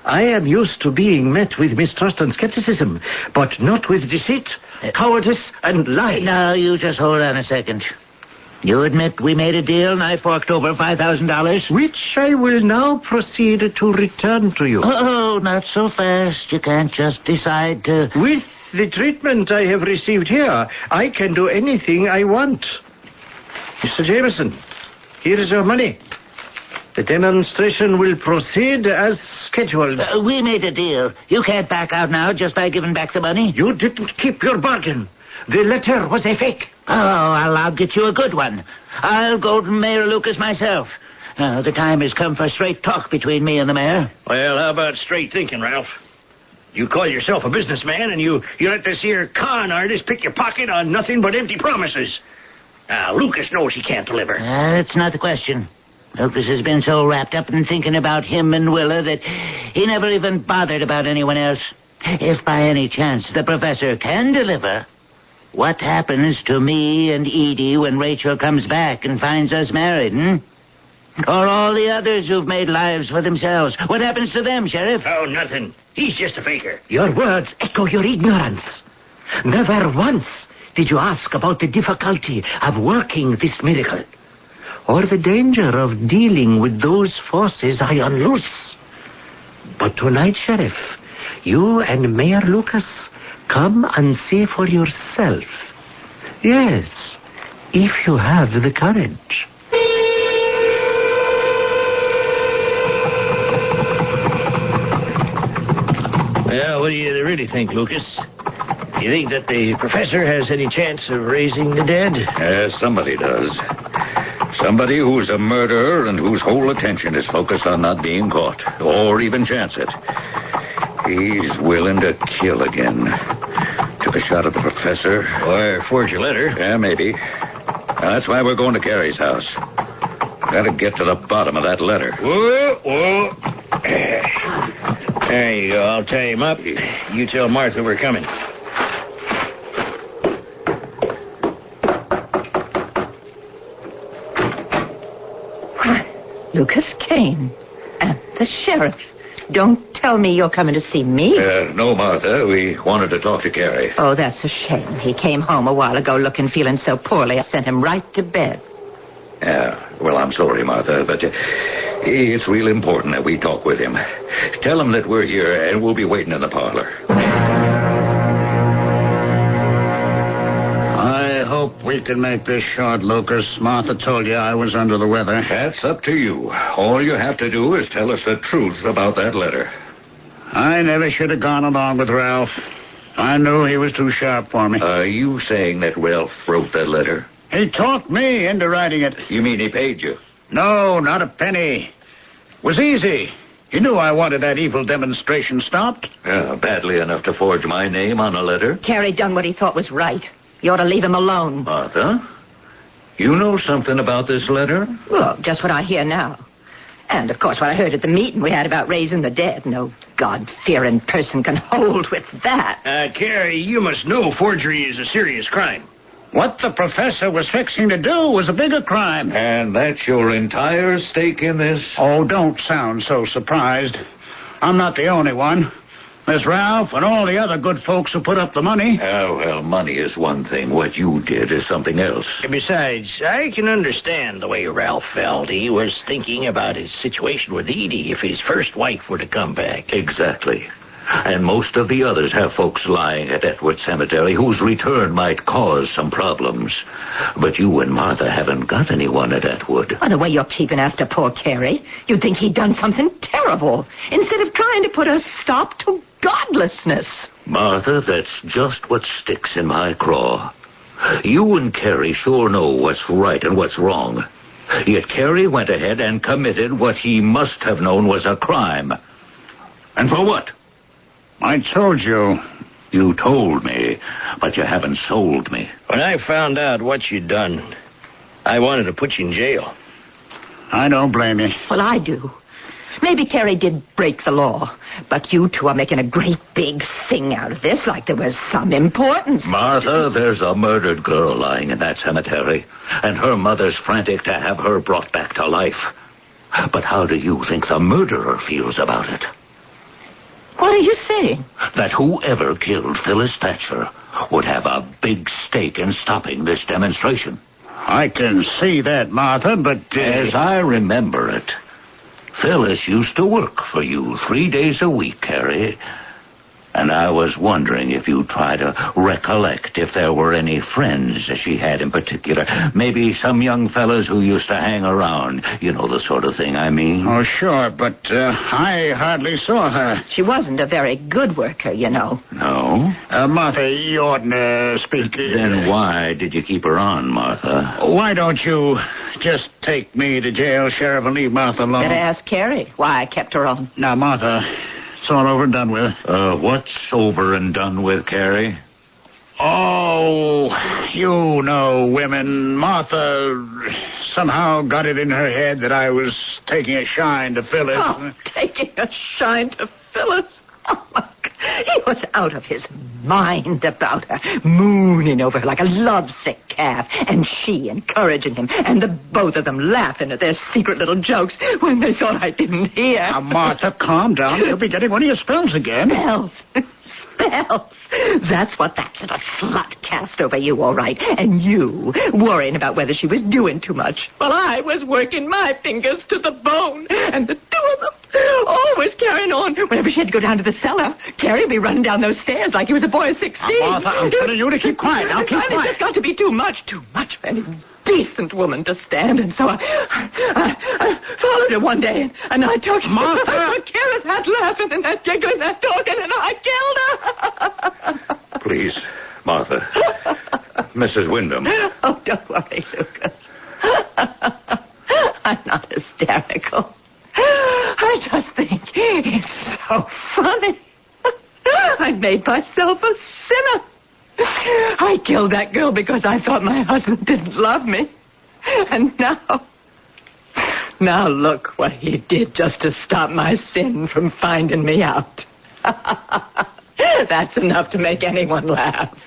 Speaker 3: I am used to being met with mistrust and skepticism, but not with deceit, cowardice, and lie.
Speaker 6: Now, you just hold on a second. You admit we made a deal and I forked over $5,000?
Speaker 3: Which I will now proceed to return to you.
Speaker 6: Oh, not so fast. You can't just decide to...
Speaker 3: With the treatment I have received here, I can do anything I want. Mr. Jameson, here is your money. The demonstration will proceed as scheduled.
Speaker 6: We made a deal. You can't back out now just by giving back the money.
Speaker 3: You didn't keep your bargain. The letter was a fake.
Speaker 6: Oh, I'll get you a good one. I'll go to Mayor Lucas myself. The time has come for straight talk between me and the mayor.
Speaker 3: Well, how about straight thinking, Ralph? You call yourself a businessman, and you let this here con artist pick your pocket on nothing but empty promises. Now, Lucas knows he can't deliver.
Speaker 6: That's not the question. Lucas has been so wrapped up in thinking about him and Willa that he never even bothered about anyone else. If by any chance the professor can deliver, what happens to me and Edie when Rachel comes back and finds us married, Or all the others who've made lives for themselves? What happens to them, Sheriff?
Speaker 3: Oh, nothing. He's just a faker.
Speaker 2: Your words echo your ignorance. Never once did you ask about the difficulty of working this miracle, or the danger of dealing with those forces I unloose. But tonight, Sheriff, you and Mayor Lucas come and see for yourself. Yes, if you have the courage.
Speaker 3: Well, what do you really think, Lucas? You think that the professor has any chance of raising the dead?
Speaker 26: Yes, somebody does. Somebody who's a murderer and whose whole attention is focused on not being caught, or even chance it. He's willing to kill again. Took a shot at the professor.
Speaker 3: Or forge a letter.
Speaker 26: Yeah, maybe. That's why we're going to Carrie's house. Gotta get to the bottom of that letter.
Speaker 3: Whoa. There you go. I'll tie him up. You tell Martha we're coming.
Speaker 15: Lucas Kane and the sheriff. Don't tell me you're coming to see me.
Speaker 26: No, Martha. We wanted to talk to Carrie.
Speaker 15: Oh, that's a shame. He came home a while ago feeling so poorly. I sent him right to bed.
Speaker 26: Yeah, well, I'm sorry, Martha, but it's real important that we talk with him. Tell him that we're here and we'll be waiting in the parlor.
Speaker 19: I hope we can make this short, Lucas. Martha told you I was under the weather.
Speaker 26: That's up to you. All you have to do is tell us the truth about that letter.
Speaker 19: I never should have gone along with Ralph. I knew he was too sharp for me.
Speaker 26: Are you saying that Ralph wrote that letter?
Speaker 19: He talked me into writing it.
Speaker 26: You mean he paid you?
Speaker 19: No, not a penny. It was easy. He knew I wanted that evil demonstration stopped.
Speaker 26: Badly enough to forge my name on a letter?
Speaker 15: Carrie done what he thought was right. You ought to leave him alone.
Speaker 26: Martha, you know something about this letter?
Speaker 15: Well, just what I hear now. And, of course, what I heard at the meeting we had about raising the dead. No God-fearing person can hold with that.
Speaker 3: Carrie, you must know forgery is a serious crime.
Speaker 19: What the professor was fixing to do was a bigger crime.
Speaker 26: And that's your entire stake in this?
Speaker 19: Oh, don't sound so surprised. I'm not the only one. There's Ralph and all the other good folks who put up the money.
Speaker 26: Oh, well, money is one thing. What you did is something else.
Speaker 3: Besides, I can understand the way Ralph felt. He was thinking about his situation with Edie if his first wife were to come back.
Speaker 26: Exactly. And most of the others have folks lying at Atwood Cemetery whose return might cause some problems. But you and Martha haven't got anyone at Atwood.
Speaker 15: By the way you're keeping after poor Carrie, you'd think he'd done something terrible, instead of trying to put a stop to godlessness.
Speaker 26: Martha, that's just what sticks in my craw. You and Carrie sure know what's right and what's wrong. Yet Carrie went ahead and committed what he must have known was a crime. And for what?
Speaker 19: I told you.
Speaker 26: You told me, but you haven't sold me.
Speaker 3: When I found out what you'd done, I wanted to put you in jail.
Speaker 19: I don't blame you.
Speaker 15: Well, I do. Maybe Carrie did break the law, but you two are making a great big thing out of this, like there was some importance.
Speaker 26: Martha, there's a murdered girl lying in that cemetery, and her mother's frantic to have her brought back to life. But how do you think the murderer feels about it?
Speaker 15: What are you saying?
Speaker 26: That whoever killed Phyllis Thatcher would have a big stake in stopping this demonstration.
Speaker 19: I can see that, Martha, but...
Speaker 26: As I remember it, Phyllis used to work for you 3 days a week, Harry. And I was wondering if you'd try to recollect if there were any friends that she had in particular. Maybe some young fellas who used to hang around. You know the sort of thing I mean.
Speaker 19: Oh, sure, but I hardly saw her.
Speaker 15: She wasn't a very good worker, you know.
Speaker 26: No?
Speaker 19: Martha, you oughtn't to speak...
Speaker 26: Then why did you keep her on, Martha?
Speaker 19: Why don't you just take me to jail, Sheriff, and leave Martha alone?
Speaker 15: Better ask Carrie why I kept her on.
Speaker 19: Now, Martha... It's all over and done with.
Speaker 26: What's over and done with, Carrie?
Speaker 19: Oh, you know women. Martha somehow got it in her head that I was taking a shine to Phyllis.
Speaker 15: Oh, taking a shine to Phyllis? Oh, my God. He was out of his mind about her, mooning over her like a lovesick calf, and she encouraging him, and the both of them laughing at their secret little jokes when they thought I didn't hear.
Speaker 19: Now, Martha, calm down. You'll be getting one of your spells again.
Speaker 15: Spells? Spells? That's what that little slut cast over you, all right. And you, worrying about whether she was doing too much. Well, I was working my fingers to the bone, and the two of them always carrying on. Whenever she had to go down to the cellar, Carrie would be running down those stairs like he was a boy of 16.
Speaker 19: Martha, I'm telling you to keep quiet. Now, keep quiet.
Speaker 15: It's just got to be too much for any decent woman to stand. And so I followed her one day, and I took her.
Speaker 19: Martha!
Speaker 15: Carrie, that laughing and that giggling, that talking, and I killed her.
Speaker 26: Please, Martha. Mrs. Wyndham.
Speaker 15: Oh, don't worry, Lucas. I'm not hysterical. I just think it's so funny. I made myself a sinner. I killed that girl because I thought my husband didn't love me. And now look what he did just to stop my sin from finding me out. That's enough to make anyone laugh.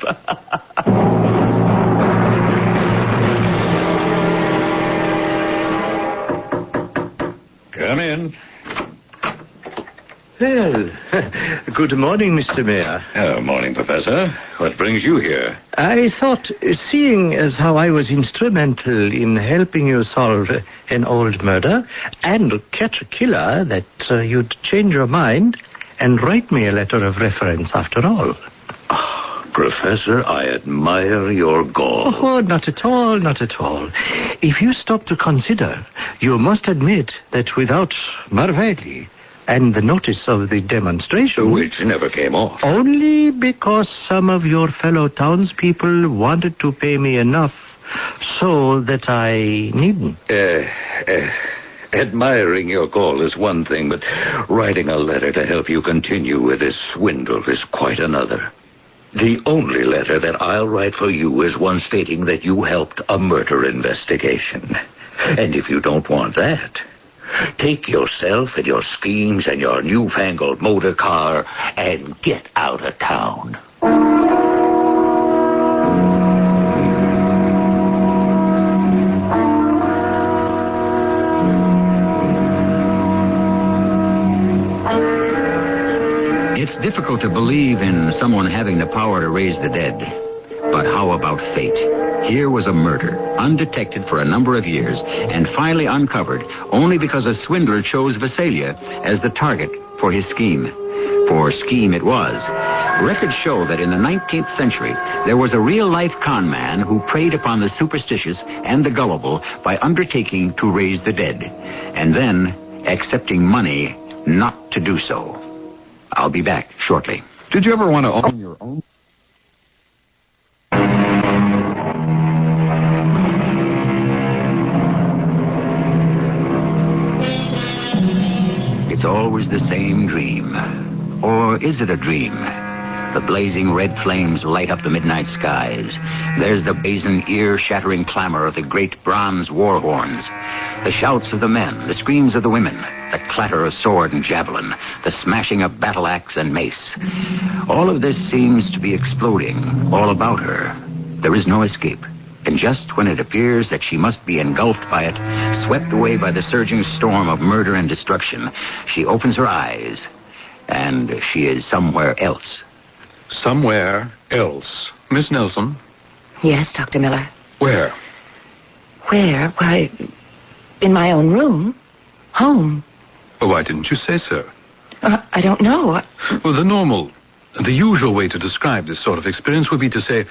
Speaker 26: Come in.
Speaker 14: Well, good morning, Mr. Mayor.
Speaker 26: Morning, Professor. What brings you here?
Speaker 14: I thought, seeing as how I was instrumental in helping you solve an old murder and catch a killer, that you'd change your mind and write me a letter of reference after all.
Speaker 26: Professor, I admire your gall.
Speaker 14: Oh, not at all, not at all. If you stop to consider, you must admit that without Marvelli and the notice of the demonstration...
Speaker 26: Which never came off.
Speaker 14: Only because some of your fellow townspeople wanted to pay me enough so that I needn't.
Speaker 26: Admiring your gall is one thing, but writing a letter to help you continue with this swindle is quite another. The only letter that I'll write for you is one stating that you helped a murder investigation. And if you don't want that, take yourself and your schemes and your newfangled motor car and get out of town.
Speaker 5: It's difficult to believe in someone having the power to raise the dead. But how about fate? Here was a murder, undetected for a number of years, and finally uncovered only because a swindler chose Visalia as the target for his scheme. For scheme it was. Records show that in the 19th century, there was a real-life con man who preyed upon the superstitious and the gullible by undertaking to raise the dead, and then accepting money not to do so. I'll be back shortly.
Speaker 10: Did you ever want to own your own?
Speaker 5: It's always the same dream. Or is it a dream? The blazing red flames light up the midnight skies. There's the brazen, ear-shattering clamor of the great bronze war horns. The shouts of the men, the screams of the women, the clatter of sword and javelin, the smashing of battle axe and mace. All of this seems to be exploding all about her. There is no escape. And just when it appears that she must be engulfed by it, swept away by the surging storm of murder and destruction, she opens her eyes and she is somewhere else.
Speaker 7: Somewhere else. Miss Nelson?
Speaker 15: Yes, Dr. Miller.
Speaker 7: Where?
Speaker 15: Where? Why, in my own room. Home.
Speaker 7: Well, why didn't you say so?
Speaker 15: I don't know.
Speaker 7: Well, the usual way to describe this sort of experience would be to say,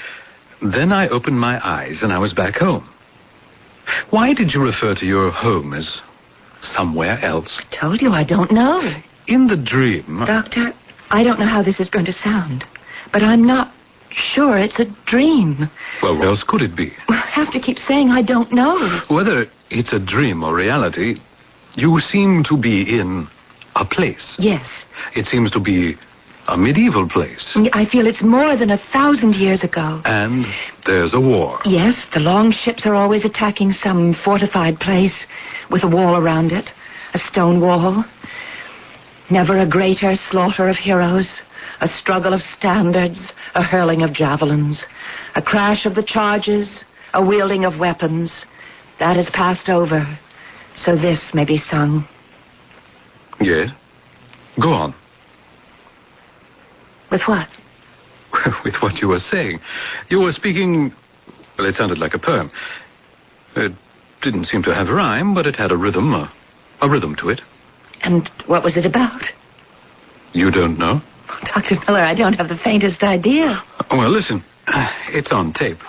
Speaker 7: then I opened my eyes and I was back home. Why did you refer to your home as somewhere else?
Speaker 15: I told you I don't know.
Speaker 7: In the dream...
Speaker 15: Doctor, I don't know how this is going to sound, but I'm not sure it's a dream.
Speaker 7: Well, what else could it be?
Speaker 15: I have to keep saying I don't know.
Speaker 7: Whether it's a dream or reality, you seem to be in a place.
Speaker 15: Yes.
Speaker 7: It seems to be a medieval place.
Speaker 15: I feel it's more than 1,000 years ago.
Speaker 7: And there's a war.
Speaker 15: Yes, the long ships are always attacking some fortified place with a wall around it, a stone wall. Never a greater slaughter of heroes, a struggle of standards, a hurling of javelins, a crash of the charges, a wielding of weapons. That has passed over, so this may be sung.
Speaker 7: Yes? Go on.
Speaker 15: With what?
Speaker 7: With what you were saying. You were speaking... Well, it sounded like a poem. It didn't seem to have rhyme, but it had a rhythm to it.
Speaker 15: And what was it about?
Speaker 7: You don't know?
Speaker 15: Dr. Miller, I don't have the faintest idea.
Speaker 7: Well, listen. It's on tape.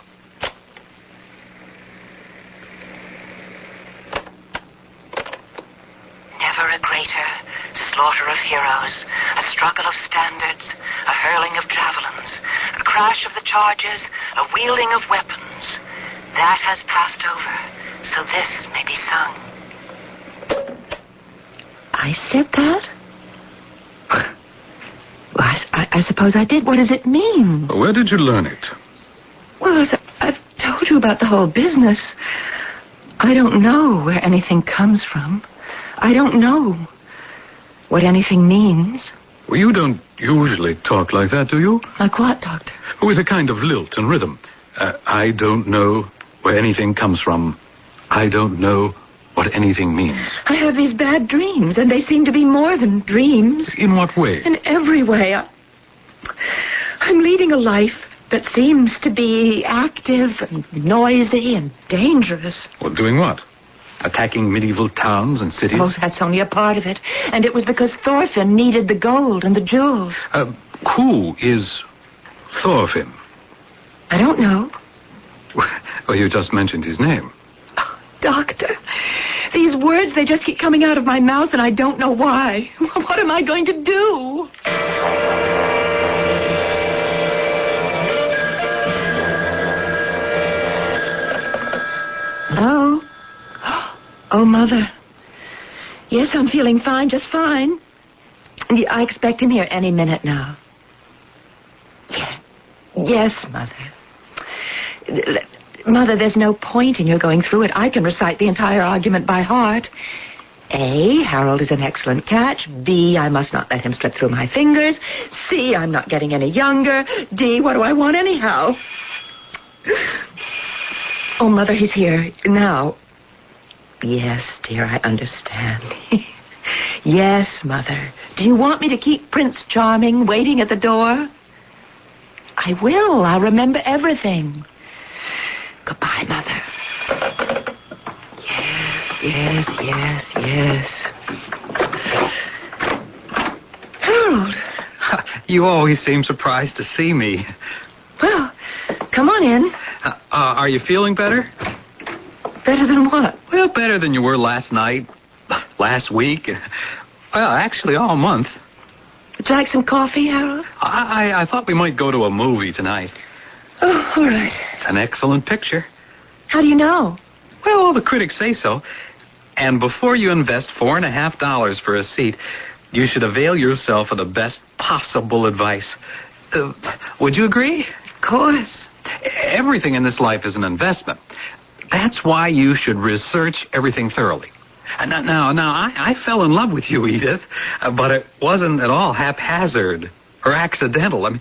Speaker 15: Never a greater slaughter of heroes, a struggle of standards, a hurling of javelins, a crash of the charges, a wielding of weapons. That has passed over, so this may be sung. I said that? Well, I suppose I did. What does it mean?
Speaker 7: Where did you learn it?
Speaker 15: Well, as I've told you about the whole business. I don't know where anything comes from. I don't know what anything means.
Speaker 7: Well, you don't usually talk like that, do you?
Speaker 15: Like what, Doctor?
Speaker 7: With a kind of lilt and rhythm. I don't know where anything comes from. I don't know what anything means.
Speaker 15: I have these bad dreams, and they seem to be more than dreams.
Speaker 7: In what way?
Speaker 15: In every way. I'm leading a life that seems to be active and noisy and dangerous.
Speaker 7: Well, doing what? Attacking medieval towns and cities?
Speaker 15: Oh, that's only a part of it. And it was because Thorfinn needed the gold and the jewels.
Speaker 7: Who is Thorfinn?
Speaker 15: I don't know.
Speaker 7: Well, you just mentioned his name.
Speaker 15: Oh, Doctor, these words, they just keep coming out of my mouth, and I don't know why. What am I going to do? Hello? Oh, Mother. Yes, I'm feeling fine, just fine. I expect him here any minute now. Yes, Mother. Mother, there's no point in your going through it. I can recite the entire argument by heart. A, Harold is an excellent catch. B, I must not let him slip through my fingers. C, I'm not getting any younger. D, what do I want anyhow? Oh, Mother, he's here now. Yes, dear, I understand. Yes, Mother. Do you want me to keep Prince Charming waiting at the door? I will. I'll remember everything. Goodbye, Mother. Yes. Harold.
Speaker 7: You always seem surprised to see me.
Speaker 15: Well, come on in.
Speaker 7: Are you feeling better?
Speaker 15: Better than what?
Speaker 7: Well, better than you were last night, last week. Well, actually, all month.
Speaker 15: Would you like some coffee, Harold?
Speaker 7: I thought we might go to a movie tonight.
Speaker 15: Oh, all right.
Speaker 7: It's an excellent picture.
Speaker 15: How do you know?
Speaker 7: Well, all the critics say so. And before you invest $4.50 for a seat, you should avail yourself of the best possible advice. Would you agree?
Speaker 15: Of course.
Speaker 7: Everything in this life is an investment. That's why you should research everything thoroughly. Now, I fell in love with you, Edith, but it wasn't at all haphazard or accidental. I mean,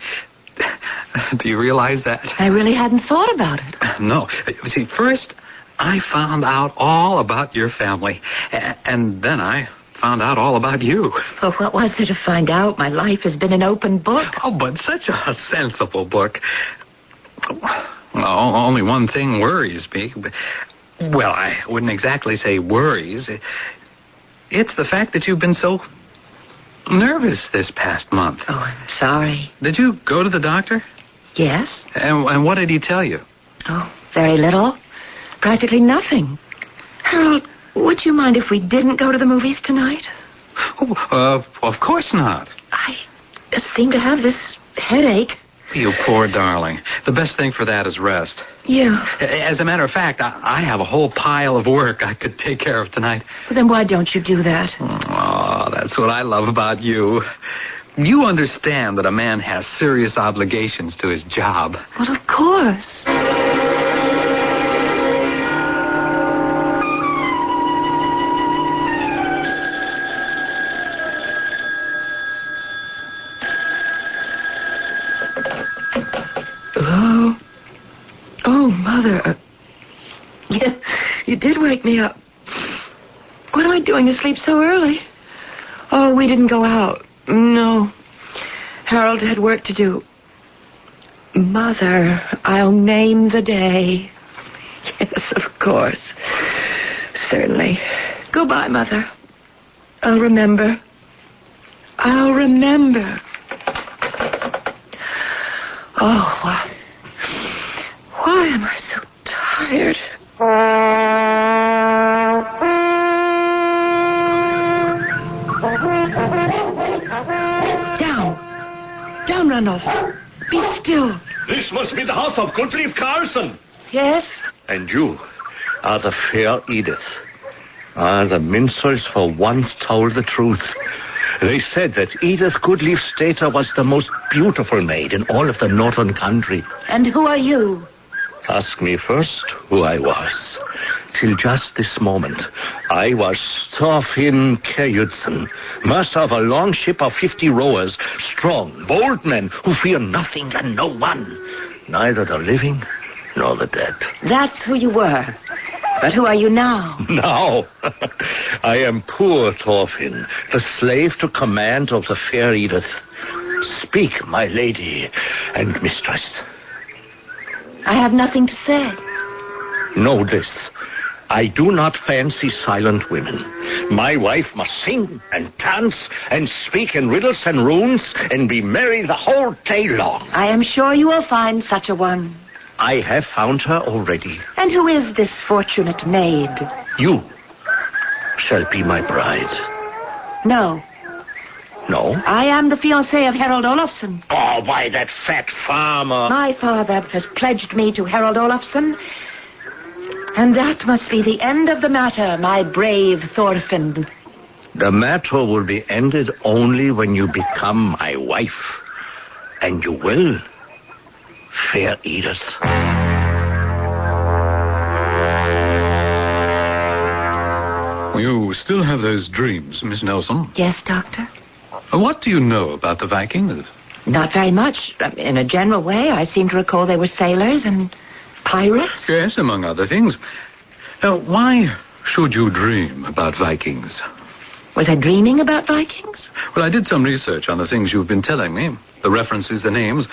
Speaker 7: do you realize that?
Speaker 15: I really hadn't thought about it.
Speaker 7: No. See, first, I found out all about your family, and then I found out all about you.
Speaker 15: Well, what was there to find out? My life has been an open book.
Speaker 7: Oh, but such a sensible book. Well, only one thing worries me. Well, I wouldn't exactly say worries. It's the fact that you've been so nervous this past month.
Speaker 15: Oh, I'm sorry.
Speaker 7: Did you go to the doctor?
Speaker 15: Yes.
Speaker 7: And what did he tell you?
Speaker 15: Oh, very little. Practically nothing. Harold, would you mind if we didn't go to the movies tonight?
Speaker 7: Oh, of course not.
Speaker 15: I seem to have this headache.
Speaker 7: You poor darling. The best thing for that is rest.
Speaker 15: Yeah.
Speaker 7: As a matter of fact, I have a whole pile of work I could take care of tonight.
Speaker 15: Well, then why don't you do that?
Speaker 7: Oh, that's what I love about you. You understand that a man has serious obligations to his job.
Speaker 15: Well, of course. Hello? Oh, Mother. Yeah, you did wake me up. What am I doing asleep so early? Oh, we didn't go out. No. Harold had work to do. Mother, I'll name the day. Yes, of course. Certainly. Goodbye, Mother. I'll remember. I'll remember. Oh, why am I so tired? Down, Randolph. Be still.
Speaker 13: This must be the house of Gottlieb Carlson.
Speaker 15: Yes?
Speaker 13: And you are the fair Edith. The minstrels for once told the truth. They said that Edith Gottlieb Stater was the most beautiful maid in all of the northern country.
Speaker 15: And who are you?
Speaker 13: Ask me first who I was. Till just this moment, I was Thorfinn Kjærjudsen, master of a long ship of 50 rowers, strong, bold men who fear nothing and no one, neither the living nor the dead.
Speaker 15: That's who you were. But who are you now?
Speaker 13: Now, I am poor Thorfinn, the slave to command of the fair Edith. Speak, my lady and mistress.
Speaker 15: I have nothing to say.
Speaker 13: Know this. I do not fancy silent women. My wife must sing and dance and speak in riddles and runes and be merry the whole day long.
Speaker 15: I am sure you will find such a one.
Speaker 13: I have found her already.
Speaker 15: And who is this fortunate maid?
Speaker 13: You shall be my bride.
Speaker 15: No.
Speaker 13: No?
Speaker 15: I am the fiancée of Harold Olafsson.
Speaker 13: Oh, why, that fat farmer.
Speaker 15: My father has pledged me to Harold Olafsson. And that must be the end of the matter, my brave Thorfinn.
Speaker 13: The matter will be ended only when you become my wife. And you will, fair Edith.
Speaker 16: You still have those dreams, Miss Nelson?
Speaker 15: Yes, Doctor.
Speaker 16: What do you know about the Vikings?
Speaker 15: Not very much. In a general way, I seem to recall they were sailors and pirates.
Speaker 16: Yes, among other things. Now, why should you dream about Vikings?
Speaker 15: Was I dreaming about Vikings?
Speaker 16: Well, I did some research on the things you've been telling me. The references, the names.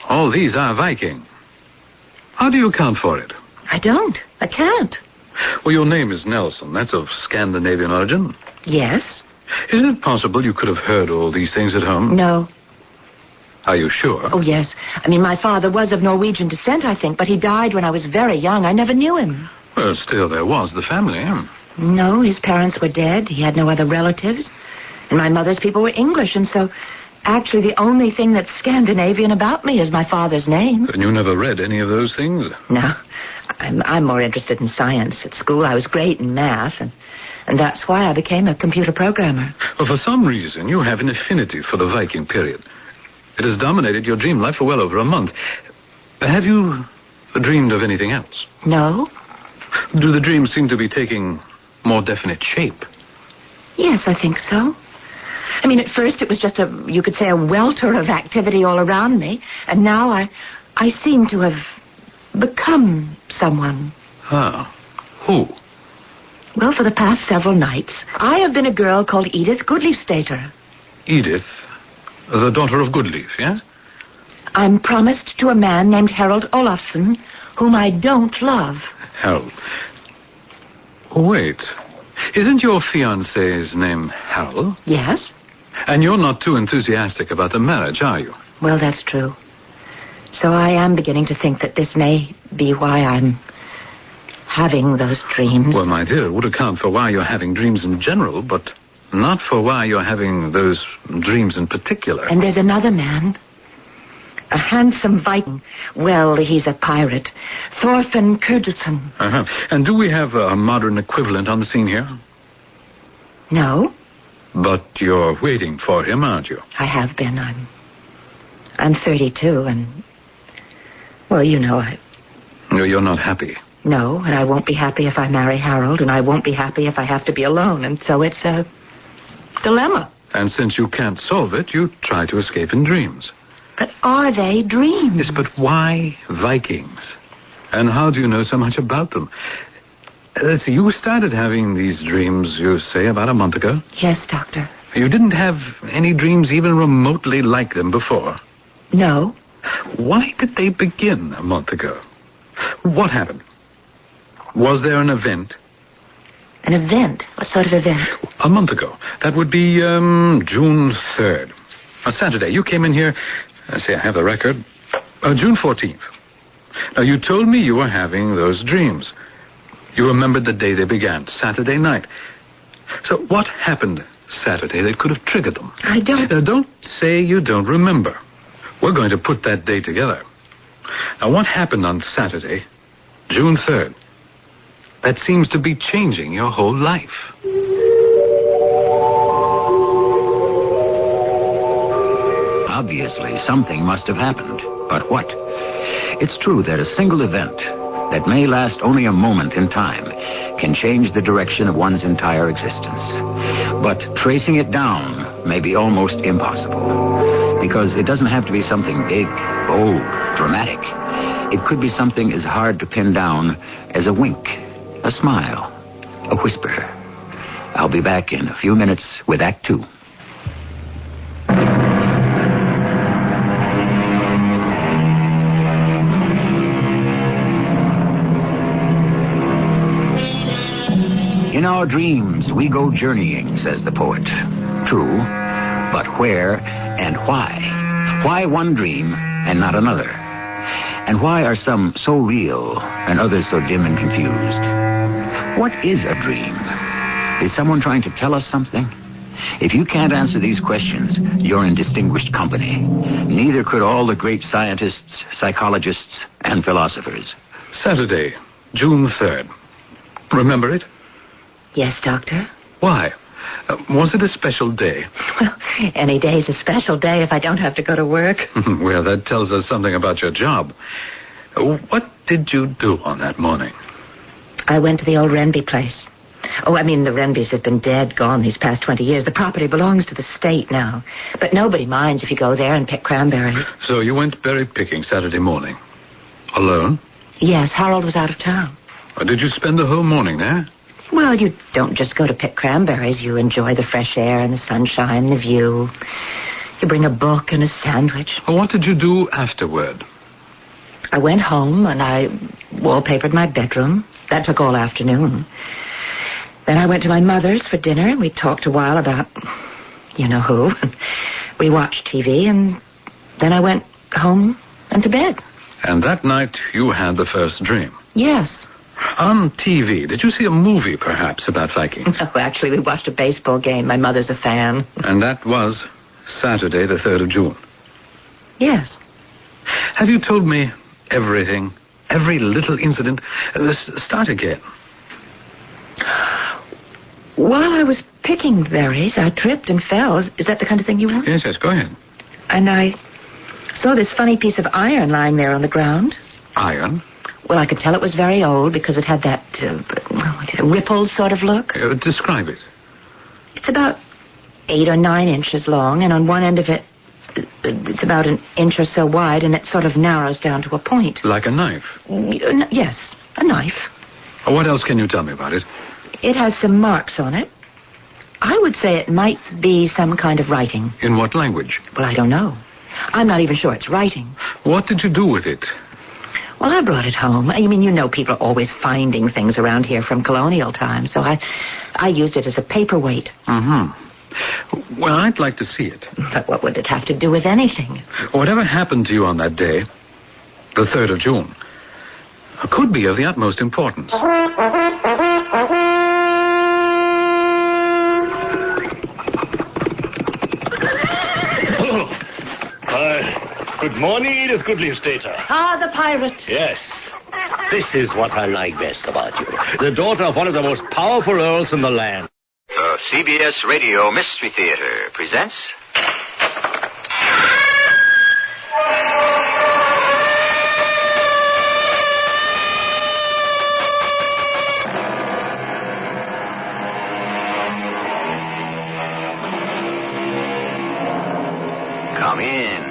Speaker 16: All these are Viking. How do you account for it?
Speaker 15: I don't. I can't.
Speaker 16: Well, your name is Nelson. That's of Scandinavian origin.
Speaker 15: Yes.
Speaker 16: Is it possible you could have heard all these things at home?
Speaker 15: No.
Speaker 16: Are you sure?
Speaker 15: Oh, yes. I mean, my father was of Norwegian descent, I think, but he died when I was very young. I never knew him.
Speaker 16: Well, still, there was the family.
Speaker 15: No, his parents were dead. He had no other relatives. And my mother's people were English, and so actually the only thing that's Scandinavian about me is my father's name.
Speaker 16: And you never read any of those things?
Speaker 15: No. I'm more interested in science. At school, I was great in math, and that's why I became a computer programmer.
Speaker 16: Well, for some reason, you have an affinity for the Viking period. It has dominated your dream life for well over a month. Have you dreamed of anything else?
Speaker 15: No.
Speaker 16: Do the dreams seem to be taking more definite shape?
Speaker 15: Yes, I think so. I mean, at first it was just you could say, a welter of activity all around me. And now I seem to have become someone.
Speaker 16: Ah, who?
Speaker 15: Well, for the past several nights, I have been a girl called Edith Goodleaf-Stater.
Speaker 16: Edith, the daughter of Goodleaf, yes?
Speaker 15: I'm promised to a man named Harold Olafson, whom I don't love.
Speaker 16: Harold. Wait. Isn't your fiancé's name Harold?
Speaker 15: Yes?
Speaker 16: And you're not too enthusiastic about the marriage, are you?
Speaker 15: Well, that's true. So I am beginning to think that this may be why I'm having those dreams.
Speaker 16: Well, my dear, it would account for why you're having dreams in general, but not for why you're having those dreams in particular.
Speaker 15: And there's another man. A handsome Viking. Well, he's a pirate. Thorfinn Kurdson.
Speaker 16: Uh-huh. And do we have a modern equivalent on the scene here?
Speaker 15: No.
Speaker 16: But you're waiting for him, aren't you?
Speaker 15: I have been. I'm 32, and... Well, you know,
Speaker 16: You're not happy.
Speaker 15: No, and I won't be happy if I marry Harold, and I won't be happy if I have to be alone, and so it's a dilemma.
Speaker 16: And since you can't solve it, you try to escape in dreams.
Speaker 15: But are they dreams?
Speaker 16: Yes, but why Vikings? And how do you know so much about them? Let's see, you started having these dreams, you say, about a month ago?
Speaker 15: Yes, Doctor.
Speaker 16: You didn't have any dreams even remotely like them before?
Speaker 15: No.
Speaker 16: Why did they begin a month ago? What happened? Was there an event?
Speaker 15: An event? What sort of event?
Speaker 16: A month ago. That would be June 3rd. A Saturday. You came in here... Let's see, I have the record. June 14th. Now, you told me you were having those dreams. You remembered the day they began, Saturday night. So what happened Saturday that could have triggered them?
Speaker 15: I don't...
Speaker 16: Now, don't say you don't remember. We're going to put that day together. Now, what happened on Saturday, June 3rd? That seems to be changing your whole life.
Speaker 5: Obviously, something must have happened. But what? It's true that a single event that may last only a moment in time can change the direction of one's entire existence. But tracing it down may be almost impossible, because it doesn't have to be something big, bold, dramatic. It could be something as hard to pin down as a wink, a smile, a whisper. I'll be back in a few minutes with Act 2. In our dreams, we go journeying, says the poet. True, but where and why? Why one dream and not another? And why are some so real and others so dim and confused? What is a dream? Is someone trying to tell us something? If you can't answer these questions, you're in distinguished company. Neither could all the great scientists, psychologists, and philosophers.
Speaker 16: Saturday, June 3rd. Remember it?
Speaker 15: Yes, Doctor.
Speaker 16: Why? Was it a special day?
Speaker 15: Well, any day's a special day if I don't have to go to work.
Speaker 16: Well, that tells us something about your job. What did you do on that morning?
Speaker 15: I went to the old Renby place. Oh, I mean, the Renbys have been dead, gone these past 20 years. The property belongs to the state now. But nobody minds if you go there and pick cranberries.
Speaker 16: So you went berry picking Saturday morning? Alone?
Speaker 15: Yes, Harold was out of town.
Speaker 16: Did you spend the whole morning there?
Speaker 15: Well, you don't just go to pick cranberries. You enjoy the fresh air and the sunshine, the view. You bring a book and a sandwich.
Speaker 16: What did you do afterward?
Speaker 15: I went home and I wallpapered my bedroom. That took all afternoon. Then I went to my mother's for dinner and we talked a while about you know who. We watched TV and then I went home and to bed.
Speaker 16: And that night you had the first dream?
Speaker 15: Yes.
Speaker 16: On TV, did you see a movie, perhaps, about Vikings?
Speaker 15: No, actually, we watched a baseball game. My mother's a fan.
Speaker 16: And that was Saturday, the 3rd of June?
Speaker 15: Yes.
Speaker 16: Have you told me everything? Every little incident? Start again.
Speaker 15: While I was picking berries, I tripped and fell. Is that the kind of thing you want?
Speaker 16: Yes, go ahead.
Speaker 15: And I saw this funny piece of iron lying there on the ground.
Speaker 16: Iron?
Speaker 15: Well, I could tell it was very old because it had that rippled sort of look.
Speaker 16: Describe it.
Speaker 15: It's about 8 or 9 inches long, and on one end of it, it's about an inch or so wide, and it sort of narrows down to a point.
Speaker 16: Like a knife?
Speaker 15: Yes, a knife.
Speaker 16: What else can you tell me about it?
Speaker 15: It has some marks on it. I would say it might be some kind of writing.
Speaker 16: In what language?
Speaker 15: Well, I don't know. I'm not even sure it's writing.
Speaker 16: What did you do with it?
Speaker 15: Well, I brought it home. I mean, you know people are always finding things around here from colonial times, so I used it as a paperweight.
Speaker 16: Mm-hmm. Well, I'd like to see it.
Speaker 15: But what would it have to do with anything?
Speaker 16: Whatever happened to you on that day, the 3rd of June, could be of the utmost importance.
Speaker 13: Good morning, Edith Goodley Stater.
Speaker 15: Ah, the pirate.
Speaker 13: Yes. This is what I like best about you. The daughter of one of the most powerful earls in the land.
Speaker 1: The CBS Radio Mystery Theater presents... Come in.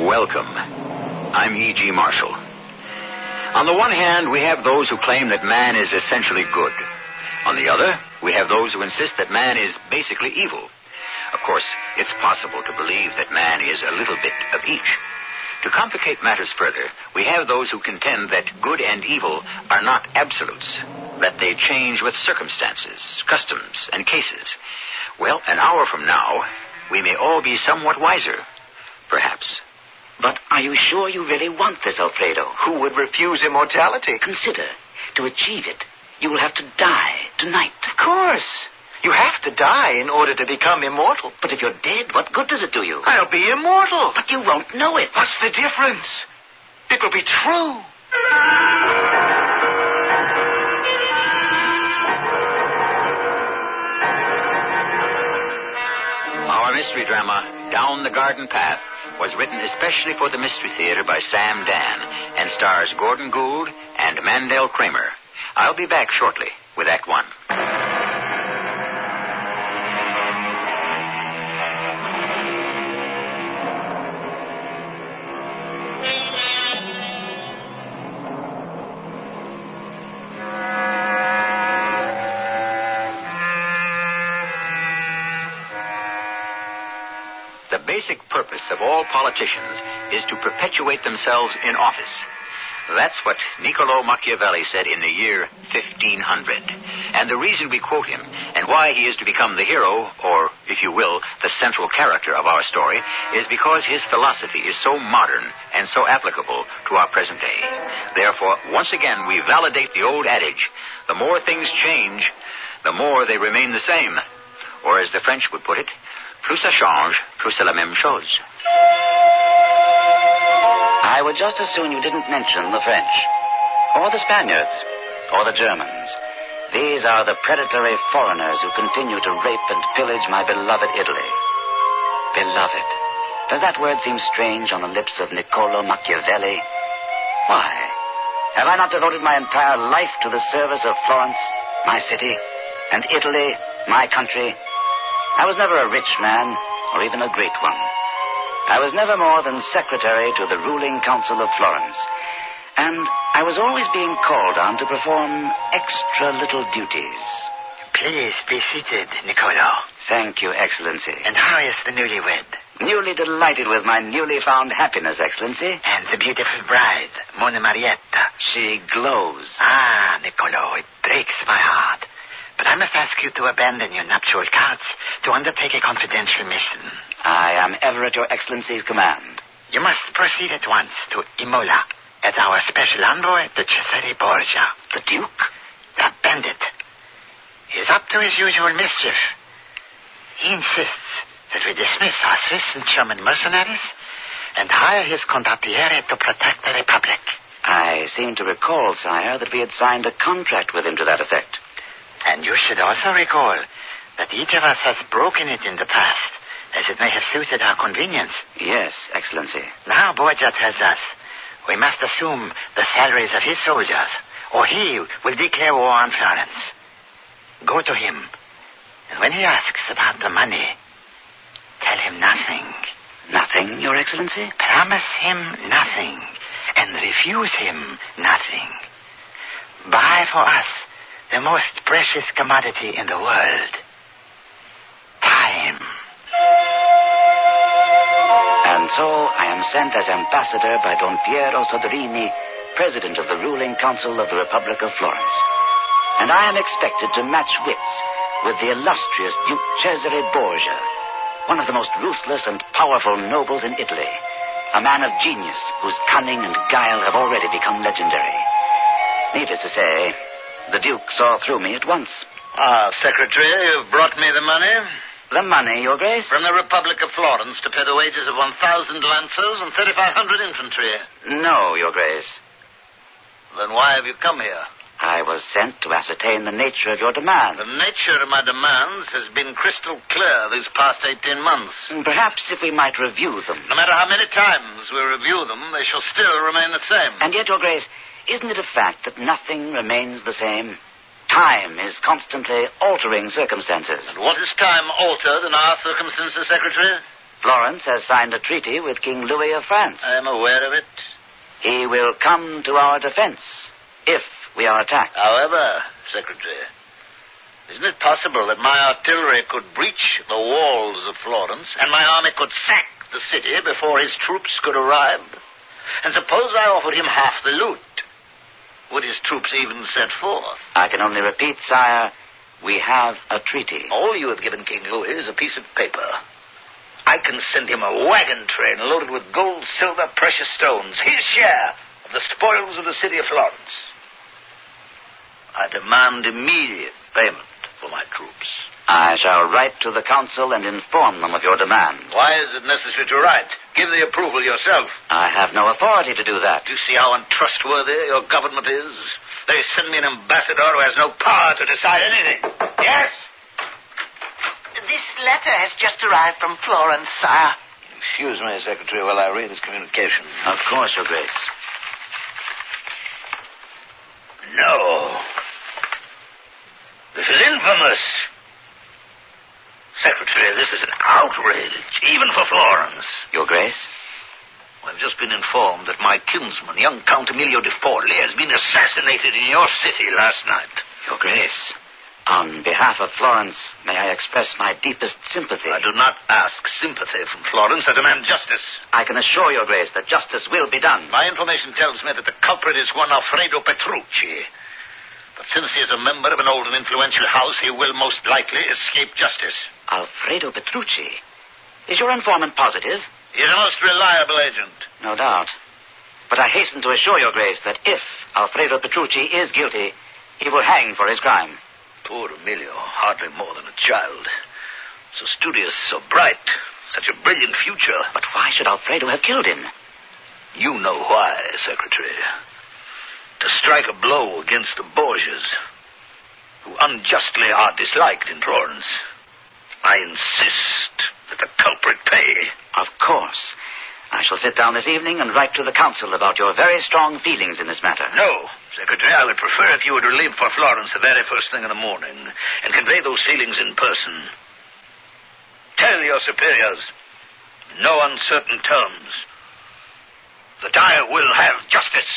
Speaker 1: Welcome. I'm E.G. Marshall. On the one hand, we have those who claim that man is essentially good. On the other, we have those who insist that man is basically evil. Of course, it's possible to believe that man is a little bit of each. To complicate matters further, we have those who contend that good and evil are not absolutes, that they change with circumstances, customs, and cases. Well, an hour from now, we may all be somewhat wiser, perhaps.
Speaker 6: But are you sure you really want this, Alfredo?
Speaker 1: Who would refuse immortality?
Speaker 6: Consider, to achieve it, you will have to die tonight.
Speaker 1: Of course. You have to die in order to become immortal.
Speaker 6: But if you're dead, what good does it do you?
Speaker 1: I'll be immortal.
Speaker 6: But you won't know it.
Speaker 1: What's the difference? It will be true. Our mystery drama, Down the Garden Path, was written especially for the Mystery Theater by Sam Dan and stars Gordon Gould and Mandel Kramer. I'll be back shortly with Act One. The basic purpose of all politicians is to perpetuate themselves in office. That's what Niccolo Machiavelli said in the year 1500. And the reason we quote him, and why he is to become the hero, or, if you will, the central character of our story, is because his philosophy is so modern and so applicable to our present day. Therefore, once again, we validate the old adage, the more things change, the more they remain the same. Or as the French would put it, plus ça change, plus c'est la même chose.
Speaker 6: I would just as soon you didn't mention the French, or the Spaniards, or the Germans. These are the predatory foreigners who continue to rape and pillage my beloved Italy. Beloved. Does that word seem strange on the lips of Niccolo Machiavelli? Why? Have I not devoted my entire life to the service of Florence, my city, and Italy, my country? I was never a rich man, or even a great one. I was never more than secretary to the ruling council of Florence. And I was always being called on to perform extra little duties.
Speaker 9: Please be seated, Niccolo.
Speaker 6: Thank you, Excellency.
Speaker 9: And how is the newlywed?
Speaker 6: Newly delighted with my newly found happiness, Excellency.
Speaker 9: And the beautiful bride, Monna Marietta.
Speaker 6: She glows.
Speaker 9: Ah, Niccolo, it breaks my heart. But I must ask you to abandon your nuptial cards to undertake a confidential mission.
Speaker 6: I am ever at your Excellency's command.
Speaker 9: You must proceed at once to Imola as our special envoy, the Cesare Borgia.
Speaker 6: The Duke?
Speaker 9: The bandit. He is up to his usual mischief. He insists that we dismiss our Swiss and German mercenaries and hire his condottiere to protect the Republic.
Speaker 6: I seem to recall, sire, that we had signed a contract with him to that effect.
Speaker 9: And you should also recall that each of us has broken it in the past, as it may have suited our convenience.
Speaker 6: Yes, Excellency.
Speaker 9: Now Borgia tells us we must assume the salaries of his soldiers, or he will declare war on Florence. Go to him, and when he asks about the money, tell him nothing.
Speaker 6: Nothing, Your Excellency?
Speaker 9: Promise him nothing, and refuse him nothing. Buy for us the most precious commodity in the world. Time.
Speaker 6: And so I am sent as ambassador by Don Piero Soderini, president of the ruling council of the Republic of Florence. And I am expected to match wits with the illustrious Duke Cesare Borgia, one of the most ruthless and powerful nobles in Italy, a man of genius whose cunning and guile have already become legendary. Needless to say, the Duke saw through me at once.
Speaker 9: Secretary, you've brought me the money.
Speaker 6: The money, Your Grace?
Speaker 9: From the Republic of Florence to pay the wages of 1,000 lancers and 3,500 infantry.
Speaker 6: No, Your Grace.
Speaker 9: Then why have you come here?
Speaker 6: I was sent to ascertain the nature of your demands.
Speaker 9: The nature of my demands has been crystal clear these past 18 months.
Speaker 6: Perhaps if we might review them.
Speaker 9: No matter how many times we review them, they shall still remain the same.
Speaker 6: And yet, Your Grace, isn't it a fact that nothing remains the same? Time is constantly altering circumstances.
Speaker 9: And what is time altered in our circumstances, Secretary?
Speaker 6: Florence has signed a treaty with King Louis of France.
Speaker 9: I am aware of it.
Speaker 6: He will come to our defense if we are attacked.
Speaker 9: However, Secretary, isn't it possible that my artillery could breach the walls of Florence and my army could sack the city before his troops could arrive? And suppose I offered him half the loot. Would his troops even set forth?
Speaker 6: I can only repeat, sire, we have a treaty.
Speaker 9: All you have given King Louis is a piece of paper. I can send him a wagon train loaded with gold, silver, precious stones, his share of the spoils of the city of Florence. I demand immediate payment for my troops.
Speaker 6: I shall write to the council and inform them of your demand.
Speaker 9: Why is it necessary to write? Give the approval yourself.
Speaker 6: I have no authority to do that.
Speaker 9: Do you see how untrustworthy your government is? They send me an ambassador who has no power to decide anything. Yes?
Speaker 12: This letter has just arrived from Florence, sire.
Speaker 9: Excuse me, Secretary, while I read this communication.
Speaker 6: Of course, Your Grace.
Speaker 9: No. This is infamous. Secretary, this is an outrage, even for Florence.
Speaker 6: Your Grace?
Speaker 9: I've just been informed that my kinsman, young Count Emilio de Forli, has been assassinated in your city last night.
Speaker 6: Your Grace, on behalf of Florence, may I express my deepest sympathy?
Speaker 9: I do not ask sympathy from Florence. I demand justice.
Speaker 6: I can assure Your Grace that justice will be done.
Speaker 9: My information tells me that the culprit is one Alfredo Petrucci. But since he is a member of an old and influential house, he will most likely escape justice.
Speaker 6: Alfredo Petrucci? Is your informant positive?
Speaker 9: He is a most reliable agent.
Speaker 6: No doubt. But I hasten to assure Your Grace that if Alfredo Petrucci is guilty, he will hang for his crime.
Speaker 9: Poor Emilio, hardly more than a child. So studious, so bright, such a brilliant future.
Speaker 6: But why should Alfredo have killed him?
Speaker 9: You know why, Secretary. To strike a blow against the Borgias, who unjustly are disliked in Florence. I insist that the culprit pay.
Speaker 6: Of course. I shall sit down this evening and write to the council about your very strong feelings in this matter.
Speaker 9: No, Secretary, I would prefer if you were to leave for Florence the very first thing in the morning and convey those feelings in person. Tell your superiors, in no uncertain terms, that I will have justice.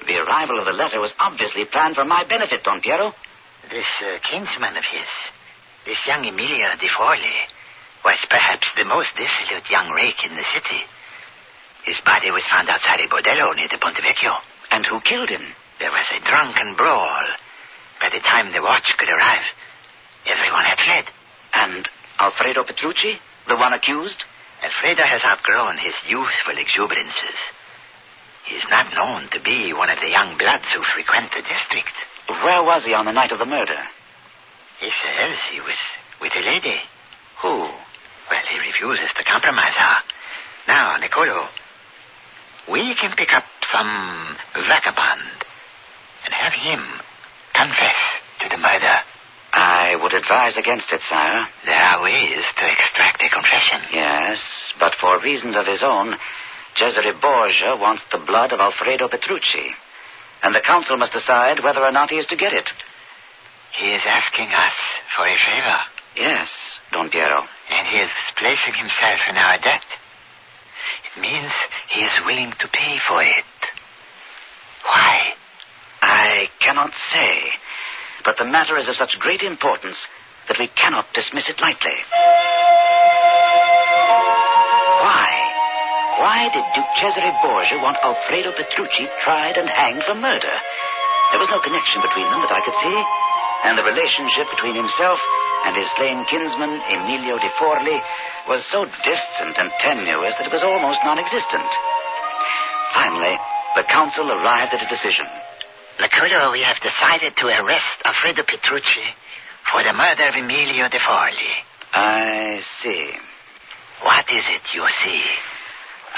Speaker 6: The arrival of the letter was obviously planned for my benefit, Don Piero.
Speaker 9: This kinsman of his, this young Emilio de Forli, was perhaps the most dissolute young rake in the city. His body was found outside a bordello near the Ponte Vecchio.
Speaker 6: And who killed him?
Speaker 9: There was a drunken brawl. By the time the watch could arrive, everyone had fled.
Speaker 6: And Alfredo Petrucci, the one accused?
Speaker 9: Alfredo has outgrown his youthful exuberances. He is not known to be one of the young bloods who frequent the district.
Speaker 6: Where was he on the night of the murder?
Speaker 9: He says he was with a lady.
Speaker 6: Who?
Speaker 9: Well, he refuses to compromise her. Now, Nicolo, we can pick up some vagabond and have him confess to the murder.
Speaker 6: I would advise against it, sire.
Speaker 9: There are ways to extract a confession.
Speaker 6: Yes, but for reasons of his own, Cesare Borgia wants the blood of Alfredo Petrucci, and the council must decide whether or not he is to get it.
Speaker 9: He is asking us for a favor.
Speaker 6: Yes, Don Piero.
Speaker 9: And he is placing himself in our debt. means he is willing to pay for it. Why?
Speaker 19: I cannot say, but the matter is of such great importance that we cannot dismiss it lightly. Why did Duke Cesare Borgia want Alfredo Petrucci tried and hanged for murder? There was no connection between them that I could see, and the relationship between himself and his slain kinsman, Emilio de Forli, was so distant and tenuous that it was almost non-existent. Finally, the council arrived at a decision.
Speaker 9: Nicolo, we have decided to arrest Alfredo Petrucci for the murder of Emilio de Forli.
Speaker 19: I see.
Speaker 9: What is it you see?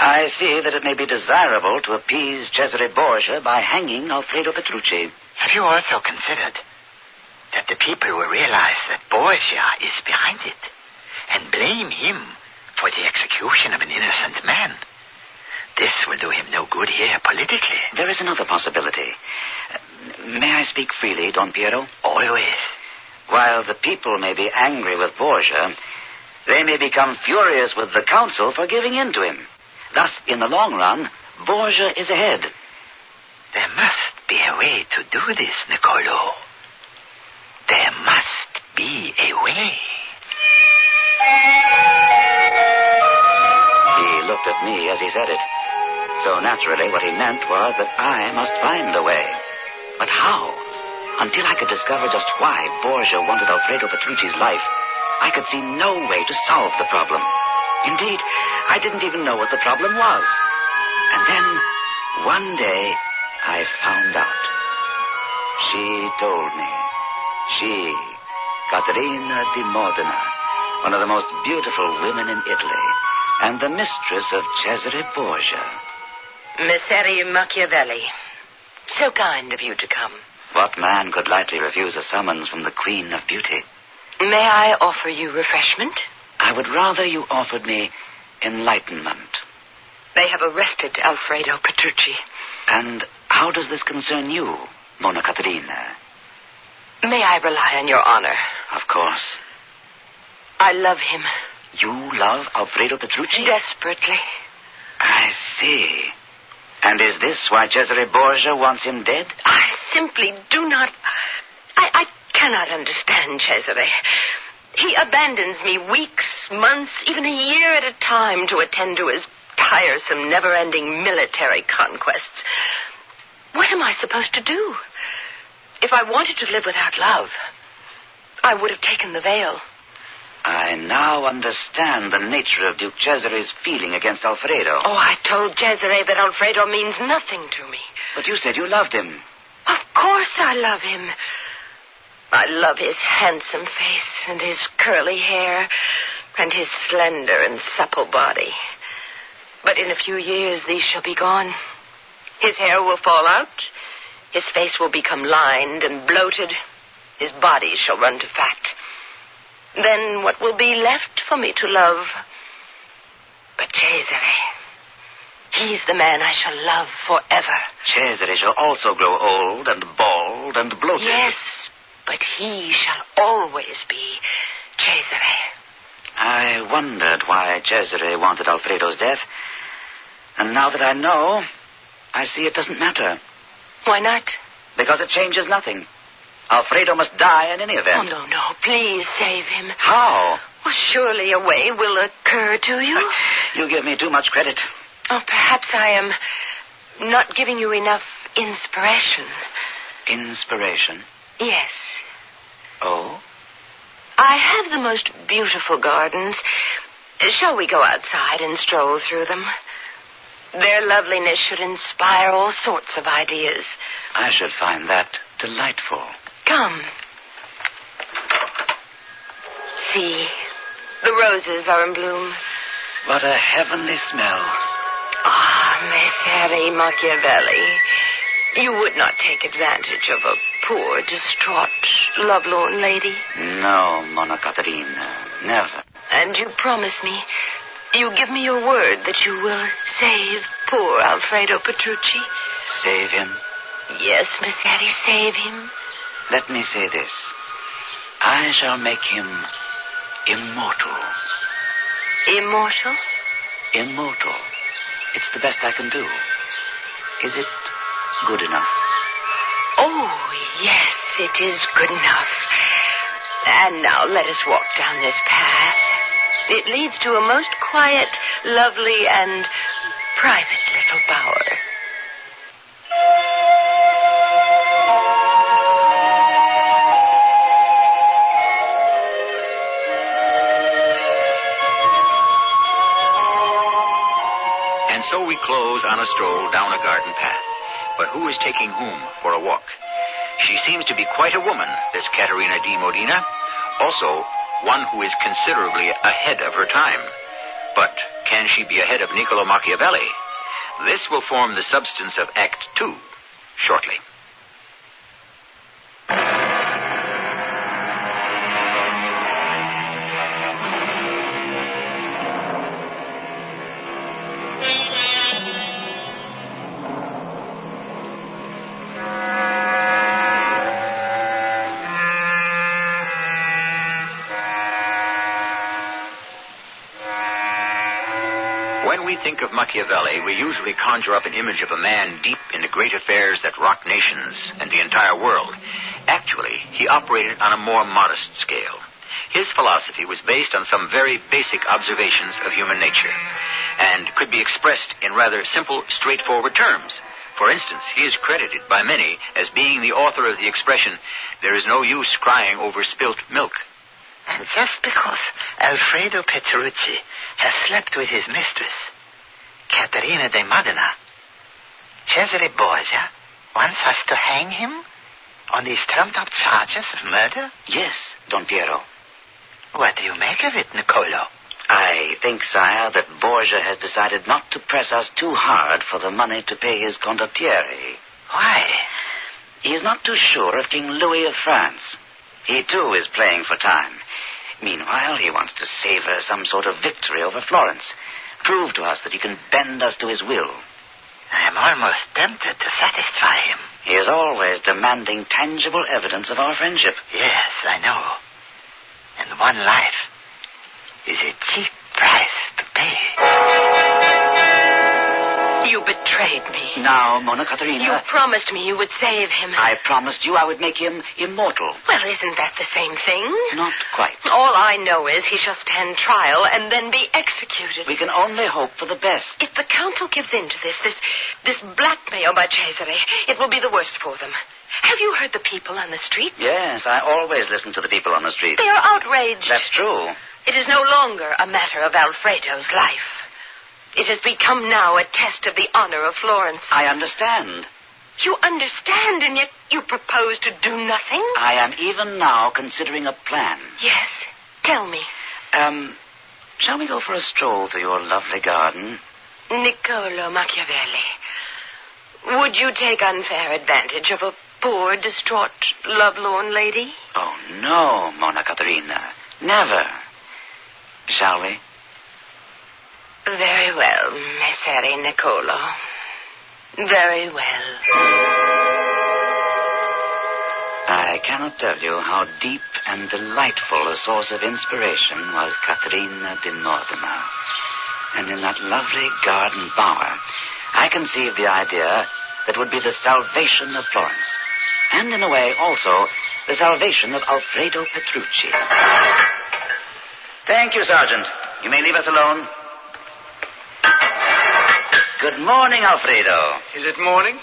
Speaker 19: I see that it may be desirable to appease Cesare Borgia by hanging Alfredo Petrucci.
Speaker 9: Have you also considered that the people will realize that Borgia is behind it and blame him for the execution of an innocent man? This will do him no good here politically.
Speaker 19: There is another possibility. May I speak freely, Don Piero?
Speaker 9: Always.
Speaker 19: While the people may be angry with Borgia, they may become furious with the council for giving in to him. Thus, in the long run, Borgia is ahead.
Speaker 9: There must be a way to do this, Nicolo. There must be a way.
Speaker 19: He looked at me as he said it. So naturally, what he meant was that I must find a way. But how? Until I could discover just why Borgia wanted Alfredo Petrucci's life, I could see no way to solve the problem. Indeed, I didn't even know what the problem was. And then, one day, I found out. She told me. She, Caterina di Modena, one of the most beautiful women in Italy, and the mistress of Cesare Borgia.
Speaker 11: Messere Machiavelli, so kind of you to come.
Speaker 19: What man could lightly refuse a summons from the Queen of Beauty?
Speaker 11: May I offer you refreshment?
Speaker 19: I would rather you offered me enlightenment.
Speaker 11: They have arrested Alfredo Petrucci.
Speaker 19: And how does this concern you, Monna Caterina?
Speaker 11: May I rely on your honor?
Speaker 19: Of course.
Speaker 11: I love him.
Speaker 19: You love Alfredo Petrucci?
Speaker 11: Desperately.
Speaker 19: I see. And is this why Cesare Borgia wants him dead?
Speaker 11: I simply do not... I cannot understand Cesare. He abandons me weeks, months, even a year at a time to attend to his tiresome, never-ending military conquests. What am I supposed to do? If I wanted to live without love, I would have taken the veil.
Speaker 19: I now understand the nature of Duke Cesare's feeling against Alfredo.
Speaker 11: Oh, I told Cesare that Alfredo means nothing to me.
Speaker 19: But you said you loved him.
Speaker 11: Of course I love him. I love his handsome face and his curly hair and his slender and supple body. But in a few years, these shall be gone. His hair will fall out. His face will become lined and bloated. His body shall run to fat. Then what will be left for me to love? But Cesare, he's the man I shall love forever.
Speaker 19: Cesare shall also grow old and bald and bloated.
Speaker 11: Yes, but he shall always be Cesare.
Speaker 19: I wondered why Cesare wanted Alfredo's death. And now that I know, I see it doesn't matter.
Speaker 11: Why not?
Speaker 19: Because it changes nothing. Alfredo must die in any event.
Speaker 11: Oh, no. Please save him.
Speaker 19: How?
Speaker 11: Well, surely a way will occur to you.
Speaker 19: You give me too much credit.
Speaker 11: Oh, perhaps I am not giving you enough inspiration.
Speaker 19: Inspiration?
Speaker 11: Yes.
Speaker 19: Oh?
Speaker 11: I have the most beautiful gardens. Shall we go outside and stroll through them? Their loveliness should inspire all sorts of ideas.
Speaker 19: I should find that delightful.
Speaker 11: Come. See, the roses are in bloom.
Speaker 19: What a heavenly smell.
Speaker 11: Messere Machiavelli, you would not take advantage of a poor, distraught, lovelorn lady?
Speaker 19: No, Monna Caterina, never.
Speaker 11: And you promise me, you give me your word that you will save poor Alfredo Petrucci?
Speaker 19: Save him?
Speaker 11: Yes, Messere, save him.
Speaker 19: Let me say this. I shall make him immortal.
Speaker 11: Immortal?
Speaker 19: Immortal.
Speaker 9: It's the best I can do. Is it good enough?
Speaker 11: Oh, yes, it is good enough. And now let us walk down this path. It leads to a most quiet, lovely, and private little bower.
Speaker 1: And so we close on a stroll down a garden path. But who is taking whom for a walk? She seems to be quite a woman, this Caterina di Modena. Also, one who is considerably ahead of her time. But can she be ahead of Niccolo Machiavelli? This will form the substance of Act 2 shortly. When we think of Machiavelli, we usually conjure up an image of a man deep in the great affairs that rock nations and the entire world. Actually, he operated on a more modest scale. His philosophy was based on some very basic observations of human nature and could be expressed in rather simple, straightforward terms. For instance, he is credited by many as being the author of the expression, "There is no use crying over spilt milk."
Speaker 9: And just because Alfredo Petrucci has slept with his mistress, Caterina de Modena, Cesare Borgia wants us to hang him on these trumped-up charges of murder?
Speaker 6: Yes, Don Piero.
Speaker 9: What do you make of it, Niccolo?
Speaker 6: I think, sire, that Borgia has decided not to press us too hard for the money to pay his condottieri.
Speaker 9: Why?
Speaker 6: He is not too sure of King Louis of France. He, too, is playing for time. Meanwhile, he wants to savor some sort of victory over Florence. Prove to us that he can bend us to his will.
Speaker 9: I am almost tempted to satisfy him.
Speaker 6: He is always demanding tangible evidence of our friendship.
Speaker 9: Yes, I know. And one life is a cheap price to pay.
Speaker 11: You betrayed me.
Speaker 6: Now, Monna Caterina.
Speaker 11: You promised me you would save him.
Speaker 6: I promised you I would make him immortal.
Speaker 11: Well, isn't that the same thing?
Speaker 6: Not quite.
Speaker 11: All I know is he shall stand trial and then be executed.
Speaker 6: We can only hope for the best.
Speaker 11: If the council gives in to this blackmail by Cesare, it will be the worst for them. Have you heard the people on the street?
Speaker 6: Yes, I always listen to the people on the street.
Speaker 11: They are outraged.
Speaker 6: That's true.
Speaker 11: It is no longer a matter of Alfredo's life. It has become now a test of the honor of Florence.
Speaker 6: I understand.
Speaker 11: You understand, and yet you propose to do nothing?
Speaker 6: I am even now considering a plan.
Speaker 11: Yes. Tell me.
Speaker 6: Shall we go for a stroll through your lovely garden?
Speaker 11: Niccolo Machiavelli, would you take unfair advantage of a poor, distraught, lovelorn lady?
Speaker 6: Oh, no, Monna Caterina. Never. Shall we?
Speaker 11: Very well, Messere Niccolo. Very well.
Speaker 6: I cannot tell you how deep and delightful a source of inspiration was Caterina di Modena. And in that lovely garden bower, I conceived the idea that would be the salvation of Florence. And in a way, also, the salvation of Alfredo Petrucci. Thank you, Sergeant. You may leave us alone. Good morning, Alfredo.
Speaker 17: Is it morning?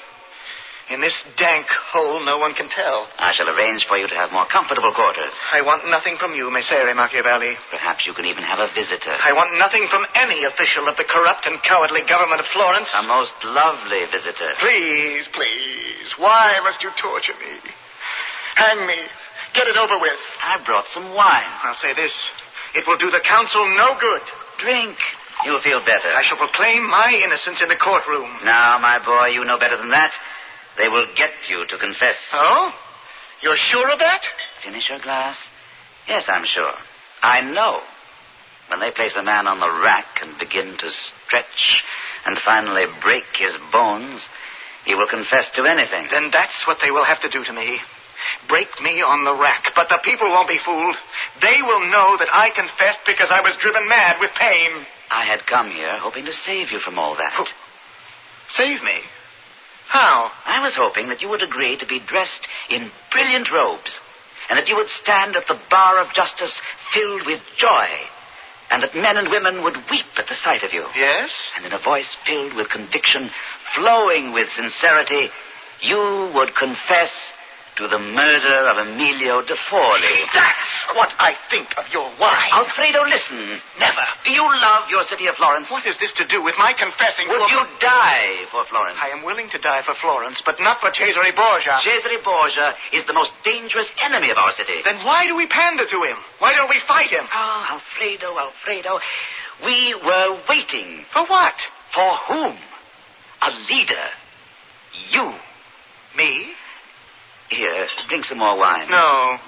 Speaker 17: In this dank hole, no one can tell.
Speaker 6: I shall arrange for you to have more comfortable quarters.
Speaker 17: I want nothing from you, Messere Machiavelli.
Speaker 6: Perhaps you can even have a visitor.
Speaker 17: I want nothing from any official of the corrupt and cowardly government of Florence.
Speaker 6: A most lovely visitor.
Speaker 17: Please, please. Why must you torture me? Hang me. Get it over with.
Speaker 6: I brought some wine.
Speaker 17: I'll say this. It will do the council no good.
Speaker 6: Drink. You'll feel better.
Speaker 17: I shall proclaim my innocence in the courtroom.
Speaker 6: Now, my boy, you know better than that. They will get you to confess.
Speaker 17: Oh? You're sure of that?
Speaker 6: Finish your glass? Yes, I'm sure. I know. When they place a man on the rack and begin to stretch and finally break his bones, he will confess to anything.
Speaker 17: Then that's what they will have to do to me. Break me on the rack. But the people won't be fooled. They will know that I confessed because I was driven mad with pain.
Speaker 9: I had come here hoping to save you from all that.
Speaker 17: Save me? How?
Speaker 9: I was hoping that you would agree to be dressed in brilliant robes, and that you would stand at the bar of justice filled with joy, and that men and women would weep at the sight of you.
Speaker 17: Yes?
Speaker 9: And in a voice filled with conviction, flowing with sincerity, you would confess to the murder of Emilio de Forli.
Speaker 17: That's what I think of your wine.
Speaker 9: Alfredo, listen.
Speaker 17: Never.
Speaker 9: Do you love your city of Florence?
Speaker 17: What has this to do with my confessing?
Speaker 9: Would you die for Florence?
Speaker 17: I am willing to die for Florence, but not for Cesare Borgia.
Speaker 9: Cesare Borgia is the most dangerous enemy of our city.
Speaker 17: Then why do we pander to him? Why don't we fight him?
Speaker 9: Oh, Alfredo. We were waiting.
Speaker 17: For what?
Speaker 9: For whom? A leader. You.
Speaker 17: Me?
Speaker 9: Here, drink some more wine.
Speaker 17: No,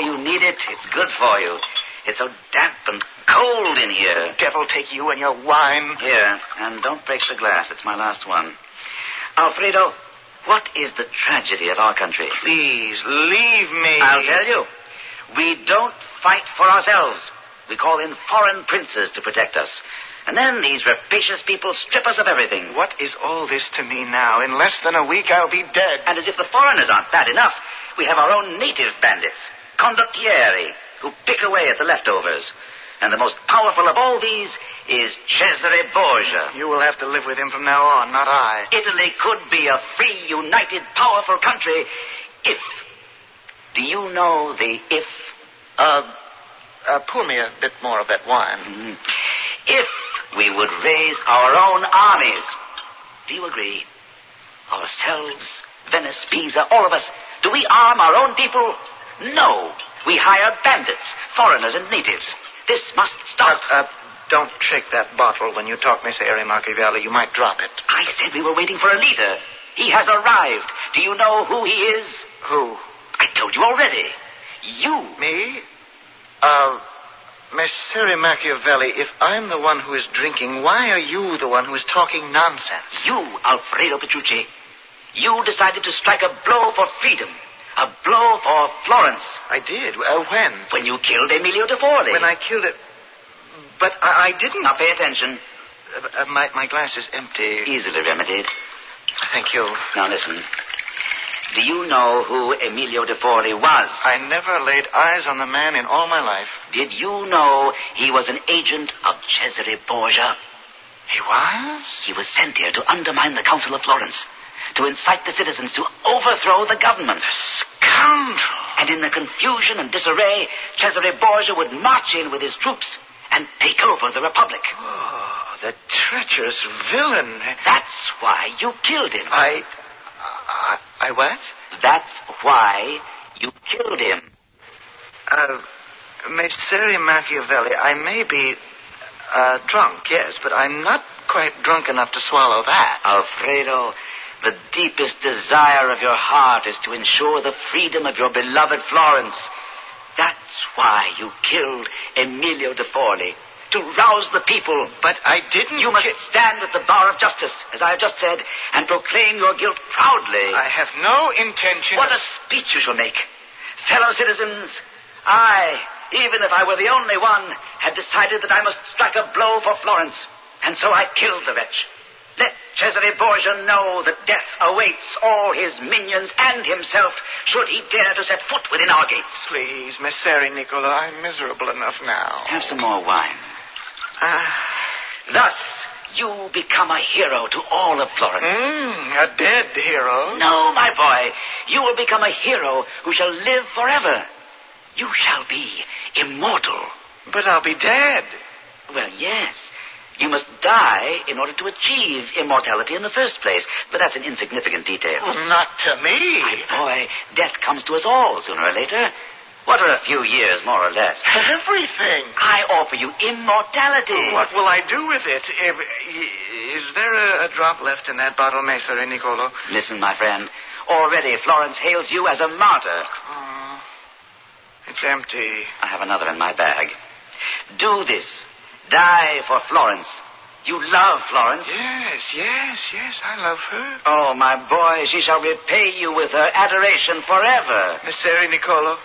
Speaker 9: you need it. It's good for you. It's so damp and cold in here.
Speaker 17: Devil take you and your wine.
Speaker 9: Here, and don't break the glass. It's my last one. Alfredo, what is the tragedy of our country?
Speaker 17: Please, leave me.
Speaker 9: I'll tell you. We don't fight for ourselves. We call in foreign princes to protect us. And then these rapacious people strip us of everything.
Speaker 17: What is all this to me now? In less than a week, I'll be dead.
Speaker 9: And as if the foreigners aren't bad enough, we have our own native bandits, condottieri, who pick away at the leftovers. And the most powerful of all these is Cesare Borgia.
Speaker 17: You will have to live with him from now on, not I.
Speaker 9: Italy could be a free, united, powerful country if... Do you know the if?
Speaker 17: Pour me a bit more of that wine.
Speaker 9: Mm-hmm. If we would raise our own armies. Do you agree? Ourselves, Venice, Pisa, all of us. Do we arm our own people? No. We hire bandits, foreigners and natives. This must stop.
Speaker 17: Don't shake that bottle when you talk, Miss Ari Machiavelli. You might drop it.
Speaker 9: I said we were waiting for a leader. He has arrived. Do you know who he is?
Speaker 17: Who?
Speaker 9: I told you already. You.
Speaker 17: Me? Messere Machiavelli, if I'm the one who is drinking, why are you the one who is talking nonsense?
Speaker 9: You, Alfredo Petrucci. You decided to strike a blow for freedom. A blow for Florence.
Speaker 17: I did. When?
Speaker 9: When you killed Emilio de Forli.
Speaker 17: When I killed it. But I didn't.
Speaker 9: Now pay attention.
Speaker 17: My glass is empty.
Speaker 9: Easily remedied.
Speaker 17: Thank you.
Speaker 9: Now listen. Do you know who Emilio de Forli was?
Speaker 17: I never laid eyes on the man in all my life.
Speaker 9: Did you know he was an agent of Cesare Borgia?
Speaker 17: He was?
Speaker 9: He was sent here to undermine the Council of Florence, to incite the citizens to overthrow the government.
Speaker 17: Scoundrel!
Speaker 9: And in the confusion and disarray, Cesare Borgia would march in with his troops and take over the Republic.
Speaker 17: Oh, the treacherous villain.
Speaker 9: That's why you killed him.
Speaker 17: I what?
Speaker 9: That's why you killed him.
Speaker 17: Messere Machiavelli, I may be drunk, yes, but I'm not quite drunk enough to swallow that.
Speaker 9: Alfredo, the deepest desire of your heart is to ensure the freedom of your beloved Florence. That's why you killed Emilio de Forli. To rouse the people.
Speaker 17: But I didn't.
Speaker 9: You must stand at the bar of justice, as I have just said, and proclaim your guilt proudly.
Speaker 17: I have no intention.
Speaker 9: What a speech you shall make. Fellow citizens, I, even if I were the only one, had decided that I must strike a blow for Florence, and so I killed the wretch. Let Cesare Borgia know that death awaits all his minions and himself should he dare to set foot within our gates.
Speaker 17: Please, Messere Niccolo, I'm miserable enough now.
Speaker 9: Have some more wine. Thus, you become a hero to all of Florence.
Speaker 17: A dead hero?
Speaker 9: No, my boy. You will become a hero who shall live forever. You shall be immortal.
Speaker 17: But I'll be dead.
Speaker 9: Well, yes. You must die in order to achieve immortality in the first place. But that's an insignificant detail.
Speaker 17: Well, not to me.
Speaker 9: My boy, death comes to us all sooner or later. What are a few years, more or less?
Speaker 17: Everything.
Speaker 9: I offer you immortality.
Speaker 17: What will I do with it? Is there a drop left in that bottle, Messere Niccolo?
Speaker 9: Listen, my friend. Already Florence hails you as a martyr.
Speaker 17: Oh, it's empty.
Speaker 9: I have another in my bag. Do this. Die for Florence. You love Florence?
Speaker 17: Yes, I love her.
Speaker 9: Oh, my boy, she shall repay you with her adoration forever.
Speaker 17: Messere Niccolo,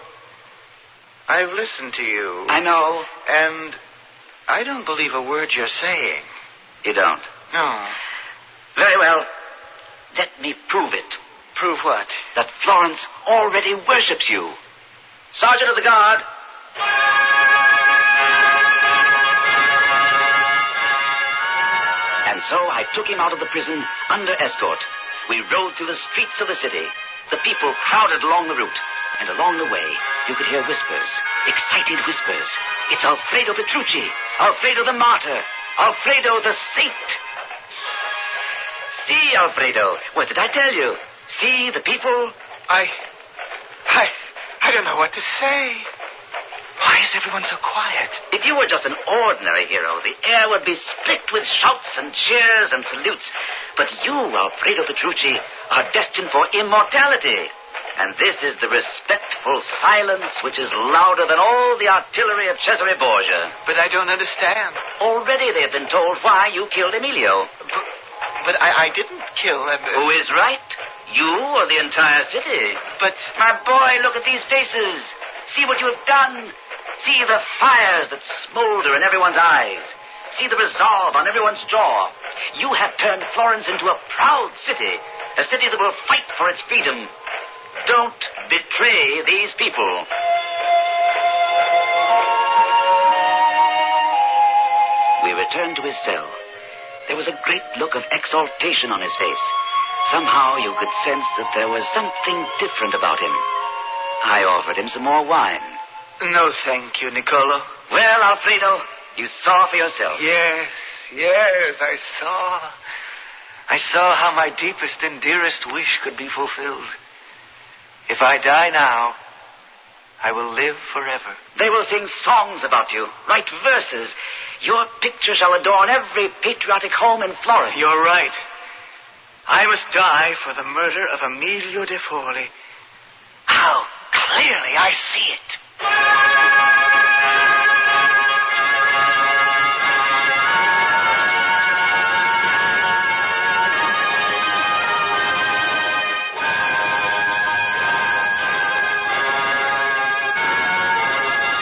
Speaker 17: I've listened to you.
Speaker 9: I know.
Speaker 17: And I don't believe a word you're saying.
Speaker 26: You don't?
Speaker 17: No.
Speaker 26: Very well. Let me prove it.
Speaker 17: Prove what?
Speaker 26: That Florence already worships you. Sergeant of the Guard. And so I took him out of the prison under escort. We rode through the streets of the city. The people crowded along the route. And along the way, you could hear whispers, excited whispers. It's Alfredo Petrucci, Alfredo the martyr, Alfredo the saint. See, Alfredo, what did I tell you? See the people?
Speaker 17: I don't know what to say. Why is everyone so quiet?
Speaker 26: If you were just an ordinary hero, the air would be split with shouts and cheers and salutes. But you, Alfredo Petrucci, are destined for immortality. And this is the respectful silence which is louder than all the artillery of Cesare Borgia.
Speaker 17: But I don't understand.
Speaker 26: Already they have been told why you killed Emilio.
Speaker 17: But I didn't kill him.
Speaker 26: Who is right? You or the entire city?
Speaker 17: But...
Speaker 26: My boy, look at these faces. See what you have done. See the fires that smolder in everyone's eyes. See the resolve on everyone's jaw. You have turned Florence into a proud city. A city that will fight for its freedom. Don't betray these people. We returned to his cell. There was a great look of exaltation on his face. Somehow you could sense that there was something different about him. I offered him some more wine.
Speaker 17: No, thank you, Niccolo.
Speaker 26: Well, Alfredo, you saw for yourself.
Speaker 17: Yes, I saw. I saw how my deepest and dearest wish could be fulfilled. If I die now, I will live forever.
Speaker 26: They will sing songs about you, write verses. Your picture shall adorn every patriotic home in Florence.
Speaker 17: You're right. I must die for the murder of Emilio De Forli. How clearly I see it.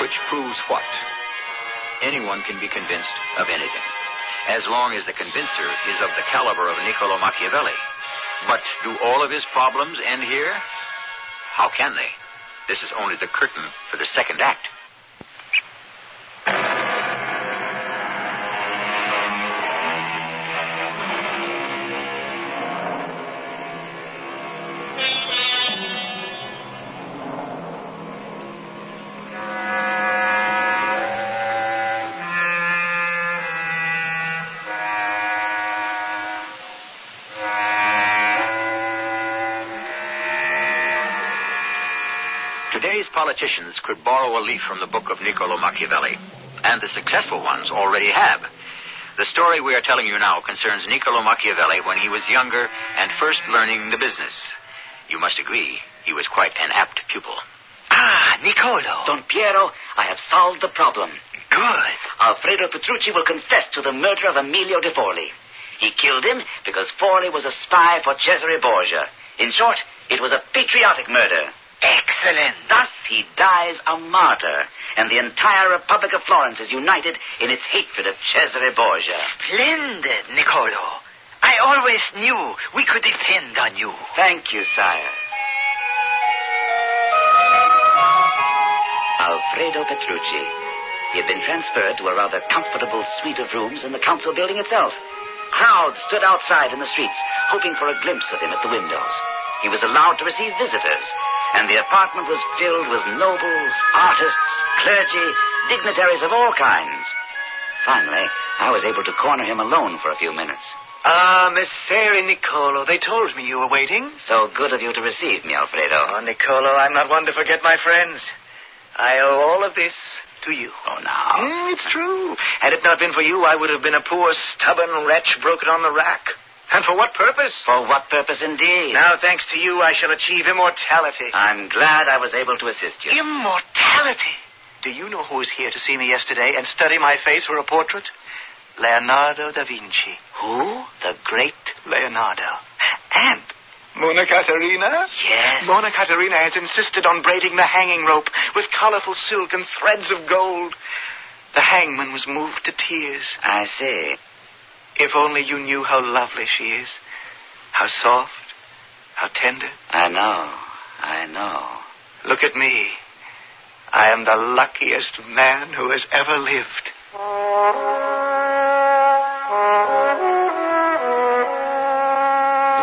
Speaker 5: Which proves what? Anyone can be convinced of anything, as long as the convincer is of the caliber of Niccolo Machiavelli. But do all of his problems end here? How can they? This is only the curtain for the second act. Today's politicians could borrow a leaf from the book of Niccolo Machiavelli, and the successful ones already have. The story we are telling you now concerns Niccolo Machiavelli when he was younger and first learning the business. You must agree, he was quite an apt pupil.
Speaker 26: Ah, Niccolo. Don Piero, I have solved the problem.
Speaker 17: Good.
Speaker 26: Alfredo Petrucci will confess to the murder of Emilio De Forli. He killed him because Forli was a spy for Cesare Borgia. In short, it was a patriotic murder.
Speaker 17: Excellent.
Speaker 26: Thus he dies a martyr, and the entire Republic of Florence is united in its hatred of Cesare Borgia.
Speaker 17: Splendid, Niccolo. I always knew we could depend on you.
Speaker 26: Thank you, sire. Alfredo Petrucci. He had been transferred to a rather comfortable suite of rooms in the council building itself. Crowds stood outside in the streets, hoping for a glimpse of him at the windows. He was allowed to receive visitors, and the apartment was filled with nobles, artists, clergy, dignitaries of all kinds. Finally, I was able to corner him alone for a few minutes.
Speaker 17: Ah, Messere Niccolo, they told me you were waiting.
Speaker 26: So good of you to receive me, Alfredo.
Speaker 17: Oh, Niccolo, I'm not one to forget my friends. I owe all of this to you.
Speaker 26: Oh, now.
Speaker 17: It's true. Had it not been for you, I would have been a poor, stubborn wretch broken on the rack. And for what purpose?
Speaker 26: For what purpose, indeed?
Speaker 17: Now, thanks to you, I shall achieve immortality.
Speaker 26: I'm glad I was able to assist you.
Speaker 17: Immortality? Do you know who was here to see me yesterday and study my face for a portrait? Leonardo da Vinci.
Speaker 26: Who?
Speaker 17: The great Leonardo. And Mona Caterina?
Speaker 26: Yes.
Speaker 17: Mona Caterina has insisted on braiding the hanging rope with colorful silk and threads of gold. The hangman was moved to tears.
Speaker 19: I see.
Speaker 17: If only you knew how lovely she is. How soft. How tender.
Speaker 19: I know.
Speaker 17: Look at me. I am the luckiest man who has ever lived.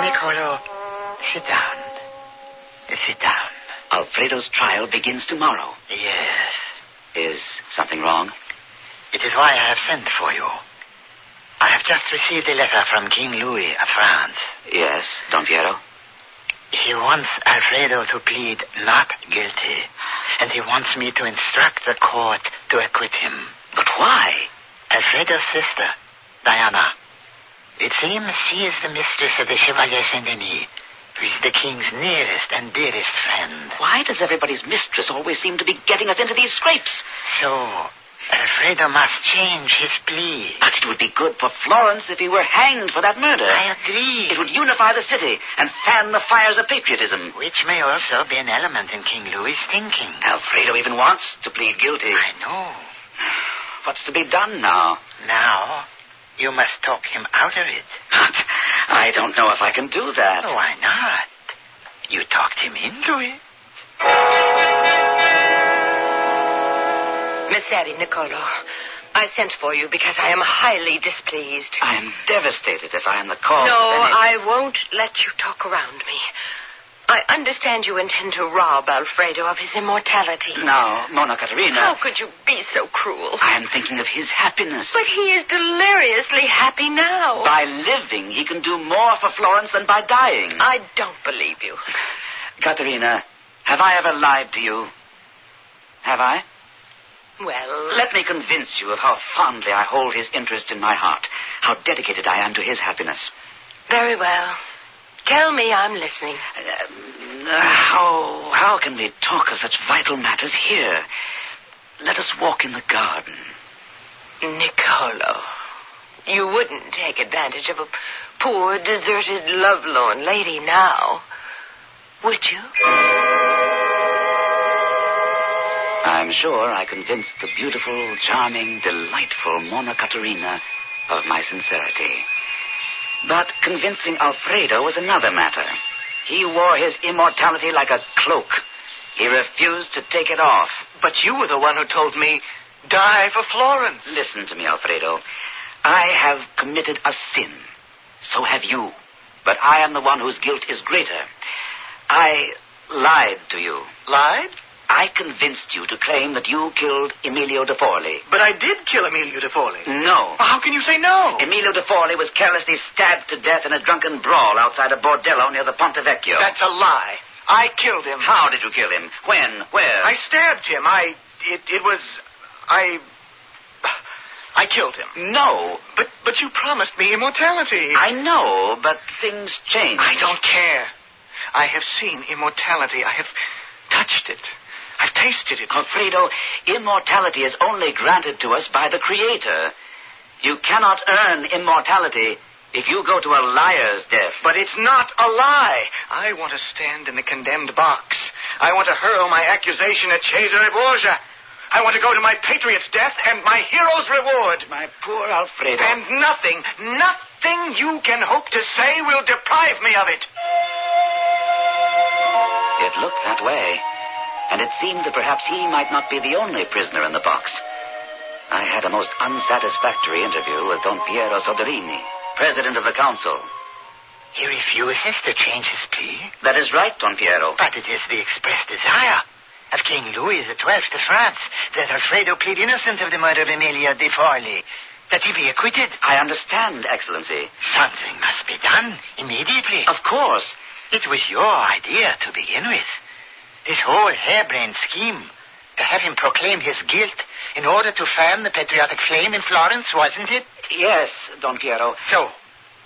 Speaker 9: Niccolo, sit down. Sit down.
Speaker 19: Alfredo's trial begins tomorrow.
Speaker 9: Yes.
Speaker 19: Is something wrong?
Speaker 9: It is why I have sent for you. I have just received a letter from King Louis of France.
Speaker 19: Yes, Don Piero.
Speaker 9: He wants Alfredo to plead not guilty, and he wants me to instruct the court to acquit him.
Speaker 19: But why?
Speaker 9: Alfredo's sister, Diana. It seems she is the mistress of the Chevalier Saint-Denis, who is the king's nearest and dearest friend.
Speaker 19: Why does everybody's mistress always seem to be getting us into these scrapes?
Speaker 9: So, Alfredo must change his plea.
Speaker 19: But it would be good for Florence if he were hanged for that murder.
Speaker 9: I agree.
Speaker 19: It would unify the city and fan the fires of patriotism.
Speaker 9: Which may also be an element in King Louis's thinking.
Speaker 19: Alfredo even wants to plead guilty.
Speaker 9: I know.
Speaker 19: What's to be done now?
Speaker 9: Now, you must talk him out of it.
Speaker 19: But I don't know if I can do that.
Speaker 9: Why not? You talked him into it.
Speaker 11: Messeri, Niccolo, I sent for you because I am highly displeased.
Speaker 19: I am devastated if I am the cause
Speaker 11: No,
Speaker 19: of any...
Speaker 11: I won't let you talk around me. I understand you intend to rob Alfredo of his immortality.
Speaker 19: Now, Monna Caterina...
Speaker 11: How could you be so cruel?
Speaker 19: I am thinking of his happiness.
Speaker 11: But he is deliriously happy now.
Speaker 19: By living, he can do more for Florence than by dying.
Speaker 11: I don't believe you.
Speaker 19: Caterina, have I ever lied to you? Have I?
Speaker 11: Well...
Speaker 19: Let me convince you of how fondly I hold his interest in my heart, how dedicated I am to his happiness.
Speaker 11: Very well. Tell me, I'm listening.
Speaker 19: How can we talk of such vital matters here? Let us walk in the garden.
Speaker 11: Niccolo, you wouldn't take advantage of a poor, deserted, lovelorn lady now, would you?
Speaker 19: I'm sure I convinced the beautiful, charming, delightful Monna Caterina of my sincerity. But convincing Alfredo was another matter. He wore his immortality like a cloak. He refused to take it off.
Speaker 17: But you were the one who told me, die for Florence.
Speaker 19: Listen to me, Alfredo. I have committed a sin. So have you. But I am the one whose guilt is greater. I lied to you.
Speaker 17: Lied?
Speaker 19: I convinced you to claim that you killed Emilio de Forli.
Speaker 17: But I did kill Emilio de Forli.
Speaker 19: No.
Speaker 17: How can you say no?
Speaker 19: Emilio de Forli was carelessly stabbed to death in a drunken brawl outside a bordello near the Ponte Vecchio.
Speaker 17: That's a lie. I killed him.
Speaker 19: How did you kill him? When? Where?
Speaker 17: I stabbed him. I killed him.
Speaker 19: No.
Speaker 17: But you promised me immortality.
Speaker 19: I know, but things change.
Speaker 17: I don't care. I have seen immortality. I have touched it. I've tasted it.
Speaker 19: Alfredo, immortality is only granted to us by the Creator. You cannot earn immortality if you go to a liar's death.
Speaker 17: But it's not a lie. I want to stand in the condemned box. I want to hurl my accusation at Cesare Borgia. I want to go to my patriot's death and my hero's reward.
Speaker 19: My poor Alfredo.
Speaker 17: And nothing you can hope to say will deprive me of it.
Speaker 19: It looked that way. And it seemed that perhaps he might not be the only prisoner in the box. I had a most unsatisfactory interview with Don Piero Soderini, president of the council.
Speaker 9: He refuses to change his plea?
Speaker 19: That is right, Don Piero.
Speaker 9: But it is the express desire of King Louis XII of France that Alfredo plead innocent of the murder of Emilio de Forli, that he be acquitted.
Speaker 19: I understand, Excellency.
Speaker 9: Something must be done immediately.
Speaker 19: Of course.
Speaker 9: It was your idea to begin with. This whole harebrained scheme, to have him proclaim his guilt in order to fan the patriotic flame in Florence, wasn't it?
Speaker 19: Yes, Don Piero.
Speaker 9: So,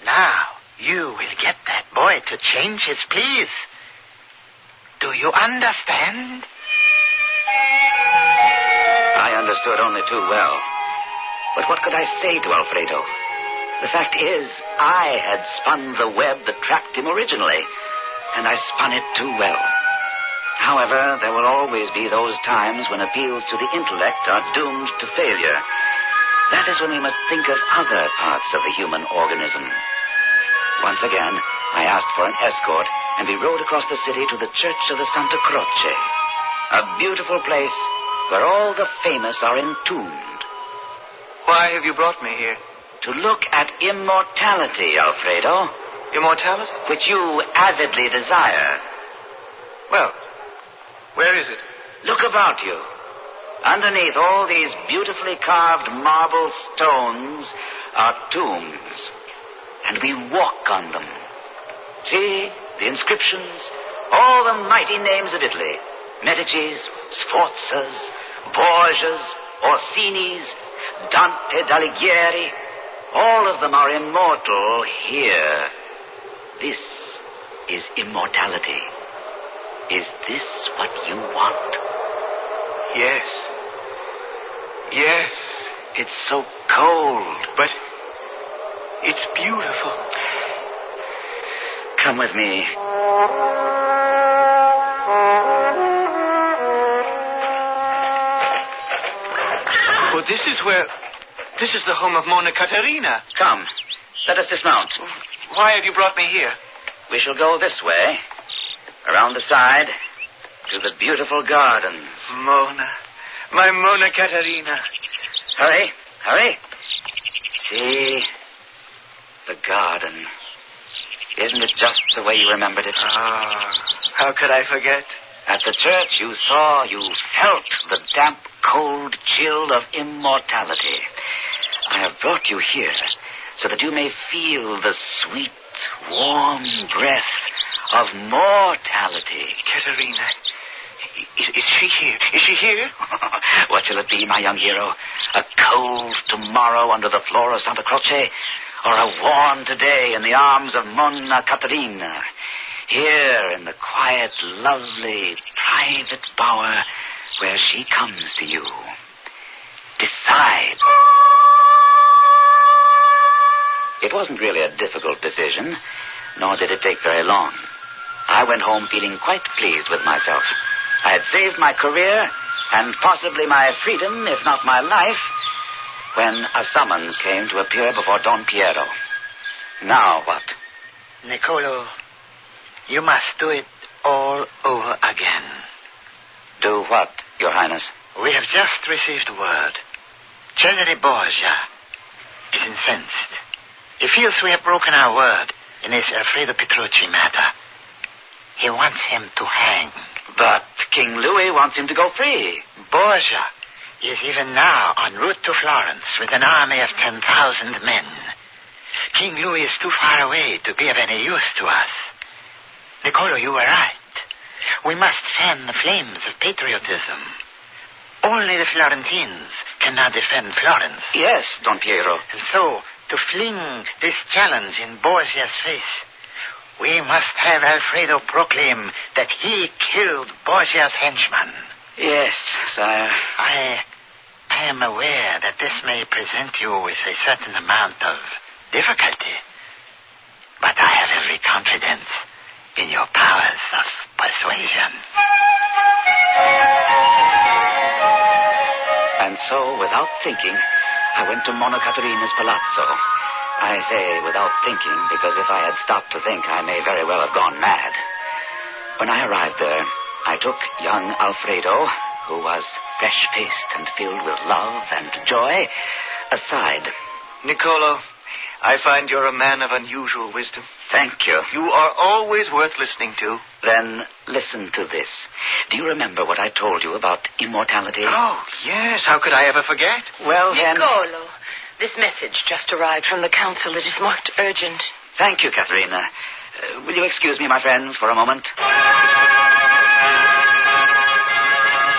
Speaker 9: now, you will get that boy to change his pleas. Do you understand?
Speaker 19: I understood only too well. But what could I say to Alfredo? The fact is, I had spun the web that trapped him originally, and I spun it too well.
Speaker 20: However, there will always be those times when appeals to the intellect are doomed to failure. That is when we must think of other parts of the human organism. Once again, I asked for an escort, and we rode across the city to the Church of the Santa Croce, a beautiful place where all the famous are entombed.
Speaker 17: Why have you brought me here?
Speaker 20: To look at immortality, Alfredo.
Speaker 17: Immortality?
Speaker 20: Which you avidly desire.
Speaker 17: Well, where is it?
Speaker 20: Look about you. Underneath all these beautifully carved marble stones are tombs. And we walk on them. See, the inscriptions, all the mighty names of Italy. Medicis, Sforzas, Borgias, Orsini's, Dante d'Alighieri. All of them are immortal here. This is immortality. Is this what you want?
Speaker 17: Yes. Yes.
Speaker 20: It's so cold.
Speaker 17: But it's beautiful.
Speaker 20: Come with me.
Speaker 17: Well, this is the home of Monna Caterina.
Speaker 20: Come, let us dismount.
Speaker 17: Why have you brought me here?
Speaker 20: We shall go this way, around the side, to the beautiful gardens.
Speaker 17: Monna. My Monna Caterina.
Speaker 20: Hurry, hurry. See, the garden. Isn't it just the way you remembered it?
Speaker 17: Ah, how could I forget?
Speaker 20: At the church you saw, you felt the damp, cold chill of immortality. I have brought you here so that you may feel the sweet, warm breath of mortality.
Speaker 17: Caterina, is she here? Is she here?
Speaker 20: What shall it be, my young hero? A cold tomorrow under the floor of Santa Croce, or a warm today in the arms of Monna Caterina? Here in the quiet, lovely, private bower where she comes to you. Decide. It wasn't really a difficult decision, nor did it take very long. I went home feeling quite pleased with myself. I had saved my career and possibly my freedom, if not my life, when a summons came to appear before Don Piero. Now what?
Speaker 9: Niccolo, you must do it all over again.
Speaker 20: Do what, Your Highness?
Speaker 9: We have just received word. Cesare Borgia is incensed. He feels we have broken our word in this Alfredo Petrucci matter. He wants him to hang.
Speaker 20: But King Louis wants him to go free.
Speaker 9: Borgia is even now en route to Florence with an army of 10,000 men. King Louis is too far away to be of any use to us. Niccolo, you were right. We must fan the flames of patriotism. Only the Florentines can now defend Florence.
Speaker 20: Yes, Don Piero.
Speaker 9: And so, to fling this challenge in Borgia's face, we must have Alfredo proclaim that he killed Borgia's henchman.
Speaker 20: Yes, sire.
Speaker 9: I am aware that this may present you with a certain amount of difficulty, but I have every confidence in your powers of persuasion.
Speaker 20: And so, without thinking, I went to Monna Caterina's palazzo. I say without thinking, because if I had stopped to think, I may very well have gone mad. When I arrived there, I took young Alfredo, who was fresh-faced and filled with love and joy, aside.
Speaker 17: Niccolo, I find you're a man of unusual wisdom.
Speaker 20: Thank you.
Speaker 17: You are always worth listening to.
Speaker 20: Then listen to this. Do you remember what I told you about immortality?
Speaker 17: Oh, yes. How could I ever forget?
Speaker 20: Well, then...
Speaker 11: Niccolo, this message just arrived from the council. It is marked urgent.
Speaker 20: Thank you, Caterina. Will you excuse me, my friends, for a moment?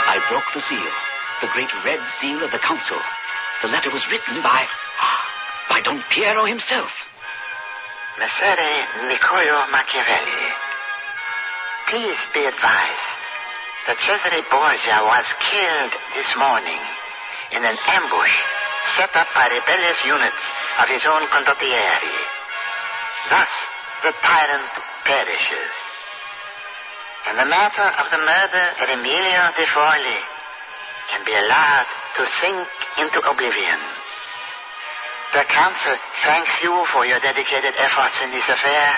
Speaker 20: I broke the seal, the great red seal of the council. The letter was written by Don Piero himself.
Speaker 9: Messere Niccolo Machiavelli, please be advised that Cesare Borgia was killed this morning in an ambush set up by rebellious units of his own condottieri. Thus, the tyrant perishes. and the matter of the murder of Emilio de Forley can be allowed to sink into oblivion. The council thanks you for your dedicated efforts in this affair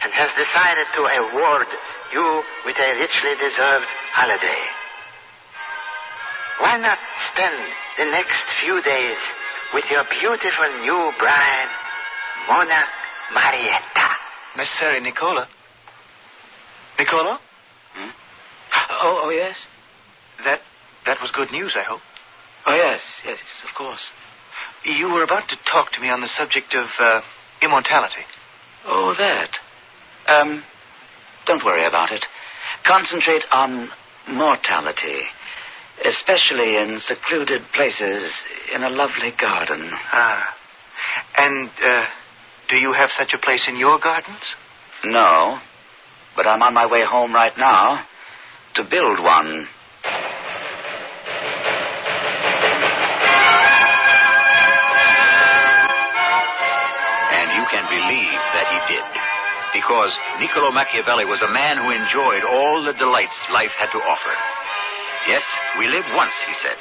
Speaker 9: and has decided to award you with a richly deserved holiday. Why not spend the next few days with your beautiful new bride, Mona Marietta?
Speaker 17: Messere Nicola. Nicola?
Speaker 20: Hmm?
Speaker 17: Oh, yes. That was good news, I hope.
Speaker 20: Oh, yes, of course.
Speaker 17: You were about to talk to me on the subject of immortality.
Speaker 20: Oh, that. Don't worry about it. Concentrate on mortality, especially in secluded places in a lovely garden.
Speaker 17: Ah. And, do you have such a place in your gardens?
Speaker 20: No, but I'm on my way home right now to build one.
Speaker 1: Can believe that he did. Because Niccolo Machiavelli was a man who enjoyed all the delights life had to offer. Yes, we live once, he said,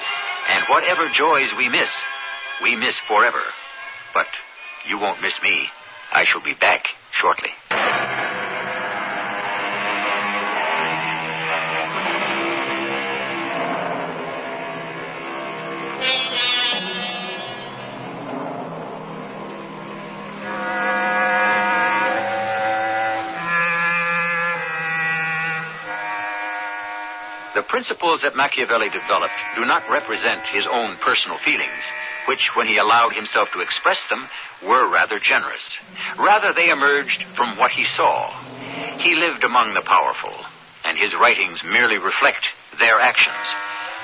Speaker 1: and whatever joys we miss forever. But you won't miss me. I shall be back shortly. The principles that Machiavelli developed do not represent his own personal feelings, which, when he allowed himself to express them, were rather generous. Rather, they emerged from what he saw. He lived among the powerful, and his writings merely reflect their actions.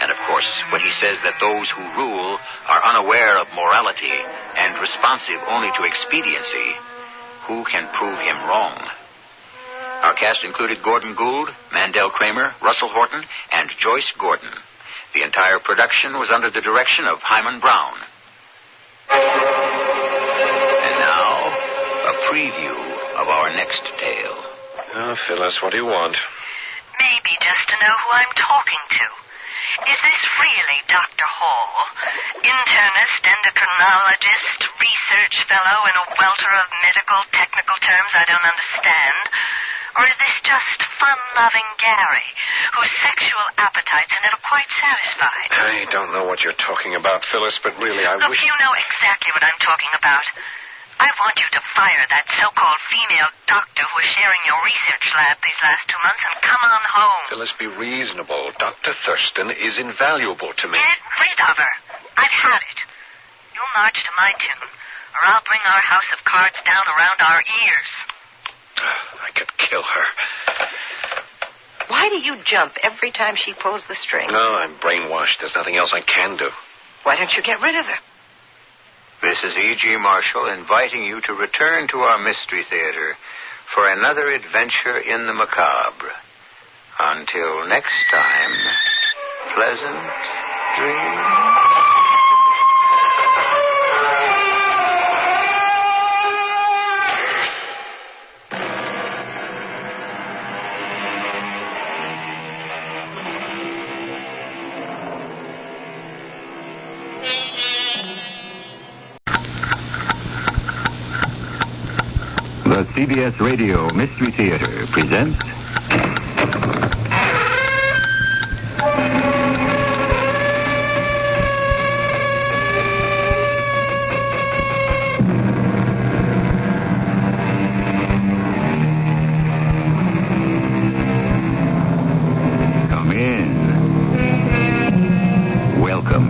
Speaker 1: And, of course, when he says that those who rule are unaware of morality and responsive only to expediency, who can prove him wrong? Our cast included Gordon Gould, Mandel Kramer, Russell Horton, and Joyce Gordon. The entire production was under the direction of Hyman Brown. And now, a preview of our next tale.
Speaker 4: Oh, Phyllis, what do you want?
Speaker 21: Maybe just to know who I'm talking to. Is this really Dr. Hall? Internist, endocrinologist, research fellow in a welter of medical technical terms I don't understand? Or is this just fun-loving Gary, whose sexual appetites are never quite satisfied?
Speaker 4: I don't know what you're talking about, Phyllis, but really I
Speaker 21: Look,
Speaker 4: wish...
Speaker 21: you know exactly what I'm talking about. I want you to fire that so-called female doctor who was sharing your research lab these last 2 months and come on home.
Speaker 4: Phyllis, be reasonable. Dr. Thurston is invaluable to me.
Speaker 21: Get rid of her. I've had it. You'll march to my tune, or I'll bring our house of cards down around our ears.
Speaker 4: I could kill her.
Speaker 11: Why do you jump every time she pulls the string?
Speaker 4: No, I'm brainwashed. There's nothing else I can do.
Speaker 11: Why don't you get rid of her?
Speaker 1: This is E.G. Marshall inviting you to return to our Mystery Theater for another adventure in the macabre. Until next time, pleasant dreams. The CBS Radio Mystery Theater presents... Come in. Welcome.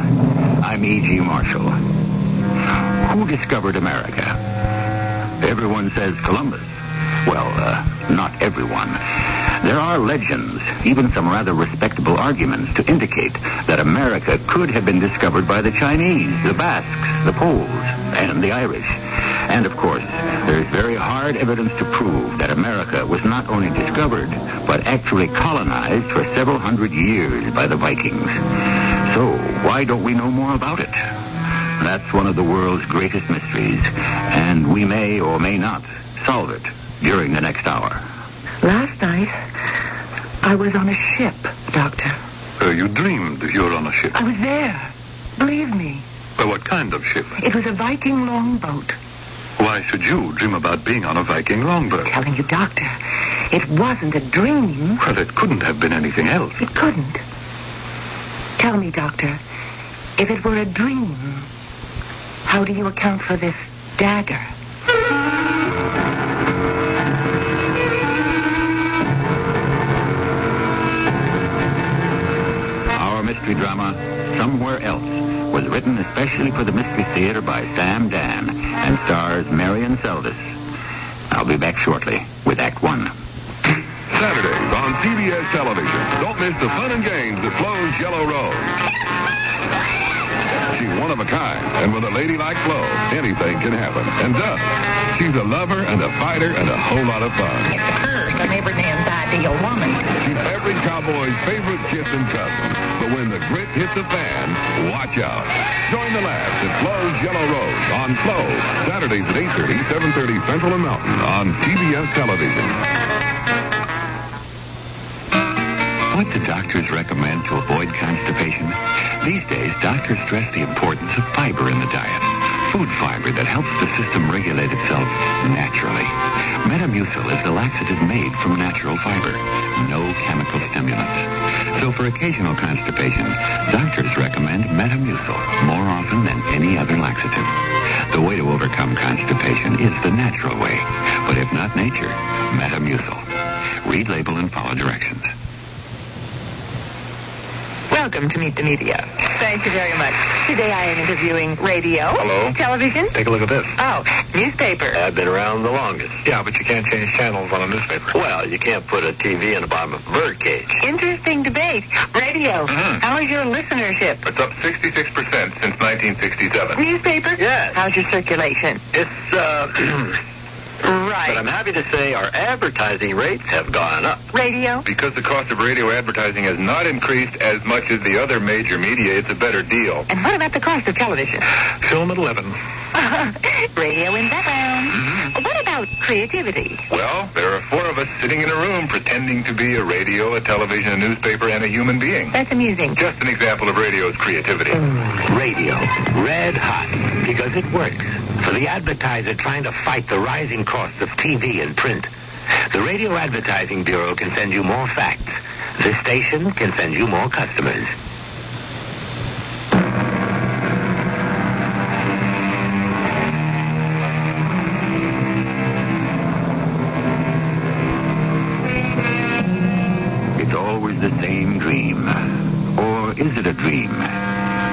Speaker 1: I'm E.G. Marshall. Who discovered America? Everyone says Columbus. Well, not everyone. There are legends, even some rather respectable arguments to indicate that America could have been discovered by the Chinese, the Basques, the Poles, and the Irish. And, of course, there's very hard evidence to prove that America was not only discovered, but actually colonized for several hundred years by the Vikings. So, why don't we know more about it? That's one of the world's greatest mysteries, and we may or may not solve it during the next hour.
Speaker 15: Last night,
Speaker 8: I was on a ship, Doctor.
Speaker 16: You dreamed you were on a ship.
Speaker 8: I was there. Believe me.
Speaker 16: But what kind of ship?
Speaker 8: It was a Viking longboat.
Speaker 16: Why should you dream about being on a Viking longboat?
Speaker 8: I'm telling you, Doctor, it wasn't a dream.
Speaker 16: Well, it couldn't have been anything else.
Speaker 8: It couldn't. Tell me, Doctor, if it were a dream, how do you account for this dagger?
Speaker 1: Our mystery drama, Somewhere Else, was written especially for the Mystery Theater by Sam Dan and stars Marion Seldes. I'll be back shortly with Act One.
Speaker 18: Saturdays on CBS television. Don't miss the fun and games that Flo's Yellow Rose. She's one of a kind, and with a lady like Flo, anything can happen, and does. She's a lover and a fighter and a whole lot of fun.
Speaker 8: First, an every man's ideal woman.
Speaker 18: She's every cowboy's favorite kissing cousin. But when the grit hits the fan, watch out. Join the laughs at Flo's Yellow Rose on Flo, Saturdays at 8:30, 7:30 Central and Mountain on CBS television.
Speaker 1: What do doctors recommend to avoid constipation? These days, doctors stress the importance of fiber in the diet. Food fiber that helps the system regulate itself naturally. Metamucil is the laxative made from natural fiber. No chemical stimulants. So for occasional constipation, doctors recommend Metamucil more often than any other laxative. The way to overcome constipation is the natural way. But if not nature, Metamucil. Read label and follow directions.
Speaker 8: Welcome to Meet the Media. Thank you very much. Today I am interviewing radio.
Speaker 22: Hello.
Speaker 8: Television.
Speaker 22: Take a look at this.
Speaker 8: Oh, newspaper.
Speaker 22: I've been around the longest. Yeah, but you can't change channels on a newspaper. Well, you can't put a TV in the bottom of a birdcage.
Speaker 8: Interesting debate. Radio. How is your listenership?
Speaker 22: It's up 66% since 1967.
Speaker 8: Newspaper?
Speaker 22: Yes.
Speaker 8: How's your circulation?
Speaker 22: It's,
Speaker 8: Right.
Speaker 22: But I'm happy to say our advertising rates have gone up.
Speaker 8: Radio?
Speaker 22: Because the cost of radio advertising has not increased as much as the other major media, it's a better deal.
Speaker 8: And what about the cost of television?
Speaker 22: Film at 11.
Speaker 8: Radio in background. What about creativity?
Speaker 22: Well, there are four of us sitting in a room pretending to be a radio, a television, a newspaper, and a human being.
Speaker 8: That's amusing.
Speaker 22: Just an example of radio's creativity.
Speaker 23: Radio, red hot, because it works. For the advertiser trying to fight the rising costs of TV and print, the Radio Advertising Bureau can send you more facts. This station can send you more customers.
Speaker 1: It's always the same dream. Or is it a dream?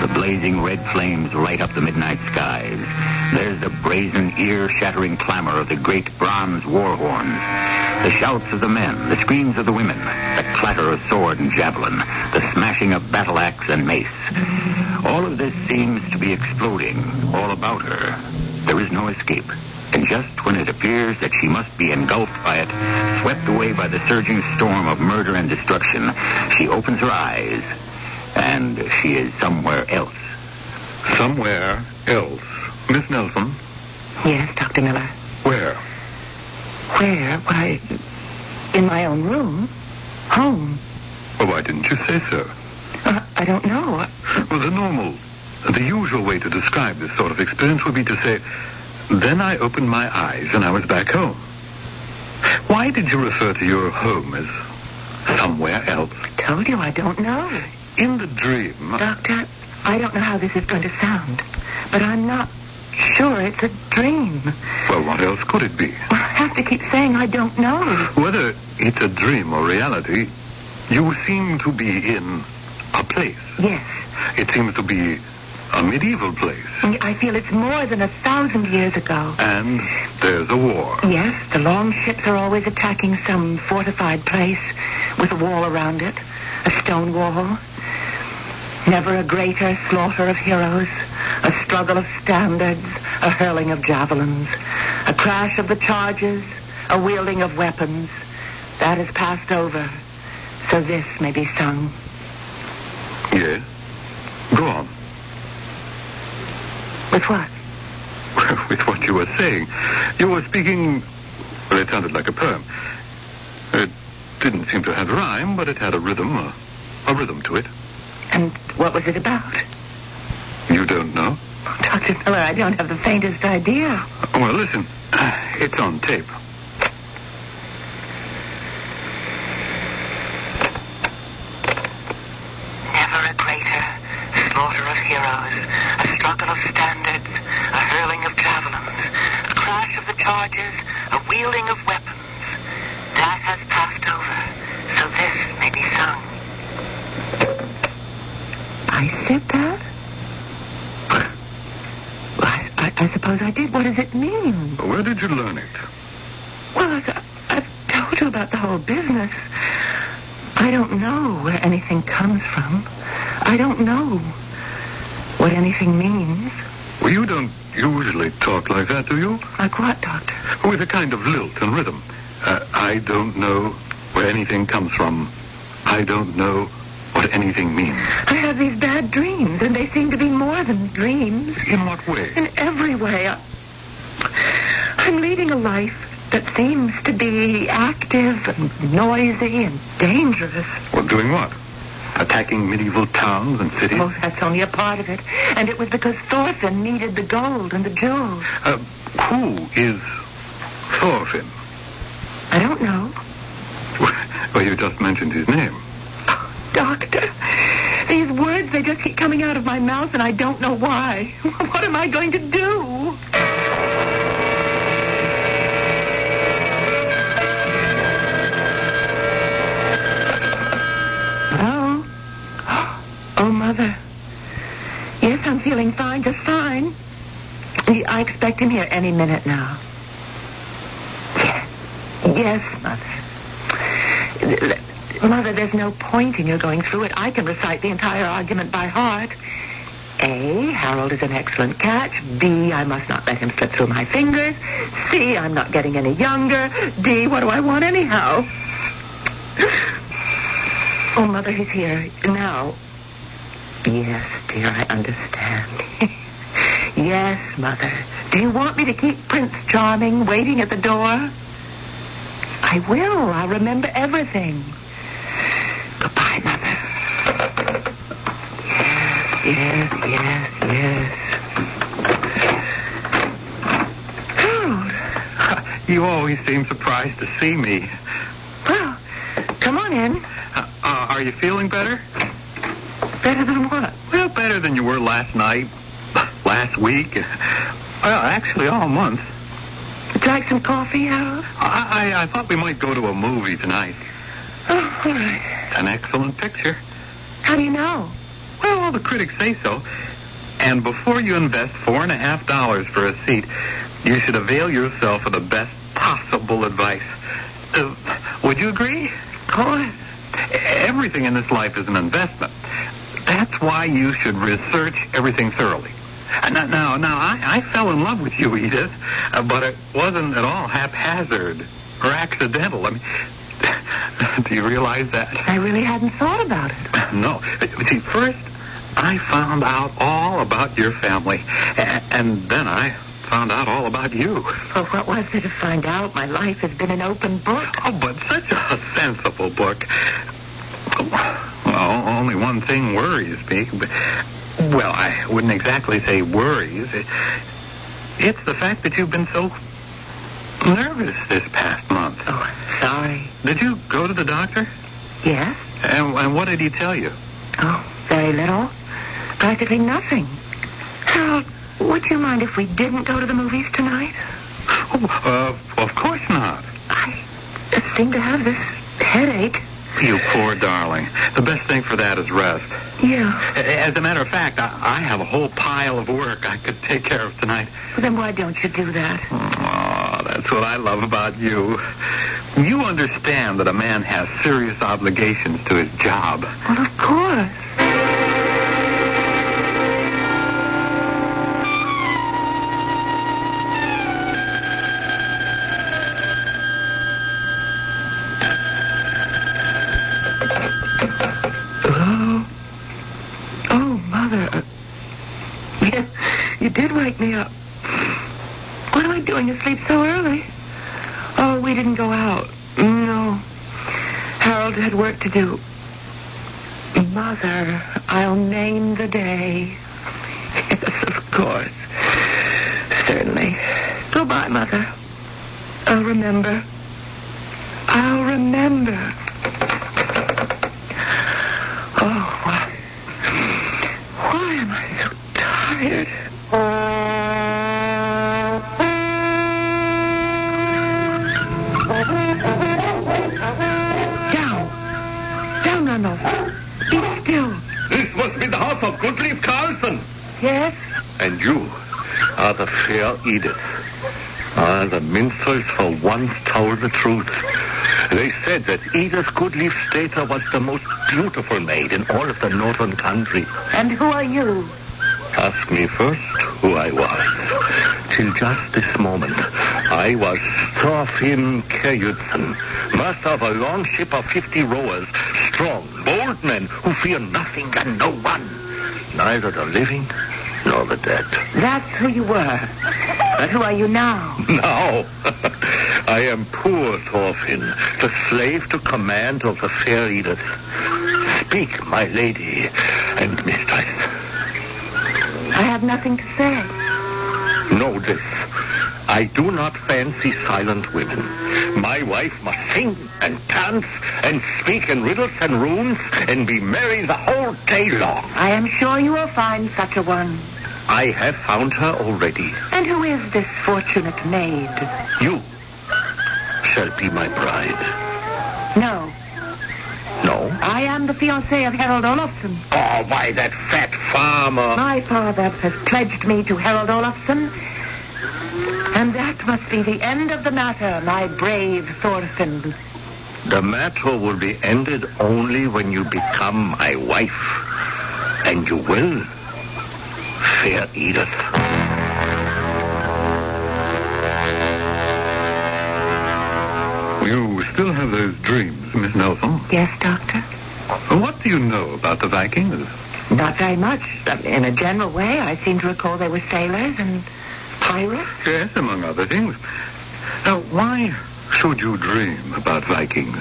Speaker 1: The blazing red flames light up the midnight skies. There's the brazen, ear-shattering clamor of the great bronze war horns. The shouts of the men, the screams of the women, the clatter of sword and javelin, the smashing of battle axe and mace. All of this seems to be exploding all about her. There is no escape. And just when it appears that she must be engulfed by it, swept away by the surging storm of murder and destruction, she opens her eyes, and she is somewhere else.
Speaker 22: Somewhere else. Miss Nelson?
Speaker 8: Yes, Dr. Miller.
Speaker 22: Where?
Speaker 8: Where? Why, in my own room. Home.
Speaker 22: Well, why didn't you say so?
Speaker 8: I don't know.
Speaker 22: Well, the usual way to describe this sort of experience would be to say, then I opened my eyes and I was back home. Why did you refer to your home as somewhere else?
Speaker 8: I told you I don't know.
Speaker 22: In the dream...
Speaker 8: Doctor, I don't know how this is going to sound, but I'm not sure it's a dream.
Speaker 22: Well, what else could it be?
Speaker 8: I have to keep saying I don't know.
Speaker 22: Whether it's a dream or reality, you seem to be in a place.
Speaker 8: Yes.
Speaker 22: It seems to be a medieval place.
Speaker 8: I feel it's more than 1,000 years ago.
Speaker 22: And there's a war.
Speaker 8: Yes, the long ships are always attacking some fortified place with a wall around it, a stone wall. Never a greater slaughter of heroes, a struggle of standards, a hurling of javelins, a crash of the charges, a wielding of weapons. That has passed over, so this may be sung.
Speaker 22: Yes. Go on.
Speaker 8: With what?
Speaker 22: With what you were saying. You were speaking... Well, it sounded like a poem. didn't seem to have rhyme, but it had a rhythm to it.
Speaker 8: And what was it about?
Speaker 22: You don't know?
Speaker 8: Dr. Miller, I don't have the faintest idea.
Speaker 22: Well, listen. It's on tape.
Speaker 8: Never a greater slaughter of heroes, a struggle of standards, a hurling of javelins, a crash of the charges, a wielding of weapons. That has passed over, so this may be sung. I said that? I suppose I did. What does it mean?
Speaker 22: Where did you learn it?
Speaker 8: Well, I've told you about the whole business. I don't know where anything comes from. I don't know what anything means.
Speaker 22: Well, you don't usually talk like that, do you?
Speaker 8: Like what, Doctor?
Speaker 22: With a kind of lilt and rhythm. I don't know where anything comes from. I don't know what anything means.
Speaker 8: I have these bad dreams, and they seem to be more than dreams.
Speaker 22: In what way?
Speaker 8: In every way. I'm leading a life that seems to be active and noisy and dangerous.
Speaker 22: Well, doing what? Attacking medieval towns and cities?
Speaker 8: Oh, that's only a part of it. And it was because Thorfinn needed the gold and the jewels.
Speaker 22: Who is Thorfinn?
Speaker 8: I don't know.
Speaker 22: Well, you just mentioned his name.
Speaker 8: Doctor, these words, they just keep coming out of my mouth, and I don't know why. What am I going to do? Hello? Oh, Mother. Yes, I'm feeling fine, just fine. I expect him here any minute now. Yes, Mother. Mother, there's no point in your going through it. I can recite the entire argument by heart. A, Harold is an excellent catch. B, I must not let him slip through my fingers. C, I'm not getting any younger. D, what do I want anyhow? Oh, Mother, he's here now. Yes, dear, I understand. Yes, Mother. Do you want me to keep Prince Charming waiting at the door? I will. I'll remember everything. Goodbye, Mother. Yes. Harold.
Speaker 22: You always seem surprised to see me.
Speaker 8: Well, come on in.
Speaker 22: Are you feeling better?
Speaker 8: Better than what?
Speaker 22: Well, better than you were last night, last week. Well, actually, all month.
Speaker 8: Would you like some coffee, Harold?
Speaker 22: I thought we might go to a movie tonight.
Speaker 8: Oh, all right.
Speaker 22: An excellent picture.
Speaker 8: How do you know?
Speaker 22: Well, all the critics say so. And before you invest $4.50 for a seat, you should avail yourself of the best possible advice. Would you agree?
Speaker 8: Of course.
Speaker 22: Everything in this life is an investment. That's why you should research everything thoroughly. Now, I fell in love with you, Edith, but it wasn't at all haphazard or accidental. I mean, do you realize that?
Speaker 8: I really hadn't thought about it.
Speaker 22: No. See, first, I found out all about your family, and then I found out all about you.
Speaker 8: Well, what was there to find out? My life has been an open book.
Speaker 22: Oh, but such a sensible book. Well, only one thing worries me. Well, I wouldn't exactly say worries. It's the fact that you've been so nervous this past month.
Speaker 8: Oh, sorry.
Speaker 22: Did you go to the doctor?
Speaker 8: Yes.
Speaker 22: And what did he tell you?
Speaker 8: Oh, very little. Practically nothing. Harold, would you mind if we didn't go to the movies tonight?
Speaker 22: Oh, of course not.
Speaker 8: I just seem to have this headache.
Speaker 22: You poor darling. The best thing for that is rest.
Speaker 8: Yeah.
Speaker 22: As a matter of fact, I have a whole pile of work I could take care of tonight.
Speaker 8: Well, then why don't you do that?
Speaker 22: Oh, that's what I love about you. You understand that a man has serious obligations to his job.
Speaker 8: Well, of course. You did wake me up. What am I doing asleep so early? Oh, we didn't go out. No. Harold had work to do. Mother, I'll name the day. Yes, of course. Certainly. Goodbye, Mother. I'll remember. I'll remember. Oh, why am I so tired? Down, Ronald. Be still.
Speaker 13: This must be the house of Goodleaf Carlson.
Speaker 8: Yes?
Speaker 13: And you are the fair Edith. The minstrels for once told the truth. They said that Edith Goodleaf Stater was the most beautiful maid in all of the northern country.
Speaker 8: And who are you?
Speaker 13: Ask me first who I was. Till just this moment, I was Thorfinn Kjærjudsen, master of a long ship of 50 rowers, strong, bold men who fear nothing and no one, neither the living nor the dead.
Speaker 8: That's who you were. But who are you now?
Speaker 13: Now, I am poor Thorfinn, the slave to command of the fair Edith. Speak, my lady and mistress.
Speaker 8: I have nothing to say.
Speaker 13: Know this. I do not fancy silent women. My wife must sing and dance and speak in riddles and runes and be merry the whole day long.
Speaker 8: I am sure you will find such a one.
Speaker 13: I have found her already.
Speaker 8: And who is this fortunate maid?
Speaker 13: You shall be my bride.
Speaker 8: No.
Speaker 13: No?
Speaker 8: I am the fiancée of Harold Olafsson.
Speaker 13: Oh, why, that fat farmer.
Speaker 8: My father has pledged me to Harold Olafsson. And that must be the end of the matter, my brave Thorfinn.
Speaker 13: The matter will be ended only when you become my wife. And you will, fair Edith.
Speaker 22: You still have those dreams, Miss Nelson?
Speaker 8: Yes, Doctor?
Speaker 22: What do you know about the Vikings?
Speaker 8: Not very much. In a general way, I seem to recall they were sailors and pirates.
Speaker 22: Yes, among other things. Now, why should you dream about Vikings?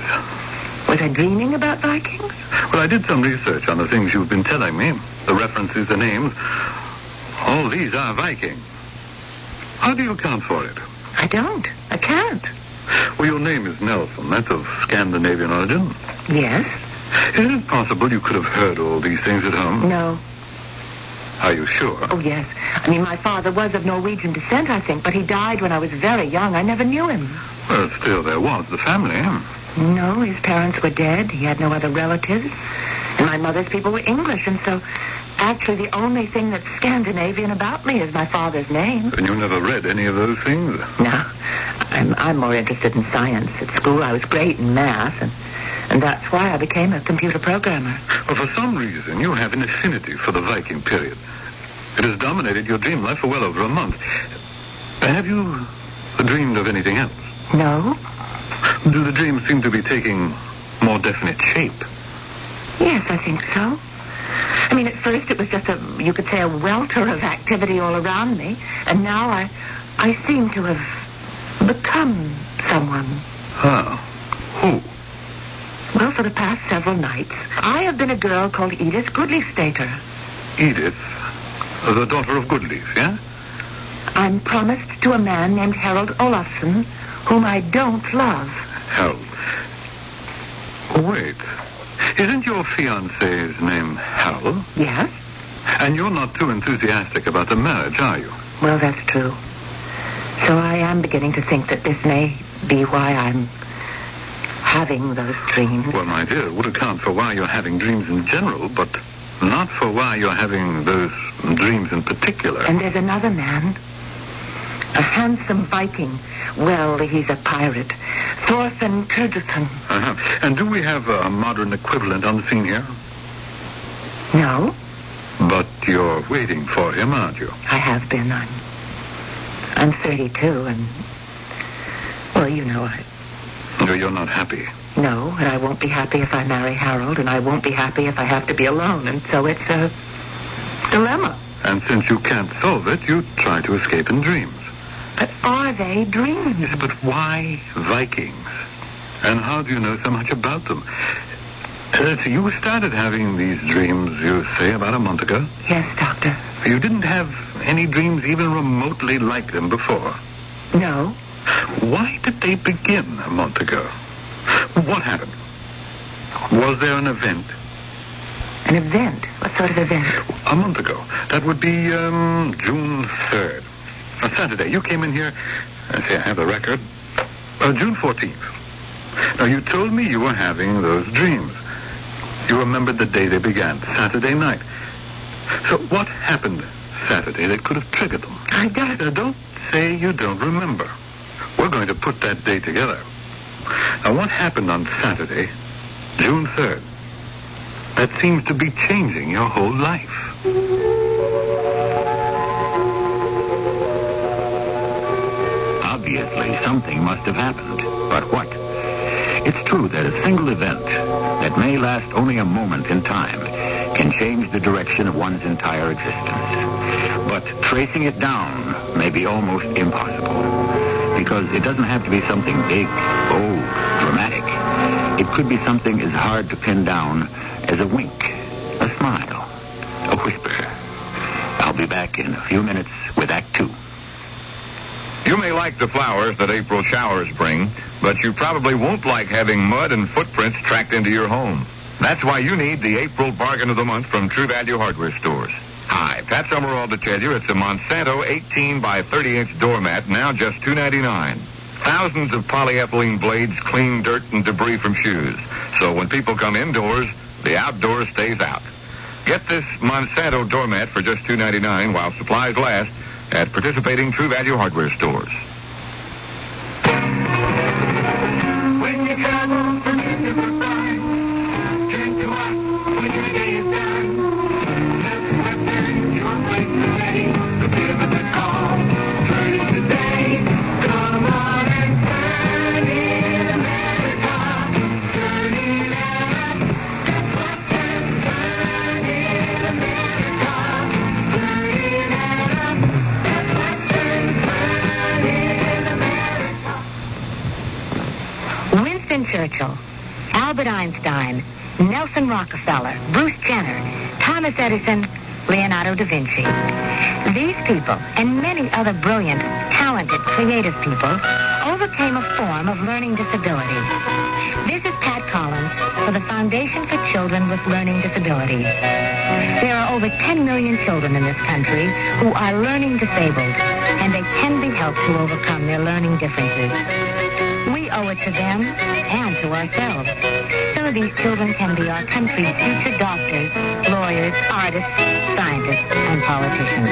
Speaker 8: Was I dreaming about Vikings?
Speaker 22: Well, I did some research on the things you've been telling me. The references, the names. All these are Viking. How do you account for it?
Speaker 8: I don't. I can't.
Speaker 22: Well, your name is Nelson. That's of Scandinavian origin.
Speaker 8: Yes.
Speaker 22: Isn't it possible you could have heard all these things at home?
Speaker 8: No.
Speaker 22: Are you sure?
Speaker 8: Oh, yes. I mean, my father was of Norwegian descent, I think, but he died when I was very young. I never knew him.
Speaker 22: Well, still, there was the family.
Speaker 8: No, his parents were dead. He had no other relatives. And my mother's people were English, and so actually the only thing that's Scandinavian about me is my father's name.
Speaker 22: And you never read any of those things?
Speaker 8: No. I'm more interested in science. At school, I was great in math, and that's why I became a computer programmer.
Speaker 22: Well, for some reason, you have an affinity for the Viking period. It has dominated your dream life for well over a month. Have you dreamed of anything else?
Speaker 8: No.
Speaker 22: Do the dreams seem to be taking more definite shape?
Speaker 8: Yes, I think so. I mean, at first it was just you could say, a welter of activity all around me. And now I seem to have become someone.
Speaker 22: Huh. Who?
Speaker 8: Well, for the past several nights, I have been a girl called Edith Goodleaf Stater.
Speaker 22: Edith? The daughter of Goodleaf, yeah?
Speaker 8: I'm promised to a man named Harold Olafsson, whom I don't love.
Speaker 22: Harold? Wait. Isn't your fiancé's name Harold?
Speaker 8: Yes.
Speaker 22: And you're not too enthusiastic about the marriage, are you?
Speaker 8: Well, that's true. So I am beginning to think that this may be why I'm having those dreams.
Speaker 22: Well, my dear, it would account for why you're having dreams in general, but not for why you're having those dreams in particular.
Speaker 8: And there's another man. A handsome Viking. Well, he's a pirate. Thorfinn Kjærjudsen.
Speaker 22: Uh-huh. And do we have a modern equivalent on the scene here?
Speaker 8: No.
Speaker 22: But you're waiting for him, aren't you?
Speaker 8: I have been. I'm 32, and... Well, you know,
Speaker 22: You're not happy.
Speaker 8: No, and I won't be happy if I marry Harold, and I won't be happy if I have to be alone, and so it's a dilemma.
Speaker 22: And since you can't solve it, you try to escape in dreams.
Speaker 8: But are they dreams?
Speaker 22: Yes, but why Vikings? And how do you know so much about them? You started having these dreams, you say, about a month ago?
Speaker 8: Yes, Doctor.
Speaker 22: You didn't have any dreams even remotely like them before?
Speaker 8: No.
Speaker 22: Why did they begin a month ago? What happened? Was there an event?
Speaker 8: An event? What sort of event?
Speaker 22: A month ago. That would be June 3rd. A Saturday. You came in here. I have the record. June 14th. Now, you told me you were having those dreams. You remembered the day they began, Saturday night. So what happened Saturday that could have triggered them?
Speaker 8: I don't...
Speaker 22: Don't say you don't remember. We're going to put that day together. Now, what happened on Saturday, June 3rd? That seems to be changing your whole life.
Speaker 1: Obviously, something must have happened. But what? It's true that a single event that may last only a moment in time can change the direction of one's entire existence. But tracing it down may be almost impossible, because it doesn't have to be something big, bold, dramatic. It could be something as hard to pin down as a wink, a smile, a whisper. I'll be back in a few minutes with Act 2.
Speaker 18: You may like the flowers that April showers bring, but you probably won't like having mud and footprints tracked into your home. That's why you need the April Bargain of the Month from True Value Hardware Stores. Hi, Pat Summerall to tell you it's a Monsanto 18 by 30-inch doormat, now just $2.99. Thousands of polyethylene blades clean dirt and debris from shoes. So when people come indoors, the outdoors stays out. Get this Monsanto doormat for just $2.99 while supplies last at participating True Value Hardware Stores.
Speaker 2: When you travel from India for fun, turn to us when your day is done. Let's weapon your place today. So give us a call. Turn it today. Come on and turn in America. Turn in America. That's what turn in America. Turn in America. That's what turn in America.
Speaker 3: Winston Churchill, Albert Einstein, Nelson Rockefeller, Bruce Jenner, Thomas Edison, Leonardo da Vinci. These people, and many other brilliant, talented, creative people, overcame a form of learning disability. This is Pat Collins for the Foundation for Children with Learning Disabilities. There are over 10 million children in this country who are learning disabled, and they can be helped to overcome their learning differences. We owe it to them and to ourselves. Some of these children can be our country's future doctors, lawyers, artists, scientists, and politicians.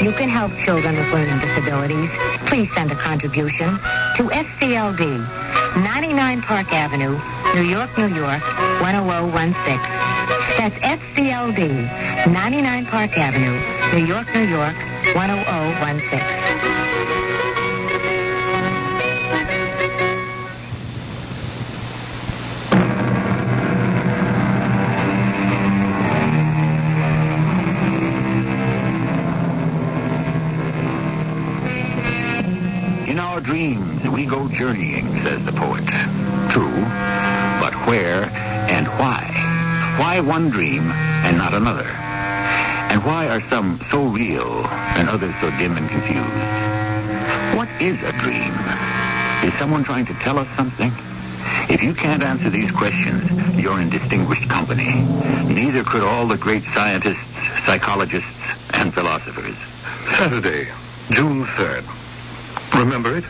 Speaker 3: You can help children with learning disabilities. Please send a contribution to SCLD, 99 Park Avenue, New York, New York, 10016. That's SCLD, 99 Park Avenue, New York, New York, 10016.
Speaker 1: In our dreams, we go journeying, says the poet. True, but where and why? Why one dream and not another? And why are some so real and others so dim and confused? What is a dream? Is someone trying to tell us something? If you can't answer these questions, you're in distinguished company. Neither could all the great scientists, psychologists, and philosophers.
Speaker 22: Saturday, June 3rd. Remember it?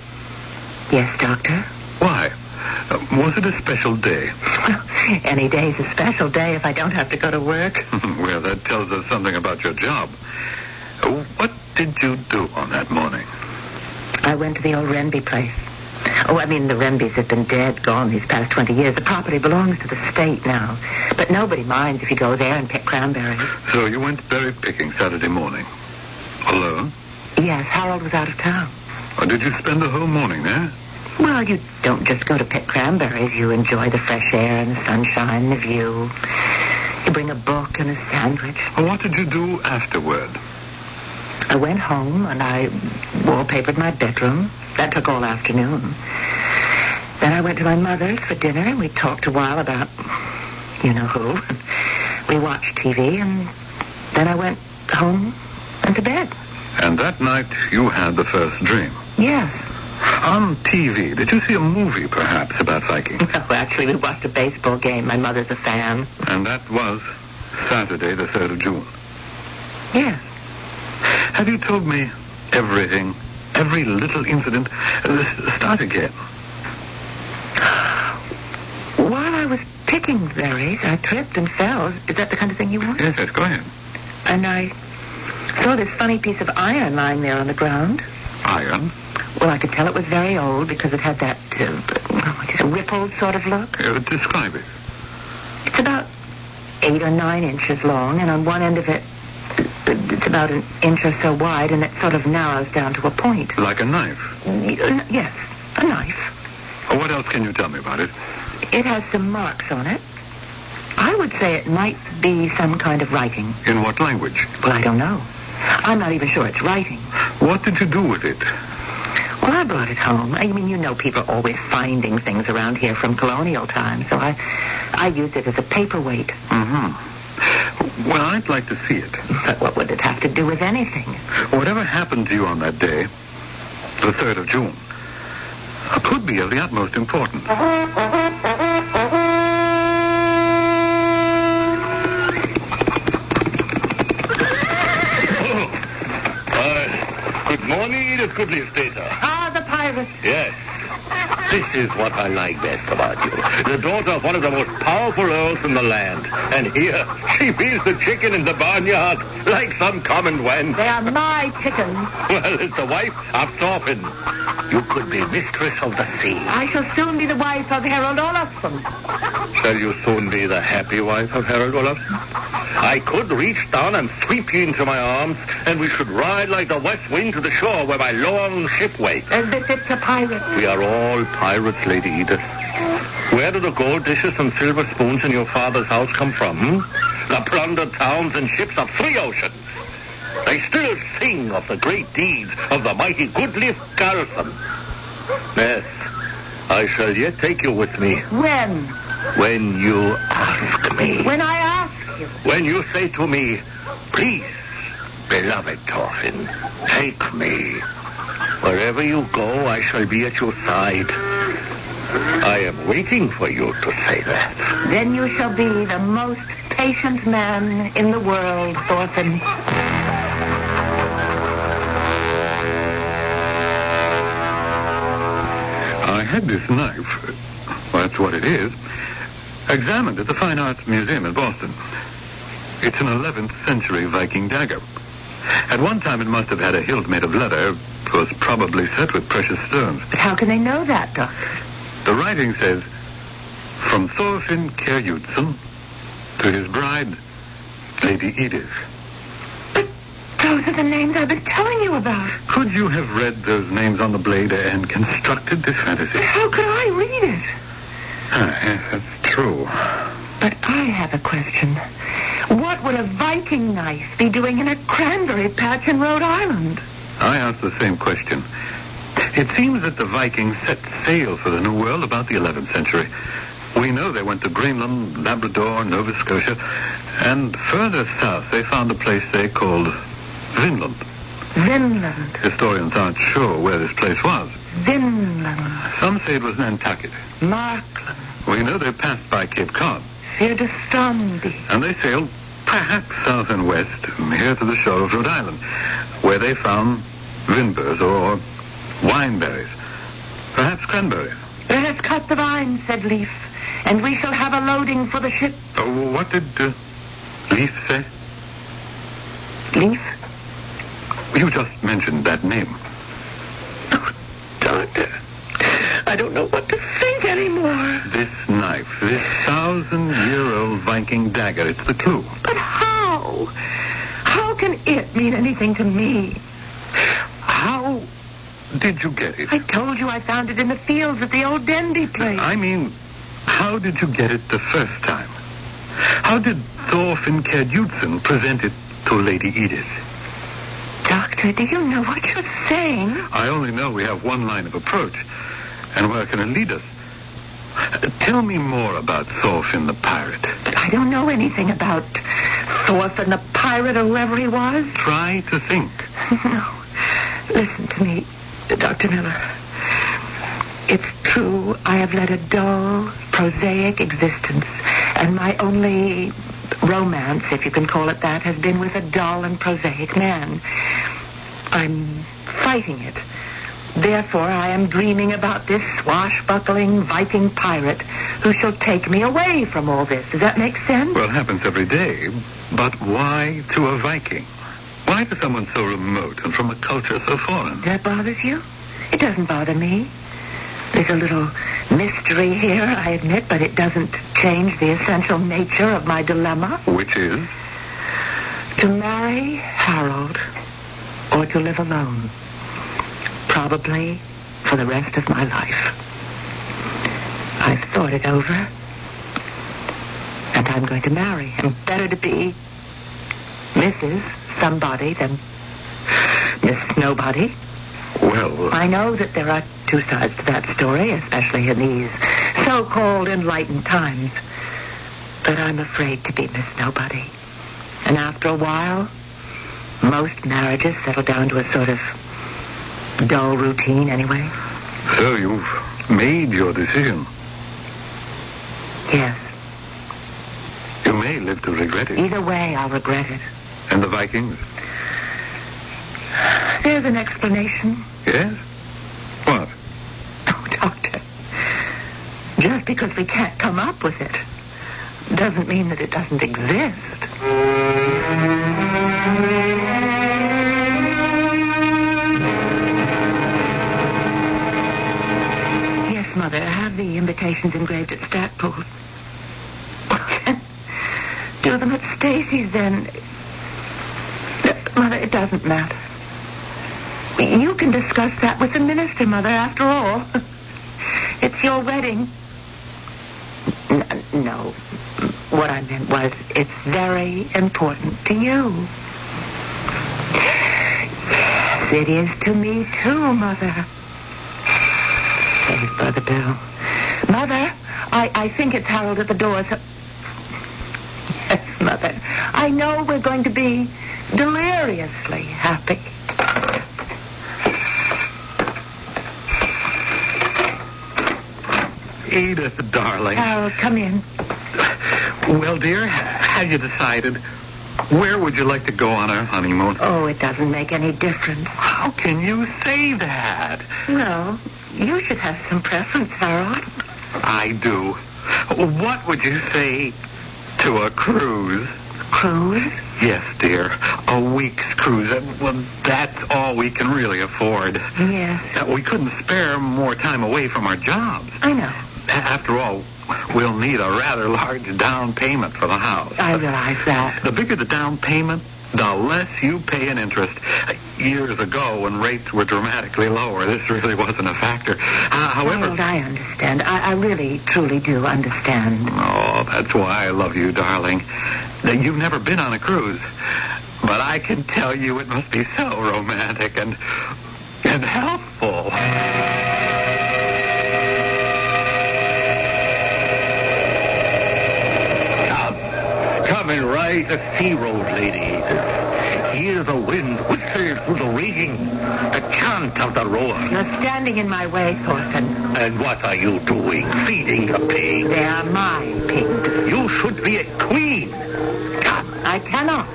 Speaker 8: Yes, Doctor.
Speaker 22: Why? Was it a special day?
Speaker 8: Any day's a special day if I don't have to go to work.
Speaker 22: Well, that tells us something about your job. What did you do on that morning?
Speaker 8: I went to the old Renby place. Oh, I mean, the Renbys have been dead, gone these past 20 years. The property belongs to the state now. But nobody minds if you go there and pick cranberries.
Speaker 22: So you went berry picking Saturday morning? Alone?
Speaker 8: Yes, Harold was out of town.
Speaker 22: Or did you spend the whole morning there?
Speaker 8: Well, you don't just go to pick cranberries. You enjoy the fresh air and the sunshine and the view. You bring a book and a sandwich.
Speaker 22: Well, what did you do afterward?
Speaker 8: I went home and I wallpapered my bedroom. That took all afternoon. Then I went to my mother's for dinner, and we talked a while about you-know-who. We watched TV, and then I went home and to bed.
Speaker 22: And that night, you had the first dream.
Speaker 8: Yes.
Speaker 22: On TV, did you see a movie, perhaps, about Viking?
Speaker 8: No, actually, we watched a baseball game. My mother's a fan.
Speaker 22: And that was Saturday, the 3rd of June.
Speaker 8: Yes.
Speaker 22: Have you told me everything, every little incident? Start again.
Speaker 8: While I was picking berries, I tripped and fell. Is that the kind of thing you want?
Speaker 22: Yes, go ahead.
Speaker 8: And I saw this funny piece of iron lying there on the ground.
Speaker 22: Iron?
Speaker 8: Well, I could tell it was very old because it had that rippled sort of look.
Speaker 22: Describe it.
Speaker 8: It's about 8 or 9 inches long, and on one end of it, it's about an inch or so wide, and it sort of narrows down to a point.
Speaker 22: Like a knife?
Speaker 8: Yes, a knife.
Speaker 22: What else can you tell me about it?
Speaker 8: It has some marks on it. I would say it might be some kind of writing.
Speaker 22: In what language?
Speaker 8: Well, I don't know. I'm not even sure it's writing.
Speaker 22: What did you do with it?
Speaker 8: Well, I brought it home. I mean, people are always finding things around here from colonial times, so I used it as a paperweight.
Speaker 22: Mm-hmm. Well, I'd like to see it.
Speaker 8: But what would it have to do with anything?
Speaker 22: Whatever happened to you on that day, the 3rd of June, could be of the utmost importance.
Speaker 23: Good morning, Edith Goodley's Peter.
Speaker 8: Ah, the pirate.
Speaker 23: Yes. This is what I like best about you. The daughter of one of the most powerful earls in the land. And here, she feeds the chicken in the barnyard like some common wench.
Speaker 8: They are my chickens.
Speaker 23: Well, it's the wife of Thorfinn. You could be mistress of the sea.
Speaker 8: I shall soon be the wife of Harold Olafsson.
Speaker 23: Shall you soon be the happy wife of Harold Olafsson? I could reach down and sweep you into my arms, and we should ride like the west wind to the shore where my long ship waits.
Speaker 8: As befits a pirate.
Speaker 23: We are all pirates, Lady Edith. Where do the gold dishes and silver spoons in your father's house come from? The plundered towns and ships of 3 oceans. They still sing of the great deeds of the mighty Goodliff Garrison. Yes, I shall yet take you with me.
Speaker 8: When?
Speaker 23: When you ask me.
Speaker 8: When I ask you.
Speaker 23: When you say to me, please, beloved Thorfinn, take me. Wherever you go, I shall be at your side. I am waiting for you to say that.
Speaker 8: Then you shall be the most patient man in the world, Thorfinn.
Speaker 22: I had this knife, well, that's what it is, examined at the Fine Arts Museum in Boston. It's an 11th century Viking dagger. At one time it must have had a hilt made of leather. It was probably set with precious stones.
Speaker 8: But how can they know that, Doctor?
Speaker 22: The writing says, from Thorfinn Kjærjudsen to his bride, Lady Edith.
Speaker 8: But those are the names I've been telling you about.
Speaker 22: Could you have read those names on the blade and constructed this fantasy?
Speaker 8: But how could I read it?
Speaker 22: Yes, that's true.
Speaker 8: But I have a question. What would a Viking knife be doing in a cranberry patch in Rhode Island?
Speaker 22: I asked the same question. It seems that the Vikings set sail for the New World about the 11th century. We know they went to Greenland, Labrador, Nova Scotia, and further south they found a place they called Vinland.
Speaker 8: Vinland.
Speaker 22: Historians aren't sure where this place was.
Speaker 8: Vinland.
Speaker 22: Some say it was Nantucket.
Speaker 8: Markland.
Speaker 22: We know they passed by Cape Cod.
Speaker 8: Fyrdostrandi.
Speaker 22: And they sailed perhaps south and west, here to the shore of Rhode Island, where they found vinberries or wineberries. Perhaps cranberries.
Speaker 8: Let us cut the vines, said Leaf, and we shall have a loading for the ship.
Speaker 22: Oh, what did Leaf say?
Speaker 8: Leaf?
Speaker 22: You just mentioned that name.
Speaker 8: Oh, Doctor, I don't know what to think anymore.
Speaker 22: This knife, this 1,000-year-old Viking dagger, it's the clue.
Speaker 8: But how? How can it mean anything to me?
Speaker 22: How did you get it?
Speaker 8: I told you I found it in the fields at the old Dendy place.
Speaker 22: I mean, how did you get it the first time? How did Thorfinn Kjærjudsen present it to Lady Edith?
Speaker 8: Doctor, do you know what you're saying?
Speaker 22: I only know we have one line of approach. And where can it lead us? Tell me more about Thorfinn the pirate.
Speaker 8: I don't know anything about Thorfinn the pirate or whoever he was.
Speaker 22: Try to think.
Speaker 8: No. Listen to me, Dr. Miller. It's true, I have led a dull, prosaic existence, and my only romance, if you can call it that, has been with a dull and prosaic man. I'm fighting it. Therefore, I am dreaming about this swashbuckling Viking pirate who shall take me away from all this. Does that make sense?
Speaker 22: Well, it happens every day. But why to a Viking? Why to someone so remote and from a culture so foreign?
Speaker 8: That bothers you? It doesn't bother me. There's a little mystery here, I admit, but it doesn't change the essential nature of my dilemma.
Speaker 22: Which is?
Speaker 8: To marry Harold or to live alone. Probably for the rest of my life. I've thought it over. And I'm going to marry him. Better to be Mrs. Somebody than Miss Nobody.
Speaker 22: Well...
Speaker 8: I know that there are two sides to that story, especially in these so-called enlightened times. But I'm afraid to be Miss Nobody. And after a while, most marriages settle down to a sort of dull routine anyway.
Speaker 22: So you've made your decision?
Speaker 8: Yes.
Speaker 22: You may live to regret it.
Speaker 8: Either way, I'll regret it.
Speaker 22: And the Vikings?
Speaker 8: There's an explanation.
Speaker 22: Yes? What?
Speaker 8: Oh, Doctor. Just because we can't come up with it doesn't mean that it doesn't exist. Yes, Mother, I have the invitations engraved at Stackpool. Do them at Stacy's, then. Mother, it doesn't matter. You can discuss that with the minister, Mother, after all. It's your wedding. No. What I meant was, it's very important to you. Yes, it is to me, too, Mother. There's Brother Bill. Mother, I think it's Harold at the door. So... Yes, Mother. I know we're going to be deliriously happy.
Speaker 22: Edith, darling.
Speaker 8: Harold, come in.
Speaker 22: Well, dear, have you decided? Where would you like to go on our honeymoon?
Speaker 8: Oh, it doesn't make any difference.
Speaker 22: How can you say that?
Speaker 8: Well, you should have some preference, Harold.
Speaker 22: I do. What would you say to a cruise?
Speaker 8: Cruise?
Speaker 22: Yes, dear. A week's cruise. Well, that's all we can really afford.
Speaker 8: Yes.
Speaker 22: We couldn't spare more time away from our jobs.
Speaker 8: I know.
Speaker 22: After all, we'll need a rather large down payment for the house.
Speaker 8: I realize that.
Speaker 22: The bigger the down payment, the less you pay in interest. Years ago, when rates were dramatically lower, this really wasn't a factor. However...
Speaker 8: Harold, I understand. I really, truly do understand.
Speaker 22: Oh, that's why I love you, darling. You've never been on a cruise. But I can tell you it must be so romantic and helpful.
Speaker 13: Coming right the sea road, lady. Hear the wind whistle through the rigging, the chant of the roar.
Speaker 8: You're standing in my way, Thorfinn.
Speaker 13: And what are you doing? Feeding the pigs?
Speaker 8: They are my pigs.
Speaker 13: You should be a queen.
Speaker 8: I cannot.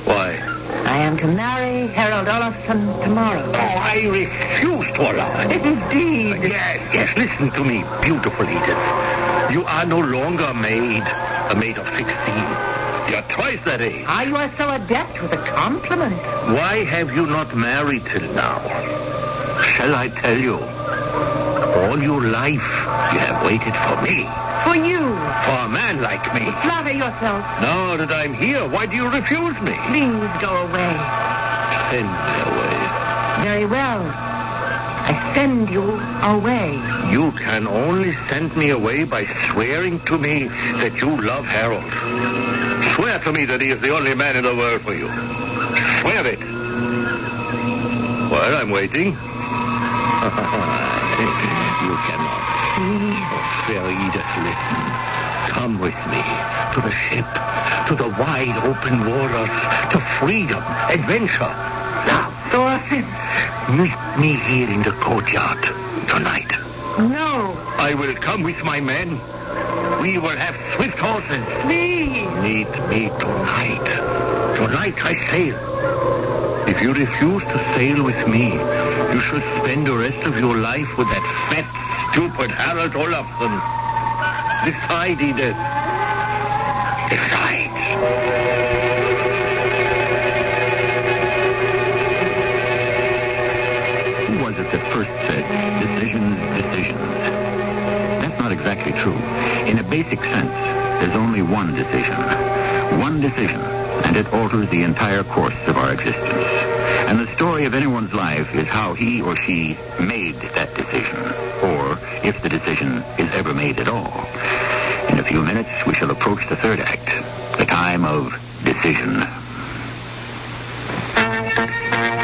Speaker 13: Why?
Speaker 8: I am to marry Harold Olafsson tomorrow.
Speaker 13: Oh, I refuse to allow it.
Speaker 8: Indeed.
Speaker 13: Yes, listen to me, beautiful Edith. You are no longer a maid of 16. You're twice that age.
Speaker 8: Ah, you are so adept with a compliment.
Speaker 13: Why have you not married till now? Shall I tell you? All your life, you have waited for me.
Speaker 8: For you.
Speaker 13: For a man like me.
Speaker 8: Flatter yourself.
Speaker 13: Now that I'm here, why do you refuse me?
Speaker 8: Please go away.
Speaker 13: Send me away.
Speaker 8: Very well. I send you away.
Speaker 13: You can only send me away by swearing to me that you love Harold. Swear to me that he is the only man in the world for you. Swear it. Well, I'm waiting.
Speaker 23: You cannot. Fair Edith, listen. Come with me to the ship, to the wide open waters, to freedom, adventure. Now,
Speaker 8: Thorfinn.
Speaker 23: Meet me here in the courtyard tonight.
Speaker 8: No.
Speaker 23: I will come with my men. We will have swift horses.
Speaker 8: Please.
Speaker 23: Meet me tonight. Tonight I sail. If you refuse to sail with me, you shall spend the rest of your life with that fat, stupid Harold Olafsson. Decide, Edith. Decide.
Speaker 1: Who was it that first said, decisions, decisions? That's not exactly true. In a basic sense, there's only one decision. One decision, and it alters the entire course of our existence. And the story of anyone's life is how he or she made that decision, or if the decision is ever made at all. In a few minutes, we shall approach the third act, the time of decision.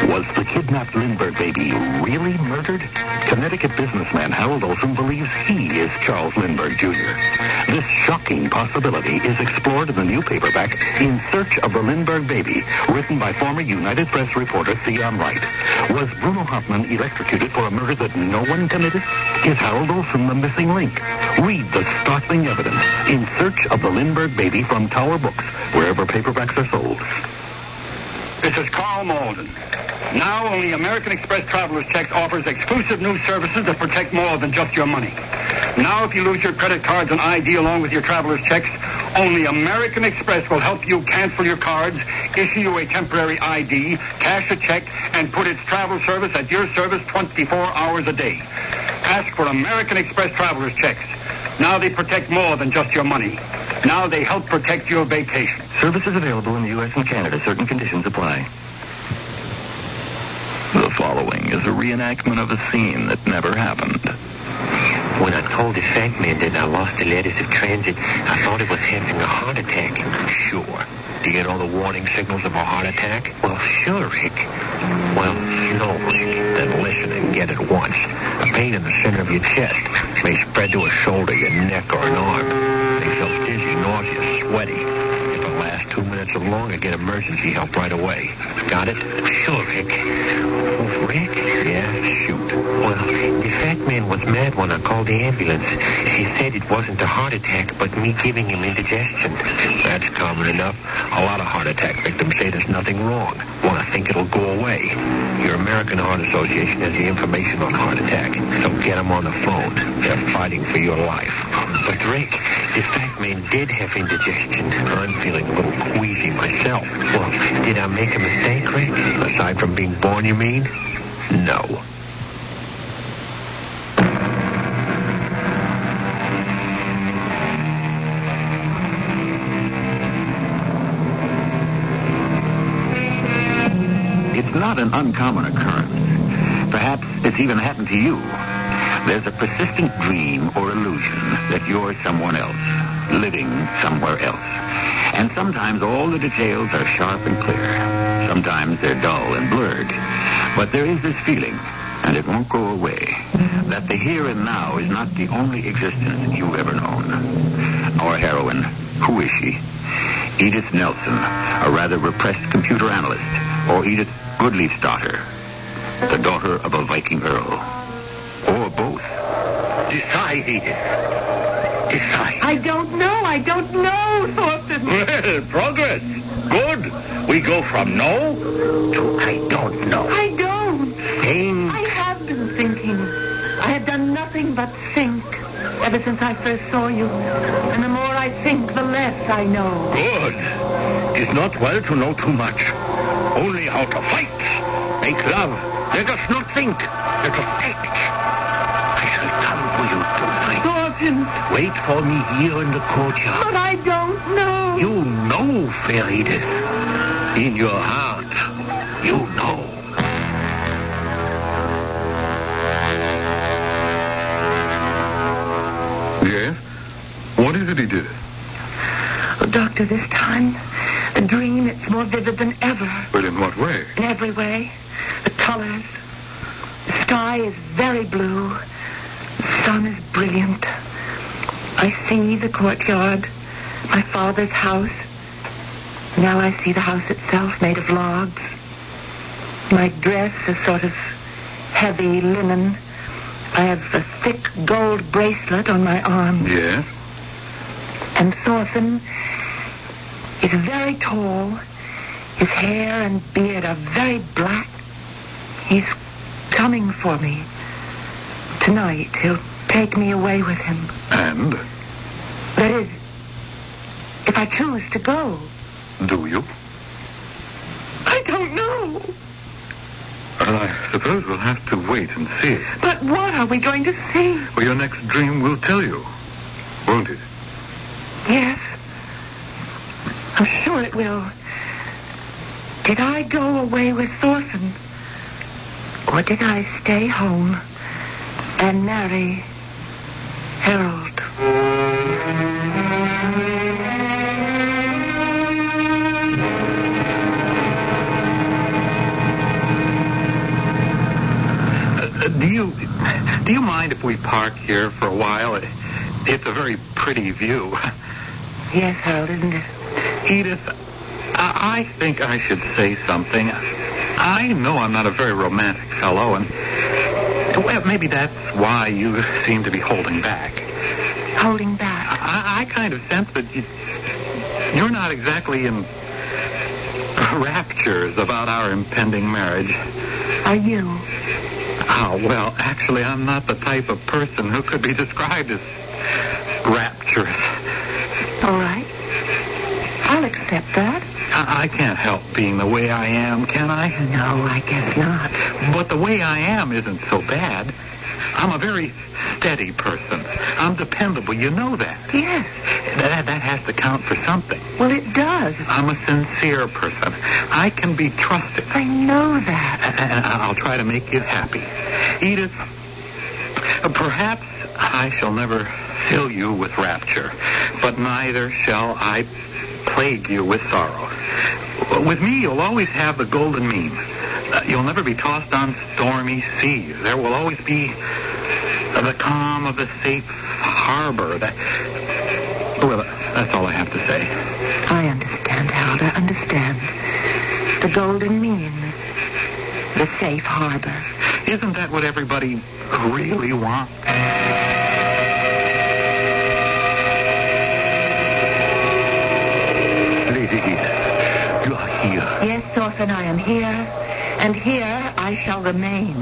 Speaker 22: Was the kidnapped Lindbergh baby really murdered? Connecticut businessman Harold Olson believes he is Charles Lindbergh Jr. This shocking possibility is explored in the new paperback In Search of the Lindbergh Baby, written by former United Press reporter Theon Wright. Was Bruno Hauptmann electrocuted for a murder that no one committed? Is Harold Olson the missing link? Read the startling evidence In Search of the Lindbergh Baby from Tower Books, wherever paperbacks are sold.
Speaker 7: This is Carl Malden. Now only American Express Traveler's Checks offers exclusive new services that protect more than just your money. Now if you lose your credit cards and ID along with your Traveler's Checks, only American Express will help you cancel your cards, issue you a temporary ID, cash a check, and put its travel service at your service 24 hours a day. Ask for American Express Traveler's Checks. Now they protect more than just your money. Now they help protect your vacation.
Speaker 22: Services available in the U.S. and Canada. Certain conditions apply.
Speaker 1: The following is a reenactment of a scene that never happened.
Speaker 23: When I told the fat man that I lost the letters of transit, I thought it was having a heart attack. Sure. Do you get all the warning signals of a heart attack? Well, sure, Rick. Well, no, Rick. Then listen and get it once. A pain in the center of your chest may spread to a shoulder, your neck, or an arm. They feel dizzy, nauseous, sweaty. If it lasts 2 minutes or longer, get emergency help right away. Got it? Sure, Rick. Oh, Rick? Yeah, shoot. Well, the fat man was mad when I called the ambulance. He said it wasn't a heart attack, but me giving him indigestion. That's common enough. A lot of heart attack victims say there's nothing wrong. Want to think it'll go away. Your American Heart Association has the information on heart attack, so get them on the phone. They're fighting for your life. But, Rick, the fat man did have indigestion. I'm feeling a little queasy myself. Well, did I make a mistake, Rick? Aside from being born, you mean? No.
Speaker 1: It's not an uncommon occurrence. Perhaps it's even happened to you. There's a persistent dream or illusion that you're someone else, living somewhere else. And sometimes all the details are sharp and clear. Sometimes they're dull and blurred. But there is this feeling, and it won't go away, that the here and now is not the only existence you've ever known. Our heroine, who is she? Edith Nelson, a rather repressed computer analyst, or Edith Goodleaf's daughter, the daughter of a Viking earl, or both.
Speaker 23: Decide, Edith. Decide.
Speaker 8: I don't know, Thorfinn.
Speaker 23: Well, progress. Good. We go from no to I don't know.
Speaker 8: I don't.
Speaker 23: Think.
Speaker 8: I have been thinking. I have done nothing but think ever since I first saw you. And the more I think, the less I know.
Speaker 23: Good. It's not well to know too much. Only how to fight. Make love. Let us not think. Let us act. I shall come for you tonight.
Speaker 8: Thorfinn.
Speaker 23: Wait for me here in the courtyard.
Speaker 8: But I don't know.
Speaker 23: You know, fair Edith. In your heart, you know.
Speaker 22: Yes? What is it he did?
Speaker 8: Oh, Doctor, this time, the dream, it's more vivid than ever.
Speaker 22: But in what way?
Speaker 8: In every way. The colors, the sky is very blue. The sun is brilliant. I see the courtyard, my father's house. Now I see the house itself made of logs. My dress is sort of heavy linen. I have a thick gold bracelet on my arm.
Speaker 22: Yes?
Speaker 8: And Thorfinn is very tall. His hair and beard are very black. He's coming for me. Tonight, he'll take me away with him.
Speaker 22: And?
Speaker 8: That is, if I choose to go.
Speaker 22: Do you?
Speaker 8: I don't know.
Speaker 22: Well, I suppose we'll have to wait and see.
Speaker 8: But what are we going to see?
Speaker 22: Well, your next dream will tell you, won't it?
Speaker 8: Yes. I'm sure it will. Did I go away with Thorfinn? Or did I stay home and marry Harold?
Speaker 22: Do you mind if we park here for a while? It's a very pretty view.
Speaker 8: Yes, Harold, isn't it?
Speaker 22: Edith, I think I should say something. I know I'm not a very romantic fellow, and well, maybe that's why you seem to be holding back.
Speaker 8: Holding back?
Speaker 22: I kind of sense that you're not exactly in raptures about our impending marriage.
Speaker 8: Are you?
Speaker 22: Oh, well, actually, I'm not the type of person who could be described as rapturous.
Speaker 8: All right. I'll accept that.
Speaker 22: I can't help being the way I am, can I?
Speaker 8: No, I guess not.
Speaker 22: But the way I am isn't so bad. I'm a very steady person. I'm dependable. You know that.
Speaker 8: Yes.
Speaker 22: That has to count for something.
Speaker 8: Well, it does.
Speaker 22: I'm a sincere person. I can be trusted.
Speaker 8: I know that.
Speaker 22: And I'll try to make you happy. Edith, perhaps I shall never fill you with rapture, but neither shall I plague you with sorrow. With me, you'll always have the golden mean. You'll never be tossed on stormy seas. There will always be the calm of the safe harbor. Well, that's all I have to say.
Speaker 8: I understand, Harold. I understand. The golden mean. The safe harbor.
Speaker 22: Isn't that what everybody really wants? Lady Edith, you are here.
Speaker 8: Yes, Thorfinn, I am here. And here I shall remain.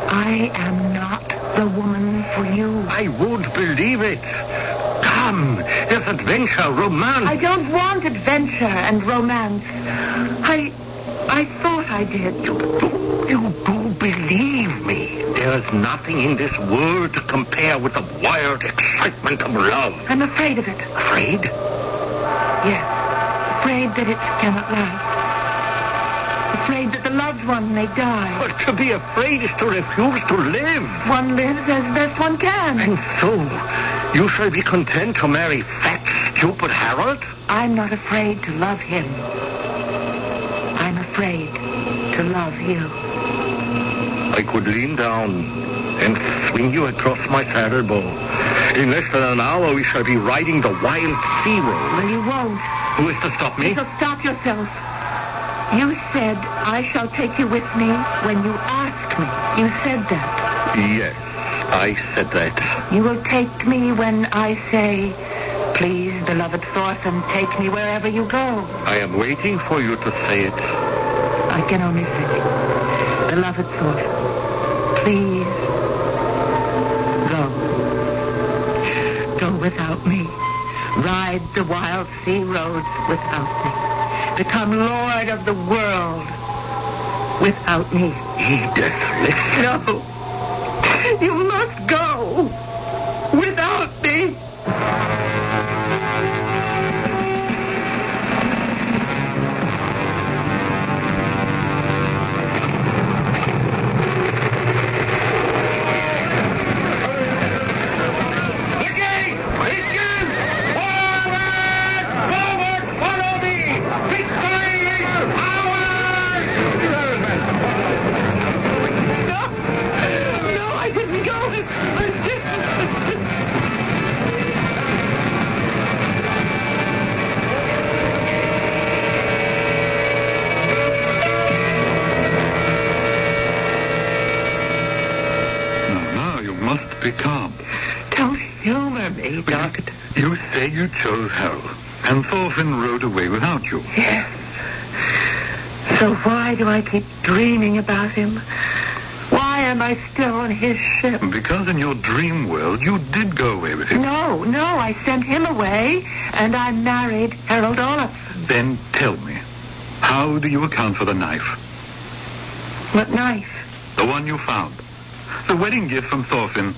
Speaker 8: I am not the woman for you.
Speaker 13: I won't believe it. Come, there's adventure, romance.
Speaker 8: I don't want adventure and romance. I thought I did.
Speaker 13: You do believe me. There's nothing in this world to compare with the wild excitement of love.
Speaker 8: I'm afraid of it.
Speaker 13: Afraid?
Speaker 8: Yes. Afraid that it cannot last. Afraid that the loved one may die.
Speaker 13: But to be afraid is to refuse to live.
Speaker 8: One lives as best one can.
Speaker 13: And so, you shall be content to marry fat, stupid Harold?
Speaker 8: I'm not afraid to love him. I'm afraid to love you.
Speaker 13: I could lean down and swing you across my saddlebow. In less than an hour, we shall be riding the wild sea road.
Speaker 8: Well, you won't.
Speaker 22: Who is to stop me?
Speaker 8: So stop yourself. You said I shall take you with me when you asked me. You said that.
Speaker 22: Yes, I said that.
Speaker 8: You will take me when I say, please, beloved Thorfinn, take me wherever you go.
Speaker 22: I am waiting for you to say it.
Speaker 8: I can only say, beloved Thorfinn, please, go. Go without me. Ride the wild sea roads without me. Become lord of the world without me.
Speaker 13: Edith, listen.
Speaker 8: No. You must go without me.
Speaker 22: you chose Harold, and Thorfinn rode away without you.
Speaker 8: Yes. So why do I keep dreaming about him? Why am I still on his ship?
Speaker 22: Because in your dream world, you did go away with him.
Speaker 8: No, I sent him away, and I married Harold Olaf.
Speaker 22: Then tell me, how do you account for the knife?
Speaker 8: What knife?
Speaker 22: The one you found. The wedding gift from Thorfinn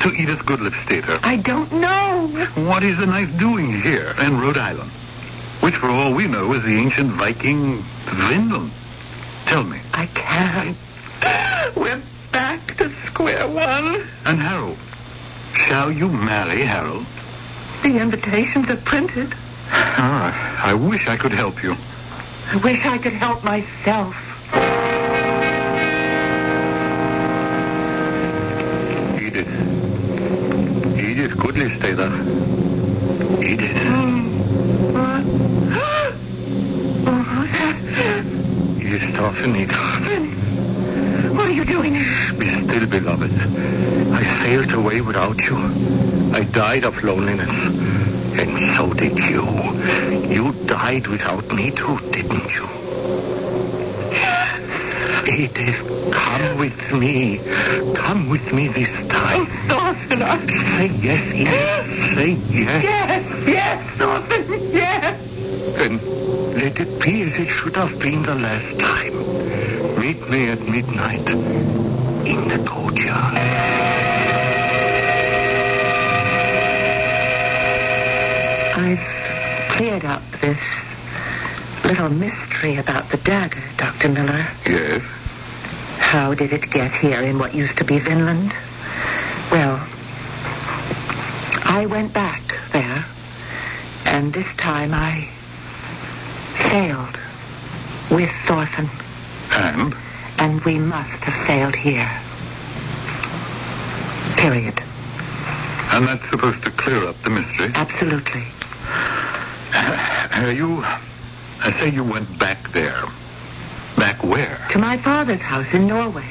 Speaker 22: to Edith Goodliff-Stater.
Speaker 8: I don't know.
Speaker 22: What is the knife doing here in Rhode Island? Which, for all we know, is the ancient Viking Vinland. Tell me.
Speaker 8: I can't. We're back to square one.
Speaker 22: And Harold? Shall you marry Harold?
Speaker 8: The invitations are printed.
Speaker 22: I wish I could help you.
Speaker 8: I wish I could help myself.
Speaker 22: Edith Goodliff-Stater. Edith.
Speaker 8: What?
Speaker 22: Edith Thorfinn.
Speaker 8: What are you doing?
Speaker 22: Be still, beloved. I sailed away without you. I died of loneliness. And so did you. You died without me too, didn't you? Edith, come with me. Come with me this time.
Speaker 8: Oh, Thorfinn,
Speaker 22: Say yes, Edith. Say yes.
Speaker 8: Yes, Thorfinn, yes.
Speaker 22: Then let it be as it should have been the last time. Meet me at midnight in the courtyard.
Speaker 8: I've cleared up this little mystery about the dagger, Dr. Miller.
Speaker 22: Yes?
Speaker 8: How did it get here in what used to be Vinland? Well, I went back there, and this time I sailed with Thorfinn.
Speaker 22: And?
Speaker 8: And we must have sailed here. Period.
Speaker 22: And that's supposed to clear up the mystery?
Speaker 8: Absolutely.
Speaker 22: I say you went back there. Back where?
Speaker 8: To my father's house in Norway.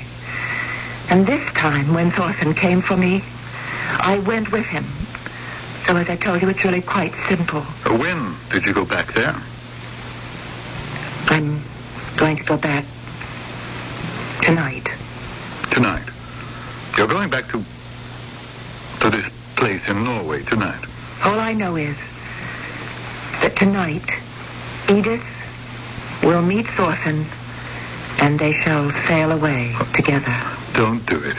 Speaker 8: And this time, when Thorfinn came for me, I went with him. So as I told you, it's really quite simple.
Speaker 22: When did you go back there?
Speaker 8: I'm going to go back tonight.
Speaker 22: Tonight? You're going back to this place in Norway tonight?
Speaker 8: All I know is that tonight, Edith will meet Thorfinn, and they shall sail away together.
Speaker 22: Don't do it.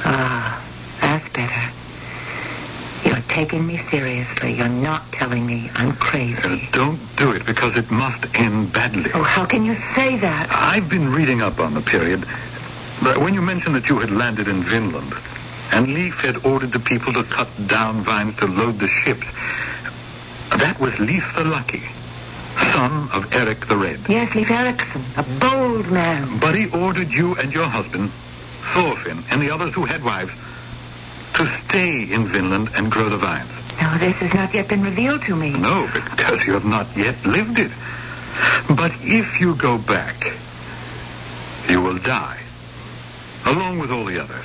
Speaker 8: Ah, that's better. You're taking me seriously. You're not telling me I'm crazy.
Speaker 22: Don't do it, because it must end badly.
Speaker 8: Oh, how can you say that?
Speaker 22: I've been reading up on the period. But when you mentioned that you had landed in Vinland, and Leif had ordered the people to cut down vines to load the ships, that was Leif the Lucky, son of Eric the Red.
Speaker 8: Yes, Leif Erikson, a bold man.
Speaker 22: But he ordered you and your husband, Thorfinn, and the others who had wives, to stay in Vinland and grow the vines.
Speaker 8: No, this has not yet been revealed to me.
Speaker 22: No, because you have not yet lived it. But if you go back, you will die, along with all the others.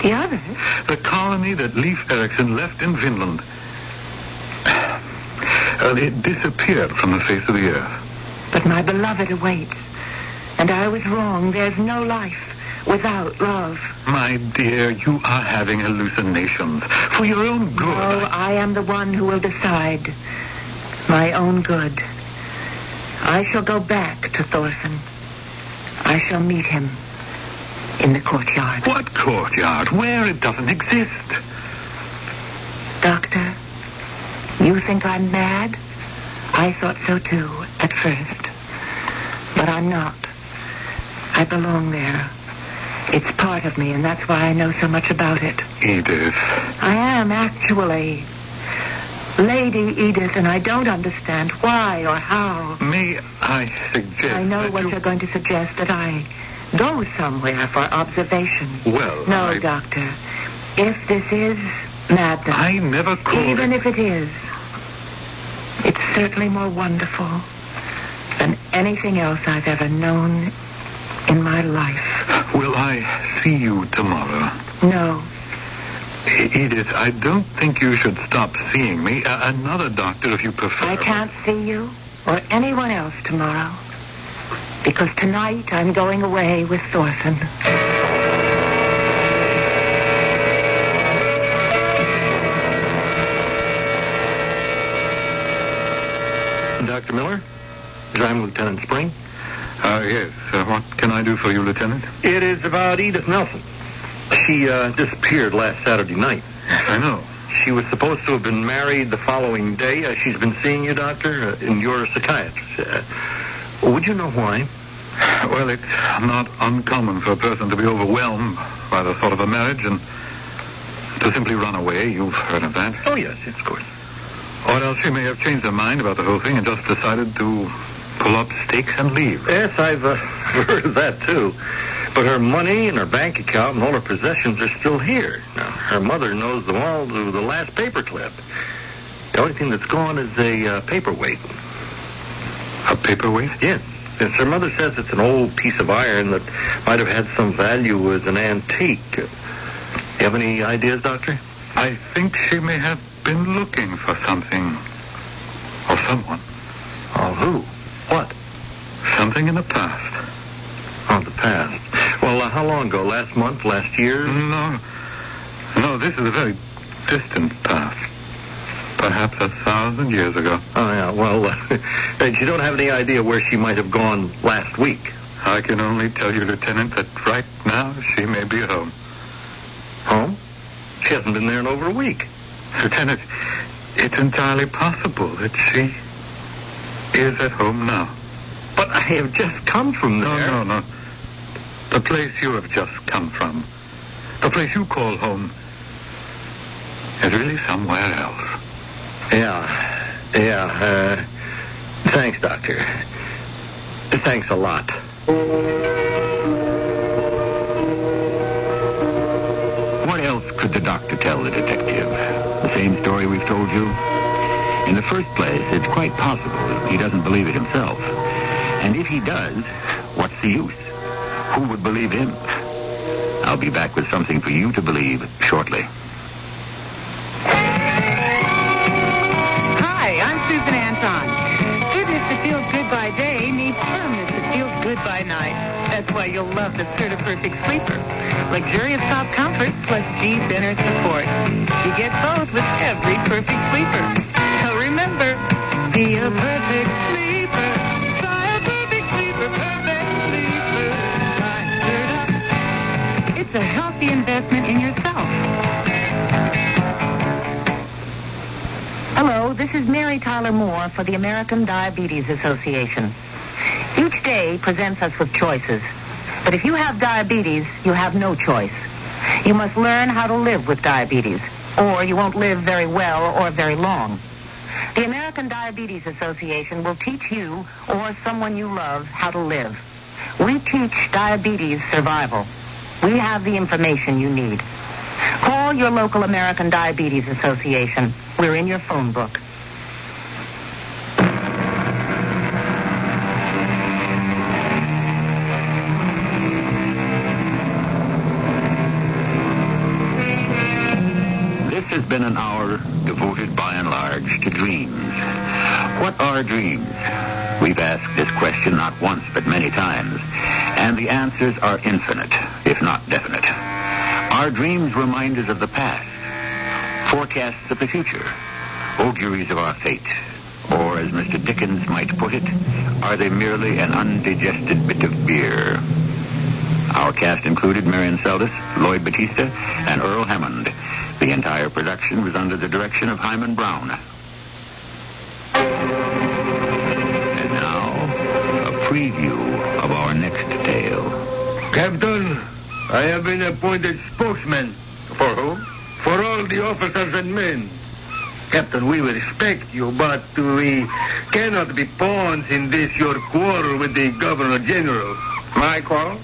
Speaker 8: The others?
Speaker 22: The colony that Leif Erikson left in Vinland, it disappeared from the face of the earth.
Speaker 8: But my beloved awaits. And I was wrong. There's no life without love.
Speaker 22: My dear, you are having hallucinations for your own good.
Speaker 8: No, I am the one who will decide. My own good. I shall go back to Thorfinn. I shall meet him in the courtyard.
Speaker 22: What courtyard? Where? It doesn't exist.
Speaker 8: Doctor, you think I'm mad? I thought so too, at first. But I'm not. I belong there. It's part of me, and that's why I know so much about it.
Speaker 22: Edith.
Speaker 8: I am, actually. Lady Edith, and I don't understand why or how.
Speaker 22: May I suggest...
Speaker 8: I know what you're going to suggest, that I go somewhere for observation.
Speaker 22: Well,
Speaker 8: No, Doctor. If this is madness...
Speaker 22: I never called
Speaker 8: Even if it is, it's certainly more wonderful than anything else I've ever known in my life.
Speaker 22: Will I see you tomorrow?
Speaker 8: No.
Speaker 22: Edith, I don't think you should stop seeing me. Another doctor, if you prefer.
Speaker 8: I can't see you or anyone else tomorrow. Because tonight I'm going away with Thorfinn.
Speaker 22: Dr. Miller? I'm Lieutenant Spring. Yes. What can I do for you, Lieutenant?
Speaker 6: It is about Edith Nelson. She disappeared last Saturday night.
Speaker 22: I know.
Speaker 6: She was supposed to have been married the following day. She's been seeing you, Doctor, and you're a psychiatrist. Would you know why?
Speaker 22: Well, it's not uncommon for a person to be overwhelmed by the thought of a marriage and to simply run away. You've heard of that.
Speaker 6: Oh, yes, of course.
Speaker 22: Or else she may have changed her mind about the whole thing and just decided to pull up stakes and leave.
Speaker 6: Yes, I've heard of that, too. But her money and her bank account and all her possessions are still here. Now, her mother knows them all to the last paperclip. The only thing that's gone is a paperweight.
Speaker 22: A paperweight?
Speaker 6: Yes. Yes, her mother says it's an old piece of iron that might have had some value as an antique. You have any ideas, Doctor?
Speaker 22: I think she may have been looking for something or someone.
Speaker 6: Oh, who? What?
Speaker 22: Something in the past.
Speaker 6: Oh, the past. Well, how long ago? last month, last year?
Speaker 22: No, this is a very distant past. Perhaps 1,000 years ago.
Speaker 6: Oh, yeah, well, you don't have any idea where she might have gone last week?
Speaker 22: I can only tell you, Lieutenant, that right now she may be at home.
Speaker 6: Home? She hasn't been there in over a week.
Speaker 22: Lieutenant, it's entirely possible that she is at home now.
Speaker 6: But I have just come from there.
Speaker 22: No. The place you have just come from, the place you call home, is really somewhere else.
Speaker 6: Yeah. Thanks, Doctor. Thanks a lot.
Speaker 1: What else could the doctor tell the detective? The same story we've told you? In the first place, it's quite possible he doesn't believe it himself. And if he does, what's the use? Who would believe him? I'll be back with something for you to believe shortly.
Speaker 10: Hi, I'm Susan Anton. Goodness that feels good by day needs firmness that feels good by night. That's why you'll love the Certi-Perfect Sleeper. Luxurious top comfort plus G-Center support. You get both with every perfect sleeper. So remember, be a perfect sleeper. Try a perfect sleeper, perfect sleeper. It's a healthy investment in yourself.
Speaker 3: Hello, this is Mary Tyler Moore for the American Diabetes Association. Each day presents us with choices. But if you have diabetes, you have no choice. You must learn how to live with diabetes, or you won't live very well or very long. The American Diabetes Association will teach you or someone you love how to live. We teach diabetes survival. We have the information you need. Call your local American Diabetes Association. We're in your phone book.
Speaker 1: This has been an hour devoted by and large to dreams. What are dreams? We've asked this question not once but many times, and the answers are infinite, if not definite. Are dreams reminders of the past? Forecasts of the future? Auguries of our fate? Or, as Mr. Dickens might put it, are they merely an undigested bit of beer? Our cast included Marion Seldes, Lloyd Batista, and Earl Hammond. The entire production was under the direction of Hyman Brown. And now, a preview of our next tale.
Speaker 12: Captain, I have been appointed spokesman.
Speaker 22: For whom?
Speaker 12: For all the officers and men. Captain, we will respect you, but we cannot be pawns in this your quarrel with the Governor General.
Speaker 22: My quarrel?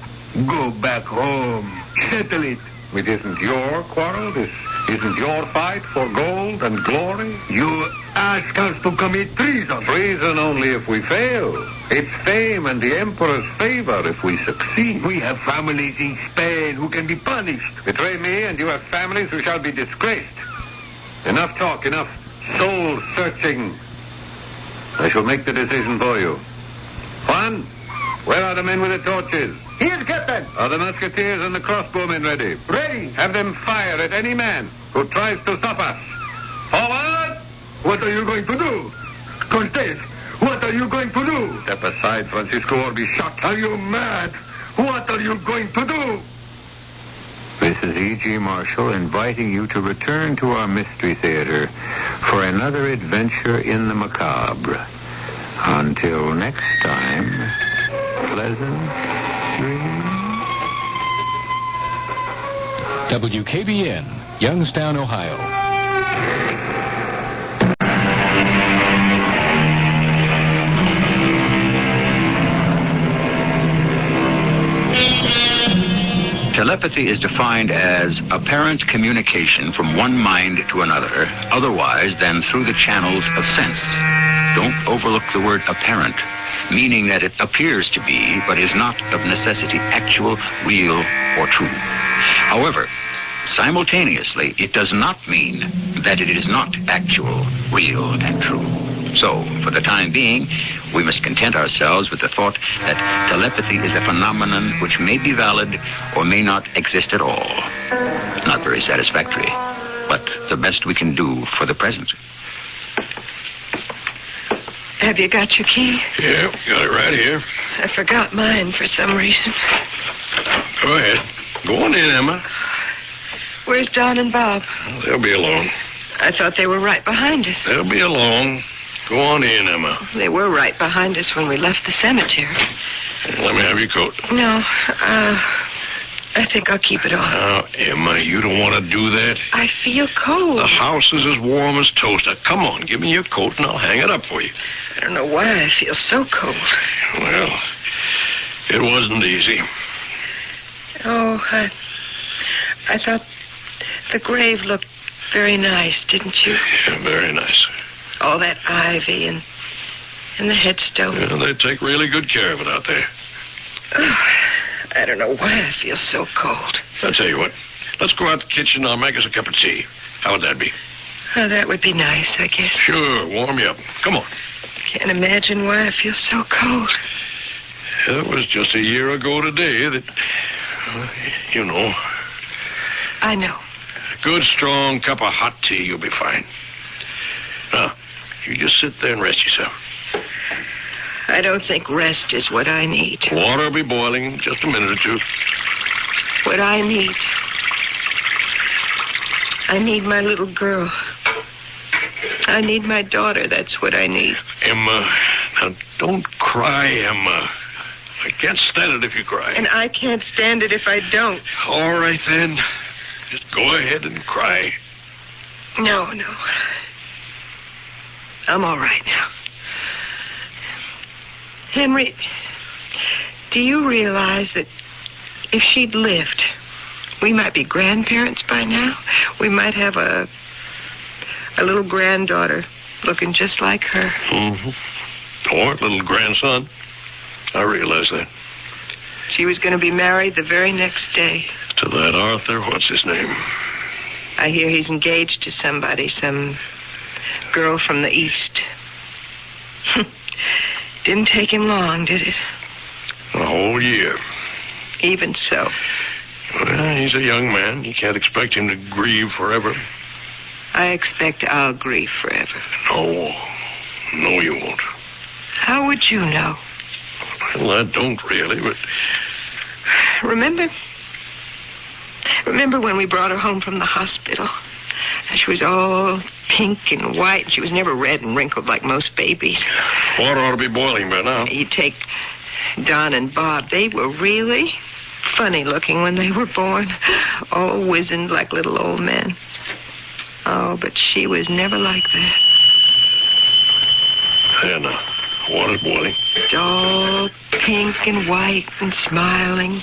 Speaker 12: Go back home. Settle it.
Speaker 22: It isn't your quarrel. This Isn't your fight for gold and glory?
Speaker 12: You ask us to commit treason.
Speaker 22: Treason only if we fail. It's fame and the Emperor's favor if we succeed.
Speaker 12: We have families in Spain who can be punished.
Speaker 22: Betray me and you have families who shall be disgraced. Enough talk, enough soul-searching. I shall make the decision for you. Juan, where are the men with the torches?
Speaker 12: Here, Captain.
Speaker 22: Are the musketeers and the crossbowmen ready?
Speaker 12: Ready.
Speaker 22: Have them fire at any man who tries to stop us. Forward!
Speaker 12: What are you going to do? Cortez, what are you going to do?
Speaker 22: Step aside, Francisco, or be shot.
Speaker 12: Are you mad? What are you going to do?
Speaker 1: This is E.G. Marshall inviting you to return to our Mystery Theater for another adventure in the macabre. Until next time, pleasant dreams.
Speaker 5: WKBN, Youngstown, Ohio.
Speaker 1: Telepathy is defined as apparent communication from one mind to another, otherwise than through the channels of sense. Don't overlook the word apparent, meaning that it appears to be, but is not of necessity actual, real, or true. However, simultaneously, it does not mean that it is not actual, real, and true. So, for the time being, we must content ourselves with the thought that telepathy is a phenomenon which may be valid or may not exist at all. Not very satisfactory, but the best we can do for the present.
Speaker 11: Have you got your key?
Speaker 14: Yeah, got it right here.
Speaker 11: I forgot mine for some reason.
Speaker 14: Go ahead. Go on in, Emma.
Speaker 11: Where's Don and Bob?
Speaker 14: They'll be along.
Speaker 11: I thought they were right behind us.
Speaker 14: They'll be along. Go on in, Emma.
Speaker 11: They were right behind us when we left the cemetery.
Speaker 14: Let me have your coat.
Speaker 11: No, I think I'll keep it on.
Speaker 14: Now, Emma, you don't want to do that.
Speaker 11: I feel cold.
Speaker 14: The house is as warm as toast. Now, come on, give me your coat and I'll hang it up for you.
Speaker 11: I don't know why I feel so cold.
Speaker 14: Well, it wasn't easy.
Speaker 11: Oh, I thought the grave looked very nice, didn't you?
Speaker 14: Yeah, very nice.
Speaker 11: All that ivy and the headstone.
Speaker 14: Yeah, they take really good care of it out there.
Speaker 11: Oh, I don't know why I feel so cold.
Speaker 14: I'll tell you what. Let's go out to the kitchen and I'll make us a cup of tea. How would that be?
Speaker 11: Oh, that would be nice, I guess.
Speaker 14: Sure, warm you up. Come on.
Speaker 11: Can't imagine why I feel so cold.
Speaker 14: It was just a year ago today that, you know.
Speaker 11: I know.
Speaker 14: A good, strong cup of hot tea, you'll be fine. Now, you just sit there and rest yourself.
Speaker 11: I don't think rest is what I need.
Speaker 14: Water will be boiling in just a minute or two.
Speaker 11: What I need my little girl. I need my daughter, that's what I need.
Speaker 14: Emma, now don't cry, Emma. I can't stand it if you cry.
Speaker 11: And I can't stand it if I don't.
Speaker 14: All right, then. Just go ahead and cry.
Speaker 11: No. I'm all right now. Henry, do you realize that if she'd lived, we might be grandparents by now? We might have a little granddaughter looking just like her.
Speaker 14: Mm-hmm. Or a little grandson. I realize that.
Speaker 11: She was going to be married the very next day.
Speaker 14: To that Arthur, what's his name?
Speaker 11: I hear he's engaged to somebody, some girl from the East. Didn't take him long, did it?
Speaker 14: A whole year.
Speaker 11: Even so.
Speaker 14: Well, he's a young man. You can't expect him to grieve forever.
Speaker 11: I expect I'll grieve forever.
Speaker 14: No, you won't.
Speaker 11: How would you know?
Speaker 14: Well, I don't really, but...
Speaker 11: Remember when we brought her home from the hospital? She was all pink and white. She was never red and wrinkled like most babies.
Speaker 14: Water ought to be boiling by now.
Speaker 11: You take Don and Bob. They were really funny looking when they were born. All wizened like little old men. Oh, but she was never like that.
Speaker 14: There now. Water's boiling.
Speaker 11: All pink and white and smiling.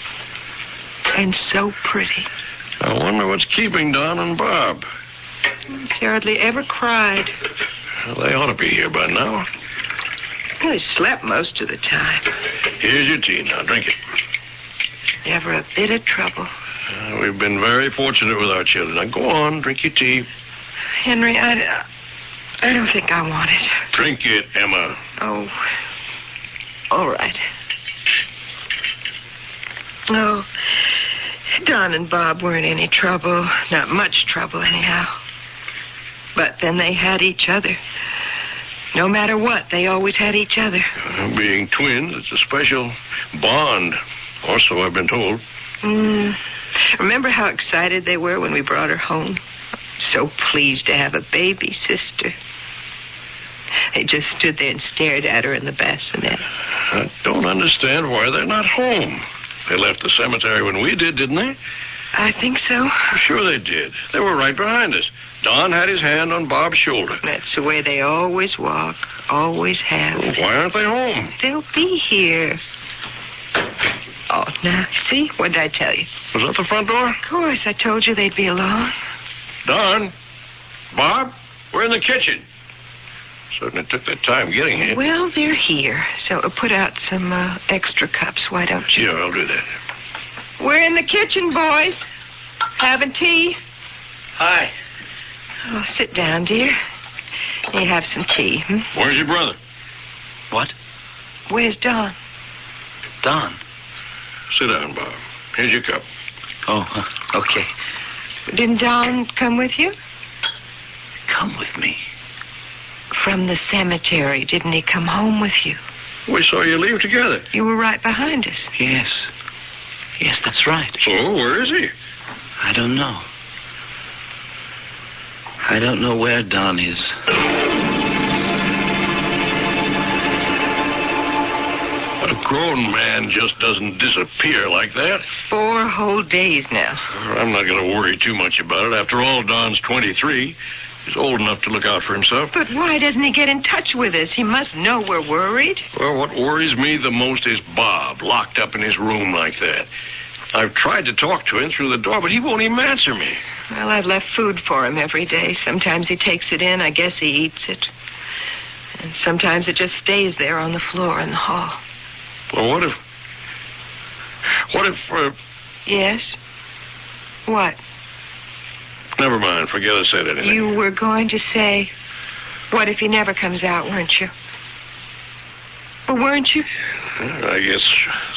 Speaker 11: And so pretty.
Speaker 14: I wonder what's keeping Don and Bob.
Speaker 8: He hardly ever cried.
Speaker 14: Well, they ought to be here by now.
Speaker 8: Well, he slept most of the time.
Speaker 14: Here's your tea now. Drink it.
Speaker 8: Never a bit of trouble.
Speaker 14: We've been very fortunate with our children. Now, go on. Drink your tea.
Speaker 8: Henry, I don't think I want it.
Speaker 14: Drink it, Emma.
Speaker 8: Oh, all right. No, Don and Bob weren't any trouble. Not much trouble, anyhow. But then they had each other. No matter what, they always had each other.
Speaker 14: Being twins, it's a special bond. Or so I've been told.
Speaker 8: Remember how excited they were when we brought her home? So pleased to have a baby sister. They just stood there and stared at her in the bassinet.
Speaker 14: I don't understand why they're not home. They left the cemetery when we did, didn't they?
Speaker 8: I think so.
Speaker 14: Sure they did. They were right behind us. Don had his hand on Bob's shoulder.
Speaker 8: That's the way they always walk, always have.
Speaker 14: Well, why aren't they home?
Speaker 8: They'll be here. Oh, now, see? What did I tell you?
Speaker 14: Was that the front door?
Speaker 8: Of course, I told you they'd be alone.
Speaker 14: Don? Bob? We're in the kitchen. Certainly took their time getting here.
Speaker 8: Well, they're here. So put out some extra cups, why don't you?
Speaker 14: Yeah, I'll do that.
Speaker 8: We're in the kitchen, boys. Having tea?
Speaker 9: Hi.
Speaker 8: Oh, sit down, dear. You have some tea,
Speaker 14: Where's your brother?
Speaker 9: What?
Speaker 8: Where's Don?
Speaker 9: Don.
Speaker 14: Sit down, Bob. Here's your cup.
Speaker 9: Oh, okay.
Speaker 8: Didn't Don come with you?
Speaker 9: Come with me.
Speaker 8: From the cemetery. Didn't he come home with you?
Speaker 14: We saw you leave together.
Speaker 8: You were right behind us.
Speaker 9: Yes. Yes, that's right.
Speaker 14: So, where is he?
Speaker 9: I don't know. I don't know where Don is.
Speaker 14: A grown man just doesn't disappear like that.
Speaker 8: 4 whole days now.
Speaker 14: I'm not going to worry too much about it. After all, Don's 23. He's old enough to look out for himself.
Speaker 8: But why doesn't he get in touch with us? He must know we're worried.
Speaker 14: Well, what worries me the most is Bob, locked up in his room like that. I've tried to talk to him through the door, but he won't even answer me.
Speaker 8: Well, I've left food for him every day. Sometimes he takes it in. I guess he eats it. And sometimes it just stays there on the floor in the hall.
Speaker 14: Well, what if...
Speaker 8: Yes? What?
Speaker 14: Never mind. Forget I said anything.
Speaker 8: You were going to say, what if he never comes out, weren't you? Or weren't you?
Speaker 14: I guess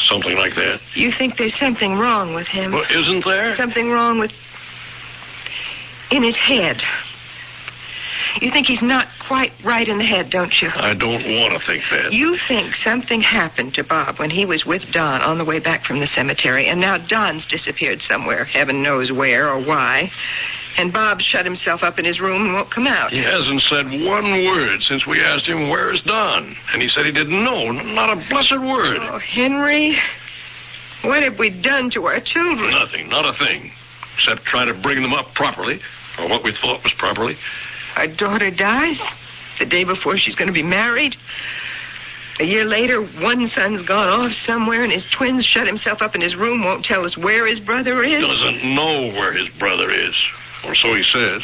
Speaker 14: something like that.
Speaker 8: You think there's something wrong with him?
Speaker 14: Well, isn't there?
Speaker 8: Something wrong with... in his head. You think he's not quite right in the head, don't you?
Speaker 14: I don't want to think that.
Speaker 8: You think something happened to Bob when he was with Don on the way back from the cemetery, and now Don's disappeared somewhere, heaven knows where or why, and Bob shut himself up in his room and won't come out.
Speaker 14: He hasn't said one word since we asked him, where's Don? And he said he didn't know, not a blessed word.
Speaker 8: Oh, Henry, what have we done to our children?
Speaker 14: Nothing, not a thing, except try to bring them up properly, or what we thought was properly.
Speaker 8: Our daughter dies the day before she's going to be married. A year later, one son's gone off somewhere, and his twins shut himself up in his room, won't tell us where his brother is.
Speaker 14: Doesn't know where his brother is, or so he says.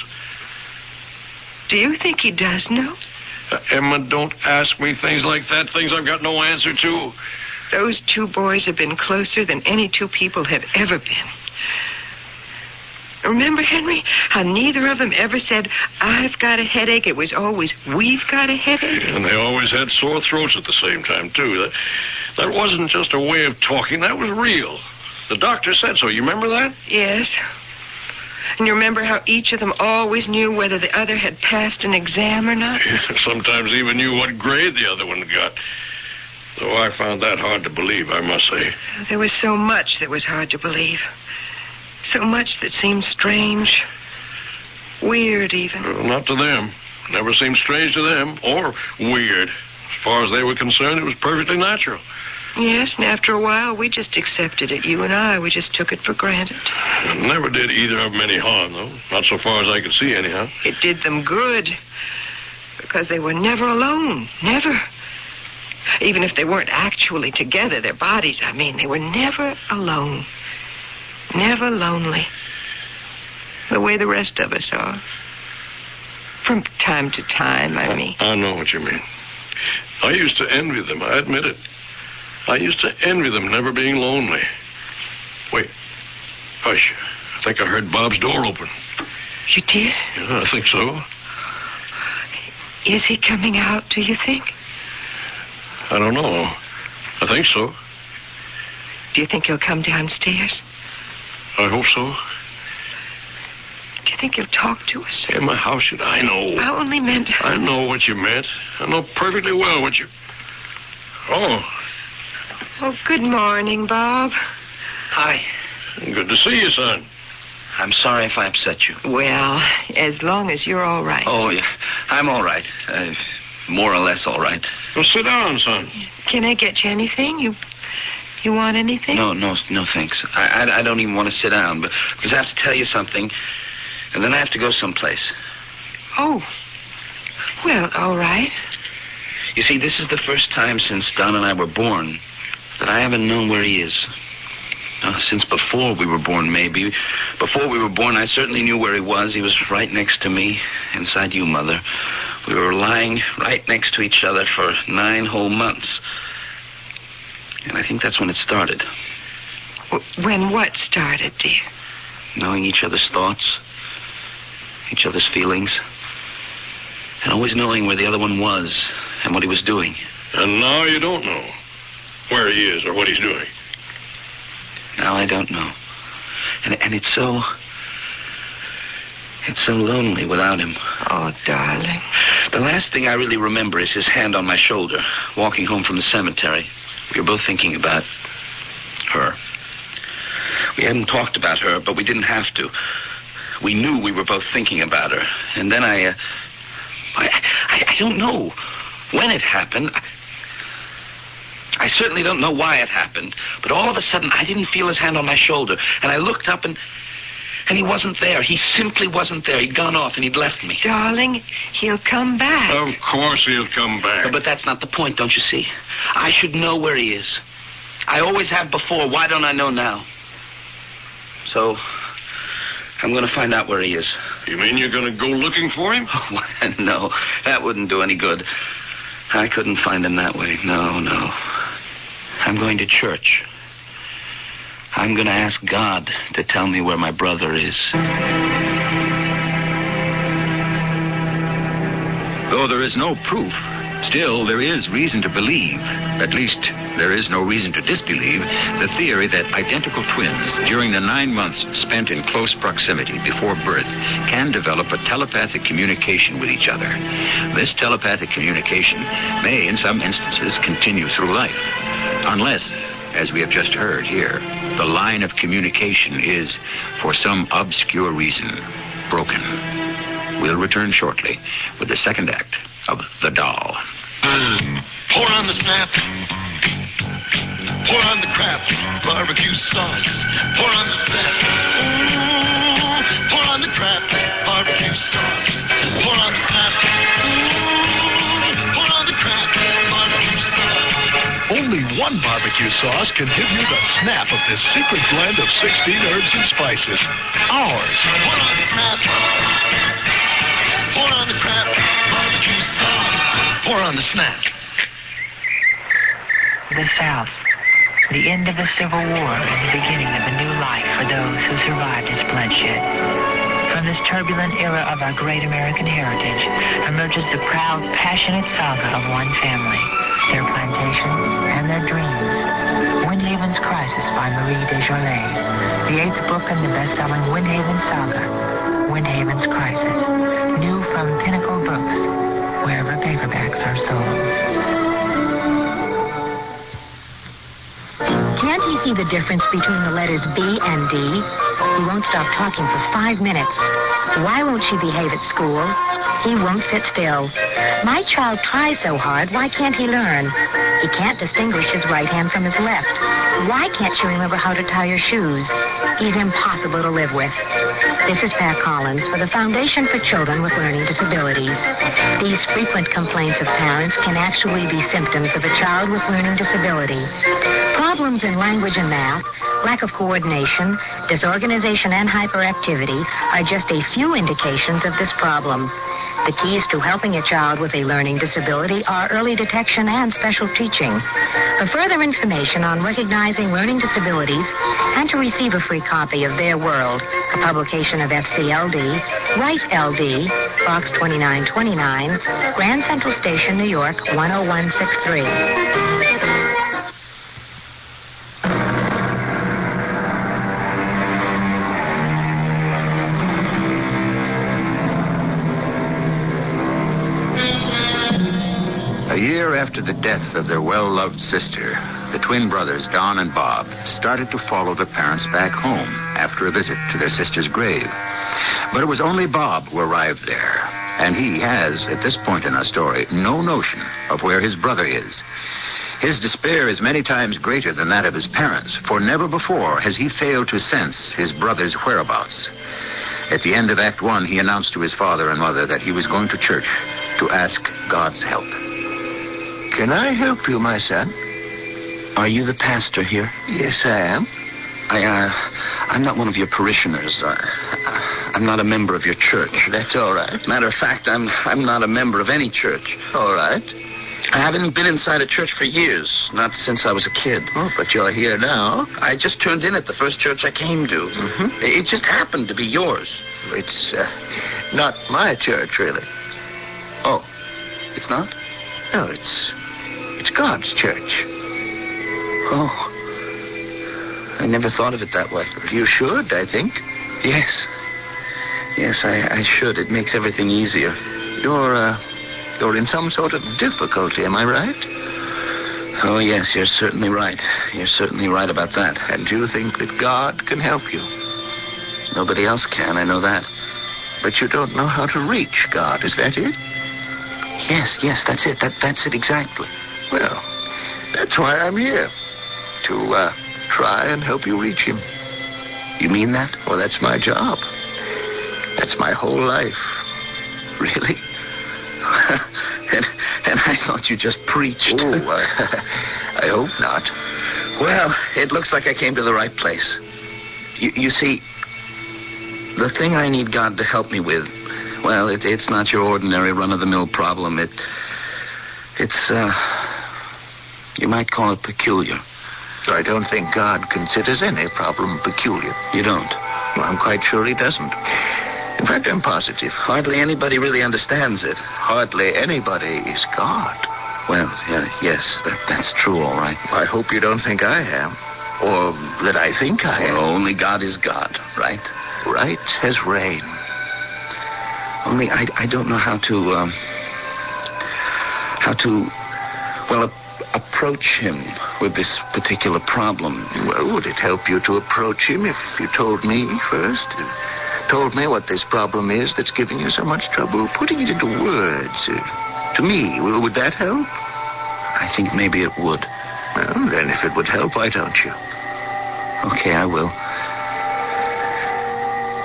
Speaker 8: Do you think he does know?
Speaker 14: Emma, don't ask me things like that, things I've got no answer to.
Speaker 8: Those 2 boys have been closer than any 2 people have ever been. Remember, Henry, how neither of them ever said, I've got a headache. It was always, we've got a headache.
Speaker 14: And they always had sore throats at the same time, too. That wasn't just a way of talking. That was real. The doctor said so. You remember that?
Speaker 8: Yes. And you remember how each of them always knew whether the other had passed an exam or not?
Speaker 14: Sometimes even knew what grade the other one got. Though I found that hard to believe, I must say.
Speaker 8: There was so much that was hard to believe. So much that seemed strange. Weird, even.
Speaker 14: Well, not to them. Never seemed strange to them, or weird. As far as they were concerned, it was perfectly natural.
Speaker 8: Yes, and after a while, we just accepted it. You and I, we just took it for granted.
Speaker 14: It never did either of them any harm, though. Not so far as I could see, anyhow.
Speaker 8: It did them good. Because they were never alone. Never. Even if they weren't actually together, their bodies, I mean, they were never alone. Never lonely.
Speaker 11: The way the rest of us are. From time to time, I mean.
Speaker 14: I know what you mean. I used to envy them, I admit it. I used to envy them never being lonely. Wait. Hush. I think I heard Bob's door open.
Speaker 11: You did?
Speaker 14: Yeah, I think so.
Speaker 11: Is he coming out, do you think?
Speaker 14: I don't know. I think so.
Speaker 11: Do you think he'll come downstairs?
Speaker 14: I hope so.
Speaker 11: Do you think he'll talk to us?
Speaker 14: Emma, how should I know?
Speaker 11: I only meant...
Speaker 14: I know what you meant. I know perfectly well what you... Oh.
Speaker 11: Oh, good morning, Bob.
Speaker 17: Hi.
Speaker 14: Good to see you, son.
Speaker 17: I'm sorry if I upset you.
Speaker 11: Well, as long as you're all right.
Speaker 17: Oh, yeah. I'm all right. More or less all right.
Speaker 14: Well, sit down, son.
Speaker 11: Can I get you anything? You want anything?
Speaker 17: No, thanks. I don't even want to sit down, but because I have to tell you something, and then I have to go someplace.
Speaker 11: Oh. Well, all right.
Speaker 17: You see, this is the first time since Don and I were born that I haven't known where he is. Since before we were born, maybe. Before we were born, I certainly knew where he was. He was right next to me, inside you, Mother. We were lying right next to each other for 9 whole months. And I think that's when it started.
Speaker 11: When what started, dear?
Speaker 17: Knowing each other's thoughts, each other's feelings, and always knowing where the other one was and what he was doing.
Speaker 14: And now you don't know where he is or what he's doing.
Speaker 17: Now I don't know. And it's so lonely without him.
Speaker 11: Oh, darling.
Speaker 17: The last thing I really remember is his hand on my shoulder, walking home from the cemetery. We were both thinking about her. We hadn't talked about her, but we didn't have to. We knew we were both thinking about her. And then I don't know when it happened. I certainly don't know why it happened, but all of a sudden I didn't feel his hand on my shoulder, and I looked up and he wasn't there. He simply wasn't there. He'd gone off and he'd left me.
Speaker 11: Darling, he'll come back.
Speaker 14: Of course he'll come back.
Speaker 17: But that's not the point, don't you see? I should know where he is. I always have before. Why don't I know now? So, I'm going to find out where he is.
Speaker 14: You mean you're going to go looking for him?
Speaker 17: Oh, no, that wouldn't do any good. I couldn't find him that way. No. I'm going to church. I'm going to ask God to tell me where my brother is.
Speaker 1: Though there is no proof, still there is reason to believe, at least there is no reason to disbelieve, the theory that identical twins, during the 9 months spent in close proximity before birth, can develop a telepathic communication with each other. This telepathic communication may, in some instances, continue through life, unless, as we have just heard here, the line of communication is, for some obscure reason, broken. We'll return shortly with the second act of The Doll.
Speaker 2: Pour on the snap. Pour on the crap. Barbecue sauce. Pour on the snap. Ooh, pour on the crap. Barbecue sauce. Pour on the snap. Ooh, pour on the crap. Barbecue sauce.
Speaker 19: Only one barbecue sauce can give you the snap of this secret blend of 16 herbs and spices. Ours.
Speaker 2: Pour on the snap. Pour on the crap. Barbecue sauce.
Speaker 19: Pour on the snap.
Speaker 3: The South. The end of the Civil War and the beginning of a new life for those who survived its bloodshed. From this turbulent era of our great American heritage emerges the proud, passionate saga of one family, their plantation, and their dreams. Windhaven's Crisis by Marie Desjardins, the 8th book in the best-selling Windhaven saga, Windhaven's Crisis, new from Pinnacle Books, wherever paperbacks are sold.
Speaker 20: Can't he see the difference between the letters B and D? He won't stop talking for 5 minutes. Why won't she behave at school? He won't sit still. My child tries so hard, why can't he learn? He can't distinguish his right hand from his left. Why can't you remember how to tie your shoes? He's impossible to live with. This is Pat Collins for the Foundation for Children with Learning Disabilities. These frequent complaints of parents can actually be symptoms of a child with learning disability. Problems in language and math, lack of coordination, disorganization, and hyperactivity are just a few indications of this problem. The keys to helping a child with a learning disability are early detection and special teaching. For further information on recognizing learning disabilities and to receive a free copy of Their World, a publication of FCLD, write LD, Box 2929, Grand Central Station, New York, 10163.
Speaker 1: A year after the death of their well-loved sister, the twin brothers, Don and Bob, started to follow their parents back home after a visit to their sister's grave. But it was only Bob who arrived there, and he has, at this point in our story, no notion of where his brother is. His despair is many times greater than that of his parents, for never before has he failed to sense his brother's whereabouts. At the end of Act 1, he announced to his father and mother that he was going to church to ask God's help.
Speaker 4: Can I help you, my son?
Speaker 17: Are you the pastor here?
Speaker 4: Yes, I am.
Speaker 17: I'm not one of your parishioners. I'm not a member of your church.
Speaker 4: That's all right.
Speaker 17: Matter of fact, I'm not a member of any church.
Speaker 4: All right.
Speaker 17: I haven't been inside a church for years, not since I was a kid.
Speaker 4: Oh, but you're here now.
Speaker 17: I just turned in at the first church I came to.
Speaker 4: Mm-hmm.
Speaker 17: It just happened to be yours.
Speaker 4: It's not my church, really.
Speaker 17: Oh, it's not?
Speaker 4: No, it's God's church.
Speaker 17: Oh, I never thought of it that way.
Speaker 4: You should, I think.
Speaker 17: Yes. Yes, I should. It makes everything easier.
Speaker 4: You're in some sort of difficulty, am I right?
Speaker 17: Oh, yes, you're certainly right. You're certainly right about that.
Speaker 4: And you think that God can help you?
Speaker 17: Nobody else can, I know that.
Speaker 4: But you don't know how to reach God, is that it?
Speaker 17: Yes, that's it. That's it exactly.
Speaker 4: Well, that's why I'm here. To try and help you reach him.
Speaker 17: You mean that?
Speaker 4: Well, that's my job. That's my whole life.
Speaker 17: Really? and I thought you just preached.
Speaker 4: Oh, I hope not.
Speaker 17: Well, it looks like I came to the right place. You see, the thing I need God to help me with, well, it's not your ordinary run-of-the-mill problem. It's you might call it peculiar.
Speaker 4: I don't think God considers any problem peculiar.
Speaker 17: You don't?
Speaker 4: Well, I'm quite sure he doesn't. In fact, I'm positive.
Speaker 17: Hardly anybody really understands it.
Speaker 4: Hardly anybody is God.
Speaker 17: Well, yes, that's true, all right.
Speaker 4: I hope you don't think I am. Or that I think I am.
Speaker 17: Well, only God is God, right?
Speaker 4: Right as rain.
Speaker 17: Only I don't know how to approach him with this particular problem.
Speaker 4: Well, would it help you to approach him if you told me first? Told me what this problem is that's giving you so much trouble? Putting it into words. To me, would that help?
Speaker 17: I think maybe it would.
Speaker 4: Well, then if it would help, why don't you?
Speaker 17: Okay, I will.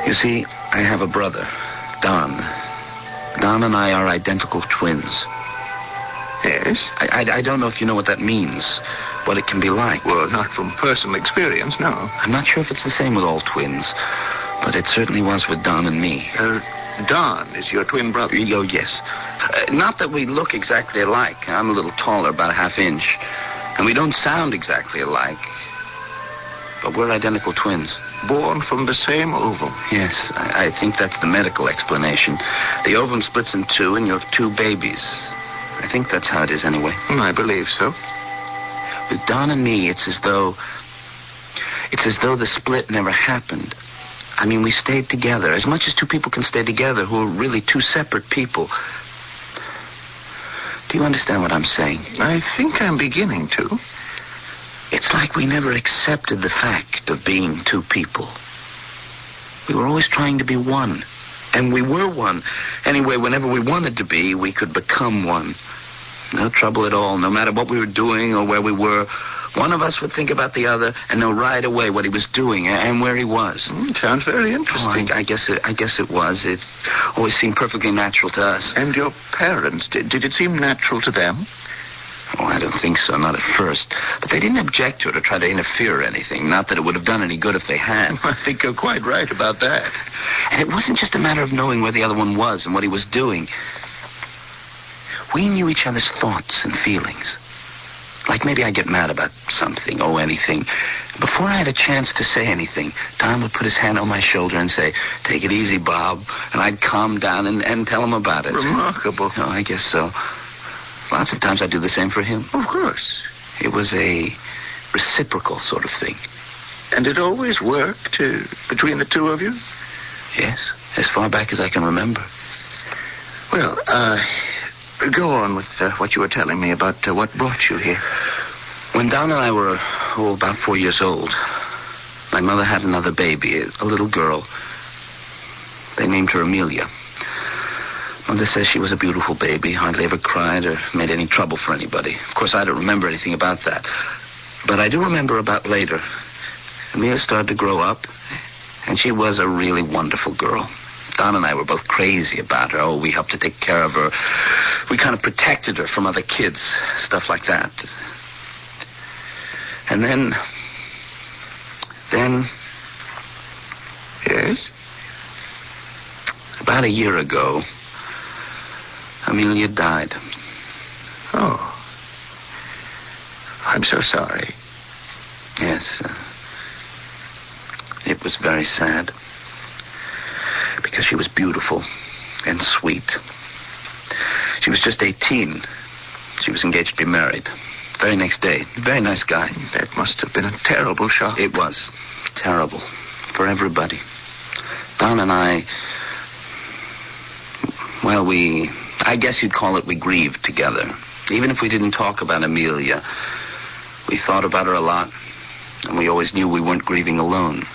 Speaker 17: You see, I have a brother, Don. Don and I are identical twins.
Speaker 4: Yes?
Speaker 17: I don't know if you know what that means, what it can be like.
Speaker 4: Well, not from personal experience, no.
Speaker 17: I'm not sure if it's the same with all twins, but it certainly was with Don and me.
Speaker 4: Don is your twin brother?
Speaker 17: Oh, yes. Not that we look exactly alike. I'm a little taller, about a half inch. And we don't sound exactly alike. But we're identical twins.
Speaker 4: Born from the same ovum?
Speaker 17: Yes, I think that's the medical explanation. The ovum splits in two, and you have two babies. I think that's how it is anyway.
Speaker 4: I believe so.
Speaker 17: With Don and me, it's as though the split never happened. I mean, we stayed together, as much as two people can stay together who are really two separate people. Do you understand what I'm saying?
Speaker 4: I think I'm beginning to.
Speaker 17: It's like we never accepted the fact of being two people. We were always trying to be one. And we were one. Anyway, whenever we wanted to be, we could become one. No trouble at all. No matter what we were doing or where we were, one of us would think about the other and know right away what he was doing and where he was.
Speaker 4: Sounds very interesting.
Speaker 17: Oh, I guess it was. It always seemed perfectly natural to us.
Speaker 4: And your parents, did it seem natural to them?
Speaker 17: Oh, I don't think so, not at first. But they didn't object to it or try to interfere or anything. Not that it would have done any good if they had.
Speaker 4: I think you're quite right about that.
Speaker 17: And it wasn't just a matter of knowing where the other one was and what he was doing. We knew each other's thoughts and feelings. Like maybe I'd get mad about something, anything. Before I had a chance to say anything, Don would put his hand on my shoulder and say, "Take it easy, Bob." And I'd calm down and tell him about it.
Speaker 4: Remarkable.
Speaker 17: Oh, I guess so. Lots of times I'd do the same for him.
Speaker 4: Of course.
Speaker 17: It was a reciprocal sort of thing.
Speaker 4: And it always worked between the two of you?
Speaker 17: Yes, as far back as I can remember.
Speaker 4: Well, go on with what you were telling me about what brought you here.
Speaker 17: When Don and I were, about 4 years old, my mother had another baby, a little girl. They named her Amelia. Mother says she was a beautiful baby, hardly ever cried or made any trouble for anybody. Of course, I don't remember anything about that. But I do remember about later. Amelia started to grow up, and she was a really wonderful girl. Don and I were both crazy about her. We helped to take care of her. We kind of protected her from other kids, stuff like that. And then...
Speaker 4: Yes?
Speaker 17: About a year ago, Amelia died.
Speaker 4: Oh. I'm so sorry.
Speaker 17: Yes. It was very sad. Because she was beautiful and sweet. She was just 18. She was engaged to be married. Very next day. Very nice guy.
Speaker 4: That must have been a terrible shock.
Speaker 17: It was. Terrible. For everybody. Don and I... Well, I guess you'd call it we grieved together. Even if we didn't talk about Amelia, we thought about her a lot. And we always knew we weren't grieving alone.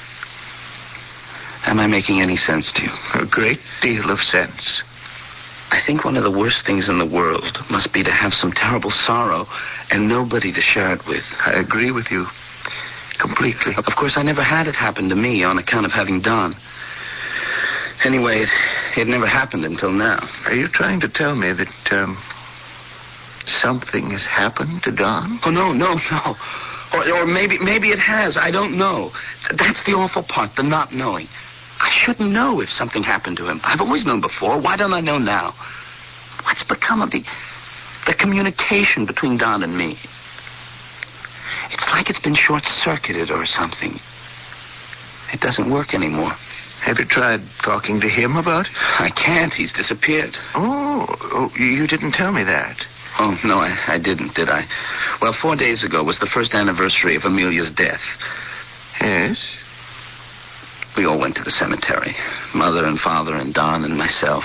Speaker 17: Am I making any sense to you?
Speaker 4: A great deal of sense.
Speaker 17: I think one of the worst things in the world must be to have some terrible sorrow and nobody to share it with.
Speaker 4: I agree with you completely.
Speaker 17: Of course, I never had it happen to me on account of having Don. Anyway, it never happened until now.
Speaker 4: Are you trying to tell me that something has happened to Don?
Speaker 17: Oh, no. Or maybe it has. I don't know. That's the awful part, the not knowing. I shouldn't know if something happened to him. I've always known before. Why don't I know now? What's become of the communication between Don and me? It's like it's been short-circuited or something. It doesn't work anymore.
Speaker 4: Have you tried talking to him about it?
Speaker 17: I can't. He's disappeared.
Speaker 4: Oh, you didn't tell me that.
Speaker 17: Oh, no, I didn't, did I? Well, 4 days ago was the first anniversary of Amelia's death.
Speaker 4: Yes?
Speaker 17: We all went to the cemetery. Mother and Father and Don and myself.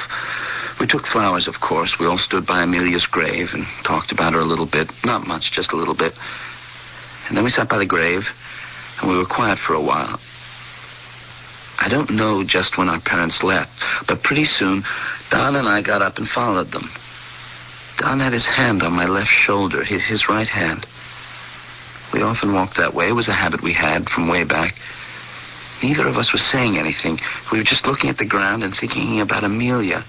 Speaker 17: We took flowers, of course. We all stood by Amelia's grave and talked about her a little bit. Not much, just a little bit. And then we sat by the grave, and we were quiet for a while. I don't know just when our parents left, but pretty soon, Don and I got up and followed them. Don had his hand on my left shoulder, his right hand. We often walked that way. It was a habit we had from way back. Neither of us was saying anything. We were just looking at the ground and thinking about Amelia.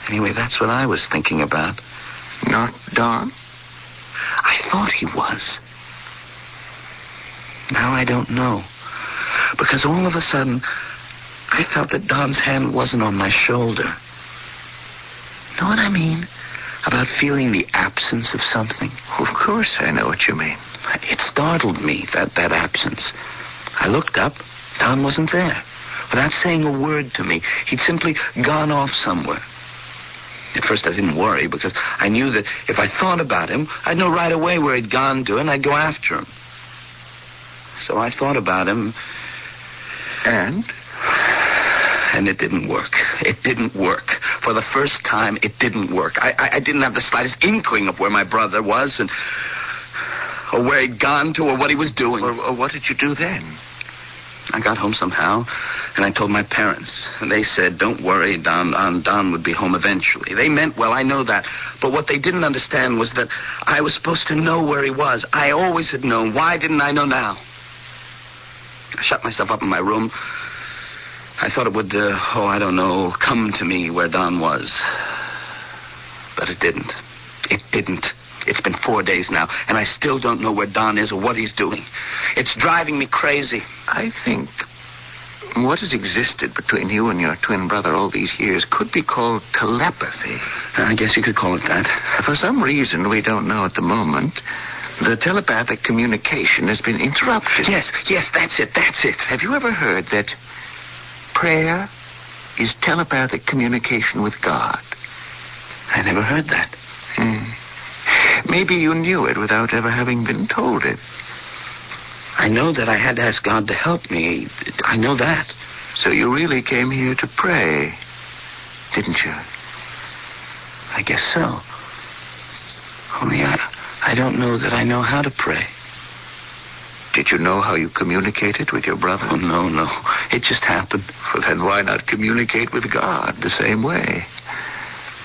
Speaker 17: Anyway, that's what I was thinking about.
Speaker 4: Not Don?
Speaker 17: I thought he was. Now I don't know. Because all of a sudden, I felt that Don's hand wasn't on my shoulder. Know what I mean? About feeling the absence of something.
Speaker 4: Of course I know what you mean.
Speaker 17: It startled me, that absence. I looked up. Don wasn't there. Without saying a word to me, he'd simply gone off somewhere. At first I didn't worry because I knew that if I thought about him, I'd know right away where he'd gone to and I'd go after him. So I thought about him. And it didn't work. It didn't work. For the first time, it didn't work. I didn't have the slightest inkling of where my brother was or where he'd gone to or what he was doing.
Speaker 4: Or what did you do then?
Speaker 17: I got home somehow, and I told my parents. And they said, don't worry, Don would be home eventually. They meant well, I know that. But what they didn't understand was that I was supposed to know where he was. I always had known. Why didn't I know now? I shut myself up in my room. I thought it would, come to me where Don was. But it didn't. It didn't. It's been 4 days now, and I still don't know where Don is or what he's doing. It's driving me crazy.
Speaker 4: I think what has existed between you and your twin brother all these years could be called telepathy.
Speaker 17: I guess you could call it that.
Speaker 4: For some reason we don't know at the moment, the telepathic communication has been interrupted.
Speaker 17: Yes, that's it.
Speaker 4: Have you ever heard that prayer is telepathic communication with God?
Speaker 17: I never heard that.
Speaker 4: Maybe you knew it without ever having been told it.
Speaker 17: I know that I had to ask God to help me. I know that.
Speaker 4: So you really came here to pray, didn't you?
Speaker 17: I guess so. Only I don't know that I know how to pray.
Speaker 4: Did you know how you communicated with your brother?
Speaker 17: Oh, no. It just happened.
Speaker 4: Well, then why not communicate with God the same way?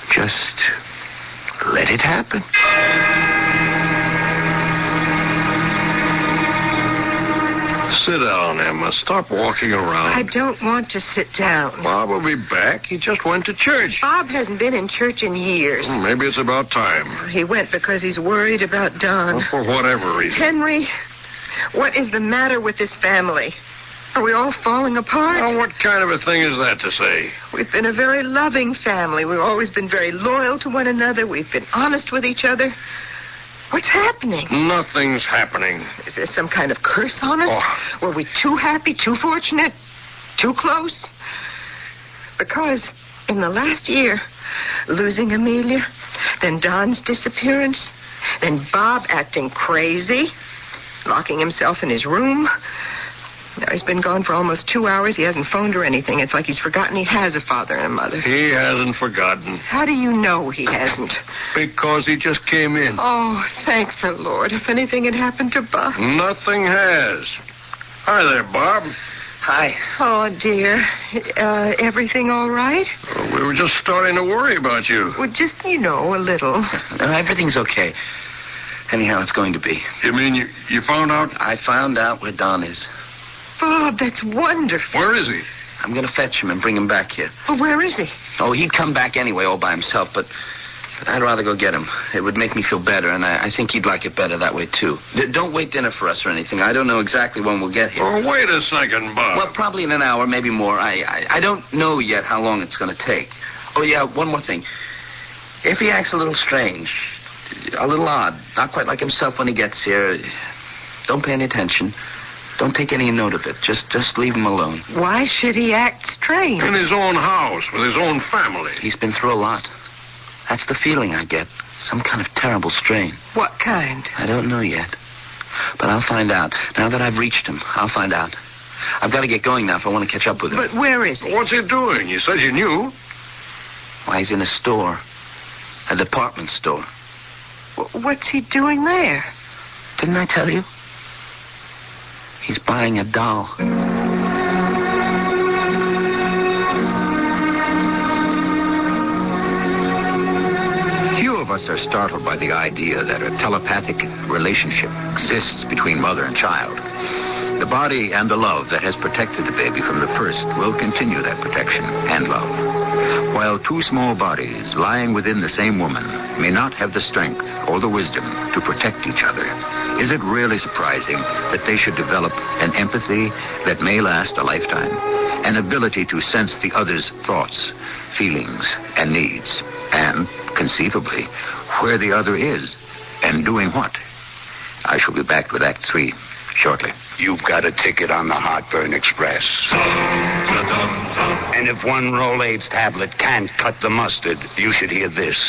Speaker 4: Just let it happen.
Speaker 14: Sit down, Emma. Stop walking around.
Speaker 11: I don't want to sit down.
Speaker 14: Bob will be back. He just went to church.
Speaker 11: Bob hasn't been in church in years.
Speaker 14: Maybe it's about time.
Speaker 11: He went because he's worried about Don.
Speaker 14: Well, for whatever reason.
Speaker 11: Henry, what is the matter with this family? Are we all falling apart?
Speaker 14: Well, what kind of a thing is that to say?
Speaker 11: We've been a very loving family. We've always been very loyal to one another. We've been honest with each other. What's happening?
Speaker 14: Nothing's happening.
Speaker 11: Is there some kind of curse on us?
Speaker 14: Oh.
Speaker 11: Were we too happy, too fortunate, too close? Because in the last year, losing Amelia, then Don's disappearance, then Bob acting crazy, locking himself in his room. Now, he's been gone for almost 2 hours. He hasn't phoned or anything. It's like he's forgotten he has a father and a mother.
Speaker 14: He hasn't forgotten.
Speaker 11: How do you know he hasn't?
Speaker 14: Because he just came in.
Speaker 11: Oh, thank the Lord. If anything had happened to Bob.
Speaker 14: Nothing has. Hi there, Bob.
Speaker 17: Hi.
Speaker 11: Oh, dear. Everything all right?
Speaker 14: We were just starting to worry about you.
Speaker 11: Well, just, a little.
Speaker 17: Everything's okay. Anyhow, it's going to be.
Speaker 14: You mean you found out?
Speaker 17: I found out where Don is.
Speaker 11: Bob, that's wonderful.
Speaker 14: Where is he?
Speaker 17: I'm going to fetch him and bring him back here.
Speaker 11: Well, where is he?
Speaker 17: Oh, he'd come back anyway all by himself, but I'd rather go get him. It would make me feel better, and I think he'd like it better that way, too. Don't wait dinner for us or anything. I don't know exactly when we'll get here.
Speaker 14: Oh, wait a second, Bob.
Speaker 17: Well, probably in an hour, maybe more. I don't know yet how long it's going to take. Oh, yeah, one more thing. If he acts a little strange, a little odd, not quite like himself when he gets here, don't pay any attention. Don't take any note of it. Just leave him alone.
Speaker 11: Why should he act strange?
Speaker 14: In his own house, with his own family.
Speaker 17: He's been through a lot. That's the feeling I get. Some kind of terrible strain.
Speaker 11: What kind?
Speaker 17: I don't know yet. But I'll find out. Now that I've reached him, I'll find out. I've got to get going now if I want to catch up with him.
Speaker 11: But where is he?
Speaker 14: What's he doing? You said you knew.
Speaker 17: Why, he's in a store. A department store.
Speaker 11: What's he doing there?
Speaker 17: Didn't I tell you? He's buying a doll.
Speaker 1: Few of us are startled by the idea that a telepathic relationship exists between mother and child. The body and the love that has protected the baby from the first will continue that protection and love. While two small bodies lying within the same woman may not have the strength or the wisdom to protect each other, is it really surprising that they should develop an empathy that may last a lifetime, an ability to sense the other's thoughts, feelings, and needs, and, conceivably, where the other is and doing what? I shall be back with Act 3 shortly.
Speaker 15: You've got a ticket on the Heartburn Express. And if one Rolaids tablet can't cut the mustard, you should hear this.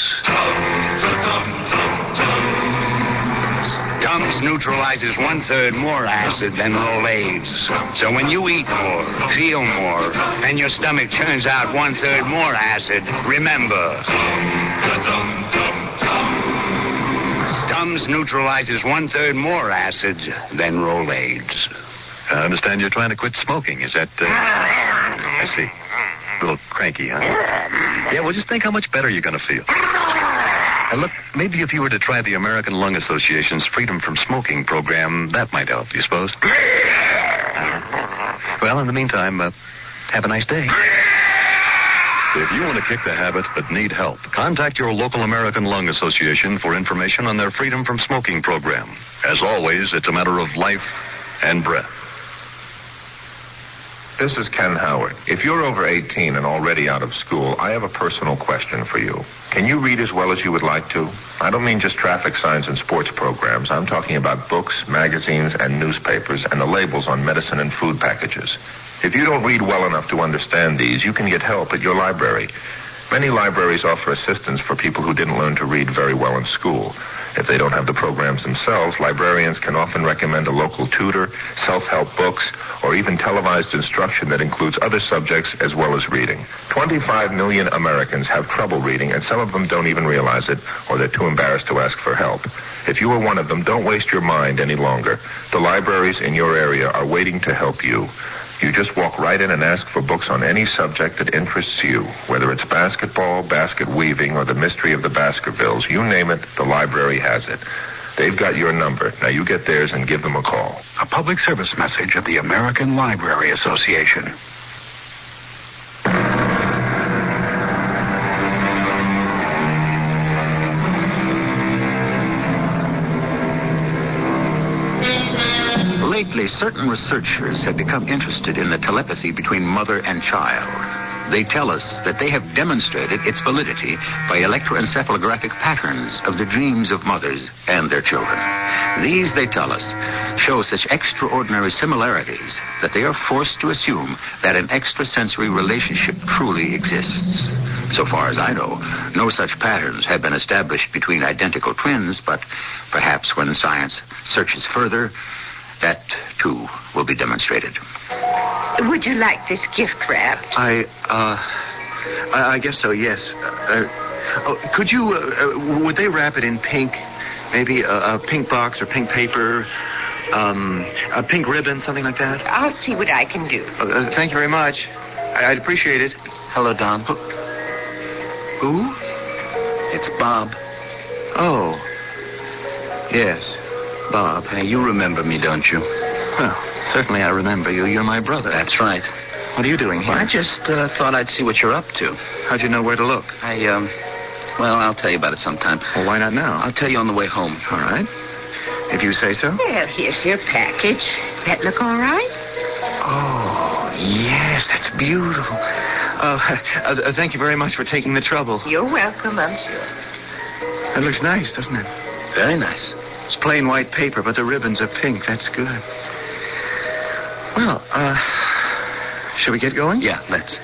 Speaker 15: Tums neutralizes 1/3 more acid than Rolaids. So when you eat more, feel more, and your stomach churns out 1/3 more acid, remember. Tums neutralizes 1/3 more acid than Rolaids.
Speaker 22: I understand you're trying to quit smoking. Is that, I see. A little cranky, huh? Yeah, well, just think how much better you're going to feel. Look, maybe if you were to try the American Lung Association's Freedom from Smoking program, that might help, you suppose? Well, in the meantime, have a nice day.
Speaker 16: If you want to kick the habit but need help, contact your local American Lung Association for information on their Freedom from Smoking program. As always, it's a matter of life and breath.
Speaker 18: This is Ken Howard. If you're over 18 and already out of school, I have a personal question for you. Can you read as well as you would like to? I don't mean just traffic signs and sports programs. I'm talking about books, magazines, and newspapers, and the labels on medicine and food packages. If you don't read well enough to understand these, you can get help at your library. Many libraries offer assistance for people who didn't learn to read very well in school. If they don't have the programs themselves, librarians can often recommend a local tutor, self-help books, or even televised instruction that includes other subjects as well as reading. 25 million Americans have trouble reading, and some of them don't even realize it, or they're too embarrassed to ask for help. If you are one of them, don't waste your mind any longer. The libraries in your area are waiting to help you. You just walk right in and ask for books on any subject that interests you, whether it's basketball, basket weaving, or the mystery of the Baskervilles. You name it, the library has it. They've got your number. Now you get theirs and give them a call.
Speaker 21: A public service message of the American Library Association.
Speaker 1: Lately, certain researchers have become interested in the telepathy between mother and child. They tell us that they have demonstrated its validity by electroencephalographic patterns of the dreams of mothers and their children. These, they tell us, show such extraordinary similarities that they are forced to assume that an extrasensory relationship truly exists. So far as I know, no such patterns have been established between identical twins, but perhaps when science searches further, that, too, will be demonstrated.
Speaker 11: Would you like this gift wrapped?
Speaker 17: I guess so, yes. Could you, would they wrap it in pink? Maybe a pink box or pink paper, a pink ribbon, something like that?
Speaker 11: I'll see what I can do.
Speaker 17: Thank you very much. I'd appreciate it. Hello, Don. Who? It's Bob. Oh. Yes. Bob. You remember me, don't you? Well, certainly I remember you. You're my brother. That's right. What are you doing here? I just thought I'd see what you're up to. How'd you know where to look? Well, I'll tell you about it sometime. Well, why not now? I'll tell you on the way home. All right. If you say so.
Speaker 11: Well, here's your package. That look all right?
Speaker 17: Oh, yes, that's beautiful. Thank you very much for taking the trouble.
Speaker 11: You're welcome, I'm sure.
Speaker 17: That looks nice, doesn't it? Very nice. It's plain white paper, but the ribbons are pink. That's good. Well, shall we get going? Yeah, let's.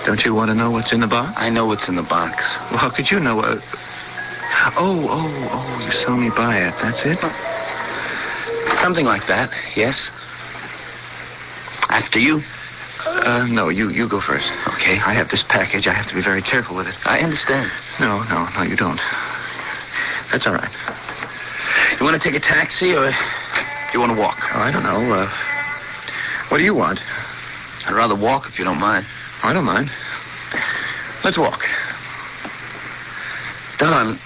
Speaker 17: Don't you want to know what's in the box? I know what's in the box. Well, how could you know? You saw me buy it. That's it? Something like that, yes. After you? No, you go first. Okay. I have this package. I have to be very careful with it. I understand. No, you don't. That's all right. You want to take a taxi, or do you want to walk? Oh, I don't know. What do you want? I'd rather walk, if you don't mind. I don't mind. Let's walk. Don,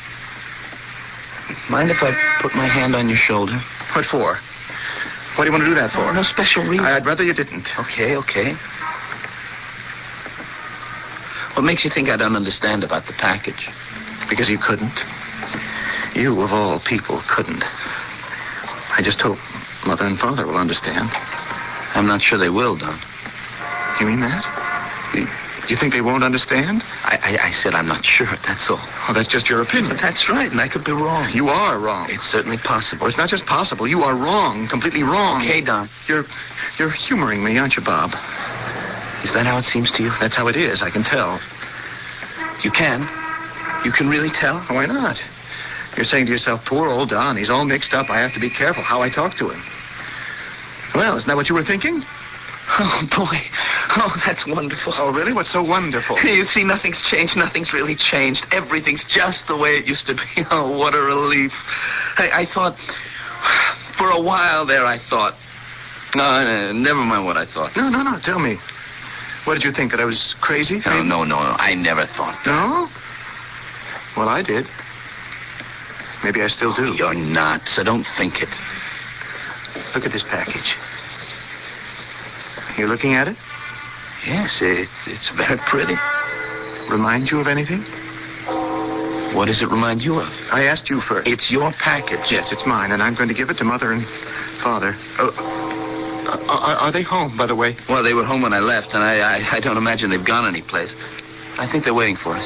Speaker 17: mind if I put my hand on your shoulder? What for? What do you want to do that for? No special reason. I'd rather you didn't. Okay. What makes you think I don't understand about the package? Because you couldn't. You, of all people, couldn't. I just hope Mother and Father will understand. I'm not sure they will, Don. You mean that? You think they won't understand? I said I'm not sure, that's all. Oh, that's just your opinion. But that's right, and I could be wrong. You are wrong. It's certainly possible. It's not just possible. You are wrong, completely wrong. Okay, Don. You're humoring me, aren't you, Bob? Is that how it seems to you? That's how it is, I can tell. You can? You can really tell? Why not? You're saying to yourself, poor old Don, he's all mixed up. I have to be careful how I talk to him. Well, isn't that what you were thinking? Oh, boy. Oh, that's wonderful. Oh, really? What's so wonderful? You see, nothing's changed. Nothing's really changed. Everything's just the way it used to be. Oh, what a relief. I thought, for a while there, I thought. No, never mind what I thought. No. Tell me. What did you think, that I was crazy? No. I never thought that. No? Well, I did. Maybe I still do. You're not, so don't think it. Look at this package. You looking at it? Yes, it's very pretty.
Speaker 1: remind you of anything?
Speaker 17: What does it remind you of?
Speaker 1: I asked you first.
Speaker 17: It's your package.
Speaker 1: Yes, it's mine, and I'm going to give it to Mother and Father. Are they home, by the way?
Speaker 17: Well, they were home when I left, and I don't imagine they've gone anyplace. I think they're waiting for us.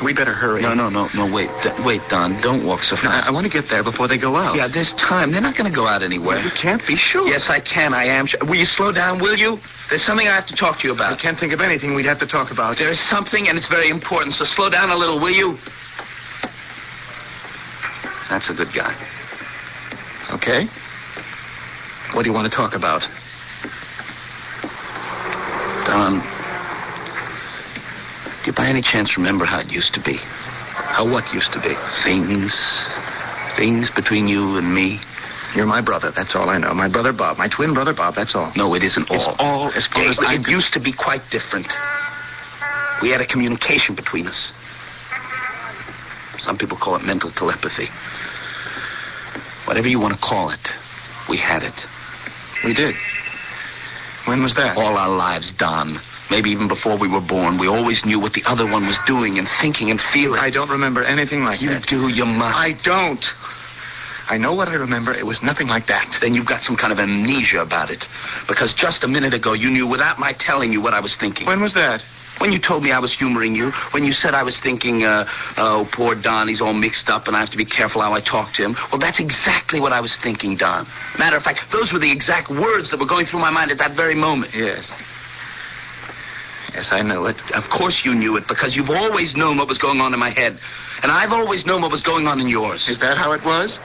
Speaker 1: We better hurry.
Speaker 17: No, wait, Don. Don't walk so fast.
Speaker 1: I want to get there before they go out.
Speaker 17: Yeah, there's time. They're not going to go out anywhere.
Speaker 1: You can't be sure.
Speaker 17: Yes, I can. I am sure. Will you slow down, will you? There's something I have to talk to you about.
Speaker 1: I can't think of anything we'd have to talk about.
Speaker 17: There is something, and it's very important, so slow down a little, will you? That's a good guy.
Speaker 1: Okay. What do you want to talk about?
Speaker 17: Don, do you by any chance remember how it used to be?
Speaker 1: How what used to be?
Speaker 17: Things between you and me.
Speaker 1: You're my brother, that's all I know. My brother Bob, my twin brother Bob, that's all.
Speaker 17: No, it isn't all.
Speaker 1: It's all as far as
Speaker 17: it used to be quite different. We had a communication between us. Some people call it mental telepathy. Whatever you want to call it, we had it.
Speaker 1: We did. When was that?
Speaker 17: All our lives, Don. Maybe even before we were born. We always knew what the other one was doing and thinking and feeling.
Speaker 1: I don't remember anything like that.
Speaker 17: You do, you must.
Speaker 1: I don't. I know what I remember. It was nothing like that.
Speaker 17: Then you've got some kind of amnesia about it. Because just a minute ago, you knew without my telling you what I was thinking.
Speaker 1: When was that?
Speaker 17: When you told me I was humoring you. When you said I was thinking, oh, poor Don, he's all mixed up and I have to be careful how I talk to him. Well, that's exactly what I was thinking, Don. Matter of fact, those were the exact words that were going through my mind at that very moment.
Speaker 1: Yes. Yes, I know it.
Speaker 17: Of course you knew it, because you've always known what was going on in my head. And I've always known what was going on in yours.
Speaker 1: Is that how it was?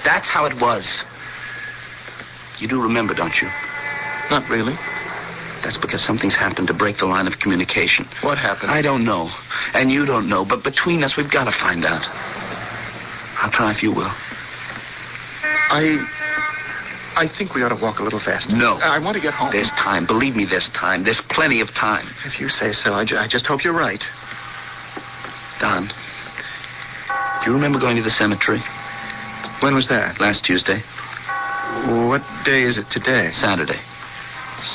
Speaker 17: That's how it was. You do remember, don't you?
Speaker 1: Not really.
Speaker 17: That's because something's happened to break the line of communication.
Speaker 1: What happened?
Speaker 17: I don't know. And you don't know. But between us, we've got to find out. I'll try if you will.
Speaker 1: I think we ought to walk a little faster.
Speaker 17: No.
Speaker 1: I want to get home.
Speaker 17: There's time. Believe me, there's time. There's plenty of time.
Speaker 1: If you say so, I just hope you're right.
Speaker 17: Don, do you remember going to the cemetery?
Speaker 1: When was that?
Speaker 17: Last Tuesday.
Speaker 1: What day is it today?
Speaker 17: Saturday.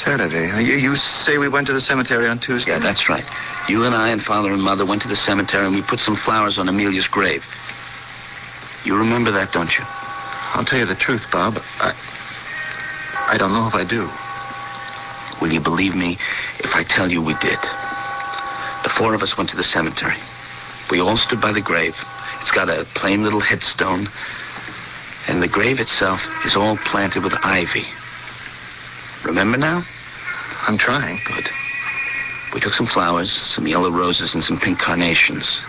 Speaker 1: Saturday. You say we went to the cemetery on Tuesday?
Speaker 17: Yeah, that's right. You and I and Father and Mother went to the cemetery and we put some flowers on Amelia's grave. You remember that, don't you?
Speaker 1: I'll tell you the truth, Bob. I don't know if I do.
Speaker 17: Will you believe me if I tell you we did? The four of us went to the cemetery. We all stood by the grave. It's got a plain little headstone. And the grave itself is all planted with ivy. Remember now?
Speaker 1: I'm trying.
Speaker 17: Good. We took some flowers, some yellow roses, and some pink carnations.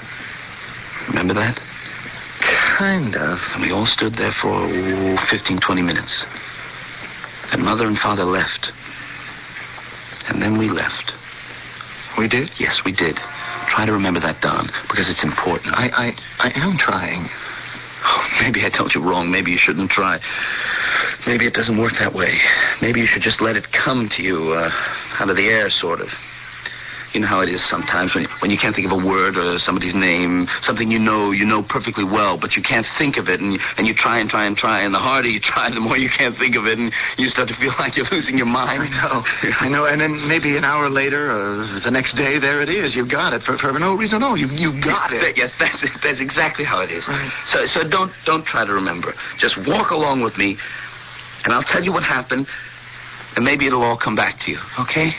Speaker 17: Remember that?
Speaker 1: Kind of.
Speaker 17: And we all stood there for 15, 20 minutes. And Mother and Father left. And then we left.
Speaker 1: We did?
Speaker 17: Yes, we did. Try to remember that, Don, because it's important.
Speaker 1: I am trying.
Speaker 17: Oh, maybe I told you wrong. Maybe you shouldn't try. Maybe it doesn't work that way. Maybe you should just let it come to you out of the air, sort of. You know how it is sometimes when you can't think of a word or somebody's name, something you know perfectly well, but you can't think of it, and you try, and the harder you try, the more you can't think of it, and you start to feel like you're losing your mind.
Speaker 1: I know, and then maybe an hour later or the next day, there it is. You've got it for no reason at all. You got it.
Speaker 17: Yes, that's it. That's exactly how it is.
Speaker 1: Right.
Speaker 17: So don't try to remember. Just walk along with me, and I'll tell you what happened, and maybe it'll all come back to you, okay?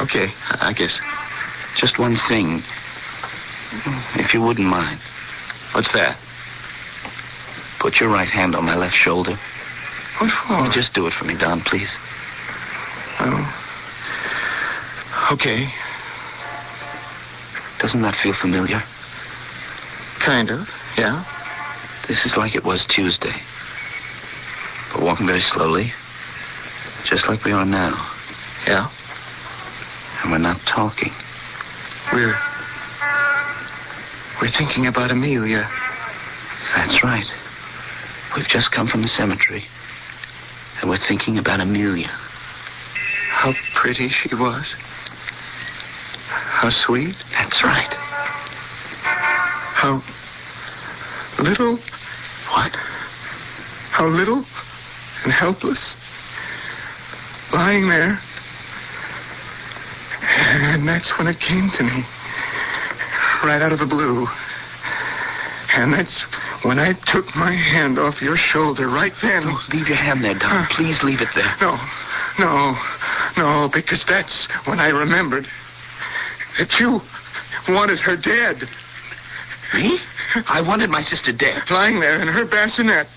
Speaker 1: Okay, I guess.
Speaker 17: Just one thing, if you wouldn't mind.
Speaker 1: What's that?
Speaker 17: Put your right hand on my left shoulder.
Speaker 1: What for?
Speaker 17: Just do it for me, Don, please.
Speaker 1: Oh. Okay.
Speaker 17: Doesn't that feel familiar?
Speaker 1: Kind of, yeah.
Speaker 17: This is like it was Tuesday. We're walking very slowly, just like we are now.
Speaker 1: Yeah.
Speaker 17: And we're not talking.
Speaker 1: We're thinking about Amelia.
Speaker 17: That's right. We've just come from the cemetery. And we're thinking about Amelia.
Speaker 1: How pretty she was. How sweet.
Speaker 17: That's right.
Speaker 1: How little.
Speaker 17: What?
Speaker 1: How little and helpless. Lying there.
Speaker 7: And that's when it came to me. Right out of the blue. And that's when I took my hand off your shoulder right then.
Speaker 17: No, leave your hand there, Don. Please leave it there.
Speaker 7: No, because that's when I remembered that you wanted her dead.
Speaker 17: Me? I wanted my sister dead.
Speaker 7: Lying there in her bassinet.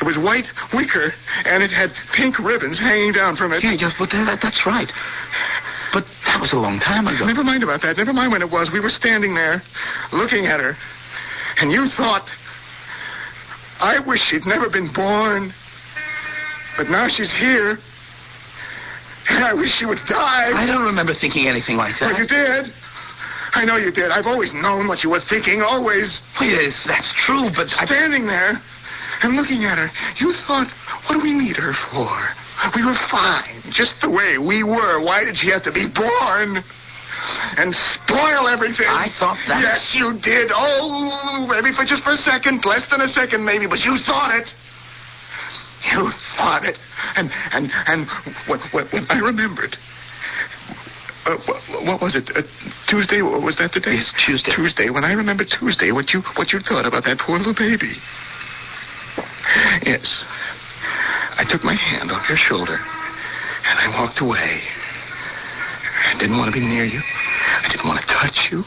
Speaker 7: It was white wicker, and it had pink ribbons hanging down from it.
Speaker 17: Yeah, but that's right. But that was a long time ago.
Speaker 7: Never mind about that. Never mind when it was. We were standing there, looking at her, and you thought, I wish she'd never been born. But now she's here, and I wish she would die.
Speaker 17: I don't remember thinking anything like that.
Speaker 7: Well, you did. I know you did. I've always known what you were thinking, always.
Speaker 17: Well, yes, that's true, but
Speaker 7: standing there and looking at her, you thought, what do we need her for? We were fine, just the way we were. Why did she have to be born and spoil everything?
Speaker 17: I thought that.
Speaker 7: Yes, you did. Oh, maybe for just for a second, less than a second, maybe, but you thought it. You thought it. And when I remembered, what was it? Tuesday? Was that the day?
Speaker 17: Yes, Tuesday.
Speaker 7: Tuesday. When I remembered Tuesday, what you thought about that poor little baby. Yes. I took my hand off your shoulder, and I walked away. I didn't want to be near you. I didn't want to touch you.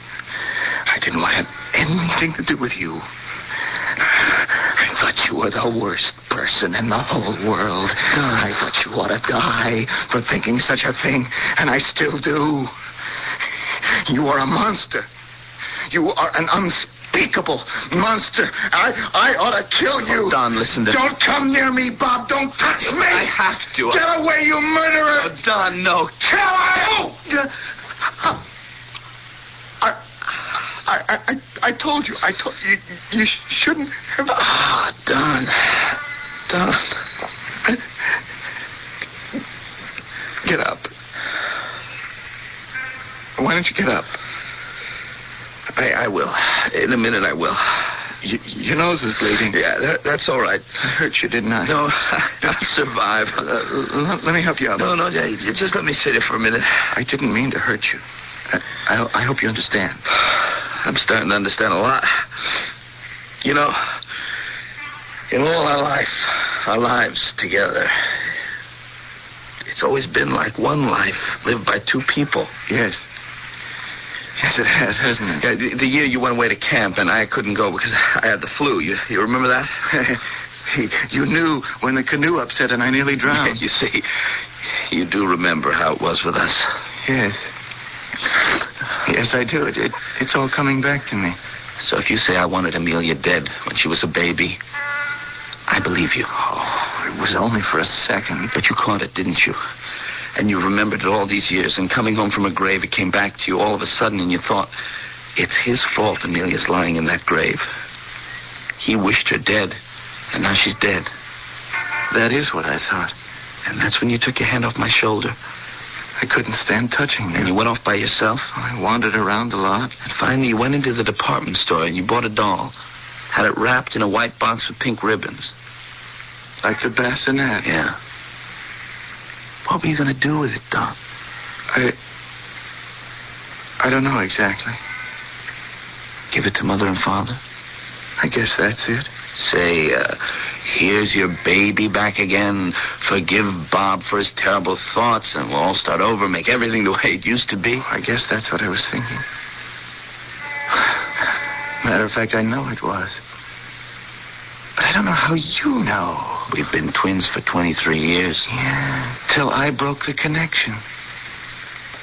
Speaker 7: I didn't want to have anything to do with you. I thought you were the worst person in the whole world. I thought you ought to die for thinking such a thing, and I still do. You are a monster. You are an unspeakable monster. I ought to kill you.
Speaker 17: Oh, Don, listen to me.
Speaker 7: Don't come near me, Bob. Don't touch me.
Speaker 17: I have to.
Speaker 7: Get away, you murderer.
Speaker 17: Oh, Don, no.
Speaker 7: Kill him. I told you. I told you. You shouldn't have.
Speaker 17: Ah, Don.
Speaker 7: Get up. Why don't you get up?
Speaker 17: I will. In a minute, I will.
Speaker 7: Your nose is bleeding.
Speaker 17: Yeah, that's all right.
Speaker 7: I hurt you, didn't I?
Speaker 17: No, I'll survive.
Speaker 7: Let me help you out.
Speaker 17: No, just let me sit here for a minute.
Speaker 7: I didn't mean to hurt you. I hope you understand.
Speaker 17: I'm starting to understand a lot. You know, in all our lives together, it's always been like one life lived by two people.
Speaker 7: Yes. Yes, it has, hasn't it?
Speaker 17: Yeah, the year you went away to camp and I couldn't go because I had the flu. You remember that?
Speaker 7: You knew when the canoe upset and I nearly drowned.
Speaker 17: You see, you do remember how it was with us.
Speaker 7: Yes. Yes, I do. It's all coming back to me.
Speaker 17: So if you say I wanted Amelia dead when she was a baby, I believe you.
Speaker 7: Oh, it was only for a second.
Speaker 17: But you caught it, didn't you? And you remembered it all these years, and coming home from a grave, it came back to you all of a sudden, and you thought, it's his fault Amelia's lying in that grave. He wished her dead, and now she's dead.
Speaker 7: That is what I thought.
Speaker 17: And that's when you took your hand off my shoulder.
Speaker 7: I couldn't stand touching you.
Speaker 17: And you went off by yourself?
Speaker 7: I wandered around a lot.
Speaker 17: And finally you went into the department store and you bought a doll. Had it wrapped in a white box with pink ribbons.
Speaker 7: Like the bassinet?
Speaker 17: Yeah. What were you going to do with it, Don?
Speaker 7: I don't know exactly.
Speaker 17: Give it to Mother and Father?
Speaker 7: I guess that's it.
Speaker 17: Say, here's your baby back again. Forgive Bob for his terrible thoughts, and we'll all start over, make everything the way it used to be.
Speaker 7: I guess that's what I was thinking. Matter of fact, I know it was. But I don't know how you know.
Speaker 17: We've been twins for 23 years.
Speaker 7: Yeah, till I broke the connection.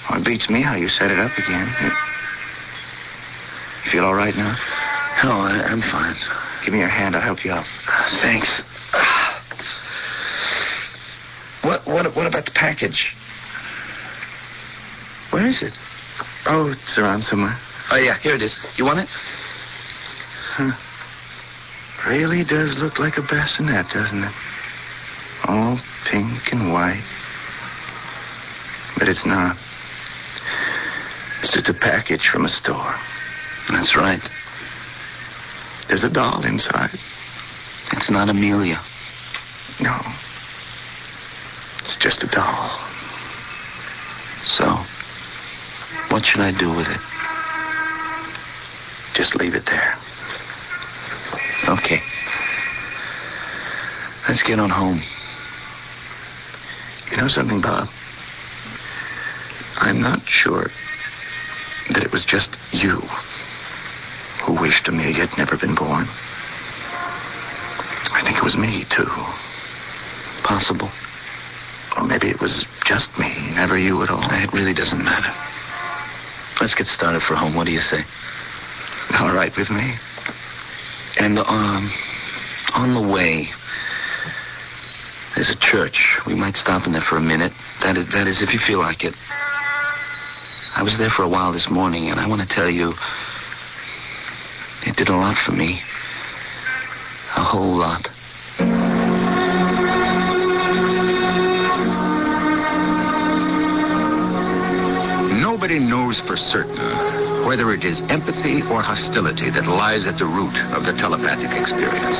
Speaker 7: Well, it beats me how you set it up again. You feel all right now?
Speaker 17: No, I'm fine.
Speaker 7: Give me your hand. I'll help you out.
Speaker 17: Thanks. What about the package? Where is it?
Speaker 7: Oh, it's around somewhere.
Speaker 17: Oh, yeah, here it is. You want it?
Speaker 7: Huh. Really does look like a bassinet, doesn't it? All pink and white. But it's not. It's just a package from a store.
Speaker 17: That's right.
Speaker 7: There's a doll inside.
Speaker 17: It's not Amelia.
Speaker 7: No. It's just a doll.
Speaker 17: So? What should I do with it?
Speaker 4: Just leave it there.
Speaker 17: Okay. Let's get on home.
Speaker 4: You know something, Bob? I'm not sure that it was just you who wished Amelia had never been born. I think it was me, too.
Speaker 17: Possible.
Speaker 4: Or maybe it was just me, never you at all.
Speaker 17: It really doesn't matter. Let's get started for home. What do you say?
Speaker 4: All right with me.
Speaker 17: And on the way, there's a church. We might stop in there for a minute. That is, if you feel like it. I was there for a while this morning, and I want to tell you, it did a lot for me. A whole lot.
Speaker 1: Nobody knows for certain whether it is empathy or hostility that lies at the root of the telepathic experience.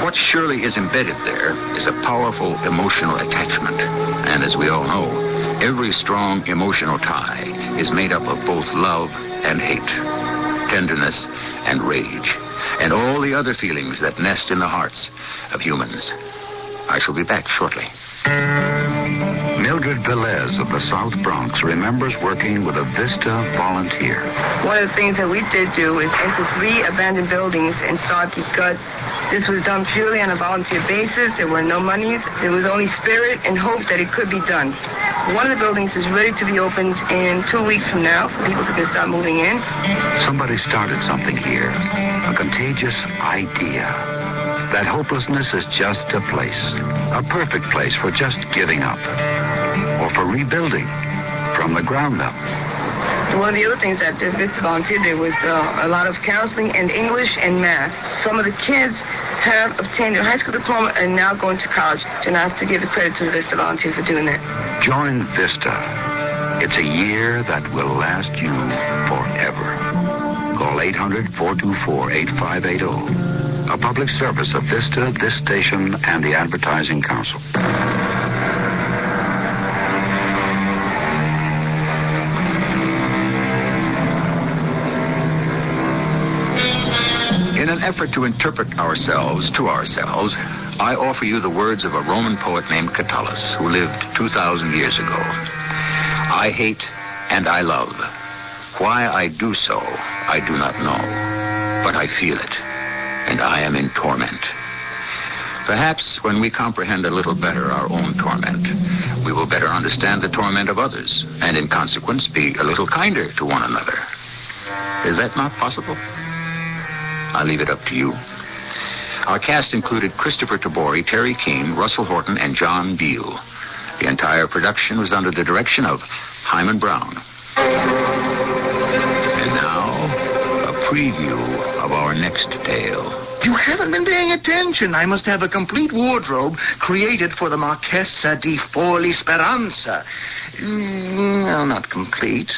Speaker 1: What surely is embedded there is a powerful emotional attachment. And as we all know, every strong emotional tie is made up of both love and hate, tenderness and rage, and all the other feelings that nest in the hearts of humans. I shall be back shortly.
Speaker 21: Mildred Velez of the South Bronx remembers working with a Vista volunteer.
Speaker 6: One of the things that we did do is enter 3 abandoned buildings and start the gut. This was done purely on a volunteer basis. There were no monies. There was only spirit and hope that it could be done. One of the buildings is ready to be opened in 2 weeks from now for people to start moving in.
Speaker 21: Somebody started something here, a contagious idea. That hopelessness is just a place, a perfect place for just giving up, or for rebuilding from the ground up.
Speaker 6: One of the other things that the Vista Volunteer did was a lot of counseling and English and math. Some of the kids have obtained their high school diploma and now going to college. And I have to give the credit to the Vista Volunteer for doing that. Join Vista. It's a year that will last you forever. Call 800-424-8580. A public service of Vista, this station, and the Advertising Council.
Speaker 1: In an effort to interpret ourselves to ourselves, I offer you the words of a Roman poet named Catullus, who lived 2,000 years ago. I hate and I love. Why I do so, I do not know, but I feel it. And I am in torment. Perhaps when we comprehend a little better our own torment, we will better understand the torment of others, and in consequence be a little kinder to one another. Is that not possible? I'll leave it up to you. Our cast included Christopher Tabori, Terry Keane, Russell Horton, and John Beale. The entire production was under the direction of Hyman Brown. And now, a preview of our next tale.
Speaker 4: You haven't been paying attention. I must have a complete wardrobe created for the Marchesa di Forli Speranza. No, not complete.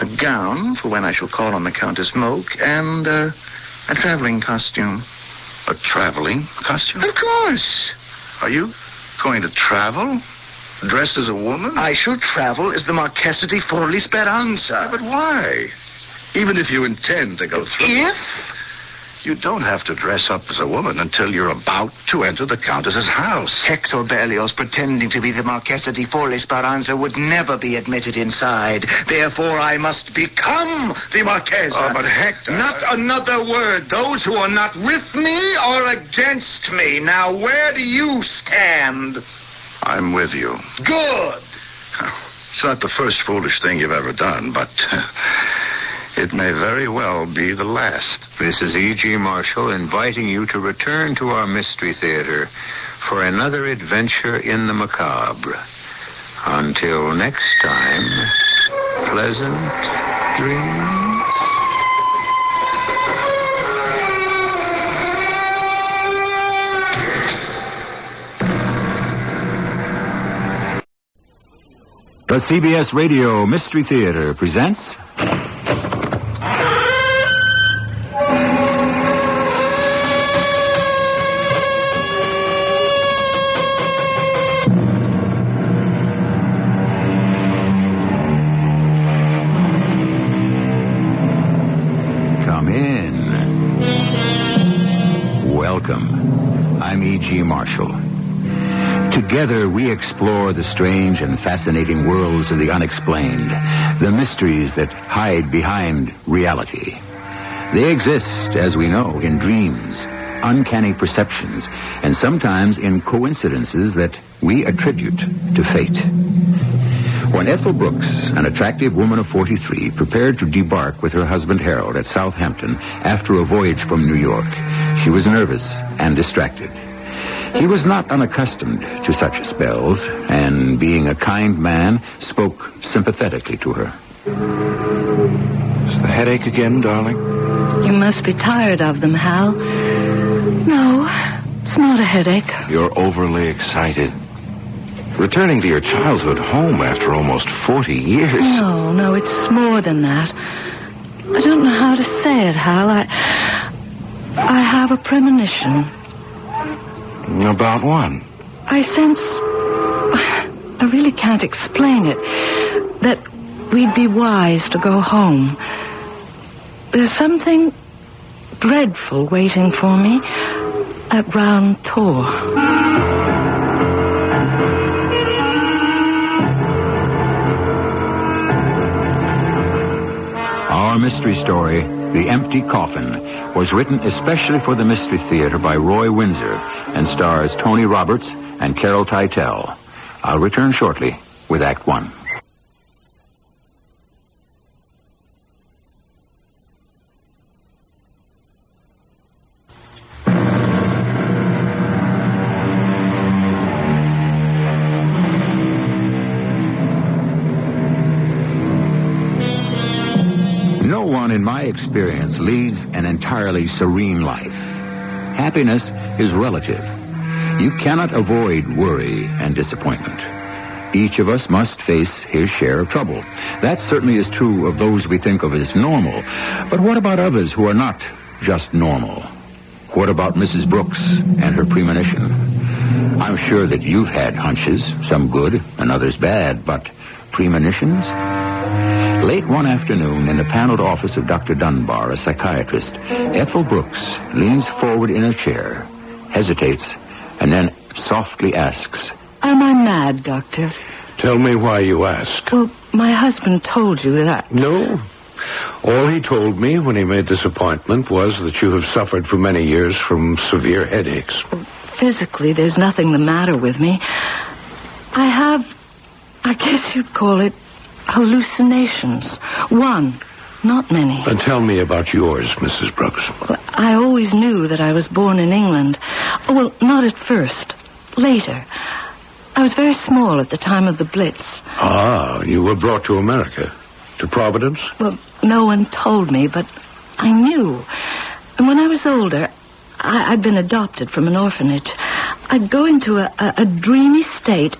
Speaker 4: A gown for when I shall call on the Countess Moke, and a traveling costume.
Speaker 21: A traveling costume?
Speaker 4: Of course.
Speaker 21: Are you going to travel? Dressed as a woman?
Speaker 4: I shall travel as the Marchesa di Forli Speranza.
Speaker 21: But why? Even if you intend to go through...
Speaker 4: If?
Speaker 21: You don't have to dress up as a woman until you're about to enter the Countess's house.
Speaker 4: Hector Berlioz pretending to be the Marchesa di Forli Speranza would never be admitted inside. Therefore, I must become the Marchesa.
Speaker 21: Oh, but Hector...
Speaker 4: Not another word. Those who are not with me are against me. Now, where do you stand?
Speaker 21: I'm with you.
Speaker 4: Good.
Speaker 21: It's not the first foolish thing you've ever done, but... it may very well be the last.
Speaker 1: This is E.G. Marshall inviting you to return to our Mystery Theater for another adventure in the macabre. Until next time, pleasant dreams.
Speaker 13: The CBS Radio Mystery Theater presents...
Speaker 1: I'm E.G. Marshall. Together, we explore the strange and fascinating worlds of the unexplained, the mysteries that hide behind reality. They exist, as we know, in dreams, uncanny perceptions, and sometimes in coincidences that we attribute to fate. When Ethel Brooks, an attractive woman of 43, prepared to debark with her husband Harold at Southampton after a voyage from New York, she was nervous and distracted. He was not unaccustomed to such spells, and being a kind man, spoke sympathetically to her.
Speaker 10: Is the headache again, darling?
Speaker 12: You must be tired of them, Hal. No, it's not a headache.
Speaker 10: You're overly excited. Returning to your childhood home after almost 40 years.
Speaker 12: No, it's more than that. I don't know how to say it, Hal. I have a premonition.
Speaker 10: About what?
Speaker 12: I sense... I really can't explain it. That we'd be wise to go home. There's something dreadful waiting for me at Round Tor.
Speaker 1: Our mystery story, The Empty Coffin, was written especially for the Mystery Theater by Roy Windsor and stars Tony Roberts and Carol Teitel. I'll return shortly with Act One. No one, in my experience, leads an entirely serene life. Happiness is relative. You cannot avoid worry and disappointment. Each of us must face his share of trouble. That certainly is true of those we think of as normal. But what about others who are not just normal? What about Mrs. Brooks and her premonition? I'm sure that you've had hunches, some good and others bad, but premonitions? Late one afternoon, in the paneled office of Dr. Dunbar, a psychiatrist, Ethel Brooks leans forward in her chair, hesitates, and then softly asks,
Speaker 12: Am I mad, Doctor?
Speaker 14: Tell me why you ask.
Speaker 12: Well, my husband told you that
Speaker 14: No. All he told me when he made this appointment was that you have suffered for many years from severe headaches.
Speaker 12: Physically, there's nothing the matter with me. I guess you'd call it hallucinations. One, not many.
Speaker 14: And tell me about yours, Mrs. Brooks.
Speaker 12: Well, I always knew that I was born in England. Oh, well, not at first. Later. I was very small at the time of the Blitz.
Speaker 14: Ah, you were brought to America. To Providence?
Speaker 12: Well, no one told me, but I knew. And when I was older, I'd been adopted from an orphanage. I'd go into a dreamy state,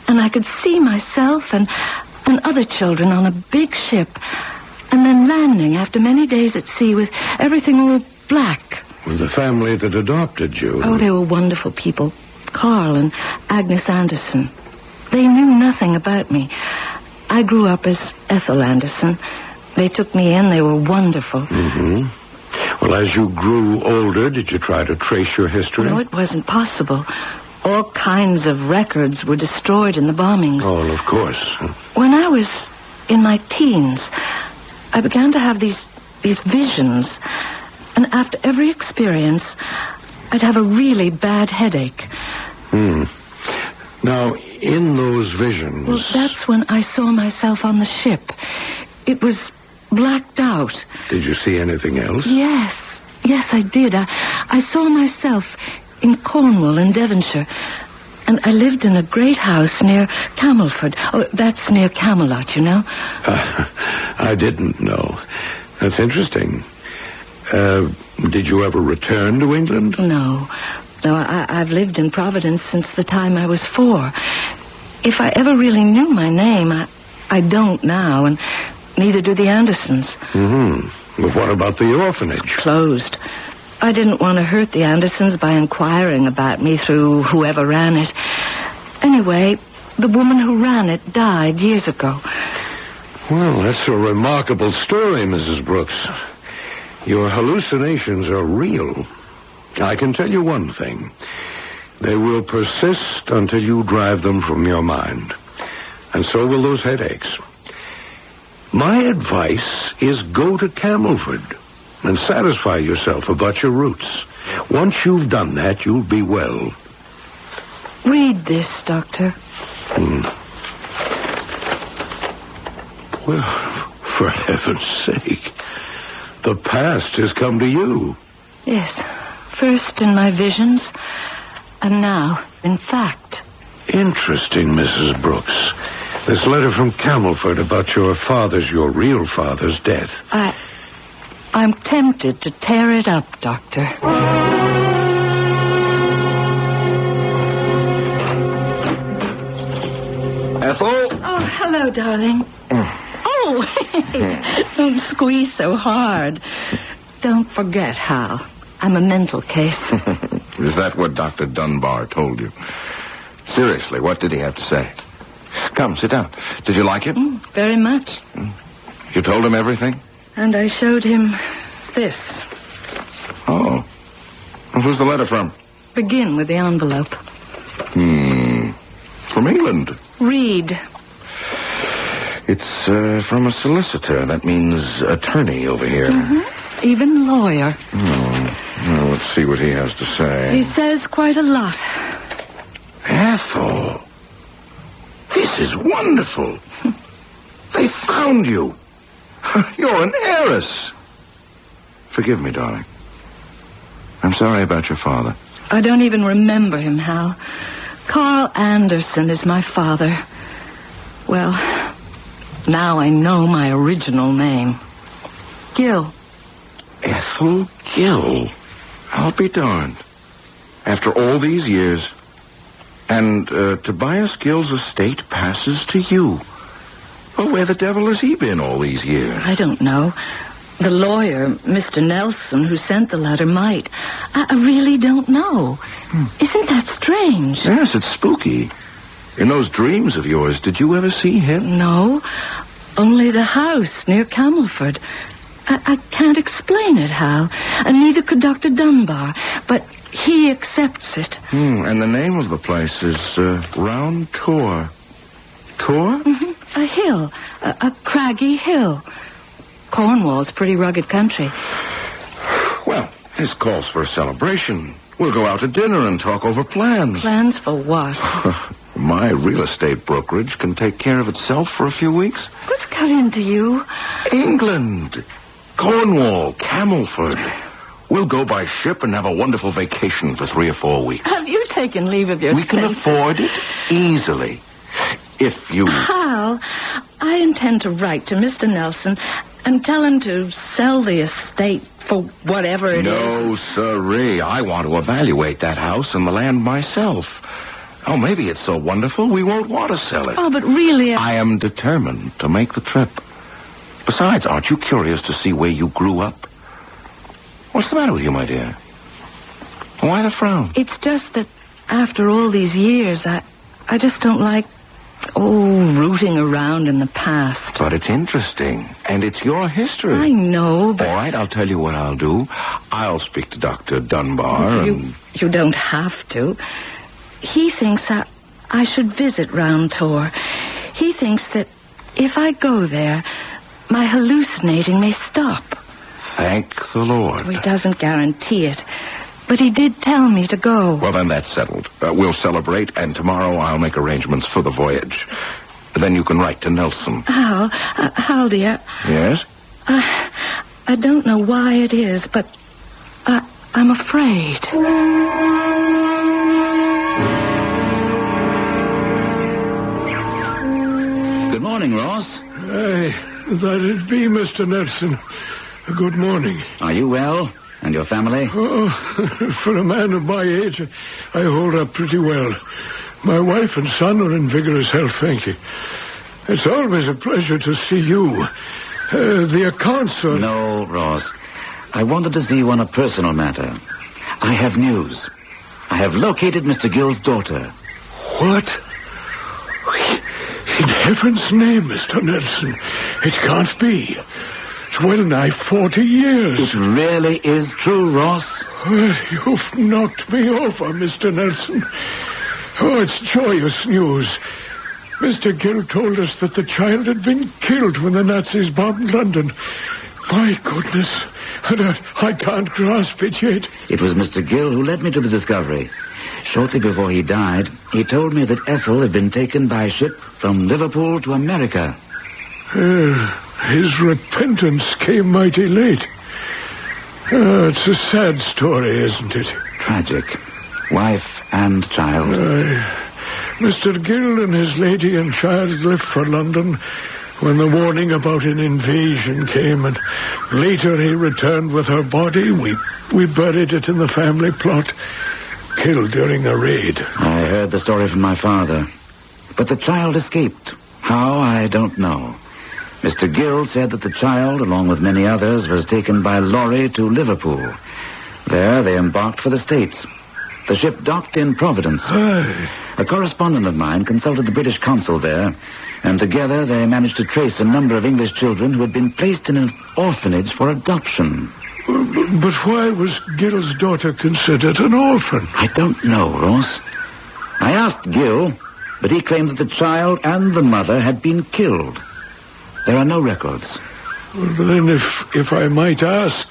Speaker 12: and I could see myself and other children on a big ship, and then landing after many days at sea with everything all black.
Speaker 14: With the family that adopted you.
Speaker 12: Oh, they were wonderful people. Carl and Agnes Anderson. They knew nothing about me. I grew up as Ethel Anderson. They took me in. They were wonderful.
Speaker 14: Mm-hmm. Well, as you grew older, did you try to trace your history?
Speaker 12: No, it wasn't possible. All kinds of records were destroyed in the bombings.
Speaker 14: Oh, of course.
Speaker 12: When I was in my teens, I began to have these visions. And after every experience, I'd have a really bad headache.
Speaker 14: Now, in those visions...
Speaker 12: Well, that's when I saw myself on the ship. It was blacked out.
Speaker 14: Did you see anything else?
Speaker 12: Yes, I did. I saw myself in Cornwall in Devonshire. And I lived in a great house near Camelford. Oh, that's near Camelot, you know.
Speaker 14: I didn't know. That's interesting. Did you ever return to England?
Speaker 12: No, I've lived in Providence since the time I was 4. If I ever really knew my name, I don't now, and neither do the Andersons.
Speaker 14: Mm-hmm. Well, what about the orphanage?
Speaker 12: It's closed. I didn't want to hurt the Andersons by inquiring about me through whoever ran it. Anyway, the woman who ran it died years ago.
Speaker 14: Well, that's a remarkable story, Mrs. Brooks. Your hallucinations are real.
Speaker 5: I can tell you one thing. They will persist until you drive them from your mind. And so will those headaches. My advice is go to Camelford and satisfy yourself about your roots. Once you've done that, you'll be well.
Speaker 12: Read this, Doctor.
Speaker 5: Well, for heaven's sake, the past has come to you.
Speaker 12: Yes, first in my visions, and now in fact.
Speaker 5: Interesting, Mrs. Brooks. This letter from Camelford about your real father's death.
Speaker 12: I'm tempted to tear it up, Doctor.
Speaker 10: Ethel?
Speaker 12: Oh, hello, darling. Don't squeeze so hard. Don't forget, Hal. I'm a mental case.
Speaker 10: Is that what Dr. Dunbar told you? Seriously, what did he have to say? Come, sit down. Did you like it?
Speaker 12: Very much.
Speaker 10: You told him everything?
Speaker 12: And I showed him this.
Speaker 10: Oh. Who's the letter from?
Speaker 12: Begin with the envelope.
Speaker 10: From England.
Speaker 12: Read.
Speaker 10: It's from a solicitor. That means attorney over here.
Speaker 12: Even lawyer.
Speaker 10: Well, let's see what he has to say.
Speaker 12: He says quite a lot.
Speaker 5: Ethel, this is wonderful. They found you.
Speaker 10: You're an heiress. Forgive me, darling. I'm sorry about your father.
Speaker 12: I don't even remember him, Hal. Carl Anderson is my father. Well, now I know my original name. Gill.
Speaker 5: Ethel Gill.
Speaker 10: I'll be darned. After all these years. And Tobias Gill's estate passes to you. Well, where the devil has he been all these years?
Speaker 12: I don't know. The lawyer, Mr. Nelson, who sent the letter, might. I really don't know. Isn't that strange?
Speaker 10: Yes, it's spooky. In those dreams of yours, did you ever see him?
Speaker 12: No. Only the house near Camelford. I can't explain it, Hal. And neither could Dr. Dunbar. But he accepts it.
Speaker 10: And the name of the place is Round Tor. Tor?
Speaker 12: A hill. A craggy hill. Cornwall's pretty rugged country.
Speaker 10: Well, this calls for a celebration. We'll go out to dinner and talk over plans.
Speaker 12: Plans for what?
Speaker 10: My real estate brokerage can take care of itself for a few weeks.
Speaker 12: What's got into you?
Speaker 10: England. Cornwall. Camelford. We'll go by ship and have a wonderful vacation for 3 or 4 weeks.
Speaker 12: Have you taken leave of your
Speaker 10: We can afford it easily. If you...
Speaker 12: Hal, I intend to write to Mr. Nelson and tell him to sell the estate for whatever it is.
Speaker 10: No, sirree. I want to evaluate that house and the land myself. Oh, maybe it's so wonderful we won't want to sell it.
Speaker 12: Oh, but really...
Speaker 10: I am determined to make the trip. Besides, aren't you curious to see where you grew up? What's the matter with you, my dear? Why the frown?
Speaker 12: It's just that after all these years, I just don't like, rooting around in the past.
Speaker 10: But it's interesting, and it's your history.
Speaker 12: I know, but...
Speaker 10: All right, I'll tell you what I'll do. I'll speak to Dr. Dunbar and...
Speaker 12: You don't have to. He thinks I should visit Round Tor. He thinks that if I go there, my hallucinating may stop.
Speaker 10: Thank the Lord.
Speaker 12: He doesn't guarantee it. But he did tell me to go.
Speaker 10: Well, then that's settled. We'll celebrate, and tomorrow I'll make arrangements for the voyage. Then you can write to Nelson.
Speaker 12: Hal, dear.
Speaker 10: Yes?
Speaker 12: I don't know why it is, but I'm afraid.
Speaker 9: Good morning, Ross.
Speaker 5: Hey, that'd be Mr. Nelson. Good morning.
Speaker 9: Are you well? And your family?
Speaker 5: Oh, for a man of my age, I hold up pretty well. My wife and son are in vigorous health, thank you. It's always a pleasure to see you. The accounts are...
Speaker 9: No, Ross. I wanted to see you on a personal matter. I have news. I have located Mr. Gill's daughter.
Speaker 5: What? In heaven's name, Mr. Nelson. It can't be.
Speaker 2: It's well nigh 40 years.
Speaker 9: It really is true, Ross.
Speaker 2: Well, you've knocked me over, Mr. Nelson. Oh, it's joyous news. Mr. Gill told us that the child had been killed when the Nazis bombed London. My goodness. I can't grasp it yet.
Speaker 9: It was Mr. Gill who led me to the discovery. Shortly before he died, he told me that Ethel had been taken by ship from Liverpool to America.
Speaker 2: His repentance came mighty late. It's a sad story, isn't it?
Speaker 9: Tragic. Wife and child.
Speaker 2: Mr. Gill and his lady and child left for London when the warning about an invasion came, and later he returned with her body. We buried it in the family plot, killed during a raid.
Speaker 9: I heard the story from my father. But the child escaped. How, I don't know. Mr. Gill said that the child, along with many others, was taken by lorry to Liverpool. There they embarked for the States. The ship docked in Providence. A correspondent of mine consulted the British consul there, and together they managed to trace a number of English children who had been placed in an orphanage for adoption.
Speaker 2: But why was Gill's daughter considered an orphan?
Speaker 9: I don't know, Ross. I asked Gill, but he claimed that the child and the mother had been killed. There are no records.
Speaker 2: Well, then, if I might ask,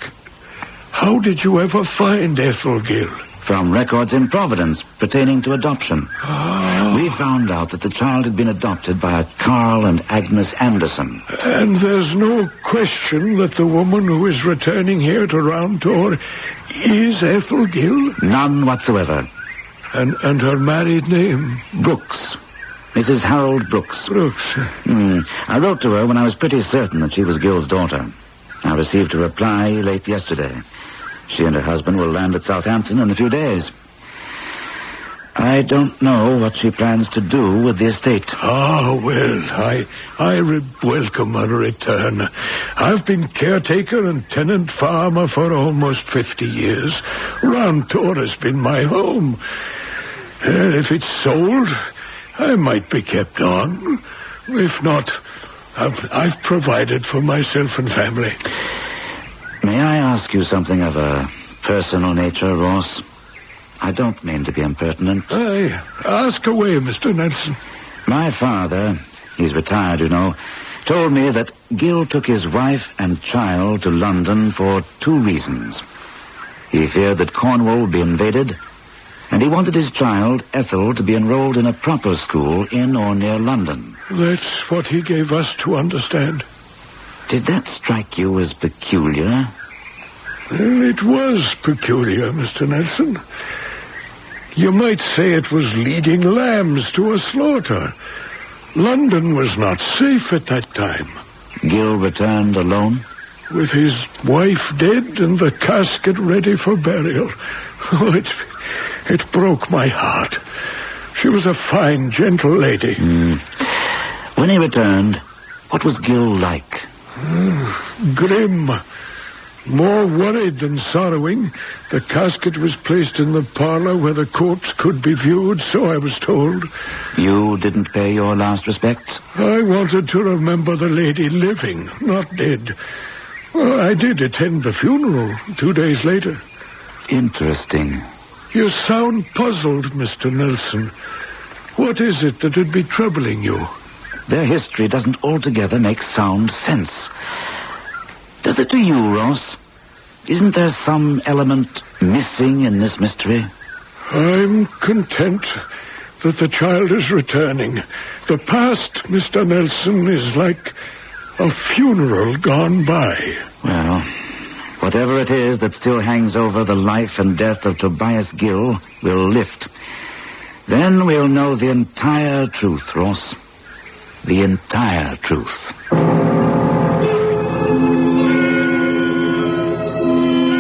Speaker 2: how did you ever find Ethel Gill?
Speaker 9: From records in Providence pertaining to adoption. We found out that the child had been adopted by a Carl and Agnes Anderson.
Speaker 2: And there's no question that the woman who is returning here to Round Tor is Ethel Gill?
Speaker 9: None whatsoever.
Speaker 2: And her married name?
Speaker 9: Brooks. Mrs. Harold Brooks.
Speaker 2: Brooks.
Speaker 9: I wrote to her when I was pretty certain that she was Gill's daughter. I received a reply late yesterday. She and her husband will land at Southampton in a few days. I don't know what she plans to do with the estate.
Speaker 2: Well, I welcome her return. I've been caretaker and tenant farmer for almost 50 years. Round Tor has been my home. And if it's sold, I might be kept on. If not, I've provided for myself and family.
Speaker 9: May I ask you something of a personal nature, Ross? I don't mean to be impertinent.
Speaker 2: Ask away, Mr. Nelson.
Speaker 9: My father, he's retired, you know, told me that Gill took his wife and child to London for 2 reasons. He feared that Cornwall would be invaded, and he wanted his child, Ethel, to be enrolled in a proper school in or near London.
Speaker 2: That's what he gave us to understand.
Speaker 9: Did that strike you as peculiar?
Speaker 2: Well, it was peculiar, Mr. Nelson. You might say it was leading lambs to a slaughter. London was not safe at that time.
Speaker 9: Gill returned alone?
Speaker 2: With his wife dead and the casket ready for burial. Oh, it broke my heart. She was a fine, gentle lady.
Speaker 9: When he returned, what was Gill like?
Speaker 2: Grim. More worried than sorrowing. The casket was placed in the parlor where the corpse could be viewed, so I was told.
Speaker 9: You didn't pay your last respects?
Speaker 2: I wanted to remember the lady living, not dead. Well, I did attend the funeral 2 days later.
Speaker 9: Interesting.
Speaker 2: You sound puzzled, Mr. Nelson. What is it that would be troubling you?
Speaker 9: Their history doesn't altogether make sound sense. Does it to you, Ross? Isn't there some element missing in this mystery?
Speaker 2: I'm content that the child is returning. The past, Mr. Nelson, is like a funeral gone by.
Speaker 9: Well, whatever it is that still hangs over the life and death of Tobias Gill will lift. Then we'll know the entire truth, Ross. The entire truth.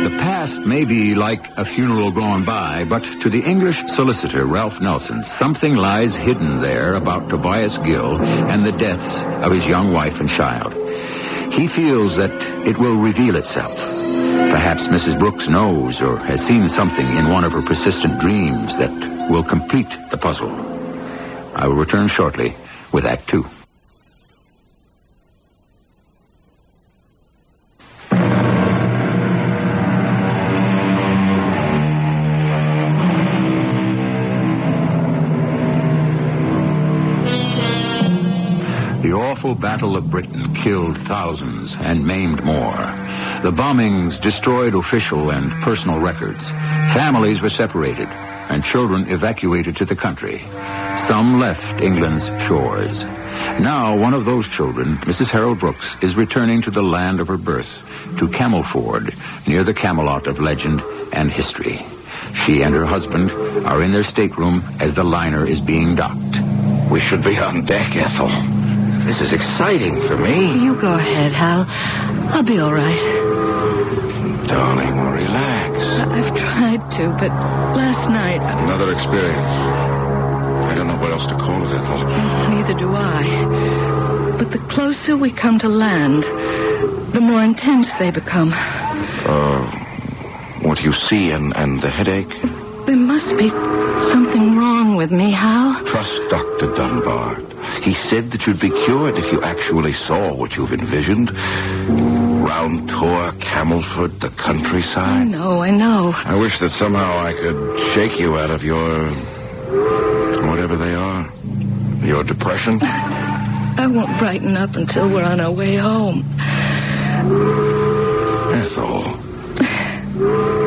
Speaker 13: The past may be like a funeral gone by, but to the English solicitor, Ralph Nelson, something lies hidden there about Tobias Gill and the deaths of his young wife and child. He feels that it will reveal itself. Perhaps Mrs. Brooks knows or has seen something in one of her persistent dreams that will complete the puzzle. I will return shortly with Act 2. awful Battle of Britain killed thousands and maimed more. The bombings destroyed official and personal records. Families were separated, and children evacuated to the country. Some left England's shores. Now, one of those children, Mrs. Harold Brooks, is returning to the land of her birth, to Camelford, near the Camelot of legend and history. She and her husband are in their stateroom as the liner is being docked.
Speaker 10: We should be on deck, Ethel. This is exciting for me.
Speaker 12: You go ahead, Hal. I'll be all right.
Speaker 10: Darling, relax.
Speaker 12: I've tried to, but last night...
Speaker 10: Another experience. I don't know what else to call it, Ethel.
Speaker 12: Neither do I. But the closer we come to land, the more intense they become.
Speaker 10: What you see and the headache?
Speaker 12: There must be something wrong with me, Hal.
Speaker 10: Trust Dr. Dunbar. He said that you'd be cured if you actually saw what you've envisioned. Round tour, Camelford, the countryside.
Speaker 12: I know.
Speaker 10: I wish that somehow I could shake you out of your... whatever they are. Your depression.
Speaker 12: I won't brighten up until we're on our way home.
Speaker 10: Ethel.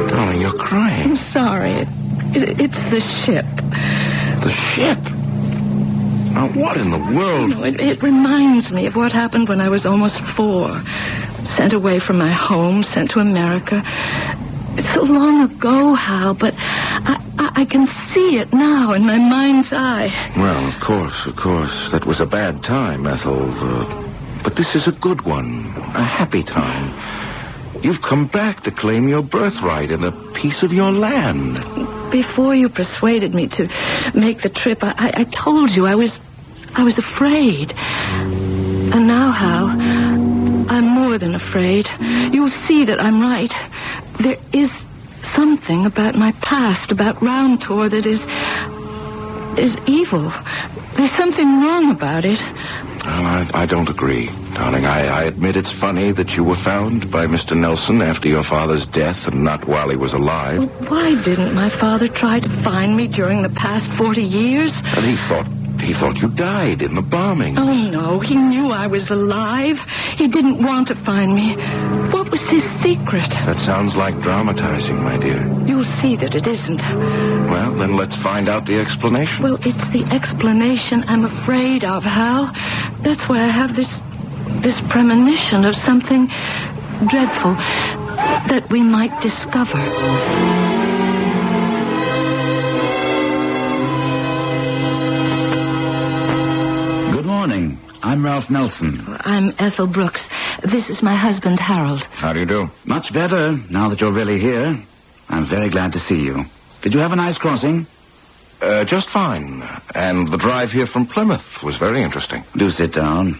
Speaker 10: Darling, you're crying.
Speaker 12: I'm sorry. It's the ship.
Speaker 10: The ship? Now, what in the world?
Speaker 12: It reminds me of what happened when I was almost 4. Sent away from my home, sent to America. It's so long ago, Hal, but I can see it now in my mind's eye.
Speaker 10: Well, of course. That was a bad time, Ethel. But this is a good one. A happy time. You've come back to claim your birthright and a piece of your land.
Speaker 12: Before you persuaded me to make the trip, I told you I was afraid. And now, Hal, I'm more than afraid. You'll see that I'm right. There is something about my past, about Round Tour, that is evil. There's something wrong about it.
Speaker 10: Well, I don't agree, darling. I admit it's funny that you were found by Mr. Nelson after your father's death and not while he was alive.
Speaker 12: Well, why didn't my father try to find me during the past 40 years?
Speaker 10: And he thought you died in the bombing.
Speaker 12: Oh, no. He knew I was alive. He didn't want to find me. What was his secret?
Speaker 10: That sounds like dramatizing, my dear.
Speaker 12: You'll see that it isn't.
Speaker 10: Well, then let's find out the explanation.
Speaker 12: Well, it's the explanation I'm afraid of, Hal. That's why I have this premonition of something dreadful that we might discover.
Speaker 9: Good morning. I'm Ralph Nelson.
Speaker 12: I'm Ethel Brooks. This is my husband, Harold.
Speaker 10: How do you do?
Speaker 9: Much better, now that you're really here. I'm very glad to see you. Did you have a nice crossing?
Speaker 10: Just fine. And the drive here from Plymouth was very interesting.
Speaker 9: Do sit down.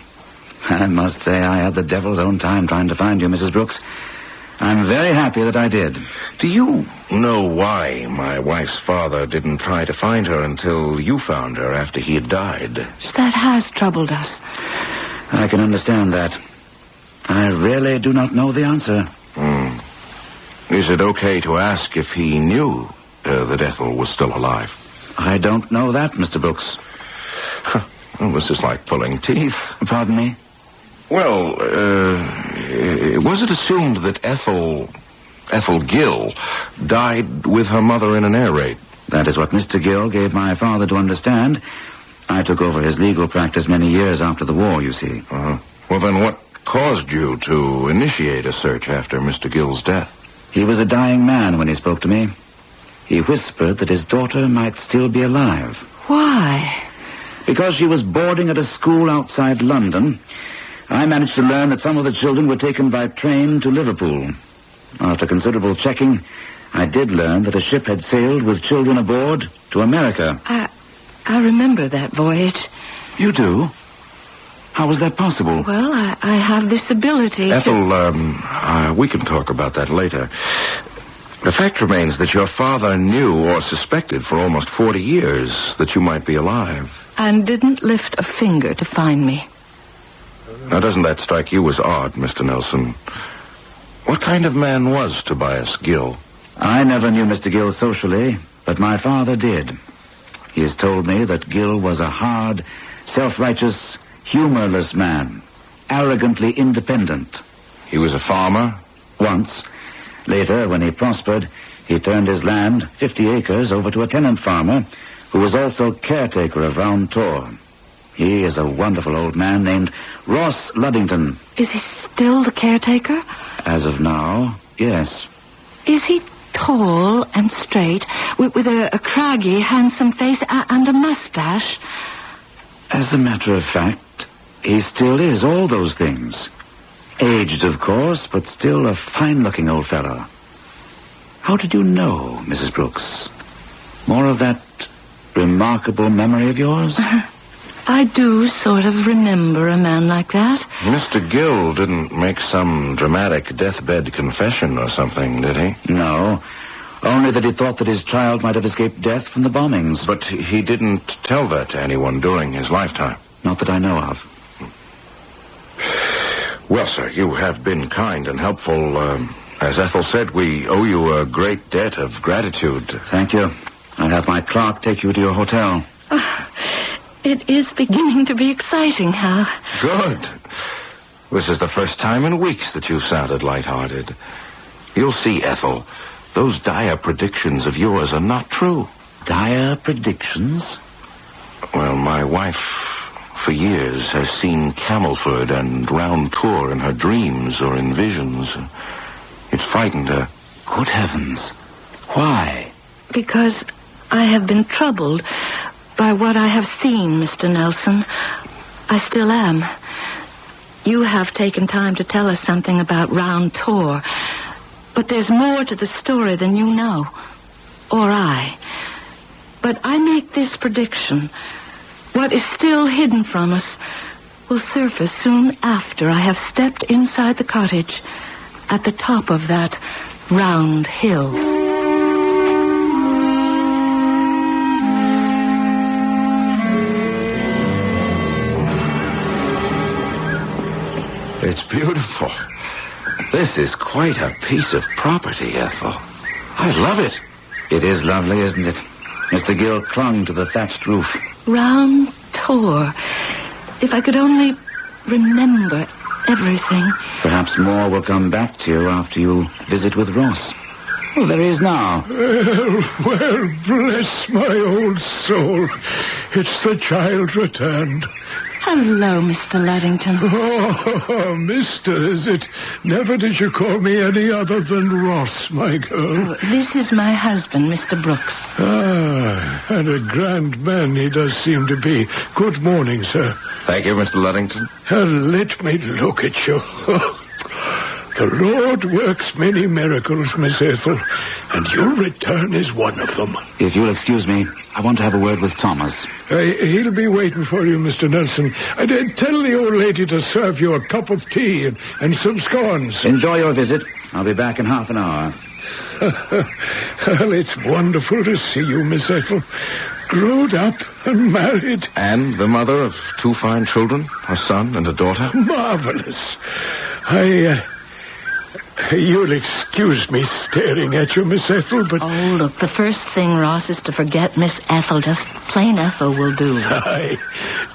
Speaker 9: I must say I had the devil's own time trying to find you, Mrs. Brooks. I'm very happy that I did.
Speaker 10: Do you know why my wife's father didn't try to find her until you found her after he had died?
Speaker 12: That has troubled us.
Speaker 9: I can understand that. I really do not know the answer.
Speaker 10: Is it okay to ask if he knew that Ethel was still alive?
Speaker 9: I don't know that, Mr. Brooks.
Speaker 10: Well, this is like pulling teeth.
Speaker 9: Pardon me?
Speaker 10: Well, was it assumed that Ethel Gill died with her mother in an air raid?
Speaker 9: That is what Mr. Gill gave my father to understand. I took over his legal practice many years after the war, you see.
Speaker 10: Well, then what caused you to initiate a search after Mr. Gill's death?
Speaker 9: He was a dying man when he spoke to me. He whispered that his daughter might still be alive.
Speaker 12: Why?
Speaker 9: Because she was boarding at a school outside London. I managed to learn that some of the children were taken by train to Liverpool. After considerable checking, I did learn that a ship had sailed with children aboard to America.
Speaker 12: I remember that voyage.
Speaker 9: You do? How was that possible?
Speaker 12: Well, I have this ability
Speaker 10: Ethel, we can talk about that later. The fact remains that your father knew or suspected for almost 40 years that you might be alive.
Speaker 12: And didn't lift a finger to find me.
Speaker 10: Now, doesn't that strike you as odd, Mr. Nelson? What kind of man was Tobias Gill?
Speaker 9: I never knew Mr. Gill socially, but my father did. He has told me that Gill was a hard, self-righteous, humorless man, arrogantly independent.
Speaker 10: He was a farmer?
Speaker 9: Once. Later, when he prospered, he turned his land, 50 acres, over to a tenant farmer who was also caretaker of Round Tor. He is a wonderful old man named Ross Luddington.
Speaker 12: Is he still the caretaker?
Speaker 9: As of now, yes.
Speaker 12: Is he tall and straight, with a craggy, handsome face and a mustache?
Speaker 9: As a matter of fact, he still is all those things. Aged, of course, but still a fine-looking old fellow. How did you know, Mrs. Brooks? More of that remarkable memory of yours?
Speaker 12: I do sort of remember a man like that.
Speaker 10: Mr. Gill didn't make some dramatic deathbed confession or something, did he?
Speaker 9: No. Only that he thought that his child might have escaped death from the bombings.
Speaker 10: But he didn't tell that to anyone during his lifetime?
Speaker 9: Not that I know of.
Speaker 10: Well, sir, you have been kind and helpful. As Ethel said, we owe you a great debt of gratitude.
Speaker 9: Thank you. I'll have my clerk take you to your hotel.
Speaker 12: It is beginning to be exciting, Hal.
Speaker 10: Good. This is the first time in weeks that you've sounded lighthearted. You'll see, Ethel, those dire predictions of yours are not true.
Speaker 9: Dire predictions?
Speaker 10: Well, my wife, for years, has seen Camelford and Round Tor in her dreams or in visions. It's frightened her.
Speaker 9: Good heavens. Why?
Speaker 12: Because I have been troubled by what I have seen, Mr. Nelson. I still am. You have taken time to tell us something about Round Tor, but there's more to the story than you know, or I. But I make this prediction. What is still hidden from us will surface soon after I have stepped inside the cottage at the top of that round hill.
Speaker 10: It's beautiful. This is quite a piece of property, Ethel. I love it.
Speaker 9: It is lovely, isn't it? Mr. Gill clung to the thatched roof.
Speaker 12: Round Tor. If I could only remember everything.
Speaker 9: Perhaps more will come back to you after you visit with Ross. Well, there he is now.
Speaker 2: Well, bless my old soul. It's the child returned.
Speaker 12: Hello, Mr. Luddington.
Speaker 2: Oh, mister, is it? Never did you call me any other than Ross, my girl.
Speaker 12: This is my husband, Mr. Brooks.
Speaker 2: Ah, and a grand man he does seem to be. Good morning, sir.
Speaker 10: Thank you, Mr. Luddington.
Speaker 2: Let me look at you. The Lord works many miracles, Miss Ethel, and your return is one of them.
Speaker 9: If you'll excuse me, I want to have a word with Thomas.
Speaker 2: He'll be waiting for you, Mr. Nelson. Tell the old lady to serve you a cup of tea and some scones.
Speaker 9: Enjoy your visit. I'll be back in half an hour.
Speaker 2: Well, it's wonderful to see you, Miss Ethel. Grown up and married.
Speaker 10: And the mother of 2 fine children, a son and a daughter.
Speaker 2: Marvelous. You'll excuse me staring at you, Miss Ethel, but...
Speaker 12: Oh, look, the first thing, Ross, is to forget Miss Ethel. Just plain Ethel will do.
Speaker 2: Aye,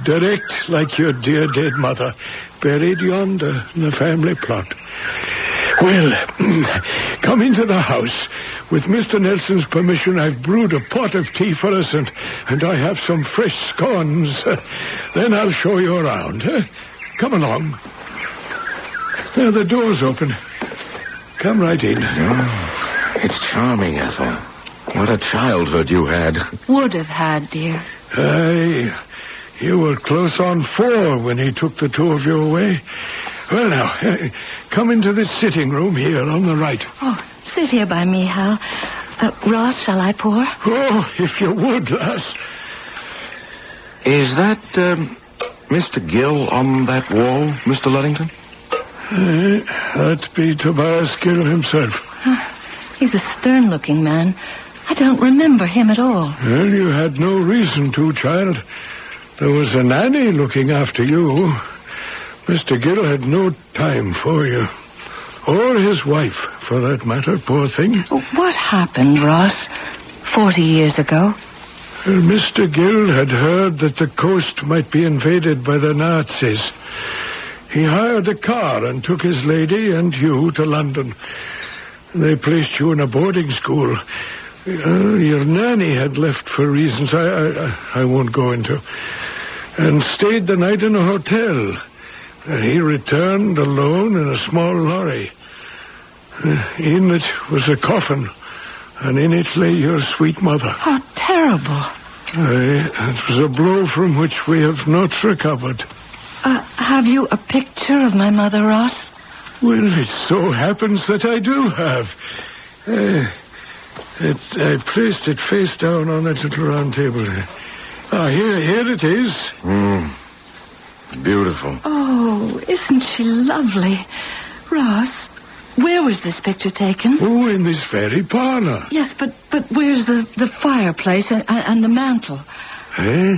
Speaker 2: direct like your dear dead mother, buried yonder in the family plot. Well, come into the house. With Mr. Nelson's permission, I've brewed a pot of tea for us, and I have some fresh scones. Then I'll show you around. Come along. There, the door's open. Come right in.
Speaker 10: Oh, it's charming, Ethel. What a childhood you had.
Speaker 12: Would have had, dear.
Speaker 2: Aye, you were close on 4 when he took the 2 of you away. Well, now, come into this sitting room here on the right.
Speaker 12: Oh, sit here by me, Hal. Ross, shall I pour?
Speaker 2: Oh, if you would, lass.
Speaker 10: Is that, Mr. Gill on that wall, Mr. Luddington?
Speaker 2: That'd be Tobias Gill himself.
Speaker 12: He's a stern-looking man. I don't remember him at all.
Speaker 2: Well, you had no reason to, child. There was a nanny looking after you. Mr. Gill had no time for you. Or his wife, for that matter, poor thing.
Speaker 12: What happened, Ross, 40 years ago?
Speaker 2: Mr. Gill had heard that the coast might be invaded by the Nazis. He hired a car and took his lady and you to London. They placed you in a boarding school. Your nanny had left for reasons I won't go into, and stayed the night in a hotel. He returned alone in a small lorry. In it was a coffin, and in it lay your sweet mother.
Speaker 12: How terrible.
Speaker 2: It was a blow from which we have not recovered.
Speaker 12: Have you a picture of my mother, Ross?
Speaker 2: Well, it so happens that I do have. I placed it face down on that little round table. Here it is.
Speaker 10: Beautiful.
Speaker 12: Oh, isn't she lovely? Ross, where was this picture taken?
Speaker 2: Oh, in this very parlor.
Speaker 12: Yes, but where's the fireplace and the mantel?
Speaker 2: Eh?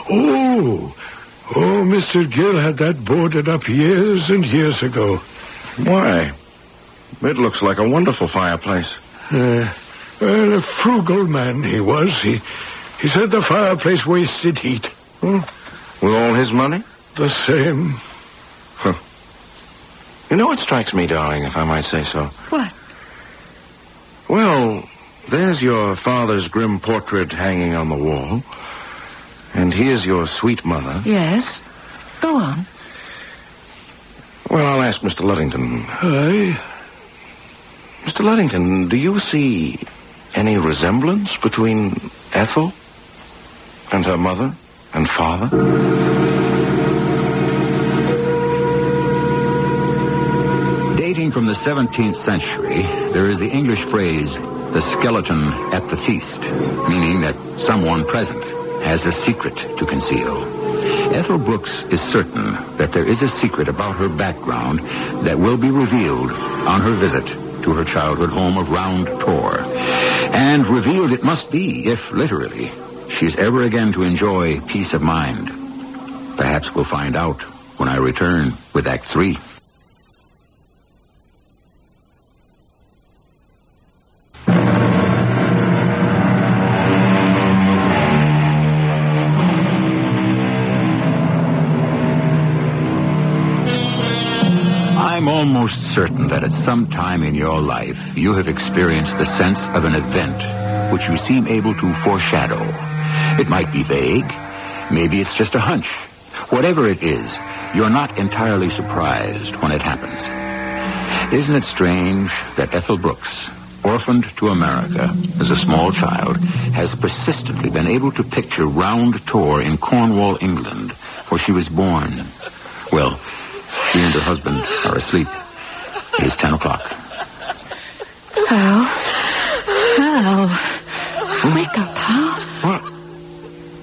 Speaker 2: Oh, Mr. Gill had that boarded up years and years ago.
Speaker 10: Why? It looks like a wonderful fireplace.
Speaker 2: Well, a frugal man he was. He said the fireplace wasted heat.
Speaker 10: With all his money?
Speaker 2: The same.
Speaker 10: Huh. You know what strikes me, darling, if I might say so?
Speaker 12: What?
Speaker 10: Well, there's your father's grim portrait hanging on the wall. And here's your sweet mother.
Speaker 12: Yes. Go on.
Speaker 10: Well, I'll ask Mr. Luddington.
Speaker 2: Aye.
Speaker 10: Mr. Luddington, do you see any resemblance between Ethel and her mother and father?
Speaker 13: Dating from the 17th century, there is the English phrase, the skeleton at the feast, meaning that someone present has a secret to conceal. Ethel Brooks is certain that there is a secret about her background that will be revealed on her visit to her childhood home of Round Tor. And revealed it must be, if literally she's ever again to enjoy peace of mind. Perhaps we'll find out when I return with Act 3. I'm almost certain that at some time in your life you have experienced the sense of an event which you seem able to foreshadow. It might be vague. Maybe it's just a hunch. Whatever it is, you're not entirely surprised when it happens. Isn't it strange that Ethel Brooks, orphaned to America as a small child, has persistently been able to picture Round Tor in Cornwall, England, where she was born? Well, she and her husband are asleep. It is 10 o'clock.
Speaker 12: Hal. Wake up, Hal.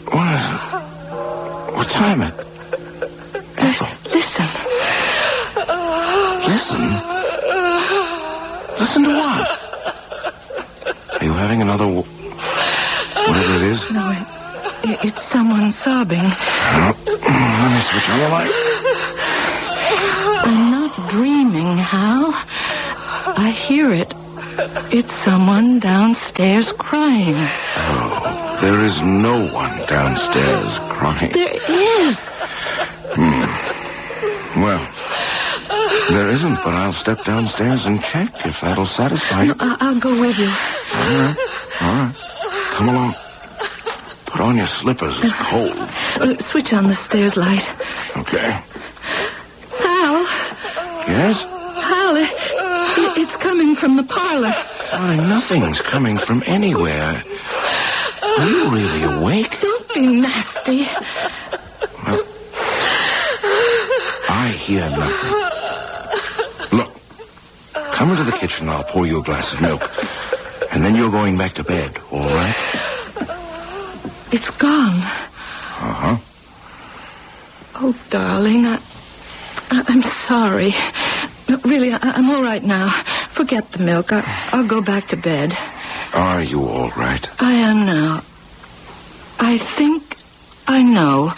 Speaker 10: What is it? What time is it? Ethel.
Speaker 12: Listen.
Speaker 10: Listen? Listen to what? Are you having another... whatever it is?
Speaker 12: No, it's someone sobbing.
Speaker 10: Let me switch on the light.
Speaker 12: I'm not dreaming, Hal. I hear it. It's someone downstairs crying.
Speaker 10: Oh, there is no one downstairs crying.
Speaker 12: There is.
Speaker 10: Well, there isn't, but I'll step downstairs and check if that'll satisfy you.
Speaker 12: I'll go with you.
Speaker 10: All right. Come along. Put on your slippers. It's cold.
Speaker 12: Switch on the stairs light.
Speaker 10: Okay.
Speaker 12: Hal.
Speaker 10: Yes?
Speaker 12: Hal, it's coming from the parlor.
Speaker 10: Why, nothing's coming from anywhere. Are you really awake?
Speaker 12: Don't be nasty.
Speaker 10: Well, I hear nothing. Look, come into the kitchen. I'll pour you a glass of milk. And then you're going back to bed, all right?
Speaker 12: It's gone.
Speaker 10: Uh-huh.
Speaker 12: Oh, darling, I'm sorry. Really, I'm all right now. Forget the milk. I'll go back to bed.
Speaker 10: Are you all right?
Speaker 12: I am now. I think I know.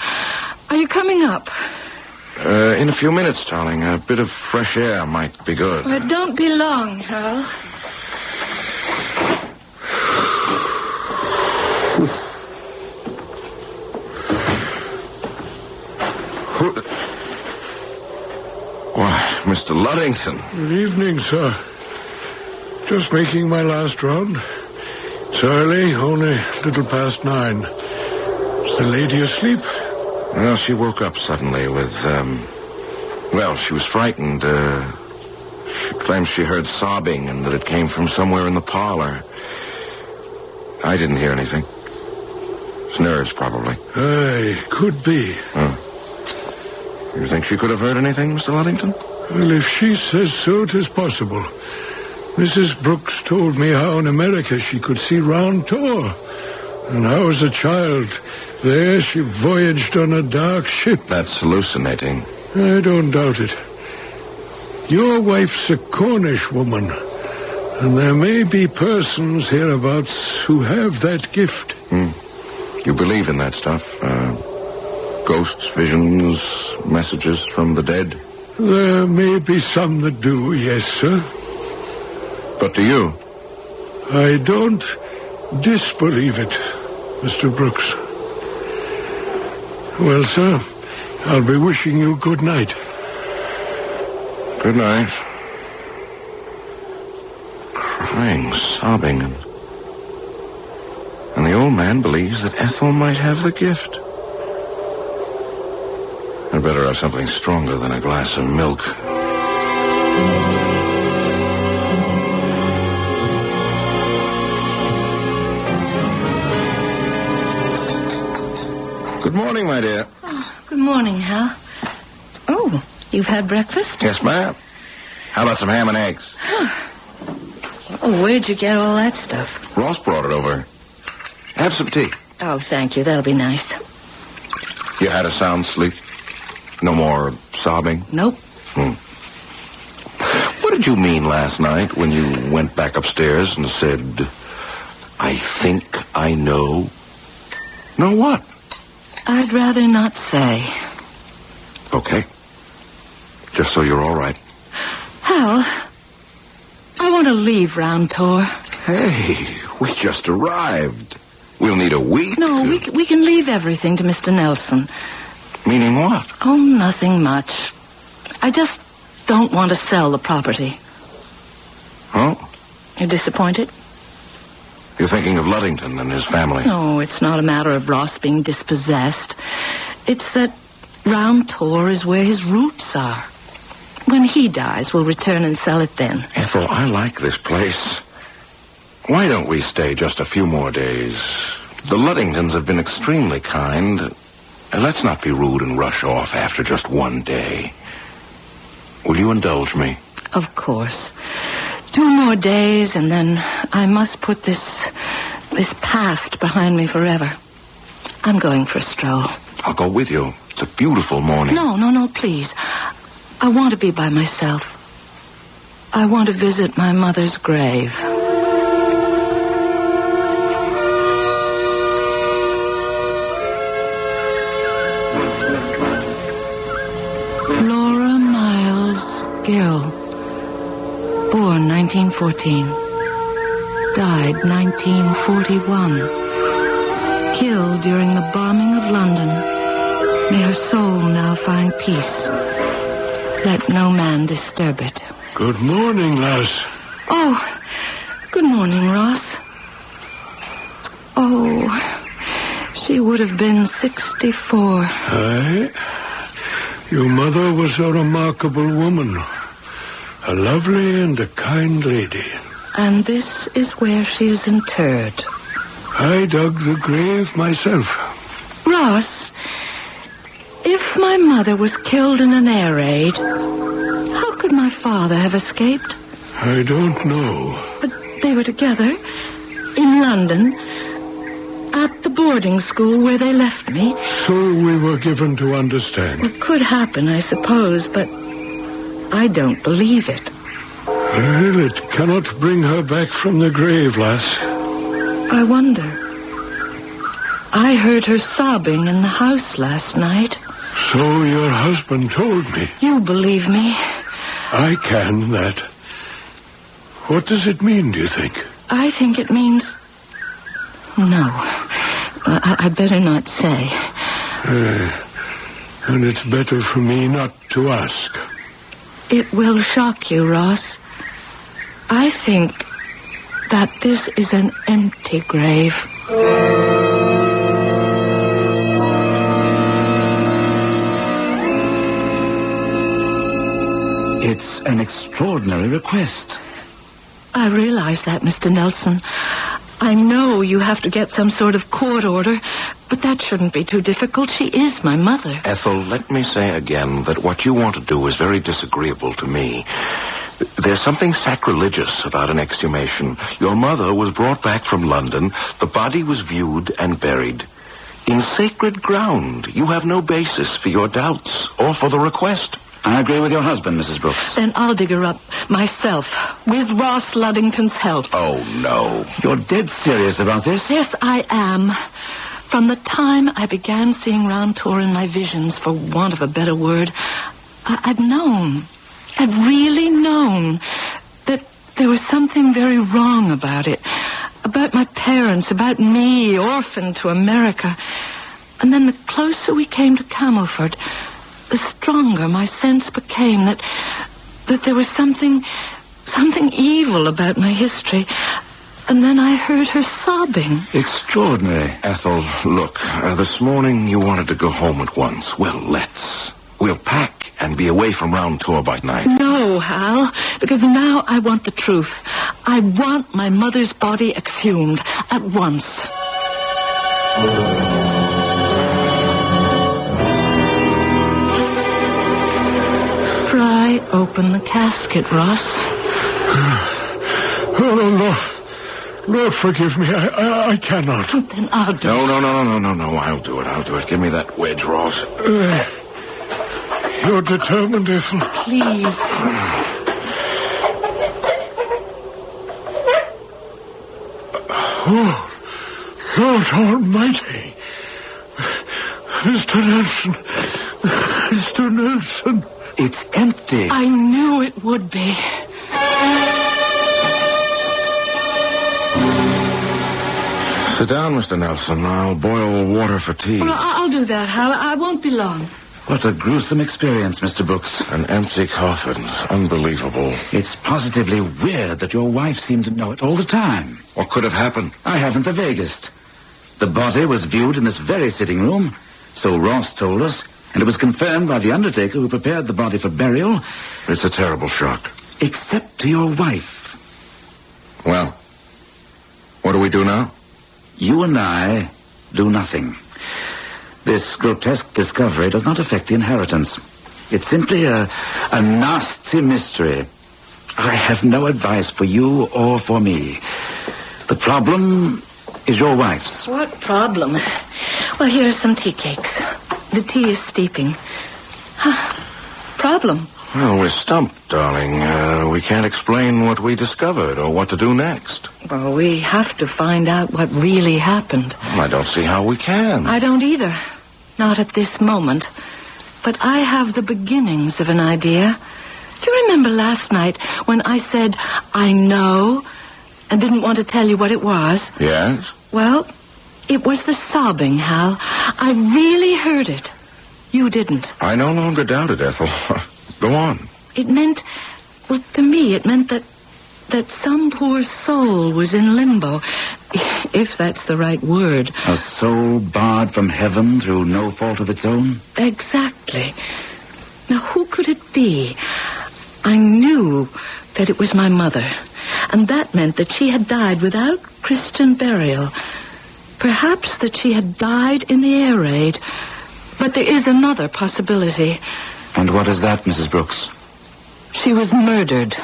Speaker 12: Are you coming up?
Speaker 10: In a few minutes, darling. A bit of fresh air might be good.
Speaker 12: Don't be long, Hal.
Speaker 10: Mr. Luddington.
Speaker 2: Good evening, sir. Just making my last round. It's early, only a little past 9. Is the lady asleep?
Speaker 10: Well, she woke up suddenly with, she was frightened. She claims she heard sobbing and that it came from somewhere in the parlor. I didn't hear anything. It's nerves, probably.
Speaker 2: Aye, could be.
Speaker 10: You think she could have heard anything, Mr. Luddington?
Speaker 2: Well, if she says so, it is possible. Mrs. Brooks told me how in America she could see Round Tor. And how as a child, there she voyaged on a dark ship.
Speaker 10: That's hallucinating.
Speaker 2: I don't doubt it. Your wife's a Cornish woman, and there may be persons hereabouts who have that gift.
Speaker 10: You believe in that stuff? Ghosts, visions, messages from the dead?
Speaker 2: There may be some that do, yes, sir.
Speaker 10: But do you?
Speaker 2: I don't disbelieve it, Mr. Brooks. Well, sir, I'll be wishing you good night.
Speaker 10: Good night. Crying, sobbing, and the old man believes that Ethel might have the gift. I'd better have something stronger than a glass of milk. Good morning, my dear.
Speaker 12: Oh, good morning, Hal. Oh, you've had breakfast?
Speaker 10: Yes, ma'am. How about some ham and eggs?
Speaker 12: Oh, where'd you get all that stuff?
Speaker 10: Ross brought it over. Have some tea.
Speaker 12: Oh, thank you. That'll be nice.
Speaker 10: You had a sound sleep? No more sobbing?
Speaker 12: Nope.
Speaker 10: What did you mean last night when you went back upstairs and said, I think I know? Know what?
Speaker 12: I'd rather not say.
Speaker 10: Okay. Just so you're all right.
Speaker 12: Hal, I want to leave Round Tor.
Speaker 10: Hey, we just arrived. We'll need a week.
Speaker 12: No, we can leave everything to Mr. Nelson.
Speaker 10: Meaning what?
Speaker 12: Oh, nothing much. I just don't want to sell the property.
Speaker 10: Oh?
Speaker 12: You're disappointed?
Speaker 10: You're thinking of Luddington and his family?
Speaker 12: No, it's not a matter of Ross being dispossessed. It's that Round Tor is where his roots are. When he dies, we'll return and sell it then.
Speaker 10: Ethel, I like this place. Why don't we stay just a few more days? The Luddingtons have been extremely kind. And let's not be rude and rush off after just one day. Will you indulge me?
Speaker 12: Of course. 2 more days, and then I must put this past behind me forever. I'm going for a stroll.
Speaker 10: I'll go with you. It's a beautiful morning.
Speaker 12: No, please. I want to be by myself. I want to visit my mother's grave. Laura Miles Gill, born 1914, died 1941, killed during the bombing of London. May her soul now find peace. Let no man disturb it.
Speaker 2: Good morning, lass.
Speaker 12: Oh, good morning, Ross. Oh, she would have been 64.
Speaker 2: Aye. Your mother was a remarkable woman. A lovely and a kind lady.
Speaker 12: And this is where she is interred.
Speaker 2: I dug the grave myself.
Speaker 12: Ross, if my mother was killed in an air raid, how could my father have escaped?
Speaker 2: I don't know.
Speaker 12: But they were together in London at the boarding school where they left me.
Speaker 2: So we were given to understand.
Speaker 12: It could happen, I suppose, but I don't believe it.
Speaker 2: Well, it cannot bring her back from the grave, lass.
Speaker 12: I wonder. I heard her sobbing in the house last night.
Speaker 2: So your husband told me.
Speaker 12: You believe me?
Speaker 2: I can, that. What does it mean, do you think?
Speaker 12: I think it means... No. I better not say.
Speaker 2: And it's better for me not to ask.
Speaker 12: It will shock you, Ross. I think that this is an empty grave.
Speaker 9: It's an extraordinary request.
Speaker 12: I realize that, Mr. Nelson. I know you have to get some sort of court order, but that shouldn't be too difficult. She is my mother.
Speaker 10: Ethel, let me say again that what you want to do is very disagreeable to me. There's something sacrilegious about an exhumation. Your mother was brought back from London. The body was viewed and buried. In sacred ground, you have no basis for your doubts or for the request.
Speaker 9: I agree with your husband, Mrs. Brooks.
Speaker 12: Then I'll dig her up myself, with Ross Luddington's help.
Speaker 10: Oh, no.
Speaker 9: You're dead serious about this?
Speaker 12: Yes, I am. From the time I began seeing Round Tour in my visions, for want of a better word, I've known, I've really known that there was something very wrong about it. About my parents, about me, orphaned to America. And then the closer we came to Camelford, the stronger my sense became that there was something evil about my history. And then I heard her sobbing.
Speaker 10: Extraordinary. Ethel, look, this morning you wanted to go home at once. Well, let's. We'll pack and be away from Round Tour by night.
Speaker 12: No, Hal, because now I want the truth. I want my mother's body exhumed at once. Pry open the casket, Ross.
Speaker 2: Oh, Lord, forgive me. I cannot.
Speaker 12: Then I'll do
Speaker 10: it. No. I'll do it. Give me that wedge, Ross.
Speaker 2: You're determined, Ethel?
Speaker 12: Please.
Speaker 2: Oh, Lord Almighty. Mr. Nelson.
Speaker 9: It's empty.
Speaker 12: I knew it would be.
Speaker 10: Sit down, Mr. Nelson. I'll boil water for tea.
Speaker 12: Well, I'll do that, Hal. I won't be long.
Speaker 9: What a gruesome experience, Mr. Brooks.
Speaker 10: An empty coffin. Unbelievable.
Speaker 9: It's positively weird that your wife seemed to know it all the time.
Speaker 10: What could have happened?
Speaker 9: I haven't the vaguest. The body was viewed in this very sitting room, so Ross told us, and it was confirmed by the undertaker who prepared the body for burial.
Speaker 10: It's a terrible shock.
Speaker 9: Except to your wife.
Speaker 10: Well, what do we do now?
Speaker 9: You and I do nothing. This grotesque discovery does not affect the inheritance. It's simply a nasty mystery. I have no advice for you or for me. The problem is your wife's.
Speaker 12: What problem? Well, here are some tea cakes. The tea is steeping. Problem?
Speaker 10: Well, we're stumped, darling. We can't explain what we discovered or what to do next.
Speaker 12: Well, we have to find out what really happened.
Speaker 10: I don't see how we can.
Speaker 12: I don't either. Not at this moment. But I have the beginnings of an idea. Do you remember last night when I said, I know, and didn't want to tell you what it was?
Speaker 10: Yes?
Speaker 12: Well, it was the sobbing, Hal. I really heard it. You didn't.
Speaker 10: I no longer doubt it, Ethel. Go on.
Speaker 12: It meant, well, to me, it meant that some poor soul was in limbo, if that's the right word.
Speaker 9: A soul barred from heaven through no fault of its own?
Speaker 12: Exactly. Now, who could it be? I knew that it was my mother, and that meant that she had died without Christian burial. Perhaps that she had died in the air raid. But there is another possibility.
Speaker 9: And what is that, Mrs. Brooks?
Speaker 12: She was murdered.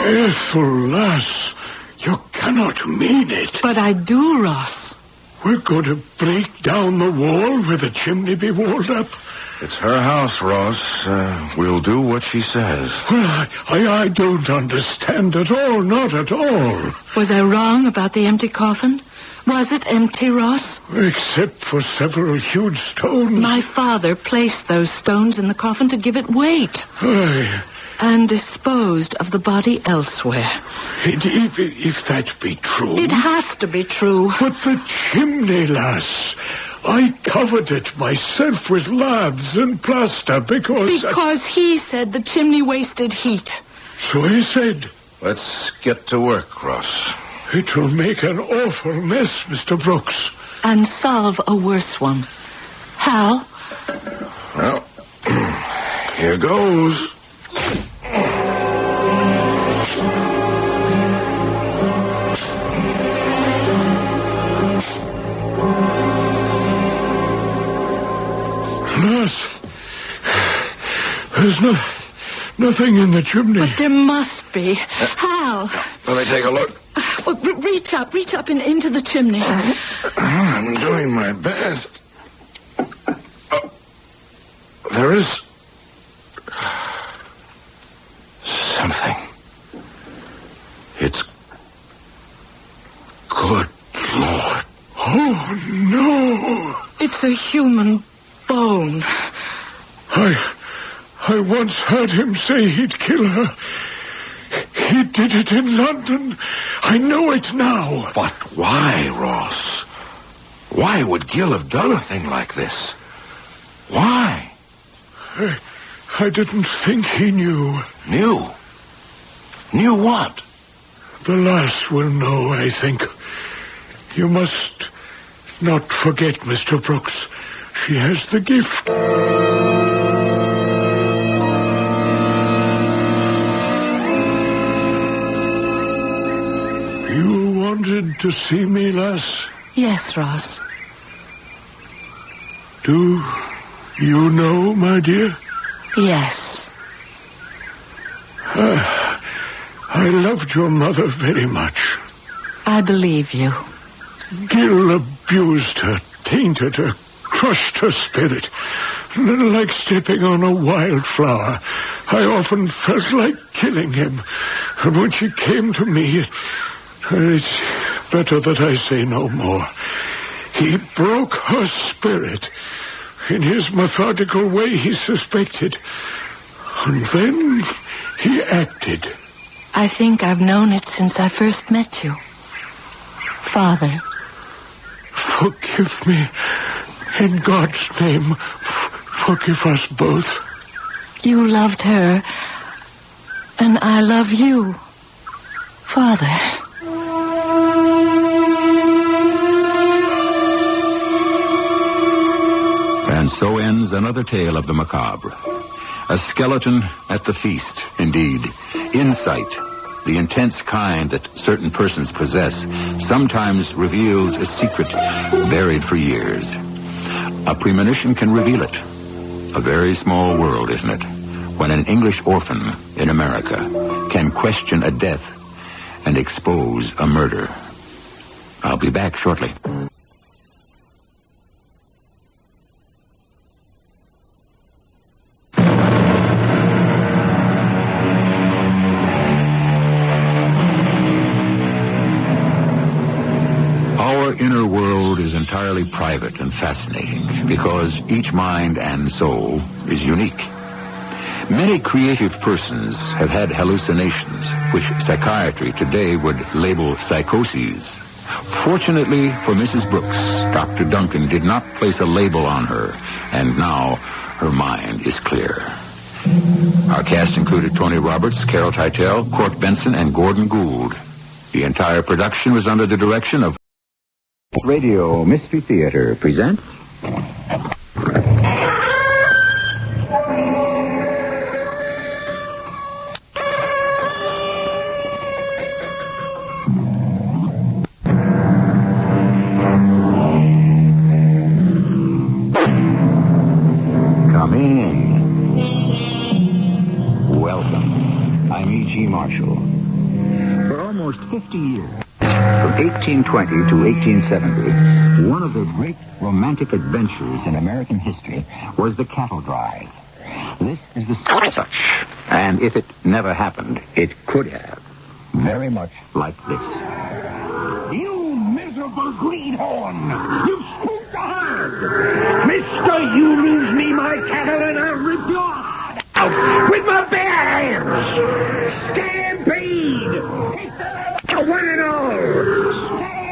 Speaker 2: Ethel, lass, you cannot mean it.
Speaker 12: But I do, Ross.
Speaker 2: We're going to break down the wall where the chimney be walled up.
Speaker 10: It's her house, Ross. We'll do what she says.
Speaker 2: Well, I don't understand at all, not at all.
Speaker 12: Was I wrong about the empty coffin? Was it empty, Ross?
Speaker 2: Except for several huge stones.
Speaker 12: My father placed those stones in the coffin to give it weight.
Speaker 2: Aye.
Speaker 12: And disposed of the body elsewhere.
Speaker 2: If that be true...
Speaker 12: It has to be true.
Speaker 2: But the chimney, lass. I covered it myself with laths and plaster because...
Speaker 12: Because he said the chimney wasted heat.
Speaker 2: So he said.
Speaker 10: Let's get to work, Ross.
Speaker 2: It will make an awful mess, Mr. Brooks.
Speaker 12: And solve a worse one. How?
Speaker 10: Well, here goes.
Speaker 2: Nurse, there's nothing in the chimney.
Speaker 12: But there must be. How?
Speaker 10: Let me take a look.
Speaker 12: Well, reach up into the chimney.
Speaker 10: I'm doing my best. Oh, there is something. It's good Lord.
Speaker 2: Oh, no.
Speaker 12: It's a human bone.
Speaker 2: I once heard him say he'd kill her. He did it in London. I know it now.
Speaker 10: But why, Ross? Why would Gil have done a thing like this? Why?
Speaker 2: I didn't think he knew.
Speaker 10: Knew? Knew what?
Speaker 2: The lass will know, I think. You must not forget, Mr. Brooks. She has the gift. You wanted to see me, lass?
Speaker 12: Yes, Ross.
Speaker 2: Do you know, my dear?
Speaker 12: Yes.
Speaker 2: I loved your mother very much.
Speaker 12: I believe you.
Speaker 2: Gil abused her, tainted her, crushed her spirit. Like stepping on a wildflower. I often felt like killing him. And when she came to me, it's better that I say no more. He broke her spirit. In his methodical way, he suspected. And then he acted.
Speaker 12: I think I've known it since I first met you. Father.
Speaker 2: Forgive me. In God's name, forgive us both.
Speaker 12: You loved her, and I love you, Father.
Speaker 13: And so ends another tale of the macabre. A skeleton at the feast, indeed. Insight, the intense kind that certain persons possess, sometimes reveals a secret buried for years. A premonition can reveal it. A very small world, isn't it? When an English orphan in America can question a death and expose a murder. I'll be back shortly. Inner world is entirely private and fascinating because each mind and soul is unique. Many creative persons have had hallucinations, which psychiatry today would label psychoses. Fortunately for Mrs. Brooks, Dr. Duncan did not place a label on her, and now her mind is clear. Our cast included Tony Roberts, Carol Teitel, Court Benson, and Gordon Gould. The entire production was under the direction of Radio Mystery Theater presents... Come in. Welcome. I'm E.G. Marshall. For almost 50 years... From 1820 to 1870, one of the great romantic adventures in American history was the cattle drive. This is the such, and if it never happened, it could have. Very much like this.
Speaker 8: You miserable greenhorn! You spooked the herd! Mister, you lose me my cattle and I'll rip your heart out with my bare hands! Stampede! One and all! Stampede!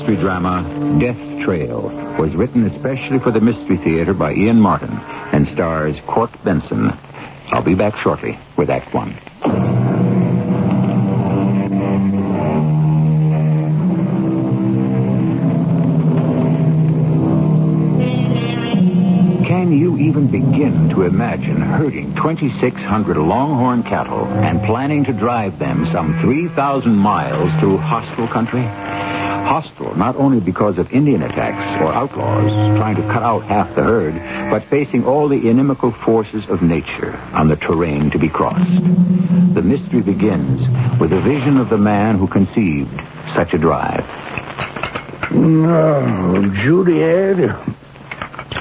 Speaker 13: mystery drama Death Trail was written especially for the Mystery Theater by Ian Martin and stars Court Benson. I'll be back shortly with Act One. Can you even begin to imagine herding 2,600 longhorn cattle and planning to drive them some 3,000 miles through hostile country? Hostile not only because of Indian attacks or outlaws trying to cut out half the herd, but facing all the inimical forces of nature on the terrain to be crossed. The mystery begins with a vision of the man who conceived such a drive.
Speaker 2: No, Juliet,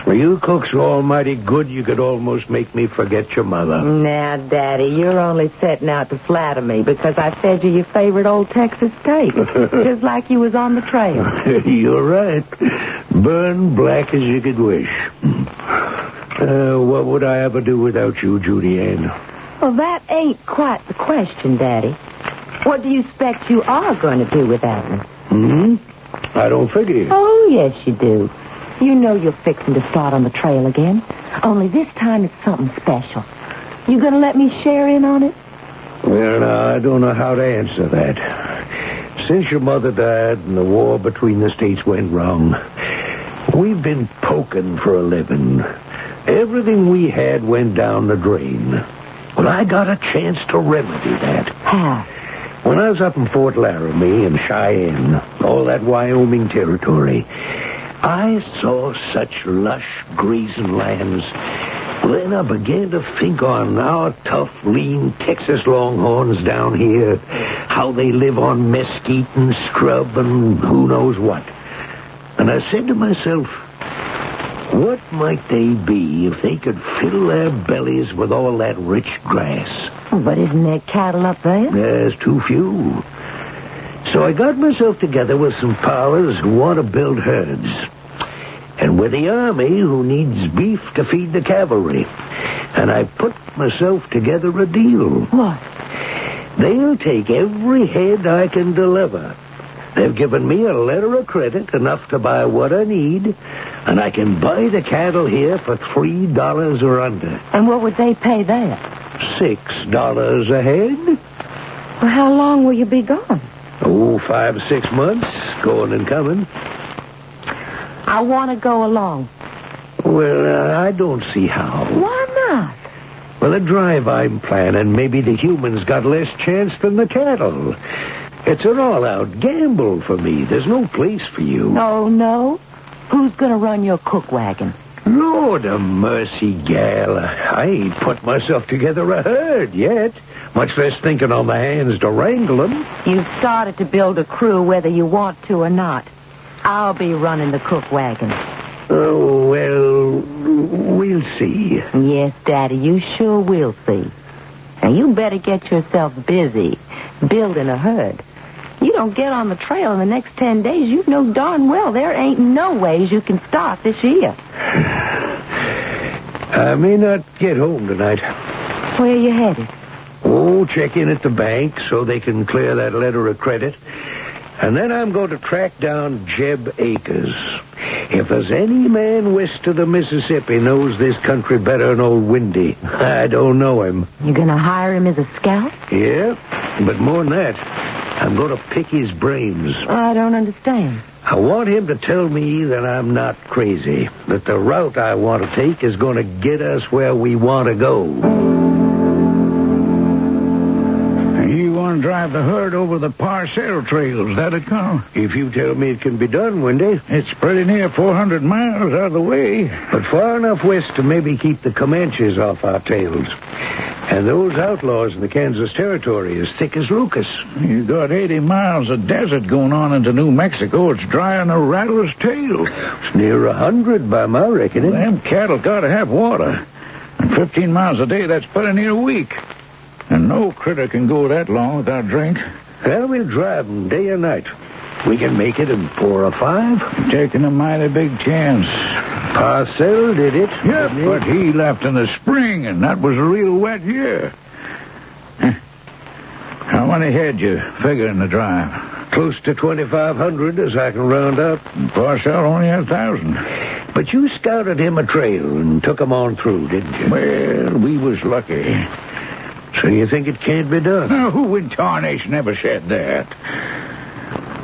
Speaker 2: you cook so almighty good you could almost make me forget your mother.
Speaker 3: Now, Daddy, you're only setting out to flatter me because I fed you your favorite old Texas steak, just like you was on the trail.
Speaker 2: You're right. Burned black as you could wish. What would I ever do without you, Judy Ann?
Speaker 3: Well, that ain't quite the question, Daddy. What do you expect you are going to do without me?
Speaker 2: I don't figure.
Speaker 3: Oh, yes, you do. You know you're fixing to start on the trail again. Only this time it's something special. You gonna let me share in on it?
Speaker 2: Well, now, I don't know how to answer that. Since your mother died and the war between the states went wrong, we've been poking for a living. Everything we had went down the drain. Well, I got a chance to remedy that.
Speaker 3: How?
Speaker 2: When I was up in Fort Laramie and Cheyenne, all that Wyoming territory, I saw such lush grazing lands. Then I began to think on our tough, lean Texas longhorns down here, how they live on mesquite and scrub and who knows what. And I said to myself, what might they be if they could fill their bellies with all that rich grass?
Speaker 3: But isn't there cattle up there?
Speaker 2: There's too few. So I got myself together with some pals who want to build herds. And with the army who needs beef to feed the cavalry. And I put myself together a deal.
Speaker 3: What?
Speaker 2: They'll take every head I can deliver. They've given me a letter of credit, enough to buy what I need, and I can buy the cattle here for $3 or under.
Speaker 3: And what would they pay that?
Speaker 2: $6 a head.
Speaker 3: Well, how long will you be gone?
Speaker 2: Oh, 5 or 6 months, going and coming.
Speaker 3: I want to go along.
Speaker 2: Well, I don't see how.
Speaker 3: Why not?
Speaker 2: Well, the drive I'm planning, maybe the humans got less chance than the cattle. It's an all-out gamble for me. There's no place for you.
Speaker 3: Oh, no? Who's going to run your cook wagon?
Speaker 2: Lord of mercy, gal. I ain't put myself together a herd yet, much less thinking on my hands to wrangle them.
Speaker 3: You've started to build a crew whether you want to or not. I'll be running the cook wagon.
Speaker 2: Oh, well, we'll see.
Speaker 3: Yes, Daddy, you sure will see. Now, you better get yourself busy building a herd. You don't get on the trail in the next 10 days, you know darn well there ain't no ways you can start this year.
Speaker 2: I may not get home tonight.
Speaker 3: Where you headed?
Speaker 2: Oh, check in at the bank so they can clear that letter of credit. And then I'm going to track down Jeb Akers. If there's any man west of the Mississippi knows this country better than old Windy, I don't know him.
Speaker 3: You gonna hire him as a scout?
Speaker 2: Yeah, but more than that, I'm going to pick his brains.
Speaker 3: I don't understand.
Speaker 2: I want him to tell me that I'm not crazy, that the route I want to take is going to get us where we want to go.
Speaker 19: You want to drive the herd over the parcel trails, that'd come?
Speaker 2: If you tell me it can be done, Wendy.
Speaker 19: It's pretty near 400 miles out of the way.
Speaker 2: But far enough west to maybe keep the Comanches off our tails. And those outlaws in the Kansas Territory as thick as Lucas.
Speaker 19: You got 80 miles of desert going on into New Mexico. It's dry on a rattler's tail.
Speaker 2: It's near 100 by my reckoning.
Speaker 19: Them cattle got to have water. And 15 miles a day, that's pretty near a week. And no critter can go that long without drink.
Speaker 2: Well, we'll drive them day or night. We can make it in 4 or 5.
Speaker 19: You're taking a mighty big chance.
Speaker 2: Parcel did it.
Speaker 19: Yep, but he left in the spring, and that was a real wet year. How many head you figure in the drive?
Speaker 2: Close to 2,500 as I can round up.
Speaker 19: Parcell only had 1,000.
Speaker 2: But you scouted him a trail and took him on through, didn't you?
Speaker 19: Well, we was lucky.
Speaker 2: So you think it can't be done?
Speaker 19: Now, who in tarnation ever said that?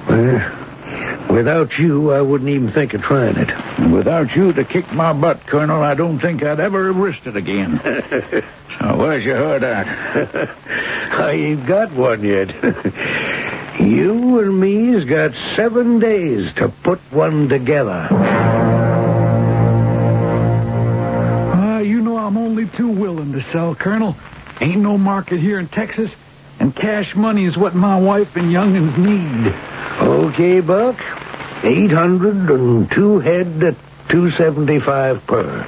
Speaker 2: Well, without you, I wouldn't even think of trying it.
Speaker 19: And without you to kick my butt, Colonel, I don't think I'd ever have risked it again. So where's your herd at?
Speaker 2: I ain't got one yet. You and me's got 7 days to put one together.
Speaker 15: You know I'm only too willing to sell, Colonel. Ain't no market here in Texas, and cash money is what my wife and young'uns need.
Speaker 2: Okay, Buck. 802 head at $275 per.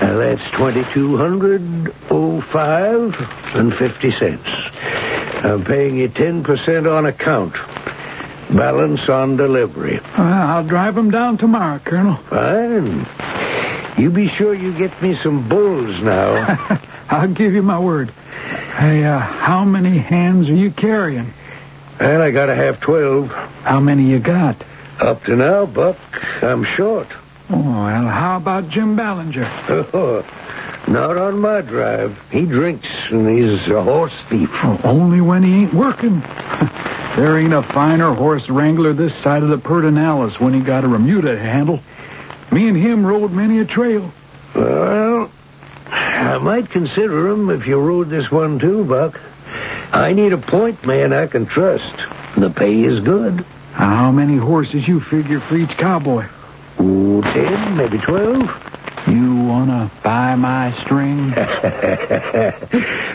Speaker 2: Now that's $2,205.50. I'm paying you 10% on account. Balance on delivery.
Speaker 15: I'll drive them down tomorrow, Colonel.
Speaker 2: Fine. You be sure you get me some bulls now.
Speaker 15: I'll give you my word. Hey, how many hands are you carrying?
Speaker 2: Well, I gotta have 12.
Speaker 15: How many you got?
Speaker 2: Up to now, Buck, I'm short.
Speaker 15: Oh, well, how about Jim Ballinger?
Speaker 2: Not on my drive. He drinks, and he's a horse thief.
Speaker 15: Oh, only when he ain't working. There ain't a finer horse wrangler this side of the Pedernales when he got a remuda to handle. Me and him rode many a trail.
Speaker 2: Well, I might consider him if you rode this one too, Buck. I need a point man I can trust. The pay is good.
Speaker 15: How many horses you figure for each cowboy?
Speaker 2: 10, maybe 12.
Speaker 15: You wanna buy my string?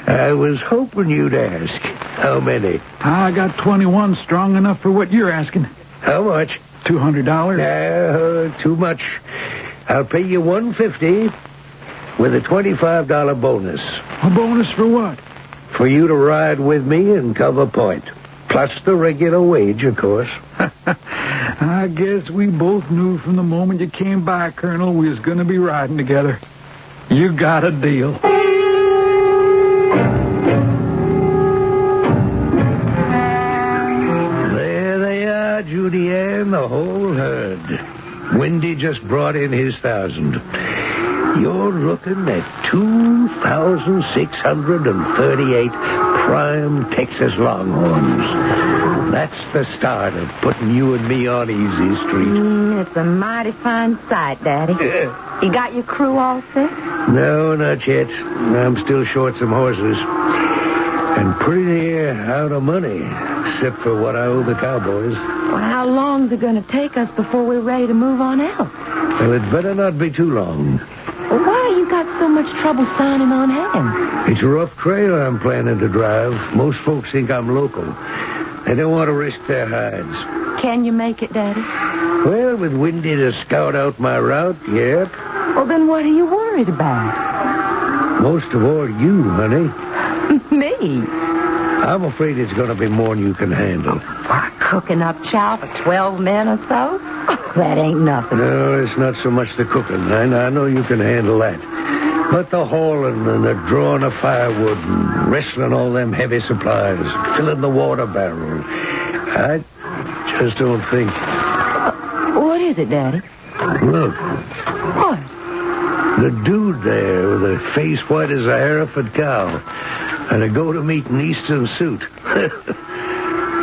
Speaker 2: I was hoping you'd ask. How many?
Speaker 15: I got 21 strong enough for what you're asking.
Speaker 2: How much?
Speaker 15: $200.
Speaker 2: Too much. I'll pay you $150 with a $25 bonus.
Speaker 15: A bonus for what?
Speaker 2: For you to ride with me and cover point. Plus the regular wage, of course.
Speaker 15: I guess we both knew from the moment you came by, Colonel, we was going to be riding together. You got a deal.
Speaker 2: There they are, Judy Ann, the whole herd. Windy just brought in his 1,000. You're looking at 2,638 prime Texas Longhorns. That's the start of putting you and me on easy street.
Speaker 3: It's a mighty fine sight, Daddy. You got your crew all set?
Speaker 2: No, not yet. I'm still short some horses. And pretty out of money, except for what I owe the cowboys.
Speaker 3: Well, how long's it going to take us before we're ready to move on out?
Speaker 2: Well, it better not be too long.
Speaker 3: Well, why you got so much trouble signing on hand?
Speaker 2: It's a rough trail I'm planning to drive. Most folks think I'm local. They don't want to risk their hides.
Speaker 3: Can you make it, Daddy?
Speaker 2: Well, with Windy to scout out my route, yep.
Speaker 3: Well, then what are you worried about?
Speaker 2: Most of all, you, honey.
Speaker 3: Me?
Speaker 2: I'm afraid it's going to be more than you can handle.
Speaker 3: What, cooking up chow for 12 men or so? That ain't nothing.
Speaker 2: No, it's not so much the cooking. I know you can handle that. But the hauling and the drawing of firewood and wrestling all them heavy supplies, filling the water barrel, I just don't think.
Speaker 3: What is it, Daddy?
Speaker 2: Look.
Speaker 3: What?
Speaker 2: The dude there with a face white as a Hereford cow and a go-to-meat in Eastern suit.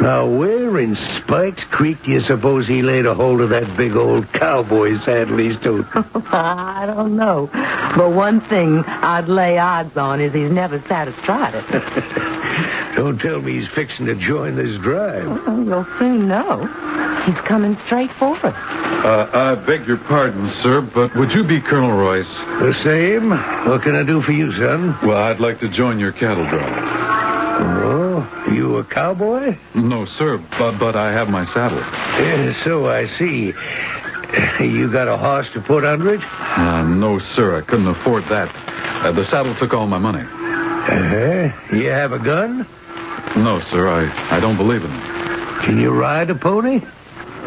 Speaker 2: Now, where in Spikes Creek do you suppose he laid a hold of that big old cowboy saddle he's toting?
Speaker 3: I don't know. But one thing I'd lay odds on is he's never sat astride it.
Speaker 2: Don't tell me he's fixing to join this drive.
Speaker 3: Well, you'll soon know. He's coming straight for us.
Speaker 20: I beg your pardon, sir, but would you be Colonel Royce?
Speaker 2: The same. What can I do for you, son?
Speaker 20: Well, I'd like to join your cattle drive.
Speaker 2: Oh, you a cowboy?
Speaker 20: No, sir, but I have my saddle.
Speaker 2: So I see. You got a horse to put under it?
Speaker 20: No, sir, I couldn't afford that. The saddle took all my money.
Speaker 2: You have a gun?
Speaker 20: No, sir, I don't believe in it.
Speaker 2: Can you ride a pony?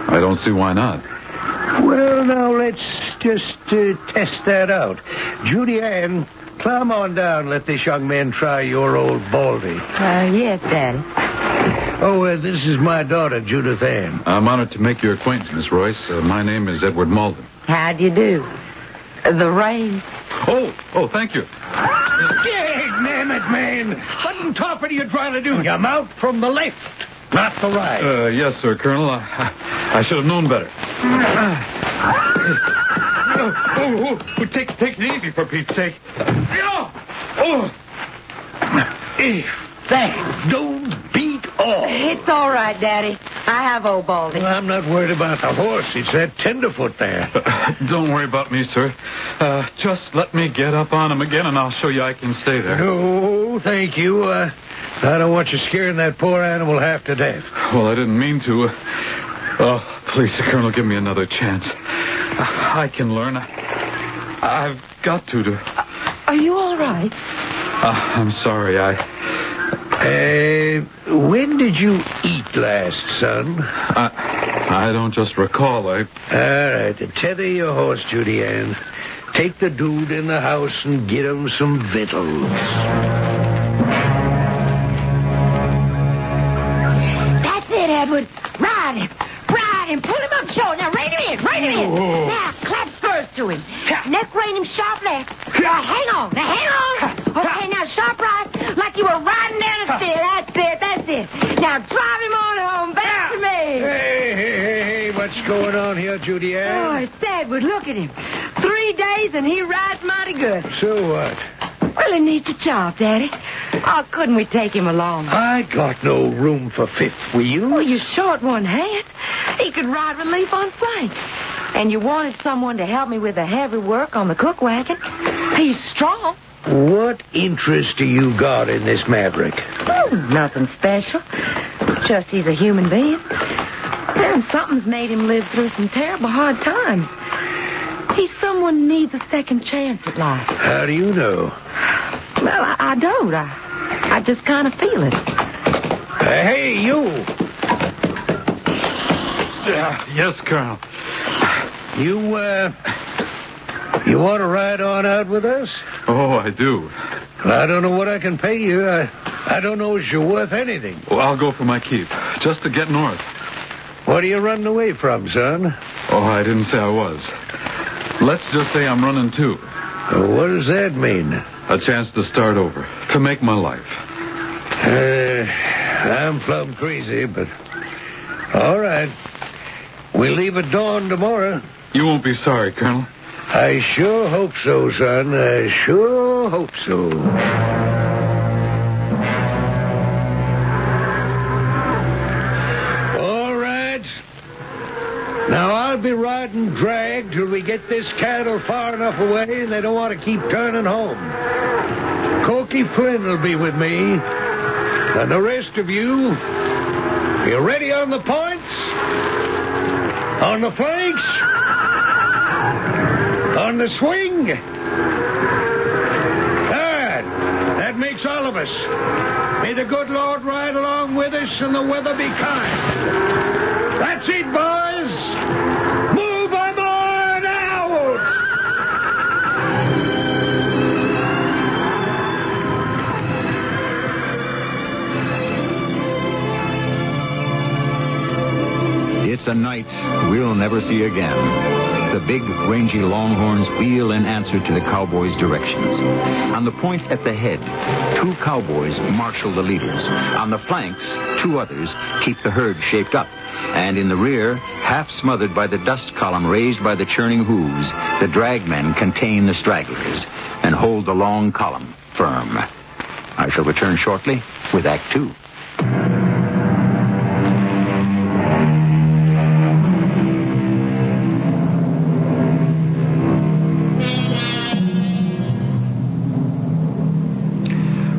Speaker 20: I don't see why not.
Speaker 2: Well, now, let's just test that out. Judy Ann, climb on down and let this young man try your old baldy.
Speaker 3: Yes, Daddy.
Speaker 2: This is my daughter, Judith Ann.
Speaker 20: I'm honored to make your acquaintance, Miss Royce. My name is Edward Malden.
Speaker 3: How do you do? The rain.
Speaker 20: Oh, thank you.
Speaker 2: Damn it, man. What on top are you trying to do? You mount from the left, not the right.
Speaker 20: Yes, sir, Colonel. I should have known better. Take it easy, for Pete's sake.
Speaker 2: That don't beat all.
Speaker 3: It's all right, Daddy. I have old Baldy.
Speaker 2: Well, I'm not worried about the horse. It's that tenderfoot there.
Speaker 20: Don't worry about me, sir. Just let me get up on him again, and I'll show you I can stay there.
Speaker 2: No, thank you. I don't want you scaring that poor animal half to death.
Speaker 20: Well, I didn't mean to. Please, Colonel, give me another chance. I can learn. I've got to.
Speaker 3: Are you all right?
Speaker 20: I'm sorry.
Speaker 2: When did you eat last, son?
Speaker 20: I don't just recall.
Speaker 2: All right, tether your horse, Judy Ann. Take the dude in the house and get him some victuals.
Speaker 3: That's it, Edward. Ride him. Pull him up short. Now, rein him in. Now, clap spurs to him. Neck rein him sharp left. Now, hang on. Okay, now, sharp right, like you were riding down a stair. That's it. Now, drive him on home. Back to me.
Speaker 2: Hey, what's going on here, Judy Ann?
Speaker 3: Oh, it's Edward. Look at him. 3 days and he rides mighty good.
Speaker 2: So what?
Speaker 3: Well, he needs a job, Daddy. Oh, couldn't we take him along?
Speaker 2: I got no room for fifth wheels.
Speaker 3: Oh, you're short one hand. He could ride relief on flanks. And you wanted someone to help me with the heavy work on the cook wagon. He's strong.
Speaker 2: What interest do you got in this maverick?
Speaker 3: Oh, nothing special. Just he's a human being. And something's made him live through some terrible hard times. He's someone who needs a second chance at life.
Speaker 2: How do you know?
Speaker 3: Well, I don't. I just kind of feel it.
Speaker 2: Hey, you.
Speaker 20: Yes, Colonel.
Speaker 2: You want to ride on out with us?
Speaker 20: Oh, I do.
Speaker 2: I don't know what I can pay you. I don't know if you're worth anything.
Speaker 20: Well, I'll go for my keep, just to get north.
Speaker 2: What are you running away from, son?
Speaker 20: Oh, I didn't say I was. Let's just say I'm running too.
Speaker 2: What does that mean?
Speaker 20: A chance to start over, to make my life.
Speaker 2: I'm plumb crazy, but all right. We'll leave at dawn tomorrow.
Speaker 20: You won't be sorry, Colonel.
Speaker 2: I sure hope so, son. I sure hope so. All right. Now, I'll be riding drag till we get this cattle far enough away and they don't want to keep turning home. Corky Flynn will be with me. And the rest of you ready on the points? On the flanks? On the swing? Good. That makes all of us. May the good Lord ride along with us and the weather be kind. That's it, boys. Move them on out.
Speaker 13: It's a night we'll never see again. The big, rangy longhorns wheel in answer to the cowboys' directions. On the points at the head, 2 cowboys marshal the leaders. On the flanks, 2 others keep the herd shaped up. And in the rear, half smothered by the dust column raised by the churning hooves, the dragmen contain the stragglers and hold the long column firm. I shall return shortly with Act 2.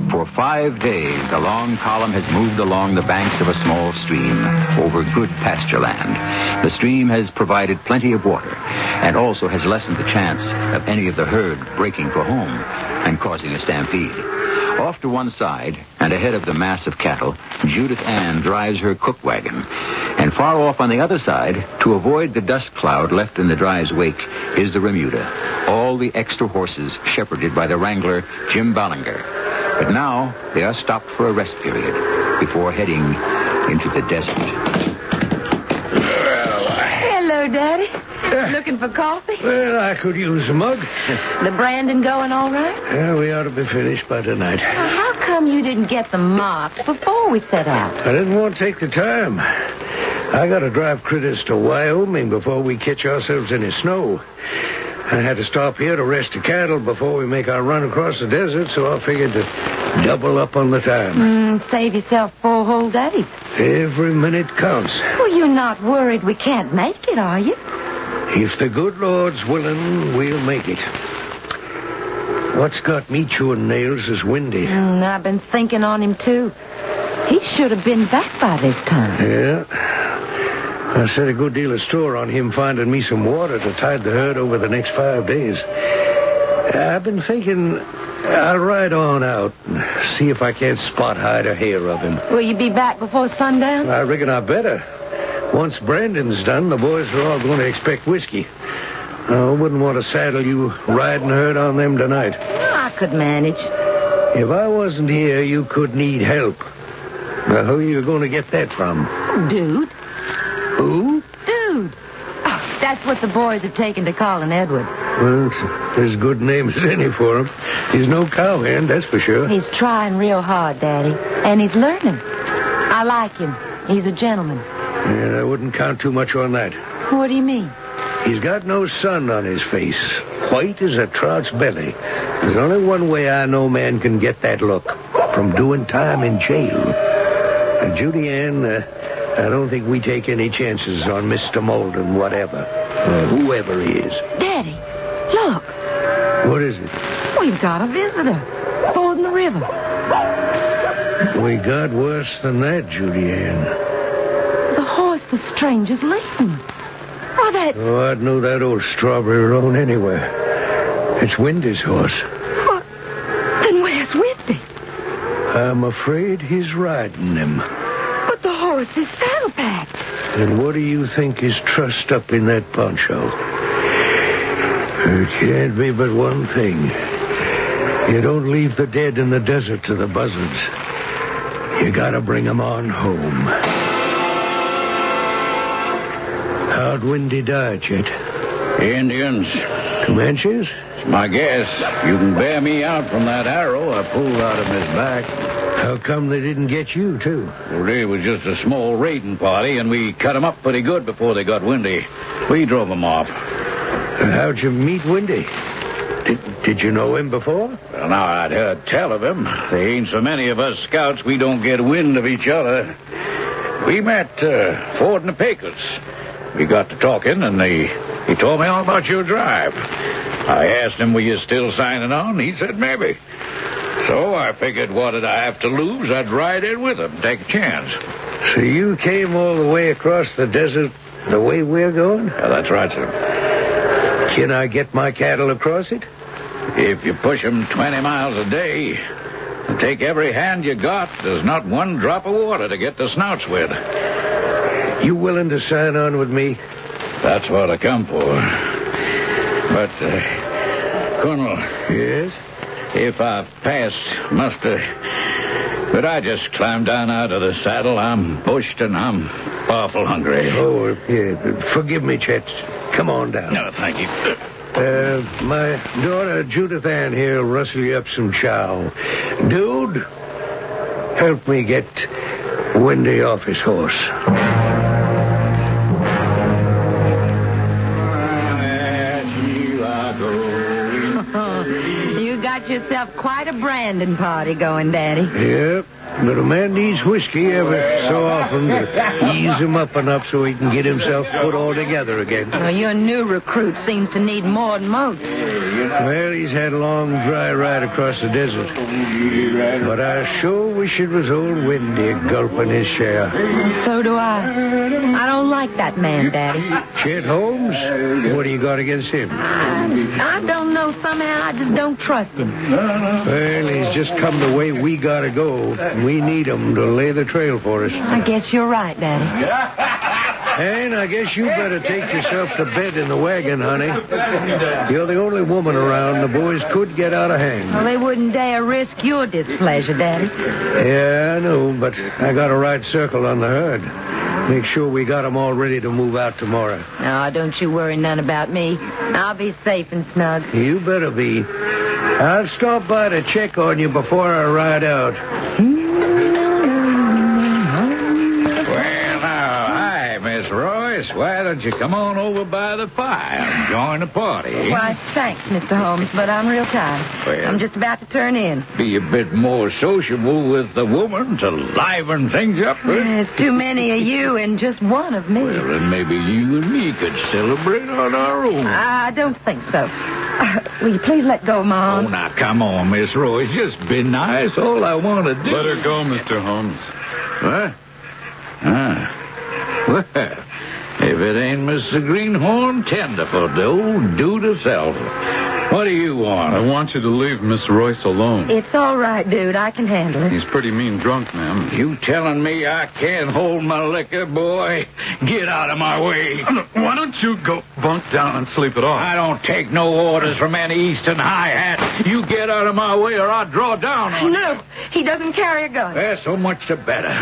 Speaker 13: For 5 days, the long column has moved along the banks of a small stream over good pasture land. The stream has provided plenty of water and also has lessened the chance of any of the herd breaking for home and causing a stampede. Off to one side and ahead of the mass of cattle, Judith Ann drives her cook wagon. And far off on the other side, to avoid the dust cloud left in the drive's wake, is the remuda. All the extra horses shepherded by the wrangler, Jim Ballinger. But now they are stopped for a rest period before heading into the desert.
Speaker 3: Hello, Daddy. Looking for coffee?
Speaker 2: Well, I could use a mug.
Speaker 3: The branding going all right?
Speaker 2: Yeah, we ought to be finished by tonight.
Speaker 3: Well, how come you didn't get them marked before we set out?
Speaker 2: I didn't want to take the time. I got to drive critters to Wyoming before we catch ourselves any snow. I had to stop here to rest the cattle before we make our run across the desert, so I figured to double up on the time.
Speaker 3: Save yourself 4 whole days.
Speaker 2: Every minute counts.
Speaker 3: Well, you're not worried we can't make it, are you?
Speaker 2: If the good Lord's willing, we'll make it. What's got me chewing nails is Windy.
Speaker 3: I've been thinking on him, too. He should have been back by this time.
Speaker 2: Yeah. I set a good deal of store on him finding me some water to tide the herd over the next 5 days. I've been thinking I'll ride on out and see if I can't spot hide a hair of him.
Speaker 3: Will you be back before sundown?
Speaker 2: I reckon I better. Once Brandon's done, the boys are all going to expect whiskey. I wouldn't want to saddle you riding herd on them tonight.
Speaker 3: I could manage.
Speaker 2: If I wasn't here, you could need help. Now, who are you going to get that from?
Speaker 3: Dude.
Speaker 2: Who?
Speaker 3: Dude. Oh, that's what the boys have taken to calling Edward.
Speaker 2: Well, it's as good a name as any for him. He's no cowhand, that's for sure.
Speaker 3: He's trying real hard, Daddy. And he's learning. I like him. He's a gentleman.
Speaker 2: Yeah, I wouldn't count too much on that.
Speaker 3: What do you mean?
Speaker 2: He's got no sun on his face. White as a trout's belly. There's only one way I know man can get that look. From doing time in jail. And Judy Ann, I don't think we take any chances on Mr. Molden, whatever. Whoever he is.
Speaker 3: Daddy, look.
Speaker 2: What is it?
Speaker 3: We've got a visitor. Fording the river.
Speaker 2: We got worse than that, Judy Ann.
Speaker 3: The horse the stranger's leading. Why, that...
Speaker 2: Oh, I'd know that old strawberry roan anywhere. It's Windy's horse.
Speaker 3: What? Then where's Windy?
Speaker 2: I'm afraid he's riding him.
Speaker 3: But the horse is saddle-packed.
Speaker 2: And what do you think is trussed up in that poncho? It can't be but one thing. You don't leave the dead in the desert to the buzzards. You gotta bring them on home. How'd Windy die, Chet?
Speaker 19: Indians.
Speaker 2: Comanches?
Speaker 19: It's my guess. You can bear me out from that arrow I pulled out of his back.
Speaker 2: How come they didn't get you, too?
Speaker 19: Well, they was just a small raiding party, and we cut them up pretty good before they got Windy. We drove them off.
Speaker 2: How'd you meet Windy? Did you know him before?
Speaker 19: Well, now, I'd heard tell of him. There ain't so many of us scouts, we don't get wind of each other. We met fording the Pecos. We got to talking, and he told me all about your drive. I asked him, were you still signing on? He said, maybe. So I figured, what did I have to lose? I'd ride in with him, take a chance.
Speaker 2: So you came all the way across the desert the way we're going?
Speaker 19: Yeah, that's right, sir.
Speaker 2: Can I get my cattle across it?
Speaker 19: If you push 'em 20 miles a day and take every hand you got, there's not one drop of water to get the snouts with.
Speaker 2: You willing to sign on with me?
Speaker 19: That's what I come for. But, Colonel.
Speaker 2: Yes?
Speaker 19: If I've passed muster, could I just climb down out of the saddle? I'm bushed and I'm awful hungry.
Speaker 2: Oh, yeah. Forgive me, Chet. Come on down.
Speaker 19: No, thank you.
Speaker 2: My daughter Judith Ann here will rustle you up some chow. Dude, help me get Windy off his horse.
Speaker 3: You got yourself quite a branding party going, Daddy.
Speaker 2: Yep. But a man needs whiskey every so often to ease him up enough so he can get himself put all together again.
Speaker 3: Well, your new recruit seems to need more than most.
Speaker 2: Well, he's had a long, dry ride across the desert. But I sure wish it was old Windy gulping his share.
Speaker 3: So do I. I don't like that man, Daddy.
Speaker 2: Chet Holmes? What do you got against him?
Speaker 3: I don't know. Somehow I just don't trust him.
Speaker 2: Well, he's just come the way we gotta go. We need him to lay the trail for us.
Speaker 3: I guess you're right, Daddy.
Speaker 2: Anne, I guess you better take yourself to bed in the wagon, honey. You're the only woman around. The boys could get out of hand.
Speaker 3: Well, they wouldn't dare risk your displeasure, Daddy.
Speaker 2: Yeah, I know, but I got a right circle on the herd. Make sure we got 'em all ready to move out tomorrow.
Speaker 3: No, don't you worry none about me. I'll be safe and snug.
Speaker 2: You better be. I'll stop by to check on you before I ride out.
Speaker 19: Well, now, hi, Miss Royce. Why don't you come on over by the fire and join the party?
Speaker 3: Why, thanks, Mr. Holmes, but I'm real tired.
Speaker 19: Well,
Speaker 3: I'm just about to turn in.
Speaker 19: Be a bit more sociable with the woman to liven things up.
Speaker 3: There's too many of you and just one of me.
Speaker 19: Well, then maybe you and me could celebrate on our own.
Speaker 3: I don't think so. Will you please let go of my arm?
Speaker 19: Oh, now, come on, Miss Royce. Just be nice. All I want to do...
Speaker 20: Let her go, Mr. Holmes.
Speaker 19: What? Well, if it ain't Mr. Greenhorn, Tenderfoot, the old dude herself. What do you want?
Speaker 20: I want you to leave Miss Royce alone.
Speaker 3: It's all right, dude. I can handle it.
Speaker 20: He's pretty mean drunk, ma'am.
Speaker 19: You telling me I can't hold my liquor, boy? Get out of my way.
Speaker 20: Why don't you go bunk down and sleep it off?
Speaker 19: I don't take no orders from any Eastern high-hat. You get out of my way or I'll draw down on you.
Speaker 3: No, he doesn't carry a gun.
Speaker 19: Well, so much the better.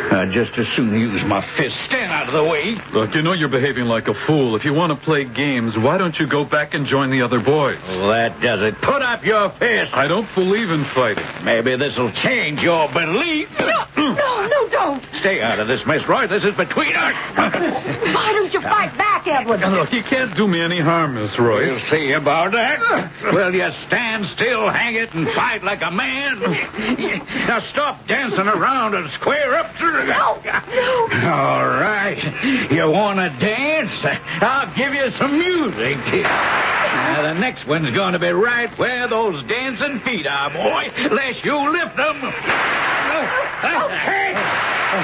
Speaker 19: I'd just as soon use my fist. Stand out of the way.
Speaker 20: Look, you know you're behaving like a fool. If you want to play games, why don't you go back and join the other boys?
Speaker 19: Well, that does it. Put up your fist.
Speaker 20: I don't believe in fighting.
Speaker 19: Maybe this'll change your belief.
Speaker 3: No, don't.
Speaker 19: Stay out of this, Miss Roy. This is between us.
Speaker 3: Why don't you fight back, Edward?
Speaker 20: Look, you can't do me any harm, Miss Royce.
Speaker 19: We'll see about that. Will you stand still, hang it, and fight like a man? Now stop dancing around and square up to the...
Speaker 3: No.
Speaker 19: All right. You want to dance? I'll give you some music. Now, the next one's going to be right where those dancing feet are, boy, unless you lift them.
Speaker 2: Hey!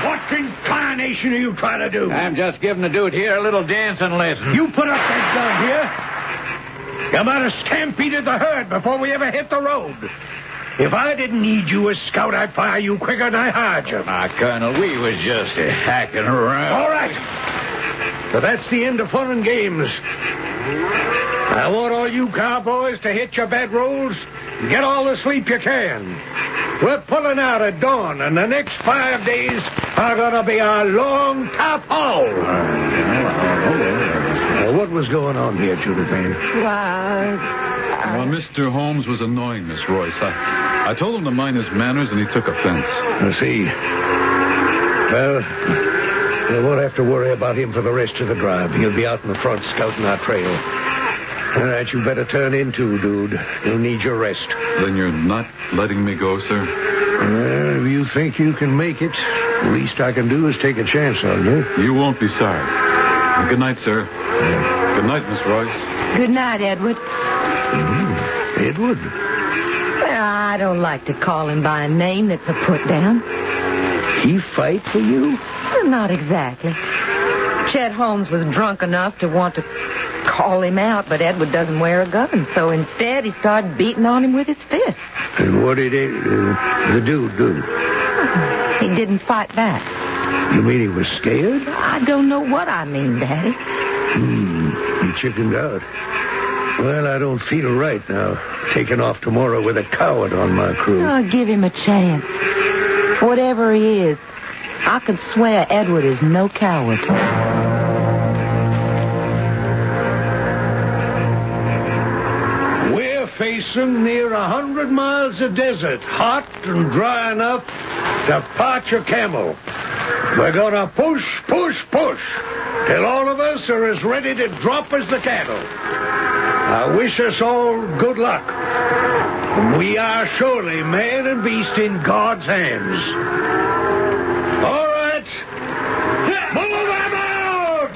Speaker 2: What incarnation are you trying to do?
Speaker 19: I'm just giving the dude here a little dancing lesson.
Speaker 2: You put up that gun here. You might have stampeded the herd before we ever hit the road. If I didn't need you as scout, I'd fire you quicker than I hired you.
Speaker 19: Colonel, we was just hacking around.
Speaker 2: All right. But that's the end of fun and games. I want all you cowboys to hit your bedrolls and get all the sleep you can. We're pulling out at dawn, and the next 5 days are going to be a long, tough haul. What was going on here, Judith Ann?
Speaker 20: Well, Mr. Holmes was annoying Miss Royce. I told him to mind his manners, and he took offense.
Speaker 2: I see. Well, we won't have to worry about him for the rest of the drive. He'll be out in the front scouting our trail. All right, you better turn in too, dude. You'll need your rest.
Speaker 20: Then you're not letting me go, sir?
Speaker 2: Well, if you think you can make it, the least I can do is take a chance on you.
Speaker 20: You won't be sorry. Good night, sir. Good night, Miss Royce.
Speaker 3: Good night, Edward.
Speaker 2: Edward?
Speaker 3: Well, I don't like to call him by a name that's a put-down.
Speaker 2: He fight for you?
Speaker 3: Well, not exactly. Chet Holmes was drunk enough to want to call him out, but Edward doesn't wear a gun, so instead he started beating on him with his fist.
Speaker 2: And what did the dude do?
Speaker 3: He didn't fight back.
Speaker 2: You mean he was scared?
Speaker 3: I don't know what I mean, Daddy.
Speaker 2: He chickened out. Well, I don't feel right now, taking off tomorrow with a coward on my crew.
Speaker 3: Oh, give him a chance. Whatever he is, I could swear Edward is no coward.
Speaker 2: We're facing near 100 miles of desert, hot and dry enough to parch a camel. We're gonna push, till all of us are as ready to drop as the cattle. I wish us all good luck. We are surely man and beast in God's hands. All right. Move them out!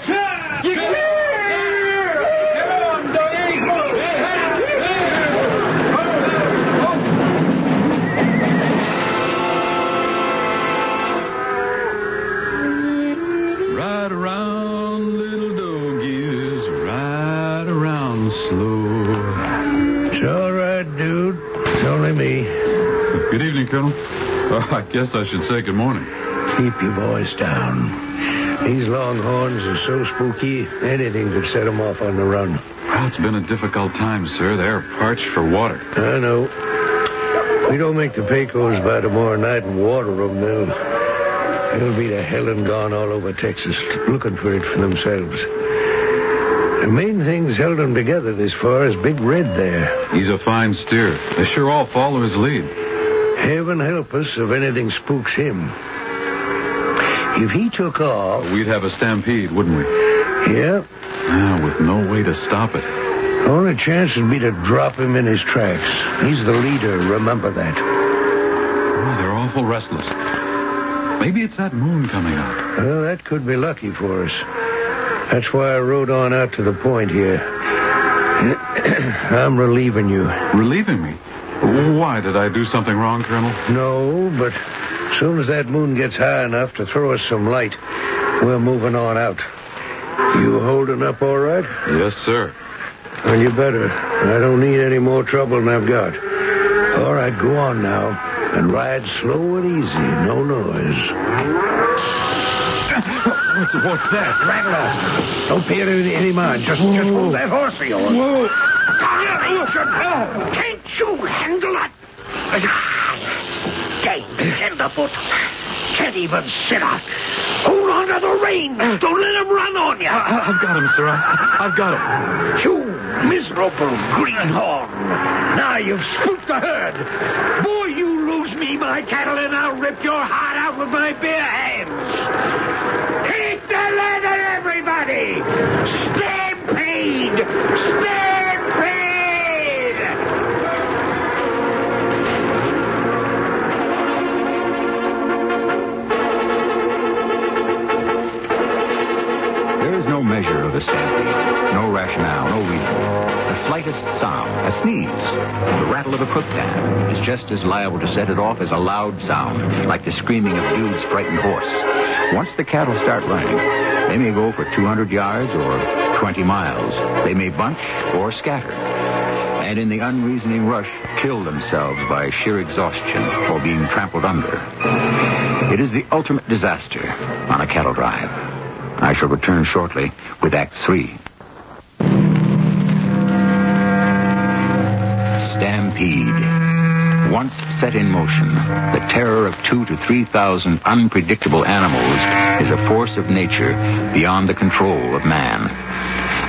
Speaker 20: Ride around, little doggies, ride around slow.
Speaker 2: It's all right, dude. It's only me.
Speaker 20: Good evening, Colonel. I guess I should say good morning.
Speaker 2: Keep your voice down. These longhorns are so spooky, anything could set them off on the run.
Speaker 20: Well, it's been a difficult time, sir. They're parched for water.
Speaker 2: I know. We don't make the Pecos by tomorrow night and water them, they'll be to hell and gone all over Texas looking for it for themselves. The main thing's held them together this far is Big Red there.
Speaker 20: He's a fine steer. They sure all follow his lead.
Speaker 2: Heaven help us if anything spooks him. If he took off...
Speaker 20: We'd have a stampede, wouldn't we?
Speaker 2: Yeah.
Speaker 20: With no way to stop it.
Speaker 2: Only chance would be to drop him in his tracks. He's the leader, remember that.
Speaker 20: Oh, they're awful restless. Maybe it's that moon coming up.
Speaker 2: Well, that could be lucky for us. That's why I rode on out to the point here. I'm relieving you.
Speaker 20: Relieving me? Why? Did I do something wrong, Colonel?
Speaker 2: No, but as soon as that moon gets high enough to throw us some light, we're moving on out. You holding up all right?
Speaker 20: Yes, sir.
Speaker 2: Well, you better. I don't need any more trouble than I've got. All right, go on now. And ride slow and easy. No noise.
Speaker 20: What's that?
Speaker 2: Rattler. Don't pay it any mind. Just hold that horse of yours.
Speaker 8: Whoa. Can't you handle that? Dang, tenderfoot. Can't even sit up. Hold on to the reins. Don't let him run on you.
Speaker 20: I've got him, sir. I've got him.
Speaker 8: You miserable greenhorn. Now you've spooked the herd. Boy, you lose me my cattle and I'll rip your heart out with my bare hands. Take the leather, everybody! Stampede! Stampede!
Speaker 13: There is no measure of a stampede, no rationale, no reason. The slightest sound, a sneeze, the rattle of a cook pan is just as liable to set it off as a loud sound, like the screaming of Dude's frightened horse. Once the cattle start running, they may go for 200 yards or 20 miles. They may bunch or scatter. And in the unreasoning rush, kill themselves by sheer exhaustion or being trampled under. It is the ultimate disaster on a cattle drive. I shall return shortly with Act 3. Stampede. Once set in motion, the terror of 2,000 to 3,000 unpredictable animals is a force of nature beyond the control of man.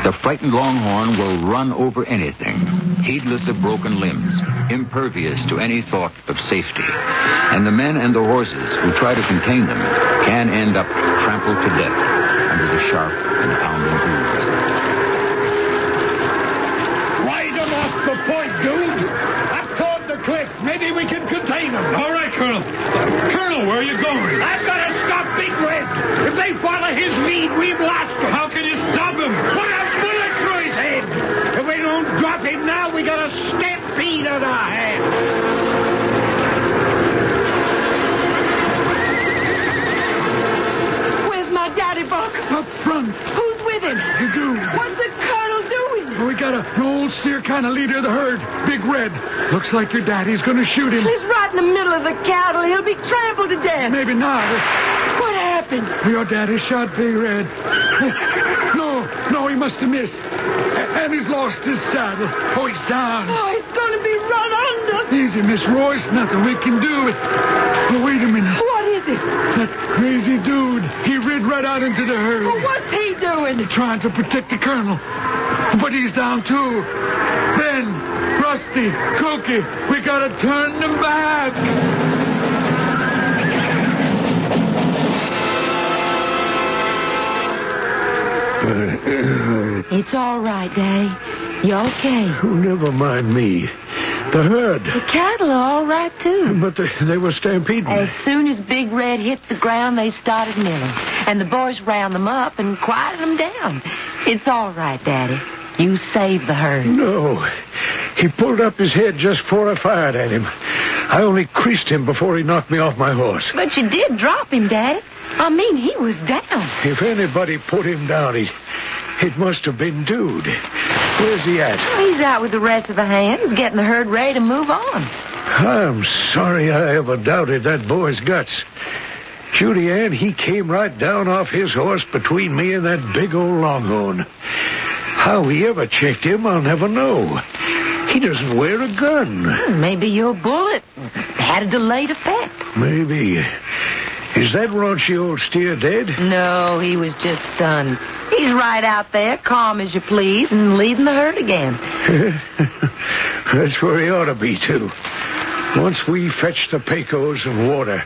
Speaker 13: The frightened longhorn will run over anything, heedless of broken limbs, impervious to any thought of safety. And the men and the horses who try to contain them can end up trampled to death under the sharp and pounding hooves.
Speaker 8: Ride them off the point, dude! Up toward the cliff. Maybe we can contain them.
Speaker 14: All right, Colonel. Colonel, where are you going?
Speaker 8: I've got to stop Big Red. If they follow his lead, we've lost him.
Speaker 14: How can you stop him?
Speaker 8: Put a bullet through his head. If we don't drop him now, we got a stampede on our hands.
Speaker 12: Where's my daddy, Buck?
Speaker 15: Up front.
Speaker 12: Who's with him?
Speaker 15: The dude.
Speaker 12: What's the colonel doing?
Speaker 15: We got an old steer kind of leader of the herd. Big Red. Looks like your daddy's going to shoot him.
Speaker 12: He's right in the middle of the cattle. He'll be trampled to death.
Speaker 15: Maybe not.
Speaker 12: What happened?
Speaker 15: Your daddy shot Big Red. No, he must have missed. And he's lost his saddle. Oh, he's down.
Speaker 12: Oh, he's going to be run under.
Speaker 15: Easy, Miss Royce. Nothing we can do. Oh, wait a minute.
Speaker 12: What is it?
Speaker 15: That crazy dude. He rid right out into the herd.
Speaker 12: Well, what's he doing?
Speaker 15: Trying to protect the colonel. But he's down, too. Ben, Rusty, Cookie, we got to turn them back.
Speaker 3: It's all right, Daddy. You okay?
Speaker 2: Oh, never mind me. The herd.
Speaker 3: The cattle are all right, too.
Speaker 2: But they were stampeding.
Speaker 3: As soon as Big Red hit the ground, they started milling. And the boys round them up and quieted them down. It's all right, Daddy. You saved the herd.
Speaker 2: No. He pulled up his head just before I fired at him. I only creased him before he knocked me off my horse.
Speaker 3: But you did drop him, Daddy. I mean, he was down.
Speaker 2: If anybody put him down, it must have been Dude. Where's he at?
Speaker 3: He's out with the rest of the hands, getting the herd ready to move on.
Speaker 2: I'm sorry I ever doubted that boy's guts. Judy Ann, he came right down off his horse between me and that big old longhorn. How he ever checked him, I'll never know. He doesn't wear a gun.
Speaker 3: Maybe your bullet had a delayed effect.
Speaker 2: Maybe. Is that raunchy old steer dead?
Speaker 3: No, he was just stunned. He's right out there, calm as you please, and leading the herd again.
Speaker 2: That's where he ought to be, too. Once we fetch the Pecos and water,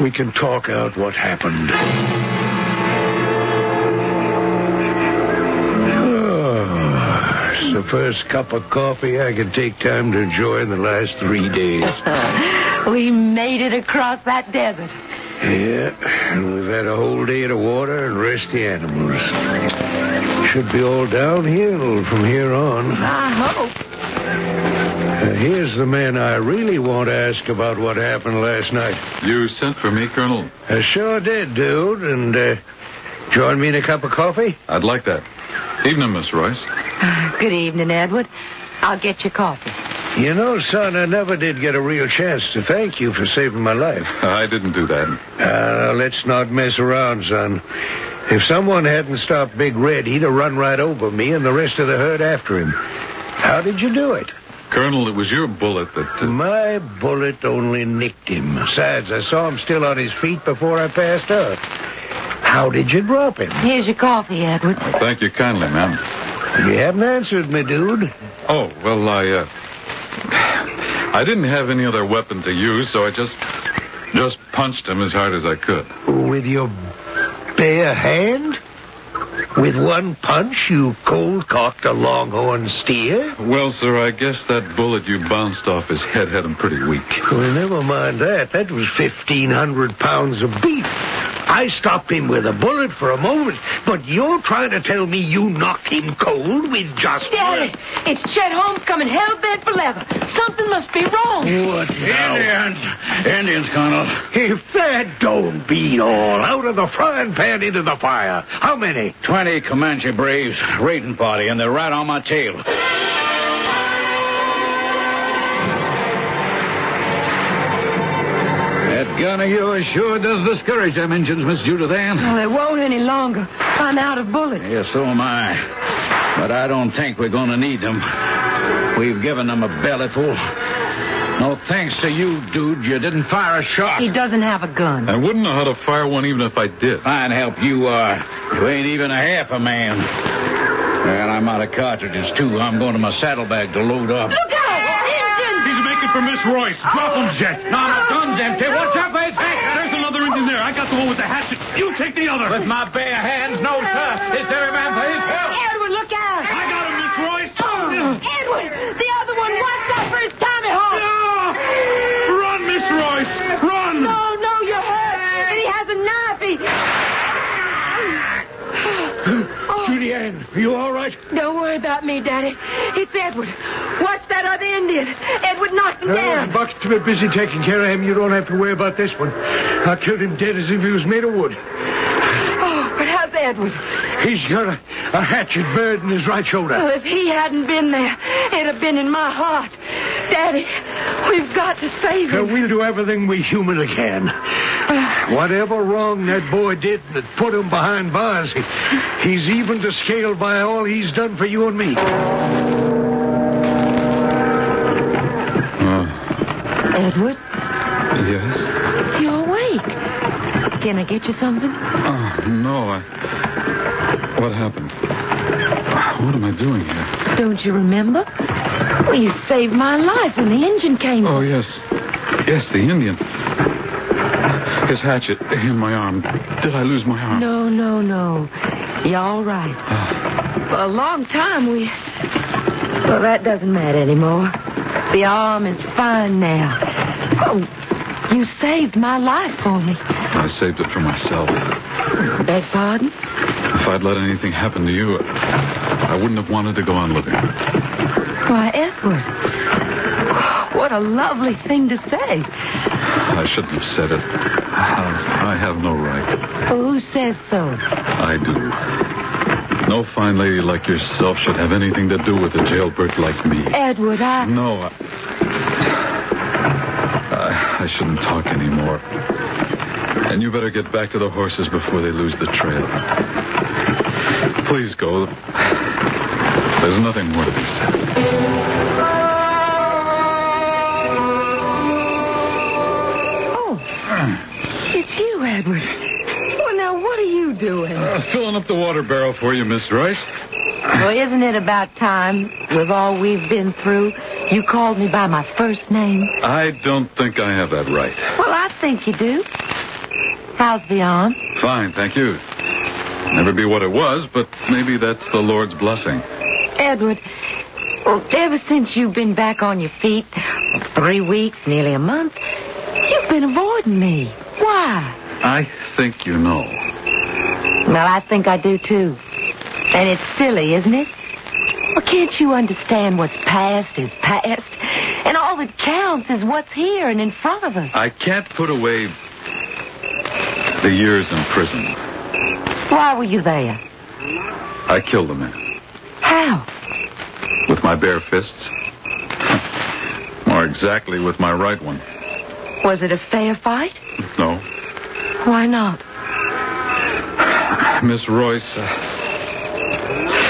Speaker 2: we can talk out what happened. Oh, it's the first cup of coffee I can take time to enjoy in the last 3 days.
Speaker 3: We made it across that desert.
Speaker 2: Yeah, and we've had a whole day to water and rest the animals. Should be all downhill from here on.
Speaker 3: I hope.
Speaker 2: Here's the man I really want to ask about what happened last night.
Speaker 20: You sent for me, Colonel?
Speaker 2: I sure did, dude. And join me in a cup of coffee?
Speaker 20: I'd like that. Evening, Miss Royce.
Speaker 3: Good evening, Edward. I'll get you coffee.
Speaker 2: You know, son, I never did get a real chance to thank you for saving my life.
Speaker 20: I didn't do that.
Speaker 2: Let's not mess around, son. If someone hadn't stopped Big Red, he'd have run right over me and the rest of the herd after him. How did you do it?
Speaker 20: Colonel, it was your bullet that...
Speaker 2: My bullet only nicked him. Besides, I saw him still on his feet before I passed out. How did you drop him?
Speaker 3: Here's your coffee, Edward.
Speaker 20: Thank you kindly, ma'am.
Speaker 2: You haven't answered me, dude.
Speaker 20: Oh, well, I didn't have any other weapon to use, so I just punched him as hard as I could.
Speaker 2: With your bare hand? With one punch, you cold-cocked a longhorn steer?
Speaker 20: Well, sir, I guess that bullet you bounced off his head had him pretty weak.
Speaker 2: Well, never mind that. That was 1,500 pounds of beef. I stopped him with a bullet for a moment, but you're trying to tell me you knocked him cold with just...
Speaker 3: Daddy, it's Chet Holmes coming hell-bent for leather. Something must be wrong.
Speaker 2: What now?
Speaker 19: Indians, Colonel.
Speaker 2: If that don't beat all, out of the frying pan into the fire. How many?
Speaker 19: 20 Comanche braves, raiding party, and they're right on my tail. That gun of yours sure does discourage them Injuns, Miss Judith Ann.
Speaker 3: Well, it won't any longer. I'm out of bullets.
Speaker 19: Yeah, so am I. But I don't think we're going to need them. We've given them a bellyful. No thanks to you, dude. You didn't fire a shot.
Speaker 3: He doesn't have a gun.
Speaker 20: I wouldn't know how to fire one even if I did.
Speaker 19: Fine help you are. You ain't even a half a man. And I'm out of cartridges, too. I'm going to my saddlebag to load up.
Speaker 3: Look out! Injun!
Speaker 15: He's making for Miss Royce. Drop him, Jet.
Speaker 19: No, gun's empty. What's up, Ace?
Speaker 15: There's another Indian there. I got the one with the hatchet. You take the other.
Speaker 19: With my bare hands? No, sir. It's every man for his help.
Speaker 3: Edward, look out!
Speaker 15: I got him, Miss Royce.
Speaker 3: Edward! The other one! Watch out for his Tommy Hawk!
Speaker 15: Run, Miss Royce. Run!
Speaker 3: No, you're hurt. And he has a knife.
Speaker 2: Judy Ann, are you all right?
Speaker 3: Don't worry about me, Daddy. It's Edward. Watch that other Indian. Edward knocked him down.
Speaker 2: Buck's too busy taking care of him. You don't have to worry about this one. I killed him dead as if he was made of wood.
Speaker 3: Oh, but how's Edward?
Speaker 2: He's got a hatchet buried in his right shoulder.
Speaker 3: Well, if he hadn't been there, it'd have been in my heart. Daddy, we've got to save him.
Speaker 2: We'll do everything we humanly can. Whatever wrong that boy did that put him behind bars, he's even to scale by all he's done for you and me.
Speaker 3: Edward?
Speaker 20: Yes?
Speaker 3: You're awake. Can I get you something?
Speaker 20: No, What happened? What am I doing here?
Speaker 3: Don't you remember? Well, you saved my life when the engine came.
Speaker 20: Oh, yes. Yes, the Indian. His hatchet in my arm. Did I lose my arm?
Speaker 3: No. You're all right. For a long time, Well, that doesn't matter anymore. The arm is fine now. Oh, you saved my life for me.
Speaker 20: I saved it for myself.
Speaker 3: Beg pardon?
Speaker 20: If I'd let anything happen to you, I wouldn't have wanted to go on living.
Speaker 3: Why, Edward, what a lovely thing to say.
Speaker 20: I shouldn't have said it. I have no right.
Speaker 3: Well, who says so?
Speaker 20: I do. No fine lady like yourself should have anything to do with a jailbird like me.
Speaker 3: Edward,
Speaker 20: No, I shouldn't talk anymore. And you better get back to the horses before they lose the trail. Please go. There's nothing more to be said.
Speaker 12: Oh, it's you, Edward. Well, now, what are you doing?
Speaker 20: Filling up the water barrel for you, Miss Royce.
Speaker 3: Well, isn't it about time, with all we've been through, you called me by my first name?
Speaker 20: I don't think I have that right.
Speaker 3: Well, I think you do. How's the arm?
Speaker 20: Fine, thank you. Never be what it was, but maybe that's the Lord's blessing.
Speaker 3: Edward, well, ever since you've been back on your feet, 3 weeks, nearly a month, you've been avoiding me. Why?
Speaker 20: I think you know.
Speaker 3: Well, I think I do, too. And it's silly, isn't it? Well, can't you understand what's past is past? And all that counts is what's here and in front of us.
Speaker 20: I can't put away the years in prison.
Speaker 3: Why were you there?
Speaker 20: I killed a man.
Speaker 3: How?
Speaker 20: With my bare fists. More exactly, with my right one.
Speaker 3: Was it a fair fight?
Speaker 20: No.
Speaker 3: Why not?
Speaker 20: Miss Royce,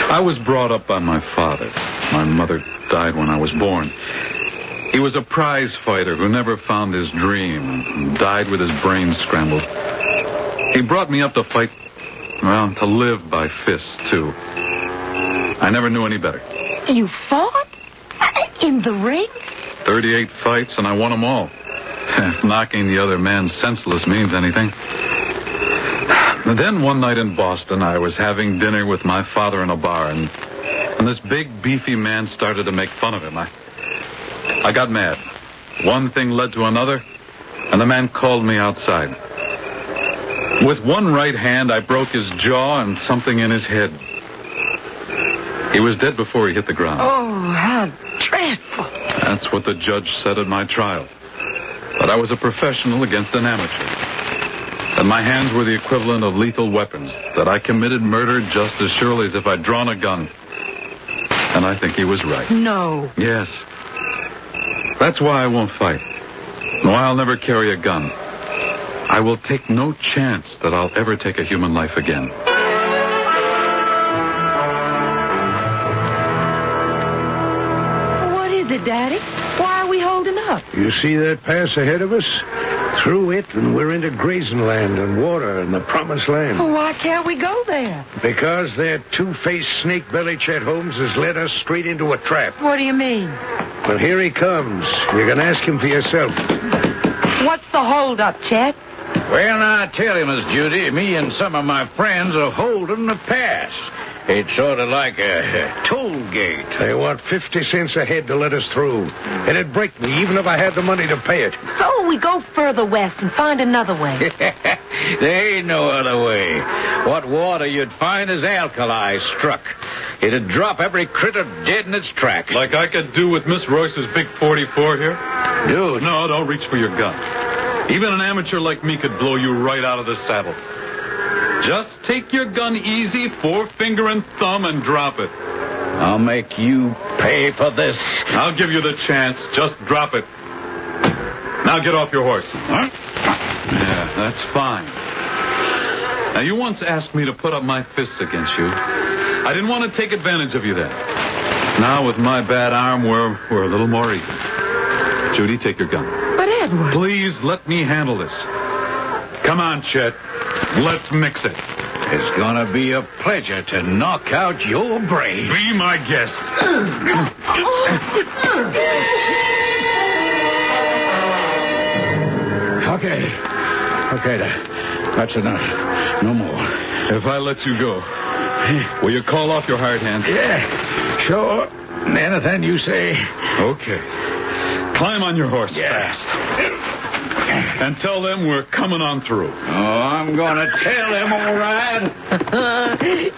Speaker 20: I was brought up by my father. My mother died when I was born. He was a prize fighter who never found his dream and died with his brains scrambled. He brought me up to fight, well, to live by fists, too. I never knew any better.
Speaker 3: You fought? In the ring?
Speaker 20: 38 fights, and I won them all. If knocking the other man senseless means anything. And then one night in Boston, I was having dinner with my father in a bar, and this big, beefy man started to make fun of him. I got mad. One thing led to another, and the man called me outside. With one right hand, I broke his jaw and something in his head. He was dead before he hit the ground.
Speaker 3: Oh, how dreadful.
Speaker 20: That's what the judge said at my trial. But I was a professional against an amateur. And my hands were the equivalent of lethal weapons. That I committed murder just as surely as if I'd drawn a gun. And I think he was right.
Speaker 3: No.
Speaker 20: Yes. That's why I won't fight. No, I'll never carry a gun. I will take no chance that I'll ever take a human life again.
Speaker 3: What is it, Daddy? Why are we holding up?
Speaker 2: You see that pass ahead of us? Through it, and we're into grazing land and water and the promised land.
Speaker 3: Well, why can't we go there?
Speaker 2: Because that two-faced snake-belly Chet Holmes has led us straight into a trap.
Speaker 3: What do you mean?
Speaker 2: Well, here he comes. You can ask him for yourself.
Speaker 3: What's the holdup, Chet?
Speaker 19: Well, now, I tell you, Miss Judy, me and some of my friends are holding the pass. It's sort of like a toll gate.
Speaker 2: They want 50 cents a head to let us through. And it'd break me even if I had the money to pay it.
Speaker 3: So we go further west and find another way.
Speaker 19: There ain't no other way. What water you'd find is alkali struck. It'd drop every critter dead in its tracks.
Speaker 20: Like I could do with Miss Royce's big 44 here?
Speaker 19: Dude.
Speaker 20: No, don't reach for your gun. Even an amateur like me could blow you right out of the saddle. Just take your gun easy, forefinger and thumb, and drop it.
Speaker 19: I'll make you pay for this.
Speaker 20: I'll give you the chance. Just drop it. Now get off your horse. Huh? Yeah, that's fine. Now, you once asked me to put up my fists against you. I didn't want to take advantage of you then. Now, with my bad arm, we're a little more even. Judy, take your gun.
Speaker 3: But, Edward...
Speaker 20: Please let me handle this. Come on, Chet. Let's mix it.
Speaker 19: It's gonna be a pleasure to knock out your brain.
Speaker 20: Be my guest.
Speaker 19: Okay, that's enough. No more.
Speaker 20: If I let you go, will you call off your hard hand?
Speaker 19: Yeah, sure. Anything you say.
Speaker 20: Okay. Climb on your horse fast. And tell them we're coming on through.
Speaker 19: Oh, I'm gonna tell them, all right.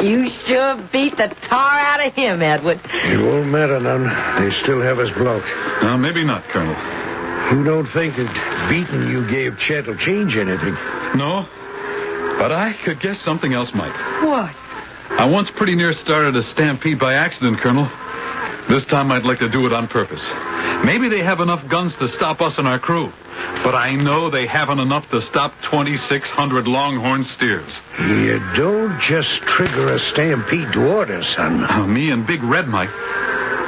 Speaker 3: You sure beat the tar out of him, Edward.
Speaker 2: It won't matter none. They still have us blocked.
Speaker 20: Maybe not, Colonel.
Speaker 2: You don't think that beating you gave Chet will change anything?
Speaker 20: No, but I could guess something else might.
Speaker 3: What?
Speaker 20: I once pretty near started a stampede by accident, Colonel. This time I'd like to do it on purpose. Maybe they have enough guns to stop us and our crew. But I know they haven't enough to stop 2,600 longhorn steers.
Speaker 2: You don't just trigger a stampede to order, son.
Speaker 20: Me and Big Red Mike.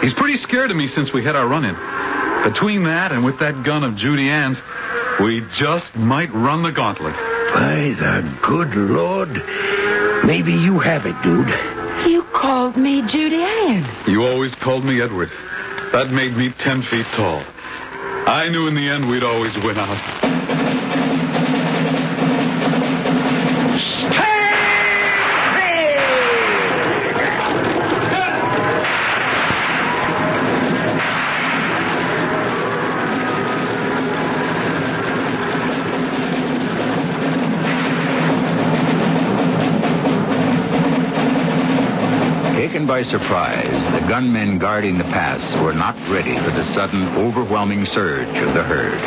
Speaker 20: He's pretty scared of me since we had our run-in. Between that and with that gun of Judy Ann's, we just might run the gauntlet.
Speaker 2: By the good Lord. Maybe you have it, dude.
Speaker 3: You called me Judy Ann.
Speaker 20: You always called me Edward. That made me 10 feet tall. I knew in the end we'd always win out.
Speaker 13: Taken by surprise, the gunmen guarding the pass were not ready for the sudden, overwhelming surge of the herd.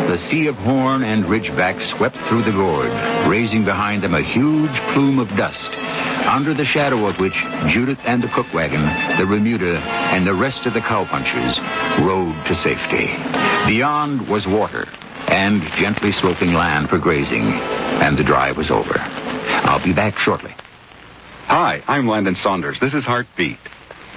Speaker 13: The sea of horn and ridgeback swept through the gorge, raising behind them a huge plume of dust, under the shadow of which Judith and the cook wagon, the remuda, and the rest of the cowpunchers rode to safety. Beyond was water and gently sloping land for grazing, and the drive was over. I'll be back shortly.
Speaker 16: Hi, I'm Landon Saunders. This is Heartbeat.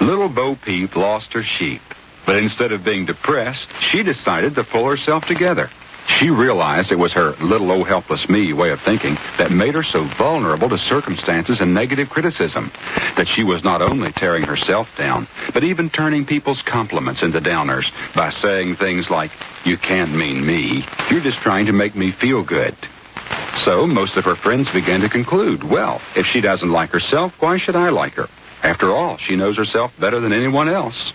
Speaker 16: Little Bo Peep lost her sheep, but instead of being depressed, she decided to pull herself together. She realized it was her little old helpless me way of thinking that made her so vulnerable to circumstances and negative criticism, that she was not only tearing herself down, but even turning people's compliments into downers by saying things like, "You can't mean me. You're just trying to make me feel good." So most of her friends began to conclude, well, if she doesn't like herself, why should I like her? After all, she knows herself better than anyone else.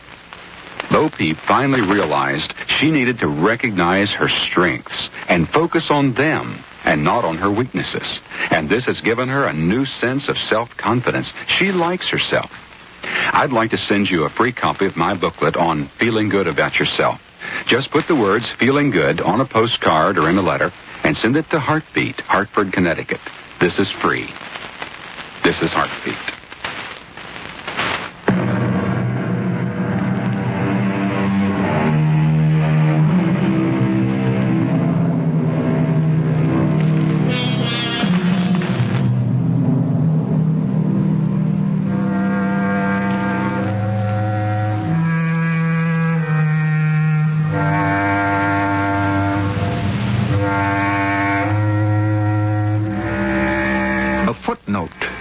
Speaker 16: Bo Peep finally realized she needed to recognize her strengths and focus on them and not on her weaknesses. And this has given her a new sense of self-confidence. She likes herself. I'd like to send you a free copy of my booklet on feeling good about yourself. Just put the words "feeling good" on a postcard or in a letter and send it to Heartbeat, Hartford, Connecticut. This is free. This is Heartbeat.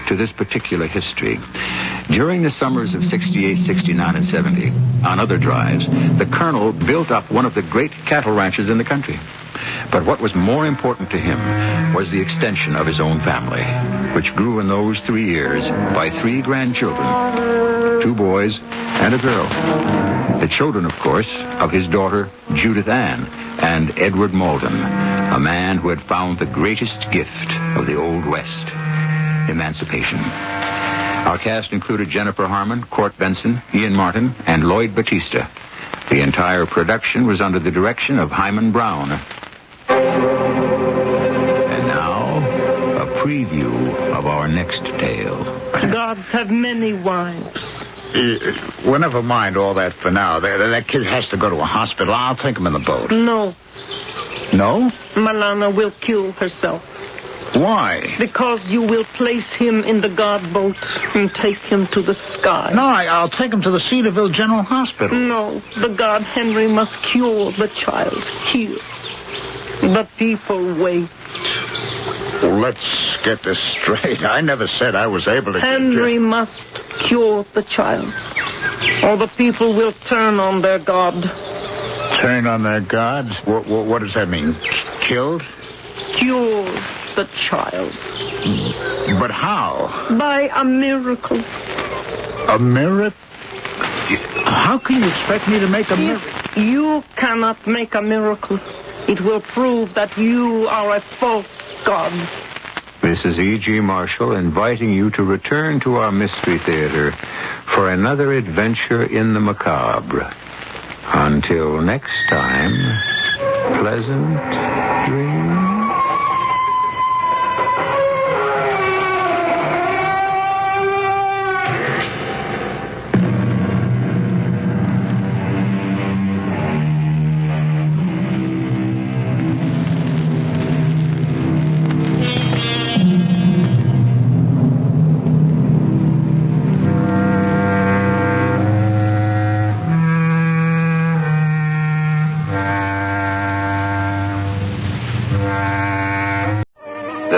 Speaker 13: To this particular history. During the summers of 68, 69, and 70, on other drives, the Colonel built up one of the great cattle ranches in the country. But what was more important to him was the extension of his own family, which grew in those 3 years by 3 grandchildren, 2 boys and a girl. The children, of course, of his daughter, Judith Ann, and Edward Malden, a man who had found the greatest gift of the Old West, emancipation. Our cast included Jennifer Harmon, Court Benson, Ian Martin, and Lloyd Batista. The entire production was under the direction of Hyman Brown. And now, a preview of our next tale.
Speaker 22: Gods have many wives.
Speaker 19: Well, never mind all that for now. That kid has to go to a hospital. I'll take him in the boat.
Speaker 22: No.
Speaker 19: No?
Speaker 22: Malana will kill herself.
Speaker 19: Why?
Speaker 22: Because you will place him in the guard boat and take him to the sky.
Speaker 19: No, I'll take him to the Cedarville General Hospital.
Speaker 22: No, the god Henry must cure the child here. The people wait.
Speaker 19: Well, let's get this straight. I never said I was able to...
Speaker 22: Henry must cure the child, or the people will turn on their god.
Speaker 19: Turn on their god? What does that mean? Killed?
Speaker 22: Cure the child.
Speaker 19: But how?
Speaker 22: By a miracle.
Speaker 19: A miracle? How can you expect me to make a miracle?
Speaker 22: You cannot make a miracle. It will prove that you are a false god.
Speaker 13: This is E.G. Marshall inviting you to return to our Mystery Theater for another adventure in the macabre. Until next time, pleasant dreams.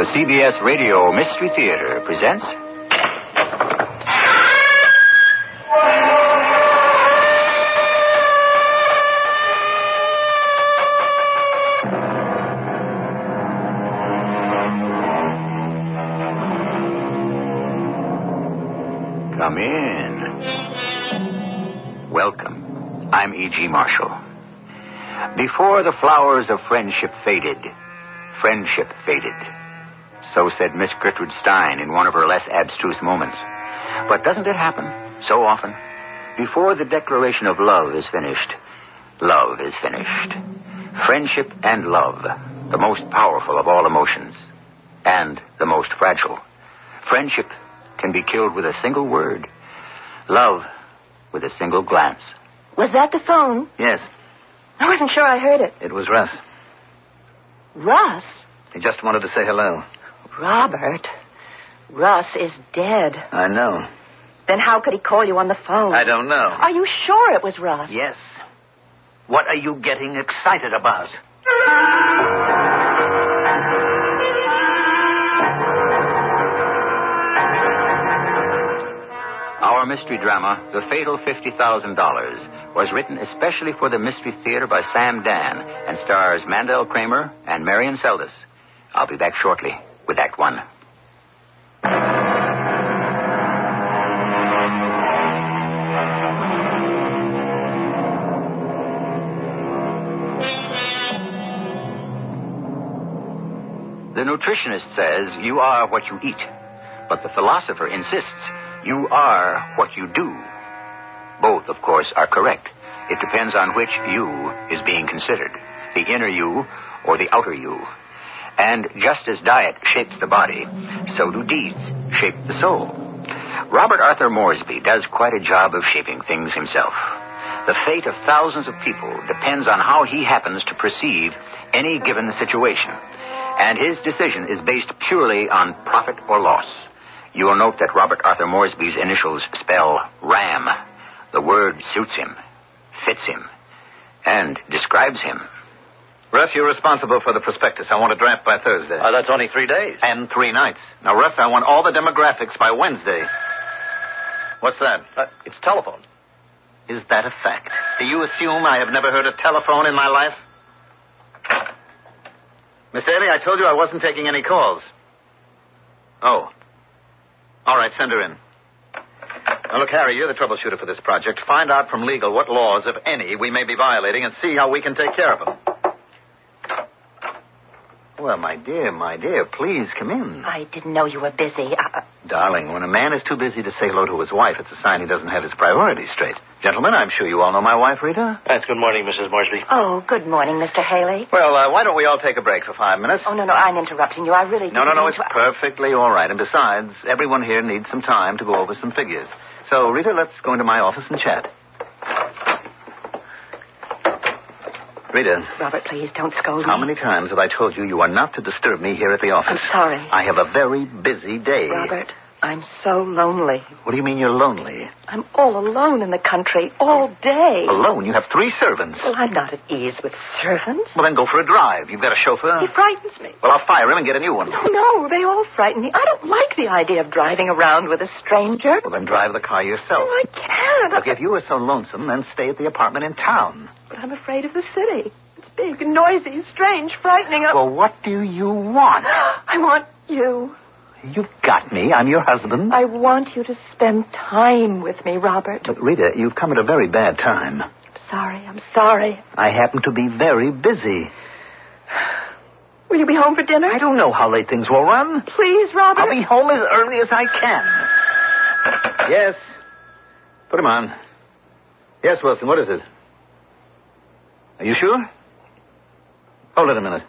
Speaker 1: The CBS Radio Mystery Theater presents... Come in. Welcome. I'm E.G. Marshall. Before the flowers of friendship faded, friendship faded. So said Miss Gertrude Stein in one of her less abstruse moments. But doesn't it happen so often? Before the declaration of love is finished, love is finished. Friendship and love, the most powerful of all emotions, and the most fragile. Friendship can be killed with a single word. Love with a single glance.
Speaker 11: Was that the phone?
Speaker 18: Yes.
Speaker 11: I wasn't sure I heard it.
Speaker 18: It was Russ.
Speaker 11: Russ?
Speaker 18: He just wanted to say hello.
Speaker 11: Robert, Russ is dead.
Speaker 18: I know.
Speaker 11: Then how could he call you on the phone?
Speaker 18: I don't know.
Speaker 11: Are you sure it was Russ?
Speaker 18: Yes. What are you getting excited about?
Speaker 1: Our mystery drama, The Fatal $50,000, was written especially for the Mystery Theater by Sam Dan and stars Mandel Kramer and Marion Seldes. I'll be back shortly with Act One. The nutritionist says you are what you eat, but the philosopher insists you are what you do. Both, of course, are correct. It depends on which you is being considered, the inner you or the outer you. And just as diet shapes the body, so do deeds shape the soul. Robert Arthur Moresby does quite a job of shaping things himself. The fate of thousands of people depends on how he happens to perceive any given situation. And his decision is based purely on profit or loss. You will note that Robert Arthur Moresby's initials spell RAM. The word suits him, fits him, and describes him.
Speaker 18: Russ, you're responsible for the prospectus. I want a draft by Thursday.
Speaker 23: That's only 3 days.
Speaker 18: And 3 nights. Now, Russ, I want all the demographics by Wednesday. What's that?
Speaker 23: It's telephone.
Speaker 18: Is that a fact? Do you assume I have never heard a telephone in my life? Miss Daly, I told you I wasn't taking any calls. Oh. All right, send her in. Now, look, Harry, you're the troubleshooter for this project. Find out from legal what laws, if any, we may be violating and see how we can take care of them. Well, my dear, please come in.
Speaker 11: I didn't know you were busy.
Speaker 18: Darling, when a man is too busy to say hello to his wife, it's a sign he doesn't have his priorities straight. Gentlemen, I'm sure you all know my wife, Rita.
Speaker 23: That's good morning, Mrs. Moresby.
Speaker 11: Oh, good morning, Mr. Haley.
Speaker 18: Well, why don't we all take a break for 5 minutes?
Speaker 11: Oh, no, I'm interrupting you. I really didn't
Speaker 18: No,
Speaker 11: mean
Speaker 18: it's
Speaker 11: to...
Speaker 18: perfectly all right. And besides, everyone here needs some time to go over some figures. So, Rita, let's go into my office and chat. Rita.
Speaker 11: Robert, please, don't scold me.
Speaker 18: How many times have I told you are not to disturb me here at the office?
Speaker 11: I'm sorry.
Speaker 18: I have a very busy day.
Speaker 11: Robert, I'm so lonely.
Speaker 18: What do you mean you're lonely?
Speaker 11: I'm all alone in the country all day.
Speaker 18: Alone? You have 3 servants.
Speaker 11: Well, I'm not at ease with servants.
Speaker 18: Well, then go for a drive. You've got a chauffeur?
Speaker 11: He frightens me.
Speaker 18: Well, I'll fire him and get a new one.
Speaker 11: No, they all frighten me. I don't like the idea of driving around with a stranger.
Speaker 18: Well, then drive the car yourself.
Speaker 11: Oh, I can't.
Speaker 18: Look, if you were so lonesome, then stay at the apartment in town.
Speaker 11: But I'm afraid of the city. It's big and noisy, strange, frightening.
Speaker 18: Well, what do you want?
Speaker 11: I want you.
Speaker 18: You've got me. I'm your husband.
Speaker 11: I want you to spend time with me, Robert.
Speaker 18: Look, Rita, you've come at a very bad time.
Speaker 11: I'm sorry.
Speaker 18: I happen to be very busy.
Speaker 11: Will you be home for dinner?
Speaker 18: I don't know how late things will run.
Speaker 11: Please, Robert.
Speaker 18: I'll be home as early as I can. Yes. Put him on. Yes, Wilson, what is it? Are you sure? Hold it a minute.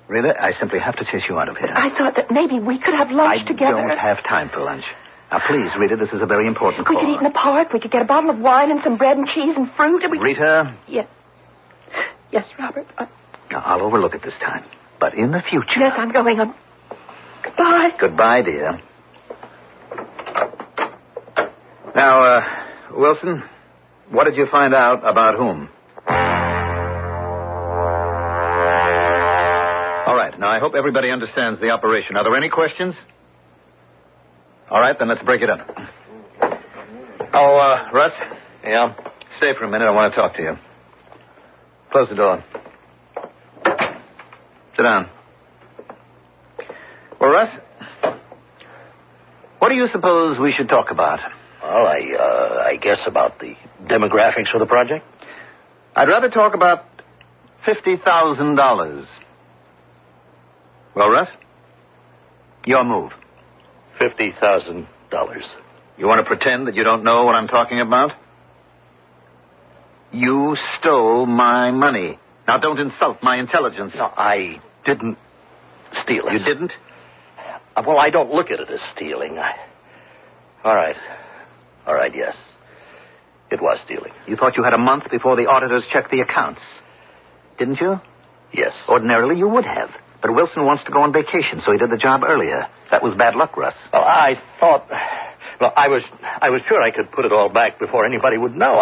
Speaker 18: Rita, I simply have to chase you out of here.
Speaker 11: I thought that maybe we could have lunch together.
Speaker 18: I don't have time for lunch. Now, please, Rita, this is a very important call.
Speaker 11: We could eat in the park. We could get a bottle of wine and some bread and cheese and fruit. And
Speaker 18: Rita?
Speaker 11: Yes. Yes, Robert.
Speaker 18: Now, I'll overlook it this time. But in the future...
Speaker 11: Yes, I'm going. Goodbye.
Speaker 18: Goodbye, dear. Now, Wilson, what did you find out about whom? All right. Now, I hope everybody understands the operation. Are there any questions? All right, then let's break it up. Oh, Russ?
Speaker 4: Yeah?
Speaker 18: Stay for a minute. I want to talk to you. Close the door. Sit down. Well, Russ, what do you suppose we should talk about?
Speaker 4: Well, I guess about the demographics for the project.
Speaker 18: I'd rather talk about $50,000. Well, Russ, your move.
Speaker 4: $50,000.
Speaker 18: You want to pretend that you don't know what I'm talking about? You stole my money. Now, don't insult my intelligence.
Speaker 4: No, I didn't steal it.
Speaker 18: You didn't?
Speaker 4: Well, I don't look at it as stealing. All right, yes. It was stealing.
Speaker 18: You thought you had a month before the auditors checked the accounts, didn't you?
Speaker 4: Yes.
Speaker 18: Ordinarily, you would have. But Wilson wants to go on vacation, so he did the job earlier. That was bad luck, Russ.
Speaker 4: Well, I thought... Well, I was sure I could put it all back before anybody would know.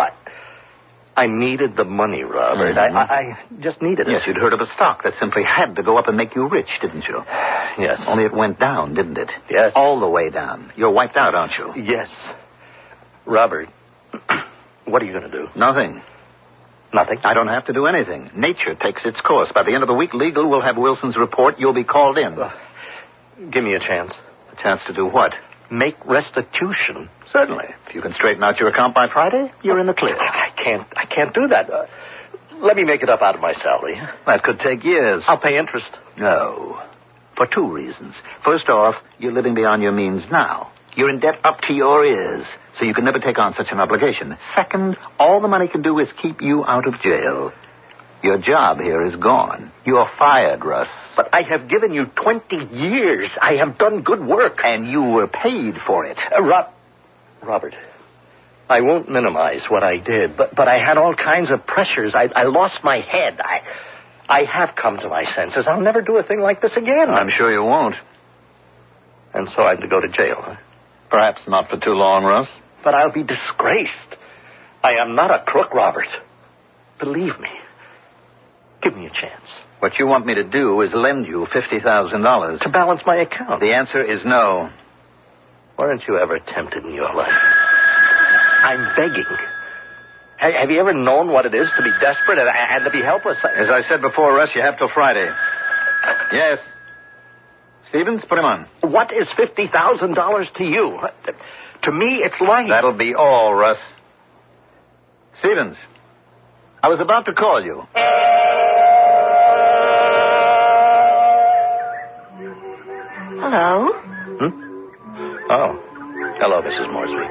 Speaker 4: I needed the money, Robert.
Speaker 18: Mm-hmm.
Speaker 4: I just needed it.
Speaker 18: Yes, you'd heard of a stock that simply had to go up and make you rich, didn't you?
Speaker 4: Yes.
Speaker 18: Only it went down, didn't it?
Speaker 4: Yes.
Speaker 18: All the way down. You're wiped out, aren't you?
Speaker 4: Yes. Robert, what are you going to do?
Speaker 18: Nothing.
Speaker 4: Nothing?
Speaker 18: I don't have to do anything. Nature takes its course. By the end of the week, legal will have Wilson's report. You'll be called in.
Speaker 4: Give me a chance.
Speaker 18: A chance to do what?
Speaker 4: Make restitution.
Speaker 18: Certainly. If you can straighten out your account by Friday, you're in the clear.
Speaker 4: I can't do that. Let me make it up out of my salary.
Speaker 18: That could take years.
Speaker 4: I'll pay interest.
Speaker 18: No. For two reasons. First off, you're living beyond your means now. You're in debt up to your ears, so you can never take on such an obligation. Second, all the money can do is keep you out of jail. Your job here is gone. You're fired, Russ.
Speaker 4: But I have given you 20 years. I have done good work.
Speaker 18: And you were paid for it.
Speaker 4: Robert, I won't minimize what I did, but I had all kinds of pressures. I lost my head. I have come to my senses. I'll never do a thing like this again.
Speaker 18: I'm sure you won't.
Speaker 4: And so I'm to go to jail, huh?
Speaker 18: Perhaps not for too long, Russ.
Speaker 4: But I'll be disgraced. I am not a crook, Robert. Believe me. Give me a chance.
Speaker 18: What you want me to do is lend you $50,000.
Speaker 4: To balance my account.
Speaker 18: The answer is no.
Speaker 4: Weren't you ever tempted in your life? I'm begging. Have you ever known what it is to be desperate and to be helpless?
Speaker 18: As I said before, Russ, you have till Friday. Yes. Stevens, put him on.
Speaker 4: What is $50,000 to you? To me, it's life.
Speaker 18: That'll be all, Russ. Stevens, I was about to call you.
Speaker 11: Hello?
Speaker 4: Oh. Hello, Mrs. Morsby.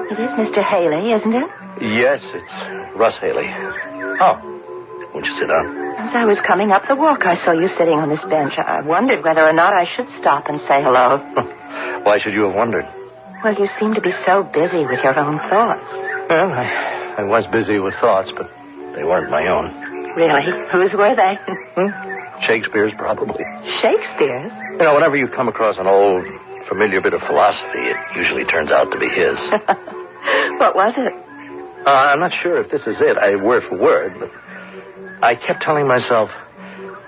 Speaker 11: It is Mr. Haley, isn't it?
Speaker 4: Yes, it's Russ Haley. Oh. Won't you sit down?
Speaker 11: As I was coming up the walk, I saw you sitting on this bench. I wondered whether or not I should stop and say hello.
Speaker 4: Why should you have wondered?
Speaker 11: Well, you seem to be so busy with your own thoughts.
Speaker 4: Well, I was busy with thoughts, but they weren't my own.
Speaker 11: Really? Whose were they?
Speaker 4: Shakespeare's, probably.
Speaker 11: Shakespeare's?
Speaker 4: You know, whenever you come across an old, familiar bit of philosophy, it usually turns out to be his.
Speaker 11: What was it?
Speaker 4: I'm not sure if this is it, word for word, but I kept telling myself,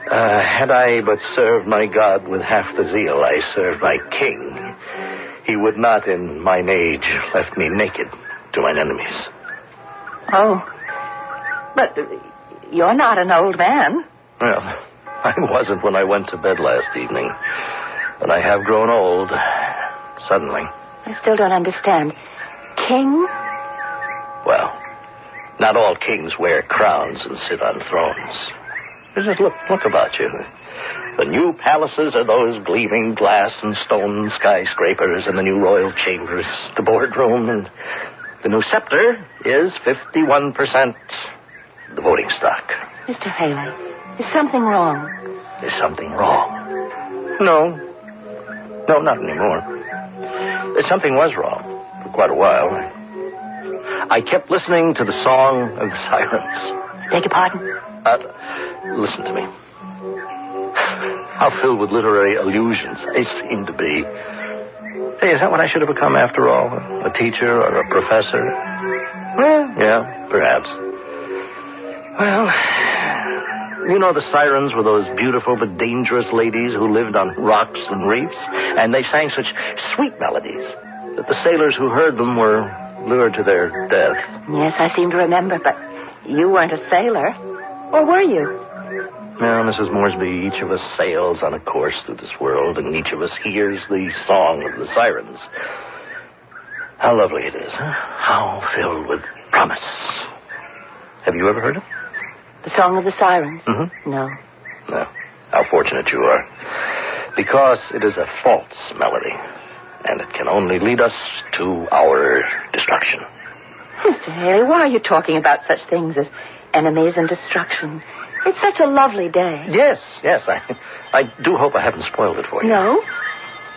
Speaker 4: had I but served my God with half the zeal I served my king, he would not in mine age left me naked to mine enemies.
Speaker 11: Oh. But you're not an old man.
Speaker 4: Well, I wasn't when I went to bed last evening. But I have grown old. Suddenly.
Speaker 11: I still don't understand. King?
Speaker 4: Well, not all kings wear crowns and sit on thrones. Just look about you. The new palaces are those gleaming glass and stone skyscrapers and the new royal chambers, the boardroom, and the new scepter is 51% the voting stock.
Speaker 11: Mr. Haley, is something wrong?
Speaker 4: Is something wrong? No, not anymore. Something was wrong for quite a while. I kept listening to the song of the silence.
Speaker 11: Beg your pardon?
Speaker 4: Listen to me. How filled with literary illusions I seem to be. Hey, is that what I should have become after all? A teacher or a professor? Well, yeah, perhaps. Well,
Speaker 23: You know, the sirens were those beautiful but dangerous ladies who lived on rocks and reefs, and they sang such sweet melodies that the sailors who heard them were lured to their death.
Speaker 11: Yes, I seem to remember, but you weren't a sailor. Or were you?
Speaker 23: Now, Mrs. Moresby, each of us sails on a course through this world, and each of us hears the song of the sirens. How lovely it is, huh? How filled with promise. Have you ever heard it?
Speaker 11: The Song of the Sirens?
Speaker 23: Mm-hmm.
Speaker 11: No.
Speaker 23: No. How fortunate you are. Because it is a false melody, and it can only lead us to our destruction.
Speaker 11: Mr. Haley, why are you talking about such things as enemies and destruction? It's such a lovely day.
Speaker 23: Yes. I do hope I haven't spoiled it for you.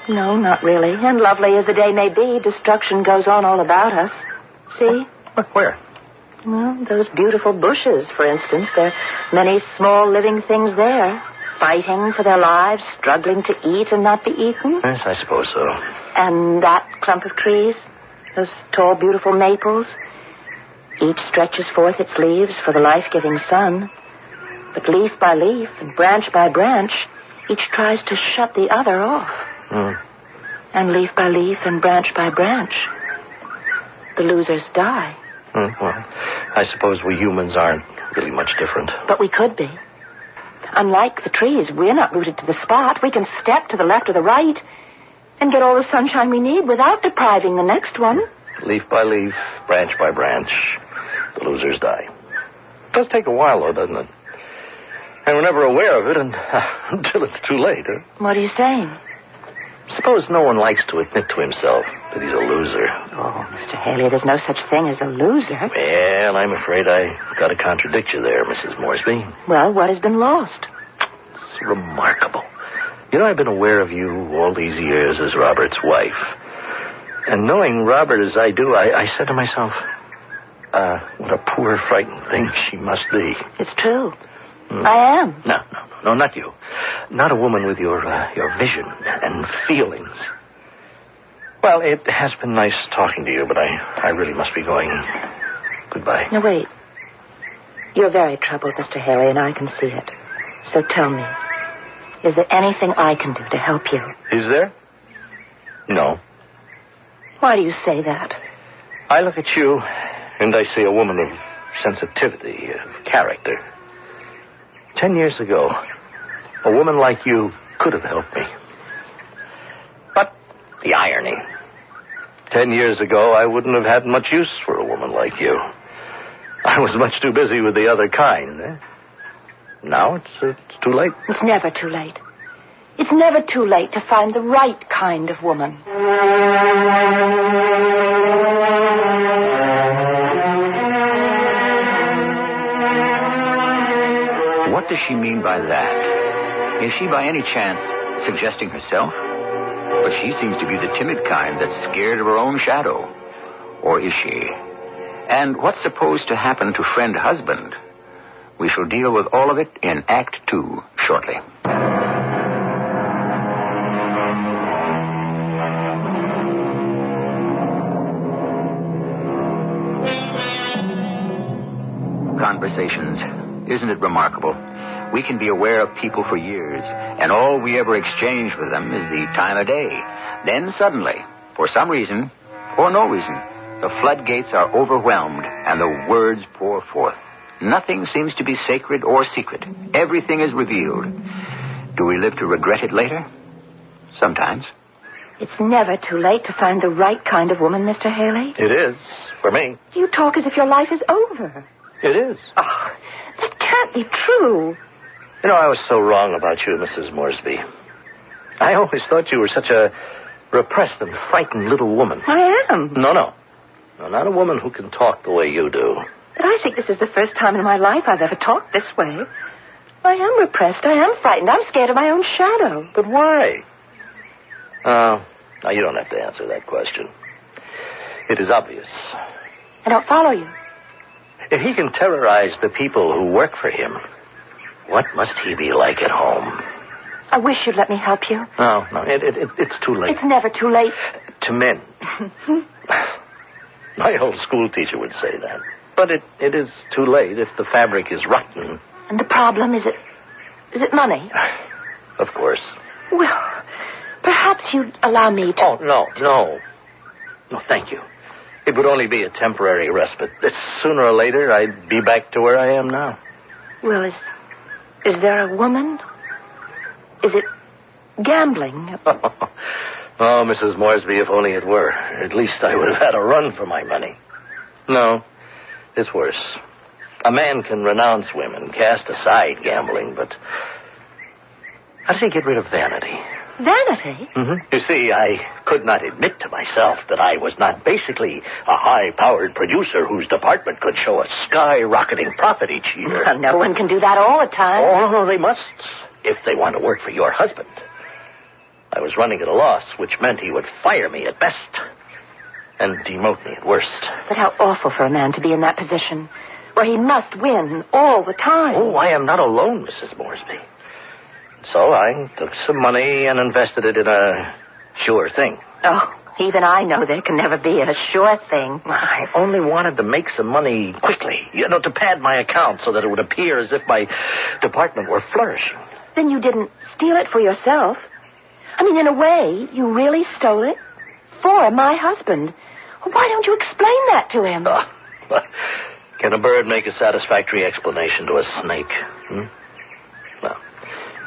Speaker 11: No, not really. And lovely as the day may be, destruction goes on all about us. See?
Speaker 23: Where?
Speaker 11: Well, those beautiful bushes, for instance. There are many small living things there, fighting for their lives, struggling to eat and not be eaten.
Speaker 23: Yes, I suppose so.
Speaker 11: And that clump of trees, those tall, beautiful maples, each stretches forth its leaves for the life-giving sun. But leaf by leaf and branch by branch, each tries to shut the other off. And leaf by leaf and branch by branch, the losers die.
Speaker 23: Well, I suppose we humans aren't really much different.
Speaker 11: But we could be. Unlike the trees, we're not rooted to the spot. We can step to the left or the right and get all the sunshine we need without depriving the next one.
Speaker 23: Leaf by leaf, branch by branch, the losers die. It does take a while, though, doesn't it? And we're never aware of it until it's too late, huh?
Speaker 11: What are you saying?
Speaker 23: Suppose no one likes to admit to himself that he's a loser.
Speaker 11: Oh, Mr. Haley, there's no such thing as a loser.
Speaker 23: Well, I'm afraid I've got to contradict you there, Mrs. Moresby.
Speaker 11: Well, what has been lost?
Speaker 23: It's remarkable. You know, I've been aware of you all these years as Robert's wife. And knowing Robert as I do, I said to myself, what a poor, frightened thing she must be.
Speaker 11: It's true. I am.
Speaker 23: No, not you. Not a woman with your vision and feelings. Well, it has been nice talking to you, but I really must be going. Goodbye.
Speaker 11: No, wait. You're very troubled, Mr. Haley, and I can see it. So tell me, is there anything I can do to help you?
Speaker 23: Is there? No.
Speaker 11: Why do you say that?
Speaker 23: I look at you, and I see a woman of sensitivity, of character. 10 years ago, a woman like you could have helped me. But the irony. 10 years ago, I wouldn't have had much use for a woman like you. I was much too busy with the other kind. Now it's too late.
Speaker 11: It's never too late. It's never too late to find the right kind of woman.
Speaker 6: What does she mean by that? Is she by any chance suggesting herself? But she seems to be the timid kind that's scared of her own shadow. Or is she? And what's supposed to happen to friend husband? We shall deal with all of it in Act 2 shortly. Conversations. Isn't it remarkable? We can be aware of people for years, and all we ever exchange with them is the time of day. Then suddenly, for some reason, or no reason, the floodgates are overwhelmed, and the words pour forth. Nothing seems to be sacred or secret. Everything is revealed. Do we live to regret it later? Sometimes.
Speaker 11: It's never too late to find the right kind of woman, Mr. Haley.
Speaker 23: It is, for me.
Speaker 11: You talk as if your life is over.
Speaker 23: It is.
Speaker 11: Oh, that can't be true.
Speaker 23: You know, I was so wrong about you, Mrs. Moresby. I always thought you were such a repressed and frightened little woman.
Speaker 11: I am.
Speaker 23: No, not a woman who can talk the way you do.
Speaker 11: But I think this is the first time in my life I've ever talked this way. I am repressed. I am frightened. I'm scared of my own shadow.
Speaker 23: But why? Now, you don't have to answer that question. It is obvious.
Speaker 11: I don't follow you.
Speaker 23: If he can terrorize the people who work for him, what must he be like at home?
Speaker 11: I wish you'd let me help you.
Speaker 23: No, it's too late.
Speaker 11: It's never too late.
Speaker 23: To men. My old school teacher would say that. But it is too late if the fabric is rotten
Speaker 11: And the problem, is it money?
Speaker 23: Of course.
Speaker 11: Well, perhaps you'd allow me to...
Speaker 23: Oh, no. No, thank you. It would only be a temporary respite. Sooner or later, I'd be back to where I am now.
Speaker 11: Well, is there a woman? Is it gambling?
Speaker 23: Oh, Mrs. Moresby, if only it were. At least I would have had a run for my money. No, it's worse. A man can renounce women, cast aside gambling, but how does he get rid of vanity?
Speaker 11: Vanity?
Speaker 23: Mm-hmm. You see, I could not admit to myself that I was not basically a high-powered producer whose department could show a skyrocketing profit each year.
Speaker 11: Well, no one can do that all the time.
Speaker 23: Oh, they must, if they want to work for your husband. I was running at a loss, which meant he would fire me at best and demote me at worst.
Speaker 11: But how awful for a man to be in that position, where he must win all the time.
Speaker 23: Oh, I am not alone, Mrs. Moresby. So I took some money and invested it in a sure thing.
Speaker 11: Oh, even I know there can never be a sure thing.
Speaker 23: I only wanted to make some money quickly, to pad my account so that it would appear as if my department were flourishing.
Speaker 11: Then you didn't steal it for yourself. I mean, in a way, you really stole it for my husband. Why don't you explain that to him?
Speaker 23: Can a bird make a satisfactory explanation to a snake? Well,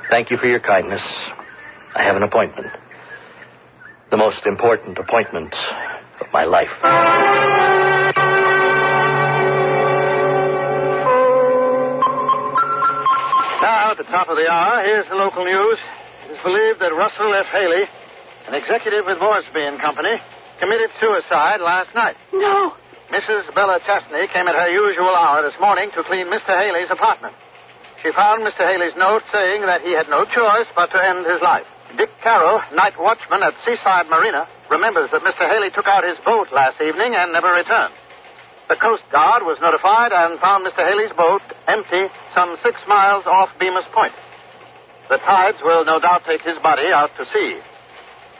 Speaker 23: thank you for your kindness. I have an appointment. The most important appointment of my life.
Speaker 7: Now, at the top of the hour, here's the local news. It is believed that Russell F. Haley, an executive with Moresby and Company, committed suicide last night.
Speaker 11: No.
Speaker 7: Mrs. Bella Chastney came at her usual hour this morning to clean Mr. Haley's apartment. She found Mr. Haley's note saying that he had no choice but to end his life. Dick Carroll, night watchman at Seaside Marina, remembers that Mr. Haley took out his boat last evening and never returned. The Coast Guard was notified and found Mr. Haley's boat empty some 6 miles off Bemis Point. The tides will no doubt take his body out to sea.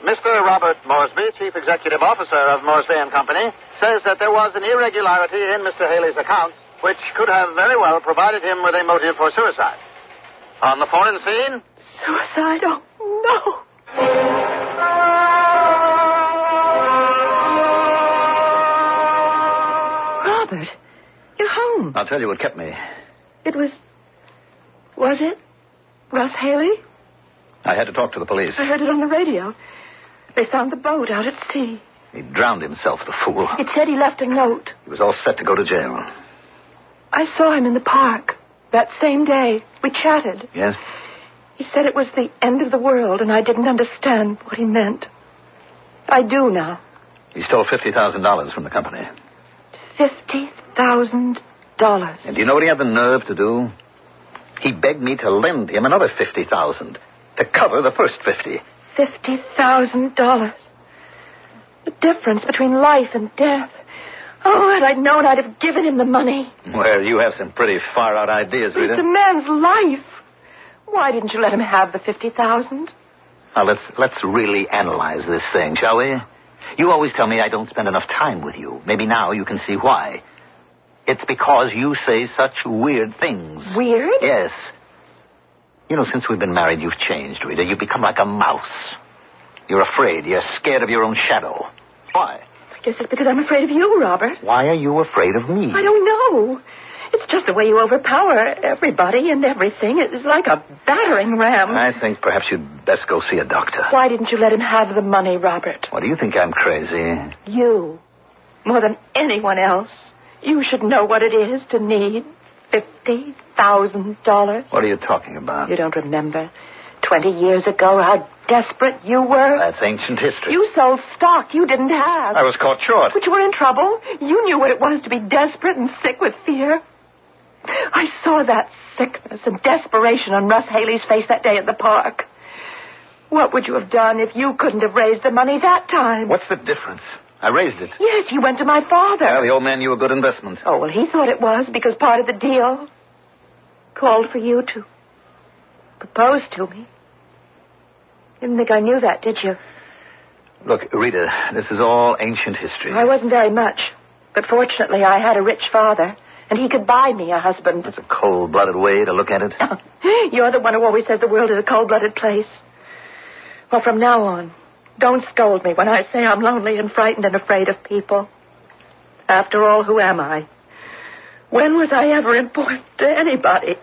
Speaker 7: Mr. Robert Moresby, Chief Executive Officer of Moresby and Company, says that there was an irregularity in Mr. Haley's accounts, which could have very well provided him with a motive for suicide. On the phone-in scene...
Speaker 11: Suicide? Oh, no. Robert, you're home.
Speaker 18: I'll tell you what kept me.
Speaker 11: It was it Russ Haley?
Speaker 18: I had to talk to the police.
Speaker 11: I heard it on the radio. They found the boat out at sea.
Speaker 18: He drowned himself, the fool.
Speaker 11: It said he left a note.
Speaker 18: He was all set to go to jail.
Speaker 11: I saw him in the park that same day. We chatted.
Speaker 18: Yes?
Speaker 11: He said it was the end of the world, and I didn't understand what he meant. I do now.
Speaker 18: He stole $50,000 from the company.
Speaker 11: $50,000.
Speaker 18: And do you know what he had the nerve to do? He begged me to lend him another $50,000 to cover the first $50,000.
Speaker 11: $50,000. The difference between life and death. Oh, had I known, I'd have given him the money.
Speaker 18: Well, you have some pretty far-out ideas, Rita.
Speaker 11: It's a man's life. Why didn't you let him have the $50,000?
Speaker 18: Now, let's really analyze this thing, shall we? You always tell me I don't spend enough time with you. Maybe now you can see why. It's because you say such weird things.
Speaker 11: Weird?
Speaker 18: Yes. Since we've been married, you've changed, Rita. You've become like a mouse. You're afraid. You're scared of your own shadow. Why?
Speaker 11: I guess it's because I'm afraid of you, Robert.
Speaker 18: Why are you afraid of me?
Speaker 11: I don't know. It's just the way you overpower everybody and everything. It's like a battering ram.
Speaker 18: I think perhaps you'd best go see a doctor.
Speaker 11: Why didn't you let him have the money, Robert?
Speaker 18: What, do you think I'm crazy?
Speaker 11: You, more than anyone else, you should know what it is to need $50,000.
Speaker 18: What are you talking about?
Speaker 11: You don't remember 20 years ago how desperate you were?
Speaker 18: That's ancient history.
Speaker 11: You sold stock you didn't have.
Speaker 18: I was caught short.
Speaker 11: But you were in trouble. You knew what it was to be desperate and sick with fear. I saw that sickness and desperation on Russ Haley's face that day at the park. What would you have done if you couldn't have raised the money that time?
Speaker 18: What's the difference? I raised it.
Speaker 11: Yes, you went to my father.
Speaker 18: Well, the old man knew a good investment.
Speaker 11: Oh, well, he thought it was because part of the deal called for you to propose to me. Didn't think I knew that, did you?
Speaker 18: Look, Rita, this is all ancient history.
Speaker 11: I wasn't very much. But fortunately, I had a rich father. And he could buy me a husband.
Speaker 18: That's a cold-blooded way to look at it.
Speaker 11: You're the one who always says the world is a cold-blooded place. Well, from now on, don't scold me when I say I'm lonely and frightened and afraid of people. After all, who am I? When was I ever important to anybody?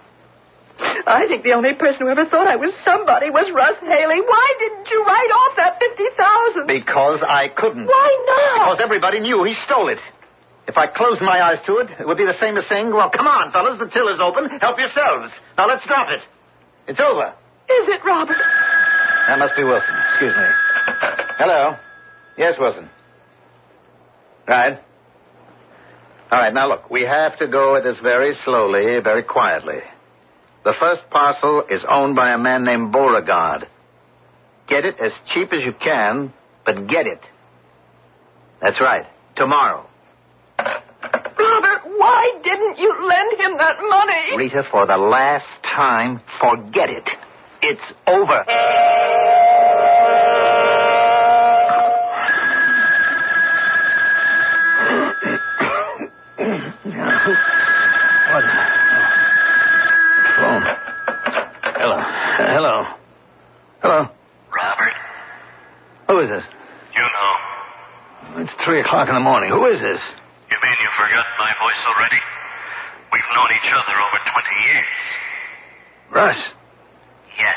Speaker 11: I think the only person who ever thought I was somebody was Russ Haley. Why didn't you write off that $50,000?
Speaker 18: Because I couldn't.
Speaker 11: Why not?
Speaker 18: Because everybody knew he stole it. If I closed my eyes to it, it would be the same as saying, well, come on, fellas, the till is open. Help yourselves. Now let's drop it. It's over.
Speaker 11: Is it, Robert?
Speaker 18: That must be Wilson. Excuse me. Hello. Yes, Wilson. Right. All right, now look, we have to go at this very slowly, very quietly. The first parcel is owned by a man named Beauregard. Get it as cheap as you can, but get it. That's right. Tomorrow.
Speaker 11: Robert, why didn't you lend him that money?
Speaker 18: Rita, for the last time, forget it. It's over. What? Phone. Hello.
Speaker 5: Robert?
Speaker 18: Who is this?
Speaker 5: You know.
Speaker 18: It's 3 o'clock in the morning. Who is this?
Speaker 5: You mean you forgot my voice already? We've known each other over 20 years.
Speaker 18: Russ.
Speaker 5: Yes.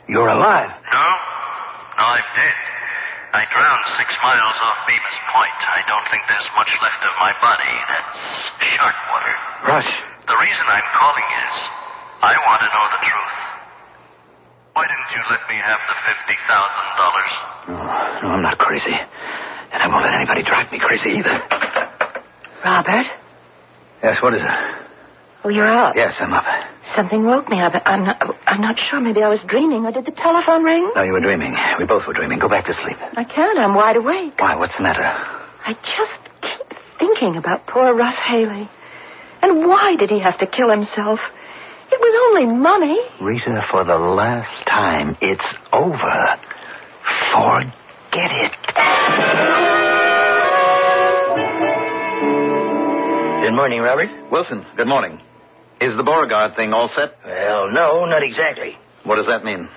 Speaker 18: You're alive.
Speaker 5: No, I'm dead. I drowned 6 miles off Bemis Point. I don't think there's much left of my body. That's shark water.
Speaker 18: Russ.
Speaker 5: The reason I'm calling is I want to know the truth. Why didn't you let me have the $50,000?
Speaker 18: No, I'm not crazy. And I won't let anybody drive me crazy either.
Speaker 11: Robert?
Speaker 18: Yes, what is it?
Speaker 11: Oh, you're up.
Speaker 18: Yes, I'm up.
Speaker 11: Something woke me up. I'm not sure. Maybe I was dreaming. Or did the telephone ring?
Speaker 18: No, you were dreaming. We both were dreaming. Go back to sleep.
Speaker 11: I can't. I'm wide awake.
Speaker 18: Why? What's the matter?
Speaker 11: I just keep thinking about poor Russ Haley. And why did he have to kill himself? It was only money.
Speaker 18: Rita, for the last time, it's over. Forget it.
Speaker 23: Good morning, Robert.
Speaker 18: Wilson, good morning. Is the Beauregard thing all set?
Speaker 23: Well, no, not exactly.
Speaker 18: What does that mean?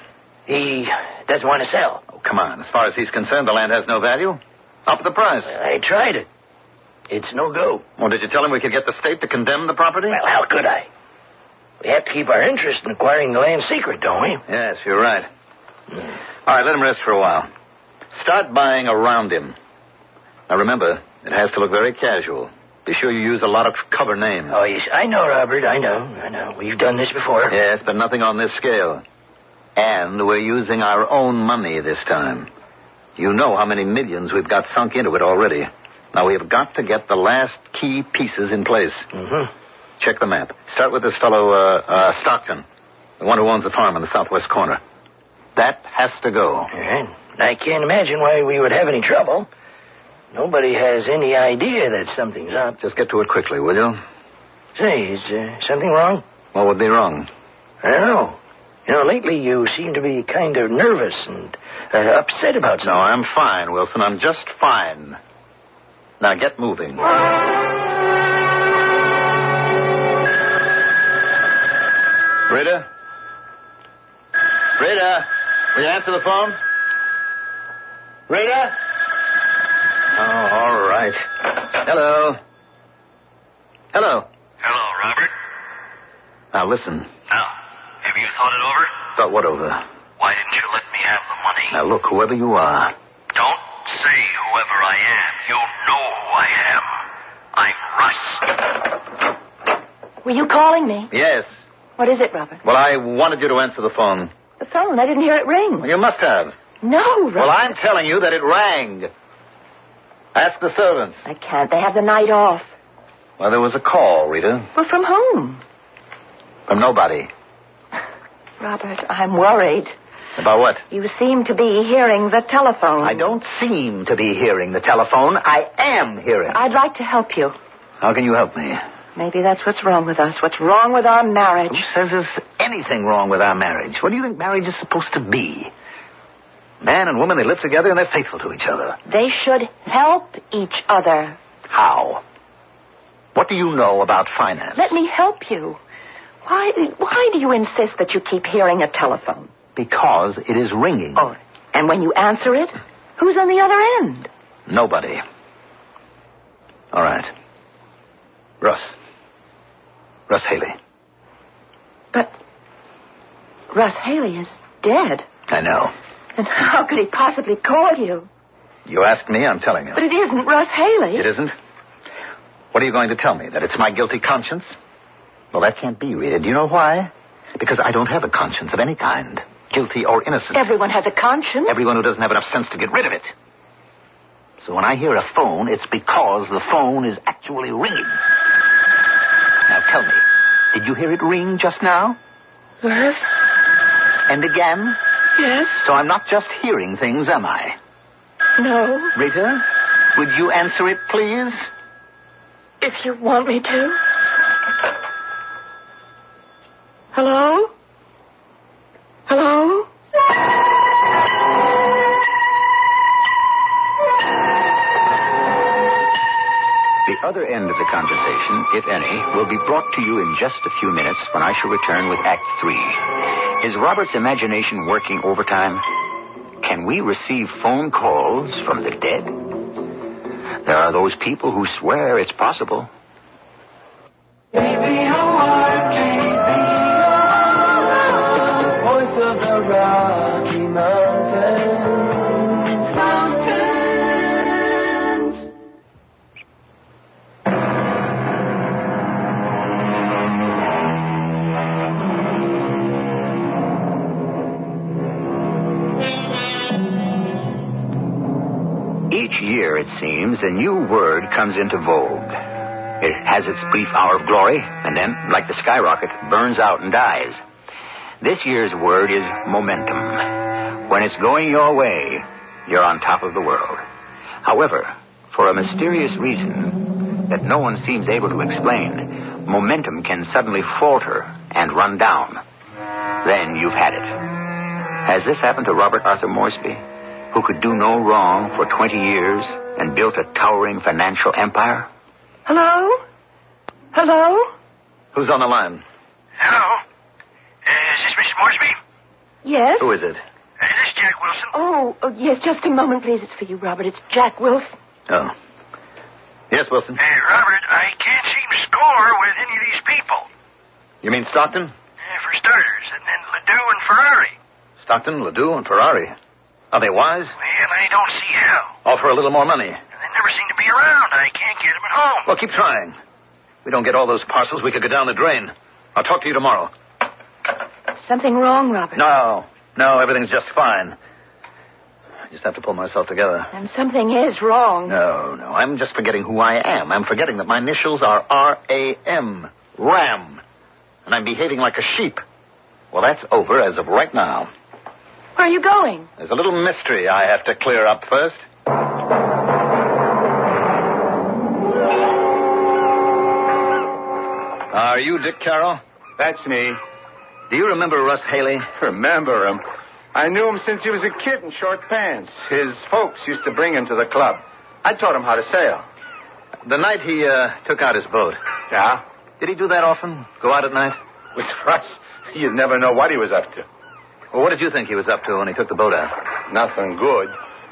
Speaker 23: He doesn't want to sell.
Speaker 18: Oh, come on. As far as he's concerned, the land has no value. Up the price.
Speaker 23: I tried it. It's no go.
Speaker 18: Well, did you tell him we could get the state to condemn the property?
Speaker 23: Well, how could I? We have to keep our interest in acquiring the land secret, don't we?
Speaker 18: Yes, you're right. All right, let him rest for a while. Start buying around him. Now, remember, it has to look very casual. Be sure you use a lot of cover names.
Speaker 23: Oh, yes, I know, Robert. I know. We've done this before.
Speaker 18: Yes, but nothing on this scale. And we're using our own money this time. You know how many millions we've got sunk into it already. Now, we've got to get the last key pieces in place.
Speaker 23: Mm-hmm.
Speaker 18: Check the map. Start with this fellow, Stockton, the one who owns the farm in the southwest corner. That has to go.
Speaker 23: All right. I can't imagine why we would have any trouble. Nobody has any idea that something's up.
Speaker 18: Just get to it quickly, will you?
Speaker 23: Say, is something wrong?
Speaker 18: What would be wrong?
Speaker 23: I don't know. You know, lately you seem to be kind of nervous and upset about something.
Speaker 18: No, I'm fine, Wilson. I'm just fine. Now get moving. Rita? Rita? Will you answer the phone? Rita? Oh, all right. Hello. Hello.
Speaker 5: Hello, Robert.
Speaker 18: Now, listen.
Speaker 5: Now, have you thought it over?
Speaker 18: Thought what over?
Speaker 5: Why didn't you let me have the money?
Speaker 18: Now, look, whoever you are.
Speaker 5: Don't say whoever I am. You know who I am. I'm Russ.
Speaker 11: Were you calling me?
Speaker 18: Yes.
Speaker 11: What is it, Robert?
Speaker 18: Well, I wanted you to answer the phone.
Speaker 11: The phone. I didn't hear it ring.
Speaker 18: Well, you must have.
Speaker 11: No, Robert.
Speaker 18: Well, I'm telling you that it rang. Ask the servants.
Speaker 11: I can't. They have the night off.
Speaker 18: Well, there was a call, Rita.
Speaker 11: Well, from whom?
Speaker 18: From nobody.
Speaker 11: Robert, I'm worried.
Speaker 18: About what?
Speaker 11: You seem to be hearing the telephone.
Speaker 18: I don't seem to be hearing the telephone. I am hearing.
Speaker 11: I'd like to help you.
Speaker 18: How can you help me?
Speaker 11: Maybe that's what's wrong with us. What's wrong with our marriage?
Speaker 18: Who says there's anything wrong with our marriage? What do you think marriage is supposed to be? Man and woman, they live together and they're faithful to each other.
Speaker 11: They should help each other.
Speaker 18: How? What do you know about finance?
Speaker 11: Let me help you. Why do you insist that you keep hearing a telephone?
Speaker 18: Because it is ringing.
Speaker 11: Oh, and when you answer it, who's on the other end?
Speaker 18: Nobody. All right. Russ Haley.
Speaker 11: But Russ Haley is dead.
Speaker 18: I know.
Speaker 11: And how could he possibly call you?
Speaker 18: You asked me, I'm telling you.
Speaker 11: But it isn't Russ Haley.
Speaker 18: It isn't? What are you going to tell me? That it's my guilty conscience? Well, that can't be, Rita. Do you know why? Because I don't have a conscience of any kind. Guilty or innocent.
Speaker 11: Everyone has a conscience.
Speaker 18: Everyone who doesn't have enough sense to get rid of it. So when I hear a phone, it's because the phone is actually ringing. Now tell me, did you hear it ring just now?
Speaker 11: Yes.
Speaker 18: And again?
Speaker 11: Yes.
Speaker 18: So I'm not just hearing things, am I?
Speaker 11: No.
Speaker 18: Rita, would you answer it, please?
Speaker 11: If you want me to. Hello? Hello?
Speaker 6: The other end of the conversation, if any, will be brought to you in just a few minutes when I shall return with Act 3. Is Robert's imagination working overtime? Can we receive phone calls from the dead? There are those people who swear it's possible.
Speaker 9: Voice of the Rocky Mountains.
Speaker 6: Each year, it seems, a new word comes into vogue. It has its brief hour of glory, and then, like the skyrocket, burns out and dies. This year's word is momentum. When it's going your way, you're on top of the world. However, for a mysterious reason that no one seems able to explain, momentum can suddenly falter and run down. Then you've had it. Has this happened to Robert Arthur Moresby, who could do no wrong for 20 years and built a towering financial empire?
Speaker 11: Hello? Hello?
Speaker 18: Who's on the line?
Speaker 5: Hello? Is this Mrs. Moresby?
Speaker 11: Yes?
Speaker 18: Who is it?
Speaker 5: This is Jack Wilson.
Speaker 11: Oh, yes, just a moment, please. It's for you, Robert. It's Jack Wilson.
Speaker 18: Oh. Yes, Wilson.
Speaker 5: Robert, I can't seem to score with any of these people.
Speaker 18: You mean Stockton?
Speaker 5: For starters, and then Ledoux and Ferrari.
Speaker 18: Stockton, Ledoux, and Ferrari. Are they wise?
Speaker 5: Well, I don't see how.
Speaker 18: Offer a little more money.
Speaker 5: They never seem to be around. I can't get them at home.
Speaker 18: Well, keep trying. We don't get all those parcels, we could go down the drain. I'll talk to you tomorrow.
Speaker 11: Something wrong, Robert?
Speaker 18: No, everything's just fine. I just have to pull myself together.
Speaker 11: And something is wrong.
Speaker 18: No, I'm just forgetting who I am. I'm forgetting that my initials are R-A-M. Ram. And I'm behaving like a sheep. Well, that's over as of right now.
Speaker 11: Where are you going?
Speaker 18: There's a little mystery I have to clear up first. Are you Dick Carroll?
Speaker 17: That's me.
Speaker 18: Do you remember Russ Haley?
Speaker 17: Remember him? I knew him since he was a kid in short pants. His folks used to bring him to the club. I taught him how to sail.
Speaker 18: The night he took out his boat.
Speaker 17: Yeah?
Speaker 18: Did he do that often? Go out at night?
Speaker 17: With Russ, you'd never know what he was up to.
Speaker 18: Well, what did you think he was up to when he took the boat out?
Speaker 17: Nothing good.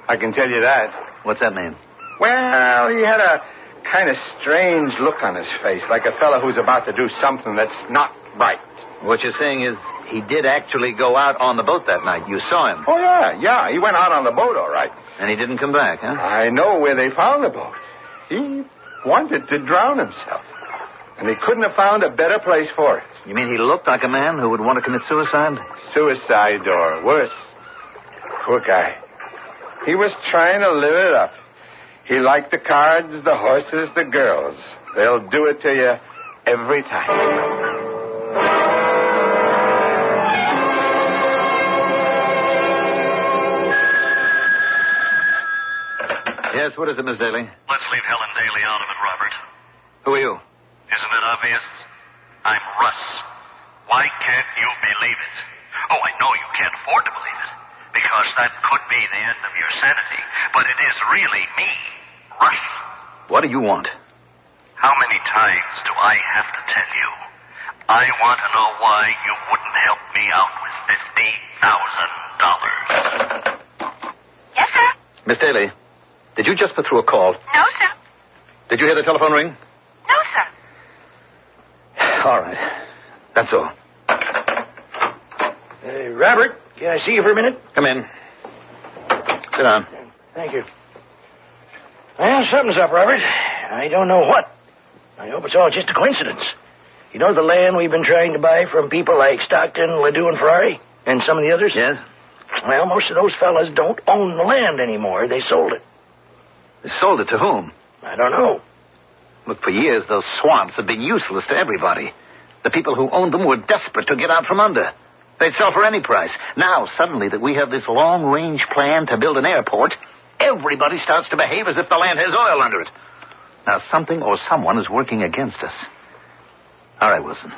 Speaker 17: I can tell you that.
Speaker 18: What's that mean?
Speaker 17: Well, he had a kind of strange look on his face, like a fellow who's about to do something that's not right.
Speaker 18: What you're saying is he did actually go out on the boat that night. You saw him.
Speaker 17: Oh, yeah. He went out on the boat, all right.
Speaker 18: And he didn't come back, huh?
Speaker 17: I know where they found the boat. He wanted to drown himself. And he couldn't have found a better place for it.
Speaker 18: You mean he looked like a man who would want to commit suicide?
Speaker 17: Suicide or worse. Poor guy. He was trying to live it up. He liked the cards, the horses, the girls. They'll do it to you every time.
Speaker 18: Yes, what is it, Miss Daly?
Speaker 5: Let's leave Helen Daly out of it, Robert.
Speaker 18: Who are you?
Speaker 5: Isn't it obvious? I'm Russ. Why can't you believe it? Oh, I know you can't afford to believe it, because that could be the end of your sanity. But it is really me, Russ.
Speaker 18: What do you want?
Speaker 5: How many times do I have to tell you? I want to know why you wouldn't help me out with $50,000.
Speaker 18: Yes, sir? Miss Daly, did you just put through a call?
Speaker 11: No, sir.
Speaker 18: Did you hear the telephone ring?
Speaker 11: No, sir.
Speaker 18: All right. That's all.
Speaker 10: Robert, can I see you for a minute?
Speaker 18: Come in. Sit down.
Speaker 10: Thank you. Well, something's up, Robert. I don't know what. I hope it's all just a coincidence. You know the land we've been trying to buy from people like Stockton, Ledoux, and Ferrari? And some of the others?
Speaker 18: Yes?
Speaker 10: Well, most of those fellas don't own the land anymore. They sold it.
Speaker 18: They sold it to whom?
Speaker 10: I don't know.
Speaker 18: Look, for years, those swamps have been useless to everybody. The people who owned them were desperate to get out from under. They'd sell for any price. Now, suddenly that we have this long-range plan to build an airport, everybody starts to behave as if the land has oil under it. Now, something or someone is working against us. All right, Wilson.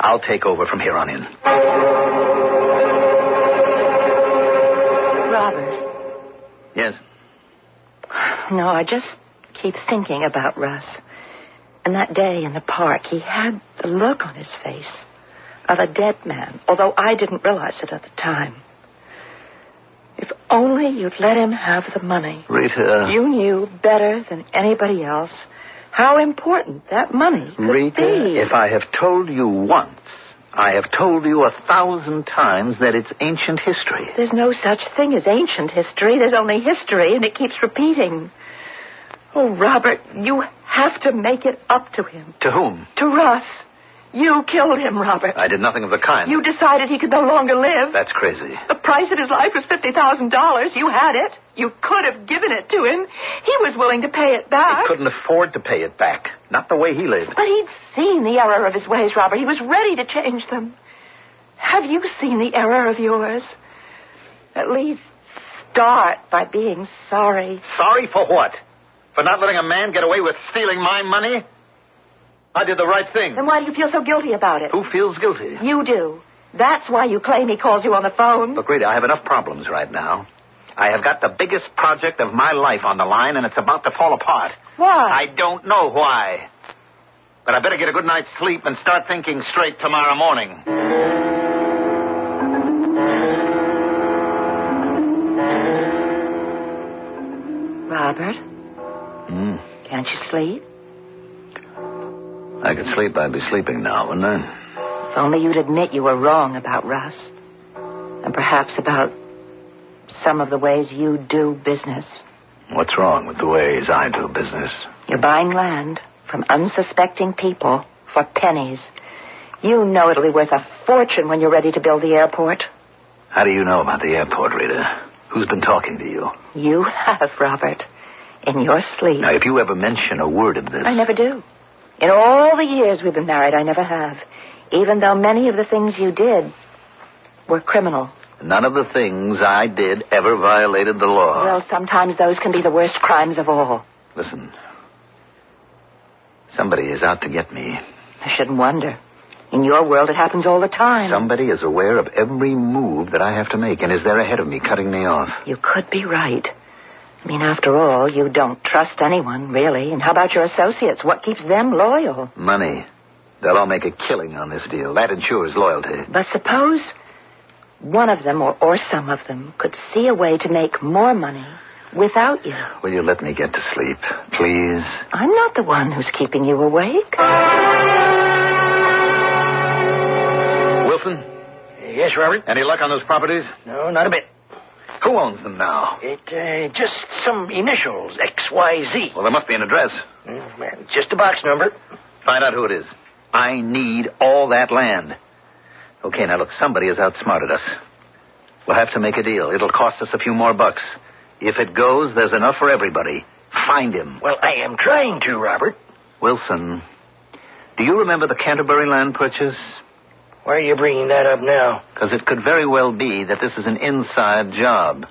Speaker 18: I'll take over from here on in.
Speaker 11: Robert.
Speaker 18: Yes?
Speaker 11: No, I just keep thinking about Russ. And that day in the park, he had the look on his face of a dead man, although I didn't realize it at the time. If only you'd let him have the money.
Speaker 18: Rita.
Speaker 11: You knew better than anybody else how important that money could
Speaker 18: Rita,
Speaker 11: be.
Speaker 18: if I have told you once, I have told you 1,000 times that it's ancient history.
Speaker 11: There's no such thing as ancient history. There's only history, and it keeps repeating. Oh, Robert, you have to make it up to him.
Speaker 18: To whom?
Speaker 11: To Russ. You killed him, Robert.
Speaker 18: I did nothing of the kind.
Speaker 11: You decided he could no longer live.
Speaker 18: That's crazy.
Speaker 11: The price of his life was $50,000. You had it. You could have given it to him. He was willing to pay it back.
Speaker 18: He couldn't afford to pay it back. Not the way he lived.
Speaker 11: But he'd seen the error of his ways, Robert. He was ready to change them. Have you seen the error of yours? At least start by being sorry.
Speaker 18: Sorry for what? For not letting a man get away with stealing my money? I did the right thing.
Speaker 11: Then why do you feel so guilty about it?
Speaker 18: Who feels guilty?
Speaker 11: You do. That's why you claim he calls you on the phone.
Speaker 18: Look, Rita, I have enough problems right now. I have got the biggest project of my life on the line, and it's about to fall apart.
Speaker 11: Why?
Speaker 18: I don't know why. But I better get a good night's sleep and start thinking straight tomorrow morning.
Speaker 11: Robert? Can't you sleep?
Speaker 18: I could sleep. I'd be sleeping now, wouldn't I?
Speaker 11: If only you'd admit you were wrong about Russ. And perhaps about some of the ways you do business.
Speaker 18: What's wrong with the ways I do business?
Speaker 11: You're buying land from unsuspecting people for pennies. You know it'll be worth a fortune when you're ready to build the airport.
Speaker 18: How do you know about the airport, Rita? Who's been talking to you?
Speaker 11: You have, Robert. In your sleep.
Speaker 18: Now, if you ever mention a word of this...
Speaker 11: I never do. In all the years we've been married, I never have. Even though many of the things you did were criminal.
Speaker 18: None of the things I did ever violated the law.
Speaker 11: Well, sometimes those can be the worst crimes of all.
Speaker 18: Listen. Somebody is out to get me.
Speaker 11: I shouldn't wonder. In your world, it happens all the time.
Speaker 18: Somebody is aware of every move that I have to make and is there ahead of me, cutting me off.
Speaker 11: You could be right. I mean, after all, you don't trust anyone, really. And how about your associates? What keeps them loyal?
Speaker 18: Money. They'll all make a killing on this deal. That ensures loyalty.
Speaker 11: But suppose one of them, or some of them, could see a way to make more money without you.
Speaker 18: Will you let me get to sleep, please?
Speaker 11: I'm not the one who's keeping you awake.
Speaker 18: Wilson?
Speaker 10: Yes, Robert?
Speaker 18: Any luck on those properties?
Speaker 10: No, not a bit.
Speaker 18: Who owns them now?
Speaker 10: Just some initials, XYZ.
Speaker 18: Well, there must be an address.
Speaker 10: Just a box number.
Speaker 18: Find out who it is. I need all that land. Okay, now look, somebody has outsmarted us. We'll have to make a deal. It'll cost us a few more bucks. If it goes, there's enough for everybody. Find him.
Speaker 10: Well, I am trying to, Robert.
Speaker 18: Wilson, do you remember the Canterbury land purchase?
Speaker 10: Why are you bringing that up now?
Speaker 18: Because it could very well be that this is an inside job.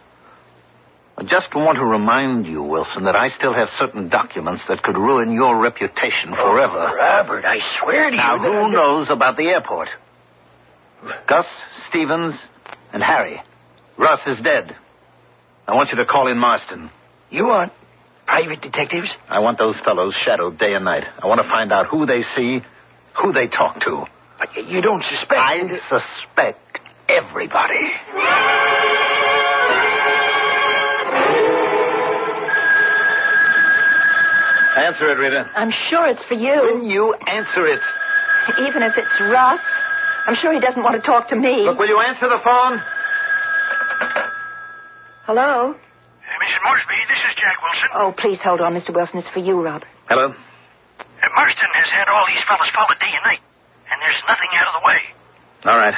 Speaker 18: I just want to remind you, Wilson, that I still have certain documents that could ruin your reputation forever.
Speaker 10: Oh, Robert, I swear to you.
Speaker 18: Now, who knows about the airport? Gus, Stevens, and Harry. Russ is dead. I want you to call in Marston.
Speaker 10: You want Private detectives?
Speaker 18: I want those fellows shadowed day and night. I want to find out who they see, who they talk to.
Speaker 10: You don't suspect...
Speaker 18: I suspect everybody. Answer it, Rita.
Speaker 11: I'm sure it's for you.
Speaker 18: Will you answer it?
Speaker 11: Even if it's Russ, I'm sure he doesn't want to talk to me.
Speaker 18: Look, will you answer the phone?
Speaker 11: Hello?
Speaker 10: Mrs. Moresby, this is Jack Wilson.
Speaker 11: Oh, please hold on, Mr. Wilson. It's for you, Robert.
Speaker 18: Hello?
Speaker 10: Marston has had all these fellas followed day and night, and there's nothing out of the way.
Speaker 18: All right.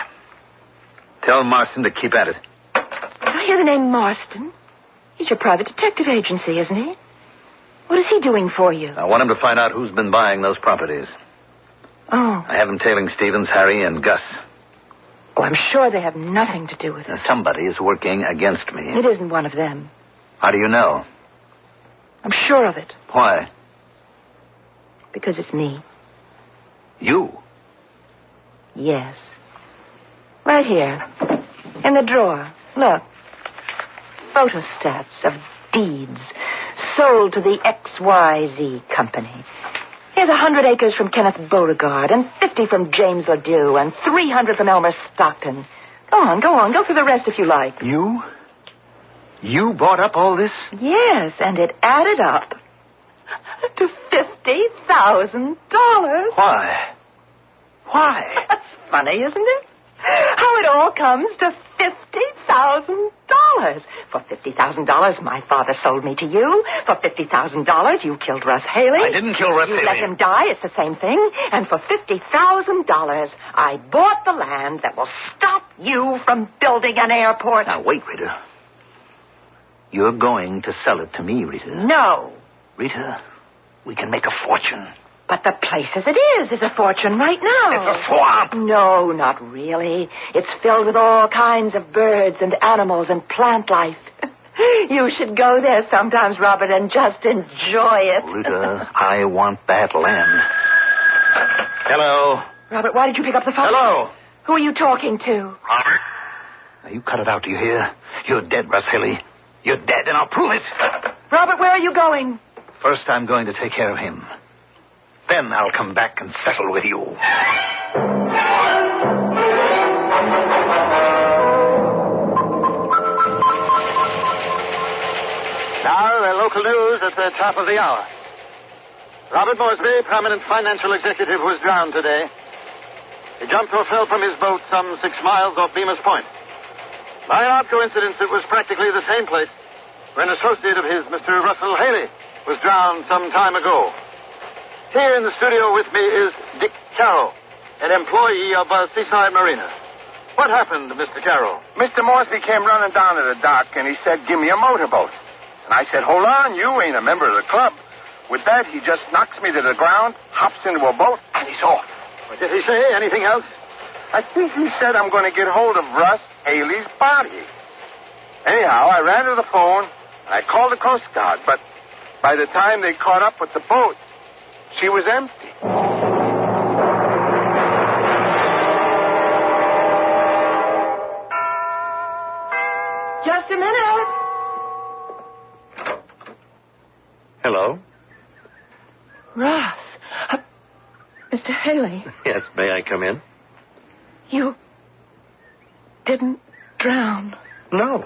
Speaker 18: Tell Marston to keep at it.
Speaker 11: I hear the name Marston. He's your private detective agency, isn't he? What is he doing for you?
Speaker 18: I want him to find out who's been buying those properties.
Speaker 11: Oh.
Speaker 18: I have him tailing Stevens, Harry, and Gus.
Speaker 11: Oh, I'm sure they have nothing to do with it.
Speaker 18: Somebody is working against me.
Speaker 11: It isn't one of them.
Speaker 18: How do you know?
Speaker 11: I'm sure of it.
Speaker 18: Why?
Speaker 11: Because it's me.
Speaker 18: You?
Speaker 11: Yes. Right here. In the drawer. Look. Photostats of deeds sold to the XYZ Company. Here's 100 acres from Kenneth Beauregard, and 50 from James Ledoux, and 300 from Elmer Stockton. Go on. Go through the rest if you like.
Speaker 18: You? You bought up all this?
Speaker 11: Yes, and it added up to $50,000.
Speaker 18: Why? Why?
Speaker 11: That's funny, isn't it? How it all comes to $50,000. For $50,000, my father sold me to you. For $50,000, you killed Russ Haley.
Speaker 18: I didn't kill Russ Haley.
Speaker 11: You let him die. It's the same thing. And for $50,000, I bought the land that will stop you from building an airport.
Speaker 18: Now, wait, Rita. You're going to sell it to me, Rita.
Speaker 11: No.
Speaker 18: Rita, we can make a fortune.
Speaker 11: But the place as it is a fortune right now.
Speaker 18: It's a swamp.
Speaker 11: No, not really. It's filled with all kinds of birds and animals and plant life. You should go there sometimes, Robert, and just enjoy it.
Speaker 18: Rita, I want that land. Hello.
Speaker 11: Robert, why did you pick up the phone?
Speaker 18: Hello.
Speaker 11: Who are you talking to?
Speaker 18: Robert? Now, you cut it out, do you hear? You're dead, Russ Haley. You're dead, and I'll prove it.
Speaker 11: Robert, where are you going?
Speaker 18: First, I'm going to take care of him. Then I'll come back and settle with you.
Speaker 7: Now, the local news at the top of the hour. Robert Moresby, prominent financial executive, was drowned today. He jumped or fell from his boat some 6 miles off Bemis Point. By an odd coincidence, it was practically the same place where an associate of his, Mr. Russell Haley, was drowned some time ago. Here in the studio with me is Dick Carroll, an employee of Seaside Marina. What happened, Mr. Carroll?
Speaker 17: Mr. Moresby came running down to the dock, and he said, give me a motorboat. And I said, hold on, you ain't a member of the club. With that, he just knocks me to the ground, hops into a boat, and he's off.
Speaker 7: What did he say? Anything else?
Speaker 17: I think he said I'm going to get hold of Russ Haley's body. Anyhow, I ran to the phone, and I called the Coast Guard, but by the time they caught up with the boat, she was empty.
Speaker 11: Just a minute.
Speaker 23: Hello?
Speaker 11: Ross. Mr. Haley.
Speaker 23: Yes, may I come in?
Speaker 11: You didn't drown.
Speaker 23: No.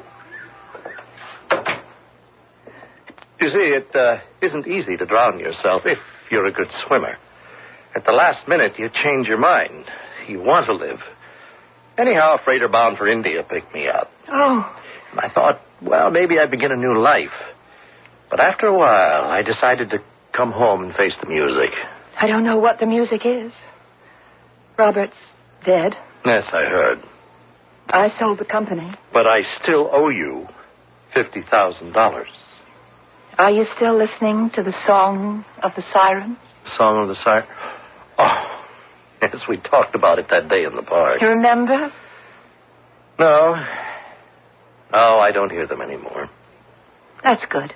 Speaker 23: You see, it isn't easy to drown yourself if you're a good swimmer. At the last minute, you change your mind. You want to live. Anyhow, a freighter bound for India picked me up.
Speaker 11: Oh.
Speaker 23: And I thought, well, maybe I'd begin a new life. But after a while, I decided to come home and face the music.
Speaker 11: I don't know what the music is. Robert's dead.
Speaker 23: Yes, I heard.
Speaker 11: I sold the company.
Speaker 23: But I still owe you $50,000.
Speaker 11: Are you still listening to the Song of the Sirens?
Speaker 23: Song of the Siren? Oh, yes, we talked about it that day in the park.
Speaker 11: You remember?
Speaker 23: No, I don't hear them anymore.
Speaker 11: That's good.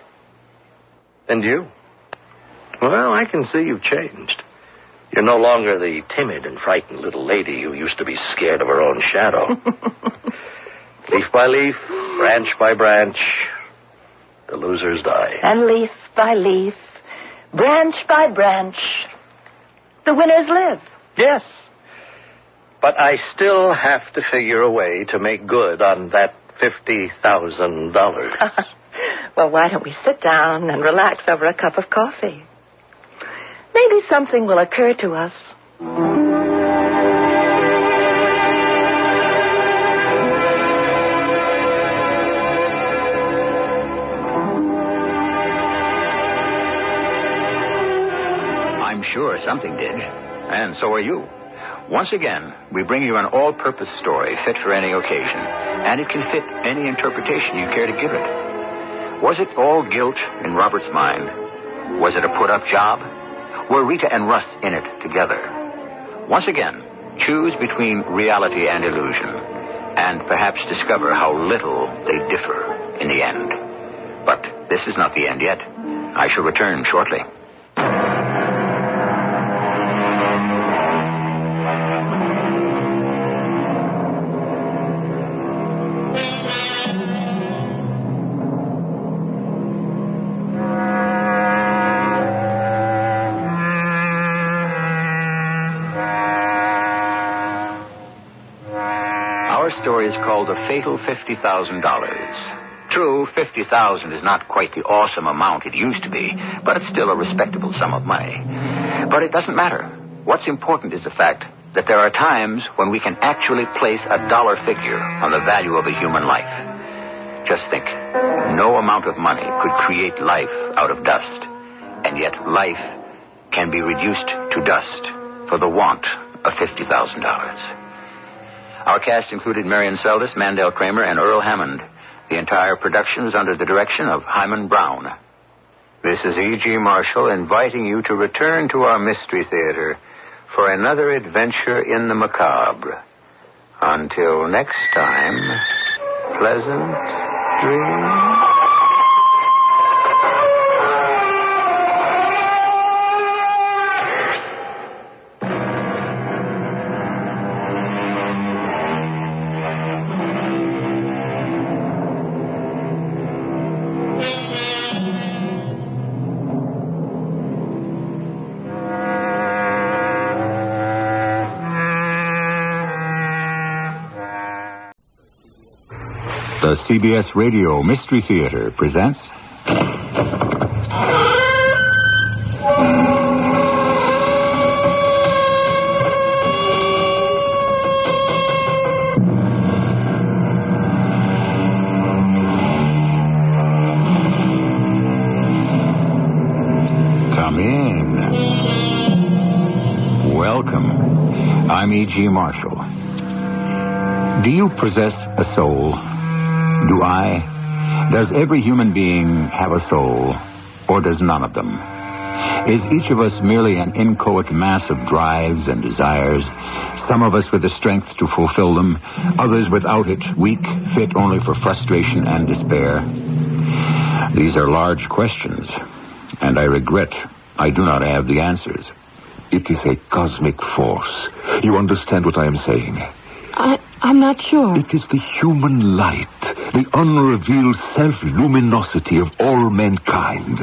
Speaker 23: And you? Well, I can see you've changed. You're no longer the timid and frightened little lady who used to be scared of her own shadow. Leaf by leaf, branch by branch, the losers die.
Speaker 11: And leaf by leaf, branch by branch, the winners live.
Speaker 23: Yes. But I still have to figure a way to make good on that $50,000.
Speaker 11: Well, why don't we sit down and relax over a cup of coffee? Maybe something will occur to us.
Speaker 6: I'm sure something did, and so are you. Once again, we bring you an all-purpose story fit for any occasion, and it can fit any interpretation you care to give it. Was it all guilt in Robert's mind? Was it a put-up job? Were Rita and Russ in it together? Once again, choose between reality and illusion, and perhaps discover how little they differ in the end. But this is not the end yet. I shall return shortly. Our story is called The Fatal $50,000. True, $50,000 is not quite the awesome amount it used to be, but it's still a respectable sum of money. But it doesn't matter. What's important is the fact that there are times when we can actually place a dollar figure on the value of a human life. Just think, no amount of money could create life out of dust, and yet life can be reduced to dust for the want of $50,000. Our cast included Marion Seldes, Mandel Kramer, and Earl Hammond. The entire production was under the direction of Hyman Brown. This is E.G. Marshall inviting you to return to our Mystery Theater for another adventure in the macabre. Until next time, pleasant dreams.
Speaker 13: The CBS Radio Mystery Theater presents... Come in. Welcome. I'm E.G. Marshall. Do you possess a soul? Do I? Does every human being have a soul, or does none of them? Is each of us merely an inchoate mass of drives and desires, some of us with the strength to fulfill them, others without it, weak, fit only for frustration and despair? These are large questions, and I regret I do not have the answers.
Speaker 8: It is a cosmic force. You understand what I am saying?
Speaker 12: I'm not sure.
Speaker 8: It is the human light, the unrevealed self-luminosity of all mankind.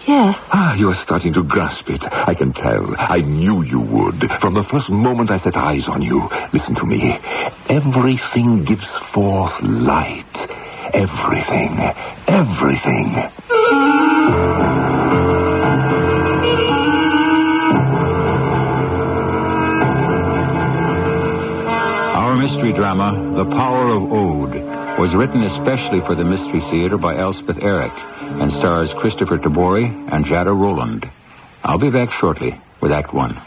Speaker 12: Yes.
Speaker 8: You are starting to grasp it. I can tell. I knew you would. From the first moment I set eyes on you. Listen to me. Everything gives forth light. Everything. Everything.
Speaker 13: Our mystery drama, The Power of Ode, was written especially for the Mystery Theater by Elspeth Eric and stars Christopher Tabori and Jada Rowland. I'll be back shortly with Act One.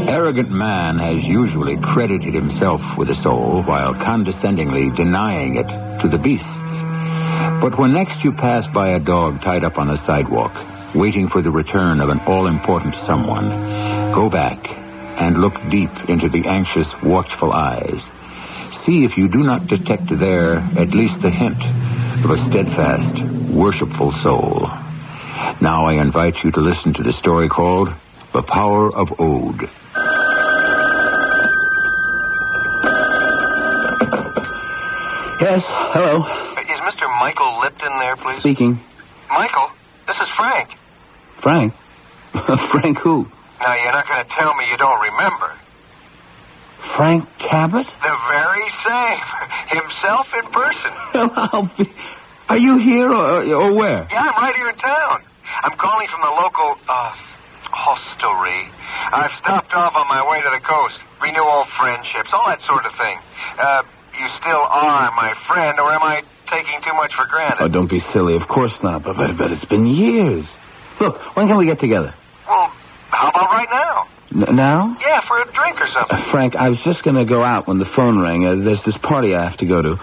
Speaker 13: Arrogant man has usually credited himself with a soul while condescendingly denying it to the beasts. But when next you pass by a dog tied up on a sidewalk, waiting for the return of an all-important someone, go back and look deep into the anxious, watchful eyes. See if you do not detect there at least the hint of a steadfast, worshipful soul. Now I invite you to listen to the story called The Power of Ode. Yes, hello.
Speaker 14: Is Mr. Michael Lipton there, please?
Speaker 13: Speaking.
Speaker 14: Michael, this is Frank.
Speaker 13: Frank? Frank who?
Speaker 14: Now, you're not going to tell me you don't remember.
Speaker 13: Frank Cabot?
Speaker 14: The very same. Himself in person.
Speaker 13: Are you here or where?
Speaker 14: Yeah, I'm right here in town. I'm calling from the local, hostelry. I've stopped off on my way to the coast. Renew old friendships, all that sort of thing. You still are my friend, or am I taking too much for granted?
Speaker 13: Oh, don't be silly. Of course not. But it's been years. Look, when can we get together?
Speaker 14: Well, how about right now?
Speaker 13: Now?
Speaker 14: Yeah, for a drink or something.
Speaker 13: Frank, I was just going to go out when the phone rang. There's this party I have to go to.